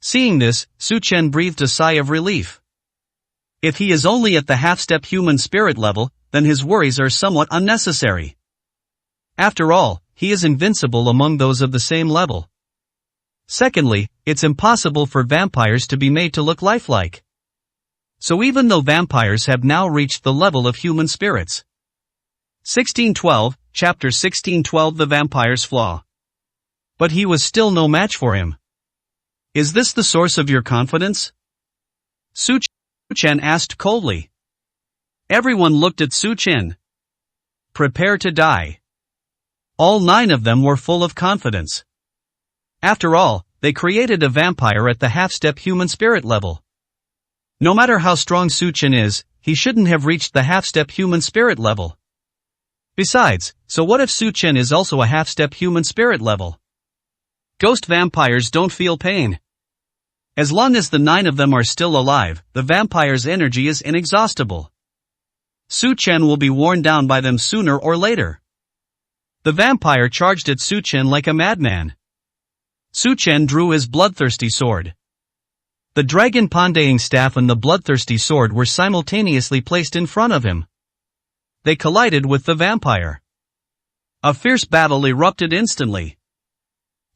Seeing this, Su Chen breathed a sigh of relief. If he is only at the half-step human spirit level, then his worries are somewhat unnecessary. After all, he is invincible among those of the same level. Secondly, it's impossible for vampires to be made to look lifelike. So even though vampires have now reached the level of human spirits. 1612, Chapter 1612 The Vampire's Flaw. But he was still no match for him. Is this the source of your confidence? Su Chen asked coldly. Everyone looked at Su Chen. Prepare to die. All 9 of them were full of confidence. After all, they created a vampire at the half-step human spirit level. No matter how strong Su Chen is, he shouldn't have reached the half-step human spirit level. Besides, so what if Su Chen is also a half-step human spirit level? Ghost vampires don't feel pain. As long as the 9 of them are still alive, the vampire's energy is inexhaustible. Su Chen will be worn down by them sooner or later. The vampire charged at Su Chen like a madman. Su Chen drew his bloodthirsty sword. The dragon Pandaying staff and the bloodthirsty sword were simultaneously placed in front of him. They collided with the vampire. A fierce battle erupted instantly.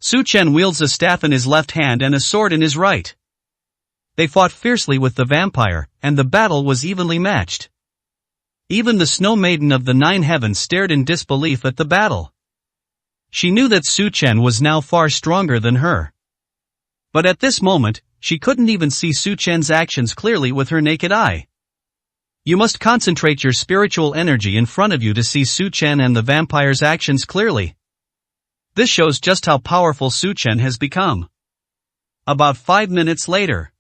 Su Chen wields a staff in his left hand and a sword in his right. They fought fiercely with the vampire, and the battle was evenly matched. Even the Snow Maiden of the 9 Heavens stared in disbelief at the battle. She knew that Su Chen was now far stronger than her. But at this moment, she couldn't even see Su Chen's actions clearly with her naked eye. You must concentrate your spiritual energy in front of you to see Su Chen and the vampire's actions clearly. This shows just how powerful Su Chen has become. About 5 minutes later,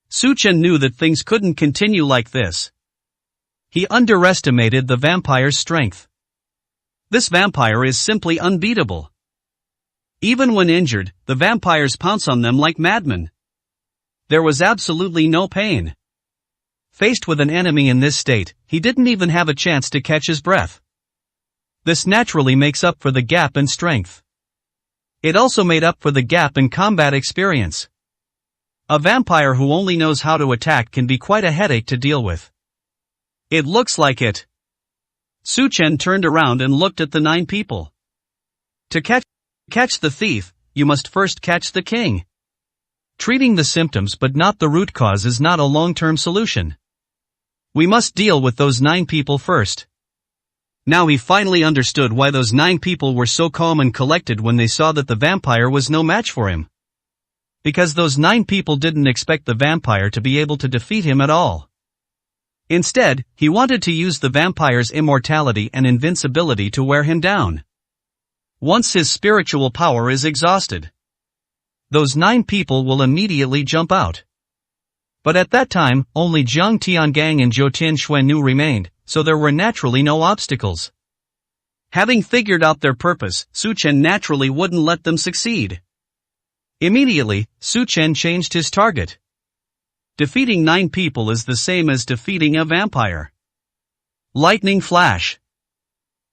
Su Chen knew that things couldn't continue like this. He underestimated the vampire's strength. This vampire is simply unbeatable. Even when injured, the vampires pounce on them like madmen. There was absolutely no pain. Faced with an enemy in this state, he didn't even have a chance to catch his breath. This naturally makes up for the gap in strength. It also made up for the gap in combat experience. A vampire who only knows how to attack can be quite a headache to deal with. It looks like it. Su Chen turned around and looked at the 9 people. To catch the thief, you must first catch the king. Treating the symptoms but not the root cause is not a long-term solution. We must deal with those 9 people first. Now he finally understood why those 9 people were so calm and collected when they saw that the vampire was no match for him. Because those 9 people didn't expect the vampire to be able to defeat him at all. Instead, he wanted to use the vampire's immortality and invincibility to wear him down. Once his spiritual power is exhausted, those 9 people will immediately jump out. But at that time, only Jiang Tiangang and Zhou Tin Xuannu remained, so there were naturally no obstacles. Having figured out their purpose, Su Chen naturally wouldn't let them succeed. Immediately, Su Chen changed his target. Defeating 9 people is the same as defeating a vampire. Lightning flash.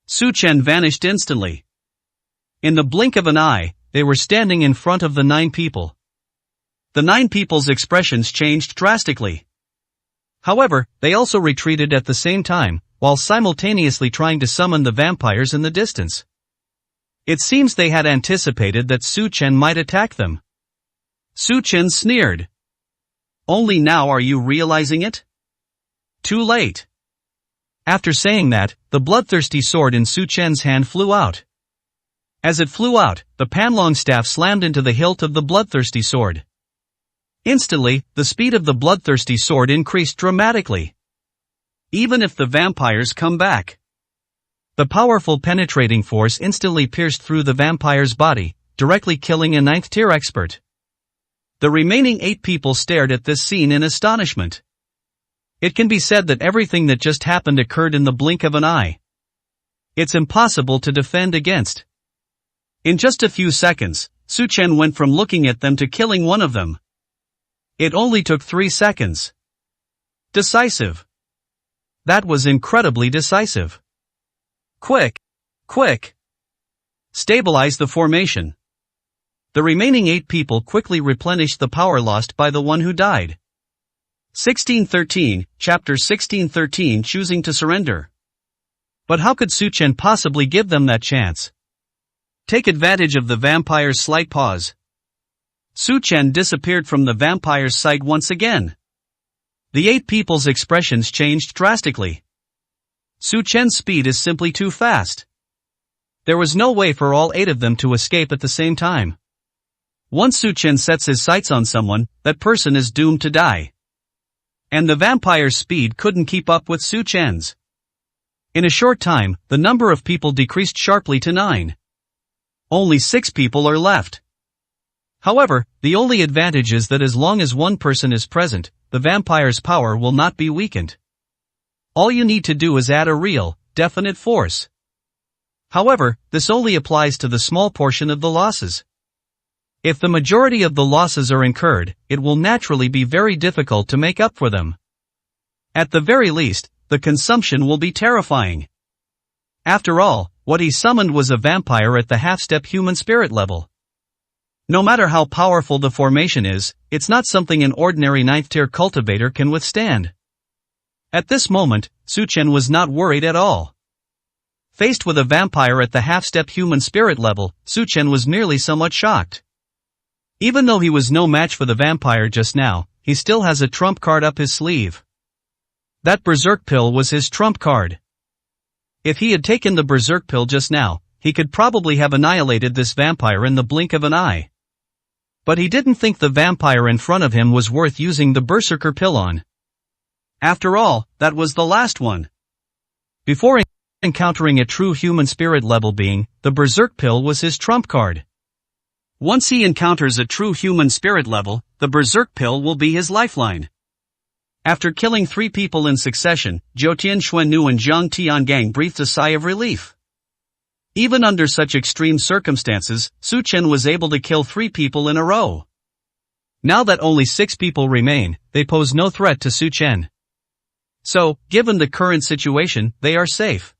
Su Chen vanished instantly. In the blink of an eye, they were standing in front of the 9 people. The 9 people's expressions changed drastically. However, they also retreated at the same time, while simultaneously trying to summon the vampires in the distance. It seems they had anticipated that Su Chen might attack them. Su Chen sneered. Only now are you realizing it? Too late. After saying that, the bloodthirsty sword in Su Chen's hand flew out. As it flew out, the Panlong staff slammed into the hilt of the bloodthirsty sword. Instantly, the speed of the bloodthirsty sword increased dramatically. Even if the vampires come back, the powerful penetrating force instantly pierced through the vampire's body, directly killing a 9th-tier expert. The remaining 8 people stared at this scene in astonishment. It can be said that everything that just happened occurred in the blink of an eye. It's impossible to defend against. In just a few seconds, Su Chen went from looking at them to killing one of them. It only took 3 seconds. Decisive. That was incredibly decisive. Quick! Quick! Stabilize the formation. The remaining 8 people quickly replenished the power lost by the one who died. 1613, Chapter 1613 Choosing to Surrender. But how could Su Chen possibly give them that chance? Take advantage of the vampire's slight pause. Su Chen disappeared from the vampire's sight once again. The 8 people's expressions changed drastically. Su Chen's speed is simply too fast. There was no way for all 8 of them to escape at the same time. Once Su Chen sets his sights on someone, that person is doomed to die. And the vampire's speed couldn't keep up with Su Chen's. In a short time, the number of people decreased sharply to 9. Only 6 people are left. However, the only advantage is that as long as one person is present, the vampire's power will not be weakened. All you need to do is add a real, definite force. However, this only applies to the small portion of the losses. If the majority of the losses are incurred, it will naturally be very difficult to make up for them. At the very least, the consumption will be terrifying. After all, what he summoned was a vampire at the half-step human spirit level. No matter how powerful the formation is, it's not something an ordinary 9th-tier cultivator can withstand. At this moment, Su Chen was not worried at all. Faced with a vampire at the half-step human spirit level, Su Chen was merely somewhat shocked. Even though he was no match for the vampire just now, he still has a trump card up his sleeve. That berserk pill was his trump card. If he had taken the berserk pill just now, he could probably have annihilated this vampire in the blink of an eye. But he didn't think the vampire in front of him was worth using the berserker pill on. After all, that was the last one. Before encountering a true human spirit level being, the berserk pill was his trump card. Once he encounters a true human spirit level, the berserk pill will be his lifeline. After killing 3 people in succession, Zhou Tianxuanu and Zhang Tiangang breathed a sigh of relief. Even under such extreme circumstances, Su Chen was able to kill 3 people in a row. Now that only 6 people remain, they pose no threat to Su Chen. So, given the current situation, they are safe.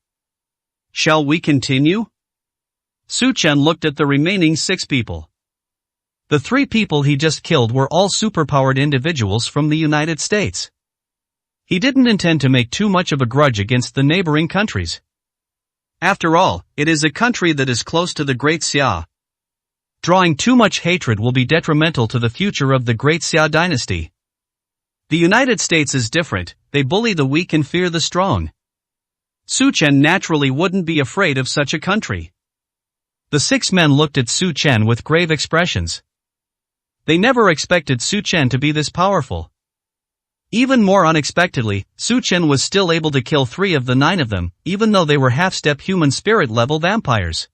Shall we continue? Su Chen looked at the remaining 6 people. The 3 people he just killed were all superpowered individuals from the United States. He didn't intend to make too much of a grudge against the neighboring countries. After all, it is a country that is close to the Great Xia. Drawing too much hatred will be detrimental to the future of the Great Xia dynasty. The United States is different, they bully the weak and fear the strong. Su Chen naturally wouldn't be afraid of such a country. The 6 men looked at Su Chen with grave expressions. They never expected Su Chen to be this powerful. Even more unexpectedly, Su Chen was still able to kill 3 of the 9 of them, even though they were half-step human spirit level vampires.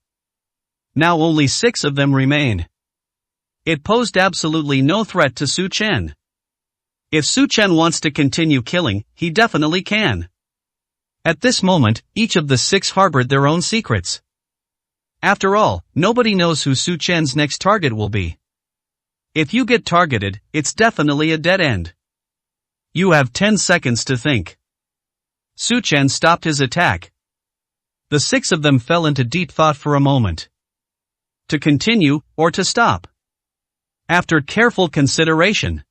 Now only 6 of them remained. It posed absolutely no threat to Su Chen. If Su Chen wants to continue killing, he definitely can. At this moment, each of the 6 harbored their own secrets. After all, nobody knows who Su Chen's next target will be. If you get targeted, it's definitely a dead end. You have 10 seconds to think. Su Chen stopped his attack. The 6 of them fell into deep thought for a moment. To continue, or to stop? After careful consideration,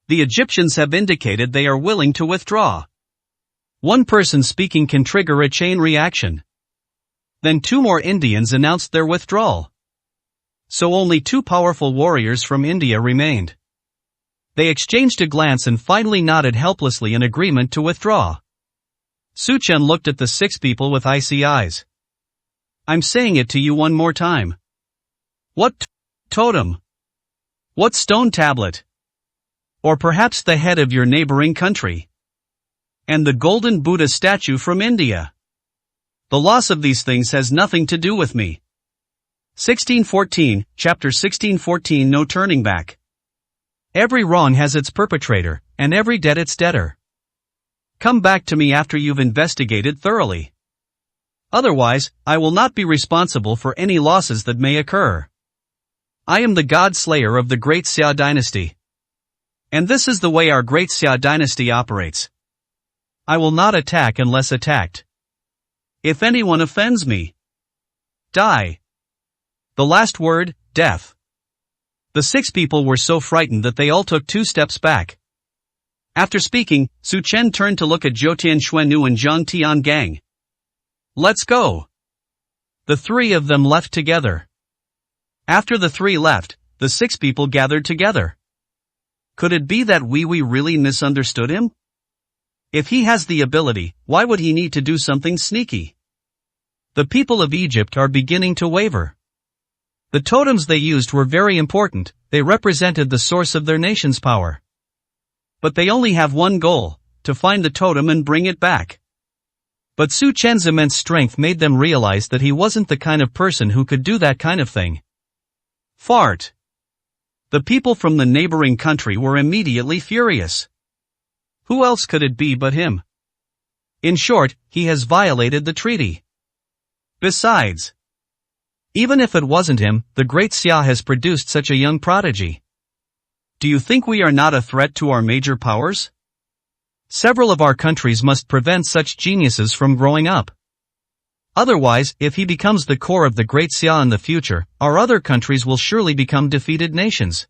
the Egyptians have indicated they are willing to withdraw. One person speaking can trigger a chain reaction. Then 2 more Indians announced their withdrawal. So only 2 powerful warriors from India remained. They exchanged a glance and finally nodded helplessly in agreement to withdraw. Su Chen looked at the 6 people with icy eyes. I'm saying it to you one more time. What totem? What stone tablet? Or perhaps the head of your neighboring country? And the golden Buddha statue from India? The loss of these things has nothing to do with me. 1614, Chapter 1614 No turning back. Every wrong has its perpetrator, and every debt its debtor. Come back to me after you've investigated thoroughly. Otherwise, I will not be responsible for any losses that may occur. I am the God Slayer of the Great Xia dynasty. And this is the way our Great Xia dynasty operates. I will not attack unless attacked. If anyone offends me, die. The last word, death. The 6 people were so frightened that they all took 2 steps back. After speaking, Su Chen turned to look at Zhou Tianxuanu and Zhang Tiangang. Let's go. The three of them left together. After the three left, the 6 people gathered together. Could it be that Wei Wei really misunderstood him? If he has the ability, why would he need to do something sneaky? The people of Egypt are beginning to waver. The totems they used were very important, they represented the source of their nation's power. But they only have one goal, to find the totem and bring it back. But Su Chen's immense strength made them realize that he wasn't the kind of person who could do that kind of thing. Fart. The people from the neighboring country were immediately furious. Who else could it be but him? In short, he has violated the treaty. Besides, even if it wasn't him, the Great Xia has produced such a young prodigy. Do you think we are not a threat to our major powers? Several of our countries must prevent such geniuses from growing up. Otherwise, if he becomes the core of the Great Xia in the future, our other countries will surely become defeated nations.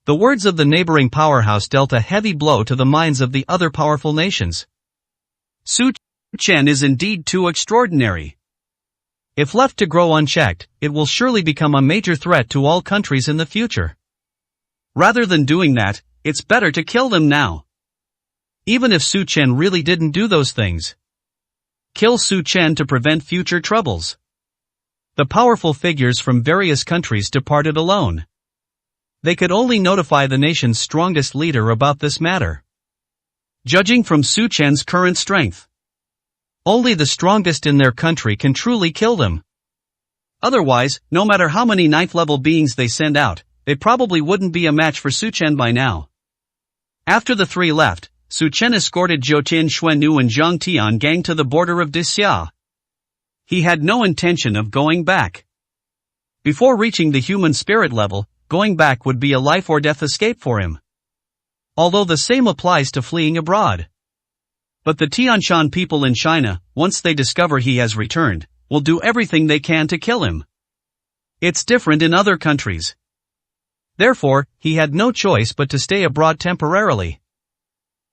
The words of the neighboring powerhouse dealt a heavy blow to the minds of the other powerful nations. Su Chen is indeed too extraordinary. If left to grow unchecked, it will surely become a major threat to all countries in the future. Rather than doing that, it's better to kill them now. Even if Su Chen really didn't do those things. Kill Su Chen to prevent future troubles. The powerful figures from various countries departed alone. They could only notify the nation's strongest leader about this matter. Judging from Su Chen's current strength, only the strongest in their country can truly kill them. Otherwise, no matter how many 9th-level beings they send out, they probably wouldn't be a match for Su Chen by now. After the three left, Su Chen escorted Zhou Tianxuanu and Zhang Tiangang to the border of Dixia. He had no intention of going back. Before reaching the human spirit level, going back would be a life-or-death escape for him. Although the same applies to fleeing abroad. But the Tianshan people in China, once they discover he has returned, will do everything they can to kill him. It's different in other countries. Therefore, he had no choice but to stay abroad temporarily.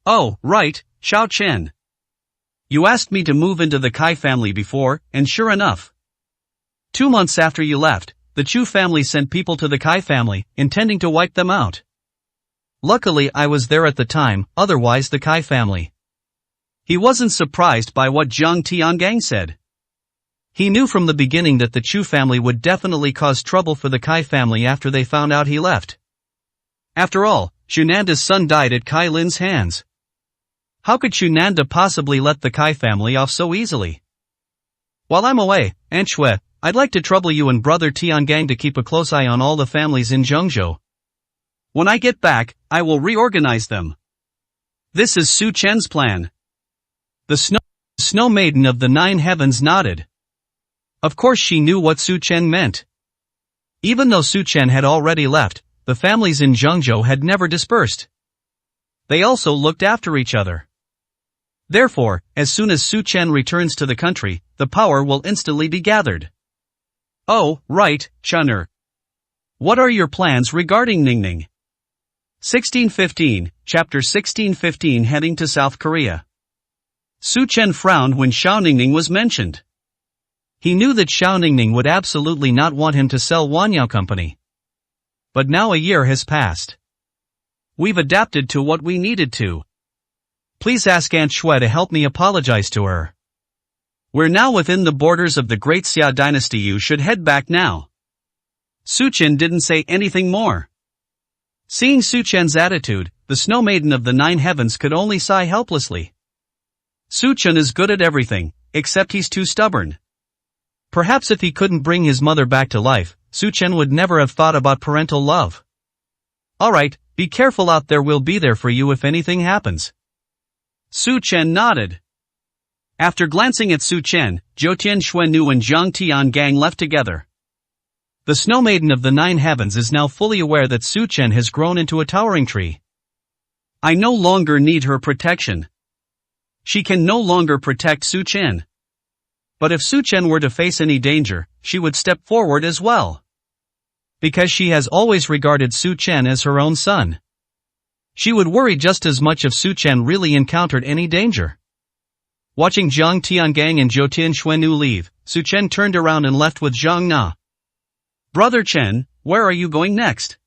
Oh, right, Xiao Chen. You asked me to move into the Kai family before, and sure enough. 2 months after you left, the Chu family sent people to the Kai family, intending to wipe them out. Luckily I was there at the time, otherwise the Kai family. He wasn't surprised by what Zhang Tiangang said. He knew from the beginning that the Chu family would definitely cause trouble for the Kai family after they found out he left. After all, Xunanda's son died at Kai Lin's hands. How could Xunanda possibly let the Kai family off so easily? While I'm away, Aunt Shui, I'd like to trouble you and brother Tiangang to keep a close eye on all the families in Zhengzhou. When I get back, I will reorganize them. This is Su Chen's plan. The snow maiden of the 9 heavens nodded. Of course she knew what Su Chen meant. Even though Su Chen had already left, the families in Zhengzhou had never dispersed. They also looked after each other. Therefore, as soon as Su Chen returns to the country, the power will instantly be gathered. Oh, right, Chun'er. What are your plans regarding Ningning? 1615, Chapter 1615 Heading to South Korea. Su Chen frowned when Xiao Ningning was mentioned. He knew that Xiao Ningning would absolutely not want him to sell Wanyao Company. But now a year has passed. We've adapted to what we needed to. Please ask Aunt Shui to help me apologize to her. We're now within the borders of the Great Xia dynasty. You should head back now. Su Chen didn't say anything more. Seeing Su Chen's attitude, the Snow Maiden of the 9 heavens could only sigh helplessly. Su Chen is good at everything, except he's too stubborn. Perhaps if he couldn't bring his mother back to life, Su Chen would never have thought about parental love. Alright, be careful out there, we'll be there for you if anything happens. Su Chen nodded. After glancing at Su Chen, Zhou Tianxuanu and Zhang Tiangang left together. The Snow Maiden of the 9 heavens is now fully aware that Su Chen has grown into a towering tree. I no longer need her protection. She can no longer protect Su Chen. But if Su Chen were to face any danger, she would step forward as well. Because she has always regarded Su Chen as her own son. She would worry just as much if Su Chen really encountered any danger. Watching Jiang Tiangang and Zhou Tianxuanu leave, Su Chen turned around and left with Zhang Na. Brother Chen, where are you going next?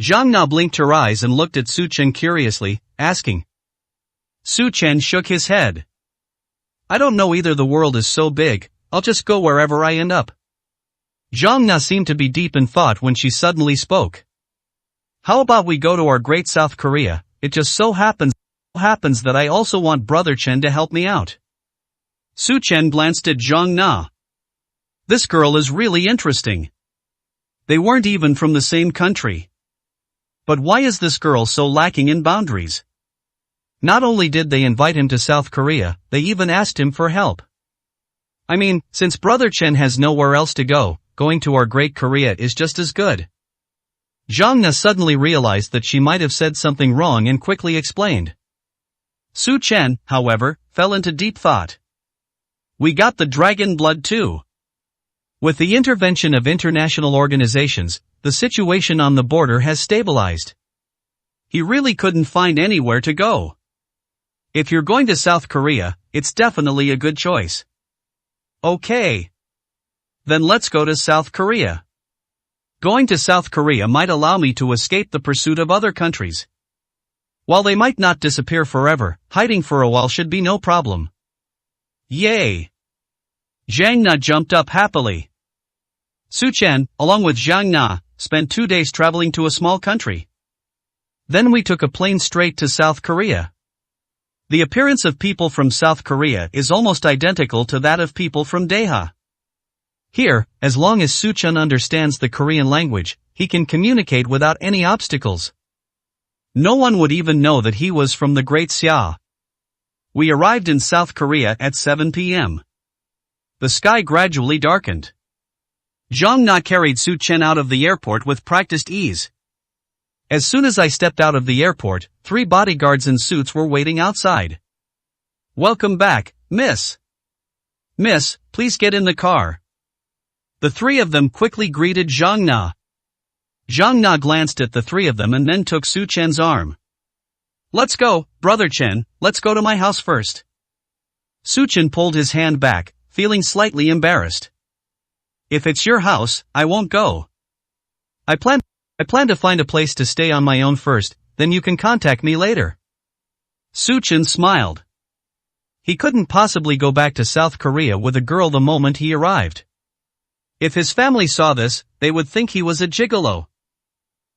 Zhang Na blinked her eyes and looked at Su Chen curiously, asking. Su Chen shook his head. I don't know either, the world is so big, I'll just go wherever I end up. Zhang Na seemed to be deep in thought when she suddenly spoke. How about we go to our great South Korea? It just so happens that I also want Brother Chen to help me out. Su Chen glanced at Zhang Na. This girl is really interesting. They weren't even from the same country. But why is this girl so lacking in boundaries? Not only did they invite him to South Korea, they even asked him for help. I mean, since Brother Chen has nowhere else to go, going to our great Korea is just as good. Zhang Na suddenly realized that she might have said something wrong and quickly explained. Su Chen, however, fell into deep thought. We got the dragon blood too. With the intervention of international organizations, the situation on the border has stabilized. He really couldn't find anywhere to go. If you're going to South Korea, it's definitely a good choice. Okay. Then let's go to South Korea. Going to South Korea might allow me to escape the pursuit of other countries. While they might not disappear forever, hiding for a while should be no problem. Yay! Zhang Na jumped up happily. Su Chen, along with Zhang Na, spent 2 days traveling to a small country. Then we took a plane straight to South Korea. The appearance of people from South Korea is almost identical to that of people from Daeha. Here, as long as Su Chen understands the Korean language, he can communicate without any obstacles. No one would even know that he was from the Great Xia. We arrived in South Korea at 7 p.m. The sky gradually darkened. Zhang Na carried Su Chen out of the airport with practiced ease. As soon as I stepped out of the airport, 3 bodyguards in suits were waiting outside. Welcome back, miss. Miss, please get in the car. The 3 of them quickly greeted Zhang Na. Zhang Na glanced at the 3 of them and then took Su Chen's arm. Let's go, Brother Chen, let's go to my house first. Su Chen pulled his hand back, feeling slightly embarrassed. If it's your house, I won't go. I plan to find a place to stay on my own first, then you can contact me later. Su Chen smiled. He couldn't possibly go back to South Korea with a girl the moment he arrived. If his family saw this, they would think he was a gigolo.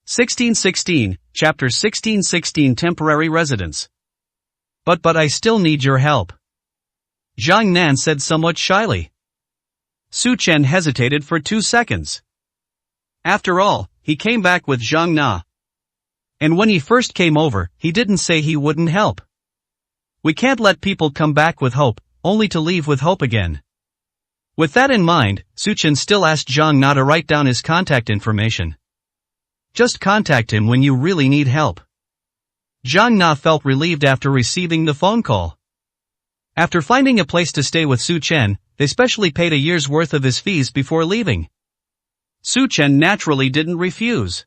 1616, Chapter 1616 Temporary Residence. But I still need your help. Zhang Nan said somewhat shyly. Su Chen hesitated for 2 seconds. After all, he came back with Zhang Na. And when he first came over, he didn't say he wouldn't help. We can't let people come back with hope, only to leave with hope again. With that in mind, Su Chen still asked Zhang Na to write down his contact information. Just contact him when you really need help. Zhang Na felt relieved after receiving the phone call. After finding a place to stay with Su Chen, they specially paid a year's worth of his fees before leaving. Su Chen naturally didn't refuse.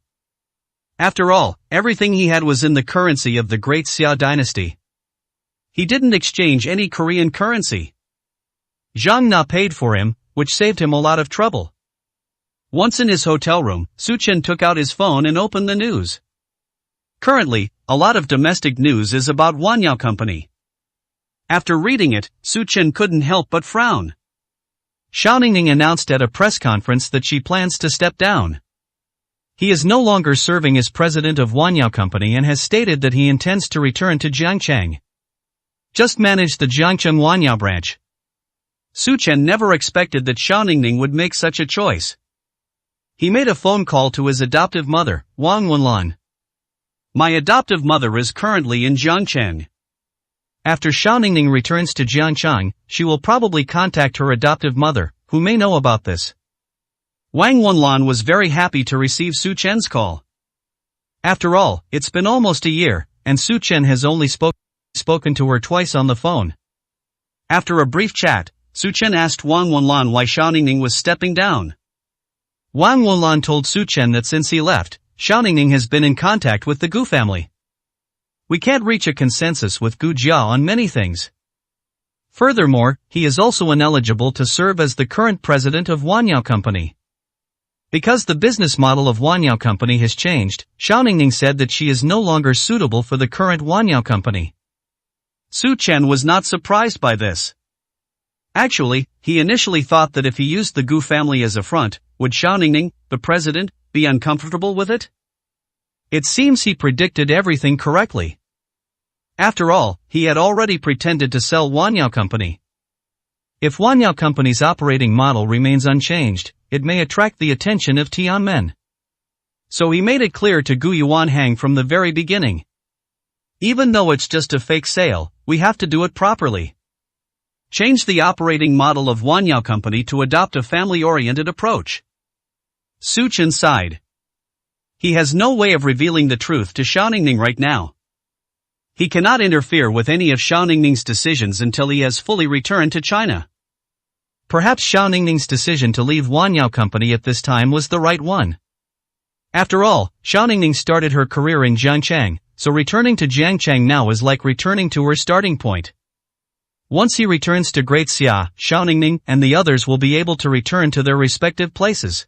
After all, everything he had was in the currency of the Great Xia dynasty. He didn't exchange any Korean currency. Zhang Na paid for him, which saved him a lot of trouble. Once in his hotel room, Su Chen took out his phone and opened the news. Currently, a lot of domestic news is about Wanyao Company. After reading it, Su Chen couldn't help but frown. Xiao Ningning announced at a press conference that she plans to step down. He is no longer serving as president of Wanyao Company and has stated that he intends to return to Jiangcheng. Just manage the Jiangcheng Wanyao branch. Su Chen never expected that Xiao Ningning would make such a choice. He made a phone call to his adoptive mother, Wang Wenlan. My adoptive mother is currently in Jiangcheng. After Xiao Ningning returns to Jiangcheng, she will probably contact her adoptive mother, who may know about this. Wang Wenlan was very happy to receive Su Chen's call. After all, it's been almost a year, and Su Chen has only spoken to her twice on the phone. After a brief chat, Su Chen asked Wang Wenlan why Xiao Ningning was stepping down. Wang Wenlan told Su Chen that since he left, Xiao Ningning has been in contact with the Gu family. We can't reach a consensus with Gu Jia on many things. Furthermore, he is also ineligible to serve as the current president of Wanyao Company. Because the business model of Wanyao Company has changed, Xiao Ningning said that she is no longer suitable for the current Wanyao Company. Su Chen was not surprised by this. Actually, he initially thought that if he used the Gu family as a front, would Xiao Ningning, the president, be uncomfortable with it? It seems he predicted everything correctly. After all, he had already pretended to sell Wanyao Company. If Wanyao Company's operating model remains unchanged, it may attract the attention of Tianmen. So he made it clear to Gu Yuanhang from the very beginning. Even though it's just a fake sale, we have to do it properly. Change the operating model of Wanyao Company to adopt a family-oriented approach. Su Chen sighed. He has no way of revealing the truth to Xiao Ningning right now. He cannot interfere with any of Xiao Ningning's decisions until he has fully returned to China. Perhaps Xiao Ningning's decision to leave Wanyao Company at this time was the right one. After all, Xiao Ningning started her career in Jiangchang, so returning to Jiangchang now is like returning to her starting point. Once he returns to Great Xia, Xiao Ningning and the others will be able to return to their respective places.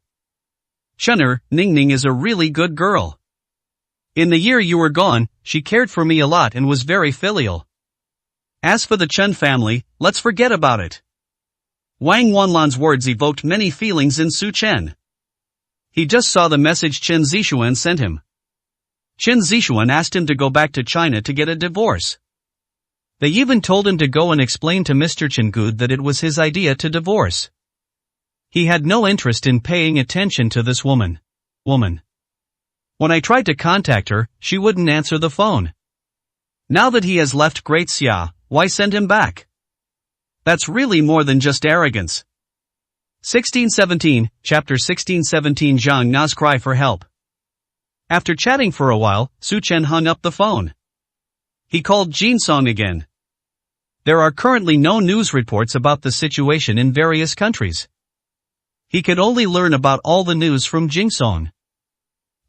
Chen'er, Ningning is a really good girl. In the year you were gone, she cared for me a lot and was very filial. As for the Chen family, let's forget about it. Wang Wanlan's words evoked many feelings in Su Chen. He just saw the message Chen Zixuan sent him. Chen Zixuan asked him to go back to China to get a divorce. They even told him to go and explain to Mr. Chen Gud that it was his idea to divorce. He had no interest in paying attention to this woman. When I tried to contact her, she wouldn't answer the phone. Now that he has left Great Xia, why send him back? That's really more than just arrogance. 1617, Chapter 1617 Zhang Na's cry for help. After chatting for a while, Su Chen hung up the phone. He called Jinsong again. There are currently no news reports about the situation in various countries. He could only learn about all the news from Jinsong.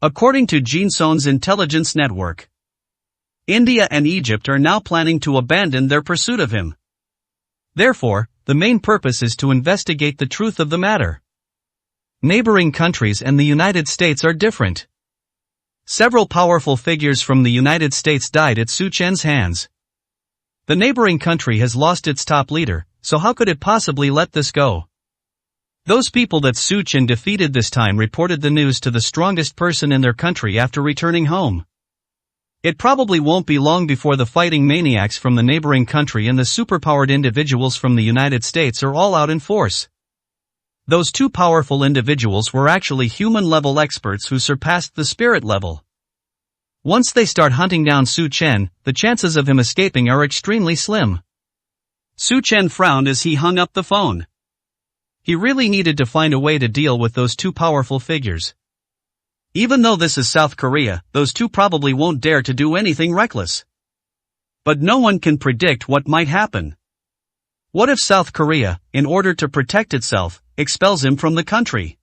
According to Jinsong's intelligence network, India and Egypt are now planning to abandon their pursuit of him. Therefore, the main purpose is to investigate the truth of the matter. Neighboring countries and the United States are different. Several powerful figures from the United States died at Su Chen's hands. The neighboring country has lost its top leader, so how could it possibly let this go? Those people that Su Chen defeated this time reported the news to the strongest person in their country after returning home. It probably won't be long before the fighting maniacs from the neighboring country and the superpowered individuals from the United States are all out in force. Those two powerful individuals were actually human-level experts who surpassed the spirit level. Once they start hunting down Su Chen, the chances of him escaping are extremely slim. Su Chen frowned as he hung up the phone. He really needed to find a way to deal with those two powerful figures. Even though this is South Korea, those two probably won't dare to do anything reckless. But no one can predict what might happen. What if South Korea, in order to protect itself, expels him from the country?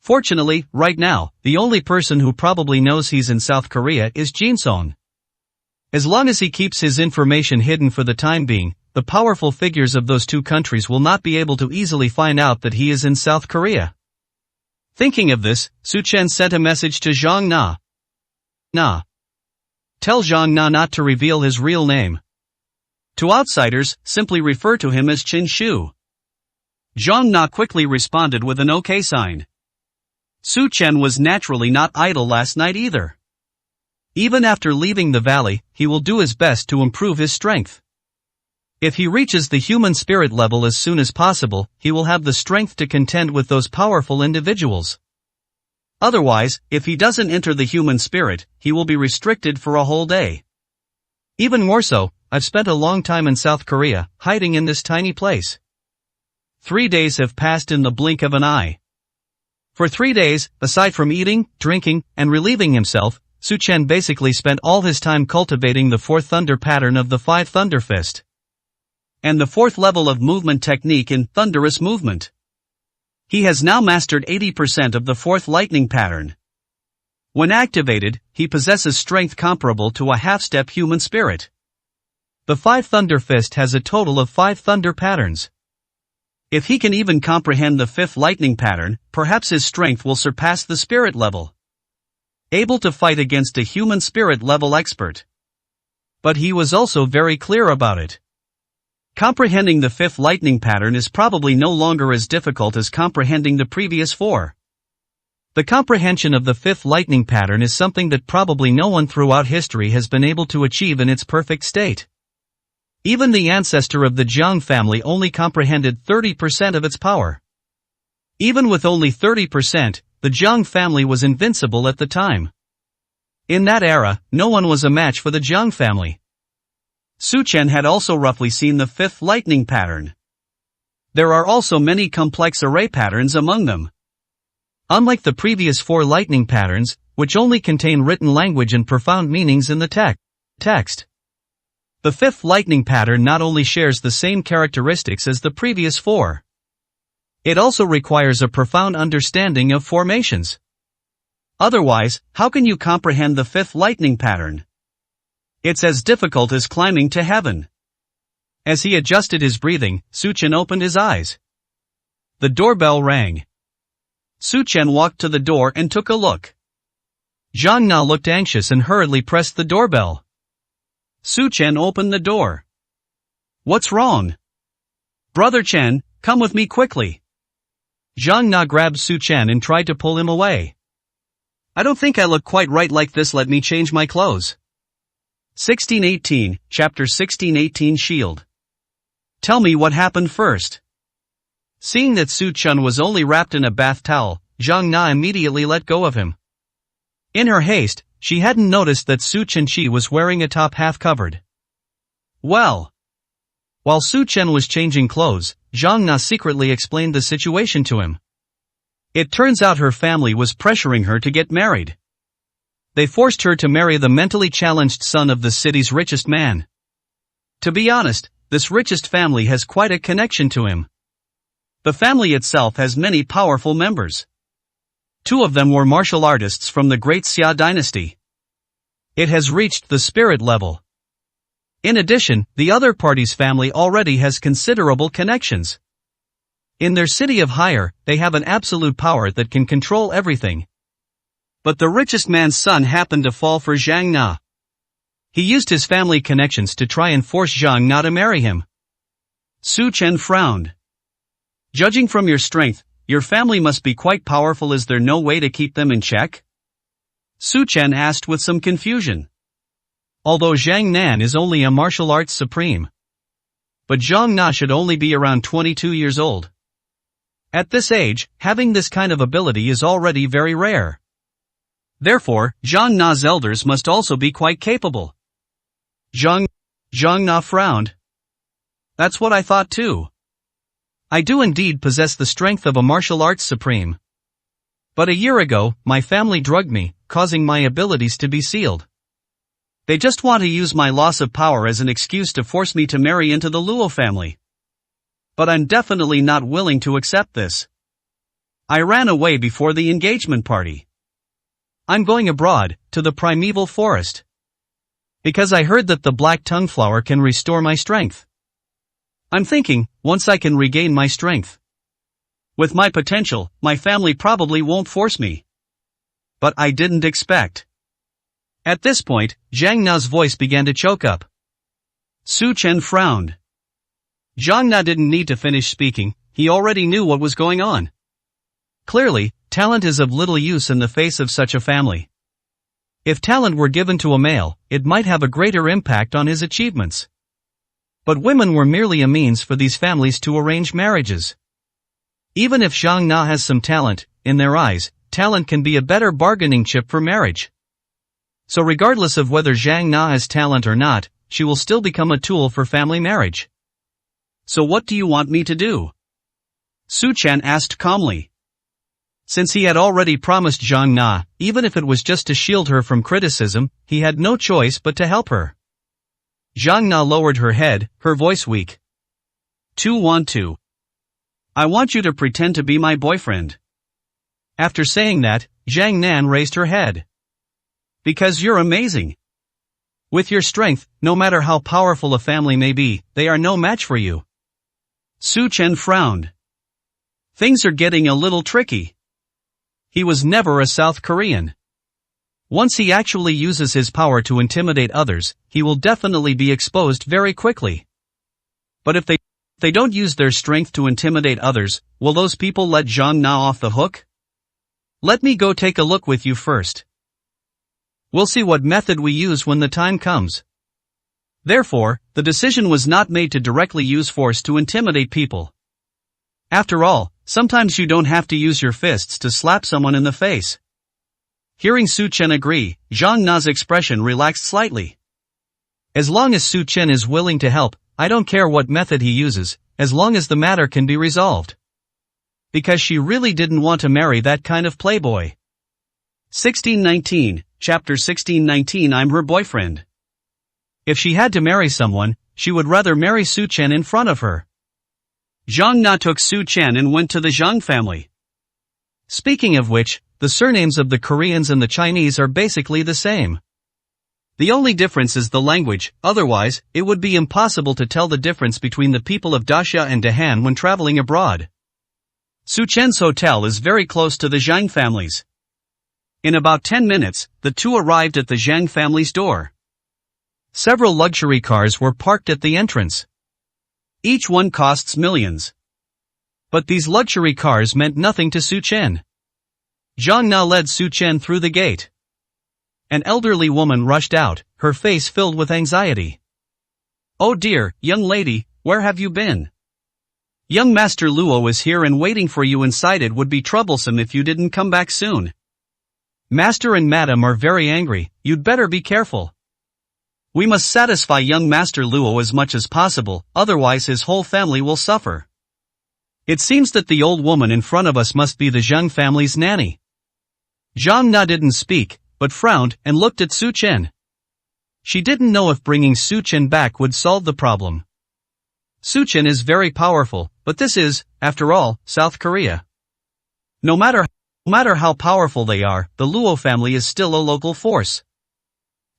Fortunately, right now, the only person who probably knows he's in South Korea is Jinsong. As long as he keeps his information hidden for the time being, the powerful figures of those two countries will not be able to easily find out that he is in South Korea. Thinking of this, Su Chen sent a message to Zhang Na. Tell Zhang Na not to reveal his real name. To outsiders, simply refer to him as Qin Shu. Zhang Na quickly responded with an OK sign. Su Chen was naturally not idle last night either. Even after leaving the valley, he will do his best to improve his strength. If he reaches the human spirit level as soon as possible, he will have the strength to contend with those powerful individuals. Otherwise, if he doesn't enter the human spirit, he will be restricted for a whole day. Even more so, I've spent a long time in South Korea, hiding in this tiny place. 3 days have passed in the blink of an eye. For 3 days, aside from eating, drinking, and relieving himself, Su Chen basically spent all his time cultivating the fourth thunder pattern of the 5 Thunder Fist. And the 4th level of movement technique in thunderous movement. He has now mastered 80% of the 4th lightning pattern. When activated, he possesses strength comparable to a half-step human spirit. The 5 Thunder Fist has a total of 5 thunder patterns. If he can even comprehend the 5th lightning pattern, perhaps his strength will surpass the spirit level. Able to fight against a human spirit level expert. But he was also very clear about it. Comprehending the 5th lightning pattern is probably no longer as difficult as comprehending the previous 4. The comprehension of the 5th lightning pattern is something that probably no one throughout history has been able to achieve in its perfect state. Even the ancestor of the Jiang family only comprehended 30% of its power. Even with only 30%, the Jiang family was invincible at the time. In that era, no one was a match for the Jiang family. Su Chen had also roughly seen the 5th lightning pattern. There are also many complex array patterns among them. Unlike the previous 4 lightning patterns, which only contain written language and profound meanings in the text. The 5th lightning pattern not only shares the same characteristics as the previous 4. It also requires a profound understanding of formations. Otherwise, how can you comprehend the 5th lightning pattern? It's as difficult as climbing to heaven. As he adjusted his breathing, Su Chen opened his eyes. The doorbell rang. Su Chen walked to the door and took a look. Zhang Na looked anxious and hurriedly pressed the doorbell. Su Chen opened the door. What's wrong? Brother Chen, come with me quickly. Zhang Na grabbed Su Chen and tried to pull him away. I don't think I look quite right like this, let me change my clothes. 1618, Chapter 1618 Shield. Tell me what happened first. Seeing that Su Chen was only wrapped in a bath towel, Zhang Na immediately let go of him. In her haste, she hadn't noticed that Su Chenqi was wearing a top half covered. Well. While Su Chen was changing clothes, Zhang Na secretly explained the situation to him. It turns out her family was pressuring her to get married. They forced her to marry the mentally challenged son of the city's richest man. To be honest, this richest family has quite a connection to him. The family itself has many powerful members. 2 of them were martial artists from the Great Xia dynasty. It has reached the spirit level. In addition, the other party's family already has considerable connections. In their city of Higher, they have an absolute power that can control everything. But the richest man's son happened to fall for Zhang Na. He used his family connections to try and force Zhang Na to marry him. Su Chen frowned. Judging from your strength, your family must be quite powerful. Is there no way to keep them in check? Su Chen asked with some confusion. Although Zhang Nan is only a martial arts supreme. But Zhang Na should only be around 22 years old. At this age, having this kind of ability is already very rare. Therefore, Zhang Na's elders must also be quite capable. Zhang Na frowned. That's what I thought too. I do indeed possess the strength of a martial arts supreme. But a year ago, my family drugged me, causing my abilities to be sealed. They just want to use my loss of power as an excuse to force me to marry into the Luo family. But I'm definitely not willing to accept this. I ran away before the engagement party. I'm going abroad, to the primeval forest. Because I heard that the black tongue flower can restore my strength. I'm thinking, once I can regain my strength. With my potential, my family probably won't force me. But I didn't expect. At this point, Zhang Na's voice began to choke up. Su Chen frowned. Zhang Na didn't need to finish speaking, he already knew what was going on. Clearly, talent is of little use in the face of such a family. If talent were given to a male, it might have a greater impact on his achievements. But women were merely a means for these families to arrange marriages. Even if Zhang Na has some talent, in their eyes, talent can be a better bargaining chip for marriage. So regardless of whether Zhang Na has talent or not, she will still become a tool for family marriage. So what do you want me to do? Su Chen asked calmly. Since he had already promised Zhang Na, even if it was just to shield her from criticism, he had no choice but to help her. Zhang Na lowered her head, her voice weak. 212. I want you to pretend to be my boyfriend. After saying that, Zhang Nan raised her head. Because you're amazing. With your strength, no matter how powerful a family may be, they are no match for you. Su Chen frowned. Things are getting a little tricky. He was never a South Korean. Once he actually uses his power to intimidate others, he will definitely be exposed very quickly. But if they don't use their strength to intimidate others, will those people let Zhang Na off the hook? Let me go take a look with you first. We'll see what method we use when the time comes. Therefore, the decision was not made to directly use force to intimidate people. After all, sometimes you don't have to use your fists to slap someone in the face. Hearing Su Chen agree, Zhang Na's expression relaxed slightly. As long as Su Chen is willing to help, I don't care what method he uses, as long as the matter can be resolved. Because she really didn't want to marry that kind of playboy. 1619, Chapter 1619 I'm her boyfriend. If she had to marry someone, she would rather marry Su Chen in front of her. Zhang Na took Su Chen and went to the Zhang family. Speaking of which, the surnames of the Koreans and the Chinese are basically the same. The only difference is the language, otherwise, it would be impossible to tell the difference between the people of Daxia and Dahan when traveling abroad. Su Chen's hotel is very close to the Zhang family's. In about 10 minutes, the two arrived at the Zhang family's door. Several luxury cars were parked at the entrance. Each one costs millions. But these luxury cars meant nothing to Su Chen. Zhang Na led Su Chen through the gate. An elderly woman rushed out, her face filled with anxiety. Oh dear, young lady, where have you been? Young Master Luo is here and waiting for you inside. It would be troublesome if you didn't come back soon. Master and Madam are very angry, you'd better be careful. We must satisfy young Master Luo as much as possible, otherwise his whole family will suffer. It seems that the old woman in front of us must be the Zhang family's nanny. Zhang Na didn't speak, but frowned and looked at Su Chen. She didn't know if bringing Su Chen back would solve the problem. Su Chen is very powerful, but this is, after all, South Korea. No matter how powerful they are, the Luo family is still a local force.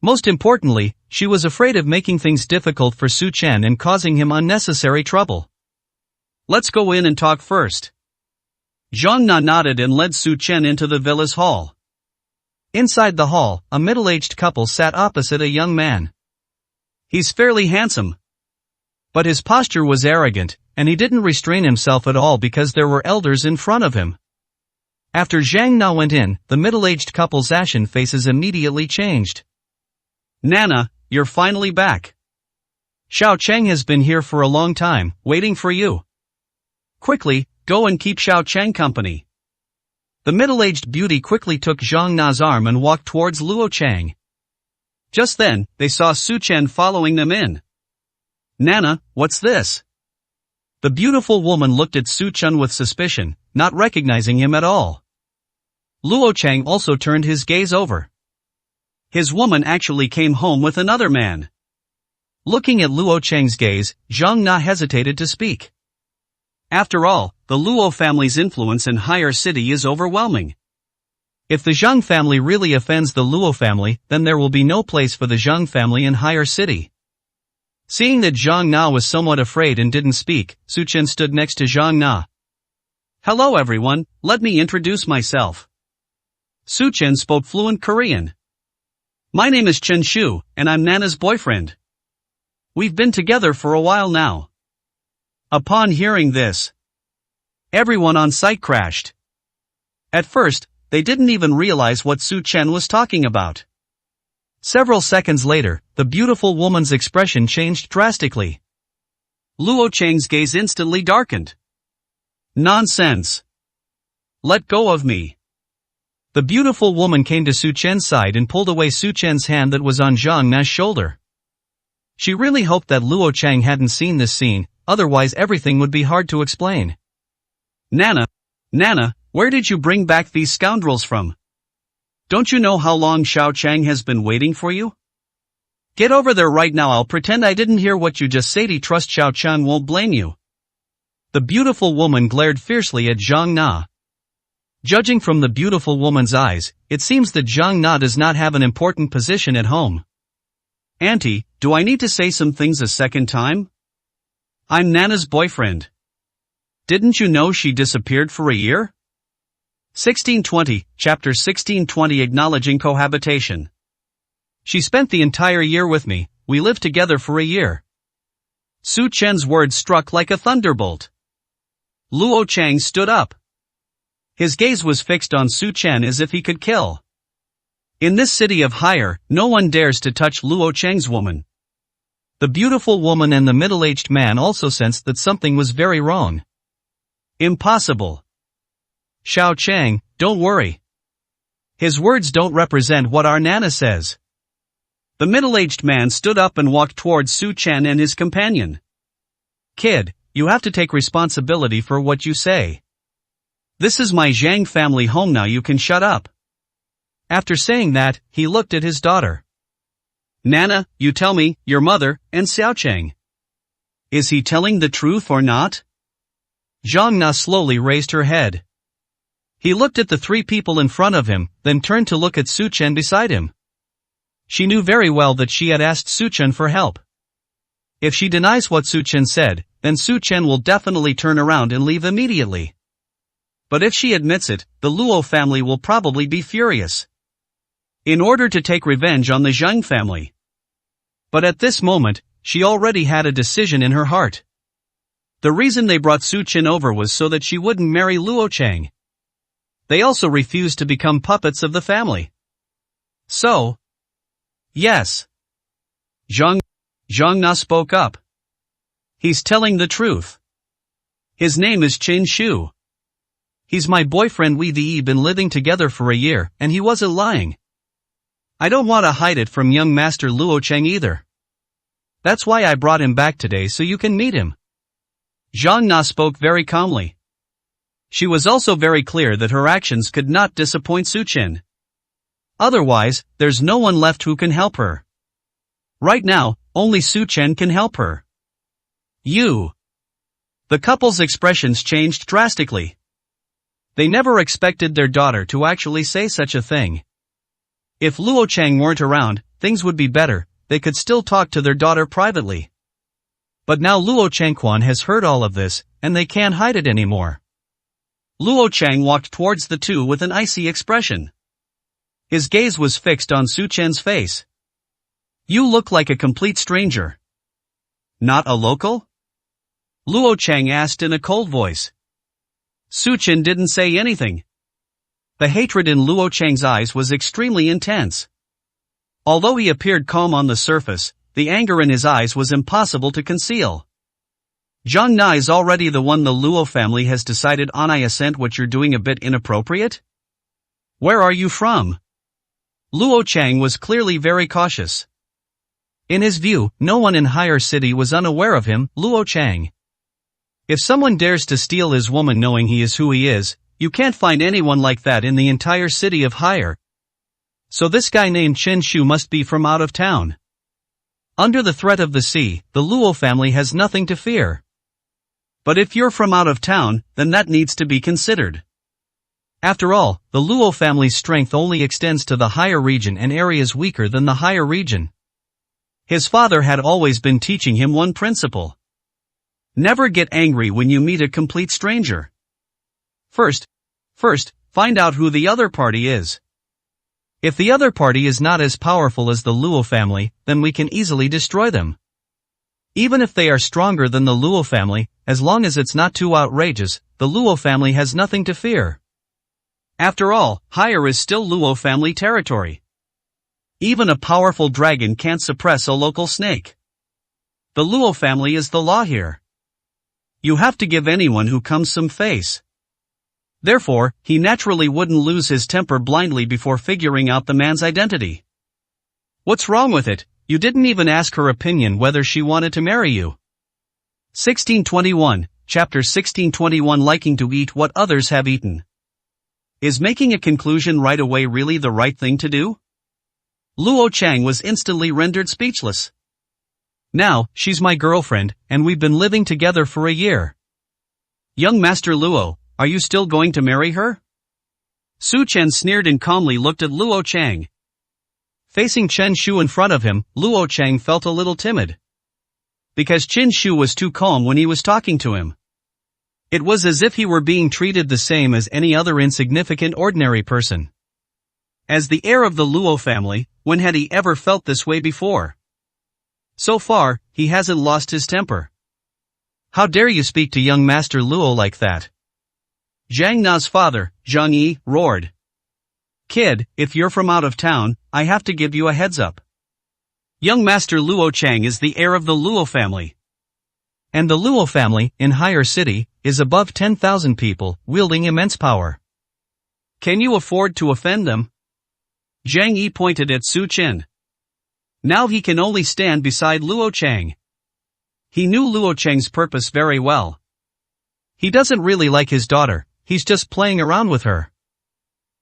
Most importantly, she was afraid of making things difficult for Su Chen and causing him unnecessary trouble. Let's go in and talk first. Zhang Na nodded and led Su Chen into the villa's hall. Inside the hall, a middle-aged couple sat opposite a young man. He's fairly handsome. But his posture was arrogant, and he didn't restrain himself at all because there were elders in front of him. After Zhang Na went in, the middle-aged couple's ashen faces immediately changed. Nana, you're finally back. Xiao Cheng has been here for a long time, waiting for you. Quickly, go and keep Xiao Cheng company. The middle-aged beauty quickly took Zhang Na's arm and walked towards Luo Chang. Just then, they saw Su Chen following them in. Nana, what's this? The beautiful woman looked at Su Chen with suspicion, not recognizing him at all. Luo Chang also turned his gaze over. His woman actually came home with another man. Looking at Luo Chang's gaze, Zhang Na hesitated to speak. After all, the Luo family's influence in Higher City is overwhelming. If the Zhang family really offends the Luo family, then there will be no place for the Zhang family in Higher City. Seeing that Zhang Na was somewhat afraid and didn't speak, Su Chen stood next to Zhang Na. Hello everyone, let me introduce myself. Su Chen spoke fluent Korean. My name is Chen Shu, and I'm Nana's boyfriend. We've been together for a while now. Upon hearing this, everyone on site crashed. At first, they didn't even realize what Su Chen was talking about. Several seconds later, the beautiful woman's expression changed drastically. Luo Chang's gaze instantly darkened. Nonsense. Let go of me. The beautiful woman came to Su Chen's side and pulled away Su Chen's hand that was on Zhang Na's shoulder. She really hoped that Luo Chang hadn't seen this scene, otherwise everything would be hard to explain. Nana, where did you bring back these scoundrels from? Don't you know how long Xiao Chang has been waiting for you? Get over there right now. I'll pretend I didn't hear what you just said. Trust Xiao Chang won't blame you. The beautiful woman glared fiercely at Zhang Na. Judging from the beautiful woman's eyes, it seems that Zhang Na does not have an important position at home. Auntie, do I need to say some things a second time? I'm Nana's boyfriend. Didn't you know she disappeared for a year? 1620, Chapter 1620 Acknowledging Cohabitation. She spent the entire year with me, we lived together for a year. Su Chen's words struck like a thunderbolt. Luo Chang stood up. His gaze was fixed on Su Chen as if he could kill. In this city of hire, no one dares to touch Luo Chang's woman. The beautiful woman and the middle-aged man also sensed that something was very wrong. Impossible. Xiao Chang, don't worry. His words don't represent what our Nana says. The middle-aged man stood up and walked towards Su Chen and his companion. Kid, you have to take responsibility for what you say. This is my Zhang family home, now you can shut up. After saying that, he looked at his daughter. Nana, you tell me, your mother, and Xiao Chang. Is he telling the truth or not? Zhang Na slowly raised her head. He looked at the three people in front of him, then turned to look at Su Chen beside him. She knew very well that she had asked Su Chen for help. If she denies what Su Chen said, then Su Chen will definitely turn around and leave immediately. But if she admits it, the Luo family will probably be furious. In order to take revenge on the Zhang family. But at this moment, she already had a decision in her heart. The reason they brought Su Chen over was so that she wouldn't marry Luo Chang. They also refused to become puppets of the family. So, yes. Zhang Na spoke up. He's telling the truth. His name is Qin Shu. He's my boyfriend, we've been living together for a year, and he wasn't lying. I don't want to hide it from young Master Luo Chang either. That's why I brought him back today so you can meet him. Zhang Na spoke very calmly. She was also very clear that her actions could not disappoint Su Chen. Otherwise, there's no one left who can help her. Right now, only Su Chen can help her. You. The couple's expressions changed drastically. They never expected their daughter to actually say such a thing. If Luo Chang weren't around, things would be better, they could still talk to their daughter privately. But now Luo Changquan has heard all of this, and they can't hide it anymore. Luo Chang walked towards the two with an icy expression. His gaze was fixed on Su Chen's face. You look like a complete stranger. Not a local? Luo Chang asked in a cold voice. Su Chen didn't say anything. The hatred in Luo Chang's eyes was extremely intense. Although he appeared calm on the surface, the anger in his eyes was impossible to conceal. Zhang Na is already the one the Luo family has decided on. I assent what you're doing a bit inappropriate? Where are you from? Luo Chang was clearly very cautious. In his view, no one in Higher City was unaware of him, Luo Chang. If someone dares to steal his woman knowing he is who he is, you can't find anyone like that in the entire city of Higher. So this guy named Qin Shu must be from out of town. Under the threat of the sea, the Luo family has nothing to fear. But if you're from out of town, then that needs to be considered. After all, the Luo family's strength only extends to the Higher region and areas weaker than the Higher region. His father had always been teaching him one principle. Never get angry when you meet a complete stranger. First, find out who the other party is. If the other party is not as powerful as the Luo family, then we can easily destroy them. Even if they are stronger than the Luo family, as long as it's not too outrageous, the Luo family has nothing to fear. After all, Higher is still Luo family territory. Even a powerful dragon can't suppress a local snake. The Luo family is the law here. You have to give anyone who comes some face. Therefore, he naturally wouldn't lose his temper blindly before figuring out the man's identity. What's wrong with it? You didn't even ask her opinion whether she wanted to marry you. 1621, Chapter 1621 Liking to eat what others have eaten. Is making a conclusion right away really the right thing to do? Luo Chang was instantly rendered speechless. Now, she's my girlfriend, and we've been living together for a year. Young Master Luo, are you still going to marry her? Su Chen sneered and calmly looked at Luo Chang. Facing Chen Shu in front of him, Luo Chang felt a little timid. Because Chen Shu was too calm when he was talking to him. It was as if he were being treated the same as any other insignificant ordinary person. As the heir of the Luo family, when had he ever felt this way before? So far, he hasn't lost his temper. How dare you speak to young Master Luo like that? Zhang Na's father, Zhang Yi, roared. Kid, if you're from out of town, I have to give you a heads up. Young Master Luo Chang is the heir of the Luo family. And the Luo family, in Higher City, is above 10,000 people, wielding immense power. Can you afford to offend them? Zhang Yi pointed at Su Chen. Now he can only stand beside Luo Chang. He knew Luo Chang's purpose very well. He doesn't really like his daughter, he's just playing around with her.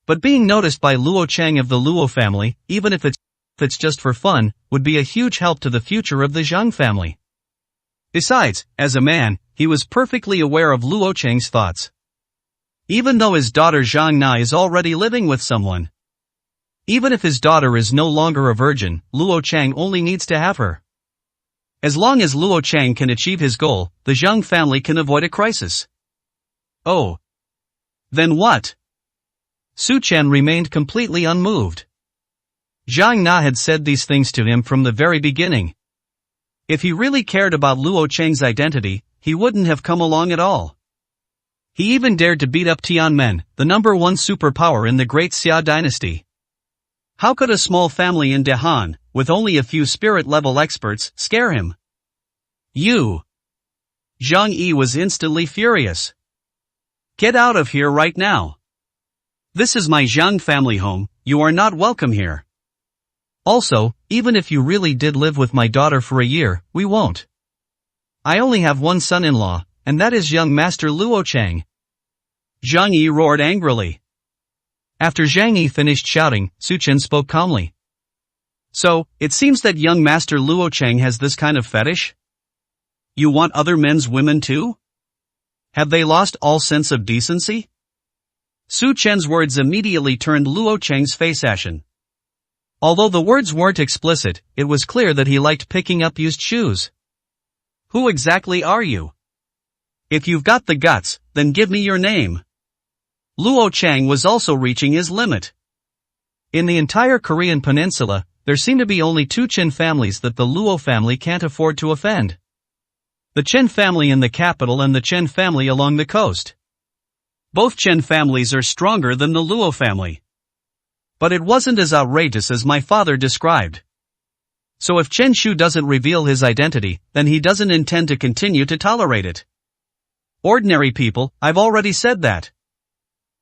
But being noticed by Luo Chang of the Luo family, even if it's just for fun, would be a huge help to the future of the Zhang family. Besides, as a man, he was perfectly aware of Luo Chang's thoughts. Even though his daughter Zhang Na is already living with someone. Even if his daughter is no longer a virgin, Luo Chang only needs to have her. As long as Luo Chang can achieve his goal, the Zhang family can avoid a crisis. Oh. Then what? Su Chen remained completely unmoved. Zhang Na had said these things to him from the very beginning. If he really cared about Luo Chang's identity, he wouldn't have come along at all. He even dared to beat up Tianmen, the number one superpower in the Great Xia dynasty. How could a small family in Dehan, with only a few spirit-level experts, scare him? You! Zhang Yi was instantly furious. Get out of here right now. This is my Zhang family home, you are not welcome here. Also, even if you really did live with my daughter for a year, we won't. I only have one son-in-law, and that is young Master Luo Chang. Zhang Yi roared angrily. After Zhang Yi finished shouting, Su Chen spoke calmly. So, it seems that young Master Luo Chang has this kind of fetish? You want other men's women too? Have they lost all sense of decency? Su Chen's words immediately turned Luo Chang's face ashen. Although the words weren't explicit, it was clear that he liked picking up used shoes. Who exactly are you? If you've got the guts, then give me your name. Luo Chang was also reaching his limit. In the entire Korean peninsula, there seem to be only two Chen families that the Luo family can't afford to offend. The Chen family in the capital and the Chen family along the coast. Both Chen families are stronger than the Luo family. But it wasn't as outrageous as my father described. So if Chen Shu doesn't reveal his identity, then he doesn't intend to continue to tolerate it. Ordinary people, I've already said that.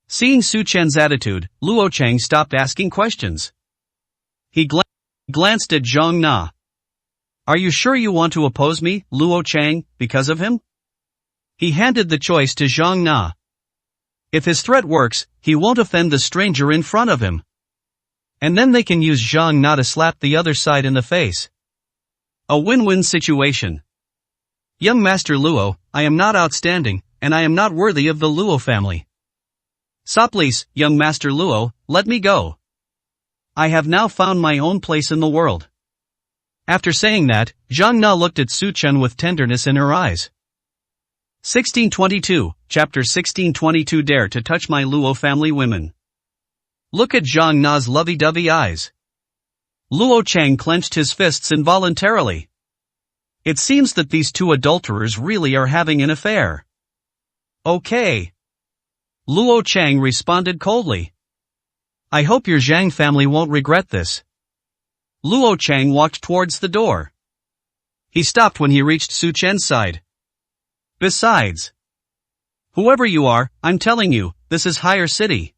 Seeing Su Chen's attitude, Luo Chang stopped asking questions. He glanced at Zhang Na. Are you sure you want to oppose me, Luo Chang, because of him? He handed the choice to Zhang Na. If his threat works, he won't offend the stranger in front of him. And then they can use Zhang Na to slap the other side in the face. A win-win situation. Young Master Luo, I am not outstanding, and I am not worthy of the Luo family. So please, young Master Luo, let me go. I have now found my own place in the world. After saying that, Zhang Na looked at Su Chen with tenderness in her eyes. 1622, Chapter 1622 Dare to touch my Luo family women. Look at Zhang Na's lovey-dovey eyes. Luo Chang clenched his fists involuntarily. It seems that these two adulterers really are having an affair. Okay. Luo Chang responded coldly. I hope your Zhang family won't regret this. Luo Chang walked towards the door. He stopped when he reached Su Chen's side. Besides, whoever you are, I'm telling you, this is Higher City.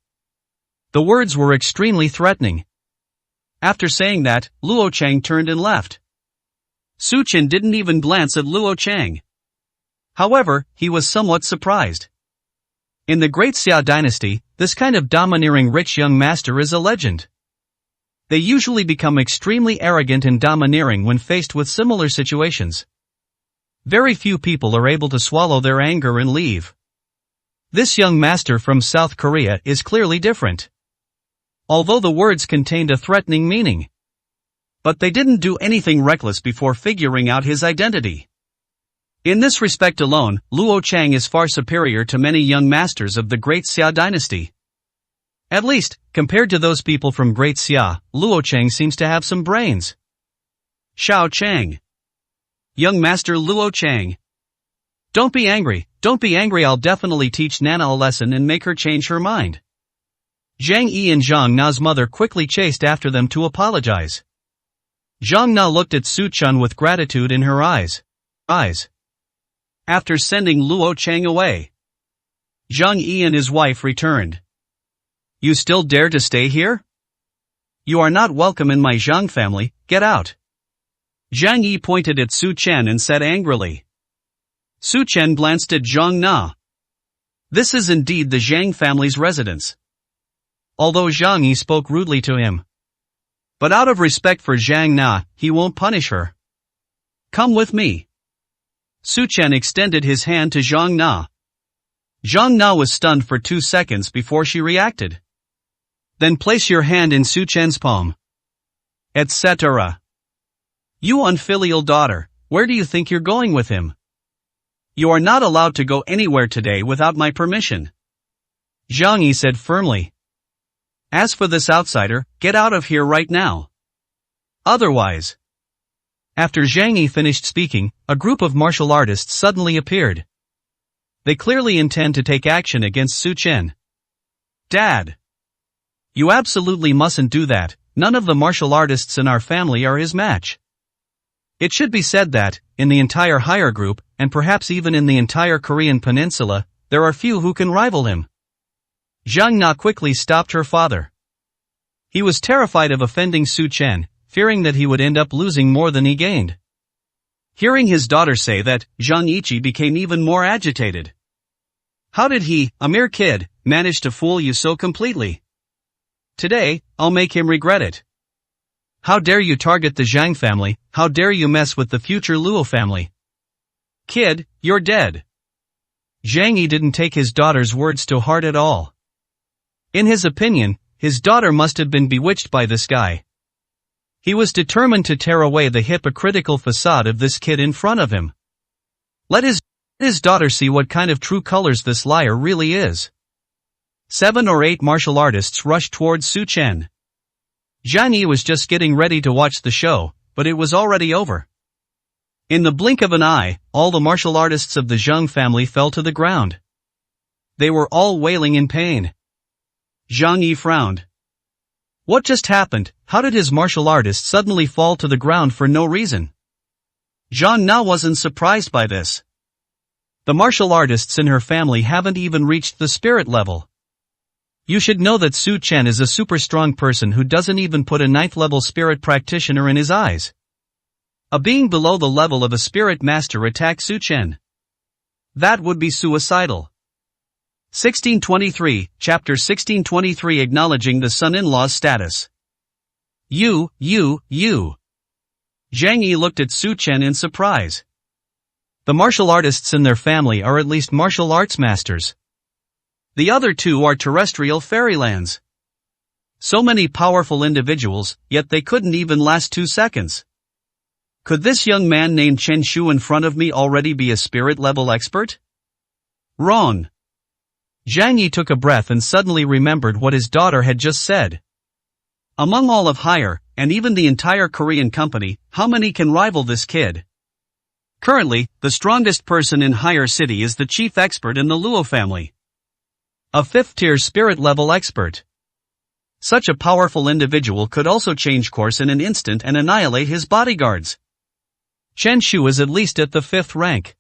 The words were extremely threatening. After saying that, Luo Chang turned and left. Su Chen didn't even glance at Luo Chang. However, he was somewhat surprised. In the Great Xia dynasty, this kind of domineering rich young master is a legend. They usually become extremely arrogant and domineering when faced with similar situations. Very few people are able to swallow their anger and leave. This young master from South Korea is clearly different. Although the words contained a threatening meaning. But they didn't do anything reckless before figuring out his identity. In this respect alone, Luo Chang is far superior to many young masters of the Great Xia dynasty. At least, compared to those people from Great Xia, Luo Chang seems to have some brains. Xiao Chang. Young Master Luo Chang. Don't be angry, I'll definitely teach Nana a lesson and make her change her mind. Zhang Yi and Zhang Na's mother quickly chased after them to apologize. Zhang Na looked at Su Chun with gratitude in her eyes. After sending Luo Chang away, Zhang Yi and his wife returned. You still dare to stay here? You are not welcome in my Zhang family, get out. Zhang Yi pointed at Su Chen and said angrily. Su Chen glanced at Zhang Na. This is indeed the Zhang family's residence. Although Zhang Yi spoke rudely to him. But out of respect for Zhang Na, he won't punish her. Come with me. Su Chen extended his hand to Zhang Na. Zhang Na was stunned for 2 seconds before she reacted. Then place your hand in Su Chen's palm. Etc. You unfilial daughter, where do you think you're going with him? You are not allowed to go anywhere today without my permission. Zhang Yi said firmly. As for this outsider, get out of here right now. Otherwise. After Zhang Yi finished speaking, a group of martial artists suddenly appeared. They clearly intend to take action against Su Chen. Dad! You absolutely mustn't do that, none of the martial artists in our family are his match. It should be said that, in the entire higher group, and perhaps even in the entire Korean peninsula, there are few who can rival him. Zhang Na quickly stopped her father. He was terrified of offending Su Chen, fearing that he would end up losing more than he gained. Hearing his daughter say that, Zhang Yiqi became even more agitated. How did he, a mere kid, manage to fool you so completely? Today, I'll make him regret it. How dare you target the Zhang family, how dare you mess with the future Luo family? Kid, you're dead. Zhang Yi didn't take his daughter's words to heart at all. In his opinion, his daughter must have been bewitched by this guy. He was determined to tear away the hypocritical facade of this kid in front of him. Let his daughter see what kind of true colors this liar really is. 7 or 8 martial artists rushed towards Su Chen. Zhang Yi was just getting ready to watch the show, but it was already over. In the blink of an eye, all the martial artists of the Zhang family fell to the ground. They were all wailing in pain. Zhang Yi frowned. What just happened? How did his martial artist suddenly fall to the ground for no reason? Zhang Na wasn't surprised by this. The martial artists in her family haven't even reached the spirit level. You should know that Su Chen is a super strong person who doesn't even put a 9th level spirit practitioner in his eyes. A being below the level of a spirit master attack Su Chen. That would be suicidal. 1623, Chapter 1623 Acknowledging the son-in-law's status. You. Zhang Yi looked at Su Chen in surprise. The martial artists in their family are at least martial arts masters. The other 2 are terrestrial fairylands. So many powerful individuals, yet they couldn't even last 2 seconds. Could this young man named Chen Shu in front of me already be a spirit-level expert? Wrong. Zhang Yi took a breath and suddenly remembered what his daughter had just said. Among all of Higher, and even the entire Korean company, how many can rival this kid? Currently, the strongest person in Higher City is the chief expert in the Luo family. A 5th-tier spirit-level expert. Such a powerful individual could also change course in an instant and annihilate his bodyguards. Chen Shu is at least at the 5th rank.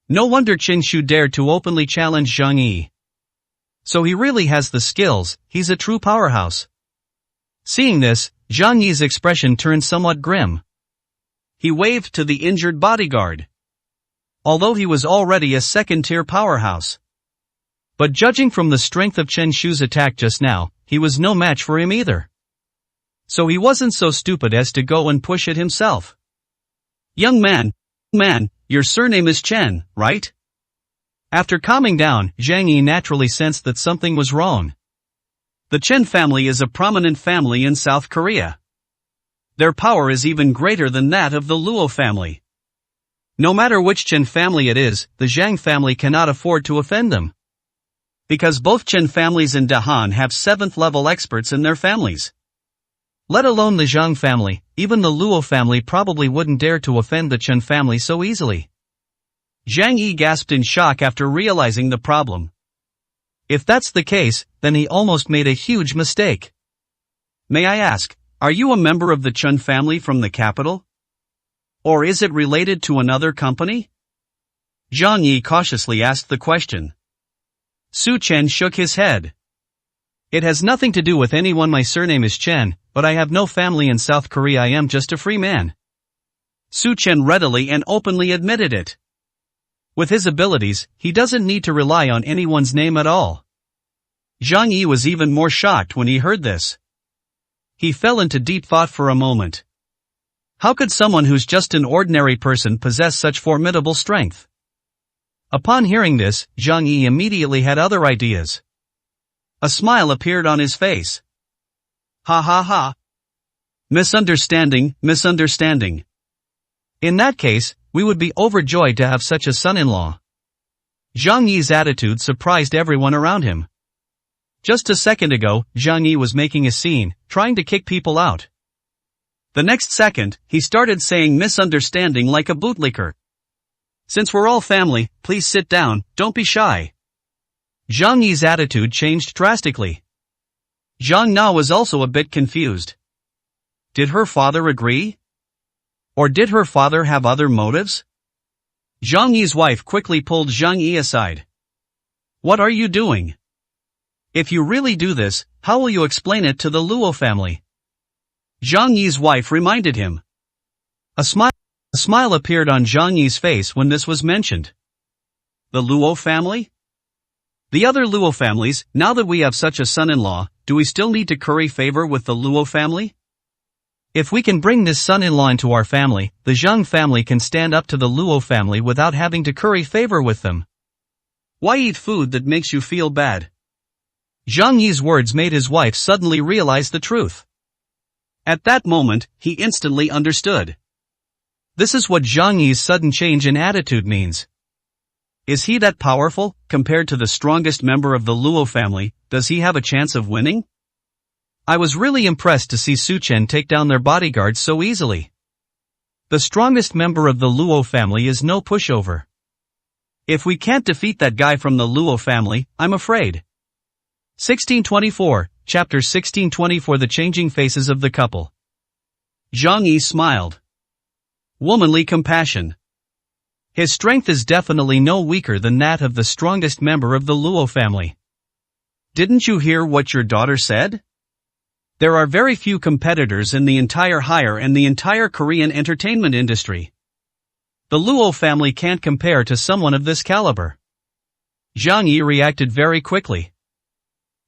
No wonder Chen Shu dared to openly challenge Zhang Yi. So he really has the skills, he's a true powerhouse. Seeing this, Zhang Yi's expression turned somewhat grim. He waved to the injured bodyguard. Although he was already a 2nd-tier powerhouse. But judging from the strength of Chen Shu's attack just now, he was no match for him either. So he wasn't so stupid as to go and push it himself. Young man, your surname is Chen, right? After calming down, Zhang Yi naturally sensed that something was wrong. The Chen family is a prominent family in South Korea. Their power is even greater than that of the Luo family. No matter which Chen family it is, the Zhang family cannot afford to offend them. Because both Chen families in Dahan have 7th level experts in their families. Let alone the Zhang family, even the Luo family probably wouldn't dare to offend the Chen family so easily. Zhang Yi gasped in shock after realizing the problem. If that's the case, then he almost made a huge mistake. May I ask, are you a member of the Chen family from the capital? Or is it related to another company? Zhang Yi cautiously asked the question. Su Chen shook his head. It has nothing to do with anyone. My surname is Chen, but I have no family in South Korea. I am just a free man. Su Chen readily and openly admitted it. With his abilities, he doesn't need to rely on anyone's name at all. Zhang Yi was even more shocked when he heard this. He fell into deep thought for a moment. How could someone who's just an ordinary person possess such formidable strength? Upon hearing this, Zhang Yi immediately had other ideas. A smile appeared on his face. Ha ha ha. Misunderstanding. In that case, we would be overjoyed to have such a son-in-law. Zhang Yi's attitude surprised everyone around him. Just a second ago, Zhang Yi was making a scene, trying to kick people out. The next second, he started saying misunderstanding like a bootlicker. Since we're all family, please sit down, don't be shy. Zhang Yi's attitude changed drastically. Zhang Na was also a bit confused. Did her father agree? Or did her father have other motives? Zhang Yi's wife quickly pulled Zhang Yi aside. What are you doing? If you really do this, how will you explain it to the Luo family? Zhang Yi's wife reminded him. A smile appeared on Zhang Yi's face when this was mentioned. The Luo family? The other Luo families, now that we have such a son-in-law, do we still need to curry favor with the Luo family? If we can bring this son-in-law into our family, the Zhang family can stand up to the Luo family without having to curry favor with them. Why eat food that makes you feel bad? Zhang Yi's words made his wife suddenly realize the truth. At that moment, he instantly understood. This is what Zhang Yi's sudden change in attitude means. Is he that powerful? Compared to the strongest member of the Luo family, does he have a chance of winning? I was really impressed to see Su Chen take down their bodyguards so easily. The strongest member of the Luo family is no pushover. If we can't defeat that guy from the Luo family, I'm afraid. 1624, Chapter 1624. The changing faces of the couple. Zhang Yi smiled. Womanly compassion. His strength is definitely no weaker than that of the strongest member of the Luo family. Didn't you hear what your daughter said? There are very few competitors in the entire higher and the entire Korean entertainment industry. The Luo family can't compare to someone of this caliber. Zhang Yi reacted very quickly.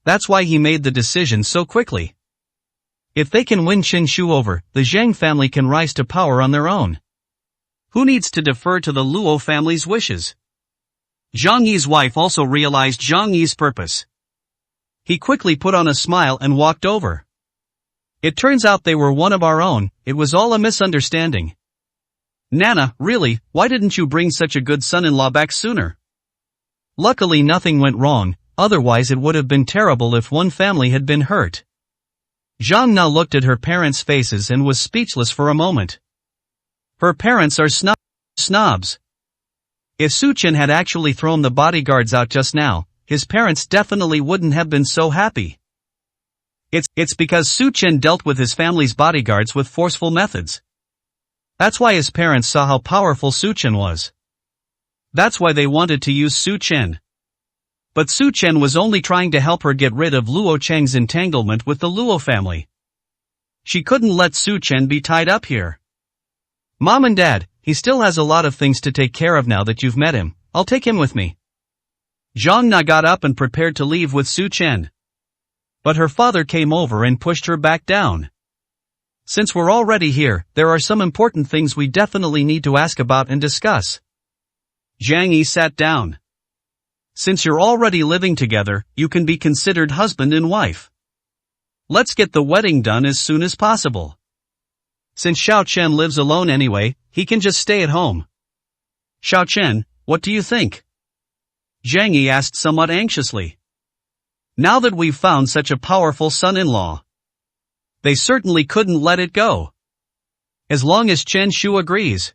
That's why he made the decision so quickly. If they can win Qin Shu over, the Zhang family can rise to power on their own. Who needs to defer to the Luo family's wishes? Zhang Yi's wife also realized Zhang Yi's purpose. He quickly put on a smile and walked over. It turns out they were one of our own. It was all a misunderstanding. Nana, really, why didn't you bring such a good son-in-law back sooner? Luckily nothing went wrong, otherwise it would have been terrible if one family had been hurt. Zhang Na looked at her parents' faces and was speechless for a moment. Her parents are snobs. If Su Chen had actually thrown the bodyguards out just now, his parents definitely wouldn't have been so happy. It's because Su Chen dealt with his family's bodyguards with forceful methods. That's why his parents saw how powerful Su Chen was. That's why they wanted to use Su Chen. But Su Chen was only trying to help her get rid of Luo Cheng's entanglement with the Luo family. She couldn't let Su Chen be tied up here. Mom and Dad, he still has a lot of things to take care of now that you've met him. I'll take him with me. Zhang Na got up and prepared to leave with Su Chen. But her father came over and pushed her back down. Since we're already here, there are some important things we definitely need to ask about and discuss. Zhang Yi sat down. Since you're already living together, you can be considered husband and wife. Let's get the wedding done as soon as possible. Since Xiao Chen lives alone anyway, he can just stay at home. Xiao Chen, what do you think? Zhang Yi asked somewhat anxiously. Now that we've found such a powerful son-in-law, they certainly couldn't let it go. As long as Chen Shu agrees.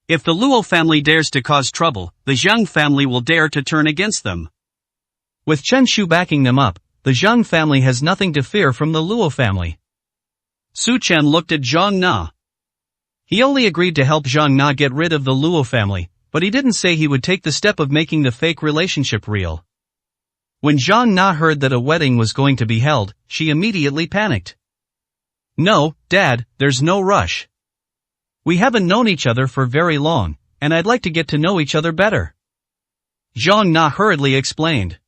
If the Luo family dares to cause trouble, the Zhang family will dare to turn against them. With Chen Shu backing them up, the Zhang family has nothing to fear from the Luo family. Su Chen looked at Zhang Na. He only agreed to help Zhang Na get rid of the Luo family, but he didn't say he would take the step of making the fake relationship real. When Zhang Na heard that a wedding was going to be held, she immediately panicked. No, Dad, there's no rush. We haven't known each other for very long, and I'd like to get to know each other better. Zhang Na hurriedly explained.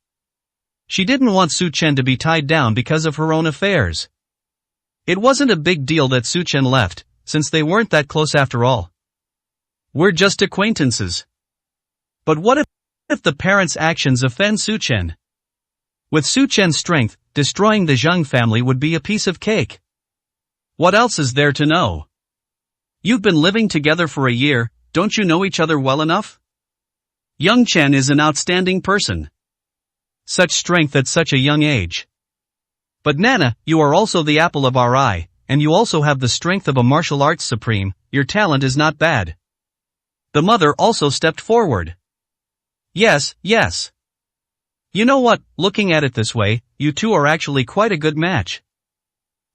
She didn't want Su Chen to be tied down because of her own affairs. It wasn't a big deal that Su Chen left, since they weren't that close after all. We're just acquaintances. But what if the parents' actions offend Su Chen? With Su Chen's strength, destroying the Zhang family would be a piece of cake. What else is there to know? You've been living together for a year, don't you know each other well enough? Young Chen is an outstanding person. Such strength at such a young age. But Nana, you are also the apple of our eye, and you also have the strength of a martial arts supreme, your talent is not bad. The mother also stepped forward. Yes. You know what, looking at it this way, you two are actually quite a good match.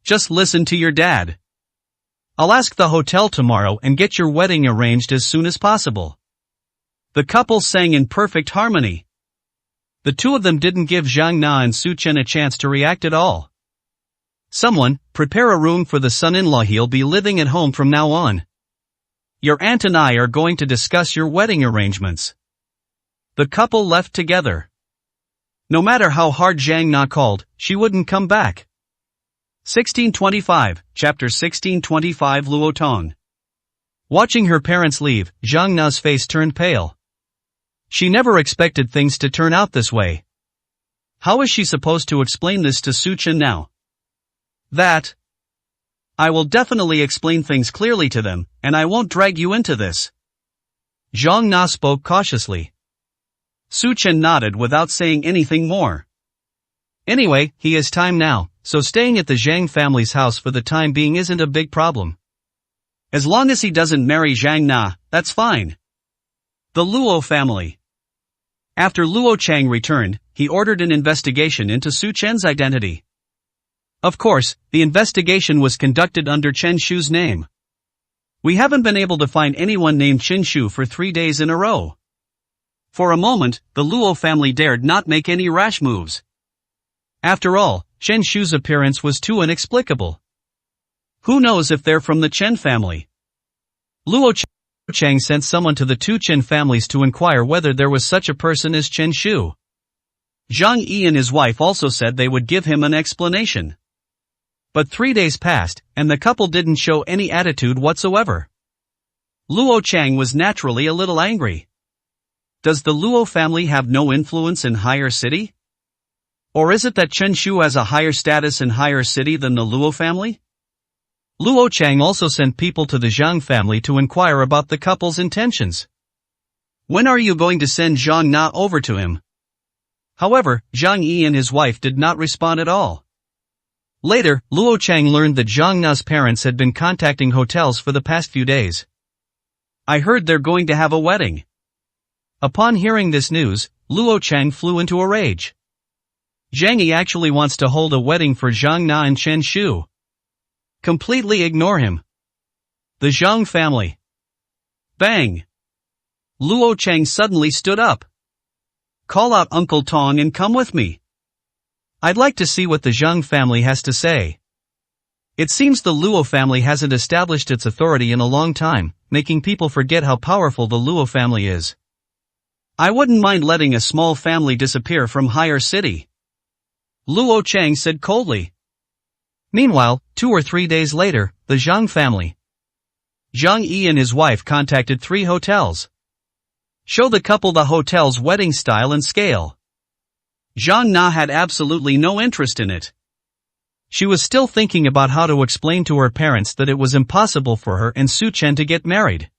Just listen to your dad. I'll ask the hotel tomorrow and get your wedding arranged as soon as possible. The couple sang in perfect harmony. The two of them didn't give Zhang Na and Su Chen a chance to react at all. Someone, prepare a room for the son-in-law, he'll be living at home from now on. Your aunt and I are going to discuss your wedding arrangements. The couple left together. No matter how hard Zhang Na called, she wouldn't come back. 1625, Chapter 1625 Luo Tong. Watching her parents leave, Zhang Na's face turned pale. She never expected things to turn out this way. How is she supposed to explain this to Su Chen now? That. I will definitely explain things clearly to them, and I won't drag you into this. Zhang Na spoke cautiously. Su Chen nodded without saying anything more. Anyway, he has time now, so staying at the Zhang family's house for the time being isn't a big problem. As long as he doesn't marry Zhang Na, that's fine. The Luo family. After Luo Chang returned, he ordered an investigation into Su Chen's identity. Of course, the investigation was conducted under Chen Shu's name. We haven't been able to find anyone named Chen Shu for 3 days in a row. For a moment, the Luo family dared not make any rash moves. After all, Chen Shu's appearance was too inexplicable. Who knows if they're from the Chen family? Luo Chang sent someone to the two Chen families to inquire whether there was such a person as Chen Shu. Zhang Yi and his wife also said they would give him an explanation. But 3 days passed, and the couple didn't show any attitude whatsoever. Luo Chang was naturally a little angry. Does the Luo family have no influence in higher city? Or is it that Chen Shu has a higher status in higher city than the Luo family? Luo Chang also sent people to the Zhang family to inquire about the couple's intentions. When are you going to send Zhang Na over to him? However, Zhang Yi and his wife did not respond at all. Later, Luo Chang learned that Zhang Na's parents had been contacting hotels for the past few days. I heard they're going to have a wedding. Upon hearing this news, Luo Chang flew into a rage. Zhang Yi actually wants to hold a wedding for Zhang Na and Chen Shu. Completely ignore him. The Zhang family. Bang! Luo Chang suddenly stood up. Call out Uncle Tong and come with me. I'd like to see what the Zhang family has to say. It seems the Luo family hasn't established its authority in a long time, making people forget how powerful the Luo family is. I wouldn't mind letting a small family disappear from higher city. Luo Chang said coldly. Meanwhile, 2 or 3 days later, the Zhang family. Zhang Yi and his wife contacted 3 hotels. Show the couple the hotel's wedding style and scale. Zhang Na had absolutely no interest in it. She was still thinking about how to explain to her parents that it was impossible for her and Su Chen to get married.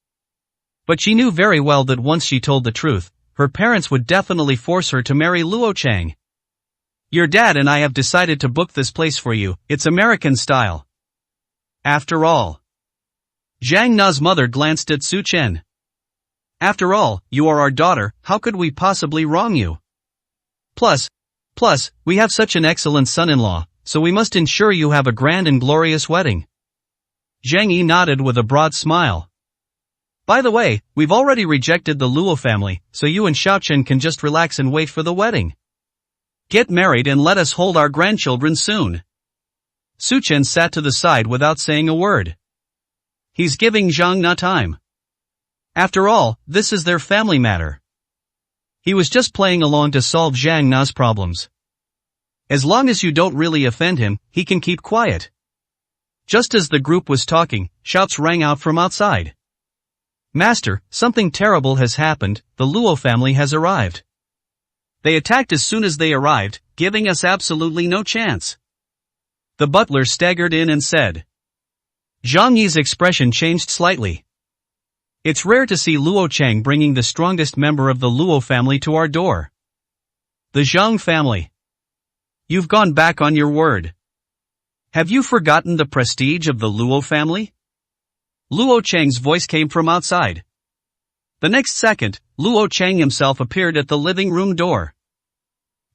But she knew very well that once she told the truth, her parents would definitely force her to marry Luo Chang. Your dad and I have decided to book this place for you, it's American style. After all. Zhang Na's mother glanced at Su Chen. After all, you are our daughter, how could we possibly wrong you? Plus, we have such an excellent son-in-law, so we must ensure you have a grand and glorious wedding. Zhang Yi nodded with a broad smile. By the way, we've already rejected the Luo family, so you and Xiaochen can just relax and wait for the wedding. Get married and let us hold our grandchildren soon. Su Chen sat to the side without saying a word. He's giving Zhang Na time. After all, this is their family matter. He was just playing along to solve Zhang Na's problems. As long as you don't really offend him, he can keep quiet. Just as the group was talking, shouts rang out from outside. Master, something terrible has happened, the Luo family has arrived. They attacked as soon as they arrived, giving us absolutely no chance. The butler staggered in and said. Zhang Yi's expression changed slightly. It's rare to see Luo Chang bringing the strongest member of the Luo family to our door. The Zhang family. You've gone back on your word. Have you forgotten the prestige of the Luo family? Luo Chang's voice came from outside. The next second, Luo Chang himself appeared at the living room door.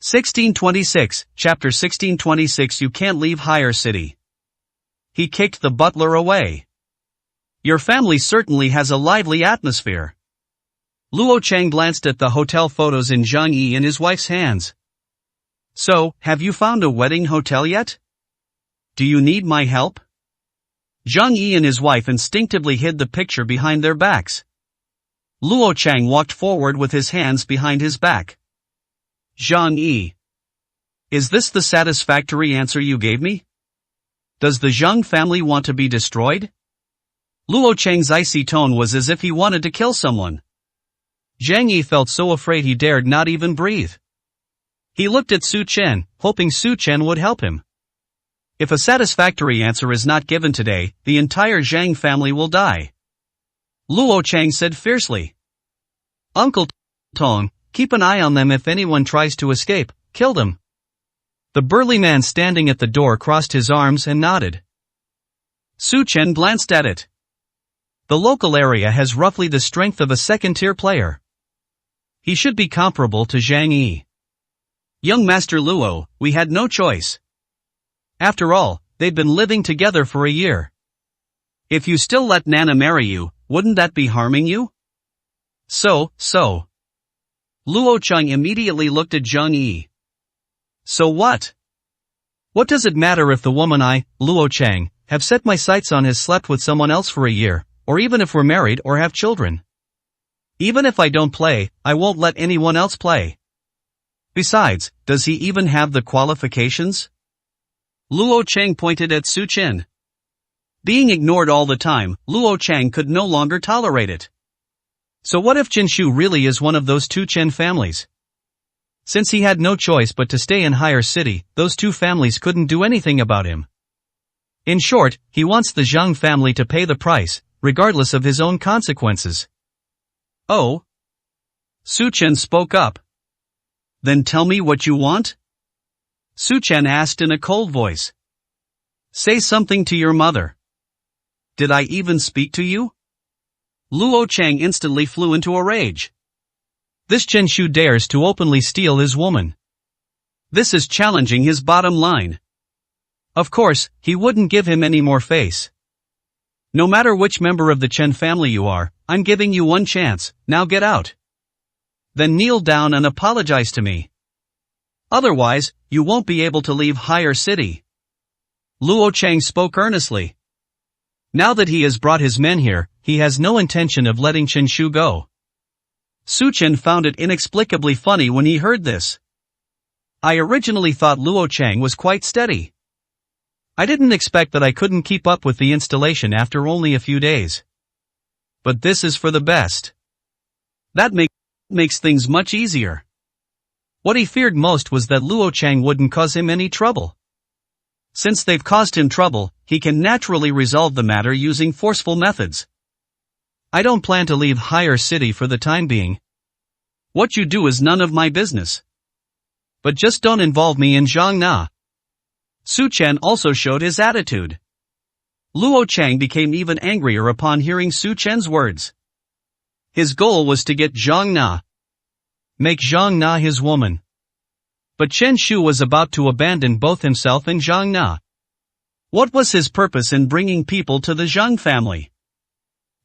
1626, Chapter 1626. You can't leave Higher City. He kicked the butler away. Your family certainly has a lively atmosphere. Luo Chang glanced at the hotel photos in Zhang Yi and his wife's hands. So, have you found a wedding hotel yet? Do you need my help? Zhang Yi and his wife instinctively hid the picture behind their backs. Luo Chang walked forward with his hands behind his back. Zhang Yi. Is this the satisfactory answer you gave me? Does the Zhang family want to be destroyed? Luo Chang's icy tone was as if he wanted to kill someone. Zhang Yi felt so afraid he dared not even breathe. He looked at Su Chen, hoping Su Chen would help him. If a satisfactory answer is not given today, the entire Zhang family will die. Luo Chang said fiercely. Uncle Tong, keep an eye on them. If anyone tries to escape, kill them. The burly man standing at the door crossed his arms and nodded. Su Chen glanced at it. The local area has roughly the strength of a second-tier player. He should be comparable to Zhang Yi. Young Master Luo, we had no choice. After all, they've been living together for a year. If you still let Nana marry you, wouldn't that be harming you? So. Luo Chang immediately looked at Zhang Yi. So what? What does it matter if the woman I, Luo Chang, have set my sights on has slept with someone else for a year, or even if we're married or have children? Even if I don't play, I won't let anyone else play. Besides, does he even have the qualifications? Luo Chang pointed at Su Chen. Being ignored all the time, Luo Chang could no longer tolerate it. So what if Jinshu really is one of those two Chen families? Since he had no choice but to stay in Higher City, those two families couldn't do anything about him. In short, he wants the Zhang family to pay the price, regardless of his own consequences. Oh? Su Chen spoke up. Then tell me what you want? Su Chen asked in a cold voice. Say something to your mother. Did I even speak to you? Luo Chang instantly flew into a rage. This Chen Shu dares to openly steal his woman. This is challenging his bottom line. Of course, he wouldn't give him any more face. No matter which member of the Chen family you are, I'm giving you one chance, now get out. Then kneel down and apologize to me. Otherwise, you won't be able to leave Higher City. Luo Chang spoke earnestly. Now that he has brought his men here, he has no intention of letting Chen Shu go. Su Chen found it inexplicably funny when he heard this. I originally thought Luo Chang was quite steady. I didn't expect that I couldn't keep up with the installation after only a few days. But this is for the best. That makes makes things much easier. What he feared most was that Luo Chang wouldn't cause him any trouble. Since they've caused him trouble, he can naturally resolve the matter using forceful methods. I don't plan to leave Higher City for the time being. What you do is none of my business. But just don't involve me in Zhang Na. Su Chen also showed his attitude. Luo Chang became even angrier upon hearing Su Chen's words. His goal was to get Zhang Na. Make Zhang Na his woman. But Chen Shu was about to abandon both himself and Zhang Na. What was his purpose in bringing people to the Zhang family?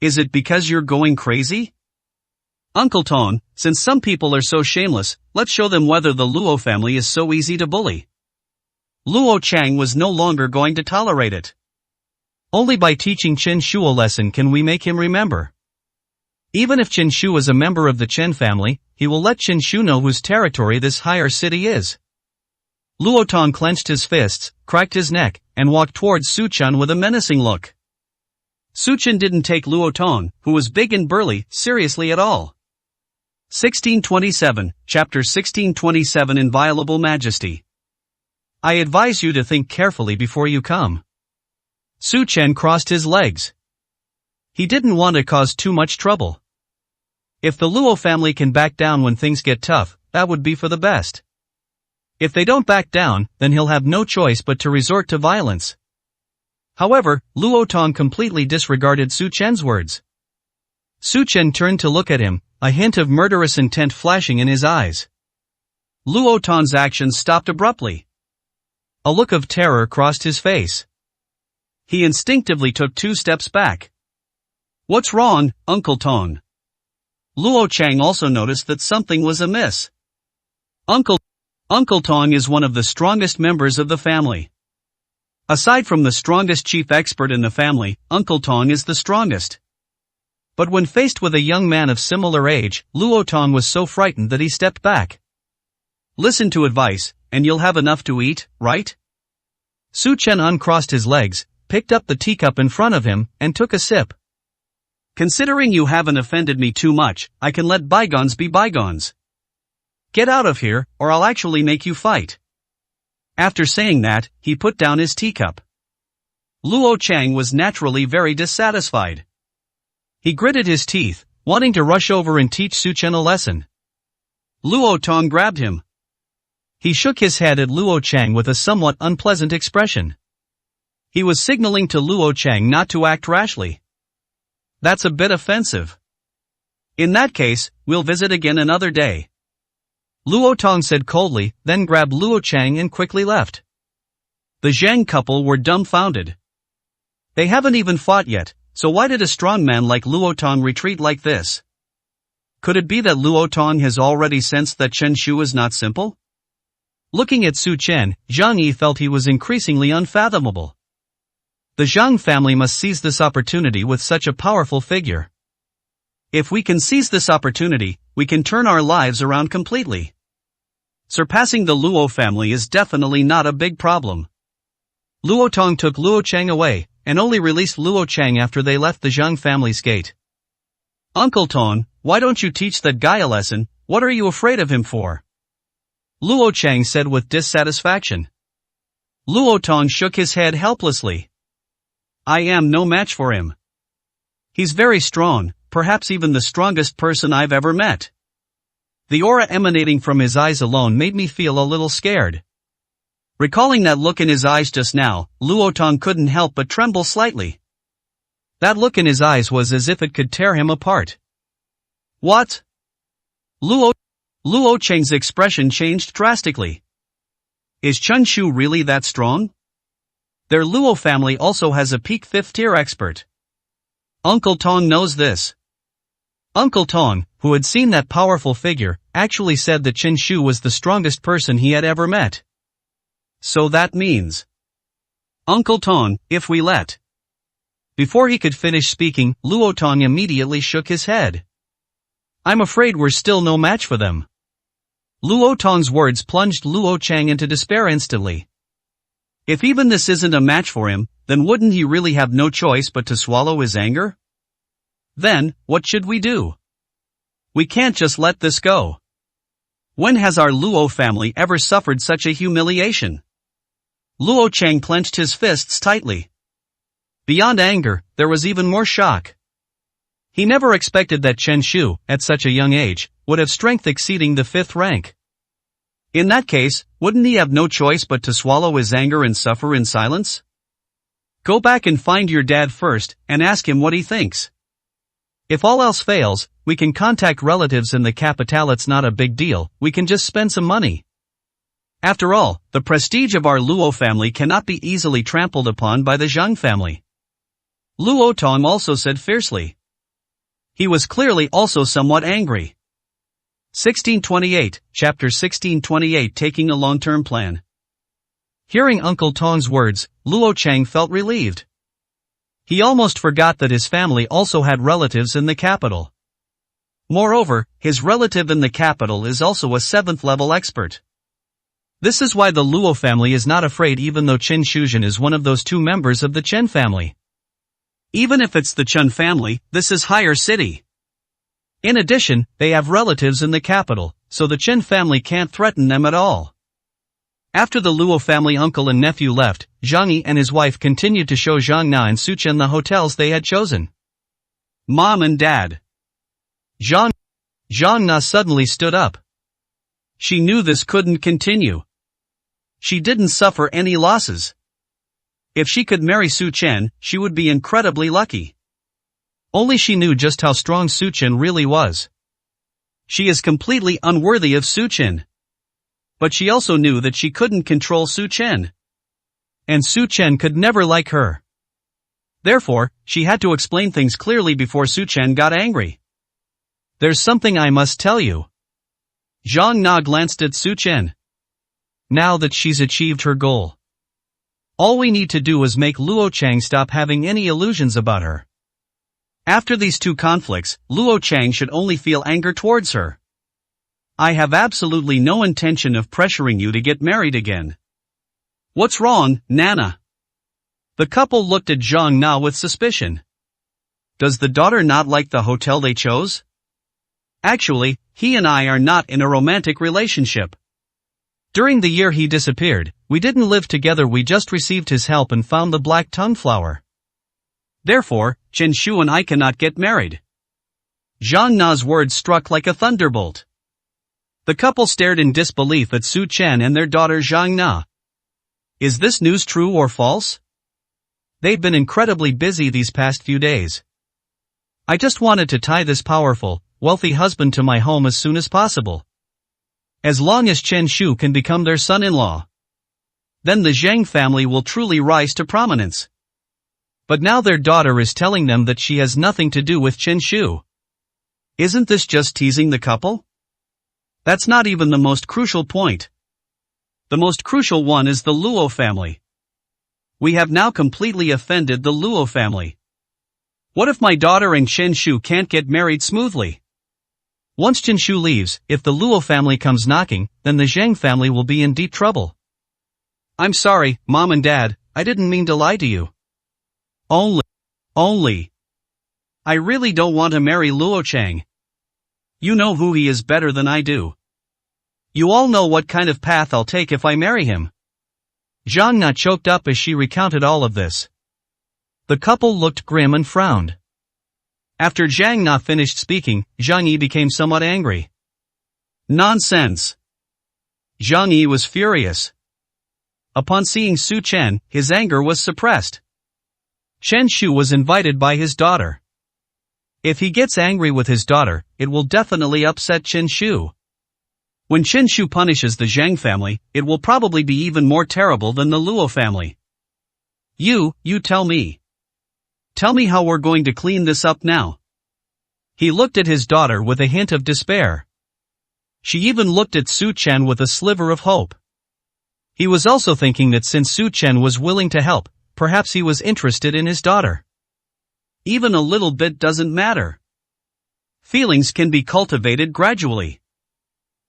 Is it because you're going crazy? Uncle Tong, since some people are so shameless, let's show them whether the Luo family is so easy to bully. Luo Chang was no longer going to tolerate it. Only by teaching Chen Shu a lesson can we make him remember. Even if Chen Shu is a member of the Chen family, he will let Chen Shu know whose territory this Higher City is. Luo Tong clenched his fists, cracked his neck, and walked towards Su Chen with a menacing look. Su Chen didn't take Luo Tong, who was big and burly, seriously at all. 1627, Chapter 1627 Inviolable Majesty. I advise you to think carefully before you come. Su Chen crossed his legs. He didn't want to cause too much trouble. If the Luo family can back down when things get tough, that would be for the best. If they don't back down, then he'll have no choice but to resort to violence. However, Luo Tong completely disregarded Su Chen's words. Su Chen turned to look at him, a hint of murderous intent flashing in his eyes. Luo Tong's actions stopped abruptly. A look of terror crossed his face. He instinctively took 2 steps back. What's wrong, Uncle Tong? Luo Chang also noticed that something was amiss. Uncle Tong is one of the strongest members of the family. Aside from the strongest chief expert in the family, Uncle Tong is the strongest. But when faced with a young man of similar age, Luo Tong was so frightened that he stepped back. Listen to advice, and you'll have enough to eat, right? Su Chen uncrossed his legs, picked up the teacup in front of him, and took a sip. Considering you haven't offended me too much, I can let bygones be bygones. Get out of here, or I'll actually make you fight. After saying that, he put down his teacup. Luo Chang was naturally very dissatisfied. He gritted his teeth, wanting to rush over and teach Su Chen a lesson. Luo Tong grabbed him. He shook his head at Luo Chang with a somewhat unpleasant expression. He was signaling to Luo Chang not to act rashly. That's a bit offensive. In that case, we'll visit again another day. Luo Tong said coldly, then grabbed Luo Chang and quickly left. The Zhang couple were dumbfounded. They haven't even fought yet, so why did a strong man like Luo Tong retreat like this? Could it be that Luo Tong has already sensed that Chen Shu is not simple? Looking at Su Chen, Zhang Yi felt he was increasingly unfathomable. The Zhang family must seize this opportunity with such a powerful figure. If we can seize this opportunity, we can turn our lives around completely. Surpassing the Luo family is definitely not a big problem. Luo Tong took Luo Chang away, and only released Luo Chang after they left the Zhang family's gate. Uncle Tong, why don't you teach that guy a lesson? What are you afraid of him for? Luo Chang said with dissatisfaction. Luo Tong shook his head helplessly. I am no match for him. He's very strong, perhaps even the strongest person I've ever met. The aura emanating from his eyes alone made me feel a little scared. Recalling that look in his eyes just now, Luo Tong couldn't help but tremble slightly. That look in his eyes was as if it could tear him apart. What? Luo Chang's expression changed drastically. Is Chen Shu really that strong? Their Luo family also has a peak 5th tier expert. Uncle Tong knows this. Uncle Tong, who had seen that powerful figure, actually said that Chen Shu was the strongest person he had ever met. So that means, Uncle Tong, if we let. Before he could finish speaking, Luo Tong immediately shook his head. I'm afraid we're still no match for them. Luo Tong's words plunged Luo Chang into despair instantly. If even this isn't a match for him, then wouldn't he really have no choice but to swallow his anger? Then, what should we do? We can't just let this go. When has our Luo family ever suffered such a humiliation? Luo Cheng clenched his fists tightly. Beyond anger, there was even more shock. He never expected that Chen Shu, at such a young age, would have strength exceeding the 5th rank. In that case, wouldn't he have no choice but to swallow his anger and suffer in silence? Go back and find your dad first, and ask him what he thinks. If all else fails, we can contact relatives in the capital. It's not a big deal, we can just spend some money. After all, the prestige of our Luo family cannot be easily trampled upon by the Zhang family. Luo Tong also said fiercely. He was clearly also somewhat angry. 1628, Chapter 1628 Taking a Long-Term Plan. Hearing Uncle Tong's words, Luo Cheng felt relieved. He almost forgot that his family also had relatives in the capital. Moreover, his relative in the capital is also a 7th-level expert. This is why the Luo family is not afraid, even though Qin Shuzhen is one of those 2 members of the Chen family. Even if it's the Chen family, this is higher city. In addition, they have relatives in the capital, so the Chen family can't threaten them at all. After the Luo family uncle and nephew left, Zhang Yi and his wife continued to show Zhang Na and Su Chen the hotels they had chosen. Mom and Dad. Zhang Na suddenly stood up. She knew this couldn't continue. She didn't suffer any losses. If she could marry Su Chen, she would be incredibly lucky. Only she knew just how strong Su Chen really was. She is completely unworthy of Su Chen. But she also knew that she couldn't control Su Chen. And Su Chen could never like her. Therefore, she had to explain things clearly before Su Chen got angry. There's something I must tell you. Zhang Na glanced at Su Chen. Now that she's achieved her goal, all we need to do is make Luo Cheng stop having any illusions about her. After these 2 conflicts, Luo Cheng should only feel anger towards her. I have absolutely no intention of pressuring you to get married again. What's wrong, Nana? The couple looked at Zhang Na with suspicion. Does the daughter not like the hotel they chose? Actually, he and I are not in a romantic relationship. During the year he disappeared, we didn't live together, we just received his help and found the black tongue flower. Therefore, Chen Shu and I cannot get married. Zhang Na's words struck like a thunderbolt. The couple stared in disbelief at Su Chen and their daughter Zhang Na. Is this news true or false? They've been incredibly busy these past few days. I just wanted to tie this powerful, wealthy husband to my home as soon as possible. As long as Chen Shu can become their son-in-law, then the Zhang family will truly rise to prominence. But now their daughter is telling them that she has nothing to do with Chen Shu. Isn't this just teasing the couple? That's not even the most crucial point. The most crucial one is the Luo family. We have now completely offended the Luo family. What if my daughter and Chen Shu can't get married smoothly? Once Chen Shu leaves, if the Luo family comes knocking, then the Zhang family will be in deep trouble. I'm sorry, Mom and Dad, I didn't mean to lie to you. Only. I really don't want to marry Luo Cheng. You know who he is better than I do. You all know what kind of path I'll take if I marry him. Zhang Na choked up as she recounted all of this. The couple looked grim and frowned. After Zhang Na finished speaking, Zhang Yi became somewhat angry. Nonsense. Zhang Yi was furious. Upon seeing Su Chen, his anger was suppressed. Chen Shu was invited by his daughter. If he gets angry with his daughter, it will definitely upset Chen Shu. When Chen Shu punishes the Zhang family, it will probably be even more terrible than the Luo family. You tell me. Tell me how we're going to clean this up now. He looked at his daughter with a hint of despair. She even looked at Su Chen with a sliver of hope. He was also thinking that since Su Chen was willing to help, perhaps he was interested in his daughter. Even a little bit doesn't matter. Feelings can be cultivated gradually.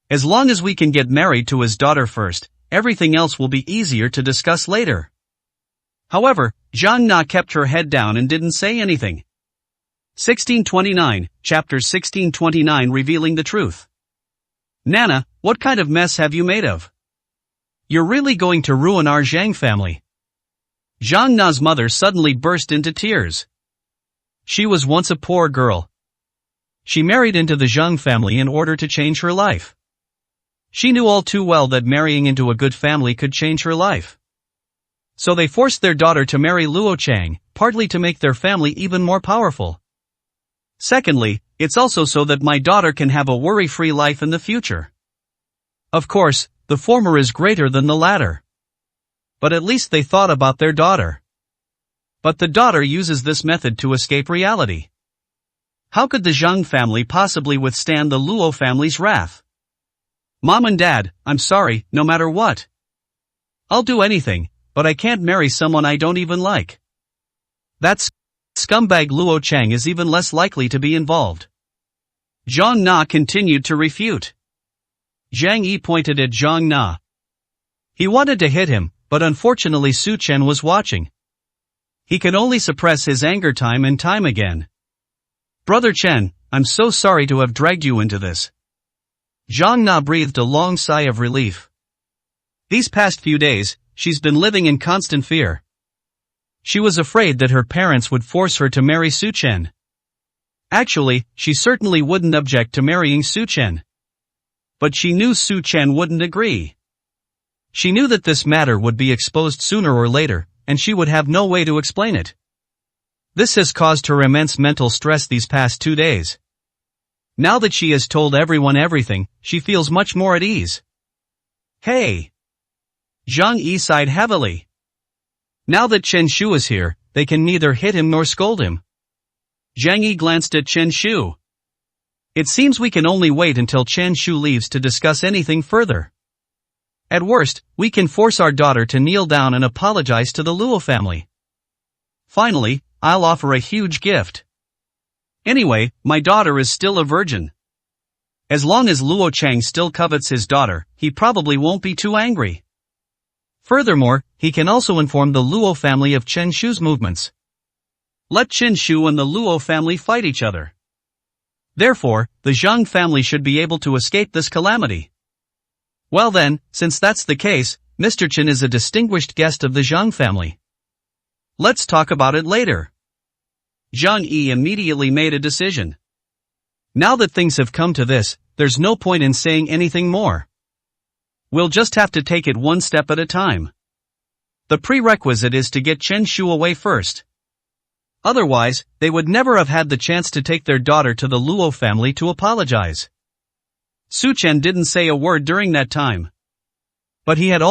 As long as we can get married to his daughter first, everything else will be easier to discuss later. However, Zhang Na kept her head down and didn't say anything. 1629, chapter 1629 revealing the truth. Nana, what kind of mess have you made of? You're really going to ruin our Zhang family. Zhang Na's mother suddenly burst into tears. She was once a poor girl. She married into the Zhang family in order to change her life. She knew all too well that marrying into a good family could change her life. So they forced their daughter to marry Luo Chang, partly to make their family even more powerful. Secondly, it's also so that my daughter can have a worry-free life in the future. Of course, the former is greater than the latter. But at least they thought about their daughter. But the daughter uses this method to escape reality. How could the Zhang family possibly withstand the Luo family's wrath? Mom and Dad, I'm sorry, no matter what. I'll do anything, but I can't marry someone I don't even like. That scumbag Luo Chang is even less likely to be involved. Zhang Na continued to refute. Zhang Yi pointed at Zhang Na. He wanted to hit him, but unfortunately Su Chen was watching. He could only suppress his anger time and time again. Brother Chen, I'm so sorry to have dragged you into this. Zhang Na breathed a long sigh of relief. These past few days, she's been living in constant fear. She was afraid that her parents would force her to marry Su Chen. Actually, she certainly wouldn't object to marrying Su Chen. But she knew Su Chen wouldn't agree. She knew that this matter would be exposed sooner or later, and she would have no way to explain it. This has caused her immense mental stress these past 2 days. Now that she has told everyone everything, she feels much more at ease. Hey! Zhang Yi sighed heavily. Now that Chen Shu is here, they can neither hit him nor scold him. Zhang Yi glanced at Chen Shu. It seems we can only wait until Chen Shu leaves to discuss anything further. At worst, we can force our daughter to kneel down and apologize to the Luo family. Finally, I'll offer a huge gift. Anyway, my daughter is still a virgin. As long as Luo Chang still covets his daughter, he probably won't be too angry. Furthermore, he can also inform the Luo family of Chen Shu's movements. Let Chen Shu and the Luo family fight each other. Therefore, the Zhang family should be able to escape this calamity. Well then, since that's the case, Mr. Chen is a distinguished guest of the Zhang family. Let's talk about it later. Zhang Yi immediately made a decision. Now that things have come to this, there's no point in saying anything more. We'll just have to take it one step at a time. The prerequisite is to get Chen Shu away first. Otherwise, they would never have had the chance to take their daughter to the Luo family to apologize. Su Chen didn't say a word during that time. But he had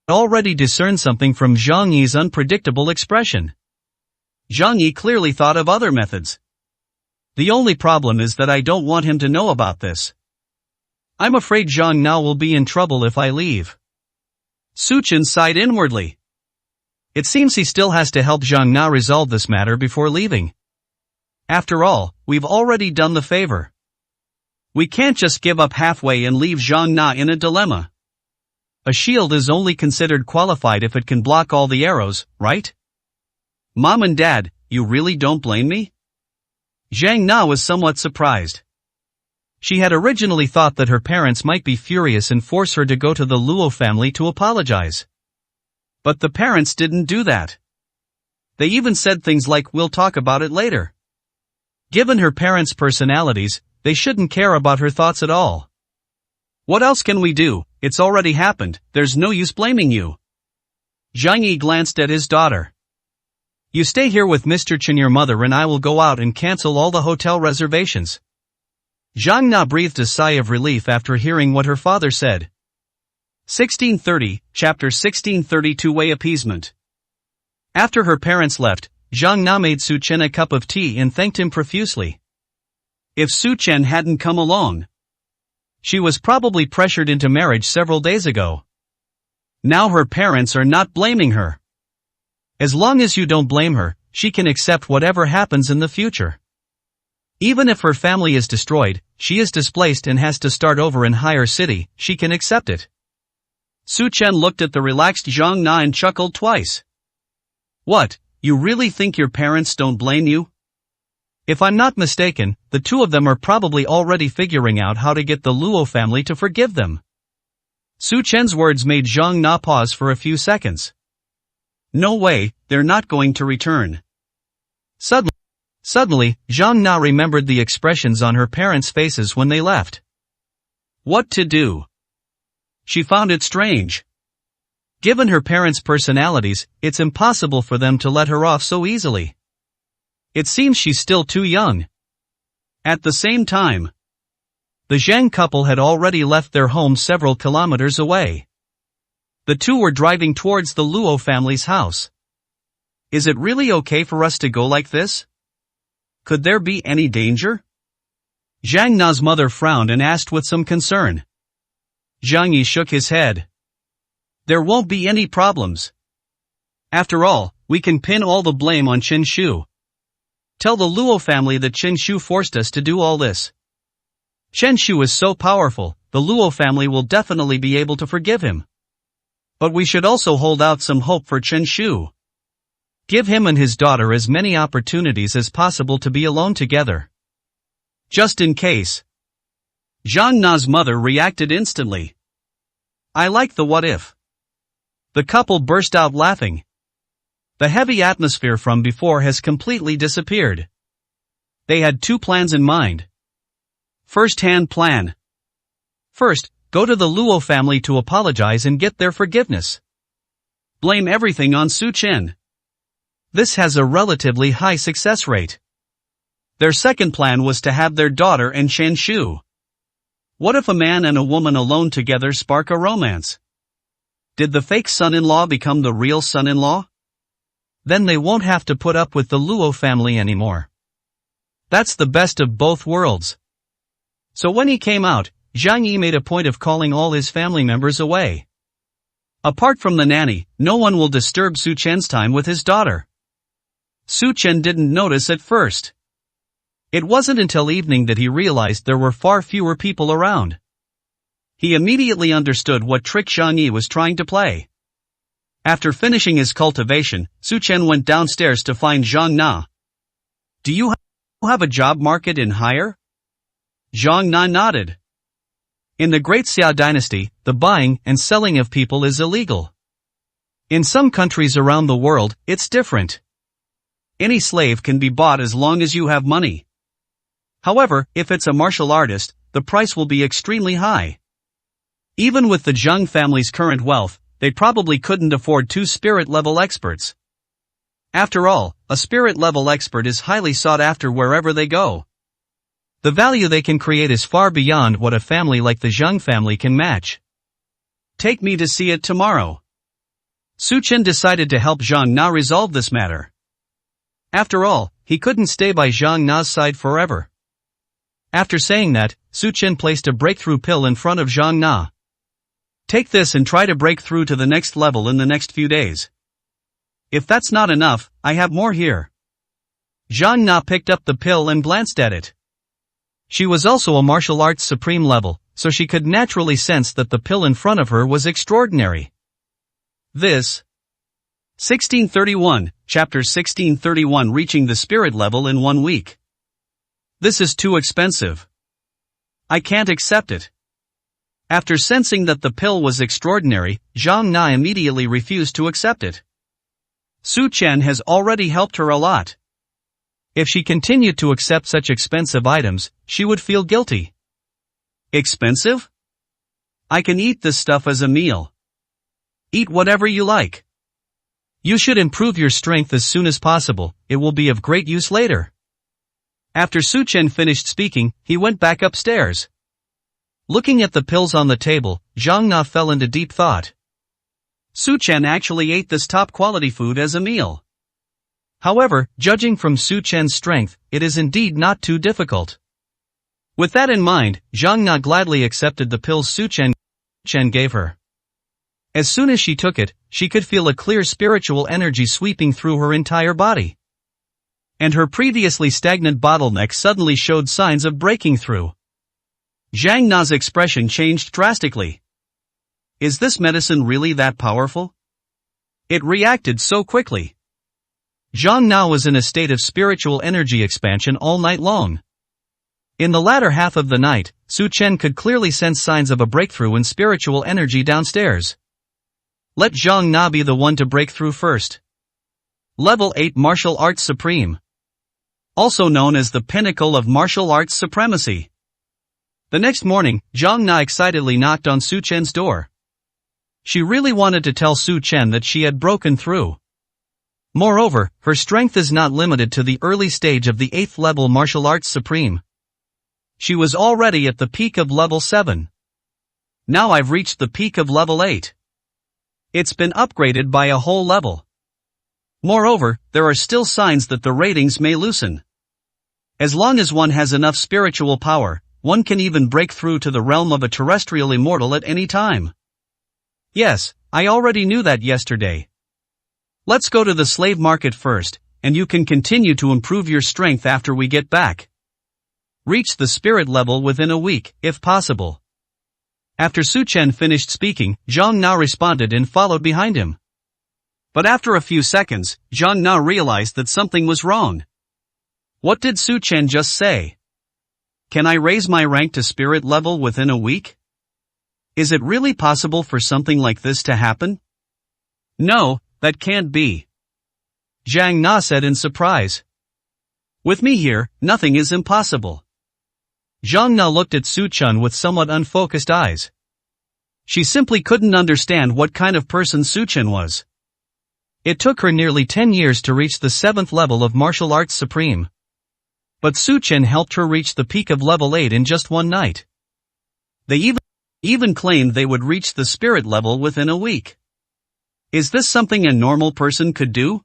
already discerned something from Zhang Yi's unpredictable expression. Zhang Yi clearly thought of other methods. The only problem is that I don't want him to know about this. I'm afraid Zhang Na will be in trouble if I leave. Su Chen sighed inwardly. It seems he still has to help Zhang Na resolve this matter before leaving. After all, we've already done the favor. We can't just give up halfway and leave Zhang Na in a dilemma. A shield is only considered qualified if it can block all the arrows, right? Mom and Dad, you really don't blame me? Zhang Na was somewhat surprised. She had originally thought that her parents might be furious and force her to go to the Luo family to apologize. But the parents didn't do that. They even said things like, "We'll talk about it later." Given her parents' personalities, they shouldn't care about her thoughts at all. What else can we do? It's already happened, there's no use blaming you. Zhang Yi glanced at his daughter. You stay here with Mr. Chen, your mother, and I will go out and cancel all the hotel reservations. Zhang Na breathed a sigh of relief after hearing what her father said. 1630, chapter 1630 Two-way appeasement. After her parents left, Zhang Na made Su Chen a cup of tea and thanked him profusely. If Su Chen hadn't come along, she was probably pressured into marriage several days ago. Now her parents are not blaming her. As long as you don't blame her, she can accept whatever happens in the future. Even if her family is destroyed, she is displaced and has to start over in higher city, she can accept it. Su Chen looked at the relaxed Zhang Na and chuckled twice. What, you really think your parents don't blame you? If I'm not mistaken, the two of them are probably already figuring out how to get the Luo family to forgive them. Su Chen's words made Zhang Na pause for a few seconds. No way, they're not going to return. Suddenly, Zhang Na remembered the expressions on her parents' faces when they left. What to do? She found it strange. Given her parents' personalities, it's impossible for them to let her off so easily. It seems she's still too young. At the same time, the Zhang couple had already left their home several kilometers away. The two were driving towards the Luo family's house. Is it really okay for us to go like this? Could there be any danger? Zhang Na's mother frowned and asked with some concern. Zhang Yi shook his head. There won't be any problems. After all, we can pin all the blame on Chen Shu. Tell the Luo family that Chen Shu forced us to do all this. Chen Shu is so powerful, the Luo family will definitely be able to forgive him. But we should also hold out some hope for Chen Shu. Give him and his daughter as many opportunities as possible to be alone together. Just in case. Zhang Na's mother reacted instantly. I like the what if. The couple burst out laughing. The heavy atmosphere from before has completely disappeared. They had two plans in mind. First-hand plan. First, go to the Luo family to apologize and get their forgiveness. Blame everything on Su Chen. This has a relatively high success rate. Their second plan was to have their daughter and Chen Shu. What if a man and a woman alone together spark a romance? Did the fake son-in-law become the real son-in-law? Then they won't have to put up with the Luo family anymore. That's the best of both worlds. So when he came out, Zhang Yi made a point of calling all his family members away. Apart from the nanny, no one will disturb Su Chen's time with his daughter. Su Chen didn't notice at first. It wasn't until evening that he realized there were far fewer people around. He immediately understood what trick Zhang Yi was trying to play. After finishing his cultivation, Su Chen went downstairs to find Zhang Na. Do you have a job market in hire? Zhang Na nodded. In the Great Xia dynasty, the buying and selling of people is illegal. In some countries around the world, it's different. Any slave can be bought as long as you have money. However, if it's a martial artist, the price will be extremely high. Even with the Zhang family's current wealth, they probably couldn't afford 2 spirit-level experts. After all, a spirit-level expert is highly sought after wherever they go. The value they can create is far beyond what a family like the Zhang family can match. Take me to see it tomorrow. Su Chen decided to help Zhang Na resolve this matter. After all, he couldn't stay by Zhang Na's side forever. After saying that, Su Chen placed a breakthrough pill in front of Zhang Na. Take this and try to break through to the next level in the next few days. If that's not enough, I have more here. Zhang Na picked up the pill and glanced at it. She was also a martial arts supreme level, so she could naturally sense that the pill in front of her was extraordinary. This 1631, Chapter 1631, reaching the spirit level in 1 week. This is too expensive. I can't accept it. After sensing that the pill was extraordinary, Zhang Na immediately refused to accept it. Su Chen has already helped her a lot. If she continued to accept such expensive items, she would feel guilty. Expensive? I can eat this stuff as a meal. Eat whatever you like. You should improve your strength as soon as possible, it will be of great use later. After Su Chen finished speaking, he went back upstairs. Looking at the pills on the table, Zhang Na fell into deep thought. Su Chen actually ate this top-quality food as a meal. However, judging from Su Chen's strength, it is indeed not too difficult. With that in mind, Zhang Na gladly accepted the pills Su Chen gave her. As soon as she took it, she could feel a clear spiritual energy sweeping through her entire body. And her previously stagnant bottleneck suddenly showed signs of breaking through. Zhang Na's expression changed drastically. Is this medicine really that powerful? It reacted so quickly. Zhang Na was in a state of spiritual energy expansion all night long. In the latter half of the night, Su Chen could clearly sense signs of a breakthrough in spiritual energy downstairs. Let Zhang Na be the one to break through first. Level 8 Martial Arts Supreme. Also known as the pinnacle of martial arts supremacy. The next morning, Zhang Na excitedly knocked on Su Chen's door. She really wanted to tell Su Chen that she had broken through. Moreover, her strength is not limited to the early stage of the 8th level Martial Arts Supreme. She was already at the peak of level 7. Now I've reached the peak of level 8. It's been upgraded by a whole level. Moreover, there are still signs that the ratings may loosen. As long as one has enough spiritual power, one can even break through to the realm of a terrestrial immortal at any time. Yes, I already knew that yesterday. Let's go to the slave market first, and you can continue to improve your strength after we get back. Reach the spirit level within a week, if possible. After Su Chen finished speaking, Zhang Na responded and followed behind him. But after a few seconds, Zhang Na realized that something was wrong. What did Su Chen just say? Can I raise my rank to spirit level within a week? Is it really possible for something like this to happen? No, that can't be. Zhang Na said in surprise. With me here, nothing is impossible. Zhang Na looked at Su Chen with somewhat unfocused eyes. She simply couldn't understand what kind of person Su Chen was. It took her nearly 10 years to reach the 7th level of Martial Arts Supreme. But Su Chen helped her reach the peak of level 8 in just one night. They even claimed they would reach the spirit level within a week. Is this something a normal person could do?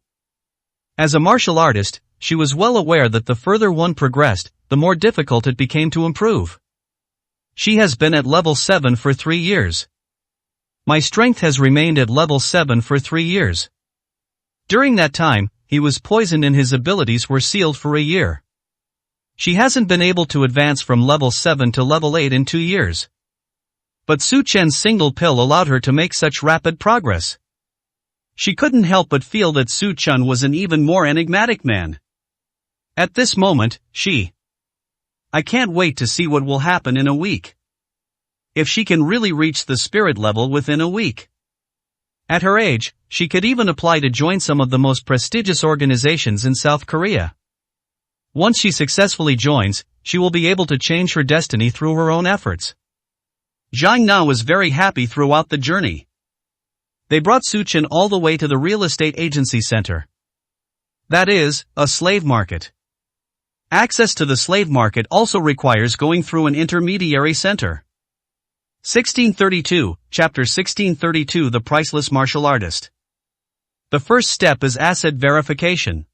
As a martial artist, she was well aware that the further one progressed, the more difficult it became to improve. She has been at level 7 for 3 years. My strength has remained at level 7 for 3 years. During that time, he was poisoned and his abilities were sealed for a year. She hasn't been able to advance from level 7 to level 8 in 2 years. But Su Chen's single pill allowed her to make such rapid progress. She couldn't help but feel that Su Chen was an even more enigmatic man. At this moment, I can't wait to see what will happen in a week. If she can really reach the spirit level within a week. At her age, she could even apply to join some of the most prestigious organizations in South Korea. Once she successfully joins, she will be able to change her destiny through her own efforts. Zhang Na was very happy throughout the journey. They brought Su Chen all the way to the real estate agency center. That is, a slave market. Access to the slave market also requires going through an intermediary center. 1632, Chapter 1632 The Priceless Martial Artist. The first step is asset verification.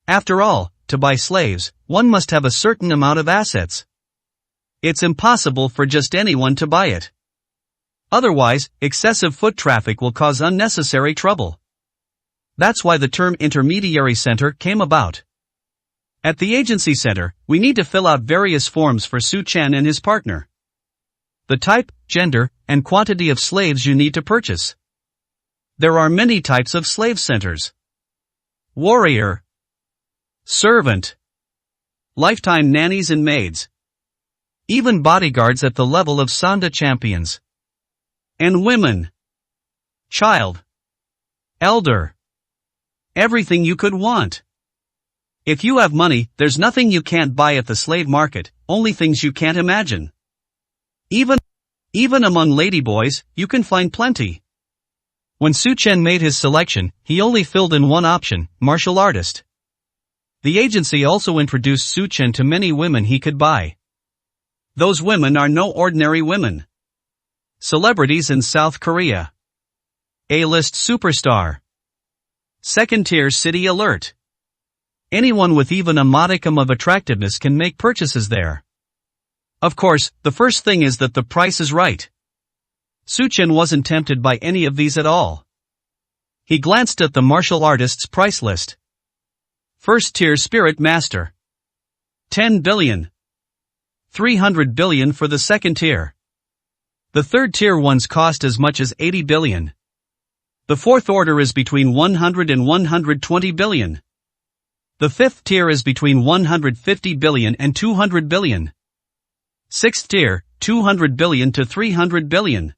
After all, to buy slaves, one must have a certain amount of assets. It's impossible for just anyone to buy it. Otherwise, excessive foot traffic will cause unnecessary trouble. That's why the term intermediary center came about. At the agency center, we need to fill out various forms for Su Chen and his partner. The type, gender, and quantity of slaves you need to purchase. There are many types of slave centers. Warrior, servant, lifetime nannies and maids. Even bodyguards at the level of Sanda champions. And women, child, elder. Everything you could want. If you have money, there's nothing you can't buy at the slave market, only things you can't imagine. Even among ladyboys, you can find plenty. When Su Chen made his selection, he only filled in one option, martial artist. The agency also introduced Su Chen to many women he could buy. Those women are no ordinary women. Celebrities in South Korea. A-list superstar. Second-tier city alert. Anyone with even a modicum of attractiveness can make purchases there. Of course, the first thing is that the price is right. Su Chen wasn't tempted by any of these at all. He glanced at the martial artist's price list. First-tier spirit master. 10 billion. 300 billion for the second tier. The third tier ones cost as much as 80 billion. The fourth order is between 100 and 120 billion. The fifth tier is between 150 billion and 200 billion. Sixth tier, 200 billion to 300 billion.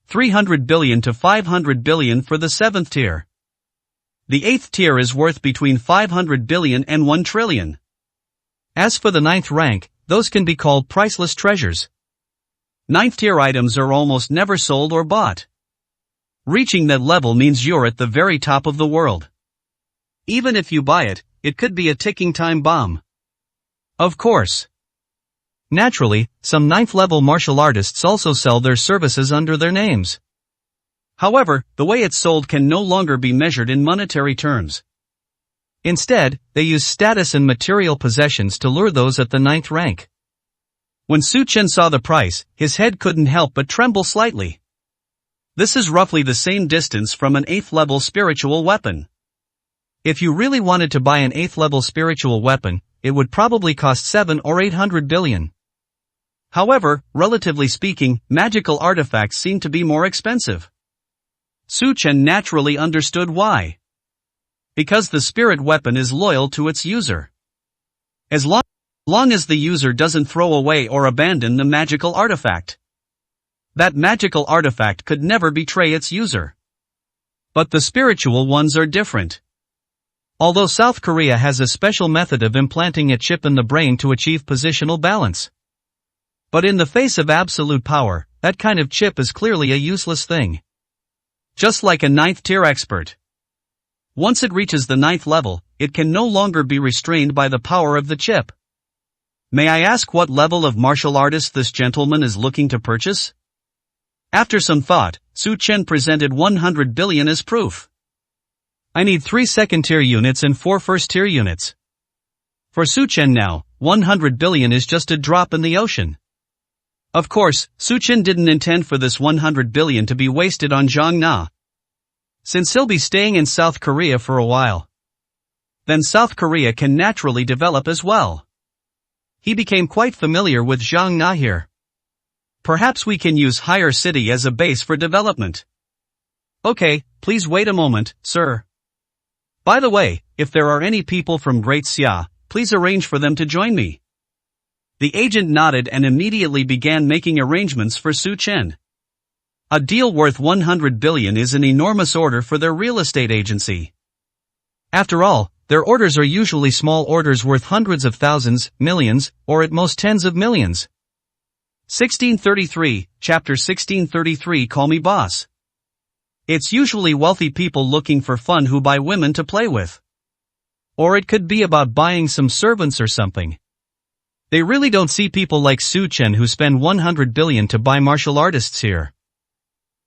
300 billion to 500 billion for the seventh tier. The eighth tier is worth between 500 billion and 1 trillion. As for the ninth rank, those can be called priceless treasures. Ninth tier items are almost never sold or bought. Reaching that level means you're at the very top of the world. Even if you buy it, it could be a ticking time bomb. Of course. Naturally, some ninth-level martial artists also sell their services under their names. However, the way it's sold can no longer be measured in monetary terms. Instead, they use status and material possessions to lure those at the ninth rank. When Su Chen saw the price, his head couldn't help but tremble slightly. This is roughly the same distance from an 8th level spiritual weapon. If you really wanted to buy an 8th level spiritual weapon, it would probably cost 7 or 800 billion. However, relatively speaking, magical artifacts seem to be more expensive. Su Chen naturally understood why. Because the spirit weapon is loyal to its user. As long as the user doesn't throw away or abandon the magical artifact, that magical artifact could never betray its user. But the spiritual ones are different. Although South Korea has a special method of implanting a chip in the brain to achieve positional balance. But in the face of absolute power, that kind of chip is clearly a useless thing. Just like a 9th tier expert. Once it reaches the 9th level, it can no longer be restrained by the power of the chip. May I ask what level of martial artist this gentleman is looking to purchase? After some thought, Su Chen presented 100 billion as proof. I need 3 second-tier units and 4 first-tier units. For Su Chen now, 100 billion is just a drop in the ocean. Of course, Su Chen didn't intend for this 100 billion to be wasted on Zhang Na. Since he'll be staying in South Korea for a while, then South Korea can naturally develop as well. He became quite familiar with Zhang Na here. Perhaps we can use Higher City as a base for development. Okay, please wait a moment, sir. By the way, if there are any people from Great Xia, please arrange for them to join me. The agent nodded and immediately began making arrangements for Su Chen. A deal worth 100 billion is an enormous order for their real estate agency. After all, their orders are usually small orders worth hundreds of thousands, millions, or at most tens of millions. 1633, Chapter 1633. Call me boss. It's usually wealthy people looking for fun who buy women to play with. Or it could be about buying some servants or something. They really don't see people like Su Chen who spend 100 billion to buy martial artists here.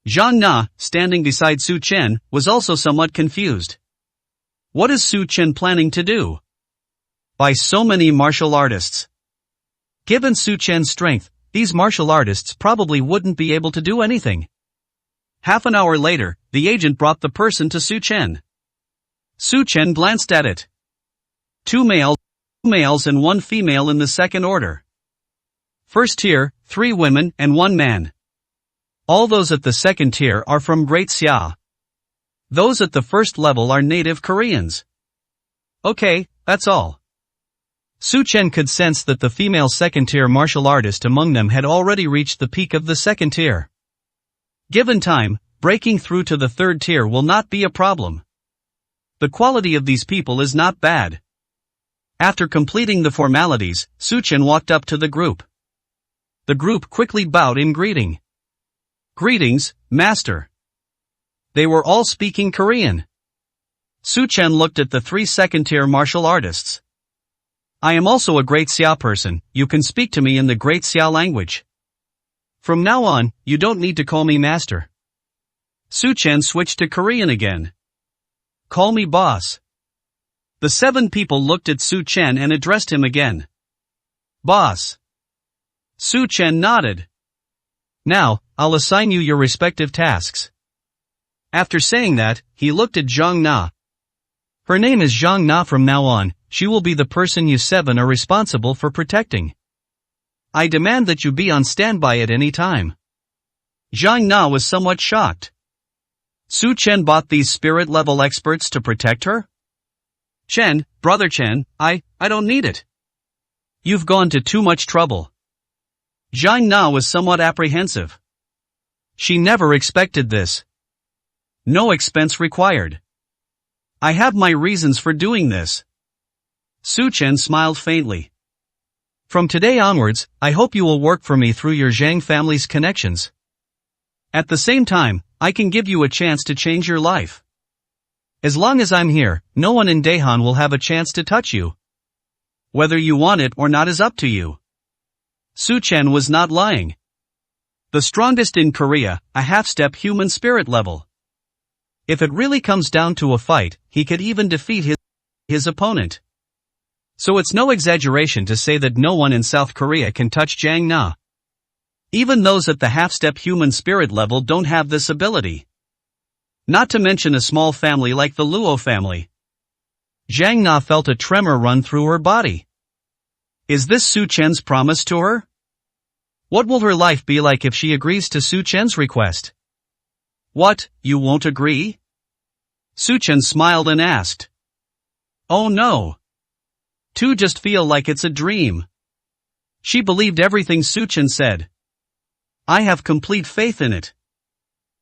Zhang Na, standing beside Su Chen, was also somewhat confused. What is Su Chen planning to do? Buy so many martial artists. Given Su Chen's strength, these martial artists probably wouldn't be able to do anything. Half an hour later, the agent brought the person to Su Chen. Su Chen glanced at it. 2 males and 1 female in the second order. First tier, 3 women and 1 man. All those at the second tier are from Great Xia. Those at the first level are native Koreans. Okay, that's all. Su Chen could sense that the female second-tier martial artist among them had already reached the peak of the second tier. Given time, breaking through to the third tier will not be a problem. The quality of these people is not bad. After completing the formalities, Su Chen walked up to the group. The group quickly bowed in greeting. Greetings, master. They were all speaking Korean. Su Chen looked at the 3 second-tier martial artists. I am also a Great Xia person, you can speak to me in the Great Xia language. From now on, you don't need to call me master. Su Chen switched to Korean again. Call me boss. The 7 people looked at Su Chen and addressed him again. Boss. Su Chen nodded. Now, I'll assign you your respective tasks. After saying that, he looked at Zhang Na. Her name is Zhang Na from now on, she will be the person you 7 are responsible for protecting. I demand that you be on standby at any time. Zhang Na was somewhat shocked. Su Chen bought these spirit-level experts to protect her? Chen, brother Chen, I don't need it. You've gone to too much trouble. Zhang Na was somewhat apprehensive. She never expected this. No expense required. I have my reasons for doing this. Su Chen smiled faintly. From today onwards, I hope you will work for me through your Zhang family's connections. At the same time, I can give you a chance to change your life. As long as I'm here, no one in Daehan will have a chance to touch you. Whether you want it or not is up to you. Su Chen was not lying. The strongest in Korea, a half-step human spirit level. If it really comes down to a fight, he could even defeat his opponent. So it's no exaggeration to say that no one in South Korea can touch Zhang Na. Even those at the half-step human spirit level don't have this ability. Not to mention a small family like the Luo family. Zhang Na felt a tremor run through her body. Is this Su Chen's promise to her? What will her life be like if she agrees to Su Chen's request? What, you won't agree? Su Chen smiled and asked. Oh no. To just feel like it's a dream. She believed everything Su Chen said. I have complete faith in it.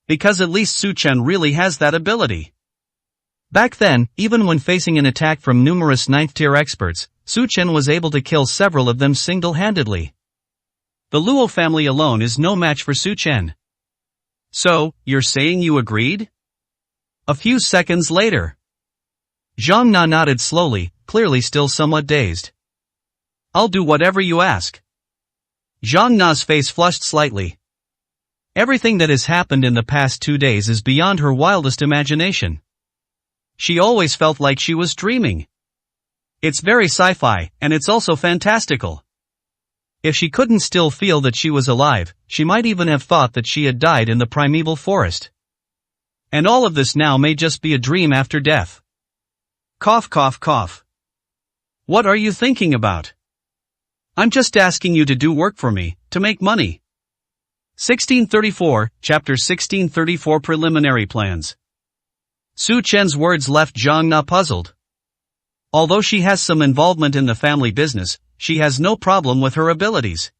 Because at least Su Chen really has that ability. Back then, even when facing an attack from numerous 9th-tier experts, Su Chen was able to kill several of them single-handedly. The Luo family alone is no match for Su Chen. So, you're saying you agreed? A few seconds later. Zhang Na nodded slowly, clearly still somewhat dazed. I'll do whatever you ask. Zhang Na's face flushed slightly. Everything that has happened in the past 2 days is beyond her wildest imagination. She always felt like she was dreaming. It's very sci-fi, and it's also fantastical. If she couldn't still feel that she was alive, she might even have thought that she had died in the primeval forest. And all of this now may just be a dream after death. Cough cough cough. What are you thinking about? I'm just asking you to do work for me, to make money. 1634, Chapter 1634 Preliminary Plans. Su Chen's words left Zhang Na puzzled. Although she has some involvement in the family business, she has no problem with her abilities.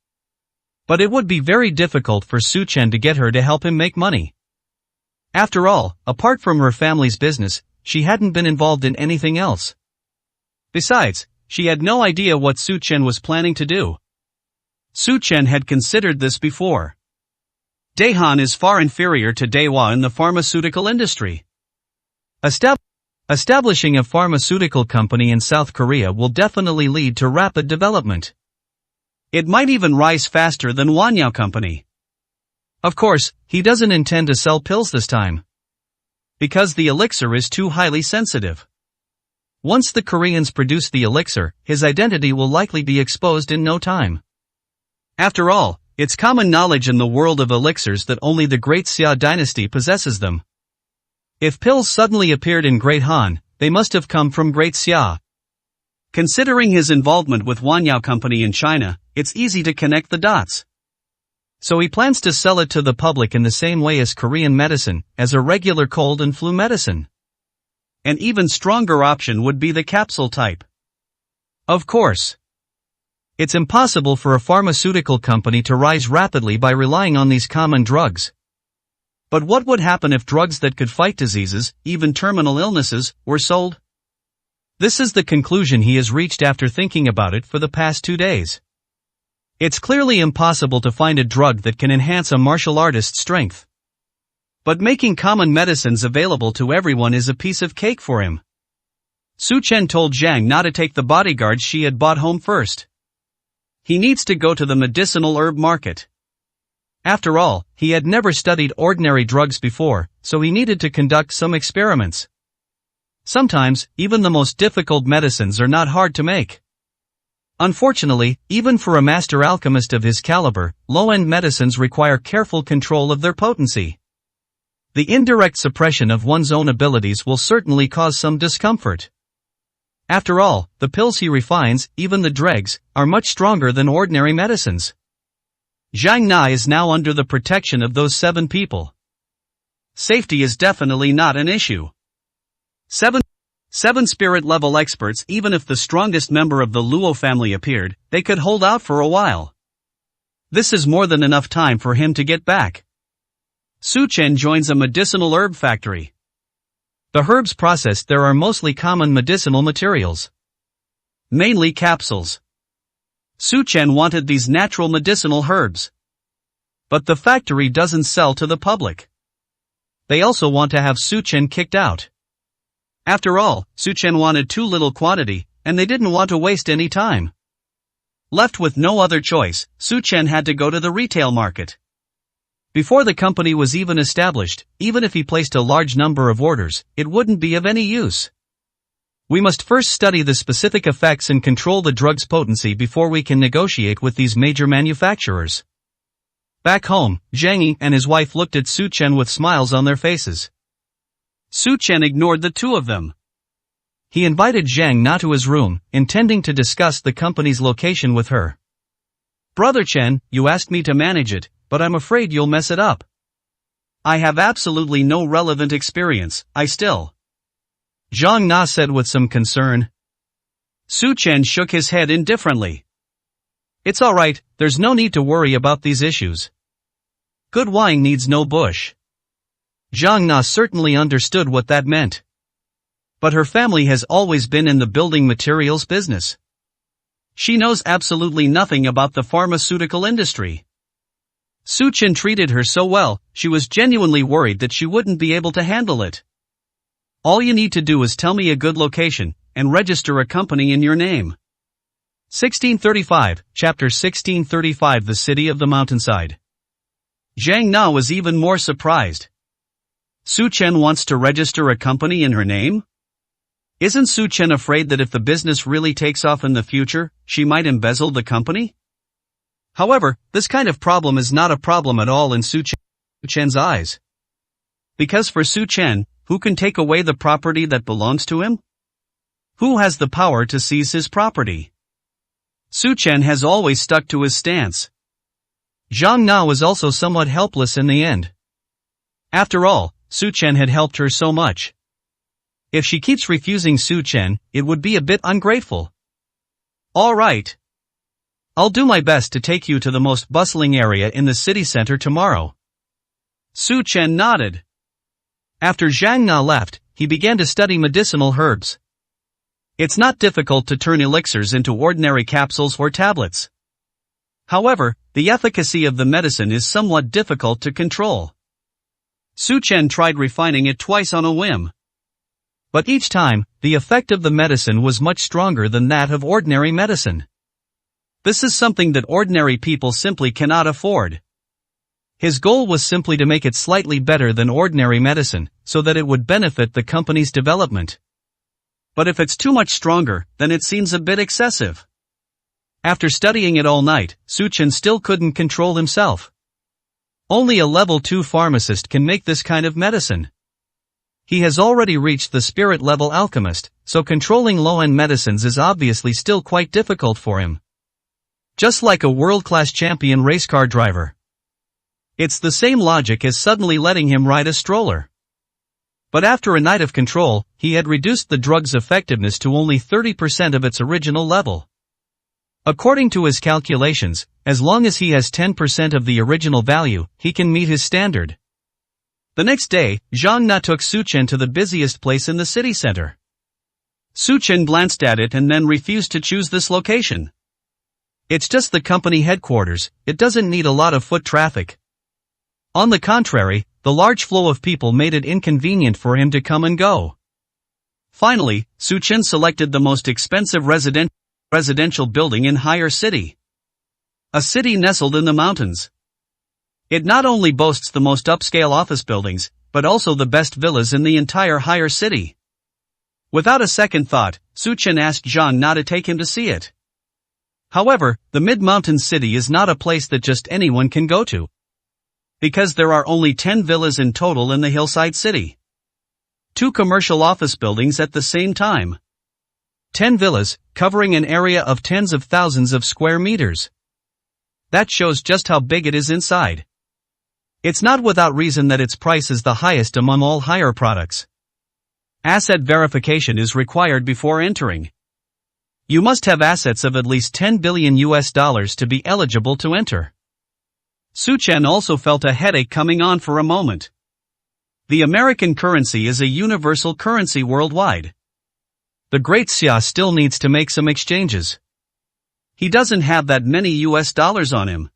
But it would be very difficult for Su Chen to get her to help him make money. After all, apart from her family's business, she hadn't been involved in anything else. Besides, she had no idea what Su Chen was planning to do. Su Chen had considered this before. Daehan is far inferior to Daewoo in the pharmaceutical industry. Establishing a pharmaceutical company in South Korea will definitely lead to rapid development. It might even rise faster than Wanyao Company. Of course, he doesn't intend to sell pills this time. Because the elixir is too highly sensitive. Once the Koreans produce the elixir, his identity will likely be exposed in no time. After all, it's common knowledge in the world of elixirs that only the Great Xia dynasty possesses them. If pills suddenly appeared in Great Han, they must have come from Great Xia. Considering his involvement with Wanyao Company in China, it's easy to connect the dots. So he plans to sell it to the public in the same way as Korean medicine, as a regular cold and flu medicine. An even stronger option would be the capsule type. Of course. It's impossible for a pharmaceutical company to rise rapidly by relying on these common drugs. But what would happen if drugs that could fight diseases, even terminal illnesses, were sold? This is the conclusion he has reached after thinking about it for the past 2 days. It's clearly impossible to find a drug that can enhance a martial artist's strength. But making common medicines available to everyone is a piece of cake for him. Su Chen told Zhang Na to take the bodyguards she had bought home first. He needs to go to the medicinal herb market. After all, he had never studied ordinary drugs before, so he needed to conduct some experiments. Sometimes, even the most difficult medicines are not hard to make. Unfortunately, even for a master alchemist of his caliber, low-end medicines require careful control of their potency. The indirect suppression of one's own abilities will certainly cause some discomfort. After all, the pills he refines, even the dregs, are much stronger than ordinary medicines. Zhang Na is now under the protection of those 7 people. Safety is definitely not an issue. 7 spirit level experts. Even if the strongest member of the Luo family appeared, they could hold out for a while. This is more than enough time for him to get back. Su Chen joins a medicinal herb factory. The herbs processed there are mostly common medicinal materials. Mainly capsules. Su Chen wanted these natural medicinal herbs. But the factory doesn't sell to the public. They also want to have Su Chen kicked out. After all, Su Chen wanted too little quantity, and they didn't want to waste any time. Left with no other choice, Su Chen had to go to the retail market. Before the company was even established, even if he placed a large number of orders, it wouldn't be of any use. We must first study the specific effects and control the drug's potency before we can negotiate with these major manufacturers. Back home, Zhang Yi and his wife looked at Su Chen with smiles on their faces. Su Chen ignored the two of them. He invited Zhang Na to his room, intending to discuss the company's location with her. Brother Chen, you asked me to manage it, but I'm afraid you'll mess it up. I have absolutely no relevant experience, Zhang Na said with some concern. Su Chen shook his head indifferently. It's alright, there's no need to worry about these issues. Good wine needs no bush. Zhang Na certainly understood what that meant. But her family has always been in the building materials business. She knows absolutely nothing about the pharmaceutical industry. Su Chen treated her so well, she was genuinely worried that she wouldn't be able to handle it. All you need to do is tell me a good location, and register a company in your name. 1635, Chapter 1635. The City of the Mountainside. Zhang Na was even more surprised. Su Chen wants to register a company in her name? Isn't Su Chen afraid that if the business really takes off in the future, she might embezzle the company? However, this kind of problem is not a problem at all in Su Chen's eyes. Because for Su Chen, who can take away the property that belongs to him? Who has the power to seize his property? Su Chen has always stuck to his stance. Zhang Na was also somewhat helpless in the end. After all, Su Chen had helped her so much. If she keeps refusing Su Chen, it would be a bit ungrateful. All right. I'll do my best to take you to the most bustling area in the city center tomorrow. Su Chen nodded. After Zhang Na left, he began to study medicinal herbs. It's not difficult to turn elixirs into ordinary capsules or tablets. However, the efficacy of the medicine is somewhat difficult to control. Su Chen tried refining it twice on a whim. But each time, the effect of the medicine was much stronger than that of ordinary medicine. This is something that ordinary people simply cannot afford. His goal was simply to make it slightly better than ordinary medicine, so that it would benefit the company's development. But if it's too much stronger, then it seems a bit excessive. After studying it all night, Su Chen still couldn't control himself. Only a level 2 pharmacist can make this kind of medicine. He has already reached the spirit level alchemist, so controlling low-end medicines is obviously still quite difficult for him. Just like a world-class champion race car driver. It's the same logic as suddenly letting him ride a stroller. But after a night of control, he had reduced the drug's effectiveness to only 30% of its original level. According to his calculations, as long as he has 10% of the original value, he can meet his standard. The next day, Zhang Na took Su Chen to the busiest place in the city center. Su Chen glanced at it and then refused to choose this location. It's just the company headquarters, it doesn't need a lot of foot traffic. On the contrary, the large flow of people made it inconvenient for him to come and go. Finally, Su Chen selected the most expensive residential building in Higher City. A city nestled in the mountains. It not only boasts the most upscale office buildings, but also the best villas in the entire Higher City. Without a second thought, Su Chen asked Zhang Na to take him to see it. However, the mid-mountain city is not a place that just anyone can go to. Because there are only 10 villas in total in the hillside city. 2 commercial office buildings at the same time. 10 villas, covering an area of tens of thousands of square meters. That shows just how big it is inside. It's not without reason that its price is the highest among all hire products. Asset verification is required before entering. You must have assets of at least $10 billion to be eligible to enter. Su Chen also felt a headache coming on for a moment. The American currency is a universal currency worldwide. The great Xia still needs to make some exchanges. He doesn't have that many US dollars on him.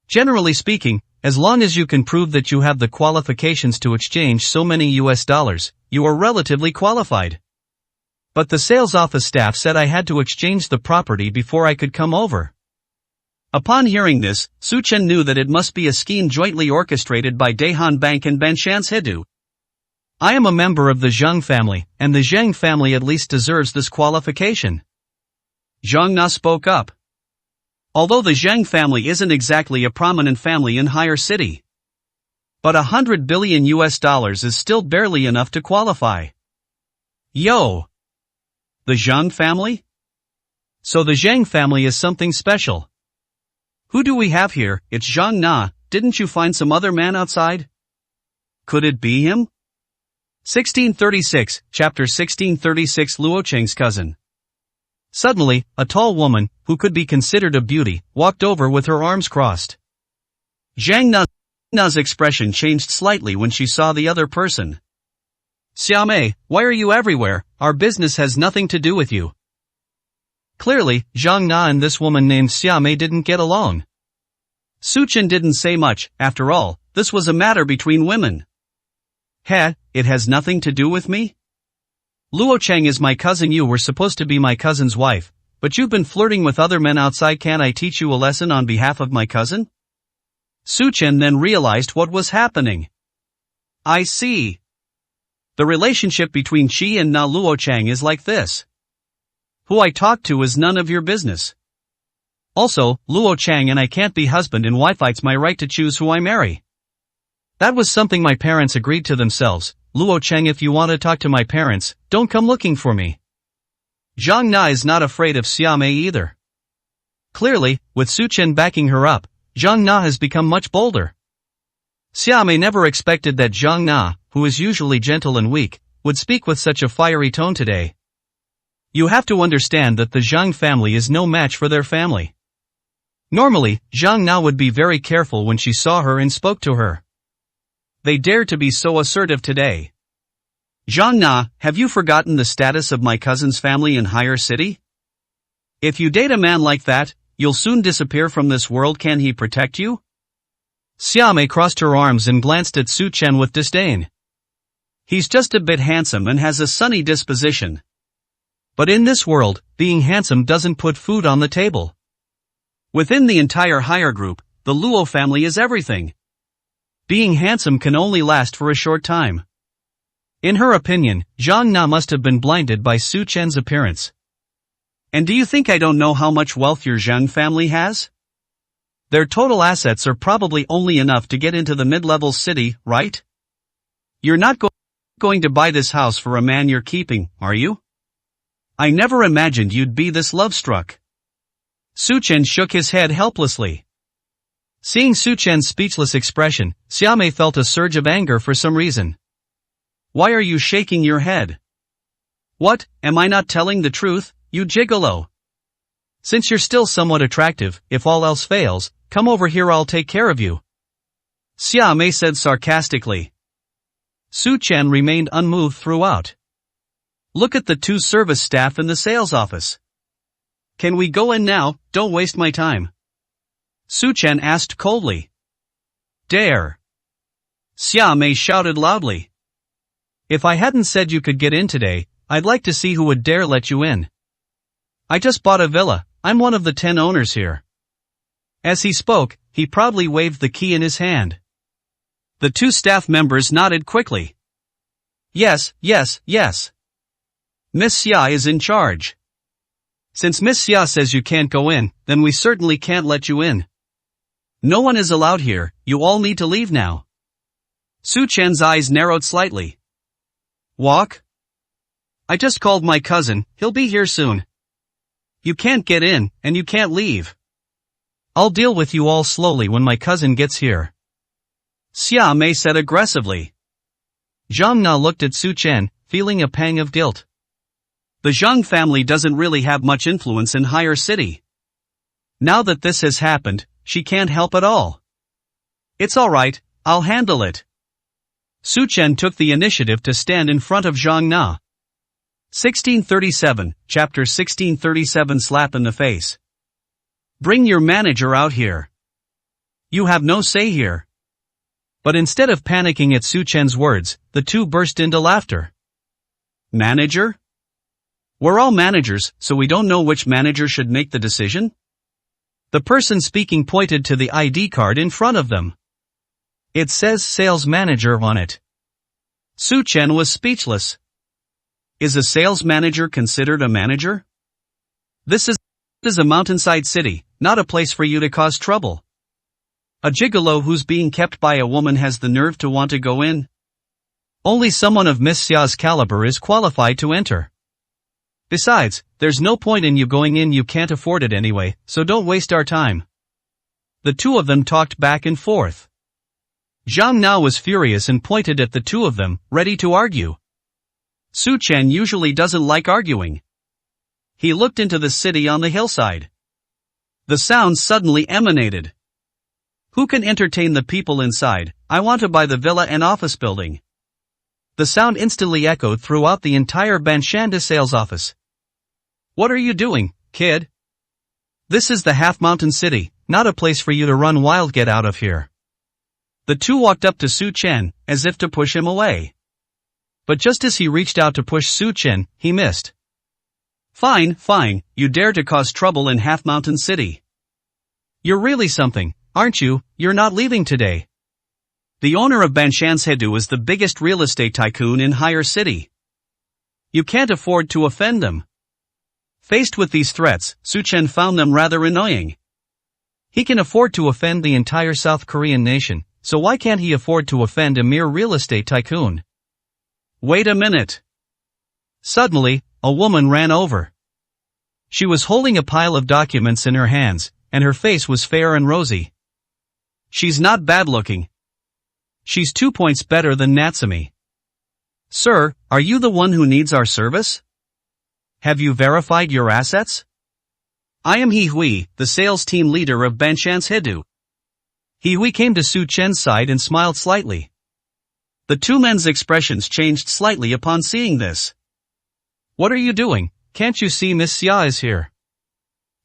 Generally speaking, as long as you can prove that you have the qualifications to exchange so many US dollars, you are relatively qualified. But the sales office staff said I had to exchange the property before I could come over. Upon hearing this, Su Chen knew that it must be a scheme jointly orchestrated by Dahan Bank and Banshan's Hedu. I am a member of the Zheng family, and the Zheng family at least deserves this qualification. Zhang Na spoke up. Although the Zheng family isn't exactly a prominent family in Higher City. But $100 billion is still barely enough to qualify. Yo! The Zheng family? So the Zheng family is something special. Who do we have here? It's Zhang Na. Didn't you find some other man outside? Could it be him? 1636, chapter 1636. Luo Cheng's cousin. Suddenly, a tall woman, who could be considered a beauty, walked over with her arms crossed. Zhang Na's expression changed slightly when she saw the other person. Xia Mei, why are you everywhere? Our business has nothing to do with you. Clearly, Zhang Na and this woman named Xia Mei didn't get along. Su Chen didn't say much. After all, this was a matter between women. It has nothing to do with me? Luo Cheng is my cousin. You were supposed to be my cousin's wife, but you've been flirting with other men outside. Can't I teach you a lesson on behalf of my cousin? Su Chen then realized what was happening. I see. The relationship between Qi and Na Luo Cheng is like this. Who I talk to is none of your business. Also, Luo Cheng and I can't be husband and wife. It's my right to choose who I marry. That was something my parents agreed to themselves. Luo Cheng, if you want to talk to my parents, don't come looking for me. Zhang Na is not afraid of Xia Mei either. Clearly, with Su Chen backing her up, Zhang Na has become much bolder. Xia Mei never expected that Zhang Na, who is usually gentle and weak, would speak with such a fiery tone today. You have to understand that the Zhang family is no match for their family. Normally, Zhang Na would be very careful when she saw her and spoke to her. They dare to be so assertive today. Zhang Na, have you forgotten the status of my cousin's family in Higher City? If you date a man like that, you'll soon disappear from this world. Can he protect you? Xia Mei crossed her arms and glanced at Su Chen with disdain. He's just a bit handsome and has a sunny disposition. But in this world, being handsome doesn't put food on the table. Within the entire Higher group, the Luo family is everything. Being handsome can only last for a short time. In her opinion, Zhang Na must have been blinded by Su Chen's appearance. And do you think I don't know how much wealth your Zhang family has? Their total assets are probably only enough to get into the mid-level city, right? You're not going to buy this house for a man you're keeping, are you? I never imagined you'd be this love-struck. Su Chen shook his head helplessly. Seeing Su Chen's speechless expression, Xia Mei felt a surge of anger for some reason. Why are you shaking your head? What, am I not telling the truth, you gigolo? Since you're still somewhat attractive, if all else fails, come over here, I'll take care of you. Xia Mei said sarcastically. Su Chen remained unmoved throughout. Look at the two service staff in the sales office. Can we go in now? Don't waste my time. Su Chen asked coldly. Dare. Xia Mei shouted loudly. If I hadn't said you could get in today, I'd like to see who would dare let you in. I just bought a villa, I'm one of the 10 owners here. As he spoke, he proudly waved the key in his hand. The two staff members nodded quickly. Yes, yes, yes. Miss Xia is in charge. Since Miss Xia says you can't go in, then we certainly can't let you in. No one is allowed here, you all need to leave now. Su Chen's eyes narrowed slightly. Walk? I just called my cousin, he'll be here soon. You can't get in, and you can't leave. I'll deal with you all slowly when my cousin gets here. Xia Mei said aggressively. Zhang Na looked at Su Chen, feeling a pang of guilt. The Zhang family doesn't really have much influence in Higher City. Now that this has happened, she can't help at all. It's alright, I'll handle it. Su Chen took the initiative to stand in front of Zhang Na. 1637, Chapter 1637 Slap in the face. Bring your manager out here. You have no say here. But instead of panicking at Su Chen's words, the two burst into laughter. Manager? We're all managers, so we don't know which manager should make the decision? The person speaking pointed to the ID card in front of them. It says sales manager on it. Su Chen was speechless. Is a sales manager considered a manager? This is a mountainside city, not a place for you to cause trouble. A gigolo who's being kept by a woman has the nerve to want to go in? Only someone of Miss Xia's caliber is qualified to enter. Besides, there's no point in you going in, you can't afford it anyway, so don't waste our time. The two of them talked back and forth. Zhang Na was furious and pointed at the two of them, ready to argue. Su Chen usually doesn't like arguing. He looked into the city on the hillside. The sounds suddenly emanated. Who can entertain the people inside? I want to buy the villa and office building. The sound instantly echoed throughout the entire Banshanda sales office. What are you doing, kid? This is the half-mountain city, not a place for you to run wild. Get out of here. The two walked up to Su Chen, as if to push him away. But just as he reached out to push Su Chen, he missed. Fine, you dare to cause trouble in half-mountain city. You're really something, aren't you? You're not leaving today. The owner of Banshanshedu is the biggest real estate tycoon in Higher City. You can't afford to offend them. Faced with these threats, Su Chen found them rather annoying. He can afford to offend the entire South Korean nation, so why can't he afford to offend a mere real estate tycoon? Wait a minute. Suddenly, a woman ran over. She was holding a pile of documents in her hands, and her face was fair and rosy. She's not bad looking. She's 2 points better than Natsumi. Sir, are you the one who needs our service? Have you verified your assets? I am He Hui, the sales team leader of Banshanshedu. He Hui came to Su Chen's side and smiled slightly. The two men's expressions changed slightly upon seeing this. What are you doing? Can't you see Miss Xia is here?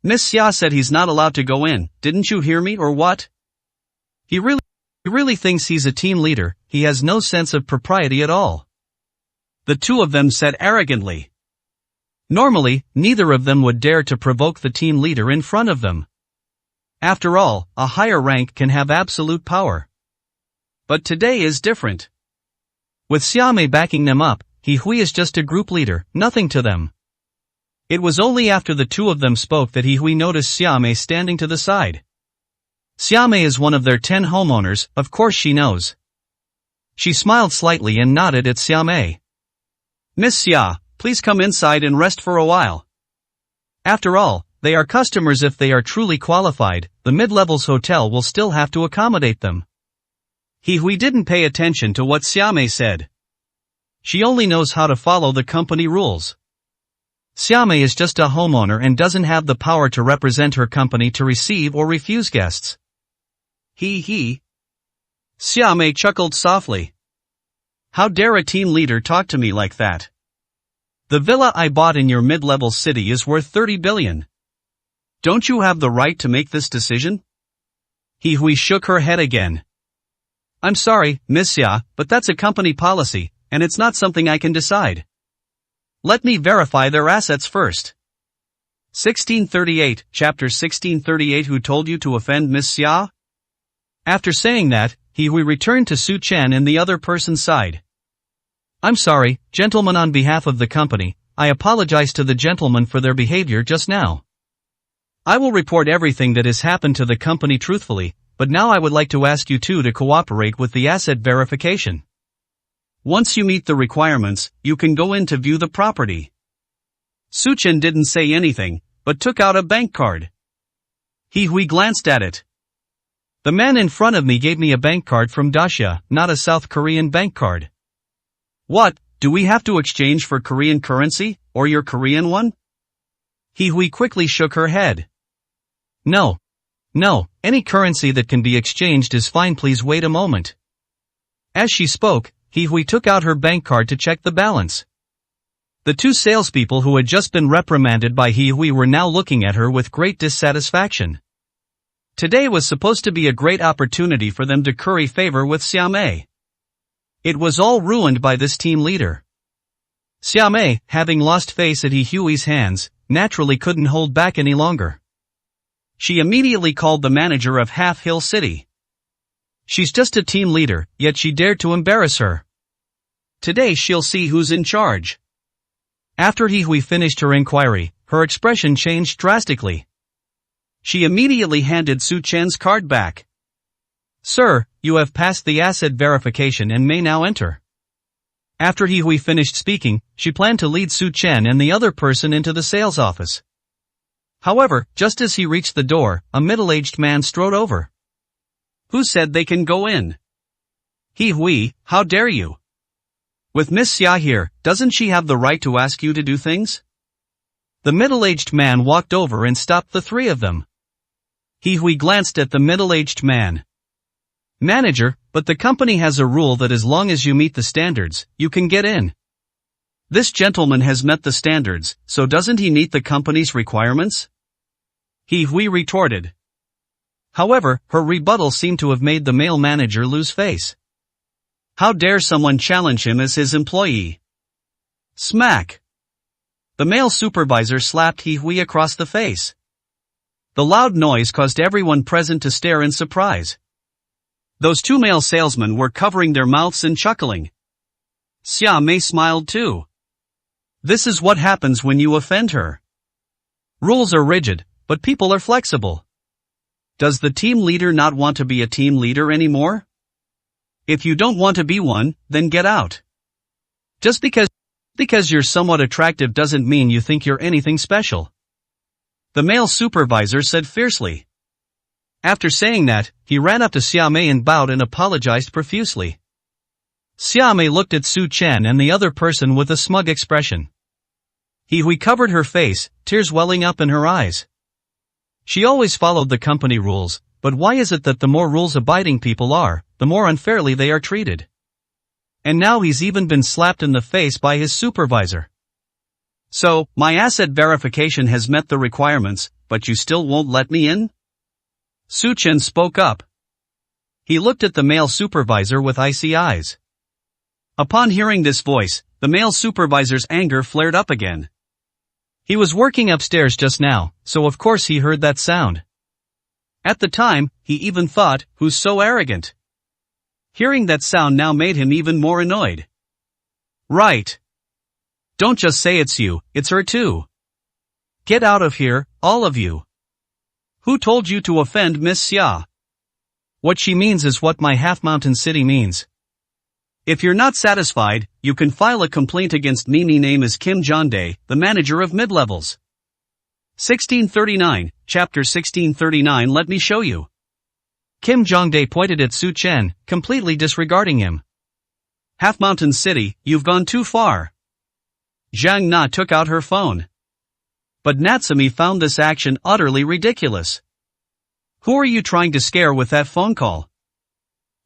Miss Xia said he's not allowed to go in, didn't you hear me or what? He really thinks he's a team leader, he has no sense of propriety at all. The two of them said arrogantly. Normally, neither of them would dare to provoke the team leader in front of them. After all, a higher rank can have absolute power. But today is different. With Xia Mei backing them up, He Hui is just a group leader, nothing to them. It was only after the two of them spoke that He Hui noticed Xia Mei standing to the side. Xia Mei is one of their 10 homeowners, of course she knows. She smiled slightly and nodded at Xia Mei. Miss Xia, please come inside and rest for a while. After all, they are customers. If they are truly qualified, the mid-levels hotel will still have to accommodate them. He Hui didn't pay attention to what Xia Mei said. She only knows how to follow the company rules. Xia Mei is just a homeowner and doesn't have the power to represent her company to receive or refuse guests. He. Xia Mei chuckled softly. How dare a team leader talk to me like that? The villa I bought in your mid-level city is worth 30 billion. Don't you have the right to make this decision? He Hui shook her head again. I'm sorry, Miss Xia, but that's a company policy, and it's not something I can decide. Let me verify their assets first. 1638, Chapter 1638. Who told you to offend Miss Xia? After saying that, He Hui returned to Su Chen and the other person's side. I'm sorry, gentlemen, on behalf of the company, I apologize to the gentlemen for their behavior just now. I will report everything that has happened to the company truthfully, but now I would like to ask you two to cooperate with the asset verification. Once you meet the requirements, you can go in to view the property. Su Chen didn't say anything, but took out a bank card. He Hui glanced at it. The man in front of me gave me a bank card from Dacia, not a South Korean bank card. What, do we have to exchange for Korean currency, or your Korean one? Hee-hui quickly shook her head. No, any currency that can be exchanged is fine, please wait a moment. As she spoke, Hee-hui took out her bank card to check the balance. The two salespeople who had just been reprimanded by Hee-hui were now looking at her with great dissatisfaction. Today was supposed to be a great opportunity for them to curry favor with Xiaomei. It was all ruined by this team leader. Xiaomei, having lost face at Hee-hui's hands, naturally couldn't hold back any longer. She immediately called the manager of Half Hill City. She's just a team leader, yet she dared to embarrass her. Today she'll see who's in charge. After Hee-hui finished her inquiry, her expression changed drastically. She immediately handed Su Chen's card back. Sir, you have passed the asset verification and may now enter. After Hee-hui finished speaking, she planned to lead Su Chen and the other person into the sales office. However, just as he reached the door, a middle-aged man strode over. Who said they can go in? Hee-hui, how dare you? With Miss Xia here, doesn't she have the right to ask you to do things? The middle-aged man walked over and stopped the three of them. Hee-hui glanced at the middle-aged man. Manager, but the company has a rule that as long as you meet the standards, you can get in. This gentleman has met the standards, so doesn't he meet the company's requirements? Hee-hui retorted. However, her rebuttal seemed to have made the male manager lose face. How dare someone challenge him as his employee? Smack! The male supervisor slapped Hee-hui across the face. The loud noise caused everyone present to stare in surprise. Those two male salesmen were covering their mouths and chuckling. Xiaomei smiled too. This is what happens when you offend her. Rules are rigid, but people are flexible. Does the team leader not want to be a team leader anymore? If you don't want to be one, then get out. Just because you're somewhat attractive doesn't mean you think you're anything special. The male supervisor said fiercely. After saying that, he ran up to Xiaomei and bowed and apologized profusely. Xiaomei looked at Su Chen and the other person with a smug expression. Hee-hui covered her face, tears welling up in her eyes. She always followed the company rules, but why is it that the more rules-abiding people are, the more unfairly they are treated? And now he's even been slapped in the face by his supervisor. So, my asset verification has met the requirements, but you still won't let me in? Su Chen spoke up. He looked at the male supervisor with icy eyes. Upon hearing this voice, the male supervisor's anger flared up again. He was working upstairs just now, so of course he heard that sound. At the time, he even thought, who's so arrogant? Hearing that sound now made him even more annoyed. Right. Don't just say it's you, it's her too. Get out of here, all of you. Who told you to offend Miss Xia? What she means is what my Half Mountain City means. If you're not satisfied, you can file a complaint against me. My name is Kim Jong-dae, the manager of mid-levels. 1639, chapter 1639. Let me show you. Kim Jong-dae pointed at Su Chen, completely disregarding him. Half Mountain City, you've gone too far. Zhang Na took out her phone. But Natsumi found this action utterly ridiculous. Who are you trying to scare with that phone call?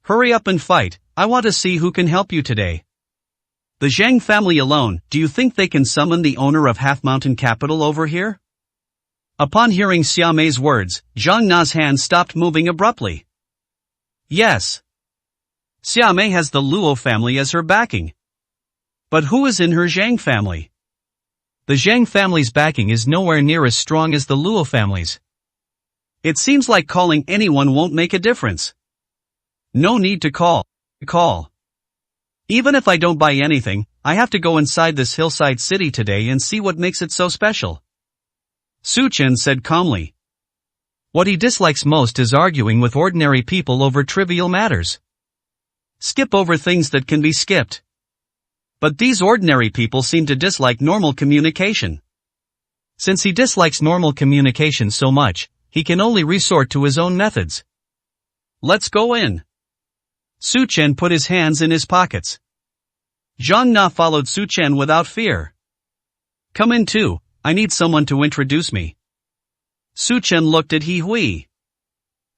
Hurry up and fight, I want to see who can help you today. The Zhang family alone, do you think they can summon the owner of Half Mountain Capital over here? Upon hearing Xiaomei's words, Zhang Na's hand stopped moving abruptly. Yes. Xiaomei has the Luo family as her backing. But who is in her Zhang family? The Zhang family's backing is nowhere near as strong as the Luo family's. It seems like calling anyone won't make a difference. No need to call. Even if I don't buy anything, I have to go inside this hillside city today and see what makes it so special. Su Chen said calmly. What he dislikes most is arguing with ordinary people over trivial matters. Skip over things that can be skipped. But these ordinary people seem to dislike normal communication. Since he dislikes normal communication so much, he can only resort to his own methods. let's go in. Su Chen put his hands in his pockets. Zhang Na followed Su Chen without fear. Come in too, I need someone to introduce me. Su Chen looked at He Hui.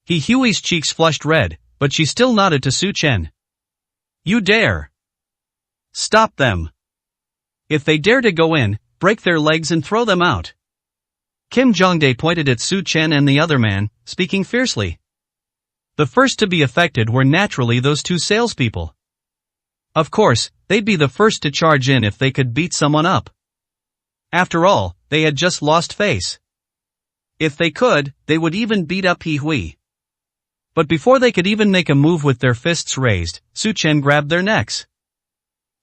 He Hui's cheeks flushed red, but she still nodded to Su Chen. You dare. Stop them. If they dare to go in, break their legs and throw them out. Kim Jongdae pointed at Su Chen and the other man, speaking fiercely. The first to be affected were naturally those two salespeople. Of course, they'd be the first to charge in if they could beat someone up. After all, they had just lost face. If they could, they would even beat up He Hui. But before they could even make a move with their fists raised, Su Chen grabbed their necks.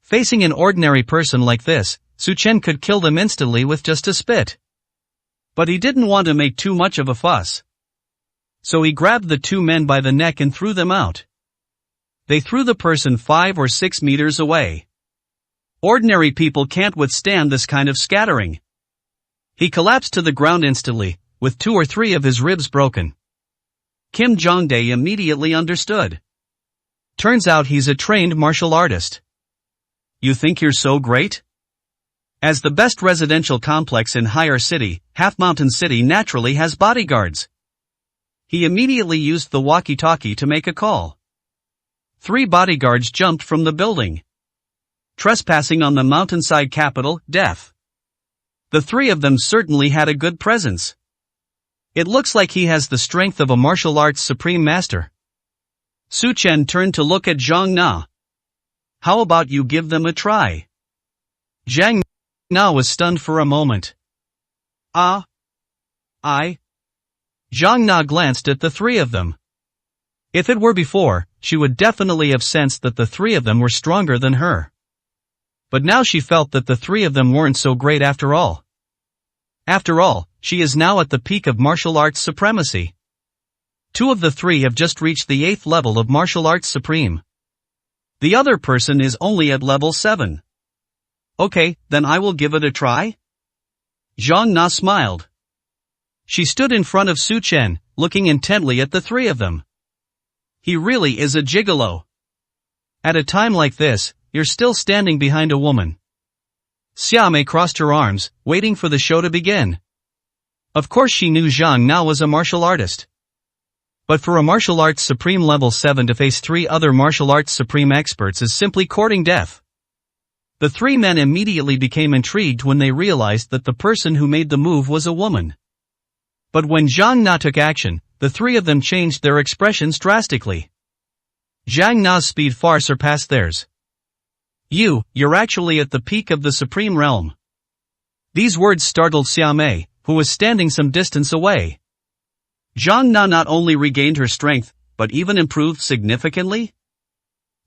Facing an ordinary person like this, Su Chen could kill them instantly with just a spit. But he didn't want to make too much of a fuss. So he grabbed the two men by the neck and threw them out. They threw the person 5 or 6 meters away. Ordinary people can't withstand this kind of scattering. He collapsed to the ground instantly, with 2 or 3 of his ribs broken. Kim Jongdae immediately understood. Turns out he's a trained martial artist. You think you're so great? As the best residential complex in Higher City, Half Mountain City naturally has bodyguards. He immediately used the walkie-talkie to make a call. 3 bodyguards jumped from the building. Trespassing on the mountainside capital, death. The 3 of them certainly had a good presence. It looks like he has the strength of a martial arts supreme master. Su Chen turned to look at Zhang Na. How about you give them a try? Zhang Na was stunned for a moment. Zhang Na glanced at the 3 of them. If it were before, she would definitely have sensed that the 3 of them were stronger than her. But now she felt that the 3 of them weren't so great after all. After all, she is now at the peak of martial arts supremacy. 2 of the 3 have just reached the 8th level of martial arts supreme. The other person is only at level 7. Okay, then I will give it a try? Zhang Na smiled. She stood in front of Su Chen, looking intently at the 3 of them. He really is a gigolo. At a time like this, you're still standing behind a woman. Xiaomei crossed her arms, waiting for the show to begin. Of course she knew Zhang Na was a martial artist. But for a martial arts supreme level 7 to face 3 other martial arts supreme experts is simply courting death. The 3 men immediately became intrigued when they realized that the person who made the move was a woman. But when Zhang Na took action, the 3 of them changed their expressions drastically. Zhang Na's speed far surpassed theirs. You're actually at the peak of the supreme realm. These words startled Xiaomei, who was standing some distance away. Zhang Na not only regained her strength, but even improved significantly?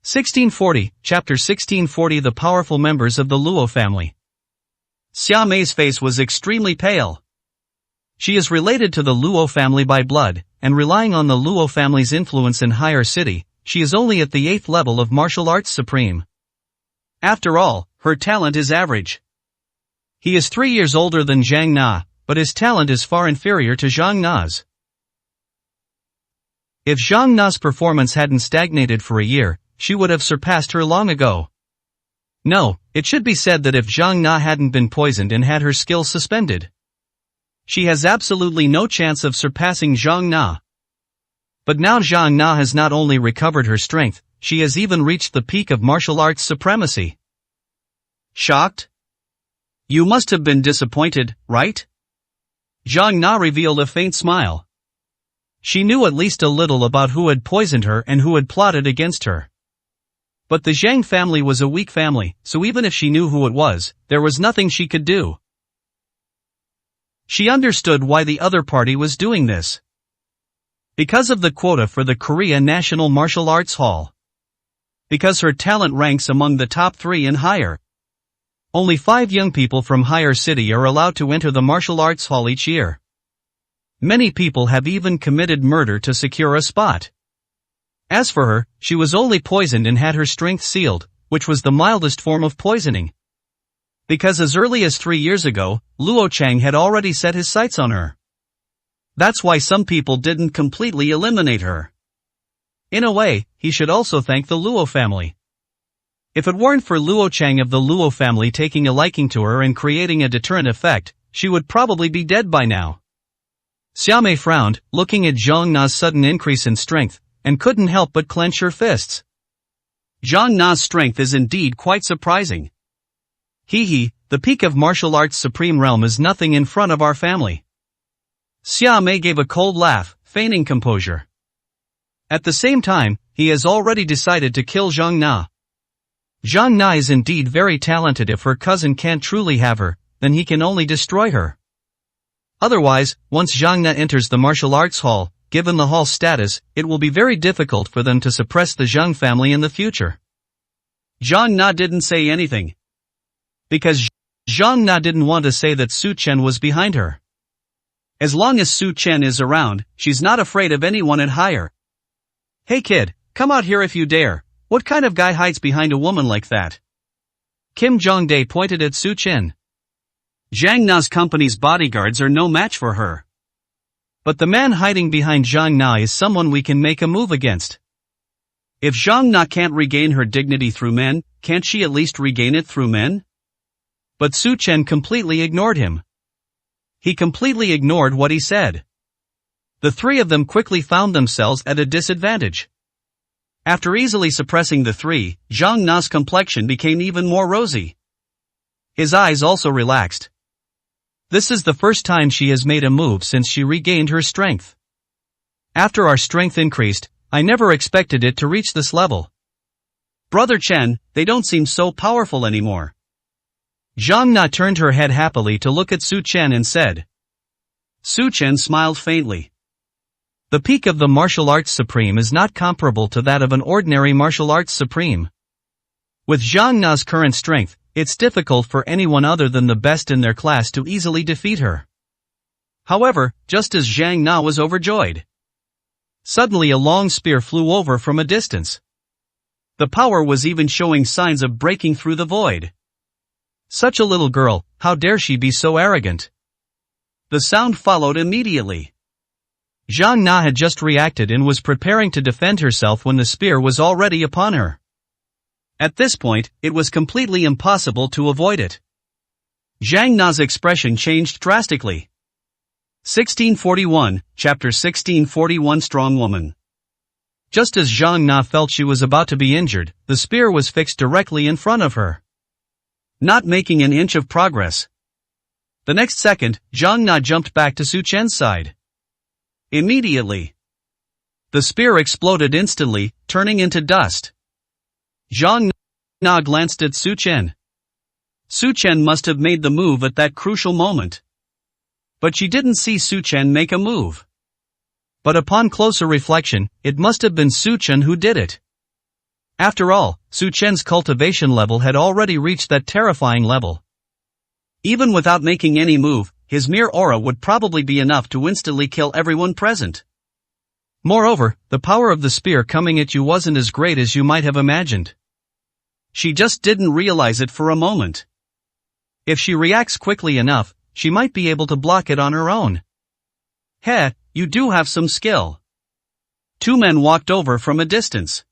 1640, Chapter 1640 The powerful members of the Luo family. Xiaomei's face was extremely pale. She is related to the Luo family by blood, and relying on the Luo family's influence in Higher City, she is only at the 8th level of martial arts supreme. After all, her talent is average. He is 3 years older than Zhang Na, but his talent is far inferior to Zhang Na's. If Zhang Na's performance hadn't stagnated for a year, she would have surpassed her long ago. No, it should be said that if Zhang Na hadn't been poisoned and had her skills suspended, she has absolutely no chance of surpassing Zhang Na. But now Zhang Na has not only recovered her strength, she has even reached the peak of martial arts supremacy. Shocked? You must have been disappointed, right? Zhang Na revealed a faint smile. She knew at least a little about who had poisoned her and who had plotted against her. But the Zhang family was a weak family, so even if she knew who it was, there was nothing she could do. She understood why the other party was doing this. Because of the quota for the Korea National Martial Arts Hall. Because her talent ranks among the top 3 and higher. Only 5 young people from Higher City are allowed to enter the martial arts hall each year. Many people have even committed murder to secure a spot. As for her, she was only poisoned and had her strength sealed, which was the mildest form of poisoning. Because as early as 3 years ago, Luo Chang had already set his sights on her. That's why some people didn't completely eliminate her. In a way, he should also thank the Luo family. If it weren't for Luo Chang of the Luo family taking a liking to her and creating a deterrent effect, she would probably be dead by now. Xiaomei frowned, looking at Zhang Na's sudden increase in strength, and couldn't help but clench her fists. Zhang Na's strength is indeed quite surprising. The peak of martial arts supreme realm is nothing in front of our family. Xiaomei gave a cold laugh, feigning composure. At the same time, he has already decided to kill Zhang Na. Zhang Na is indeed very talented. If her cousin can't truly have her, then he can only destroy her. Otherwise, once Zhang Na enters the martial arts hall, given the hall's status, it will be very difficult for them to suppress the Zhang family in the future. Zhang Na didn't say anything. Because Zhang Na didn't want to say that Su Chen was behind her. As long as Su Chen is around, she's not afraid of anyone at higher. Hey kid, come out here if you dare. What kind of guy hides behind a woman like that? Kim Jong-dae pointed at Su Chen. Zhang Na's company's bodyguards are no match for her. But the man hiding behind Zhang Na is someone we can make a move against. If Zhang Na can't regain her dignity through men, can't she at least regain it through men? But Su Chen completely ignored him. He completely ignored what he said. The three of them quickly found themselves at a disadvantage. After easily suppressing the three, Zhang Na's complexion became even more rosy. His eyes also relaxed. This is the first time she has made a move since she regained her strength. After our strength increased, I never expected it to reach this level. Brother Chen, they don't seem so powerful anymore. Zhang Na turned her head happily to look at Su Chen and said. Su Chen smiled faintly. The peak of the martial arts supreme is not comparable to that of an ordinary martial arts supreme. With Zhang Na's current strength, it's difficult for anyone other than the best in their class to easily defeat her. However, just as Zhang Na was overjoyed, suddenly a long spear flew over from a distance. The power was even showing signs of breaking through the void. Such a little girl, how dare she be so arrogant? The sound followed immediately. Zhang Na had just reacted and was preparing to defend herself when the spear was already upon her. At this point, it was completely impossible to avoid it. Zhang Na's expression changed drastically. 1641, Chapter 1641 Strong Woman. Just as Zhang Na felt she was about to be injured, the spear was fixed directly in front of her, not making an inch of progress. The next second, Zhang Na jumped back to Su Chen's side. Immediately, the spear exploded instantly, turning into dust. Zhang Na glanced at Su Chen. Su Chen must have made the move at that crucial moment. But she didn't see Su Chen make a move. But upon closer reflection, it must have been Su Chen who did it. After all, Su Chen's cultivation level had already reached that terrifying level. Even without making any move, his mere aura would probably be enough to instantly kill everyone present. Moreover, the power of the spear coming at you wasn't as great as you might have imagined. She just didn't realize it for a moment. If she reacts quickly enough, she might be able to block it on her own. Heh, you do have some skill. Two men walked over from a distance.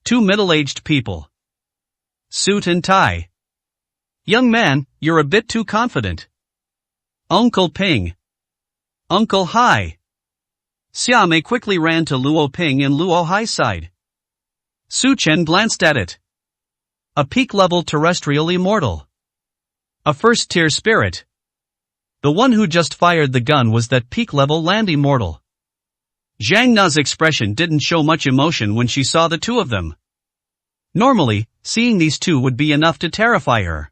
Two middle-aged people. Suit and tie. Young man, you're a bit too confident. Uncle Ping. Uncle Hai. Xiaomei quickly ran to Luo Ping and Luo Hai's side. Su Chen glanced at it. A peak-level terrestrial immortal. A first-tier spirit. The one who just fired the gun was that peak-level land immortal. Zhang Na's expression didn't show much emotion when she saw the two of them. Normally, seeing these two would be enough to terrify her.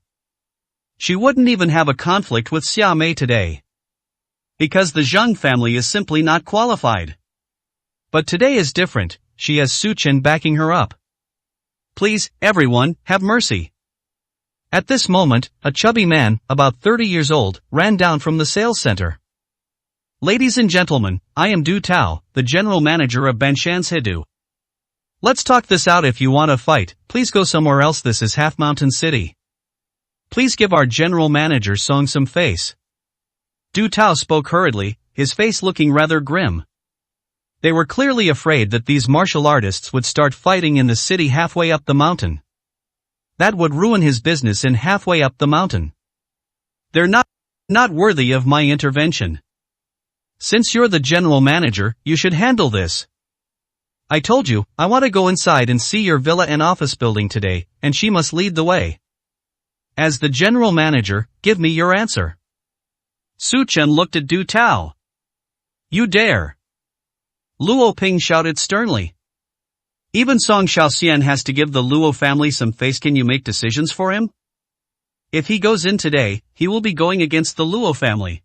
She wouldn't even have a conflict with Xiaomei today. Because the Zhang family is simply not qualified. But today is different, she has Su Chen backing her up. Please, everyone, have mercy. At this moment, a chubby man, about 30 years old, ran down from the sales center. Ladies and gentlemen, I am Du Tao, the general manager of Banshan's Hidu. Let's talk this out. If you want to fight, please go somewhere else. This is Half Mountain City. Please give our general manager Song some face. Du Tao spoke hurriedly, his face looking rather grim. They were clearly afraid that these martial artists would start fighting in the city halfway up the mountain. That would ruin his business in halfway up the mountain. They're not worthy of my intervention. Since you're the general manager, you should handle this. I told you, I want to go inside and see your villa and office building today, and she must lead the way. As the general manager, give me your answer. Su Chen looked at Du Tao. You dare. Luo Ping shouted sternly. Even Song Xiaoxian has to give the Luo family some face. Can you make decisions for him? If he goes in today, he will be going against the Luo family.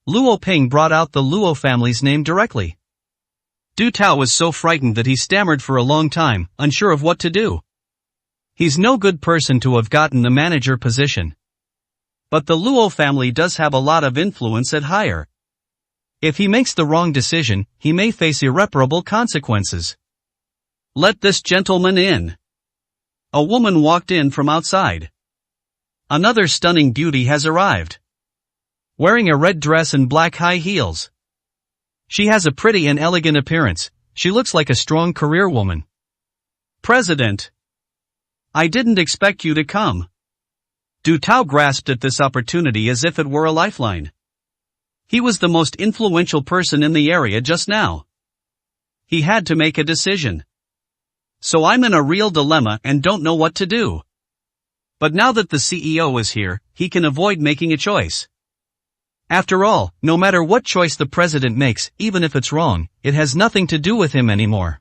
Luo Ping brought out the Luo family's name directly. Du Tao was so frightened that he stammered for a long time, unsure of what to do. He's no good person to have gotten the manager position. But the Luo family does have a lot of influence at higher. If he makes the wrong decision, he may face irreparable consequences. Let this gentleman in. A woman walked in from outside. Another stunning beauty has arrived. Wearing a red dress and black high heels. She has a pretty and elegant appearance. She looks like a strong career woman. President. I didn't expect you to come. Du Tao grasped at this opportunity as if it were a lifeline. He was the most influential person in the area just now. He had to make a decision. So I'm in a real dilemma and don't know what to do. But now that the CEO is here, he can avoid making a choice. After all, no matter what choice the president makes, even if it's wrong, it has nothing to do with him anymore.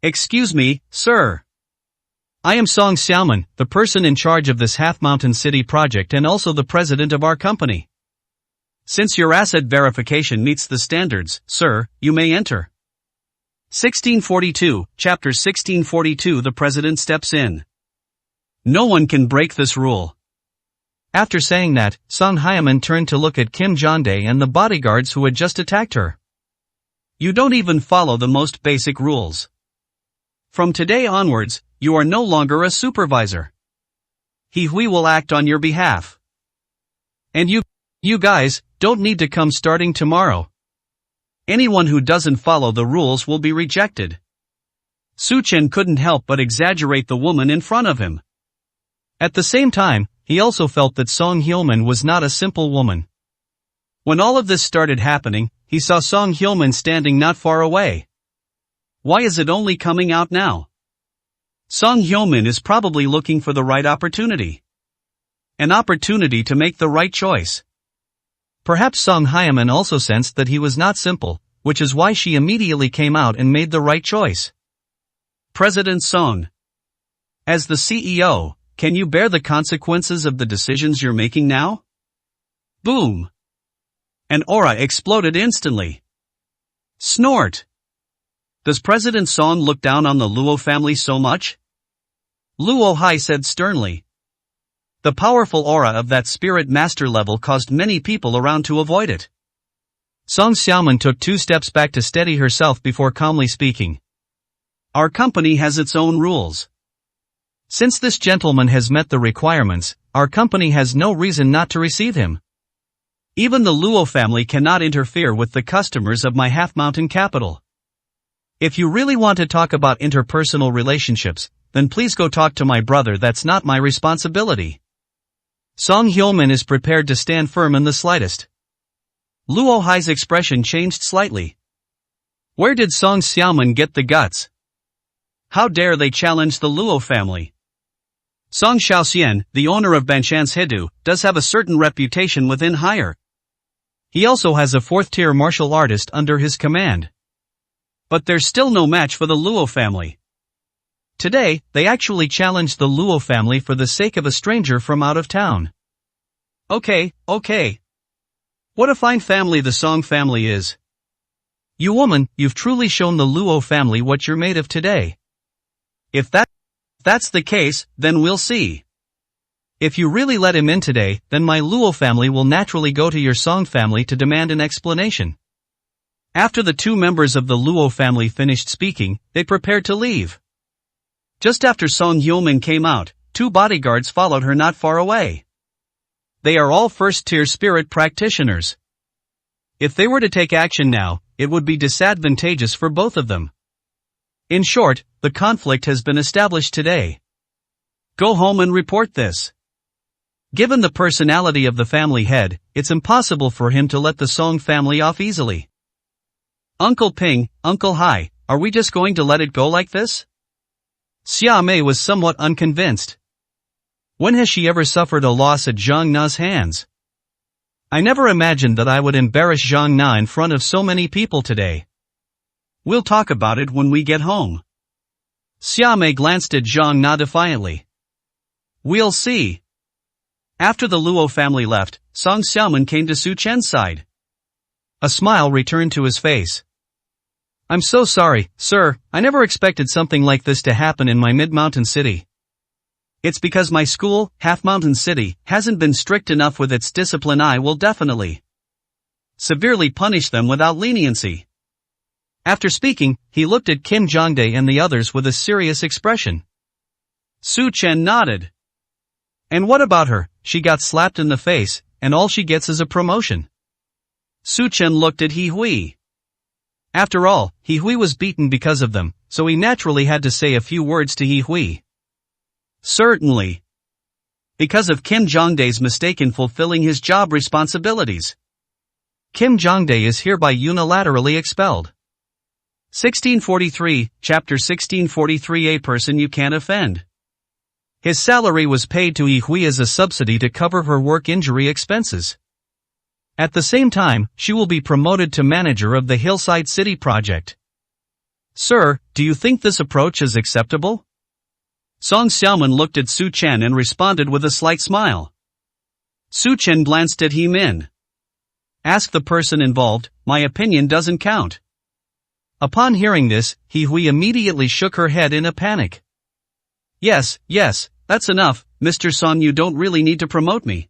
Excuse me, sir. I am Song Xiaoman, the person in charge of this Half-Mountain City project and also the president of our company. Since your asset verification meets the standards, sir, you may enter. 1642, Chapter 1642. The president steps in. No one can break this rule. After saying that, Song Hyaman turned to look at Kim Jondae and the bodyguards who had just attacked her. You don't even follow the most basic rules. From today onwards, you are no longer a supervisor. He Hui will act on your behalf. And you guys, don't need to come starting tomorrow. Anyone who doesn't follow the rules will be rejected. Su Chen couldn't help but exaggerate the woman in front of him. At the same time, he also felt that Song Hyoman was not a simple woman. When all of this started happening, he saw Song Hyoman standing not far away. Why is it only coming out now? Song Hyoman is probably looking for the right opportunity. An opportunity to make the right choice. Perhaps Song Hyaman also sensed that he was not simple, which is why she immediately came out and made the right choice. President Song. As the CEO, can you bear the consequences of the decisions you're making now? Boom! An aura exploded instantly. Snort! Does President Song look down on the Luo family so much? Luo Hai said sternly. The powerful aura of that spirit master level caused many people around to avoid it. Song Xiaoman took 2 steps back to steady herself before calmly speaking. Our company has its own rules. Since this gentleman has met the requirements, our company has no reason not to receive him. Even the Luo family cannot interfere with the customers of my half-mountain capital. If you really want to talk about interpersonal relationships, then please go talk to my brother. That's not my responsibility. Song Hyoman is prepared to stand firm in the slightest. Luo Hai's expression changed slightly. Where did Song Xiaoman get the guts? How dare they challenge the Luo family? Song Xiaoxian, the owner of Banshan's Hedu, does have a certain reputation within higher. He also has a 4th-tier martial artist under his command. But there's still no match for the Luo family. Today, they actually challenged the Luo family for the sake of a stranger from out of town. Okay. What a fine family the Song family is. You woman, you've truly shown the Luo family what you're made of today. If that's the case, then we'll see. If you really let him in today, then my Luo family will naturally go to your Song family to demand an explanation. After the 2 members of the Luo family finished speaking, they prepared to leave. Just after Song Hyoman came out, 2 bodyguards followed her not far away. They are all 1st-tier spirit practitioners. If they were to take action now, it would be disadvantageous for both of them. In short, the conflict has been established today. Go home and report this. Given the personality of the family head, it's impossible for him to let the Song family off easily. Uncle Ping, Uncle Hai, are we just going to let it go like this? Xia Mei was somewhat unconvinced. When has she ever suffered a loss at Zhang Na's hands? I never imagined that I would embarrass Zhang Na in front of so many people today. We'll talk about it when we get home. Xia Mei glanced at Zhang Na defiantly. We'll see. After the Luo family left, Song Xiaoman came to Su Chen's side. A smile returned to his face. I'm so sorry, sir, I never expected something like this to happen in my mid-mountain city. It's because my school, Half Mountain City, hasn't been strict enough with its discipline. I will definitely severely punish them without leniency. After speaking, he looked at Kim Jongdae and the others with a serious expression. Su Chen nodded. And what about her? She got slapped in the face, and all she gets is a promotion. Su Chen looked at He Hui. After all, He Hui was beaten because of them, so he naturally had to say a few words to He Hui. Certainly. Because of Kim Jongdae's mistake in fulfilling his job responsibilities. Kim Jongdae is hereby unilaterally expelled. 1643, Chapter 1643. A person you can't offend. His salary was paid to He Hui as a subsidy to cover her work injury expenses. At the same time, she will be promoted to manager of the Hillside City project. Sir, do you think this approach is acceptable? Song Xiaoman looked at Su Chen and responded with a slight smile. Su Chen glanced at He Min. Ask the person involved, my opinion doesn't count. Upon hearing this, He Hui immediately shook her head in a panic. Yes, that's enough, Mr. Song, you don't really need to promote me.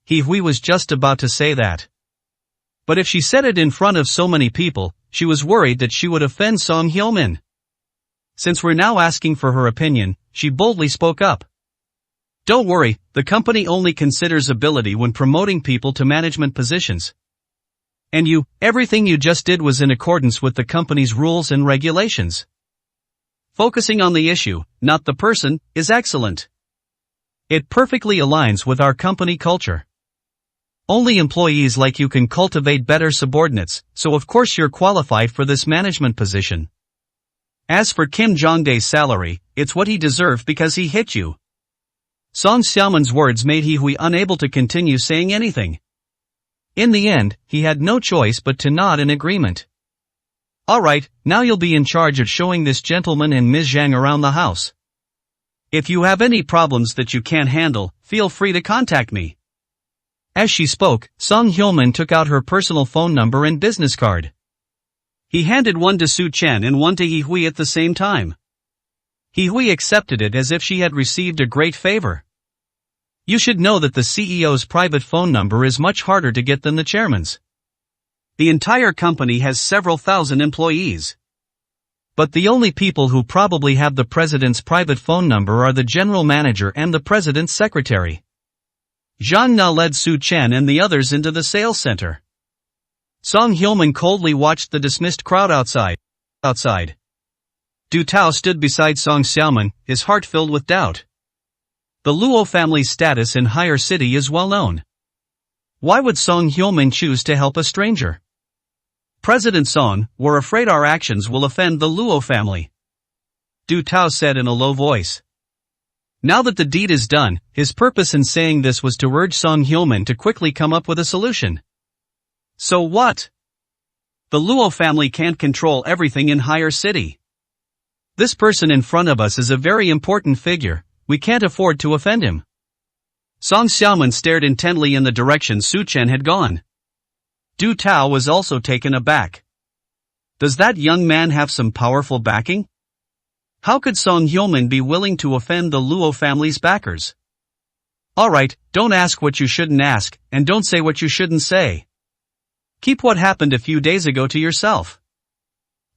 He Hui was just about to say that. But if she said it in front of so many people, she was worried that she would offend Song Hyomin. Since we're now asking for her opinion, she boldly spoke up. Don't worry, the company only considers ability when promoting people to management positions. And everything you just did was in accordance with the company's rules and regulations. Focusing on the issue, not the person, is excellent. It perfectly aligns with our company culture. Only employees like you can cultivate better subordinates, so of course you're qualified for this management position. As for Kim Jongdae's salary, it's what he deserved because he hit you. Song Xiaoman's words made He Hui unable to continue saying anything. In the end, he had no choice but to nod in agreement. Alright, now you'll be in charge of showing this gentleman and Ms. Zhang around the house. If you have any problems that you can't handle, feel free to contact me. As she spoke, Song Hyomin took out her personal phone number and business card. He handed one to Su Chen and one to He Hui at the same time. He Hui accepted it as if she had received a great favor. You should know that the CEO's private phone number is much harder to get than the chairman's. The entire company has several thousand employees. But the only people who probably have the president's private phone number are the general manager and the president's secretary. Zhang Na led Su Chen and the others into the sales center. Song Hyomin coldly watched the dismissed crowd outside. Du Tao stood beside Song Xiaoman, his heart filled with doubt. The Luo family's status in Higher City is well known. Why would Song Hyomin choose to help a stranger? President Song, we're afraid our actions will offend the Luo family. Du Tao said in a low voice. Now that the deed is done, his purpose in saying this was to urge Song Hyomin to quickly come up with a solution. So what? The Luo family can't control everything in Higher City. This person in front of us is a very important figure, we can't afford to offend him. Song Xiaoman stared intently in the direction Su Chen had gone. Du Tao was also taken aback. Does that young man have some powerful backing? How could Song Hyomin be willing to offend the Luo family's backers? Alright, don't ask what you shouldn't ask, and don't say what you shouldn't say. Keep what happened a few days ago to yourself.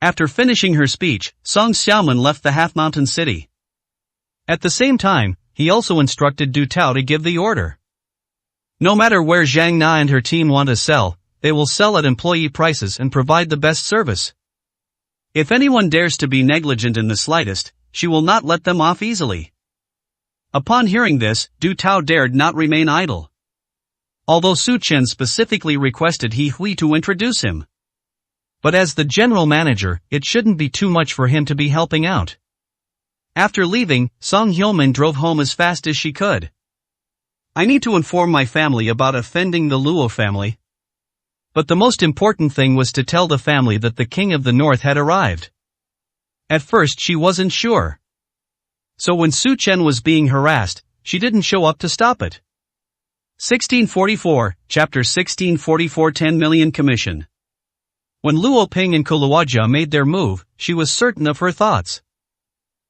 After finishing her speech, Song Xiaoman left the Half Mountain City. At the same time, he also instructed Du Tao to give the order. No matter where Zhang Na and her team want to sell, they will sell at employee prices and provide the best service. If anyone dares to be negligent in the slightest, she will not let them off easily. Upon hearing this, Du Tao dared not remain idle. Although Su Chen specifically requested He Hui to introduce him. But as the general manager, it shouldn't be too much for him to be helping out. After leaving, Song Hyomin drove home as fast as she could. I need to inform my family about offending the Luo family. But the most important thing was to tell the family that the King of the North had arrived. At first she wasn't sure. So when Su Chen was being harassed, she didn't show up to stop it. 1644, Chapter 1644 10 Million Commission. When Luo Ping and Kuluaja made their move, she was certain of her thoughts.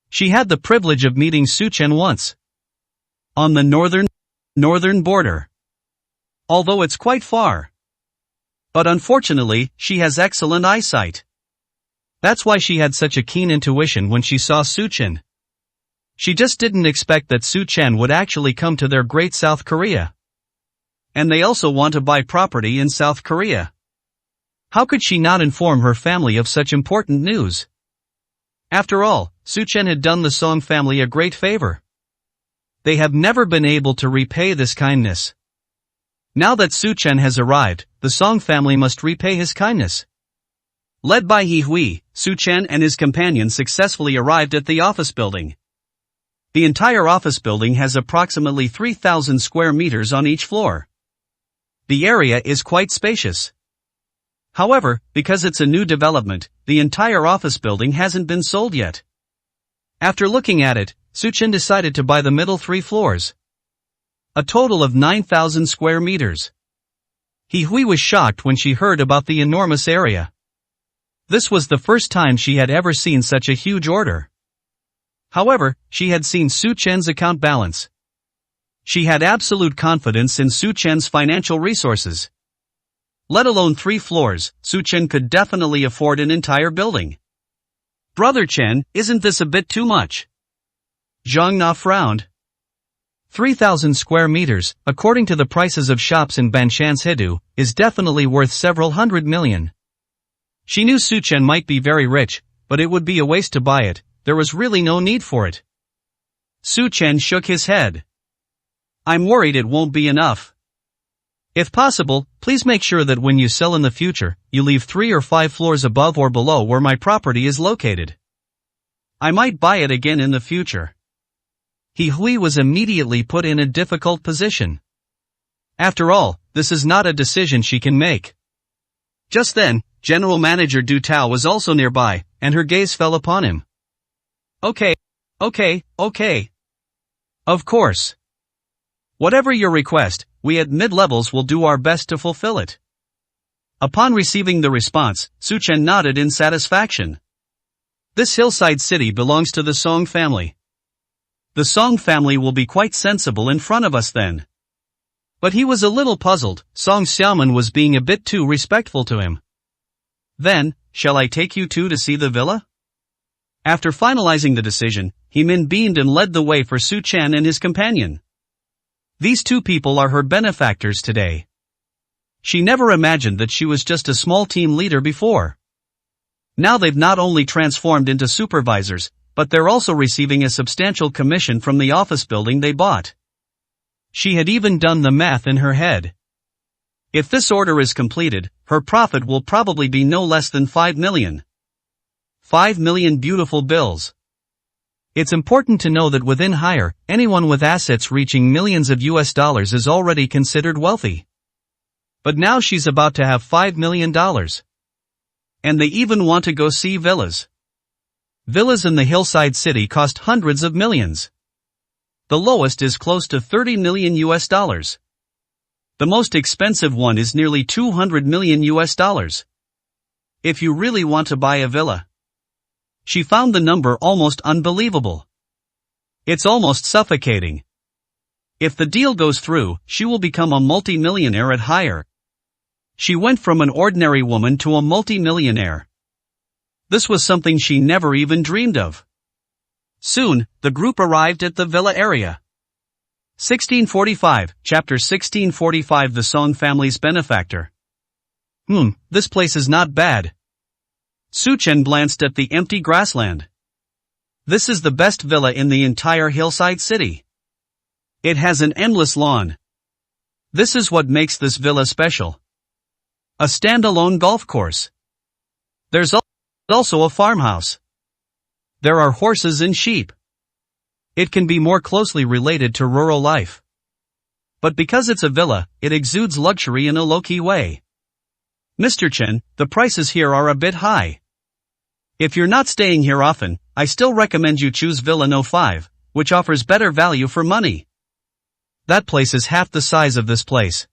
She had the privilege of meeting Su Chen once. On the northern border. Although it's quite far. But unfortunately, she has excellent eyesight. That's why she had such a keen intuition when she saw Su Chen. She just didn't expect that Su Chen would actually come to their great South Korea. And they also want to buy property in South Korea. How could she not inform her family of such important news? After all, Su Chen had done the Song family a great favor. They have never been able to repay this kindness. Now that Su Chen has arrived, the Song family must repay his kindness. Led by He Hui, Su Chen and his companion successfully arrived at the office building. The entire office building has approximately 3,000 square meters on each floor. The area is quite spacious. However, because it's a new development, the entire office building hasn't been sold yet. After looking at it, Su Chen decided to buy the middle 3 floors. A total of 9,000 square meters. He Hui was shocked when she heard about the enormous area. This was the first time she had ever seen such a huge order. However, she had seen Su Chen's account balance. She had absolute confidence in Su Chen's financial resources. Let alone 3 floors, Su Chen could definitely afford an entire building. Brother Chen, isn't this a bit too much? Zhang Na frowned. 3,000 square meters, according to the prices of shops in Banshan's Hidu, is definitely worth several hundred million. She knew Su Chen might be very rich, but it would be a waste to buy it, there was really no need for it. Su Chen shook his head. I'm worried it won't be enough. If possible, please make sure that when you sell in the future, you leave 3 or 5 floors above or below where my property is located. I might buy it again in the future. He Hui was immediately put in a difficult position. After all, this is not a decision she can make. Just then, General Manager Du Tao was also nearby, and her gaze fell upon him. Okay. Of course. Whatever your request, we at mid-levels will do our best to fulfill it. Upon receiving the response, Su Chen nodded in satisfaction. This hillside city belongs to the Song family. The Song family will be quite sensible in front of us then. But he was a little puzzled, Song Xiaoman was being a bit too respectful to him. Then, shall I take you two to see the villa? After finalizing the decision, He Min beamed and led the way for Su Chen and his companion. These 2 people are her benefactors today. She never imagined that she was just a small team leader before. Now they've not only transformed into supervisors, but they're also receiving a substantial commission from the office building they bought. She had even done the math in her head. If this order is completed, her profit will probably be no less than 5 million. 5 million beautiful bills. It's important to know that within Haier, anyone with assets reaching millions of US dollars is already considered wealthy. But now she's about to have $5 million. And they even want to go see villas. Villas in the hillside city cost hundreds of millions. The lowest is close to 30 million US dollars. The most expensive one is nearly 200 million US dollars. If you really want to buy a villa. She found the number almost unbelievable. It's almost suffocating. If the deal goes through, she will become a multi-millionaire at Haier. She went from an ordinary woman to a multi-millionaire. This was something she never even dreamed of. Soon, the group arrived at the villa area. 1645, Chapter 1645 The Song Family's Benefactor. This place is not bad. Su Chen glanced at the empty grassland. This is the best villa in the entire hillside city. It has an endless lawn. This is what makes this villa special. A standalone golf course. There's also a farmhouse. There are horses and sheep. It can be more closely related to rural life. But because it's a villa, it exudes luxury in a low-key way. Mr. Chen, the prices here are a bit high. If you're not staying here often, I still recommend you choose Villa No. 5, which offers better value for money. That place is half the size of this place.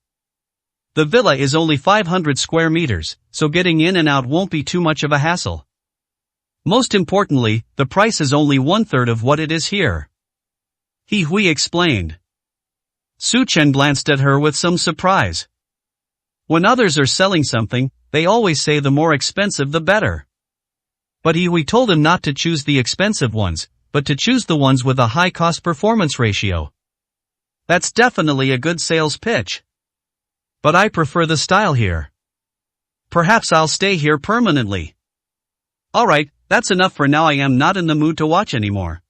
The villa is only 500 square meters, so getting in and out won't be too much of a hassle. Most importantly, the price is only 1/3 of what it is here. He Hui explained. Su Chen glanced at her with some surprise. When others are selling something, they always say the more expensive the better. But He Hui told him not to choose the expensive ones, but to choose the ones with a high cost-performance ratio. That's definitely a good sales pitch. But I prefer the style here. Perhaps I'll stay here permanently. Alright, that's enough for now. I am not in the mood to watch anymore.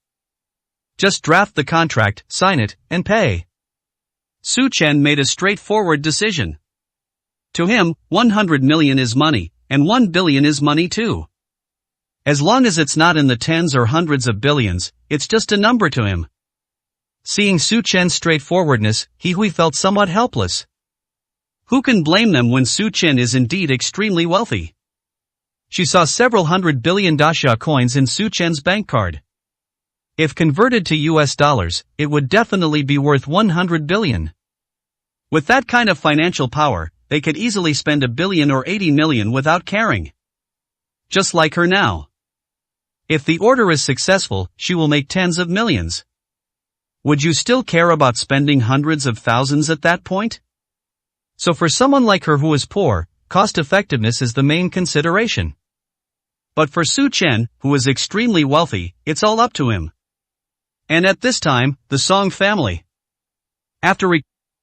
Just draft the contract, sign it, and pay. Su Chen made a straightforward decision. To him, 100 million is money, and 1 billion is money too. As long as it's not in the tens or hundreds of billions, it's just a number to him. Seeing Su Chen's straightforwardness, He Hui felt somewhat helpless. Who can blame them when Su Chen is indeed extremely wealthy? She saw several hundred billion daxia coins in Su Chen's bank card. If converted to US dollars, it would definitely be worth 100 billion. With that kind of financial power, they could easily spend 1 billion or 80 million without caring. Just like her now. If the order is successful, she will make tens of millions. Would you still care about spending hundreds of thousands at that point? So for someone like her who is poor, cost effectiveness is the main consideration. But for Su Chen, who is extremely wealthy, it's all up to him. And at this time, the Song family. After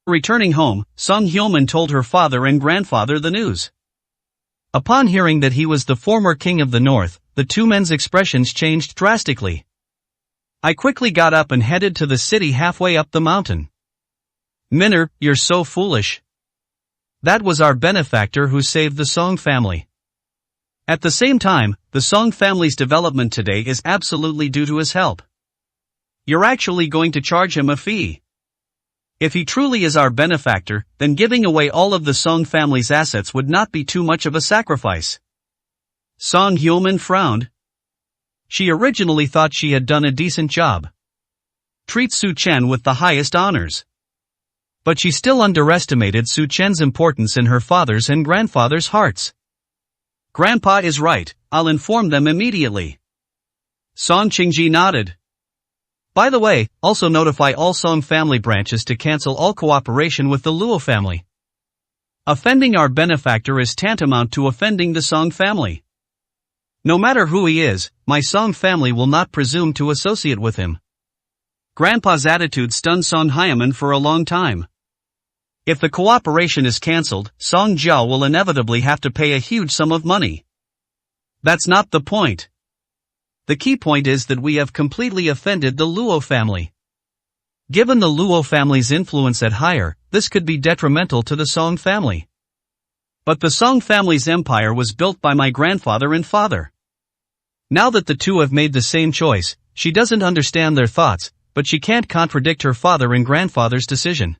returning home, Song Hyomin told her father and grandfather the news. Upon hearing that he was the former king of the north, the two men's expressions changed drastically. I quickly got up and headed to the city halfway up the mountain. Minner, you're so foolish. That was our benefactor who saved the Song family. At the same time, the Song family's development today is absolutely due to his help. You're actually going to charge him a fee. If he truly is our benefactor, then giving away all of the Song family's assets would not be too much of a sacrifice. Song Hyomin frowned. She originally thought she had done a decent job. Treat Su Chen with the highest honors. But she still underestimated Su Chen's importance in her father's and grandfather's hearts. Grandpa is right, I'll inform them immediately. Song Qingji nodded. By the way, also notify all Song family branches to cancel all cooperation with the Luo family. Offending our benefactor is tantamount to offending the Song family. No matter who he is, my Song family will not presume to associate with him. Grandpa's attitude stunned Song Hyomin for a long time. If the cooperation is cancelled, Song Jiao will inevitably have to pay a huge sum of money. That's not the point. The key point is that we have completely offended the Luo family. Given the Luo family's influence at higher, this could be detrimental to the Song family. But the Song family's empire was built by my grandfather and father. Now that the two have made the same choice, she doesn't understand their thoughts, but she can't contradict her father and grandfather's decision.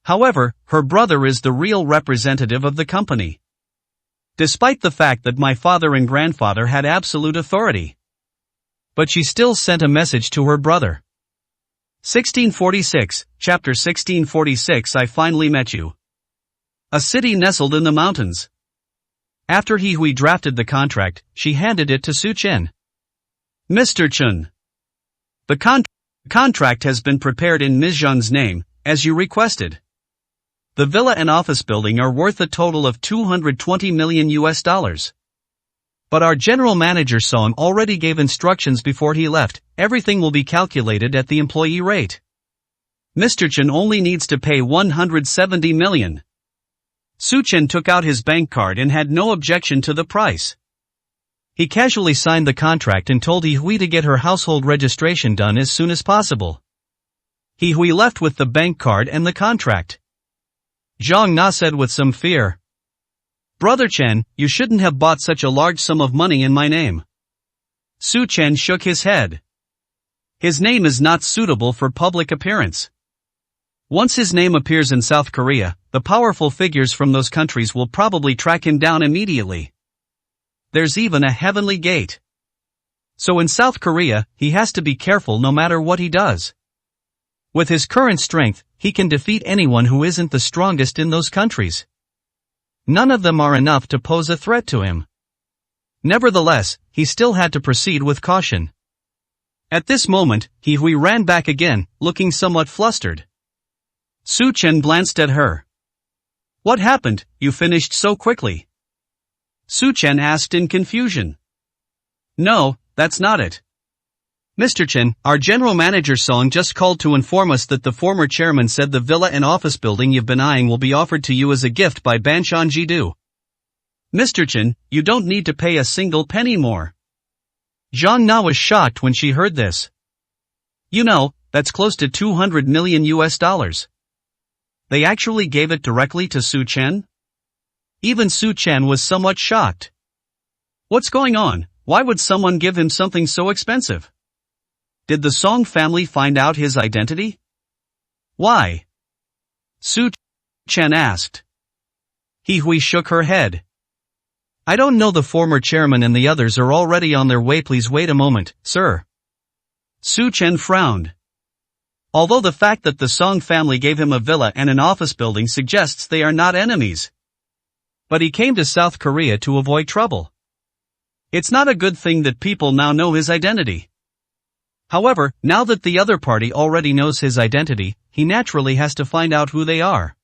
However, her brother is the real representative of the company. Despite the fact that my father and grandfather had absolute authority. But she still sent a message to her brother. 1646, Chapter 1646 I finally met you. A city nestled in the mountains. After He Hui drafted the contract, she handed it to Su Chen. Mr. Chen. The contract has been prepared in Ms. Zhang's name, as you requested. The villa and office building are worth a total of 220 million US dollars. But our general manager Song already gave instructions before he left, everything will be calculated at the employee rate. Mr. Chen only needs to pay 170 million. Su Chen took out his bank card and had no objection to the price. He casually signed the contract and told He Hui to get her household registration done as soon as possible. He Hui left with the bank card and the contract. Zhang Na said with some fear, "Brother Chen, you shouldn't have bought such a large sum of money in my name." Su Chen shook his head. His name is not suitable for public appearance. Once his name appears in South Korea, the powerful figures from those countries will probably track him down immediately. There's even a heavenly gate. So in South Korea, he has to be careful no matter what he does. With his current strength, he can defeat anyone who isn't the strongest in those countries. None of them are enough to pose a threat to him. Nevertheless, he still had to proceed with caution. At this moment, He Hui ran back again, looking somewhat flustered. Su Chen glanced at her. "What happened? You finished so quickly?" Su Chen asked in confusion. "No, that's not it. Mr. Chen, our general manager Song just called to inform us that the former chairman said the villa and office building you've been eyeing will be offered to you as a gift by Banshan Jidu. Mr. Chen, you don't need to pay a single penny more." Zhang Na was shocked when she heard this. You know, that's close to $200 million. They actually gave it directly to Su Chen? Even Su Chen was somewhat shocked. What's going on? Why would someone give him something so expensive? Did the Song family find out his identity? Why? Su Chen asked. He Hui shook her head. I don't know, the former chairman and the others are already on their way. Please wait a moment, sir. Su Chen frowned. Although the fact that the Song family gave him a villa and an office building suggests they are not enemies. But he came to South Korea to avoid trouble. It's not a good thing that people now know his identity. However, now that the other party already knows his identity, he naturally has to find out who they are.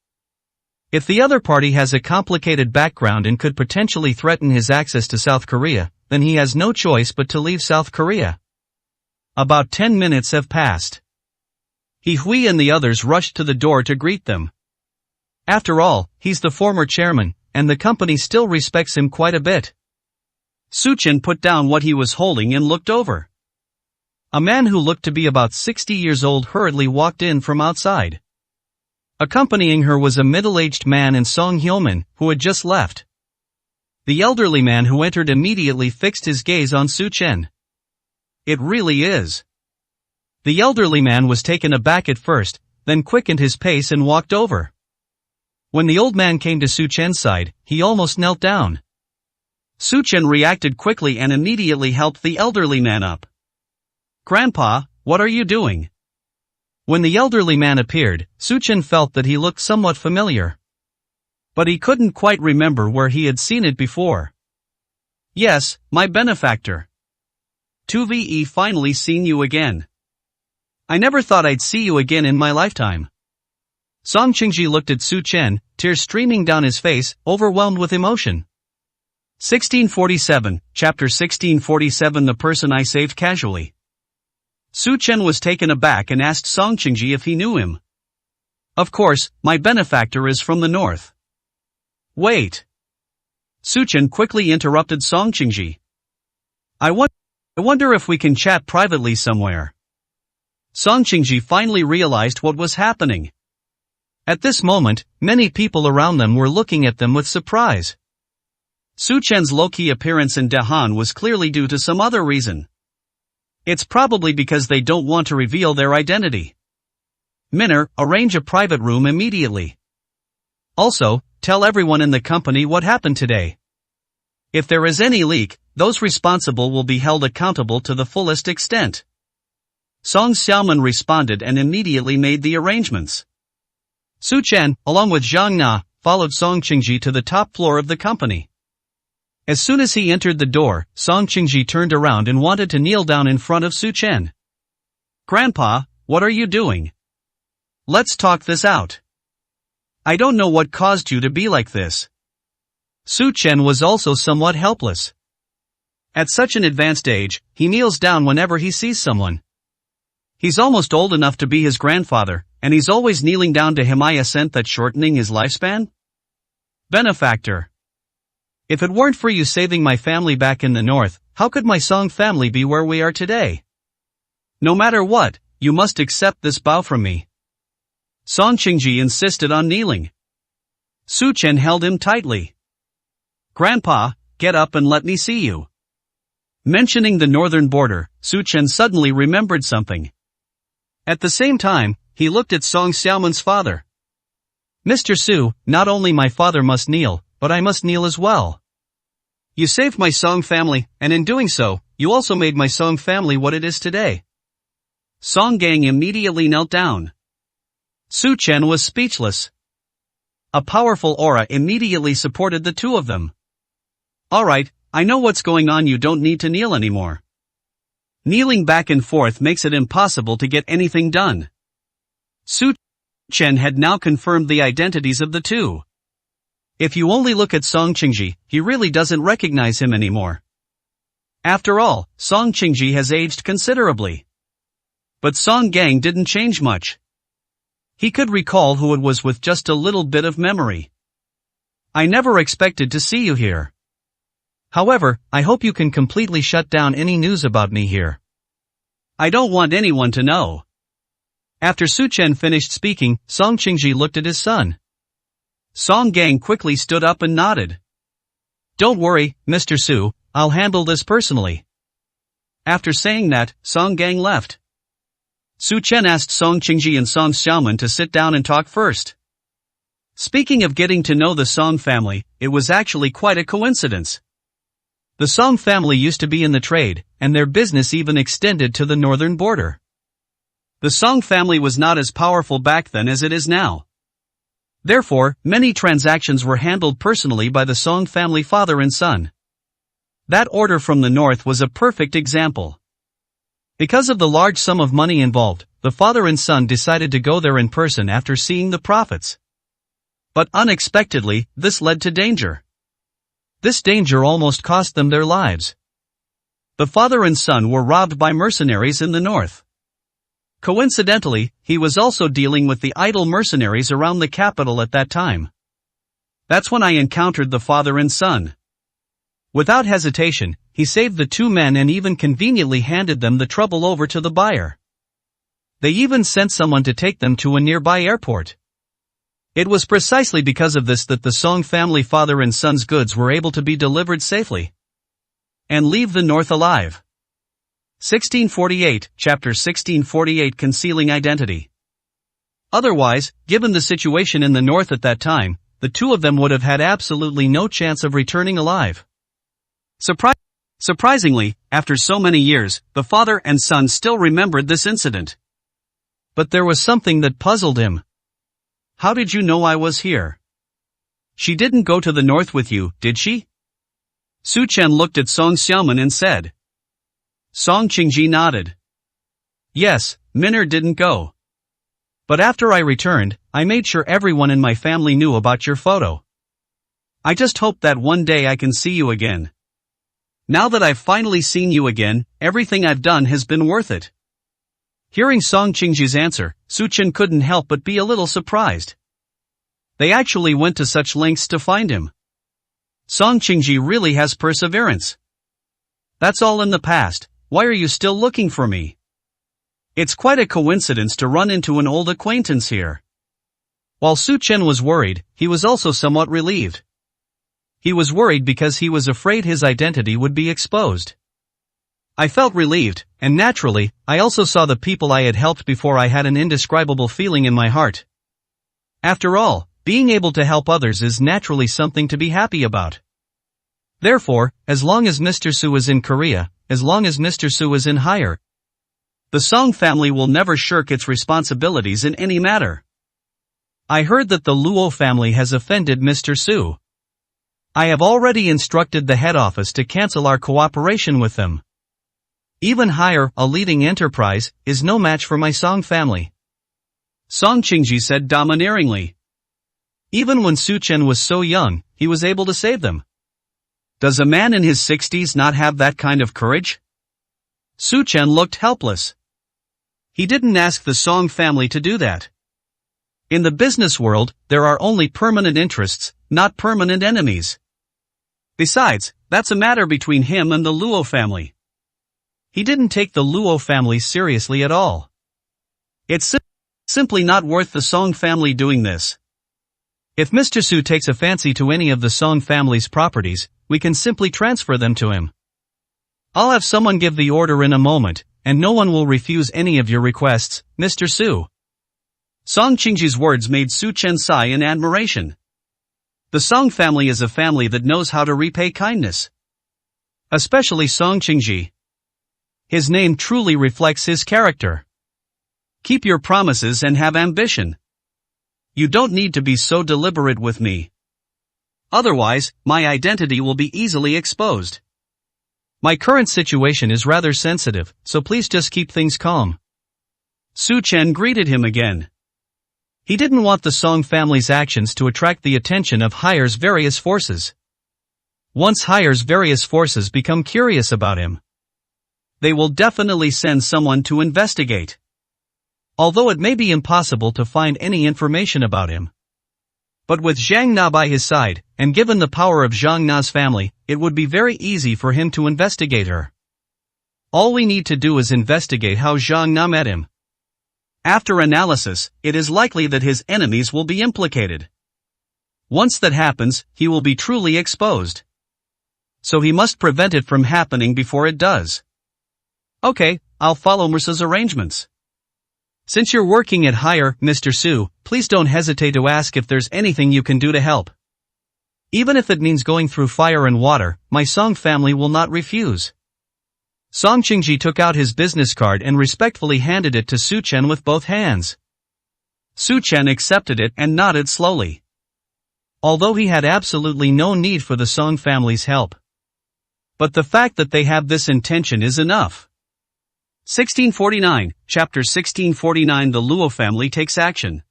If the other party has a complicated background and could potentially threaten his access to South Korea, then he has no choice but to leave South Korea. About 10 minutes have passed. He Hui and the others rushed to the door to greet them. After all, he's the former chairman, and the company still respects him quite a bit. Su Chen put down what he was holding and looked over. A man who looked to be about 60 years old hurriedly walked in from outside. Accompanying her was a middle-aged man and Song Hyomin, who had just left. The elderly man who entered immediately fixed his gaze on Su Chen. It really is. The elderly man was taken aback at first, then quickened his pace and walked over. When the old man came to Su Chen's side, he almost knelt down. Su Chen reacted quickly and immediately helped the elderly man up. Grandpa, what are you doing? When the elderly man appeared, Su Chen felt that he looked somewhat familiar. But he couldn't quite remember where he had seen it before. Yes, my benefactor. 2VE, finally seen you again. I never thought I'd see you again in my lifetime. Song Qingji looked at Su Chen, tears streaming down his face, overwhelmed with emotion. 1647, Chapter 1647. The person I saved casually. Su Chen was taken aback and asked Song Qingji if he knew him. Of course, my benefactor is from the north. Wait. Su Chen quickly interrupted Song Qingji. I wonder if we can chat privately somewhere. Song Qingji finally realized what was happening. At this moment, many people around them were looking at them with surprise. Su Chen's low-key appearance in Dahan was clearly due to some other reason. It's probably because they don't want to reveal their identity. Minner, arrange a private room immediately. Also, tell everyone in the company what happened today. If there is any leak, those responsible will be held accountable to the fullest extent. Song Xiaoman responded and immediately made the arrangements. Su Chen, along with Zhang Na, followed Song Qingji to the top floor of the company. As soon as he entered the door, Song Qingji turned around and wanted to kneel down in front of Su Chen. Grandpa, what are you doing? Let's talk this out. I don't know what caused you to be like this. Su Chen was also somewhat helpless. At such an advanced age, he kneels down whenever he sees someone. He's almost old enough to be his grandfather, and he's always kneeling down to him. I assent that shortening his lifespan? Benefactor. If it weren't for you saving my family back in the north, how could my Song family be where we are today? No matter what, you must accept this bow from me. Song Qingji insisted on kneeling. Su Chen held him tightly. Grandpa, get up and let me see you. Mentioning the northern border, Su Chen suddenly remembered something. At the same time, he looked at Song Xiaoman's father. Mr. Su, not only my father must kneel, but I must kneel as well. You saved my Song family, and in doing so, you also made my Song family what it is today. Song Gang immediately knelt down. Su Chen was speechless. A powerful aura immediately supported the two of them. Alright, I know what's going on, you don't need to kneel anymore. Kneeling back and forth makes it impossible to get anything done. Su Chen had now confirmed the identities of the two. If you only look at Song Qingji, he really doesn't recognize him anymore. After all, Song Qingji has aged considerably. But Song Gang didn't change much. He could recall who it was with just a little bit of memory. I never expected to see you here. However, I hope you can completely shut down any news about me here. I don't want anyone to know. After Su Chen finished speaking, Song Qingji looked at his son. Song Gang quickly stood up and nodded. Don't worry, Mr. Su, I'll handle this personally. After saying that, Song Gang left. Su Chen asked Song Qingji and Song Xiaoman to sit down and talk first. Speaking of getting to know the Song family, it was actually quite a coincidence. The Song family used to be in the trade, and their business even extended to the northern border. The Song family was not as powerful back then as it is now. Therefore, many transactions were handled personally by the Song family father and son. That order from the north was a perfect example. Because of the large sum of money involved, the father and son decided to go there in person after seeing the profits. But unexpectedly, this led to danger. This danger almost cost them their lives. The father and son were robbed by mercenaries in the north. Coincidentally, he was also dealing with the idle mercenaries around the capital at that time. That's when I encountered the father and son. Without hesitation, he saved the two men and even conveniently handed them the trouble over to the buyer. They even sent someone to take them to a nearby airport. It was precisely because of this that the Song family father and son's goods were able to be delivered safely and leave the north alive. 1648, Chapter 1648, Concealing Identity. Otherwise, given the situation in the north at that time, the two of them would have had absolutely no chance of returning alive. Surprisingly, after so many years, the father and son still remembered this incident. But there was something that puzzled him. How did you know I was here? She didn't go to the north with you, did she? Su Chen looked at Song Xiaoman and said. Song Qingji nodded. Yes, Minner didn't go. But after I returned, I made sure everyone in my family knew about your photo. I just hope that one day I can see you again. Now that I've finally seen you again, everything I've done has been worth it. Hearing Song Qingji's answer, Su Chen couldn't help but be a little surprised. They actually went to such lengths to find him. Song Qingji really has perseverance. That's all in the past, why are you still looking for me? It's quite a coincidence to run into an old acquaintance here. While Su Chen was worried, he was also somewhat relieved. He was worried because he was afraid his identity would be exposed. I felt relieved, and naturally, I also saw the people I had helped before. I had an indescribable feeling in my heart. After all, being able to help others is naturally something to be happy about. Therefore, as long as Mr. Su is in Korea, as long as Mr. Su is in higher, the Song family will never shirk its responsibilities in any matter. I heard that the Luo family has offended Mr. Su. I have already instructed the head office to cancel our cooperation with them. Even higher, a leading enterprise, is no match for my Song family. Song Qingji said domineeringly. Even when Su Chen was so young, he was able to save them. Does a man in his 60s not have that kind of courage? Su Chen looked helpless. He didn't ask the Song family to do that. In the business world, there are only permanent interests, not permanent enemies. Besides, that's a matter between him and the Luo family. He didn't take the Luo family seriously at all. It's simply not worth the Song family doing this. If Mr. Su takes a fancy to any of the Song family's properties, we can simply transfer them to him. I'll have someone give the order in a moment, and no one will refuse any of your requests, Mr. Su. Song Qingji's words made Su Chen sigh in admiration. The Song family is a family that knows how to repay kindness. Especially Song Qingji. His name truly reflects his character. Keep your promises and have ambition. You don't need to be so deliberate with me. Otherwise, my identity will be easily exposed. My current situation is rather sensitive, so please just keep things calm. Su Chen greeted him again. He didn't want the Song family's actions to attract the attention of Haire's various forces. Once Haire's various forces become curious about him, they will definitely send someone to investigate. Although it may be impossible to find any information about him. But with Zhang Na by his side, and given the power of Zhang Na's family, it would be very easy for him to investigate her. All we need to do is investigate how Zhang Na met him. After analysis, it is likely that his enemies will be implicated. Once that happens, he will be truly exposed. So he must prevent it from happening before it does. Okay, I'll follow Mursa's arrangements. Since you're working at Haier, Mr. Su, please don't hesitate to ask if there's anything you can do to help. Even if it means going through fire and water, my Song family will not refuse. Song Qingji took out his business card and respectfully handed it to Su Chen with both hands. Su Chen accepted it and nodded slowly. Although he had absolutely no need for the Song family's help. But the fact that they have this intention is enough. 1649, Chapter 1649. The Luo family takes action.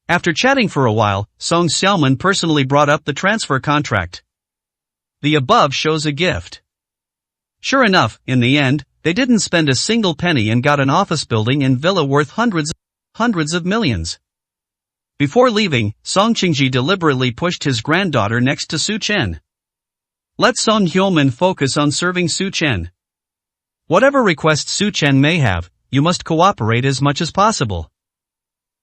After chatting for a while, Song Xiaoman personally brought up the transfer contract. The above shows a gift. Sure enough, in the end, they didn't spend a single penny and got an office building and villa worth hundreds of millions. Before leaving, Song Qingji deliberately pushed his granddaughter next to Su Chen. Let Song Xiaoman focus on serving Su Chen. Whatever requests Su Chen may have, you must cooperate as much as possible.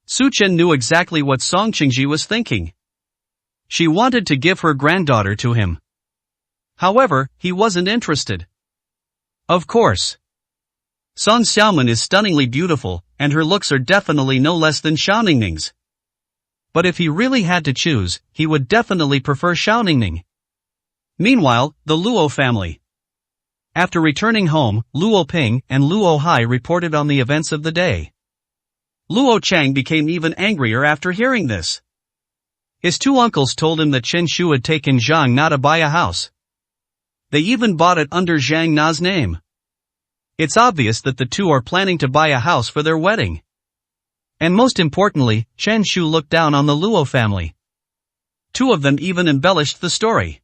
Su Chen knew exactly what Song Qingji was thinking. She wanted to give her granddaughter to him. However, he wasn't interested. Of course. Song Xiaoman is stunningly beautiful, and her looks are definitely no less than Xiao Ningning's. But if he really had to choose, he would definitely prefer Xiao Ningning. Meanwhile, the Luo family. After returning home, Luo Ping and Luo Hai reported on the events of the day. Luo Chang became even angrier after hearing this. His two uncles told him that Chen Shu had taken Zhang Na to buy a house. They even bought it under Zhang Na's name. It's obvious that the two are planning to buy a house for their wedding. And most importantly, Chen Shu looked down on the Luo family. Two of them even embellished the story.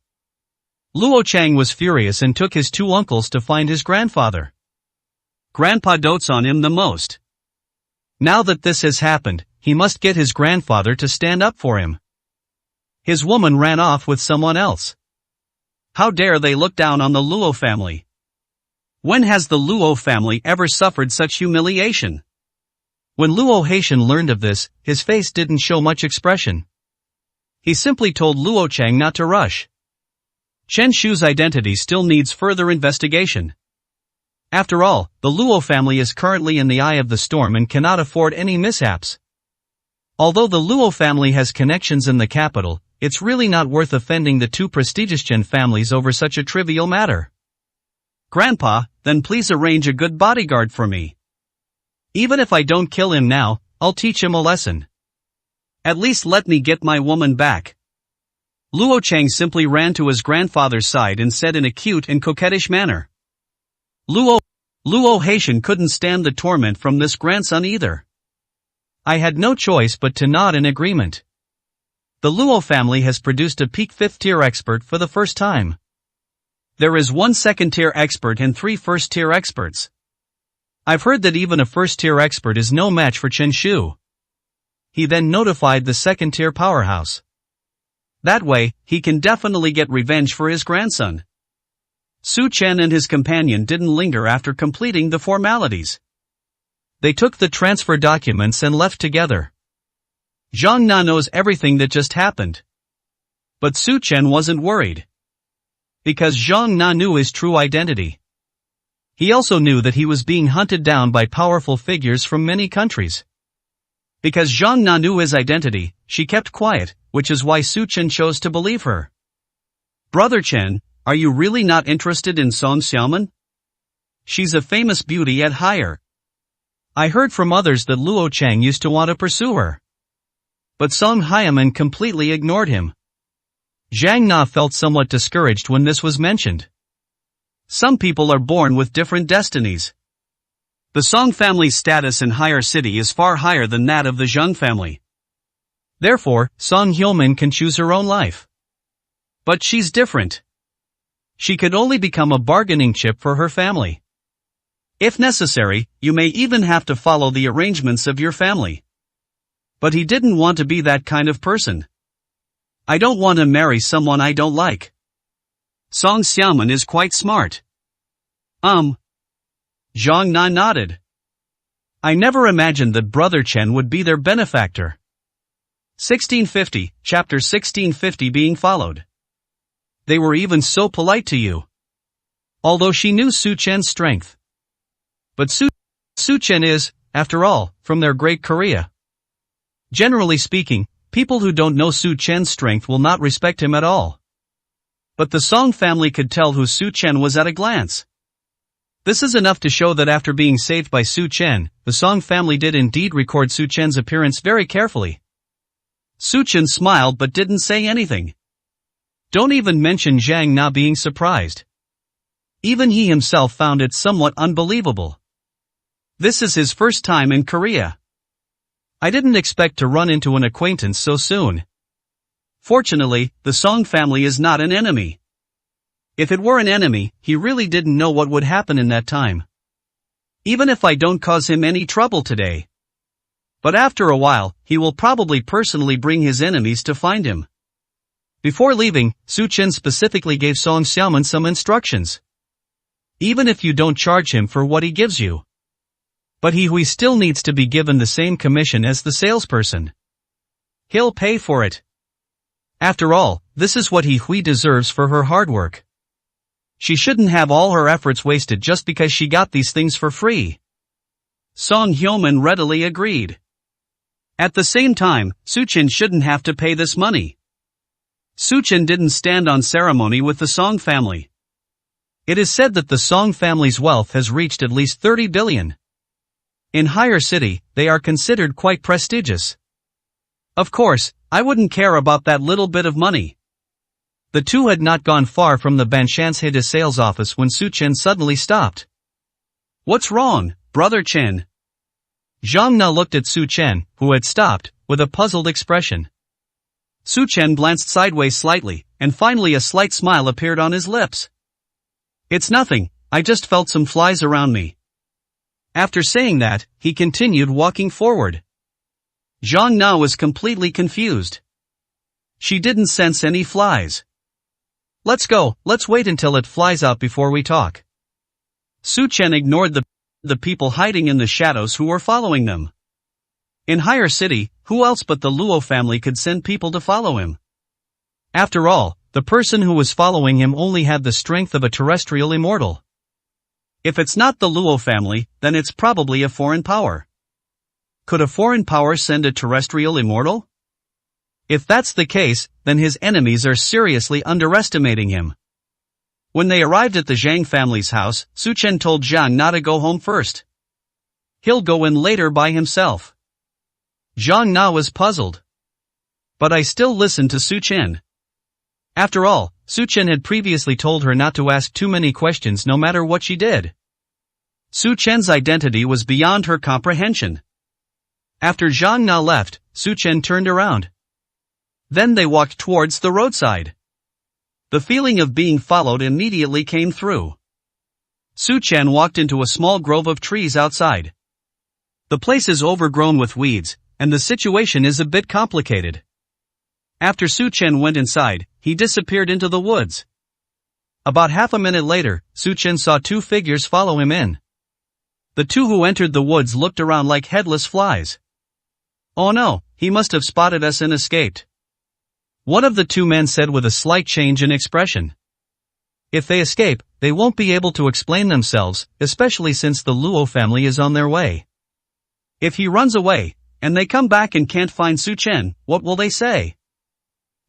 Luo Chang was furious and took his two uncles to find his grandfather. Grandpa dotes on him the most. Now that this has happened, he must get his grandfather to stand up for him. His woman ran off with someone else. How dare they look down on the Luo family? When has the Luo family ever suffered such humiliation? When Luo Haitian learned of this, his face didn't show much expression. He simply told Luo Chang not to rush. Chen Shu's identity still needs further investigation. After all, the Luo family is currently in the eye of the storm and cannot afford any mishaps. Although the Luo family has connections in the capital, it's really not worth offending the two prestigious Chen families over such a trivial matter. Grandpa, then please arrange a good bodyguard for me. Even if I don't kill him now, I'll teach him a lesson. At least let me get my woman back. Luo Chang simply ran to his grandfather's side and said in a cute and coquettish manner. Luo Haitian couldn't stand the torment from this grandson either. I had no choice but to nod in agreement. The Luo family has produced a peak 5th tier expert for the first time. There is 1 2nd tier expert and 3 1st tier experts. I've heard that even a 1st tier expert is no match for Chen Shu. he then notified the second-tier powerhouse. That way, he can definitely get revenge for his grandson. Su Chen and his companion didn't linger after completing the formalities. They took the transfer documents and left together. Zhang Na knows everything that just happened. But Su Chen wasn't worried. Because Zhang Na knew his true identity. He also knew that he was being hunted down by powerful figures from many countries. Because Zhang Na knew his identity, she kept quiet, which is why Su Chen chose to believe her. Brother Chen, are you really not interested in Song Xiaoman? She's a famous beauty at higher. I heard from others that Luo Cheng used to want to pursue her. But Song Xiaoman completely ignored him. Zhang Na felt somewhat discouraged when this was mentioned. Some people are born with different destinies. The Song family's status in higher city is far higher than that of the Zheng family. Therefore, Song Xiaoman can choose her own life. But she's different. She could only become a bargaining chip for her family. If necessary, you may even have to follow the arrangements of your family. But he didn't want to be that kind of person. I don't want to marry someone I don't like. Song Xiaoman is quite smart. Zhang Na nodded. I never imagined that Brother Chen would be their benefactor. 1650, chapter 1650 being followed. They were even so polite to you. Although she knew Su Chen's strength. But Su Chen is, after all, from their great Korea. Generally speaking, people who don't know Su Chen's strength will not respect him at all. But the Song family could tell who Su Chen was at a glance. This is enough to show that after being saved by Su Chen, the Song family did indeed record Su Chen's appearance very carefully. Su Chen smiled but didn't say anything. Don't even mention Zhang Na being surprised. Even he himself found it somewhat unbelievable. This is his first time in Korea. I didn't expect to run into an acquaintance so soon. Fortunately, the Song family is not an enemy. If it were an enemy, he really didn't know what would happen in that time. Even if I don't cause him any trouble today. But after a while, he will probably personally bring his enemies to find him. Before leaving, Su Chen specifically gave Song Xiaoman some instructions. Even if you don't charge him for what he gives you. But he still needs to be given the same commission as the salesperson. He'll pay for it. After all, this is what Hui deserves for her hard work. She shouldn't have all her efforts wasted just because she got these things for free. Song Xiaoman readily agreed. At the same time, Su Chen shouldn't have to pay this money. Su Chen didn't stand on ceremony with the Song family. It is said that the Song family's wealth has reached at least 30 billion. In higher city, they are considered quite prestigious. Of course, I wouldn't care about that little bit of money. The two had not gone far from the Banshanshide sales office when Su Chen suddenly stopped. What's wrong, Brother Chen? Zhang Na looked at Su Chen, who had stopped, with a puzzled expression. Su Chen glanced sideways slightly, and finally a slight smile appeared on his lips. It's nothing, I just felt some flies around me. After saying that, he continued walking forward. Zhang Na was completely confused. She didn't sense any flies. Let's go, let's wait until it flies out before we talk. Su Chen ignored the people hiding in the shadows who were following them. In higher city, who else but the Luo family could send people to follow him? After all, the person who was following him only had the strength of a terrestrial immortal. If it's not the Luo family, then it's probably a foreign power. Could a foreign power send a terrestrial immortal? If that's the case, then his enemies are seriously underestimating him. When they arrived at the Zhang family's house, Su Chen told Zhang Na to go home first. He'll go in later by himself. Zhang Na was puzzled. But I still listened to Su Chen. After all, Su Chen had previously told her not to ask too many questions no matter what she did. Su Chen's identity was beyond her comprehension. After Zhang Na left, Su Chen turned around. Then they walked towards the roadside. The feeling of being followed immediately came through. Su Chen walked into a small grove of trees outside. The place is overgrown with weeds, and the situation is a bit complicated. After Su Chen went inside, he disappeared into the woods. About half a minute later, Su Chen saw two figures follow him in. The two who entered the woods looked around like headless flies. "Oh no, he must have spotted us and escaped," one of the two men said with a slight change in expression. "If they escape, they won't be able to explain themselves, especially since the Luo family is on their way. If he runs away, and they come back and can't find Su Chen, what will they say?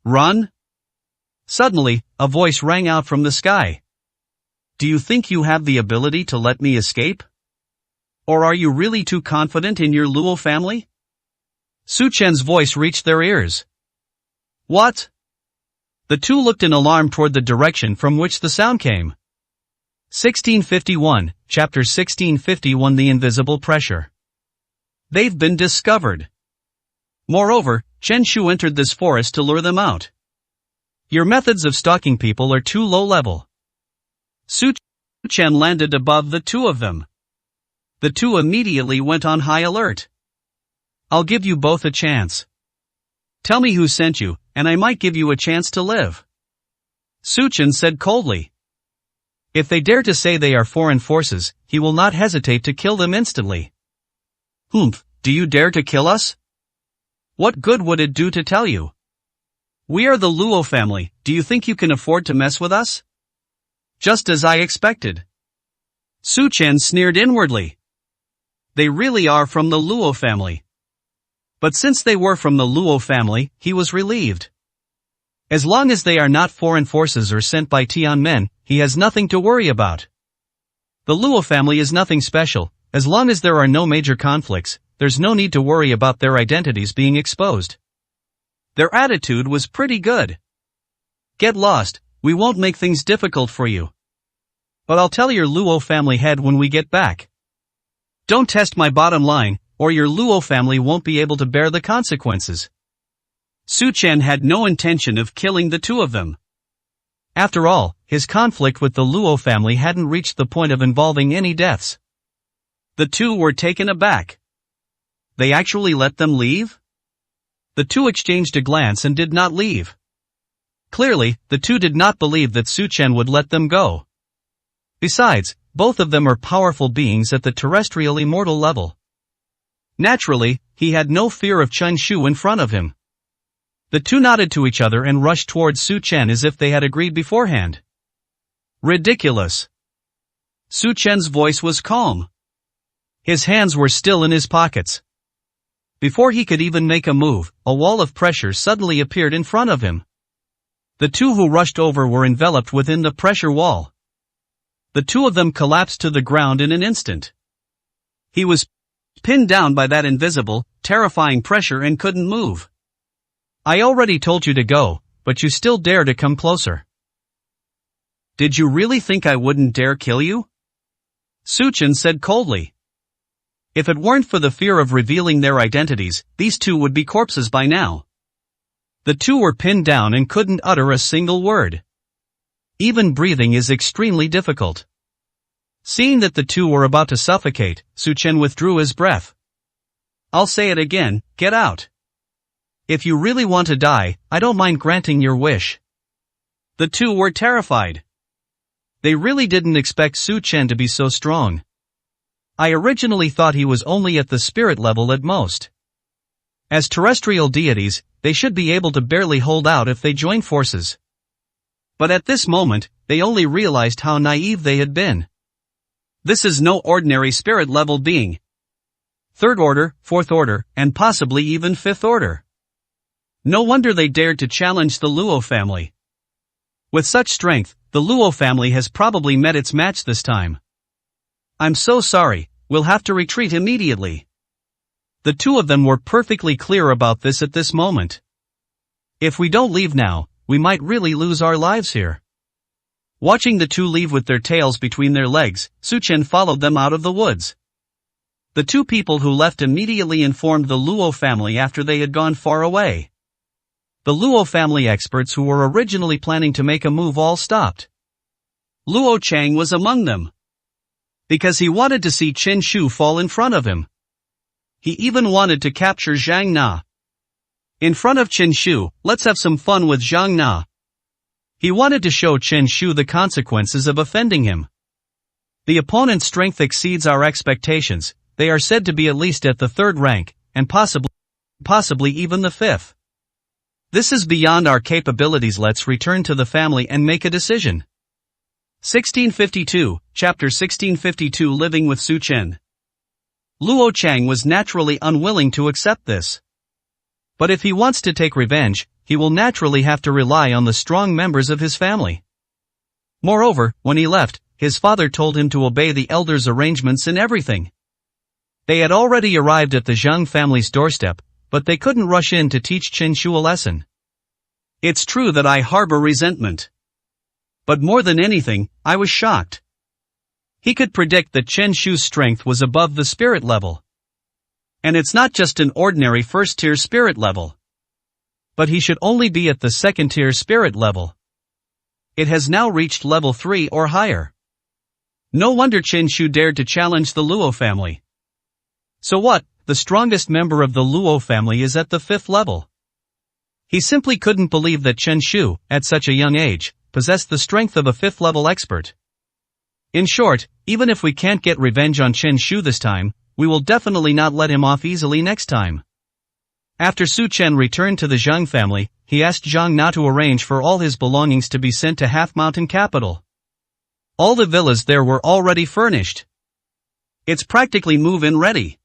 Run?" Suddenly, a voice rang out from the sky. "Do you think you have the ability to let me escape? Or are you really too confident in your Luo family?" Su Chen's voice reached their ears. "What?" The two looked in alarm toward the direction from which the sound came. 1651, Chapter 1651 The Invisible Pressure. They've been discovered. Moreover, Chen Shu entered this forest to lure them out. Your methods of stalking people are too low level. Su Chen landed above the two of them. The two immediately went on high alert. "I'll give you both a chance. Tell me who sent you, and I might give you a chance to live," Su Chen said coldly. If they dare to say they are foreign forces, he will not hesitate to kill them instantly. "Humph, do you dare to kill us? What good would it do to tell you? We are the Luo family, do you think you can afford to mess with us?" "Just as I expected." Su Chen sneered inwardly. They really are from the Luo family. But since they were from the Luo family, he was relieved. As long as they are not foreign forces or sent by Tianmen, he has nothing to worry about. The Luo family is nothing special. As long as there are no major conflicts, there's no need to worry about their identities being exposed. Their attitude was pretty good. "Get lost, we won't make things difficult for you. But I'll tell your Luo family head when we get back. Don't test my bottom line, or your Luo family won't be able to bear the consequences." Su Chen had no intention of killing the two of them. After all, his conflict with the Luo family hadn't reached the point of involving any deaths. The two were taken aback. They actually let them leave? The two exchanged a glance and did not leave. Clearly, the two did not believe that Su Chen would let them go. Besides, both of them are powerful beings at the terrestrial immortal level. Naturally, he had no fear of Chen Shu in front of him. The two nodded to each other and rushed towards Su Chen as if they had agreed beforehand. "Ridiculous." Su Chen's voice was calm. His hands were still in his pockets. Before he could even make a move, a wall of pressure suddenly appeared in front of him. The two who rushed over were enveloped within the pressure wall. The two of them collapsed to the ground in an instant. He was pinned down by that invisible, terrifying pressure and couldn't move. "I already told you to go, but you still dare to come closer. Did you really think I wouldn't dare kill you?" Su Chen said coldly. If it weren't for the fear of revealing their identities, these two would be corpses by now. The two were pinned down and couldn't utter a single word. Even breathing is extremely difficult. Seeing that the two were about to suffocate, Su Chen withdrew his breath. "I'll say it again, get out. If you really want to die, I don't mind granting your wish." The two were terrified. They really didn't expect Su Chen to be so strong. "I originally thought he was only at the spirit level at most. As terrestrial deities, they should be able to barely hold out if they join forces." But at this moment, they only realized how naive they had been. This is no ordinary spirit level being. Third order, fourth order, and possibly even fifth order. No wonder they dared to challenge the Luo family. With such strength, the Luo family has probably met its match this time. "I'm so sorry, we'll have to retreat immediately." The two of them were perfectly clear about this at this moment. "If we don't leave now, we might really lose our lives here." Watching the two leave with their tails between their legs, Su Chen followed them out of the woods. The two people who left immediately informed the Luo family after they had gone far away. The Luo family experts who were originally planning to make a move all stopped. Luo Chang was among them. Because he wanted to see Chen Shu fall in front of him. he even wanted to capture Zhang Na. In front of Chen Shu, let's have some fun with Zhang Na. He wanted to show Chen Shu the consequences of offending him. The opponent's strength exceeds our expectations. They are said to be at least at the 3rd rank, and possibly even the 5th. This is beyond our capabilities. Let's return to the family and make a decision. 1652, Chapter 1652 Living with Su Chen. Luo Chang was naturally unwilling to accept this. But if he wants to take revenge, he will naturally have to rely on the strong members of his family. Moreover, when he left, his father told him to obey the elders' arrangements in everything. They had already arrived at the Zhang family's doorstep, but they couldn't rush in to teach Chen Shu a lesson. It's true that I harbor resentment. But more than anything, I was shocked. He could predict that Chen Shu's strength was above the spirit level. And it's not just an ordinary 1st-tier spirit level. But he should only be at the 2nd-tier spirit level. It has now reached level 3 or higher. No wonder Chen Shu dared to challenge the Luo family. So what, the strongest member of the Luo family is at the 5th level. He simply couldn't believe that Chen Shu, at such a young age, possessed the strength of a 5th-level expert. In short, even if we can't get revenge on Chen Shu this time, we will definitely not let him off easily next time. After Su Chen returned to the Zhang family, he asked Zhang Na to arrange for all his belongings to be sent to Half Mountain capital. All the villas there were already furnished. It's practically move-in ready.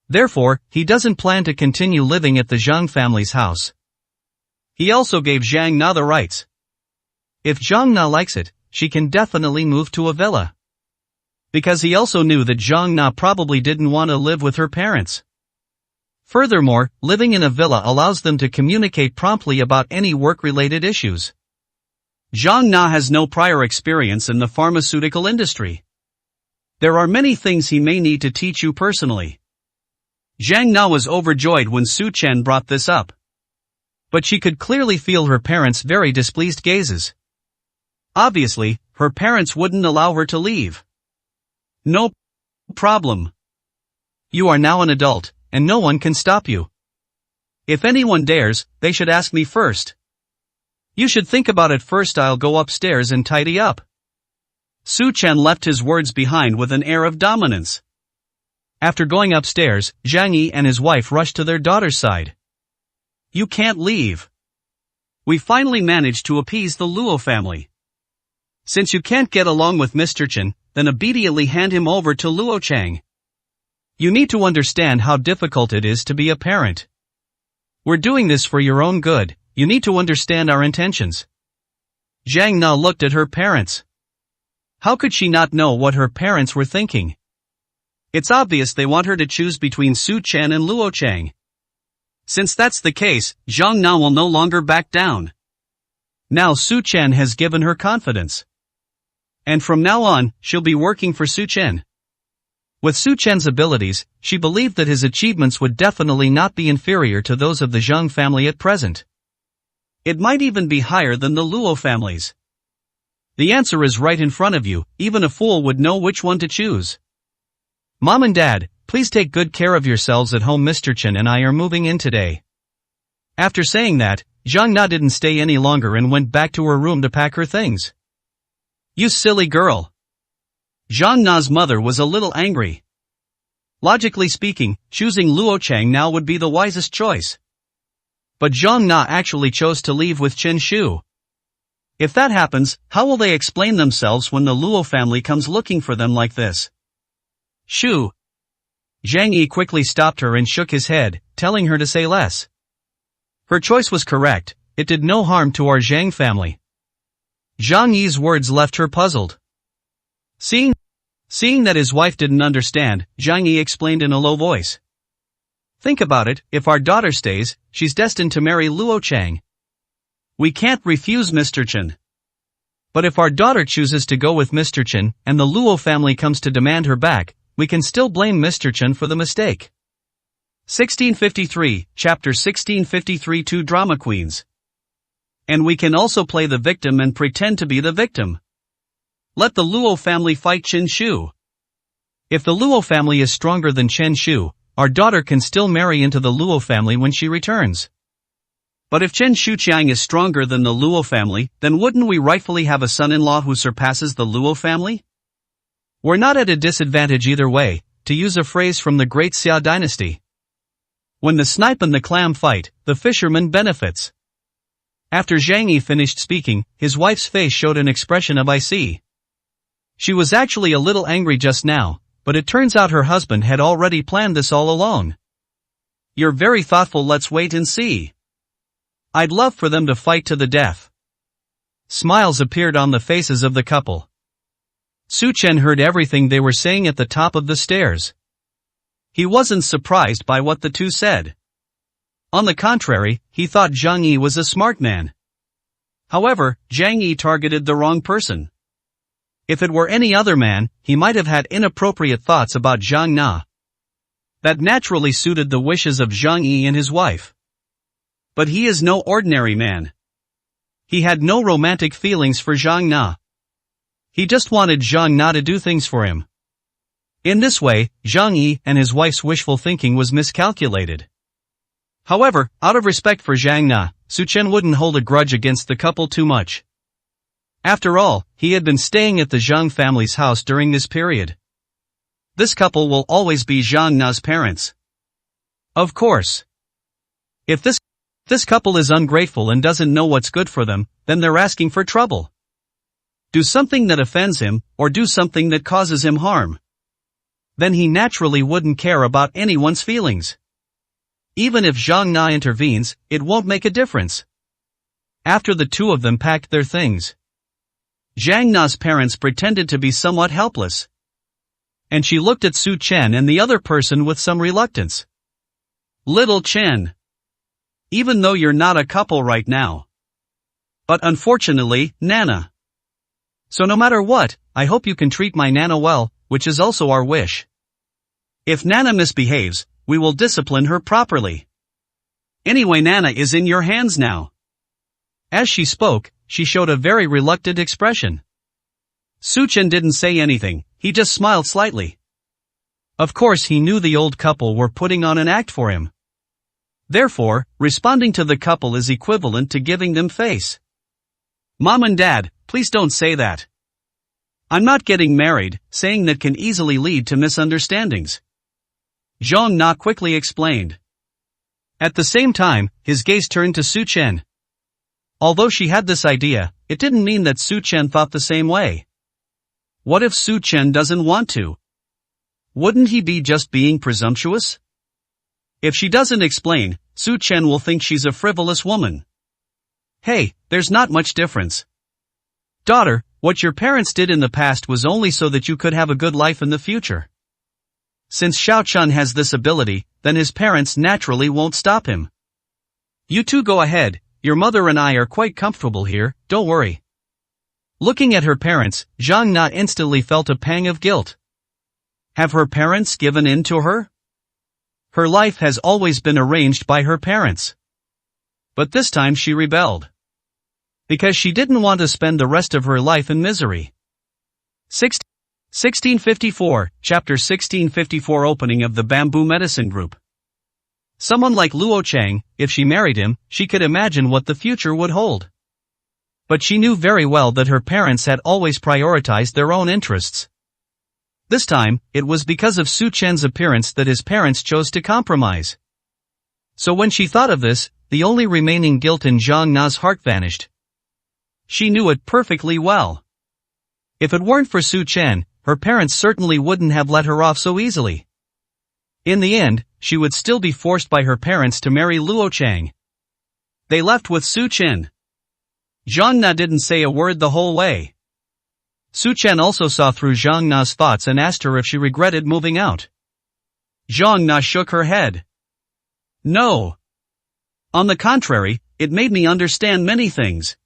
Therefore, he doesn't plan to continue living at the Zhang family's house. He also gave Zhang Na the rights. If Zhang Na likes it, she can definitely move to a villa. Because he also knew that Zhang Na probably didn't want to live with her parents. Furthermore, living in a villa allows them to communicate promptly about any work-related issues. Zhang Na has no prior experience in the pharmaceutical industry. There are many things he may need to teach you personally. Zhang Na was overjoyed when Su Chen brought this up. But she could clearly feel her parents' very displeased gazes. Obviously, her parents wouldn't allow her to leave. No problem. You are now an adult, and no one can stop you. If anyone dares, they should ask me first. You should think about it first. I'll go upstairs and tidy up. Su Chen left his words behind with an air of dominance. After going upstairs, Zhang Yi and his wife rushed to their daughter's side. You can't leave. We finally managed to appease the Luo family. Since you can't get along with Mr. Chen, then immediately hand him over to Luo Chang. You need to understand how difficult it is to be a parent. We're doing this for your own good, you need to understand our intentions. Zhang Na looked at her parents. How could she not know what her parents were thinking? It's obvious they want her to choose between Su Chen and Luo Chang. Since that's the case, Zhang Na will no longer back down. Now Su Chen has given her confidence. And from now on, she'll be working for Su Chen. With Su Chen's abilities, she believed that his achievements would definitely not be inferior to those of the Zhang family at present. It might even be higher than the Luo families. The answer is right in front of you, even a fool would know which one to choose. Mom and Dad, please take good care of yourselves at home. Mr. Chen and I are moving in today. After saying that, Zhang Na didn't stay any longer and went back to her room to pack her things. You silly girl. Zhang Na's mother was a little angry. Logically speaking, choosing Luo Chang now would be the wisest choice. But Zhang Na actually chose to leave with Chen Shu. If that happens, how will they explain themselves when the Luo family comes looking for them like this? Shu. Zhang Yi quickly stopped her and shook his head, telling her to say less. Her choice was correct, it did no harm to our Zhang family. Zhang Yi's words left her puzzled. Seeing that his wife didn't understand, Zhang Yi explained in a low voice. Think about it, if our daughter stays, she's destined to marry Luo Chang. We can't refuse Mr. Chen. But if our daughter chooses to go with Mr. Chen, and the Luo family comes to demand her back, we can still blame Mr. Chen for the mistake. 1653, Chapter 1653 Two Drama Queens. And we can also play the victim and pretend to be the victim. Let the Luo family fight Chen Shu. If the Luo family is stronger than Chen Shu, our daughter can still marry into the Luo family when she returns. But if Chen Shuqiang is stronger than the Luo family, then wouldn't we rightfully have a son-in-law who surpasses the Luo family? We're not at a disadvantage either way, to use a phrase from the Great Xia dynasty. When the snipe and the clam fight, the fisherman benefits. After Zhang Yi finished speaking, his wife's face showed an expression of "I see." She was actually a little angry just now, but it turns out her husband had already planned this all along. You're very thoughtful, let's wait and see. I'd love for them to fight to the death. Smiles appeared on the faces of the couple. Su Chen heard everything they were saying at the top of the stairs. He wasn't surprised by what the two said. On the contrary, he thought Zhang Yi was a smart man. However, Zhang Yi targeted the wrong person. If it were any other man, he might have had inappropriate thoughts about Zhang Na. That naturally suited the wishes of Zhang Yi and his wife. But he is no ordinary man. He had no romantic feelings for Zhang Na. He just wanted Zhang Na to do things for him. In this way, Zhang Yi and his wife's wishful thinking was miscalculated. However, out of respect for Zhang Na, Su Chen wouldn't hold a grudge against the couple too much. After all, he had been staying at the Zhang family's house during this period. This couple will always be Zhang Na's parents. Of course. If this couple is ungrateful and doesn't know what's good for them, then they're asking for trouble. Do something that offends him, or do something that causes him harm. Then he naturally wouldn't care about anyone's feelings. Even if Zhang Na intervenes, it won't make a difference. After the two of them packed their things, Zhang Na's parents pretended to be somewhat helpless. And she looked at Su Chen and the other person with some reluctance. Little Chen. Even though you're not a couple right now. But unfortunately, Nana. So no matter what, I hope you can treat my Nana well, which is also our wish. If Nana misbehaves, we will discipline her properly. Anyway, Nana is in your hands now. As she spoke, she showed a very reluctant expression. Su Chen didn't say anything, he just smiled slightly. Of course he knew the old couple were putting on an act for him. Therefore, responding to the couple is equivalent to giving them face. Mom and Dad, please don't say that. I'm not getting married, saying that can easily lead to misunderstandings. Zhang Na quickly explained. At the same time, his gaze turned to Su Chen. Although she had this idea, it didn't mean that Su Chen thought the same way. What if Su Chen doesn't want to? Wouldn't he be just being presumptuous? If she doesn't explain, Su Chen will think she's a frivolous woman. Hey, there's not much difference. Daughter, what your parents did in the past was only so that you could have a good life in the future. Since Xiao Chun has this ability, then his parents naturally won't stop him. You two go ahead, your mother and I are quite comfortable here, don't worry. Looking at her parents, Zhang Na instantly felt a pang of guilt. Have her parents given in to her? Her life has always been arranged by her parents. But this time she rebelled. Because she didn't want to spend the rest of her life in misery. 1654, Chapter 1654 Opening of the Bamboo Medicine Group. Someone like Luo Chang, if she married him, she could imagine what the future would hold. But she knew very well that her parents had always prioritized their own interests. This time, it was because of Su Chen's appearance that his parents chose to compromise. So when she thought of this, the only remaining guilt in Zhang Na's heart vanished. She knew it perfectly well. If it weren't for Su Chen, her parents certainly wouldn't have let her off so easily. In the end, she would still be forced by her parents to marry Luo Chang. They left with Su Chen. Zhang Na didn't say a word the whole way. Su Chen also saw through Zhang Na's thoughts and asked her if she regretted moving out. Zhang Na shook her head. No. On the contrary, it made me understand many things.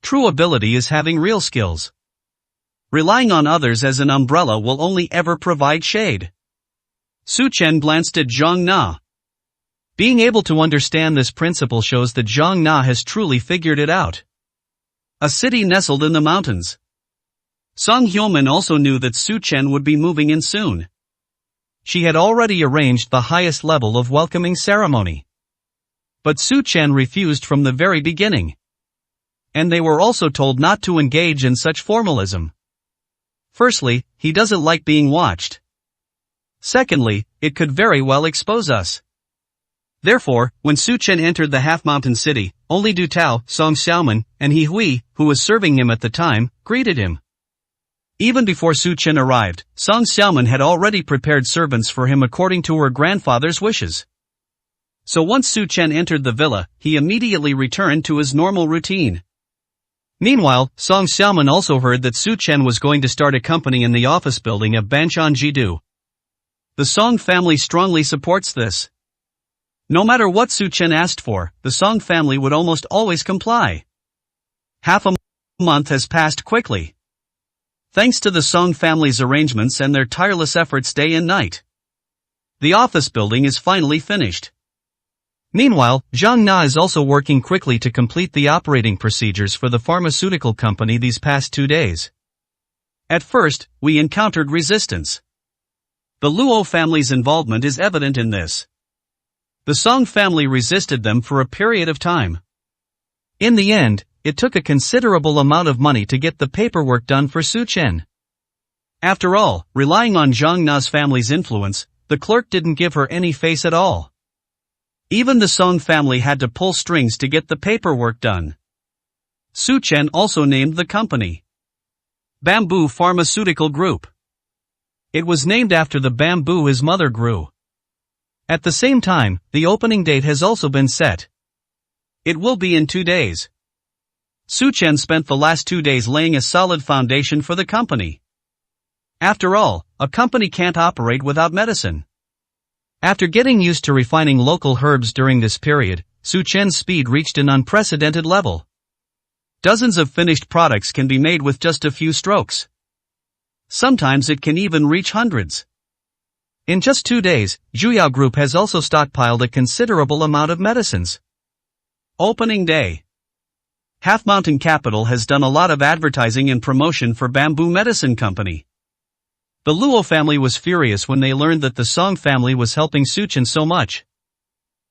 True ability is having real skills. Relying on others as an umbrella will only ever provide shade. Su Chen glanced at Zhang Na. Being able to understand this principle shows that Zhang Na has truly figured it out. A city nestled in the mountains. Song Hyomin also knew that Su Chen would be moving in soon. she had already arranged the highest level of welcoming ceremony. But Su Chen refused from the very beginning. And they were also told not to engage in such formalism. Firstly, he doesn't like being watched. Secondly, it could very well expose us. Therefore, when Su Chen entered the half-mountain city, only Du Tao, Song Xiaoman, and He Hui, who was serving him at the time, greeted him. Even before Su Chen arrived, Song Xiaoman had already prepared servants for him according to her grandfather's wishes. So once Su Chen entered the villa, he immediately returned to his normal routine. Meanwhile, Song Xiaoman also heard that Su Chen was going to start a company in the office building of Banshan Jidu. The Song family strongly supports this. No matter what Su Chen asked for, the Song family would almost always comply. Half a month has passed quickly. Thanks to the Song family's arrangements and their tireless efforts day and night. The office building is finally finished. Meanwhile, Zhang Na is also working quickly to complete the operating procedures for the pharmaceutical company these past 2 days. At first, we encountered resistance. The Luo family's involvement is evident in this. The Song family resisted them for a period of time. In the end, it took a considerable amount of money to get the paperwork done for Su Chen. After all, relying on Zhang Na's family's influence, the clerk didn't give her any face at all. Even the Song family had to pull strings to get the paperwork done. Su Chen also named the company Bamboo Pharmaceutical Group. It was named after the bamboo his mother grew. At the same time, the opening date has also been set. It will be in 2 days. Su Chen spent the last 2 days laying a solid foundation for the company. After all, a company can't operate without medicine. After getting used to refining local herbs during this period, Su Chen's speed reached an unprecedented level. Dozens of finished products can be made with just a few strokes. Sometimes it can even reach hundreds. In just 2 days, Zhuyao Group has also stockpiled a considerable amount of medicines. Opening day. Half Mountain Capital has done a lot of advertising and promotion for Bamboo Medicine Company. The Luo family was furious when they learned that the Song family was helping Su Chen so much.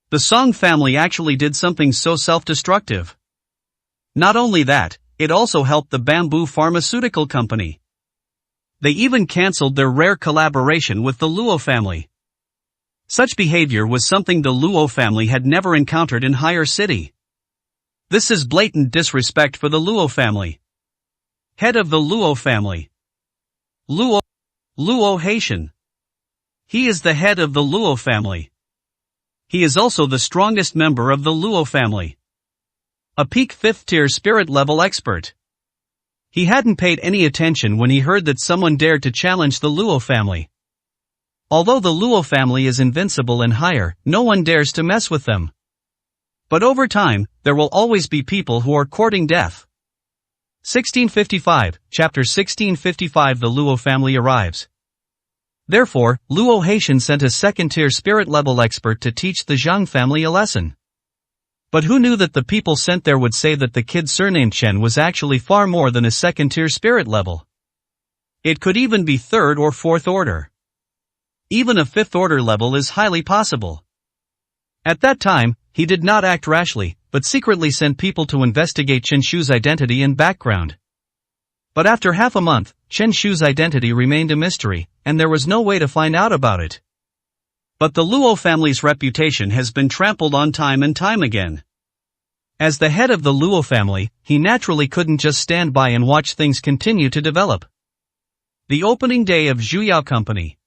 The Song family actually did something so self-destructive. Not only that, it also helped the Bamboo Pharmaceutical Company. They even cancelled their rare collaboration with the Luo family. Such behavior was something the Luo family had never encountered in Higher City. This is blatant disrespect for the Luo family. Head of the Luo family. Luo Haitian. He is the head of the Luo family. He is also the strongest member of the Luo family. A peak 5th tier spirit level expert. He hadn't paid any attention when he heard that someone dared to challenge the Luo family. Although the Luo family is invincible and higher, no one dares to mess with them. But over time, there will always be people who are courting death. 1655, Chapter 1655. The Luo family arrives. Therefore, Luo Haitian sent a 2nd-tier spirit-level expert to teach the Zhang family a lesson. But who knew that the people sent there would say that the kid surnamed Chen was actually far more than a 2nd-tier spirit level. It could even be 3rd or 4th order. Even a 5th order level is highly possible. At that time, he did not act rashly, but secretly sent people to investigate Chen Shu's identity and background. But after half a month, Chen Shu's identity remained a mystery, and there was no way to find out about it. But the Luo family's reputation has been trampled on time and time again. As the head of the Luo family, he naturally couldn't just stand by and watch things continue to develop. The opening day of Zhuyao Company.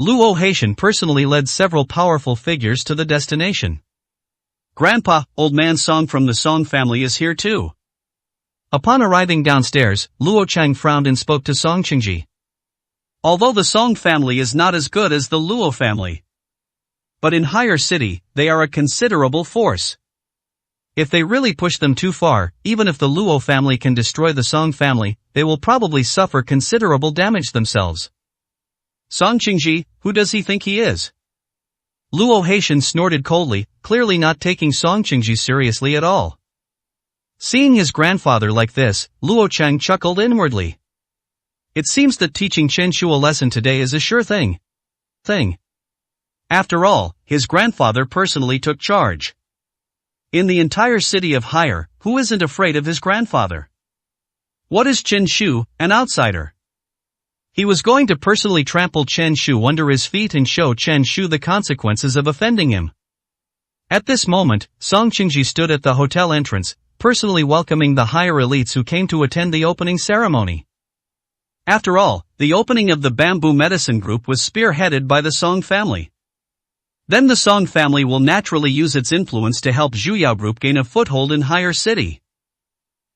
Luo Haitian personally led several powerful figures to the destination. Grandpa, old man Song from the Song family is here too. Upon arriving downstairs, Luo Chang frowned and spoke to Song Qingji. Although the Song family is not as good as the Luo family, but in Higher City, they are a considerable force. If they really push them too far, even if the Luo family can destroy the Song family, they will probably suffer considerable damage themselves. Song Qingji, who does he think he is? Luo Haitian snorted coldly, clearly not taking Song Qingji seriously at all. Seeing his grandfather like this, Luo Chang chuckled inwardly. It seems that teaching Chen Shu a lesson today is a sure thing. thing. After all, his grandfather personally took charge. In the entire city of Higher, who isn't afraid of his grandfather? What is Chen Shu, an outsider? He was going to personally trample Chen Shu under his feet and show Chen Shu the consequences of offending him. At this moment, Song Qingji stood at the hotel entrance, personally welcoming the higher elites who came to attend the opening ceremony. After all, the opening of the Bamboo Medicine Group was spearheaded by the Song family. Then the Song family will naturally use its influence to help Zhuyao Group gain a foothold in Higher City.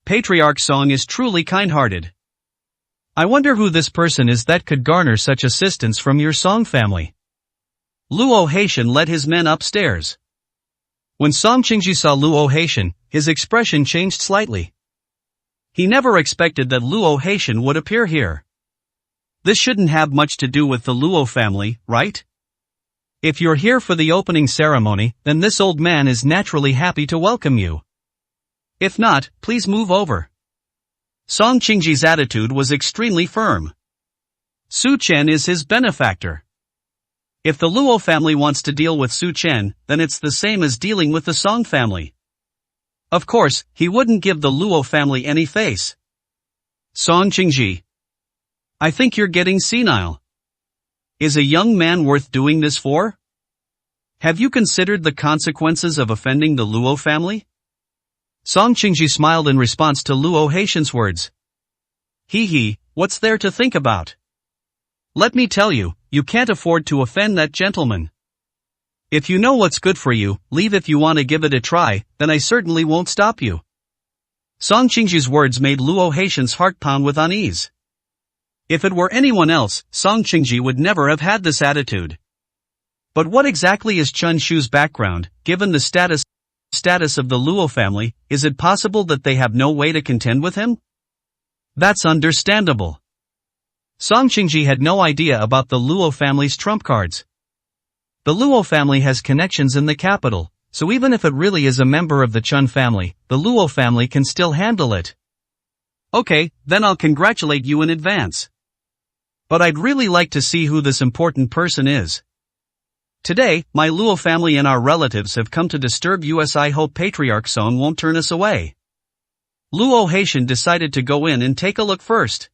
Patriarch Song is truly kind-hearted. I wonder who this person is that could garner such assistance from your Song family. Luo Haitian led his men upstairs. When Song Qingji saw Luo Haitian, his expression changed slightly. He never expected that Luo Haitian would appear here. This shouldn't have much to do with the Luo family, right? If you're here for the opening ceremony, then this old man is naturally happy to welcome you. If not, please move over. Song Qingji's attitude was extremely firm. Su Chen is his benefactor. If the Luo family wants to deal with Su Chen, then it's the same as dealing with the Song family. Of course, he wouldn't give the Luo family any face. Song Qingji. I think you're getting senile. Is a young man worth doing this for? Have you considered the consequences of offending the Luo family? Song Qingji smiled in response to Luo Haitian's words. Hee, what's there to think about? Let me tell you, you can't afford to offend that gentleman. If you know what's good for you, leave if you want to give it a try, then I certainly won't stop you. Song Qingji's words made Luo Haitian's heart pound with unease. If it were anyone else, Song Qingji would never have had this attitude. But what exactly is Chen Shu's background? Given the status of the Luo family, is it possible that they have no way to contend with him? That's understandable. Song Qingji had no idea about the Luo family's trump cards. The Luo family has connections in the capital, so even if it really is a member of the Chen family, the Luo family can still handle it. Okay, then I'll congratulate you in advance. But I'd really like to see who this important person is. Today, my Luo family and our relatives have come to disturb us. I hope Patriarch Song won't turn us away. Luo Haitian decided to go in and take a look first.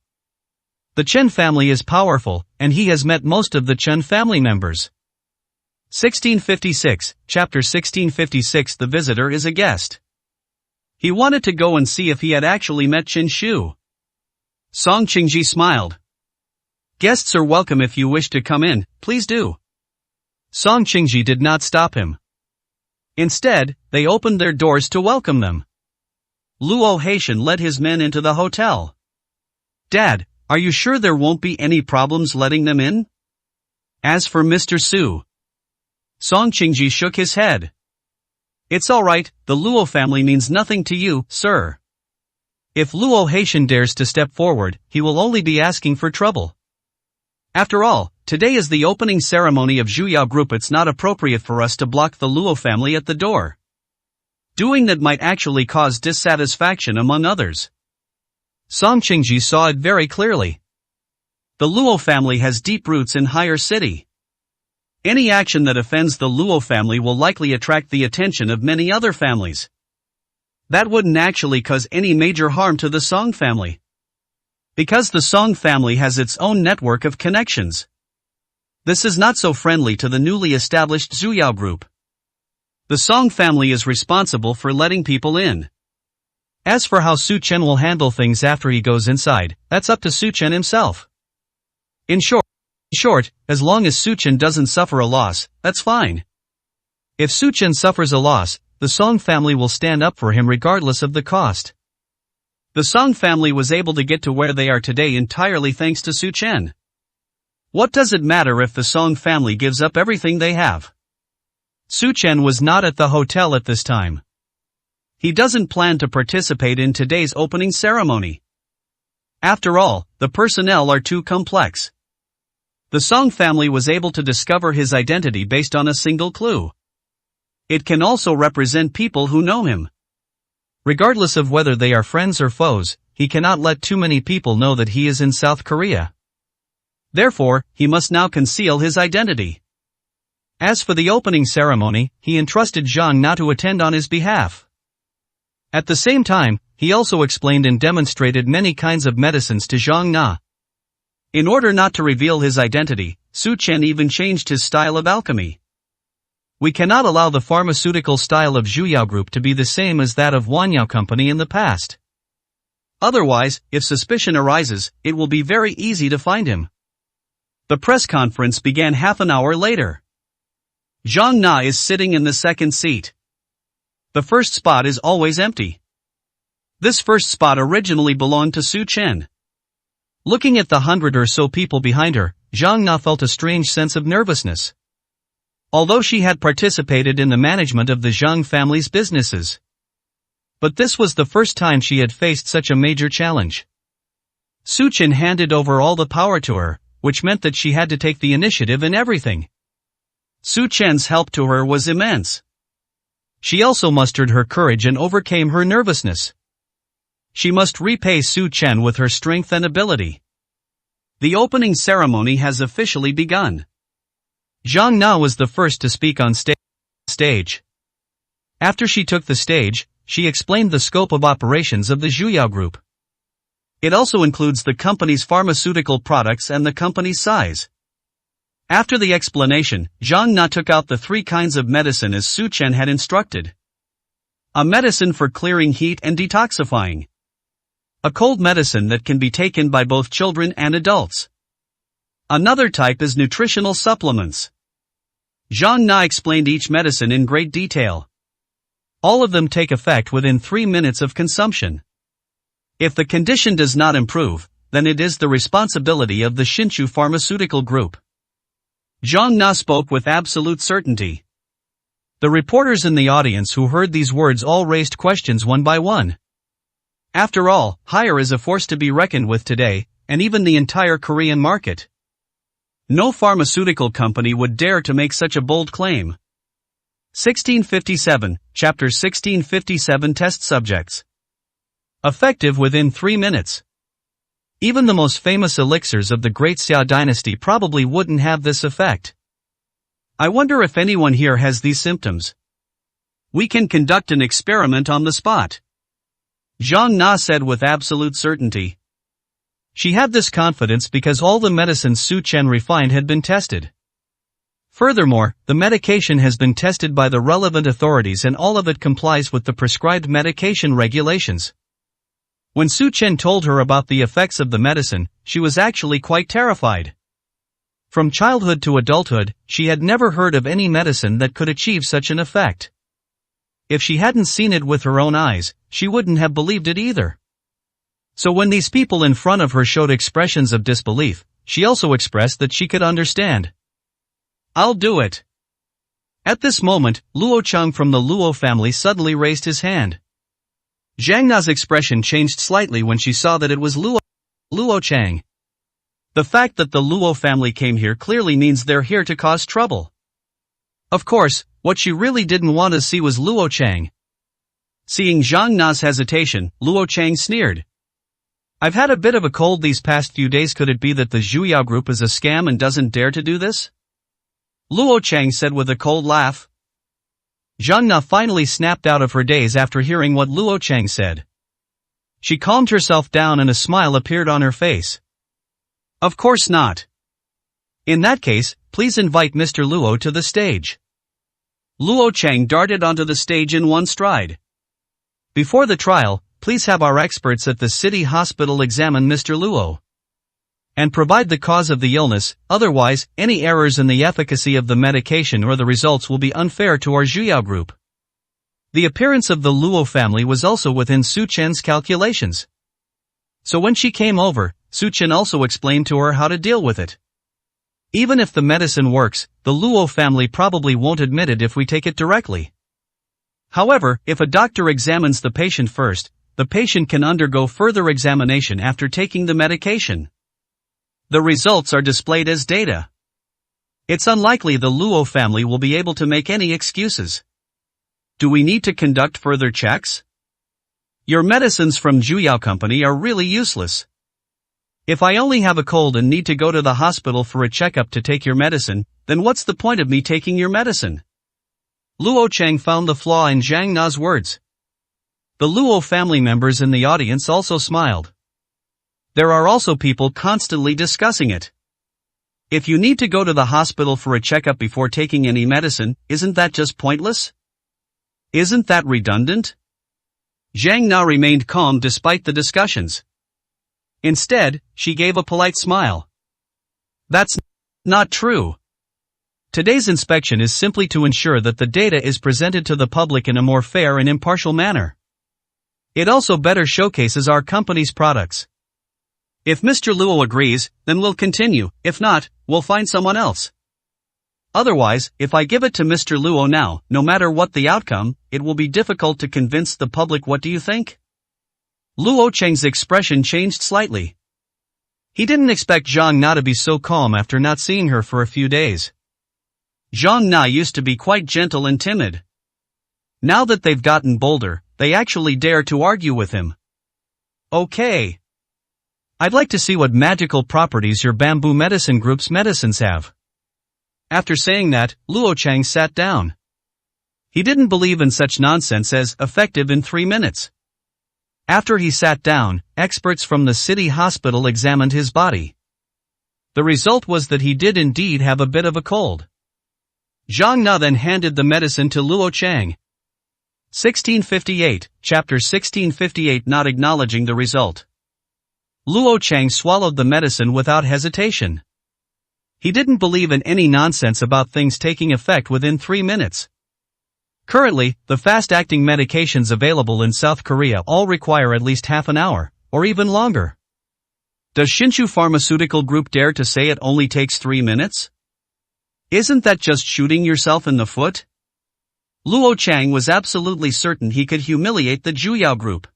The Chen family is powerful, and he has met most of the Chen family members. 1656, Chapter 1656. The visitor is a guest. He wanted to go and see if he had actually met Chen Shu. Song Qingji smiled. Guests are welcome. If you wish to come in, please do. Song Qingji did not stop him. Instead, they opened their doors to welcome them. Luo Haitian led his men into the hotel. Dad, are you sure there won't be any problems letting them in? As for Mr. Su, Song Qingji shook his head. It's alright, the Luo family means nothing to you, sir. If Luo Haitian dares to step forward, he will only be asking for trouble. After all, today is the opening ceremony of Zhuyao Group. It's not appropriate for us to block the Luo family at the door. Doing that might actually cause dissatisfaction among others. Song Qingji saw it very clearly. The Luo family has deep roots in Higher City. Any action that offends the Luo family will likely attract the attention of many other families. That wouldn't actually cause any major harm to the Song family. Because the Song family has its own network of connections. This is not so friendly to the newly established Zhuyao Group. The Song family is responsible for letting people in. As for how Su Chen will handle things after he goes inside, that's up to Su Chen himself. In short, as long as Su Chen doesn't suffer a loss, that's fine. If Su Chen suffers a loss, the Song family will stand up for him regardless of the cost. The Song family was able to get to where they are today entirely thanks to Su Chen. What does it matter if the Song family gives up everything they have? Su Chen was not at the hotel at this time. He doesn't plan to participate in today's opening ceremony. After all, the personnel are too complex. The Song family was able to discover his identity based on a single clue. It can also represent people who know him. Regardless of whether they are friends or foes, he cannot let too many people know that he is in South Korea. Therefore, he must now conceal his identity. As for the opening ceremony, he entrusted Zhang Na to attend on his behalf. At the same time, he also explained and demonstrated many kinds of medicines to Zhang Na. In order not to reveal his identity, Su Chen even changed his style of alchemy. We cannot allow the pharmaceutical style of Zhuyao Group to be the same as that of Wanyao Company in the past. Otherwise, if suspicion arises, it will be very easy to find him. The press conference began half an hour later. Zhang Na is sitting in the second seat. The first spot is always empty. This first spot originally belonged to Su Chen. Looking at the 100 or so people behind her, Zhang Na felt a strange sense of nervousness. Although she had participated in the management of the Zhang family's businesses. But this was the first time she had faced such a major challenge. Su Chen handed over all the power to her, which meant that she had to take the initiative in everything. Su Chen's help to her was immense. She also mustered her courage and overcame her nervousness. She must repay Su Chen with her strength and ability. The opening ceremony has officially begun. Zhang Na was the first to speak on stage. After she took the stage, she explained the scope of operations of the Zhuyao Group. It also includes the company's pharmaceutical products and the company's size. After the explanation, Zhang Na took out the 3 kinds of medicine as Su Chen had instructed. A medicine for clearing heat and detoxifying. A cold medicine that can be taken by both children and adults. Another type is nutritional supplements. Zhang Na explained each medicine in great detail. All of them take effect within 3 minutes of consumption. If the condition does not improve, then it is the responsibility of the Shinshu Pharmaceutical Group. Zhang Na spoke with absolute certainty. The reporters in the audience who heard these words all raised questions one by one. After all, Haier is a force to be reckoned with today, and even the entire Korean market. No pharmaceutical company would dare to make such a bold claim. 1657, Chapter 1657 Test Subjects. Effective within 3 minutes. Even the most famous elixirs of the Great Xia dynasty probably wouldn't have this effect. I wonder if anyone here has these symptoms. We can conduct an experiment on the spot. Zhang Na said with absolute certainty. She had this confidence because all the medicines Su Chen refined had been tested. Furthermore, the medication has been tested by the relevant authorities and all of it complies with the prescribed medication regulations. When Su Chen told her about the effects of the medicine, she was actually quite terrified. From childhood to adulthood, she had never heard of any medicine that could achieve such an effect. If she hadn't seen it with her own eyes, she wouldn't have believed it either. So when these people in front of her showed expressions of disbelief, she also expressed that she could understand. I'll do it. At this moment, Luo Cheng from the Luo family suddenly raised his hand. Zhang Na's expression changed slightly when she saw that it was Luo Cheng. The fact that the Luo family came here clearly means they're here to cause trouble. Of course, what she really didn't want to see was Luo Cheng. Seeing Zhang Na's hesitation, Luo Cheng sneered. I've had a bit of a cold these past few days. Could it be that the Zhuyao Group is a scam and doesn't dare to do this? Luo Cheng said with a cold laugh. Zhang Na finally snapped out of her daze after hearing what Luo Cheng said. She calmed herself down and a smile appeared on her face. Of course not. In that case, please invite Mr. Luo to the stage. Luo Cheng darted onto the stage in one stride. Before the trial, please have our experts at the city hospital examine Mr. Luo. And provide the cause of the illness, otherwise, any errors in the efficacy of the medication or the results will be unfair to our Zhuyao Group. The appearance of the Luo family was also within Su Chen's calculations. So when she came over, Su Chen also explained to her how to deal with it. Even if the medicine works, the Luo family probably won't admit it if we take it directly. However, if a doctor examines the patient first, the patient can undergo further examination after taking the medication. The results are displayed as data. It's unlikely the Luo family will be able to make any excuses. Do we need to conduct further checks? Your medicines from Zhuyao Company are really useless. If I only have a cold and need to go to the hospital for a checkup to take your medicine, then what's the point of me taking your medicine? Luo Cheng found the flaw in Zhang Na's words. The Luo family members in the audience also smiled. There are also people constantly discussing it. If you need to go to the hospital for a checkup before taking any medicine, isn't that just pointless? Isn't that redundant? Zhang Na remained calm despite the discussions. Instead, she gave a polite smile. That's not true. Today's inspection is simply to ensure that the data is presented to the public in a more fair and impartial manner. It also better showcases our company's products. If Mr. Luo agrees, then we'll continue, if not, we'll find someone else. Otherwise, if I give it to Mr. Luo now, no matter what the outcome, it will be difficult to convince the public. What do you think? Luo Cheng's expression changed slightly. He didn't expect Zhang Na to be so calm after not seeing her for a few days. Zhang Na used to be quite gentle and timid. Now that they've gotten bolder, they actually dare to argue with him. Okay. I'd like to see what magical properties your bamboo medicine group's medicines have. After saying that, Luo Cheng sat down. He didn't believe in such nonsense as effective in 3 minutes. After he sat down, experts from the city hospital examined his body. The result was that he did indeed have a bit of a cold. Zhang Na then handed the medicine to Luo Cheng. 1658, Chapter 1658. Not acknowledging the result. Luo Cheng swallowed the medicine without hesitation. He didn't believe in any nonsense about things taking effect within 3 minutes. Currently, the fast-acting medications available in South Korea all require at least half an hour, or even longer. Does Shinshu Pharmaceutical Group dare to say it only takes 3 minutes? Isn't that just shooting yourself in the foot? Luo Cheng was absolutely certain he could humiliate the Zhuyao Group.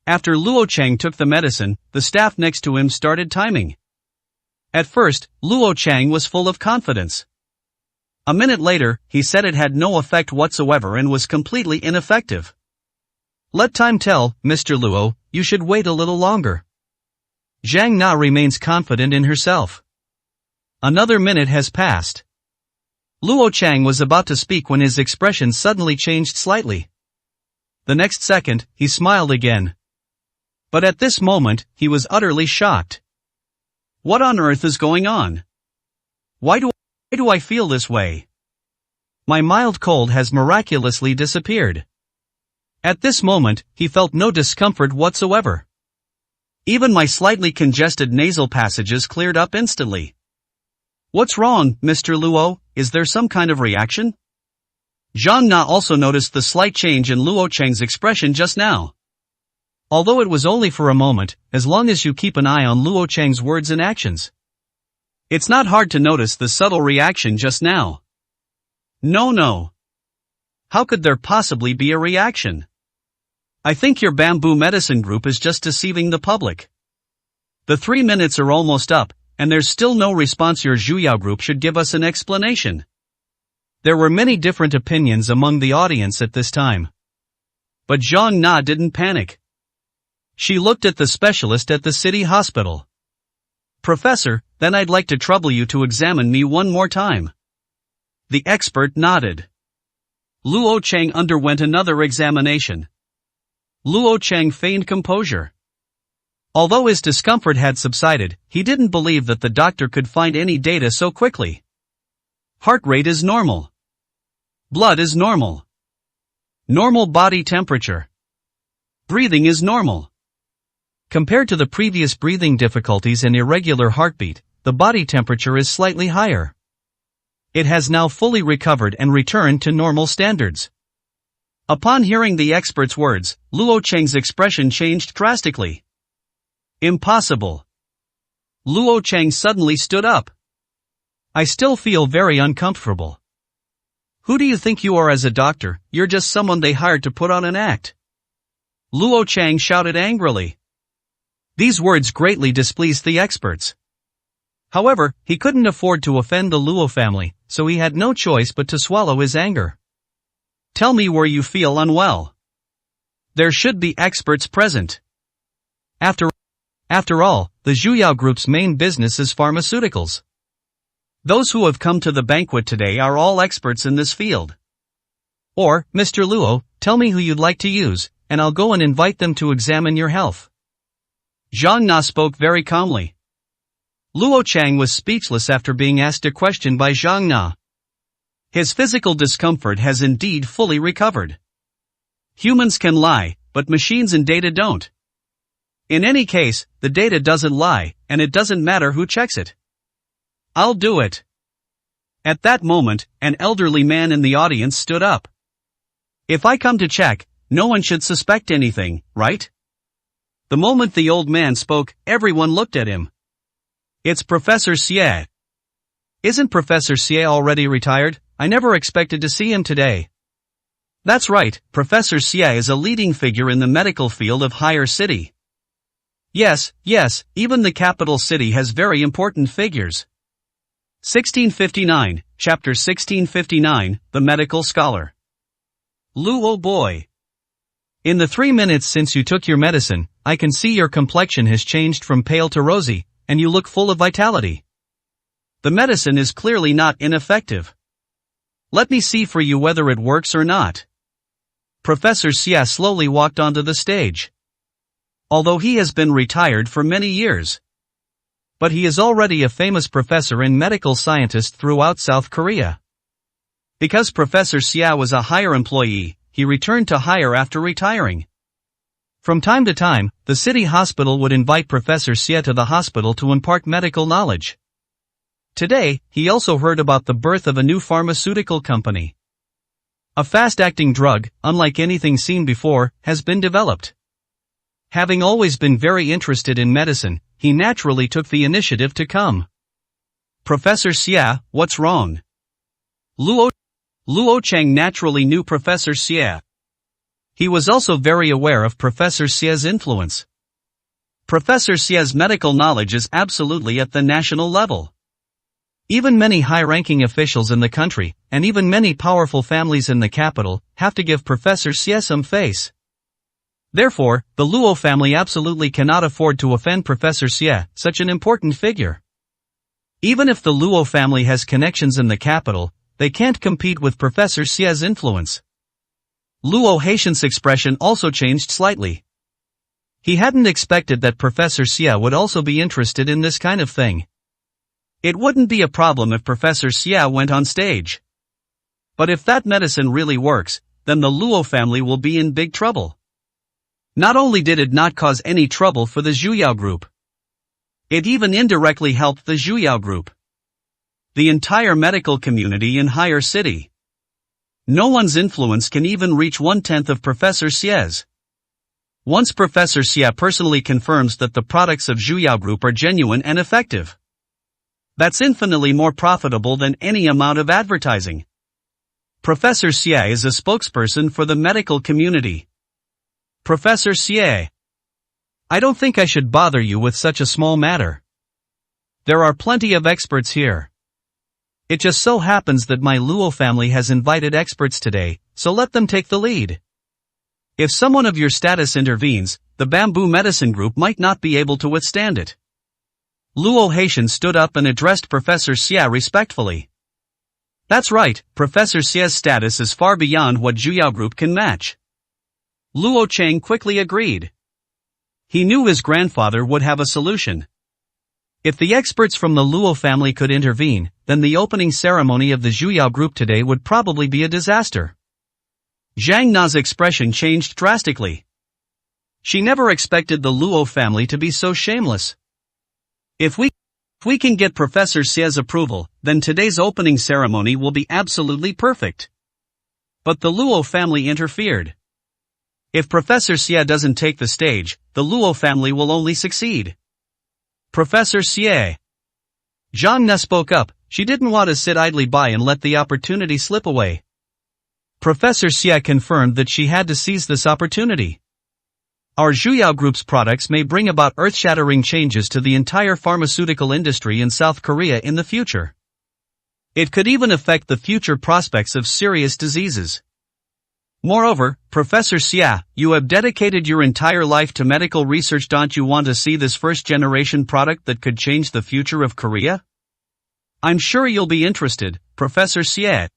After Luo Cheng took the medicine, the staff next to him started timing. At first, Luo Cheng was full of confidence. A minute later, he said it had no effect whatsoever and was completely ineffective. Let time tell, Mr. Luo, you should wait a little longer. Zhang Na remains confident in herself. Another minute has passed. Luo Cheng was about to speak when his expression suddenly changed slightly. The next second, he smiled again. But at this moment, he was utterly shocked. What on earth is going on? Why do I feel this way? My mild cold has miraculously disappeared. At this moment, he felt no discomfort whatsoever. Even my slightly congested nasal passages cleared up instantly. What's wrong, Mr. Luo? Is there some kind of reaction? Zhang Na also noticed the slight change in Luo Cheng's expression just now. Although it was only for a moment, as long as you keep an eye on Luo Cheng's words and actions. It's not hard to notice the subtle reaction just now. No. How could there possibly be a reaction? I think your bamboo medicine group is just deceiving the public. The 3 minutes are almost up, and there's still no response. Your Zhuyao Group should give us an explanation. There were many different opinions among the audience at this time. But Zhang Na didn't panic. She looked at the specialist at the city hospital. Professor, then I'd like to trouble you to examine me one more time. The expert nodded. Luo Cheng underwent another examination. Luo Cheng feigned composure. Although his discomfort had subsided, he didn't believe that the doctor could find any data so quickly. Heart rate is normal. Blood is normal. Normal body temperature. Breathing is normal. Compared to the previous breathing difficulties and irregular heartbeat, the body temperature is slightly higher. It has now fully recovered and returned to normal standards. Upon hearing the expert's words, Luo Cheng's expression changed drastically. Impossible. Luo Cheng suddenly stood up. I still feel very uncomfortable. Who do you think you are as a doctor? You're just someone they hired to put on an act. Luo Cheng shouted angrily. These words greatly displeased the experts. However, he couldn't afford to offend the Luo family, so he had no choice but to swallow his anger. Tell me where you feel unwell. There should be experts present. After After all, the Zhuyao Group's main business is pharmaceuticals. Those who have come to the banquet today are all experts in this field. Or, Mr. Luo, tell me who you'd like to use, and I'll go and invite them to examine your health. Zhang Na spoke very calmly. Luo Chang was speechless after being asked a question by Zhang Na. His physical discomfort has indeed fully recovered. Humans can lie, but machines and data don't. In any case, the data doesn't lie, and it doesn't matter who checks it. I'll do it. At that moment, an elderly man in the audience stood up. If I come to check, no one should suspect anything, right? The moment the old man spoke, everyone looked at him. It's Professor Xie. Isn't Professor Xie already retired? I never expected to see him today. That's right, Professor Xie is a leading figure in the medical field of Higher City. Yes, even the capital city has very important figures. 1659, Chapter 1659, The Medical Scholar. Luo boy. In the 3 minutes since you took your medicine, I can see your complexion has changed from pale to rosy, and you look full of vitality. The medicine is clearly not ineffective. Let me see for you whether it works or not. Professor Xie slowly walked onto the stage. Although he has been retired for many years. But he is already a famous professor and medical scientist throughout South Korea. Because Professor Xie was a higher employee, he returned to higher after retiring. From time to time, the city hospital would invite Professor Xie to the hospital to impart medical knowledge. Today, he also heard about the birth of a new pharmaceutical company. A fast-acting drug, unlike anything seen before, has been developed. Having always been very interested in medicine, he naturally took the initiative to come. Professor Xie, what's wrong? Luo Chang naturally knew Professor Xie. He was also very aware of Professor Xie's influence. Professor Xie's medical knowledge is absolutely at the national level. Even many high-ranking officials in the country, and even many powerful families in the capital, have to give Professor Xie some face. Therefore, the Luo family absolutely cannot afford to offend Professor Xie, such an important figure. Even if the Luo family has connections in the capital, they can't compete with Professor Xie's influence. Luo Haitian's expression also changed slightly. He hadn't expected that Professor Xie would also be interested in this kind of thing. It wouldn't be a problem if Professor Xie went on stage. But if that medicine really works, then the Luo family will be in big trouble. Not only did it not cause any trouble for the Zhuyao Group, it even indirectly helped the Zhuyao Group. The entire medical community in Higher City. No one's influence can even reach 1/10 of Professor Xie's. Once Professor Xie personally confirms that the products of Zhuyao Group are genuine and effective, that's infinitely more profitable than any amount of advertising. Professor Xie is a spokesperson for the medical community. Professor Xie, I don't think I should bother you with such a small matter. There are plenty of experts here. It just so happens that my Luo family has invited experts today, so let them take the lead. If someone of your status intervenes, the Bamboo Medicine Group might not be able to withstand it. Luo Haitian stood up and addressed Professor Xie respectfully. That's right, Professor Xie's status is far beyond what Zhuyao Group can match. Luo Chang quickly agreed. He knew his grandfather would have a solution. If the experts from the Luo family could intervene, then the opening ceremony of the Zhuyao Group today would probably be a disaster. Zhang Na's expression changed drastically. She never expected the Luo family to be so shameless. If we can get Professor Xie's approval, then today's opening ceremony will be absolutely perfect. But the Luo family interfered. If Professor Xie doesn't take the stage, the Luo family will only succeed. Professor Xie. Zhang Na spoke up. She didn't want to sit idly by and let the opportunity slip away. Professor Xie confirmed that she had to seize this opportunity. Our Zhuyao Group's products may bring about earth-shattering changes to the entire pharmaceutical industry in South Korea in the future. It could even affect the future prospects of serious diseases. Moreover, Professor Xia, you have dedicated your entire life to medical research. Don't you want to see this first-generation product that could change the future of Korea? I'm sure you'll be interested, Professor Xia.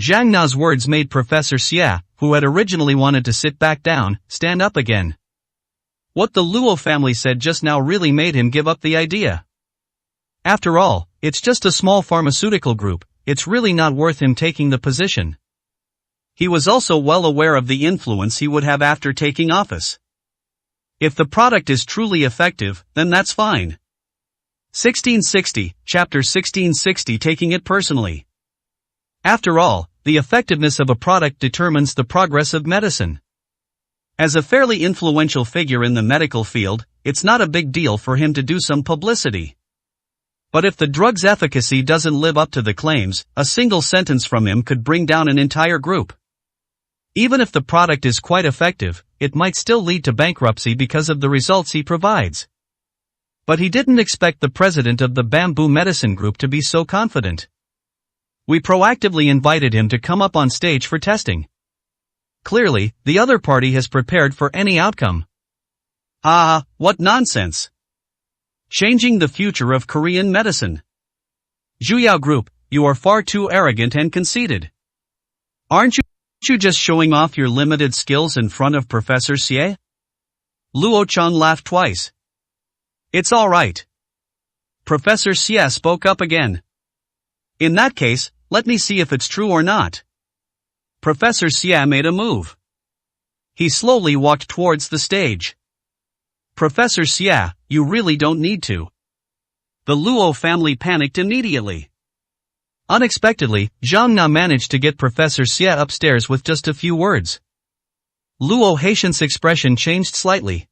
Zhang Na's words made Professor Xia, who had originally wanted to sit back down, stand up again. What the Luo family said just now really made him give up the idea. After all, it's just a small pharmaceutical group, it's really not worth him taking the position. He was also well aware of the influence he would have after taking office. If the product is truly effective, then that's fine. 1660, Chapter 1660. Taking it personally. After all, the effectiveness of a product determines the progress of medicine. As a fairly influential figure in the medical field, it's not a big deal for him to do some publicity. But if the drug's efficacy doesn't live up to the claims, a single sentence from him could bring down an entire group. Even if the product is quite effective, it might still lead to bankruptcy because of the results he provides. But he didn't expect the president of the Bamboo Medicine Group to be so confident. We proactively invited him to come up on stage for testing. Clearly, the other party has prepared for any outcome. Ah, what nonsense! Changing the future of Korean medicine. Zhuyao Group, you are far too arrogant and conceited. Aren't you just showing off your limited skills in front of Professor Xie? Luo Chang laughed twice. It's all right. Professor Xie spoke up again. In that case, let me see if it's true or not. Professor Xie made a move. He slowly walked towards the stage. Professor Xie, you really don't need to. The Luo family panicked immediately. Unexpectedly, Zhang Na managed to get Professor Xie upstairs with just a few words. Luo Haitian's expression changed slightly.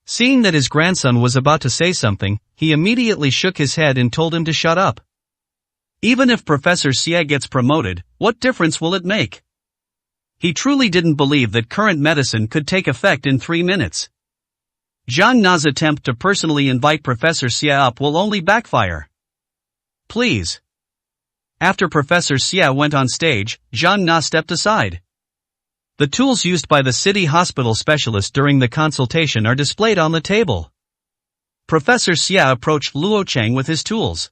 Seeing that his grandson was about to say something, he immediately shook his head and told him to shut up. Even if Professor Xie gets promoted, what difference will it make? He truly didn't believe that current medicine could take effect in 3 minutes. Zhang Na's attempt to personally invite Professor Xie up will only backfire. Please. After Professor Xie went on stage, Zhang Na stepped aside. The tools used by the city hospital specialist during the consultation are displayed on the table. Professor Xie approached Luo Chang with his tools.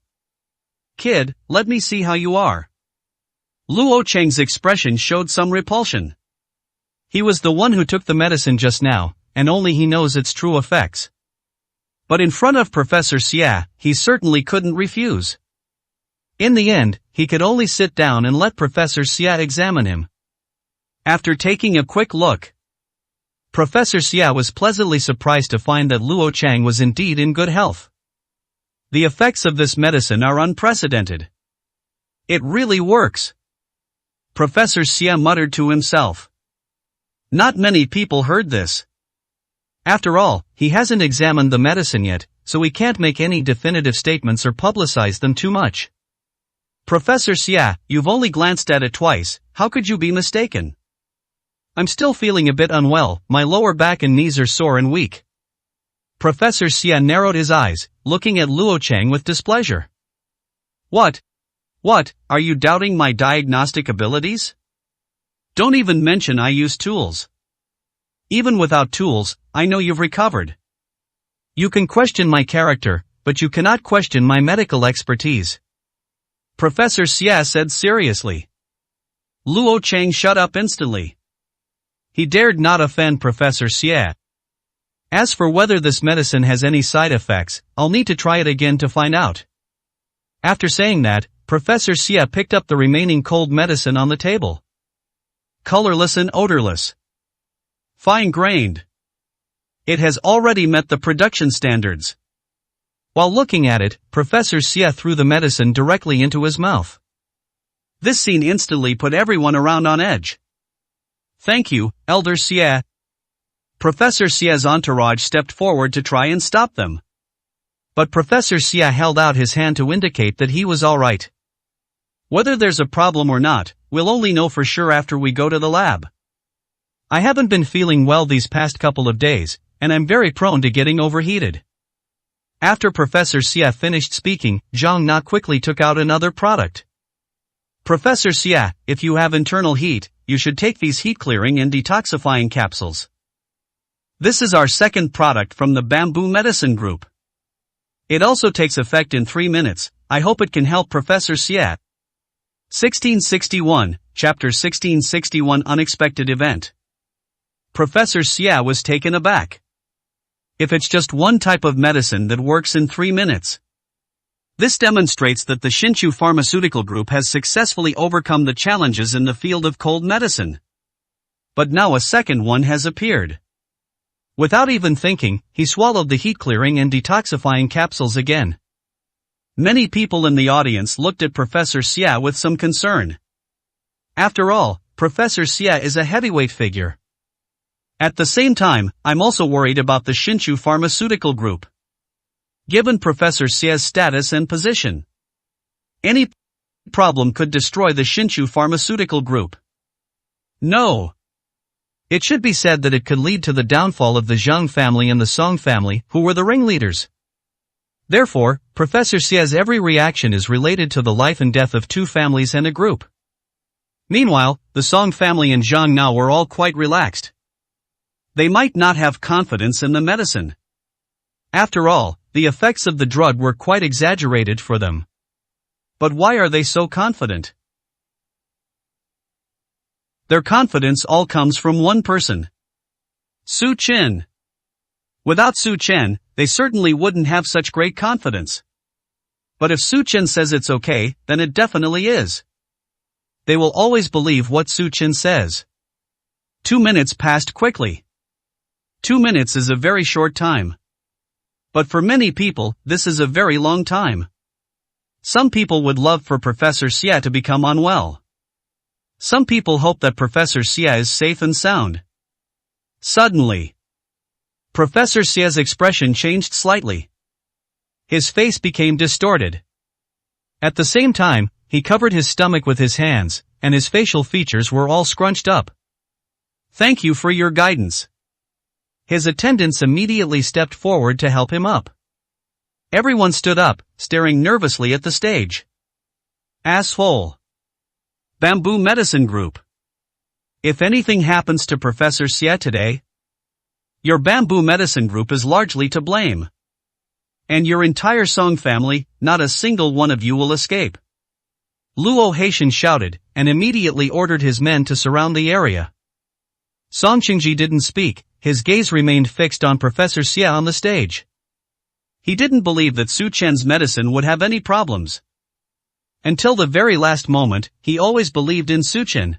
Kid, let me see how you are. Luo Chang's expression showed some repulsion. He was the one who took the medicine just now, and only he knows its true effects. But in front of Professor Xie, he certainly couldn't refuse. In the end, he could only sit down and let Professor Xie examine him. After taking a quick look, Professor Xie was pleasantly surprised to find that Luo Chang was indeed in good health. The effects of this medicine are unprecedented. It really works. Professor Xie muttered to himself. Not many people heard this. After all, he hasn't examined the medicine yet, so he can't make any definitive statements or publicize them too much. Professor Xie, you've only glanced at it twice, how could you be mistaken? I'm still feeling a bit unwell, my lower back and knees are sore and weak. Professor Xie narrowed his eyes, looking at Luo Chang with displeasure. What? Are you doubting my diagnostic abilities? Don't even mention I use tools. Even without tools, I know you've recovered. You can question my character, but you cannot question my medical expertise. Professor Xie said seriously. Luo Chang shut up instantly. He dared not offend Professor Xie. As for whether this medicine has any side effects, I'll need to try it again to find out. After saying that, Professor Xie picked up the remaining cold medicine on the table. Colorless and odorless. Fine-grained. It has already met the production standards. While looking at it, Professor Xie threw the medicine directly into his mouth. This scene instantly put everyone around on edge. Thank you, Elder Xie. Professor Xie's entourage stepped forward to try and stop them. But Professor Xie held out his hand to indicate that he was all right. Whether there's a problem or not, we'll only know for sure after we go to the lab. I haven't been feeling well these past couple of days, and I'm very prone to getting overheated. After Professor Xie finished speaking, Zhang Na quickly took out another product. Professor Xia, if you have internal heat, you should take these heat-clearing and detoxifying capsules. This is our second product from the Bamboo Medicine Group. It also takes effect in 3 minutes. I hope it can help Professor Xia. 1661, Chapter 1661 Unexpected Event. Professor Xia was taken aback. If it's just one type of medicine that works in 3 minutes. This demonstrates that the Shinshu Pharmaceutical Group has successfully overcome the challenges in the field of cold medicine. But now a second one has appeared. Without even thinking, he swallowed the heat-clearing and detoxifying capsules again. Many people in the audience looked at Professor Xia with some concern. After all, Professor Xia is a heavyweight figure. At the same time, I'm also worried about the Shinshu Pharmaceutical Group. Given Professor Xia's status and position, any problem could destroy the Shinshu Pharmaceutical Group. No. It should be said that it could lead to the downfall of the Zhang family and the Song family, who were the ringleaders. Therefore, Professor Xia's every reaction is related to the life and death of two families and a group. Meanwhile, the Song family and Zhang now were all quite relaxed. They might not have confidence in the medicine. After all, the effects of the drug were quite exaggerated for them. But why are they so confident? Their confidence all comes from one person. Su Chen. Without Su Chen, they certainly wouldn't have such great confidence. But if Su Chen says it's okay, then it definitely is. They will always believe what Su Chen says. 2 minutes passed quickly. 2 minutes is a very short time. But for many people, this is a very long time. Some people would love for Professor Xia to become unwell. Some people hope that Professor Xia is safe and sound. Suddenly, Professor Xia's expression changed slightly. His face became distorted. At the same time, he covered his stomach with his hands, and his facial features were all scrunched up. Thank you for your guidance. His attendants immediately stepped forward to help him up. Everyone stood up, staring nervously at the stage. Asshole. Bamboo Medicine Group. If anything happens to Professor Xia today, your Bamboo Medicine Group is largely to blame. And your entire Song family, not a single one of you will escape. Luo Haitian shouted, and immediately ordered his men to surround the area. Song Qingji didn't speak. His gaze remained fixed on Professor Xia on the stage. He didn't believe that Su Chen's medicine would have any problems. Until the very last moment, he always believed in Su Chen.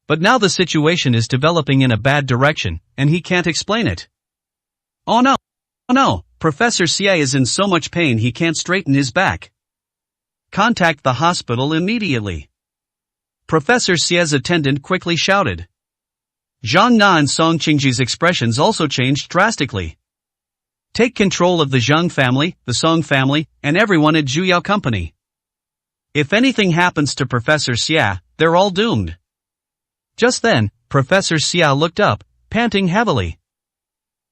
But now the situation is developing in a bad direction, and he can't explain it. Oh no! Oh no! Professor Xia is in so much pain he can't straighten his back. Contact the hospital immediately. Professor Xia's attendant quickly shouted. Zhang Na and Song Qingji's expressions also changed drastically. Take control of the Zhang family, the Song family, and everyone at Zhuyao Company. If anything happens to Professor Xia, they're all doomed. Just then, Professor Xia looked up, panting heavily.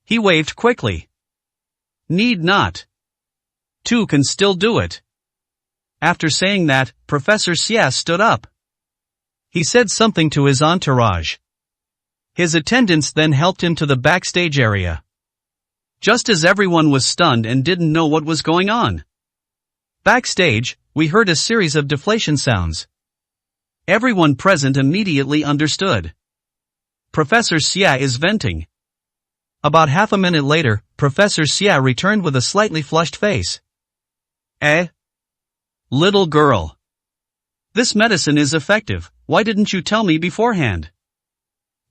He waved quickly. Need not. Two can still do it. After saying that, Professor Xia stood up. He said something to his entourage. His attendants then helped him to the backstage area. Just as everyone was stunned and didn't know what was going on. Backstage, we heard a series of deflation sounds. Everyone present immediately understood. Professor Xia is venting. About half a minute later, Professor Xia returned with a slightly flushed face. Little girl. This medicine is effective, why didn't you tell me beforehand?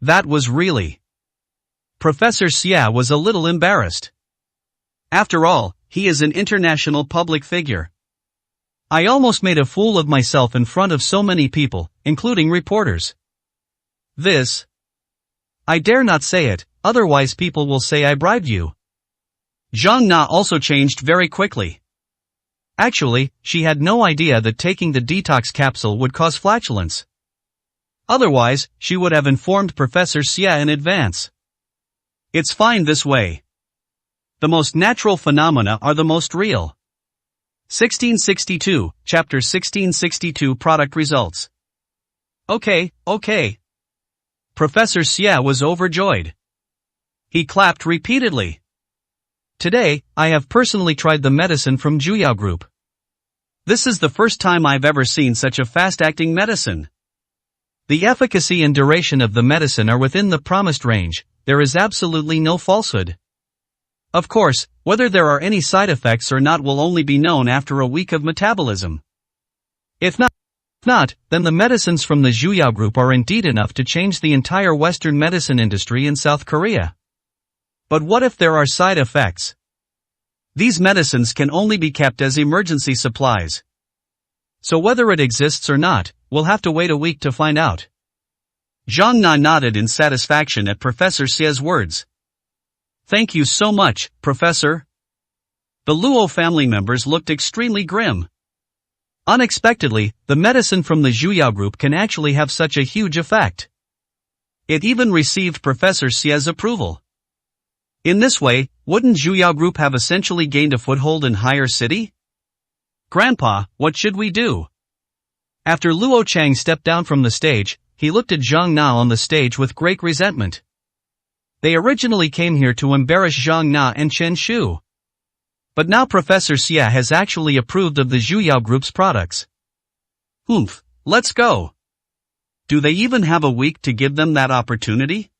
That was really. Professor Xia was a little embarrassed. After all, he is an international public figure. I almost made a fool of myself in front of so many people, including reporters. I dare not say it, otherwise people will say I bribed you. Zhang Na also changed very quickly. Actually, she had no idea that taking the detox capsule would cause flatulence. Otherwise, she would have informed Professor Xia in advance. It's fine this way. The most natural phenomena are the most real. 1662, Chapter 1662 Product Results. Okay. Professor Xie was overjoyed. He clapped repeatedly. Today, I have personally tried the medicine from Zhuyao Group. This is the first time I've ever seen such a fast-acting medicine. The efficacy and duration of the medicine are within the promised range. There is absolutely no falsehood. Of course, whether there are any side effects or not will only be known after a week of metabolism. If not, then the medicines from the Zhuyao Group are indeed enough to change the entire Western medicine industry in South Korea. But what if there are side effects? These medicines can only be kept as emergency supplies. So whether it exists or not, we'll have to wait a week to find out. Zhang Na nodded in satisfaction at Professor Xie's words. Thank you so much, Professor. The Luo family members looked extremely grim. Unexpectedly, the medicine from the Zhuyao Group can actually have such a huge effect. It even received Professor Xie's approval. In this way, wouldn't Zhuyao Group have essentially gained a foothold in Higher City? Grandpa, what should we do? After Luo Chang stepped down from the stage, he looked at Zhang Na on the stage with great resentment. They originally came here to embarrass Zhang Na and Chen Shu. But now Professor Xie has actually approved of the Zhuyao Group's products. Let's go. Do they even have a week to give them that opportunity?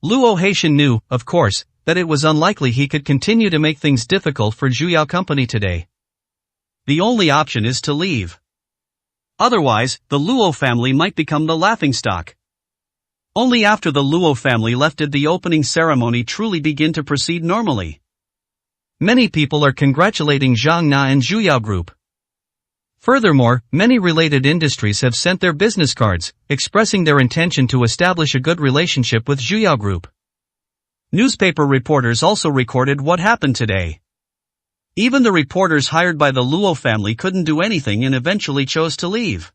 Luo Haitian knew, of course, that it was unlikely he could continue to make things difficult for Zhuyao Company today. The only option is to leave. Otherwise, the Luo family might become the laughingstock. Only after the Luo family left did the opening ceremony truly begin to proceed normally. Many people are congratulating Zhang Na and Zhuyao Group. Furthermore, many related industries have sent their business cards, expressing their intention to establish a good relationship with Zhuyao Group. Newspaper reporters also recorded what happened today. Even the reporters hired by the Luo family couldn't do anything and eventually chose to leave.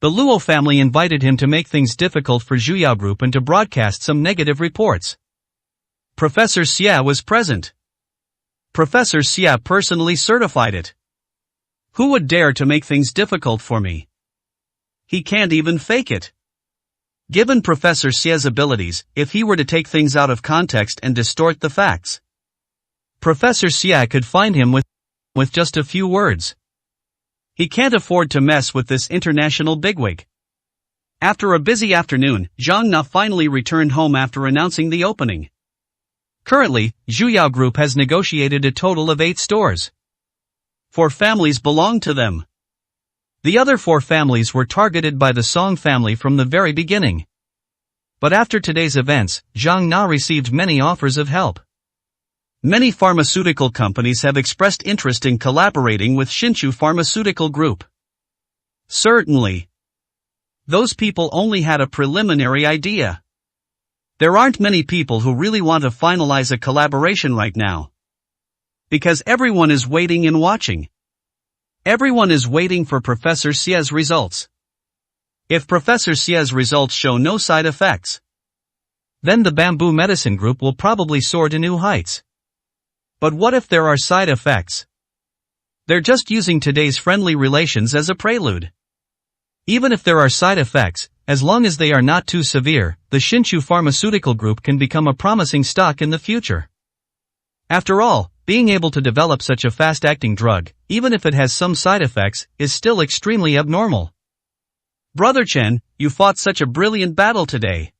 The Luo family invited him to make things difficult for Zhuyao Group and to broadcast some negative reports. Professor Xie was present. Professor Xie personally certified it. Who would dare to make things difficult for me? He can't even fake it. Given Professor Xie's abilities, if he were to take things out of context and distort the facts, Professor Xie could find him with just a few words. He can't afford to mess with this international bigwig. After a busy afternoon, Zhang Na finally returned home after announcing the opening. Currently, Zhuyao Group has negotiated a total of 8 stores. 4 families belong to them. The other 4 families were targeted by the Song family from the very beginning. But after today's events, Zhang Na received many offers of help. Many pharmaceutical companies have expressed interest in collaborating with Shinshu Pharmaceutical Group. Certainly. Those people only had a preliminary idea. There aren't many people who really want to finalize a collaboration right now. Because everyone is waiting and watching. Everyone is waiting for Professor Xie's results. If Professor Xie's results show no side effects, then the Bamboo Medicine Group will probably soar to new heights. But what if there are side effects? They're just using today's friendly relations as a prelude. Even if there are side effects, as long as they are not too severe, the Shinshu Pharmaceutical Group can become a promising stock in the future. After all, being able to develop such a fast-acting drug, even if it has some side effects, is still extremely abnormal. Brother Chen, you fought such a brilliant battle today.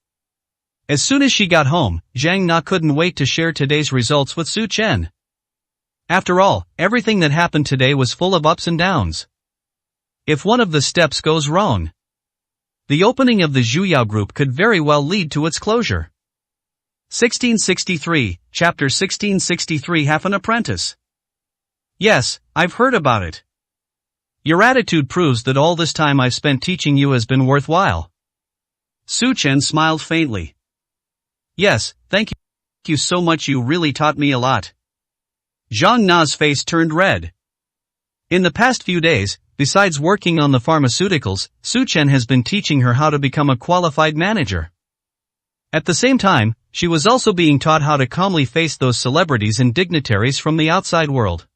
As soon as she got home, Zhang Na couldn't wait to share today's results with Su Chen. After all, everything that happened today was full of ups and downs. If one of the steps goes wrong, the opening of the Zhuyao Group could very well lead to its closure. 1663, Chapter 1663 Half an Apprentice. Yes, I've heard about it. Your attitude proves that all this time I've spent teaching you has been worthwhile. Su Chen smiled faintly. Yes, thank you so much, you really taught me a lot. Zhang Na's face turned red. In the past few days, besides working on the pharmaceuticals, Su Chen has been teaching her how to become a qualified manager. At the same time, she was also being taught how to calmly face those celebrities and dignitaries from the outside world.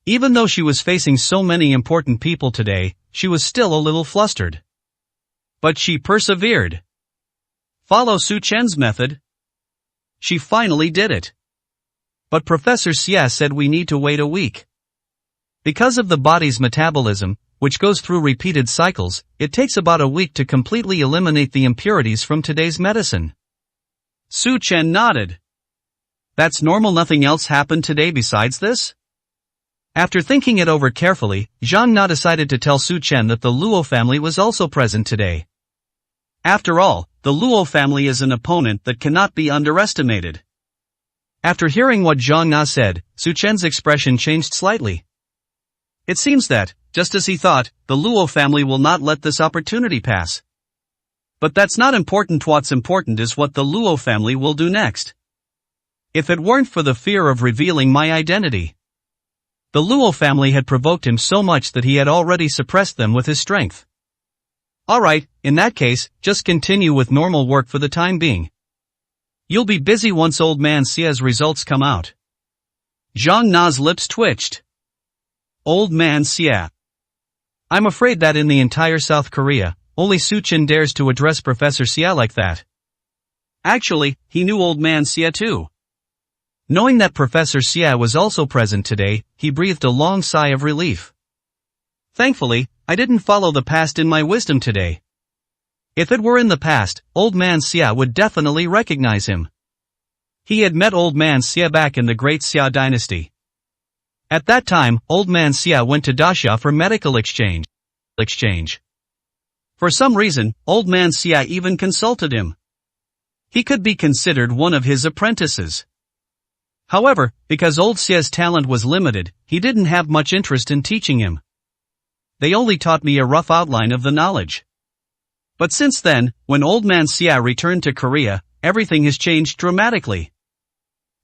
Even though she was facing so many important people today, she was still a little flustered. But she persevered. Follow Su Chen's method. She finally did it. But Professor Xia said we need to wait a week. Because of the body's metabolism, which goes through repeated cycles, it takes about a week to completely eliminate the impurities from today's medicine. Su Chen nodded. That's normal, nothing else happened today besides this? After thinking it over carefully, Zhang Na decided to tell Su Chen that the Luo family was also present today. After all, the Luo family is an opponent that cannot be underestimated. After hearing what Zhang Na said, Su Chen's expression changed slightly. It seems that, just as he thought, the Luo family will not let this opportunity pass. But that's not important. What's important is what the Luo family will do next. If it weren't for the fear of revealing my identity. The Luo family had provoked him so much that he had already suppressed them with his strength. Alright, in that case, just continue with normal work for the time being. You'll be busy once old man Xia's results come out. Zhang Na's lips twitched. Old man Xia. I'm afraid that in the entire South Korea, only Su Chen dares to address Professor Xia like that. Actually, he knew old man Xia too. Knowing that Professor Xia was also present today, he breathed a long sigh of relief. Thankfully, I didn't follow the past in my wisdom today. If it were in the past, old man Xia would definitely recognize him. He had met old man Xia back in the Great Xia dynasty. At that time, old man Xia went to Daxia for medical exchange. For some reason, old man Xia even consulted him. He could be considered one of his apprentices. However, because old Xia's talent was limited, he didn't have much interest in teaching him. They only taught me a rough outline of the knowledge. But since then, when old man Xia returned to Korea, everything has changed dramatically.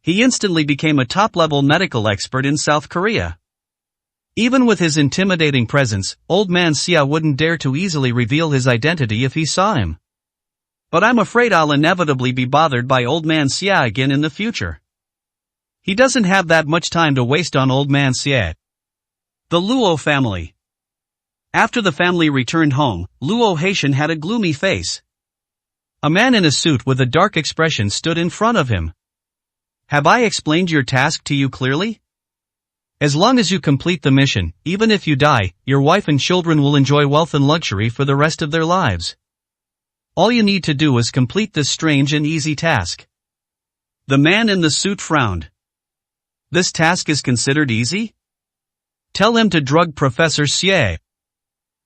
He instantly became a top-level medical expert in South Korea. Even with his intimidating presence, old man Xia wouldn't dare to easily reveal his identity if he saw him. But I'm afraid I'll inevitably be bothered by old man Xia again in the future. He doesn't have that much time to waste on old man Xia. The Luo family. After the family returned home, Luo Haitian had a gloomy face. A man in a suit with a dark expression stood in front of him. Have I explained your task to you clearly? As long as you complete the mission, even if you die, your wife and children will enjoy wealth and luxury for the rest of their lives. All you need to do is complete this strange and easy task. The man in the suit frowned. This task is considered easy? Tell him to drug Professor Xia.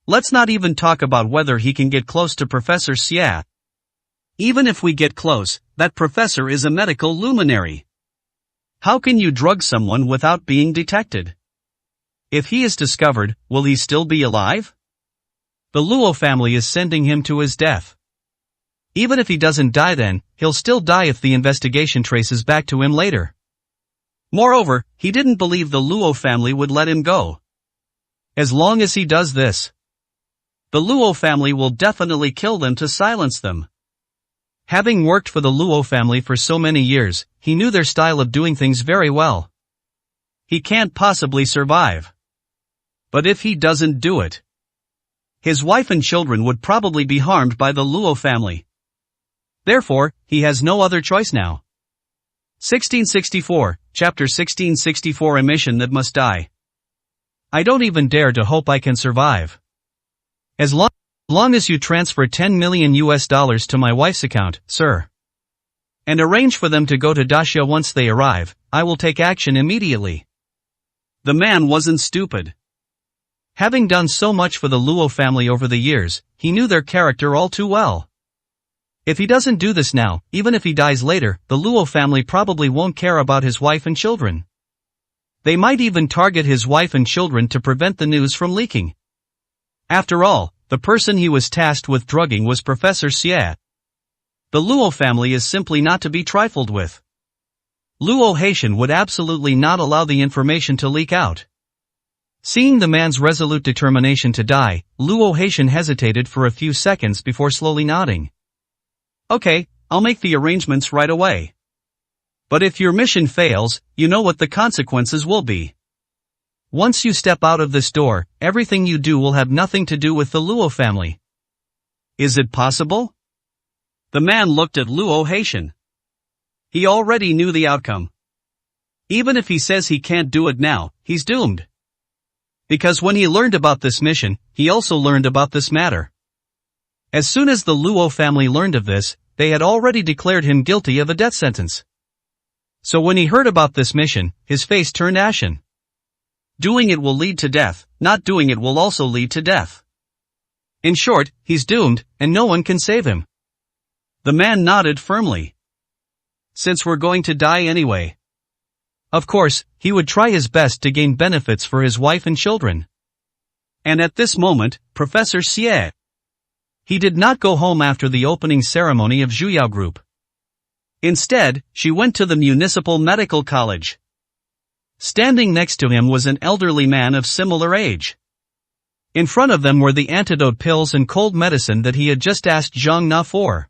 Let's not even talk about whether he can get close to Professor Xia. Even if we get close, that professor is a medical luminary. How can you drug someone without being detected? If he is discovered, will he still be alive? The Luo family is sending him to his death. Even if he doesn't die then, he'll still die if the investigation traces back to him later. Moreover, he didn't believe the Luo family would let him go. As long as he does this, the Luo family will definitely kill them to silence them. Having worked for the Luo family for so many years, he knew their style of doing things very well. He can't possibly survive. But if he doesn't do it, his wife and children would probably be harmed by the Luo family. Therefore, he has no other choice now. 1664, Chapter 1664 A mission that must die. I don't even dare to hope I can survive. As long as you transfer $10 million to my wife's account, sir, and arrange for them to go to Daxia once they arrive, I will take action immediately. The man wasn't stupid. Having done so much for the Luo family over the years, he knew their character all too well. If he doesn't do this now, even if he dies later, the Luo family probably won't care about his wife and children. They might even target his wife and children to prevent the news from leaking. After all, the person he was tasked with drugging was Professor Xia. The Luo family is simply not to be trifled with. Luo Haitian would absolutely not allow the information to leak out. Seeing the man's resolute determination to die, Luo Haitian hesitated for a few seconds before slowly nodding. Okay, I'll make the arrangements right away. But if your mission fails, you know what the consequences will be. Once you step out of this door, everything you do will have nothing to do with the Luo family. Is it possible? The man looked at Luo Haitian. He already knew the outcome. Even if he says he can't do it now, he's doomed. Because when he learned about this mission, he also learned about this matter. As soon as the Luo family learned of this, they had already declared him guilty of a death sentence. So when he heard about this mission, his face turned ashen. Doing it will lead to death, not doing it will also lead to death. In short, he's doomed, and no one can save him. The man nodded firmly. Since we're going to die anyway. Of course, he would try his best to gain benefits for his wife and children. And at this moment, Professor Xie. He did not go home after the opening ceremony of Zhuyao Group. Instead, she went to the Municipal Medical College. Standing next to him was an elderly man of similar age. In front of them were the antidote pills and cold medicine that he had just asked Zhang Na for.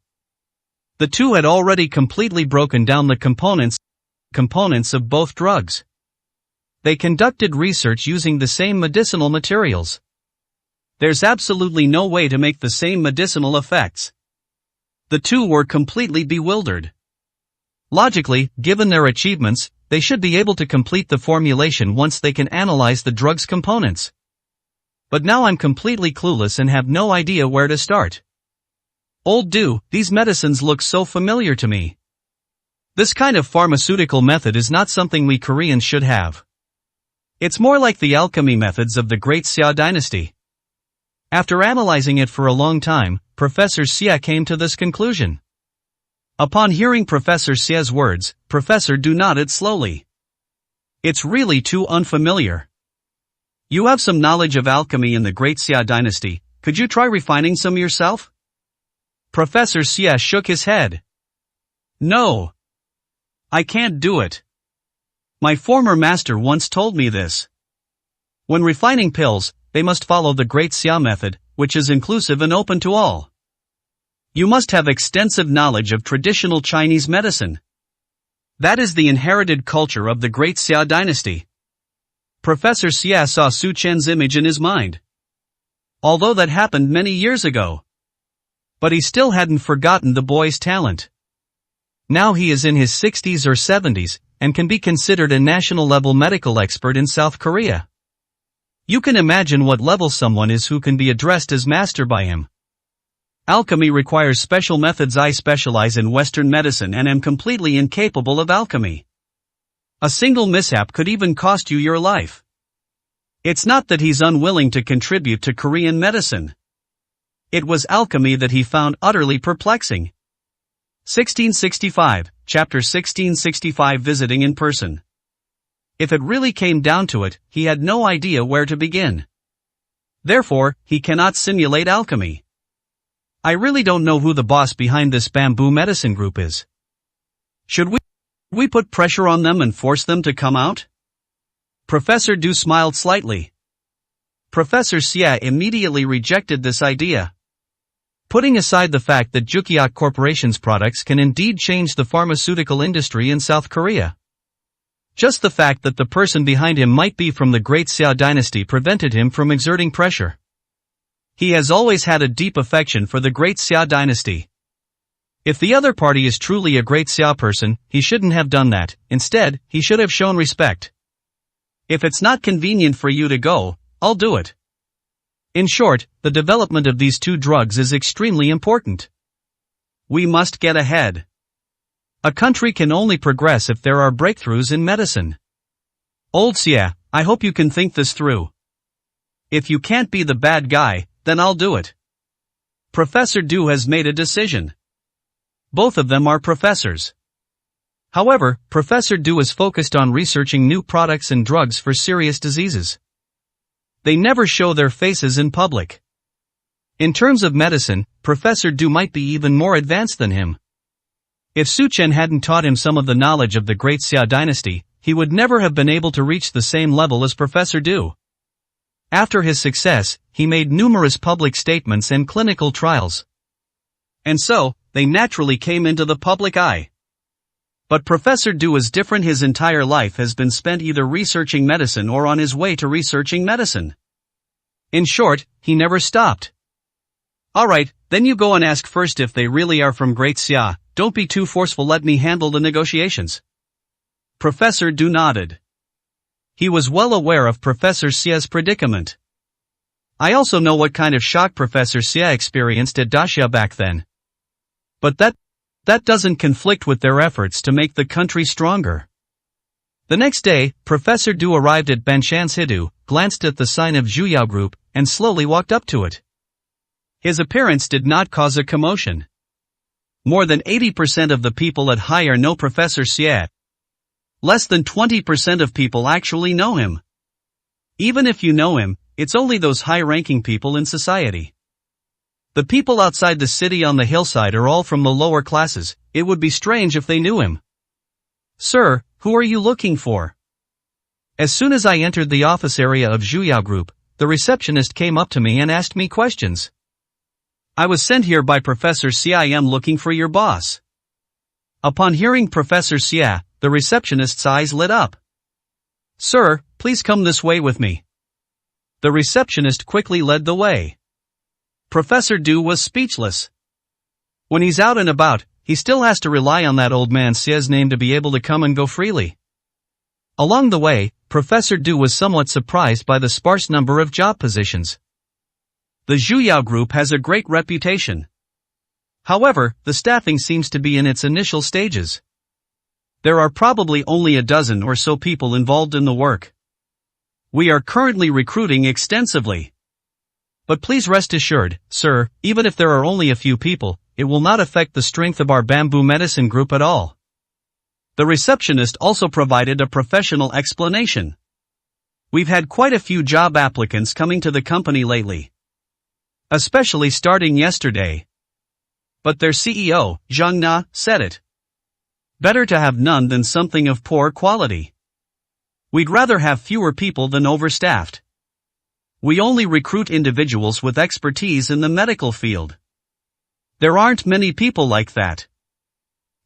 The two had already completely broken down the components of both drugs. They conducted research using the same medicinal materials. There's absolutely no way to make the same medicinal effects. The two were completely bewildered. Logically, given their achievements, they should be able to complete the formulation once they can analyze the drug's components. But now I'm completely clueless and have no idea where to start. Old Du, these medicines look so familiar to me. This kind of pharmaceutical method is not something we Koreans should have. It's more like the alchemy methods of the Great Xia dynasty. After analyzing it for a long time, Professor Xie came to this conclusion. Upon hearing Professor Xie's words, Professor Du nodded slowly. It's really too unfamiliar. You have some knowledge of alchemy in the Great Xia dynasty, could you try refining some yourself? Professor Xie shook his head. No. I can't do it. My former master once told me this. When refining pills, they must follow the Great Xia method, which is inclusive and open to all. You must have extensive knowledge of traditional Chinese medicine. That is the inherited culture of the Great Xia dynasty. Professor Xie saw Su Chen's image in his mind. Although that happened many years ago. But he still hadn't forgotten the boy's talent. Now he is in his 60s or 70s, and can be considered a national-level medical expert in South Korea. You can imagine what level someone is who can be addressed as master by him. Alchemy requires special methods. I specialize in Western medicine and am completely incapable of alchemy. A single mishap could even cost you your life. It's not that he's unwilling to contribute to Korean medicine. It was alchemy that he found utterly perplexing. 1665, Chapter 1665 Visiting in Person. If it really came down to it, he had no idea where to begin. Therefore, he cannot simulate alchemy. I really don't know who the boss behind this bamboo medicine group is. Should we put pressure on them and force them to come out? Professor Du smiled slightly. Professor Xie immediately rejected this idea. Putting aside the fact that Jukiak Corporation's products can indeed change the pharmaceutical industry in South Korea. Just the fact that the person behind him might be from the Great Xia dynasty prevented him from exerting pressure. He has always had a deep affection for the Great Xia dynasty. If the other party is truly a Great Xia person, he shouldn't have done that. Instead, he should have shown respect. If it's not convenient for you to go, I'll do it. In short, the development of these two drugs is extremely important. We must get ahead. A country can only progress if there are breakthroughs in medicine. Old Xie, I hope you can think this through. If you can't be the bad guy, then I'll do it. Professor Du has made a decision. Both of them are professors. However, Professor Du is focused on researching new products and drugs for serious diseases. They never show their faces in public. In terms of medicine, Professor Du might be even more advanced than him. If Su Chen hadn't taught him some of the knowledge of the Great Xia dynasty, he would never have been able to reach the same level as Professor Du. After his success, he made numerous public statements and clinical trials. And so, they naturally came into the public eye. But Professor Du is different. His entire life has been spent either researching medicine or on his way to researching medicine. In short, he never stopped. Alright, then you go and ask first if they really are from Great Xia. Don't be too forceful, let me handle the negotiations. Professor Du nodded. He was well aware of Professor Xia's predicament. I also know what kind of shock Professor Xia experienced at Daxia back then. But that doesn't conflict with their efforts to make the country stronger. The next day, Professor Du arrived at Banshan's Hidu, glanced at the sign of Zhuyao Group, and slowly walked up to it. His appearance did not cause a commotion. More than 80% of the people at Higher know Professor Xia. Less than 20% of people actually know him. Even if you know him, it's only those high-ranking people in society. The people outside the city on the hillside are all from the lower classes. It would be strange if they knew him. Sir, who are you looking for? As soon as I entered the office area of Zhuyao Group, the receptionist came up to me and asked me questions. I was sent here by Professor Xia. I am looking for your boss. Upon hearing Professor Xia, the receptionist's eyes lit up. Sir, please come this way with me. The receptionist quickly led the way. Professor Du was speechless. When he's out and about, he still has to rely on that old man Xia's name to be able to come and go freely. Along the way, Professor Du was somewhat surprised by the sparse number of job positions. The Zhuyao Group has a great reputation. However, the staffing seems to be in its initial stages. There are probably only a dozen or so people involved in the work. We are currently recruiting extensively. But please rest assured, sir, even if there are only a few people, it will not affect the strength of our bamboo medicine group at all. The receptionist also provided a professional explanation. We've had quite a few job applicants coming to the company lately. Especially starting yesterday. But their CEO, Zhang Na, said it. Better to have none than something of poor quality. We'd rather have fewer people than overstaffed. We only recruit individuals with expertise in the medical field. There aren't many people like that.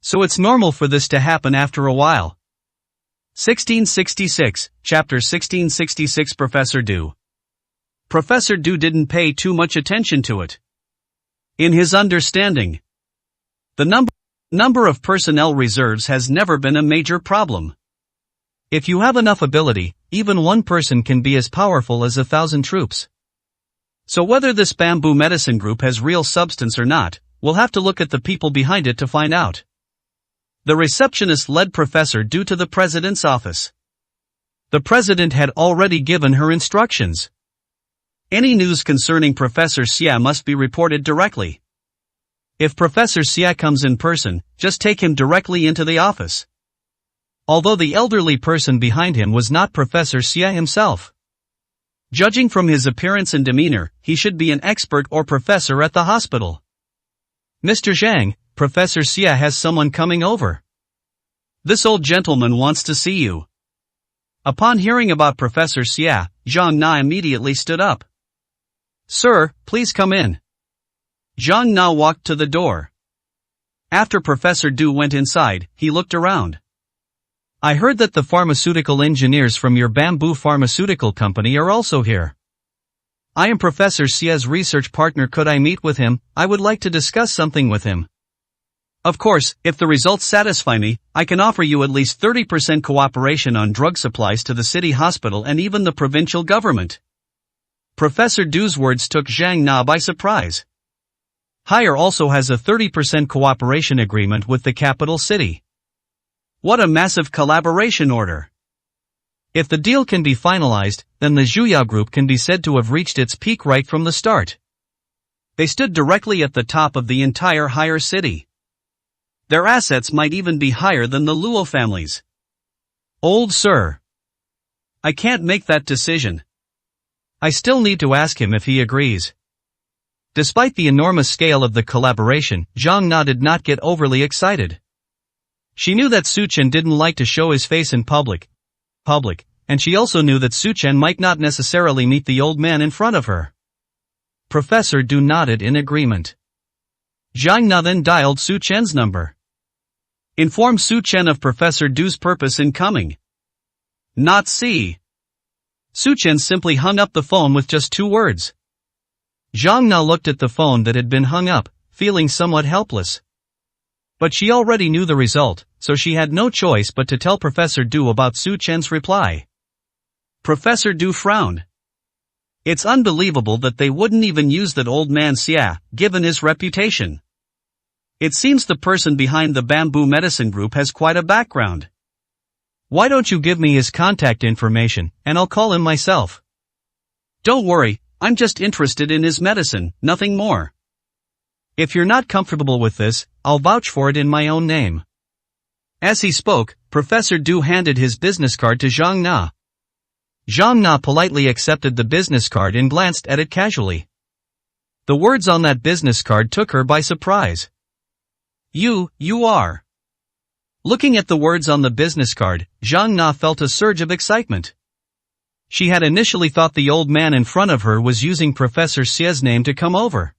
So it's normal for this to happen after a while. 1666, Chapter 1666. Professor Du. Professor Du didn't pay too much attention to it. In his understanding, the number of personnel reserves has never been a major problem. If you have enough ability, even one person can be as powerful as 1,000 troops. So whether this bamboo medicine group has real substance or not, we'll have to look at the people behind it to find out. The receptionist led Professor Du to the president's office. The president had already given her instructions. Any news concerning Professor Xia must be reported directly. If Professor Xia comes in person, just take him directly into the office. Although the elderly person behind him was not Professor Xia himself. Judging from his appearance and demeanor, he should be an expert or professor at the hospital. Mr. Zhang, Professor Xia has someone coming over. This old gentleman wants to see you. Upon hearing about Professor Xia, Zhang Na immediately stood up. Sir, please come in. Zhang Na walked to the door. After Professor Du went inside, he looked around. I heard that the pharmaceutical engineers from your bamboo pharmaceutical company are also here. I am Professor Xia's research partner. Could I meet with him? I would like to discuss something with him. Of course, if the results satisfy me, I can offer you at least 30% cooperation on drug supplies to the city hospital and even the provincial government. Professor Du's words took Zhang Na by surprise. Higher also has a 30% cooperation agreement with the capital city. What a massive collaboration order! If the deal can be finalized, then the Zhuyao Group can be said to have reached its peak right from the start. They stood directly at the top of the entire Higher city. Their assets might even be higher than the Luo family's. Old sir. I can't make that decision. I still need to ask him if he agrees. Despite the enormous scale of the collaboration, Zhang Na did not get overly excited. She knew that Su Chen didn't like to show his face in public, and she also knew that Su Chen might not necessarily meet the old man in front of her. Professor Du nodded in agreement. Zhang Na then dialed Su Chen's number. Inform Su Chen of Professor Du's purpose in coming. Not see. Su Chen simply hung up the phone with just 2 words. Zhang Na looked at the phone that had been hung up, feeling somewhat helpless. But she already knew the result, so she had no choice but to tell Professor Du about Su Chen's reply. Professor Du frowned. It's unbelievable that they wouldn't even use that old man Xia, given his reputation. It seems the person behind the Bamboo Medicine Group has quite a background. Why don't you give me his contact information, and I'll call him myself. Don't worry, I'm just interested in his medicine, nothing more. If you're not comfortable with this, I'll vouch for it in my own name. As he spoke, Professor Du handed his business card to Zhang Na. Zhang Na politely accepted the business card and glanced at it casually. The words on that business card took her by surprise. You are. Looking at the words on the business card, Zhang Na felt a surge of excitement. She had initially thought the old man in front of her was using Professor Xia's name to come over.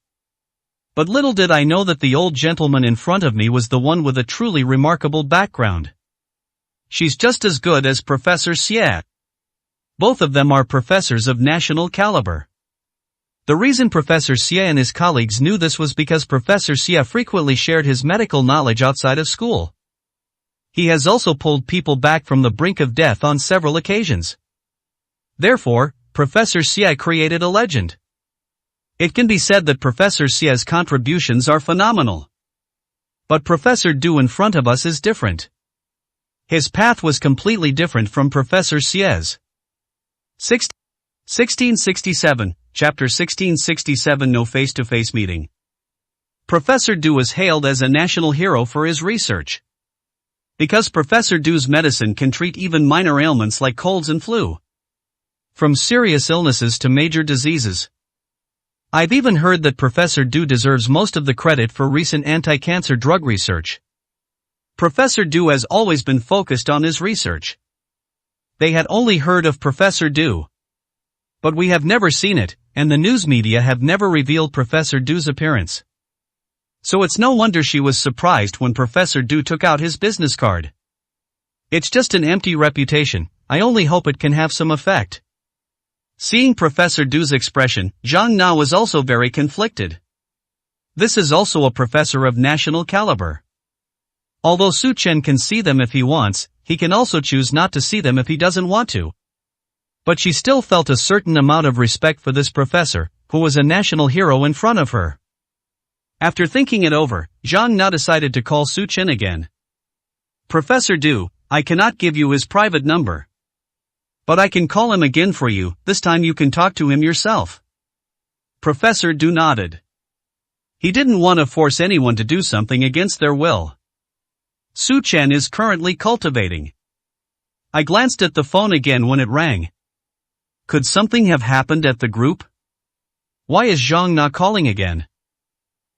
But little did I know that the old gentleman in front of me was the one with a truly remarkable background. She's just as good as Professor Xia. Both of them are professors of national caliber. The reason Professor Xia and his colleagues knew this was because Professor Xia frequently shared his medical knowledge outside of school. He has also pulled people back from the brink of death on several occasions. Therefore, Professor Xia created a legend. It can be said that Professor Xia's contributions are phenomenal. But Professor Du in front of us is different. His path was completely different from Professor Xia's. 1667, Chapter 1667 No face-to-face meeting. Professor Du was hailed as a national hero for his research. Because Professor Du's medicine can treat even minor ailments like colds and flu. From serious illnesses to major diseases. I've even heard that Professor Du deserves most of the credit for recent anti-cancer drug research. Professor Du has always been focused on his research. They had only heard of Professor Du. But we have never seen it, and the news media have never revealed Professor Du's appearance. So it's no wonder she was surprised when Professor Du took out his business card. It's just an empty reputation, I only hope it can have some effect. Seeing Professor Du's expression, Zhang Na was also very conflicted. This is also a professor of national caliber. Although Su Chen can see them if he wants, he can also choose not to see them if he doesn't want to. But she still felt a certain amount of respect for this professor, who was a national hero in front of her. After thinking it over, Zhang Na decided to call Su Chen again. Professor Du, I cannot give you his private number. But I can call him again for you, this time you can talk to him yourself. Professor Du nodded. He didn't want to force anyone to do something against their will. Su Chen is currently cultivating. I glanced at the phone again when it rang. Could something have happened at the group? Why is Zhang Na calling again?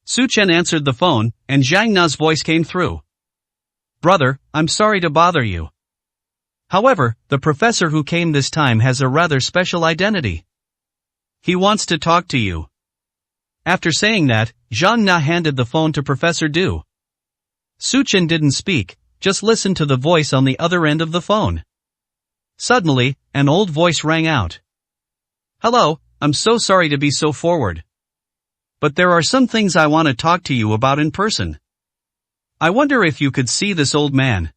Su Chen answered the phone, and Zhang Na's voice came through. Brother, I'm sorry to bother you. However, the professor who came this time has a rather special identity. He wants to talk to you. After saying that, Zhang Na handed the phone to Professor Du. Su Chen didn't speak, just listened to the voice on the other end of the phone. Suddenly, an old voice rang out. Hello, I'm so sorry to be so forward. But there are some things I want to talk to you about in person. I wonder if you could see this old man.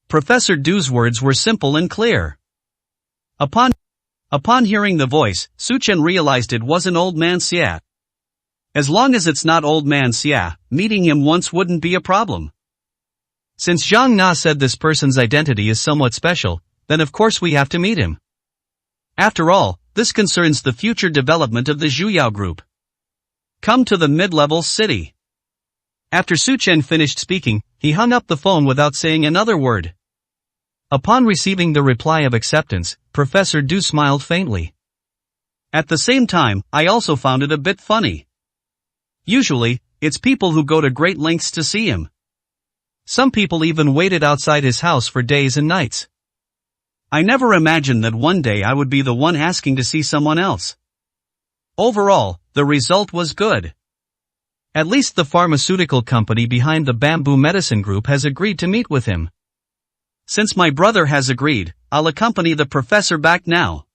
Professor Du's words were simple and clear. Upon hearing the voice, Su Chen realized it wasn't old man Xia. As long as it's not old man Xia, meeting him once wouldn't be a problem. Since Zhang Na said this person's identity is somewhat special, then of course we have to meet him. After all, this concerns the future development of the Zhuyao group. Come to the mid-level city. After Su Chen finished speaking, he hung up the phone without saying another word. Upon receiving the reply of acceptance, Professor Du smiled faintly. At the same time, I also found it a bit funny. Usually, it's people who go to great lengths to see him. Some people even waited outside his house for days and nights. I never imagined that one day I would be the one asking to see someone else. Overall, the result was good. At least the pharmaceutical company behind the Bamboo Medicine Group has agreed to meet with him. Since my brother has agreed, I'll accompany the professor back now.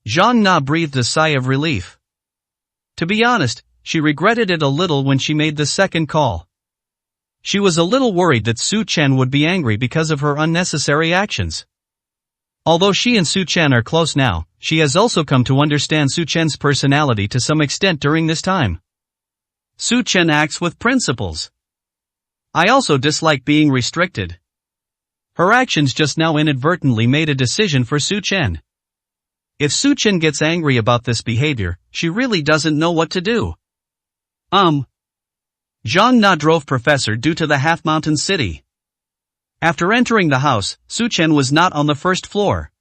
Zhang Na breathed a sigh of relief. To be honest, she regretted it a little when she made the second call. She was a little worried that Su Chen would be angry because of her unnecessary actions. Although she and Su Chen are close now, she has also come to understand Su Chen's personality to some extent during this time. Su Chen acts with principles. I also dislike being restricted. Her actions just now inadvertently made a decision for Su Chen. If Su Chen gets angry about this behavior, she really doesn't know what to do. Zhang Na drove Professor Du to the half-mountain city. After entering the house, Su Chen was not on the first floor.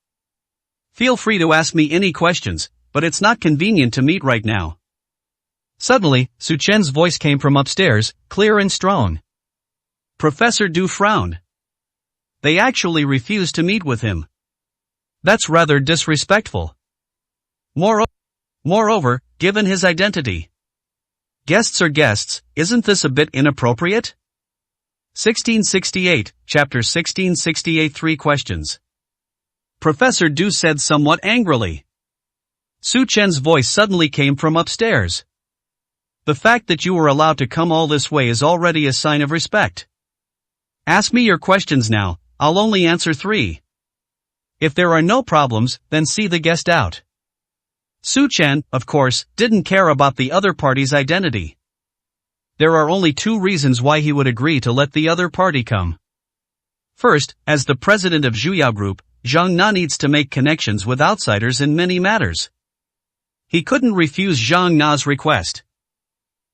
Feel free to ask me any questions, but it's not convenient to meet right now. Suddenly, Su Chen's voice came from upstairs, clear and strong. Professor Du frowned. They actually refused to meet with him. That's rather disrespectful. Moreover, given his identity. Guests are guests, isn't this a bit inappropriate? 1668, Chapter 1668 3 questions. Professor Du said somewhat angrily. Su Chen's voice suddenly came from upstairs. The fact that you were allowed to come all this way is already a sign of respect. Ask me your questions now, I'll only answer 3. If there are no problems, then see the guest out. Su Chen, of course, didn't care about the other party's identity. There are only 2 reasons why he would agree to let the other party come. First, as the president of Zhuyao Group, Zhang Na needs to make connections with outsiders in many matters. He couldn't refuse Zhang Na's request.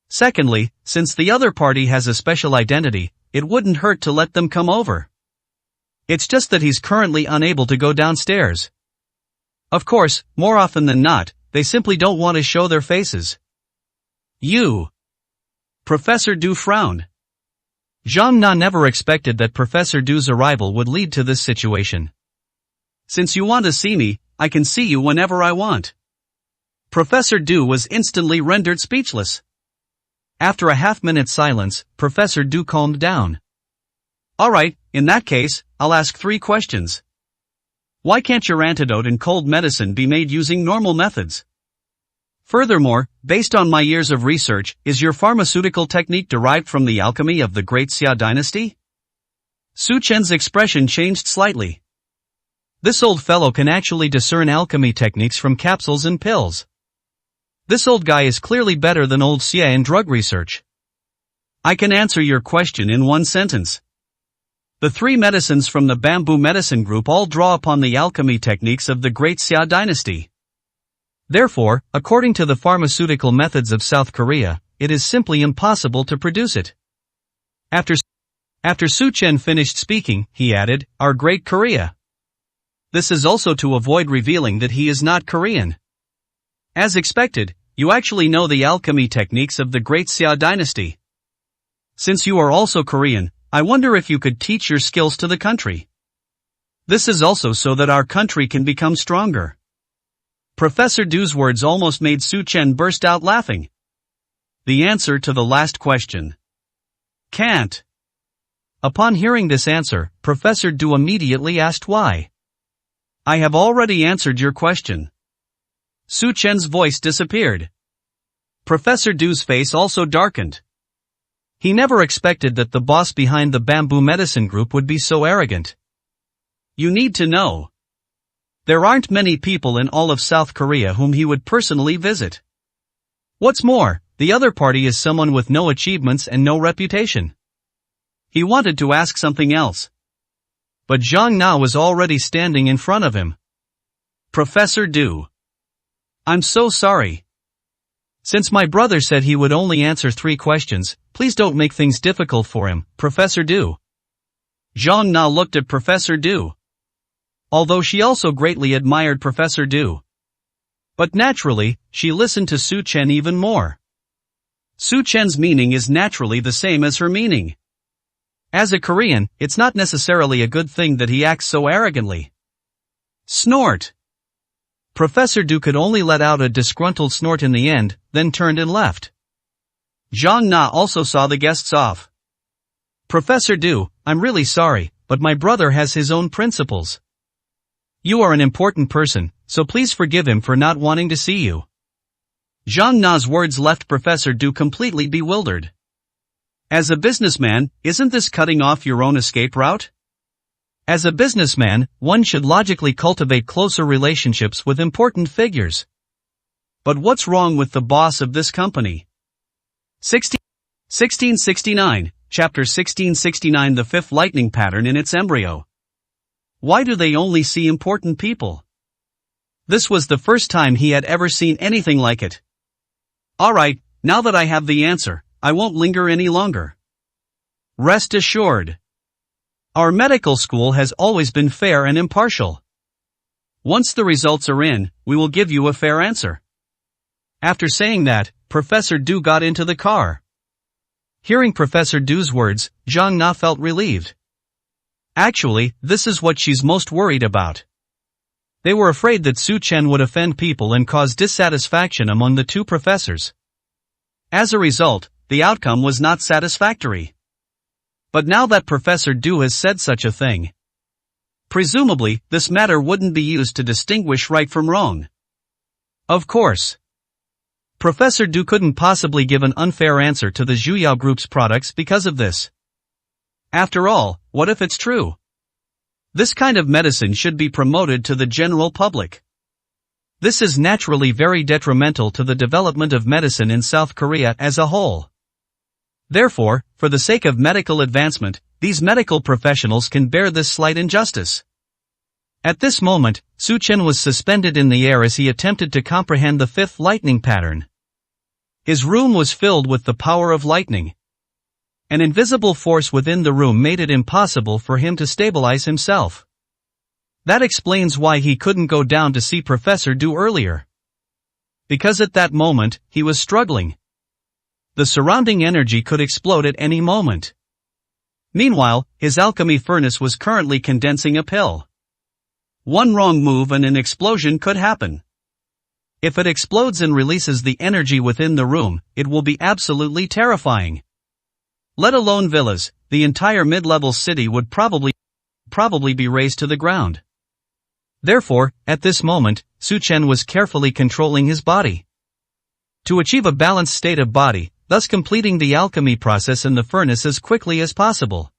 Secondly, since the other party has a special identity, it wouldn't hurt to let them come over. It's just that he's currently unable to go downstairs. Of course, more often than not, they simply don't want to show their faces. Professor Du frowned. Zhang Na never expected that Professor Du's arrival would lead to this situation. Since you want to see me, I can see you whenever I want. Professor Du was instantly rendered speechless. After a half-minute silence, Professor Du calmed down. Alright, in that case, I'll ask 3 questions. Why can't your antidote and cold medicine be made using normal methods? Furthermore, based on my years of research, is your pharmaceutical technique derived from the alchemy of the Great Xia dynasty? Su Chen's expression changed slightly. This old fellow can actually discern alchemy techniques from capsules and pills. This old guy is clearly better than old Xia in drug research. I can answer your question in 1 sentence. The 3 medicines from the Bamboo Medicine Group all draw upon the alchemy techniques of the Great Xia dynasty. Therefore, according to the pharmaceutical methods of South Korea, it is simply impossible to produce it. After Su Chen finished speaking, he added, Our Great Korea. This is also to avoid revealing that he is not Korean. As expected, you actually know the alchemy techniques of the Great Xia dynasty. Since you are also Korean, I wonder if you could teach your skills to the country. This is also so that our country can become stronger. Professor Du's words almost made Su Chen burst out laughing. The answer to the last question. Can't. Upon hearing this answer, Professor Du immediately asked why. I have already answered your question. Su Chen's voice disappeared. Professor Du's face also darkened. He never expected that the boss behind the Bamboo Medicine Group would be so arrogant. You need to know. There aren't many people in all of South Korea whom he would personally visit. What's more, the other party is someone with no achievements and no reputation. He wanted to ask something else. But Zhang Na was already standing in front of him. Professor Du. I'm so sorry. Since my brother said he would only answer 3 questions, please don't make things difficult for him, Professor Du. Zhang Na looked at Professor Du. Although she also greatly admired Professor Du. But naturally, she listened to Su Chen even more. Su Chen's meaning is naturally the same as her meaning. As a Korean, it's not necessarily a good thing that he acts so arrogantly. Snort. Professor Du could only let out a disgruntled snort in the end, then turned and left. Zhang Na also saw the guests off. Professor Du, I'm really sorry, but my brother has his own principles. You are an important person, so please forgive him for not wanting to see you. Zhang Na's words left Professor Du completely bewildered. As a businessman, isn't this cutting off your own escape route? As a businessman, one should logically cultivate closer relationships with important figures. But what's wrong with the boss of this company? 1669, Chapter 1669. The fifth lightning pattern in its embryo. Why do they only see important people? This was the first time he had ever seen anything like it. Alright, now that I have the answer, I won't linger any longer. Rest assured. Our medical school has always been fair and impartial. Once the results are in, we will give you a fair answer. After saying that, Professor Du got into the car. Hearing Professor Du's words, Zhang Na felt relieved. Actually, this is what she's most worried about. They were afraid that Su Chen would offend people and cause dissatisfaction among the two professors. As a result, the outcome was not satisfactory. But now that Professor Du has said such a thing, presumably, this matter wouldn't be used to distinguish right from wrong. Of course. Professor Du couldn't possibly give an unfair answer to the Zhuyao Group's products because of this. After all, what if it's true? This kind of medicine should be promoted to the general public. This is naturally very detrimental to the development of medicine in South Korea as a whole. Therefore, for the sake of medical advancement, these medical professionals can bear this slight injustice. At this moment, Su Chen was suspended in the air as he attempted to comprehend the fifth lightning pattern. His room was filled with the power of lightning. An invisible force within the room made it impossible for him to stabilize himself. That explains why he couldn't go down to see Professor Du earlier. Because at that moment, he was struggling. The surrounding energy could explode at any moment. Meanwhile, his alchemy furnace was currently condensing a pill. One wrong move and an explosion could happen. If it explodes and releases the energy within the room, it will be absolutely terrifying. Let alone villas, the entire mid-level city would probably be razed to the ground. Therefore, at this moment, Su Chen was carefully controlling his body. To achieve a balanced state of body, thus completing the alchemy process in the furnace as quickly as possible.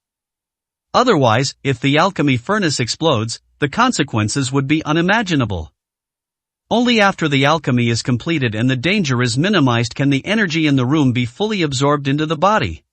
Otherwise, if the alchemy furnace explodes, the consequences would be unimaginable. Only after the alchemy is completed and the danger is minimized can the energy in the room be fully absorbed into the body.